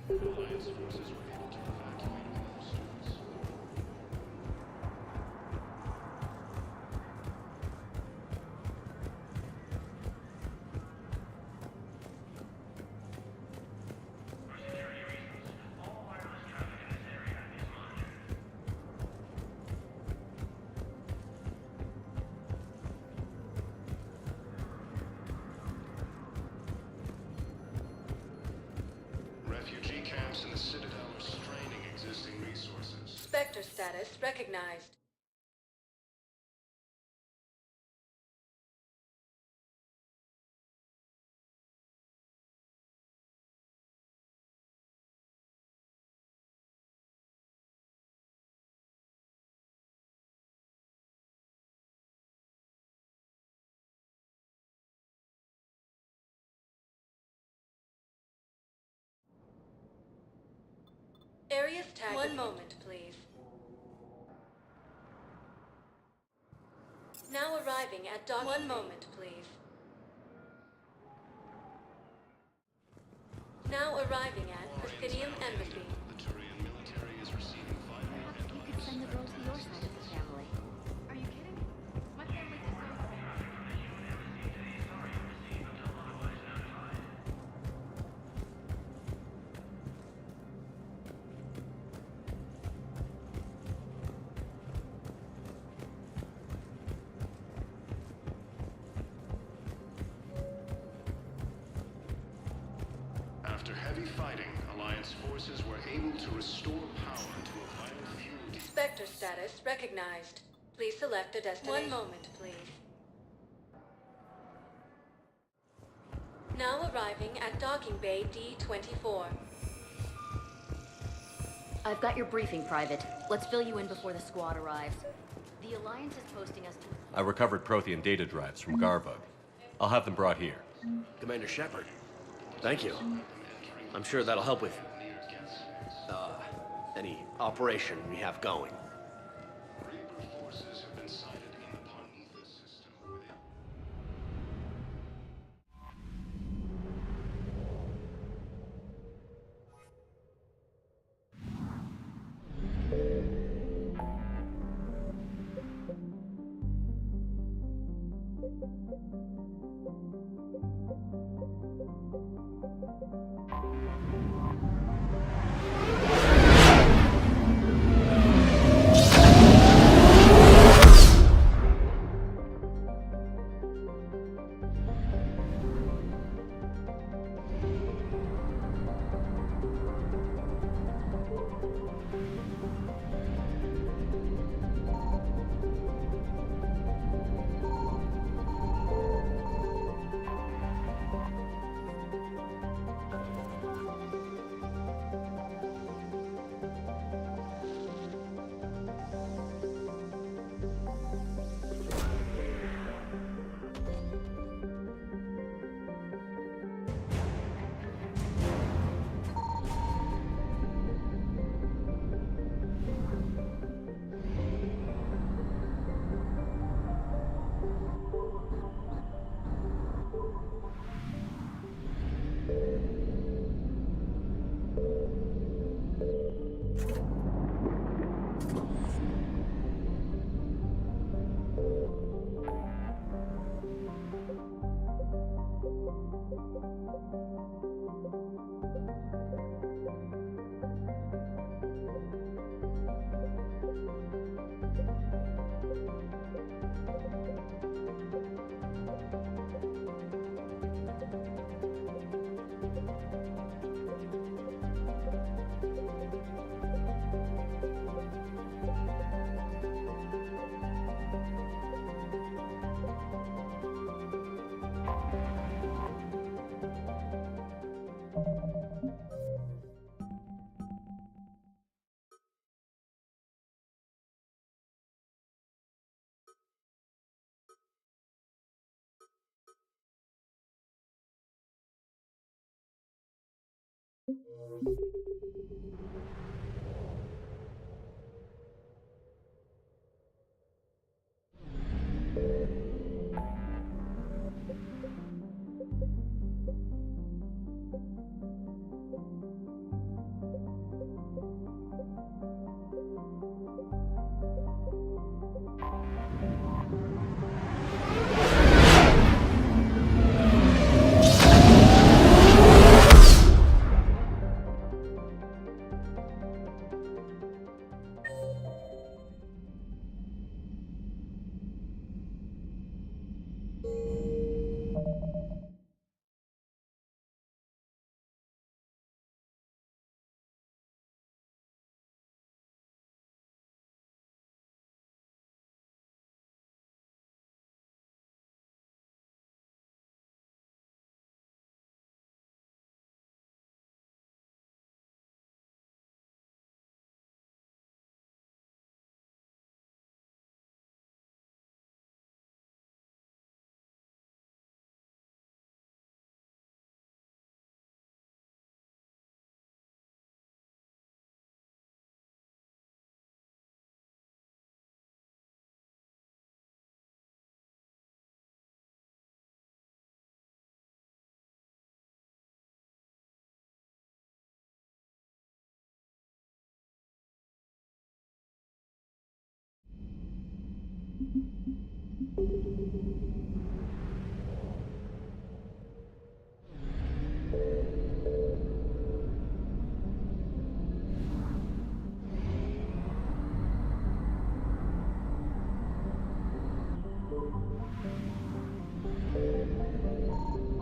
Alliance forces were able to evacuate all students. Refugee camps in the Citadel are straining existing resources. Spectre status recognized. Areas tagged. One moment, please. Now arriving at dock. One moment, please. Now arriving at Presidium Embassy. The Turian military is receiving vital Perhaps you could send the girl to your side of the family. Are you kidding? My family disowns me. After heavy fighting, Alliance forces were able to restore power to a vital few. Spectre status recognized. Please select a destination. One moment, please. Now arriving at Docking Bay D-24. I've got your briefing, Private. Let's fill you in before the squad arrives. The Alliance is posting us to... I recovered Prothean data drives from Garvug. I'll have them brought here. Commander Shepard, thank you. I'm sure that'll help with any operation we have going. Reaper forces have been sighted in the Parnithus system within.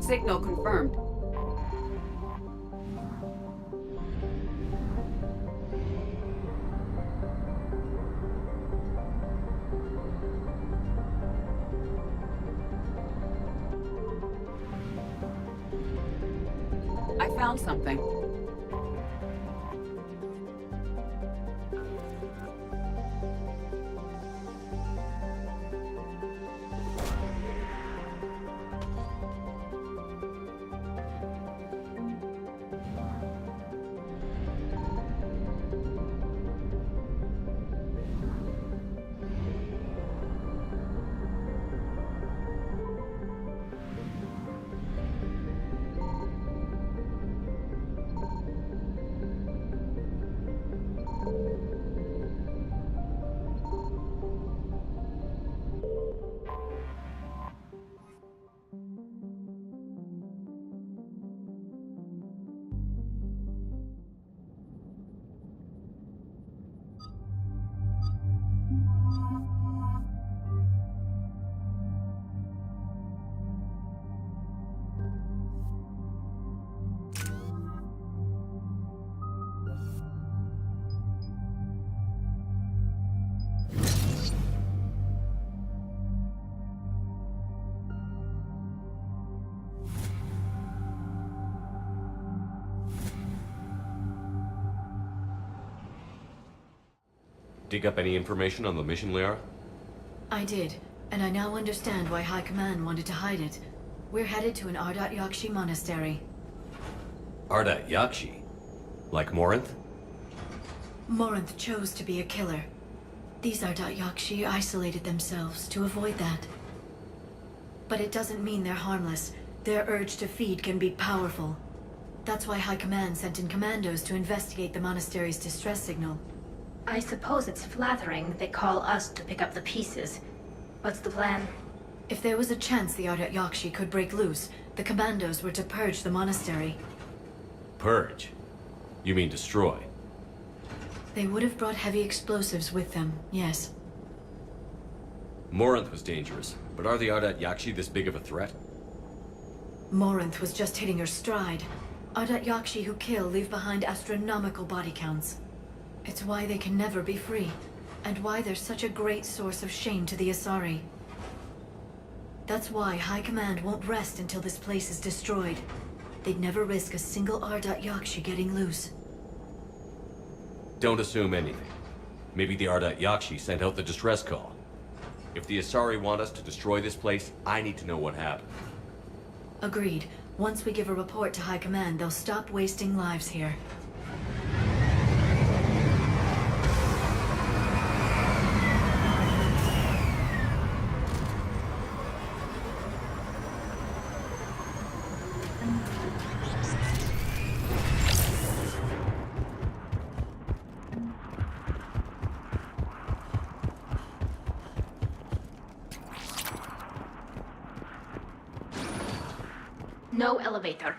Signal confirmed. I found something. Dig up any information on the mission, Liara? I did, and I now understand why High Command wanted to hide it. We're headed to an Ardat Yakshi monastery. Ardat Yakshi? Like Morinth? Morinth chose to be a killer. These Ardat Yakshi isolated themselves to avoid that. But it doesn't mean they're harmless. Their urge to feed can be powerful. That's why High Command sent in commandos to investigate the monastery's distress signal. I suppose it's flattering they call us to pick up the pieces. What's the plan? If there was a chance the Ardat Yakshi could break loose, the commandos were to purge the monastery. Purge? You mean destroy? They would have brought heavy explosives with them, yes. Morinth was dangerous, but are the Ardat Yakshi this big of a threat? Morinth was just hitting her stride. Ardat Yakshi who kill leave behind astronomical body counts. It's why they can never be free, and why they're such a great source of shame to the Asari. That's why High Command won't rest until this place is destroyed. They'd never risk a single Ardat Yakshi getting loose. Don't assume anything. Maybe the Ardat Yakshi sent out the distress call. If the Asari want us to destroy this place, I need to know what happened. Agreed. Once we give a report to High Command, they'll stop wasting lives here. No elevator.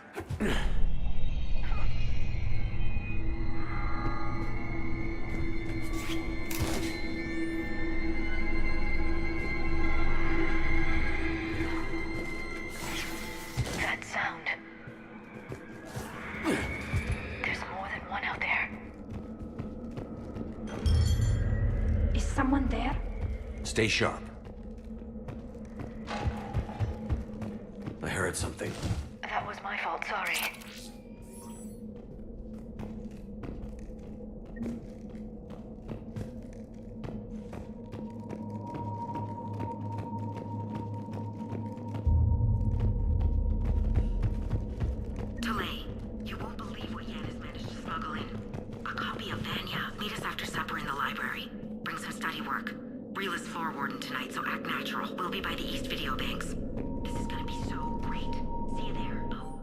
That sound. There's more than one out there. Is someone there? Stay sharp. I heard something. That was my fault, sorry. Delay. You won't believe what Yan has managed to smuggle in. A copy of Vanya. Meet us after supper in the library. Bring some study work. Reel is floor warden tonight, so act natural. We'll be by the East Video Banks. This is gonna be so great. See you there. Oh,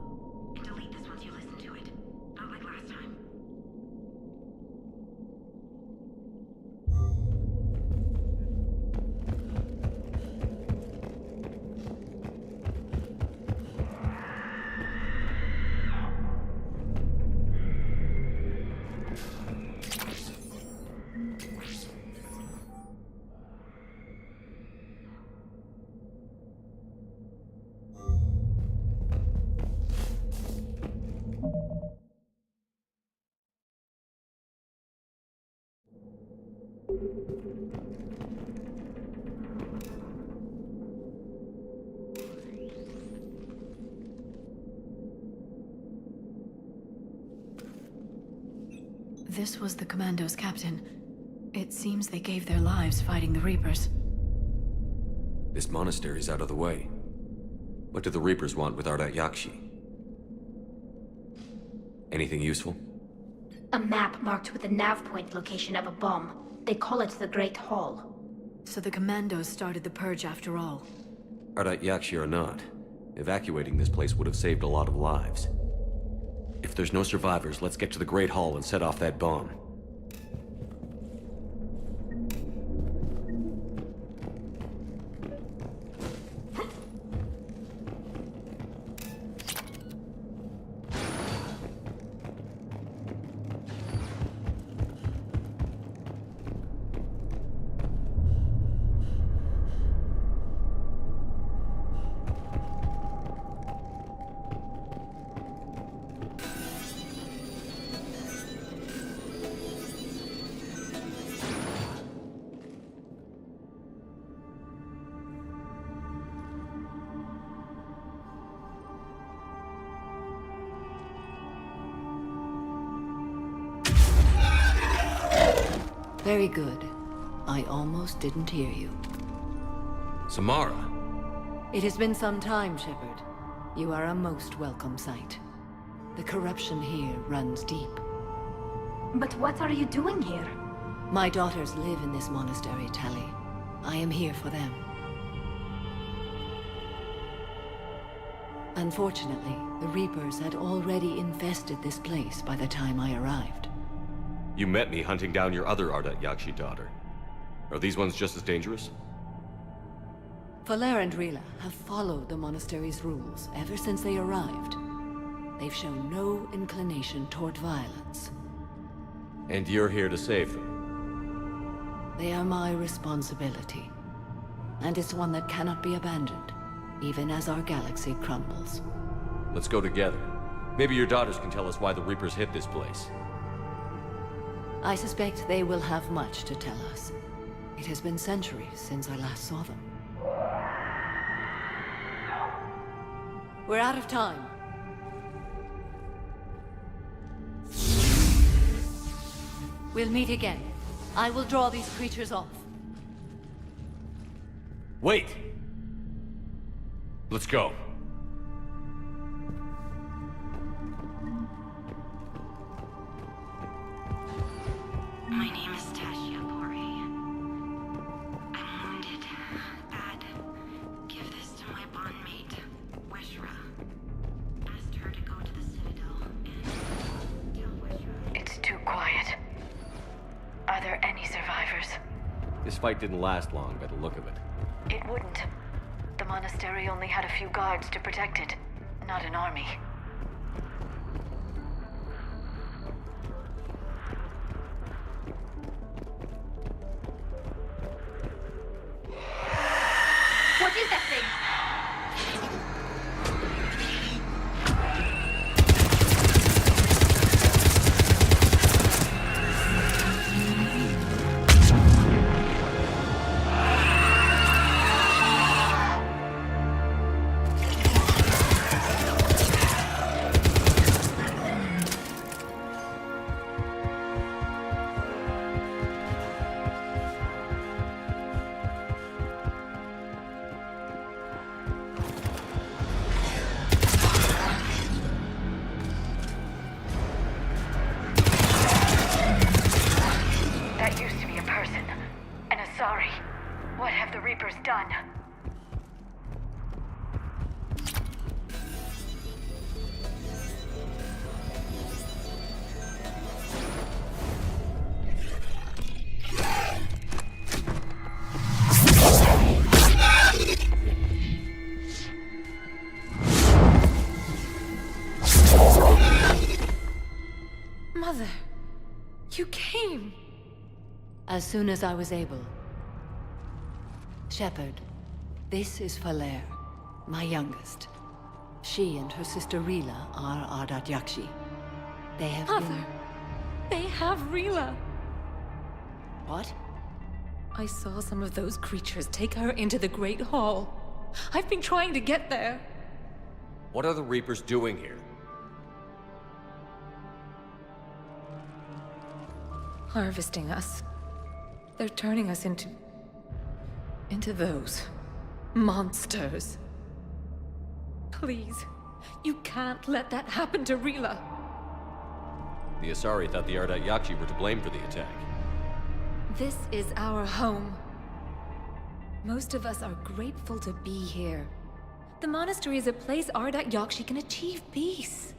and delete this once you listen to it. Not like last time. This was the Commandos' captain. It seems they gave their lives fighting the Reapers. This monastery's out of the way. What do the Reapers want with Ardat Yakshi? Anything useful? A map marked with the nav point location of a bomb. They call it the Great Hall. So the Commandos started the purge after all. Ardat Yakshi or not, evacuating this place would have saved a lot of lives. If there's no survivors, let's get to the Great Hall and set off that bomb. Very good. I almost didn't hear you. Samara? It has been some time, Shepard. You are a most welcome sight. The corruption here runs deep. But what are you doing here? My daughters live in this monastery, Tali. I am here for them. Unfortunately, the Reapers had already infested this place by the time I arrived. You met me hunting down your other Ardat Yakshi daughter. Are these ones just as dangerous? Falere and Rila have followed the monastery's rules ever since they arrived. They've shown no inclination toward violence. And you're here to save them? They are my responsibility. And it's one that cannot be abandoned, even as our galaxy crumbles. Let's go together. Maybe your daughters can tell us why the Reapers hit this place. I suspect they will have much to tell us. It has been centuries since I last saw them. We're out of time. We'll meet again. I will draw these creatures off. Wait! Let's go. My name is Tasha Bore. I'm wounded. Bad. Give this to my bondmate, Weshra. Asked her to go to the Citadel and tell Weshra. It's too quiet. Are there any survivors? This fight didn't last long by the look of it. It wouldn't. The monastery only had a few guards to protect it, not an army. What is that thing? That used to be a person. An Asari. What have the Reapers done? Mother, you came. As soon as I was able. Shepard, this is Falere, my youngest. She and her sister Rila are Ardat Yakshi. They have Mother, they have Rila. What? I saw some of those creatures take her into the Great Hall. I've been trying to get there. What are the Reapers doing here? Harvesting us. They're turning us into those monsters. Please, you can't let that happen to Rila. The Asari thought the Ardat Yakshi were to blame for the attack. This is our home. Most of us are grateful to be here. The monastery is a place Ardat Yakshi can achieve peace.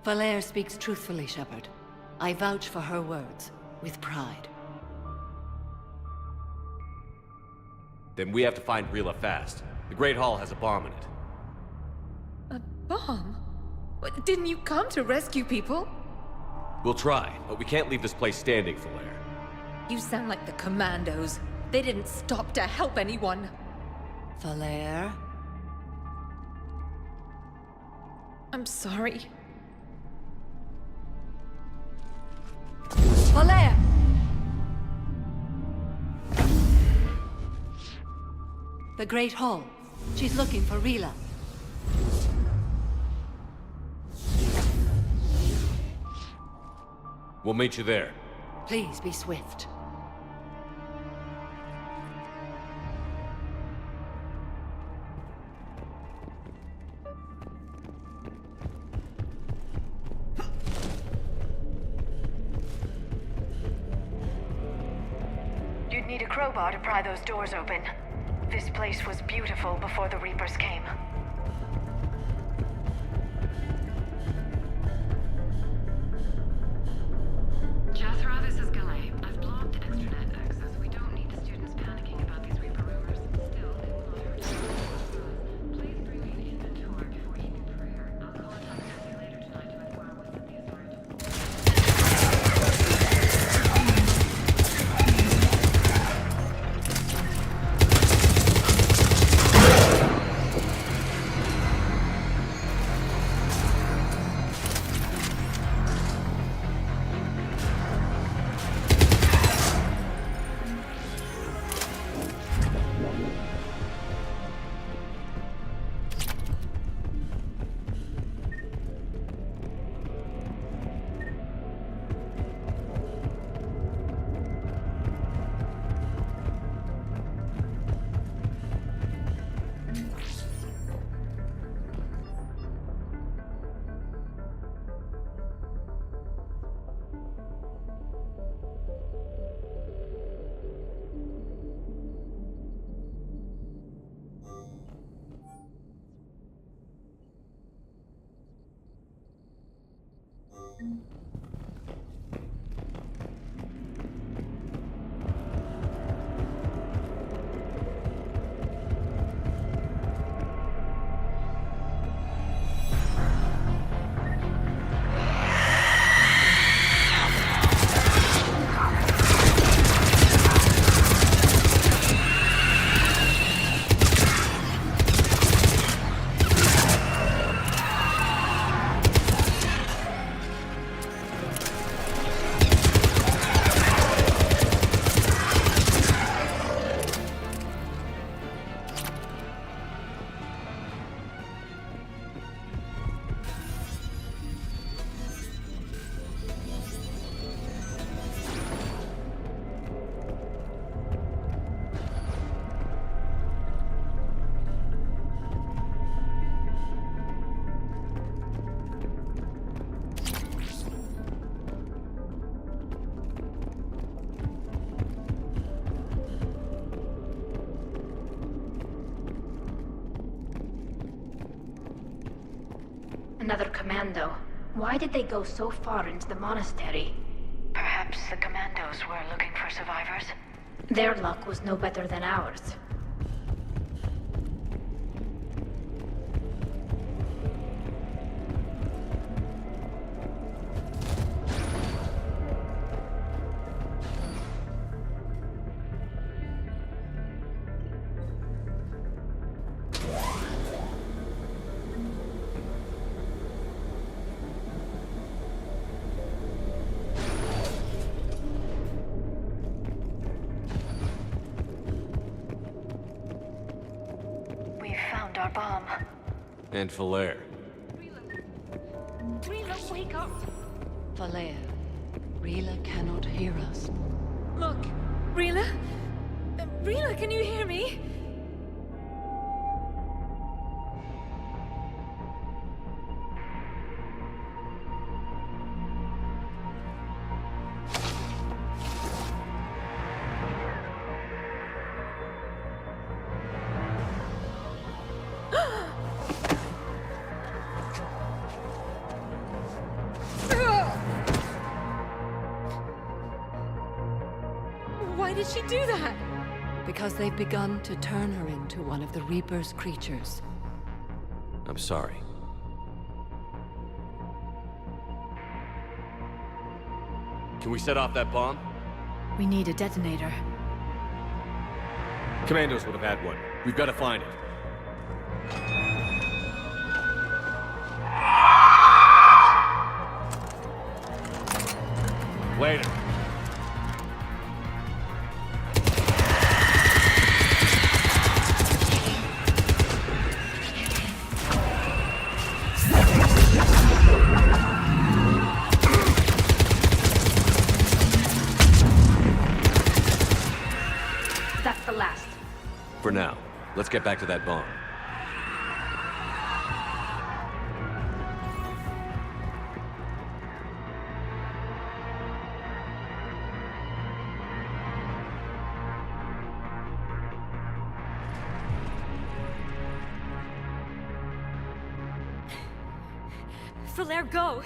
Falere speaks truthfully, Shepard. I vouch for her words, with pride. Then we have to find Rila fast. The Great Hall has a bomb in it. A bomb? What, didn't you come to rescue people? We'll try, but we can't leave this place standing, Falere. You sound like the Commandos. They didn't stop to help anyone. Falere? I'm sorry. Falere! The Great Hall. She's looking for Rila. We'll meet you there. Please be swift. You'd need a crowbar to pry those doors open. This place was beautiful before the Reapers came. Jethro, this is Galay. I've blocked extranet access. We don't need the students panicking about these Reaper rumors. Still, please bring me an inventory before evening prayer. I'll contact you later tonight to inquire what's at the authority. Another commando. Why did they go so far into the monastery? Perhaps the commandos were looking for survivors. Their luck was no better than ours. Our bomb. And Falere. Rila, wake up! Falere, Rila cannot hear us. Look, Rila? Rila, can you hear me? Why did she do that? Because they've begun to turn her into one of the Reaper's creatures. I'm sorry. Can we set off that bomb? We need a detonator. Commandos would have had one. We've got to find it. Later. for now. Let's get back to that bomb. Falaire, go!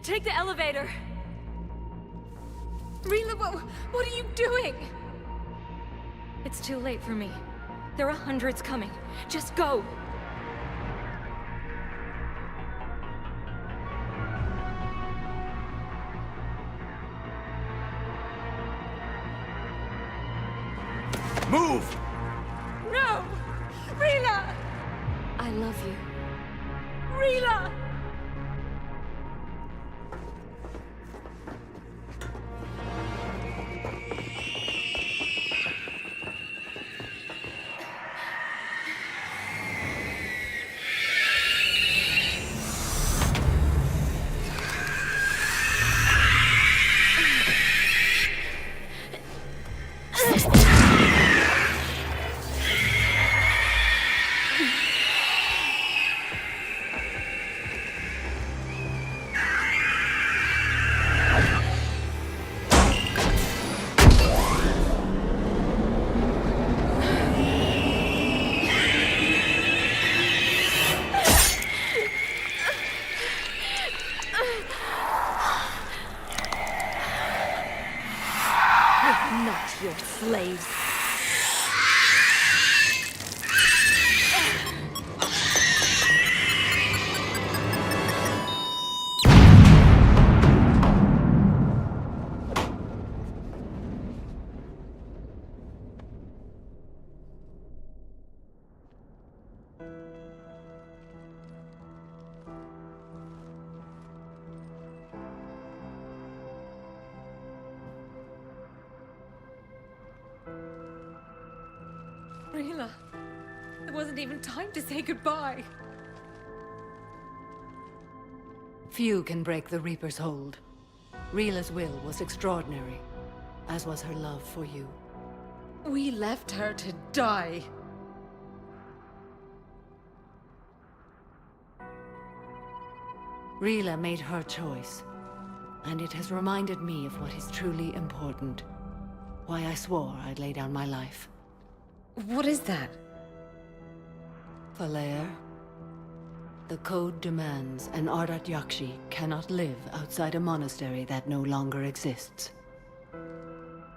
Take the elevator! Rila, what are you doing? It's too late for me. There are hundreds coming. Just go! Move! No! Rila! I love you. Rila! Not your slaves. Rila, there wasn't even time to say goodbye. Few can break the Reaper's hold. Rila's will was extraordinary, as was her love for you. We left her to die. Rila made her choice, and it has reminded me of what is truly important. Why I swore I'd lay down my life. What is that? Falaire, the code demands an Ardat Yakshi cannot live outside a monastery that no longer exists.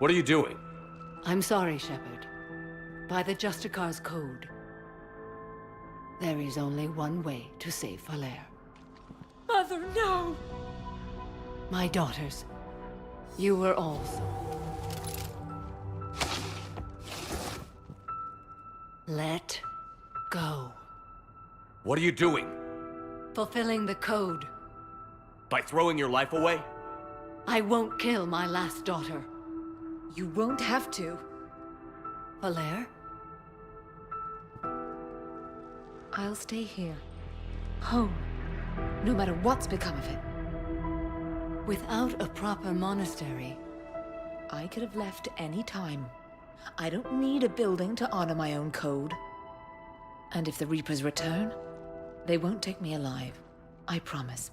What are you doing? I'm sorry, Shepard. By the Justicar's code, there is only one way to save Falaire. Mother, no! My daughters, you were also. Let go. What are you doing? Fulfilling the code. By throwing your life away? I won't kill my last daughter. You won't have to. Falaire? I'll stay here. Home. No matter what's become of it. Without a proper monastery, I could have left any time. I don't need a building to honor my own code. And if the Reapers return, they won't take me alive. I promise.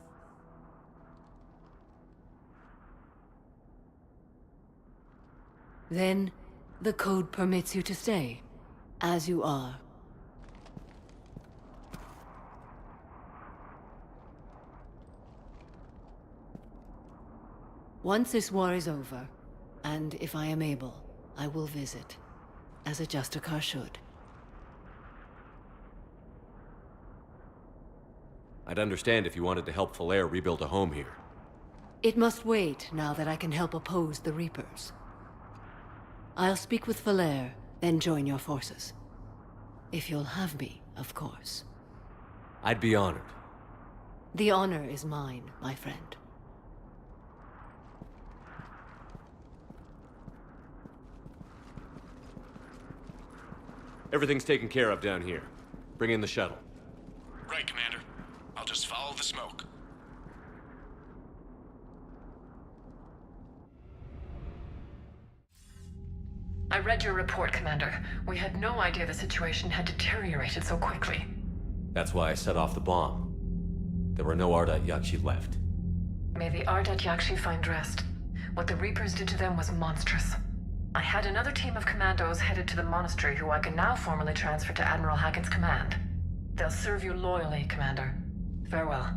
Then, the code permits you to stay, as you are. Once this war is over, and if I am able, I will visit, as a Justicar should. I'd understand if you wanted to help Falaire rebuild a home here. It must wait now that I can help oppose the Reapers. I'll speak with Falaire, then join your forces. If you'll have me, of course. I'd be honored. The honor is mine, my friend. Everything's taken care of down here. Bring in the shuttle. Right, Commander. I'll just follow the smoke. I read your report, Commander. We had no idea the situation had deteriorated so quickly. That's why I set off the bomb. There were no Ardat Yakshi left. May the Ardat Yakshi find rest. What the Reapers did to them was monstrous. I had another team of commandos headed to the monastery who I can now formally transfer to Admiral Hackett's command. They'll serve you loyally, Commander. Farewell.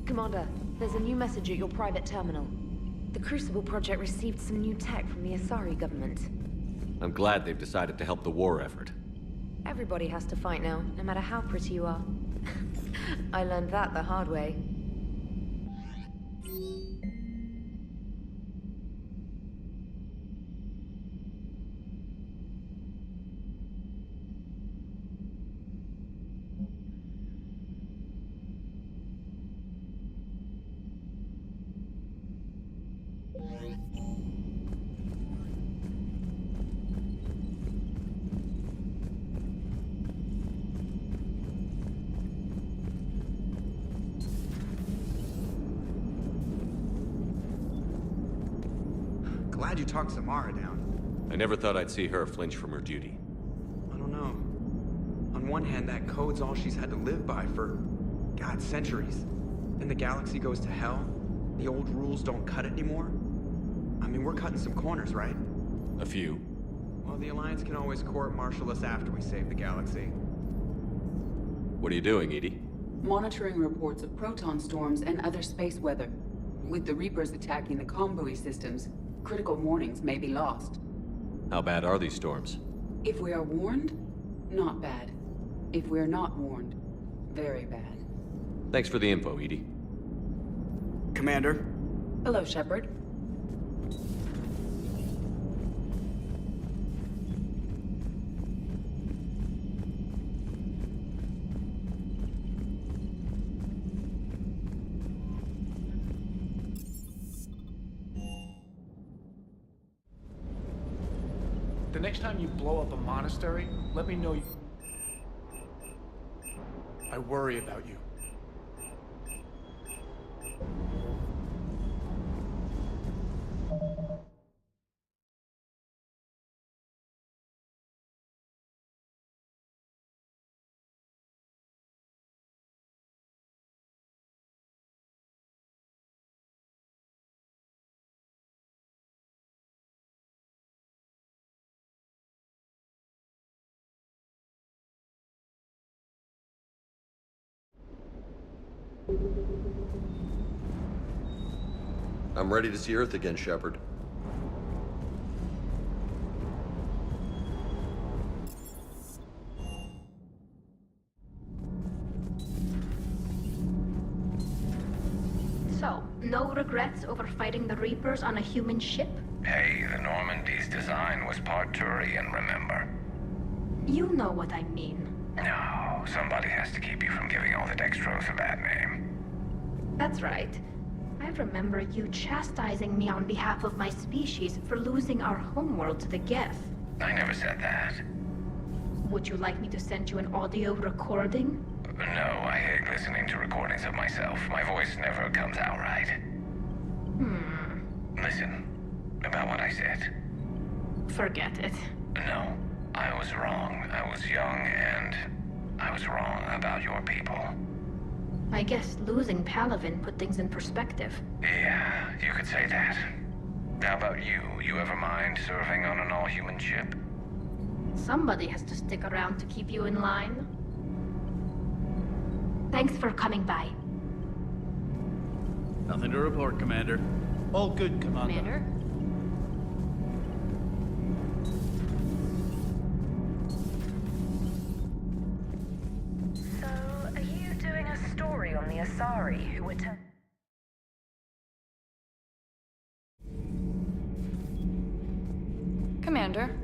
Commander, there's a new message at your private terminal. The Crucible Project received some new tech from the Asari government. I'm glad they've decided to help the war effort. Everybody has to fight now, no matter how pretty you are. I learned that the hard way. Glad you talked Samara down. I never thought I'd see her flinch from her duty. I don't know. On one hand, that code's all she's had to live by for, God, centuries. Then the galaxy goes to hell. The old rules don't cut it anymore. I mean, we're cutting some corners, right? A few. Well, the Alliance can always court-martial us after we save the galaxy. What are you doing, Edie? Monitoring reports of proton storms and other space weather. With the Reapers attacking the comm buoy systems, critical warnings may be lost. How bad are these storms? If we are warned, not bad. If we are not warned, very bad. Thanks for the info, Edie. Commander. Hello, Shepard. The next time you blow up a monastery, let me know. I worry about you. I'm ready to see Earth again, Shepard. So, no regrets over fighting the Reapers on a human ship? Hey, the Normandy's design was part Turian, remember? You know what I mean. No, somebody has to keep you from giving all the Dextros a bad name. That's right. I remember you chastising me on behalf of my species for losing our homeworld to the Geth. I never said that. Would you like me to send you an audio recording? No, I hate listening to recordings of myself. My voice never comes out right. Listen, about what I said. Forget it. No, I was wrong. I was young and I was wrong about your people. I guess losing Palaven put things in perspective. Yeah, you could say that. How about you? You ever mind serving on an all-human ship? Somebody has to stick around to keep you in line. Thanks for coming by. Nothing to report, Commander. All good, Commander. So, are you doing a story on the Asari who were Commander.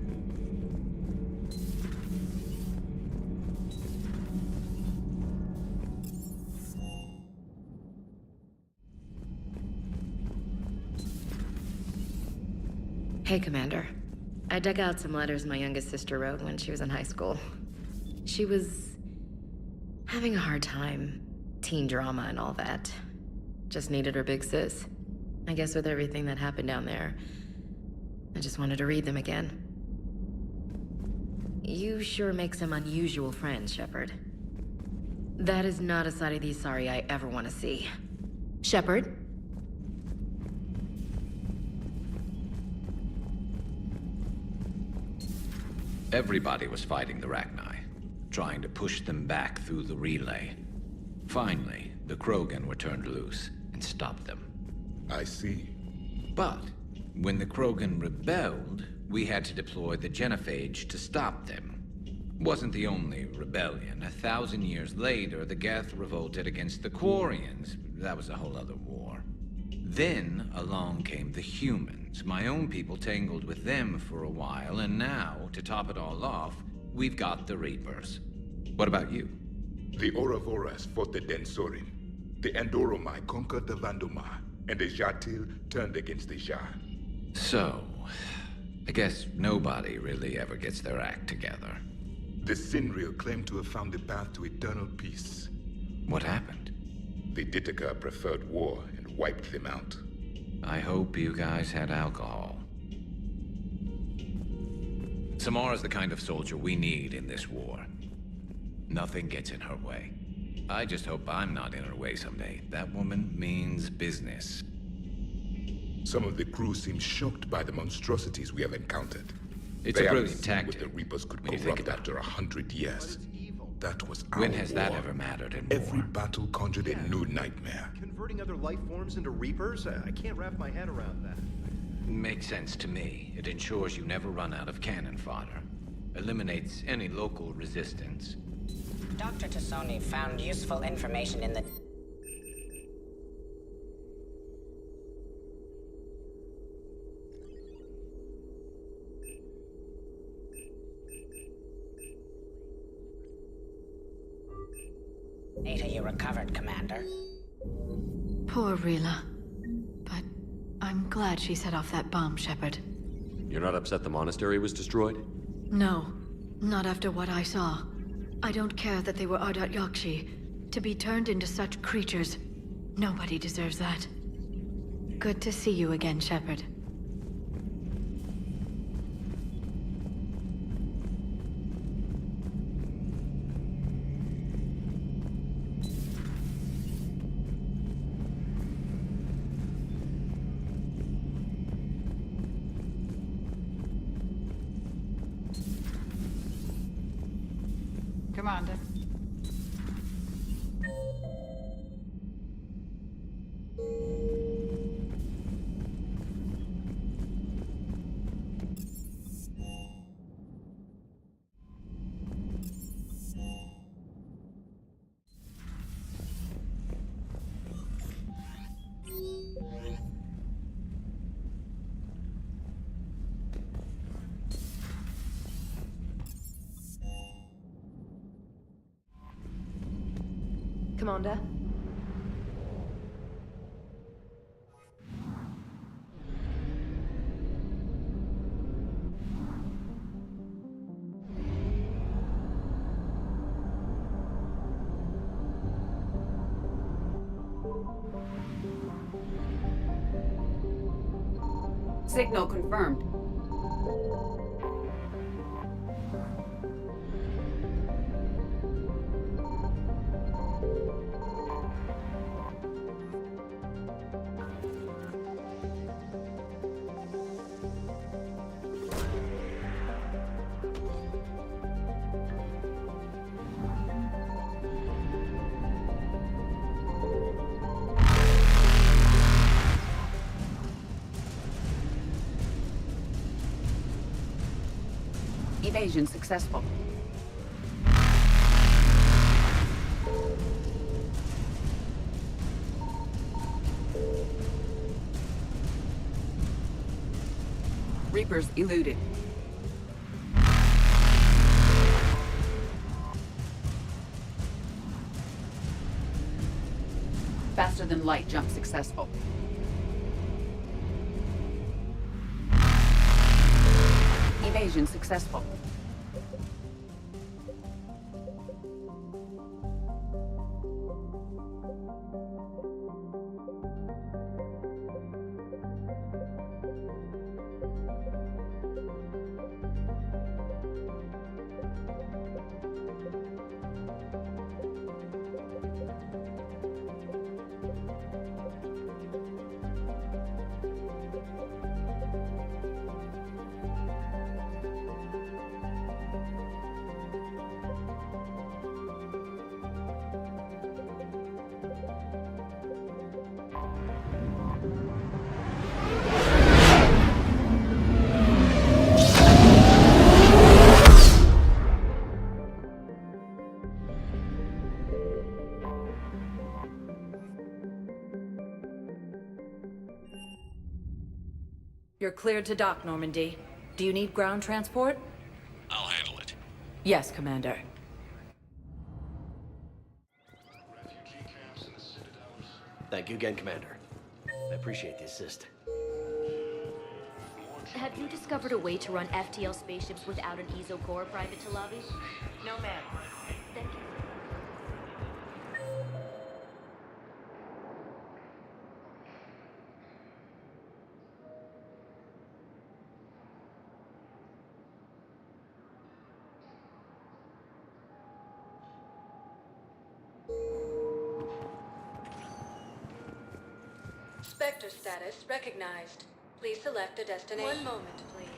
Hey, Commander. I dug out some letters my youngest sister wrote when she was in high school. She was having a hard time. Teen drama and all that. Just needed her big sis. I guess with everything that happened down there, I just wanted to read them again. You sure make some unusual friends, Shepard. That is not a side of the Asari I ever want to see. Shepard? Everybody was fighting the Rachni, trying to push them back through the relay. Finally, the Krogan were turned loose and stopped them. I see. But when the Krogan rebelled, we had to deploy the Genophage to stop them. Wasn't the only rebellion. 1,000 years later, the Geth revolted against the Quarians. That was a whole other war. Then along came the humans. My own people tangled with them for a while, and now, to top it all off, we've got the Reapers. What about you? The Ouroboros fought the Densorin. The Andoromai conquered the Vandomar, and the Jatil turned against the Jar. So, I guess nobody really ever gets their act together. The Sinriel claimed to have found the path to eternal peace. What happened? The Ditaka preferred war and wiped them out. I hope you guys had alcohol. Samara's the kind of soldier we need in this war. Nothing gets in her way. I just hope I'm not in her way someday. That woman means business. Some of the crew seem shocked by the monstrosities we have encountered. It's a brilliant tactic. What the Reapers could corrupt after 100 years. That was our When has that war. ever mattered in Every war? battle conjured a new nightmare. Converting other life forms into Reapers? I can't wrap my head around that. Makes sense to me. It ensures you never run out of cannon fodder. Eliminates any local resistance. Dr. Tassoni found useful information in the... data you recovered, Commander. Poor Rila. But I'm glad she set off that bomb, Shepard. You're not upset the monastery was destroyed? No, not after what I saw. I don't care that they were Ardat Yakshi. To be turned into such creatures, nobody deserves that. Good to see you again, Shepard. Commander. Commander? Signal confirmed. Evasion successful. Reapers eluded. Faster than light jump successful. Evasion successful. You're cleared to dock, Normandy. Do you need ground transport? I'll handle it. Yes, Commander. Thank you again, Commander. I appreciate the assist. Have you discovered a way to run FTL spaceships without an EZO core, Private Talavi? No, ma'am. Thank you. Spectre status recognized. Please select a destination. One moment, please.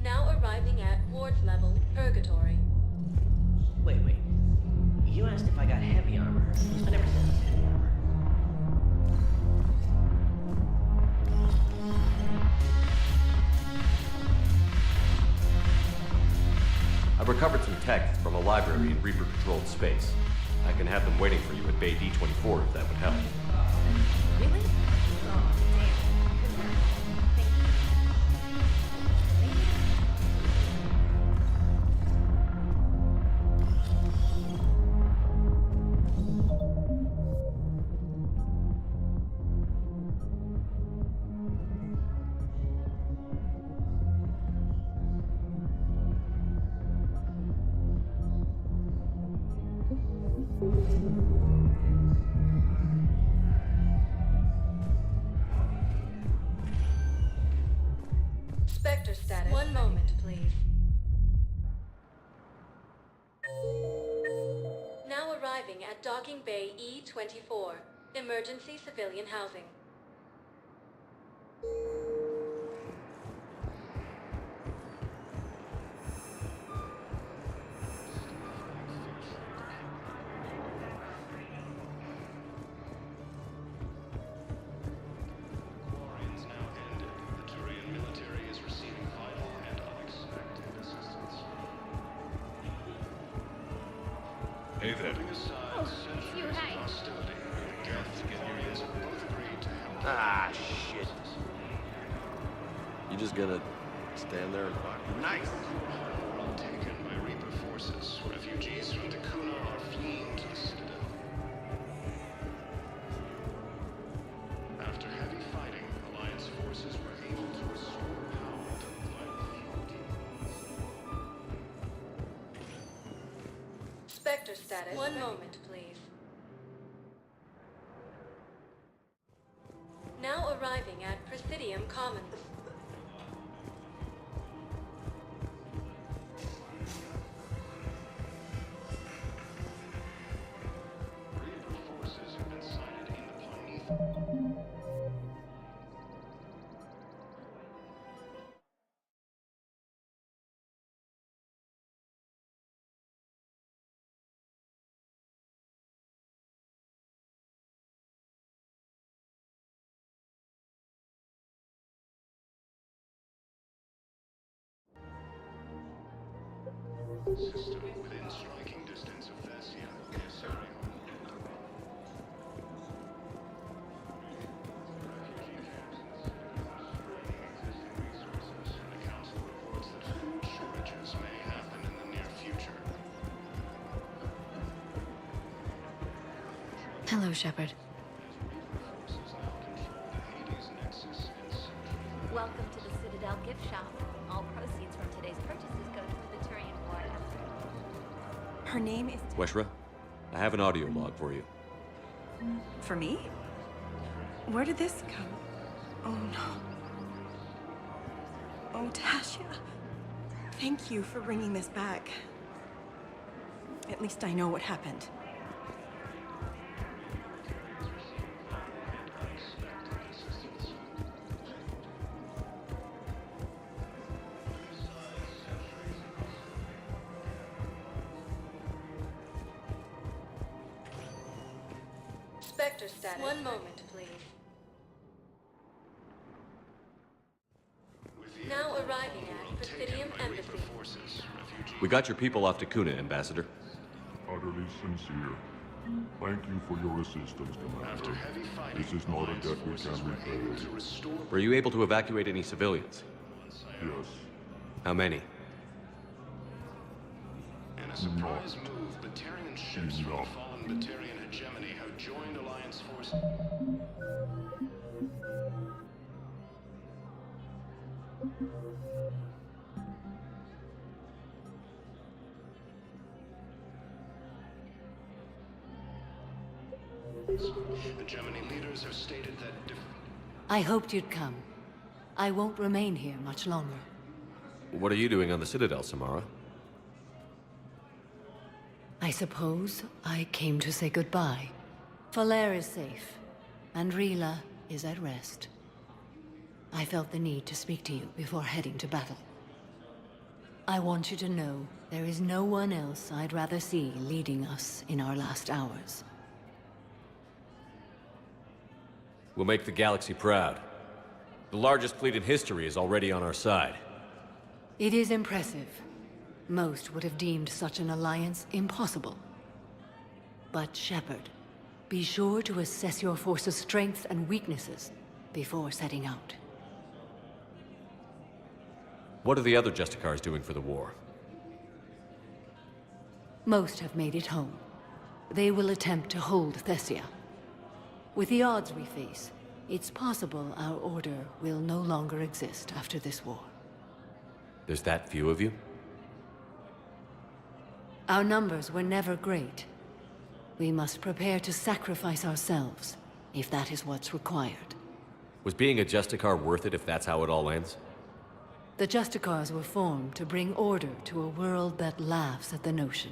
Now arriving at Ward's level, Purgatory. Wait. You asked if I got heavy armor. I never said it was heavy armor. I've recovered some tech from a library in Reaper-controlled space. I can have them waiting for you at Bay D-24 if that would help. Really? Oh, damn. Spectre status. One moment, please. Now arriving at Docking Bay E-24. Emergency civilian housing. Quarantines now ended. The Turian military is receiving vital and unexpected assistance. Hey there. Putting aside centuries of hostility, Geth Quarians have both agreed to help. Ah, shit. You just gonna stand there and talk? Nice. Taken by Reaper forces. Refugees from Dakuna are fleeing to the Citadel. After heavy fighting, Alliance forces were able to restore power to the planet. Spectre status. One moment, please. Now arriving at Presidium Commons. Reaper forces have been sighted in the Planeeth. System within striking distance of Thessia, Caesarion. Refugee camps draining existing resources, and the Council reports that food shortages may happen in the near future. Hello, Shepard. Forces now control the Hades Nexus and Central. Welcome to the Citadel gift shop. All proceeds from today's purchases go to the Turian War effort. Her name is... Weshra, I have an audio log for you. For me? Where did this come? Oh, no. Oh, Tasha. Thank you for bringing this back. At least I know what happened. Spectre status. One moment, please. Now arriving at Presidium Embassy. We got your people off Dakuna, Ambassador. Utterly sincere. Thank you for your assistance, Commander. This is not a debt we can repay. Were you able to evacuate any civilians? Yes. How many? In a surprise move, Batarian ships from the fallen Batarian hegemony have joined Alliance forces. Hegemony leaders have stated that I hoped you'd come. I won't remain here much longer. What are you doing on the Citadel, Samara? I suppose I came to say goodbye. Falair is safe, and Rila is at rest. I felt the need to speak to you before heading to battle. I want you to know there is no one else I'd rather see leading us in our last hours. We'll make the galaxy proud. The largest fleet in history is already on our side. It is impressive. Most would have deemed such an alliance impossible. But Shepard, be sure to assess your force's strengths and weaknesses before setting out. What are the other Justicars doing for the war? Most have made it home. They will attempt to hold Thessia. With the odds we face, it's possible our order will no longer exist after this war. There's that few of you? Our numbers were never great. We must prepare to sacrifice ourselves, if that is what's required. Was being a Justicar worth it if that's how it all ends? The Justicars were formed to bring order to a world that laughs at the notion.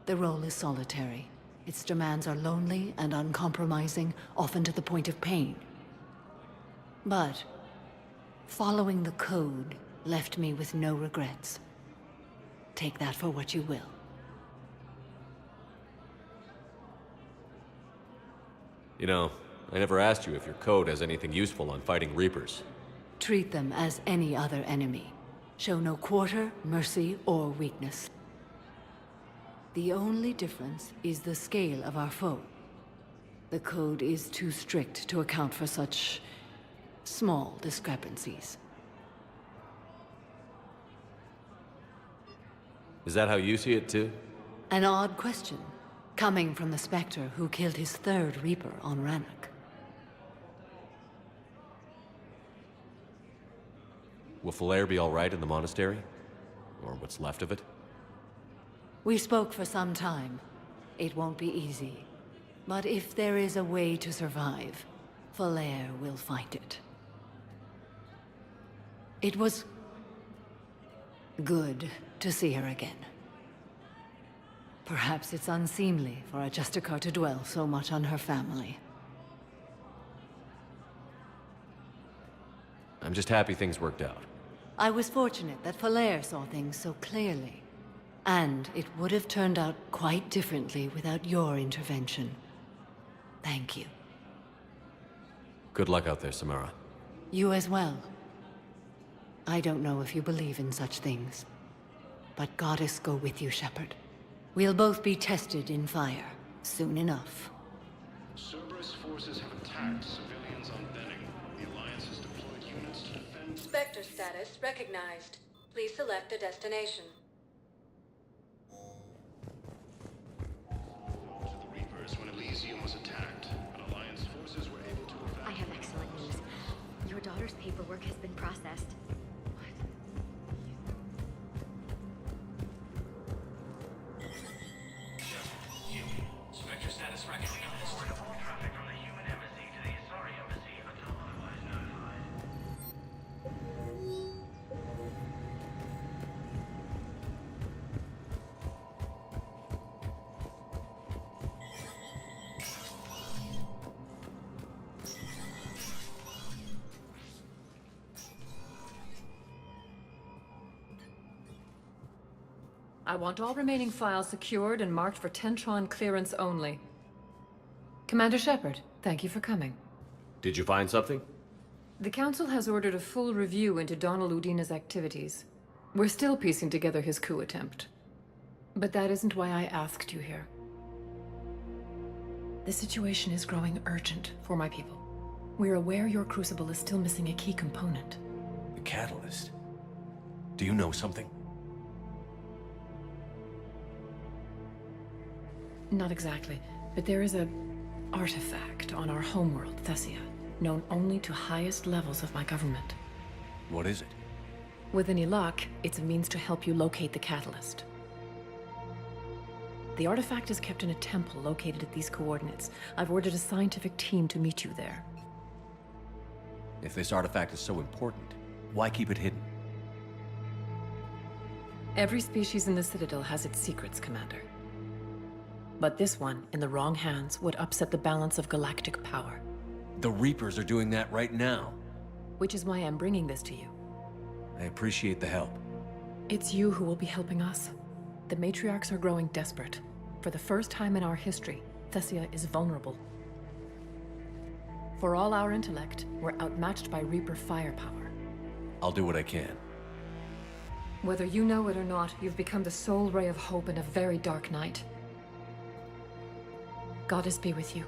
The role is solitary. Its demands are lonely and uncompromising, often to the point of pain. But following the code left me with no regrets. Take that for what you will. You know, I never asked you if your code has anything useful on fighting Reapers. Treat them as any other enemy. Show no quarter, mercy, or weakness. The only difference is the scale of our foe. The code is too strict to account for such small discrepancies. Is that how you see it too? An odd question, coming from the Spectre who killed his third Reaper on Rannoch. Will Falair be all right in the monastery? Or what's left of it? We spoke for some time. It won't be easy. But if there is a way to survive, Falair will find it. It was good to see her again. Perhaps it's unseemly for a Justicar to dwell so much on her family. I'm just happy things worked out. I was fortunate that Falair saw things so clearly. And it would have turned out quite differently without your intervention. Thank you. Good luck out there, Samara. You as well. I don't know if you believe in such things, but Goddess go with you, Shepard. We'll both be tested in fire, soon enough. Cerberus forces have attacked civilians on Benning. The Alliance has deployed units to defend... Spectre status recognized. Please select a destination. To the Reapers when Elysium was attacked, but Alliance forces were able to evacuate... I have excellent news. Your daughter's paperwork has been processed. Spectre status recognized. All traffic from the human embassy to the Asari embassy until otherwise notified. I want all remaining files secured and marked for Tentron clearance only. Commander Shepard, thank you for coming. Did you find something? The Council has ordered a full review into Donald Udina's activities. We're still piecing together his coup attempt. But that isn't why I asked you here. The situation is growing urgent for my people. We're aware your crucible is still missing a key component. The catalyst. Do you know something? Not exactly, but there is a artifact on our homeworld, Thessia, known only to highest levels of my government. What is it? With any luck, it's a means to help you locate the catalyst. The artifact is kept in a temple located at these coordinates. I've ordered a scientific team to meet you there. If this artifact is so important, why keep it hidden? Every species in the Citadel has its secrets, Commander. But this one, in the wrong hands, would upset the balance of galactic power. The Reapers are doing that right now. Which is why I'm bringing this to you. I appreciate the help. It's you who will be helping us. The matriarchs are growing desperate. For the first time in our history, Thessia is vulnerable. For all our intellect, we're outmatched by Reaper firepower. I'll do what I can. Whether you know it or not, you've become the sole ray of hope in a very dark night. Goddess be with you.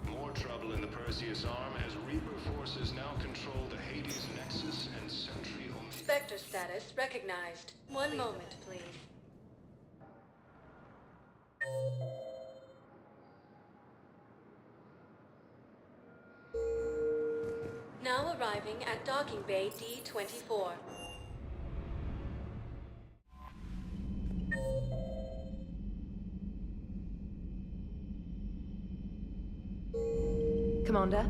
More trouble in the Perseus Arm as Reaper forces now control the Hades Nexus and Sentry Omega. Spectre status recognized. One moment, please. Now arriving at docking bay D-24. Commander?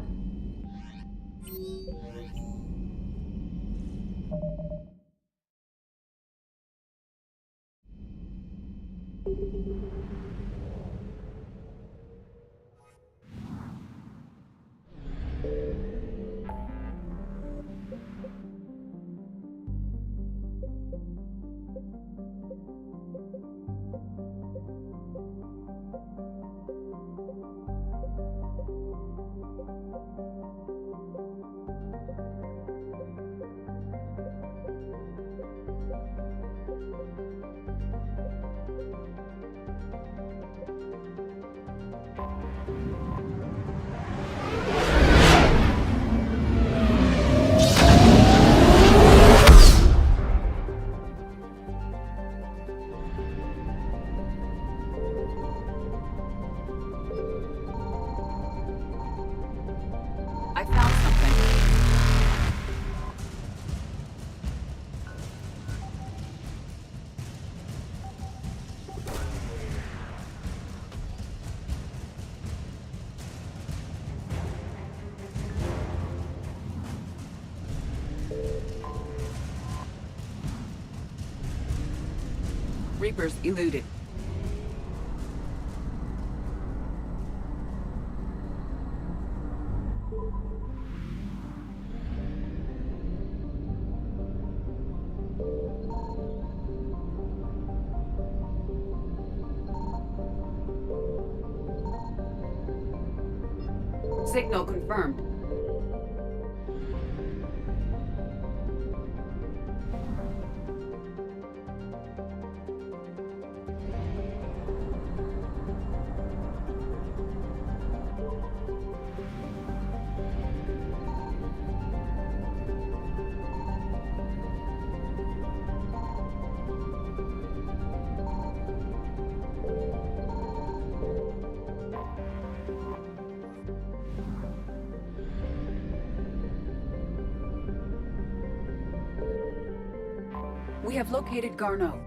I found something. Reapers eluded. Signal confirmed. We have located Garneau.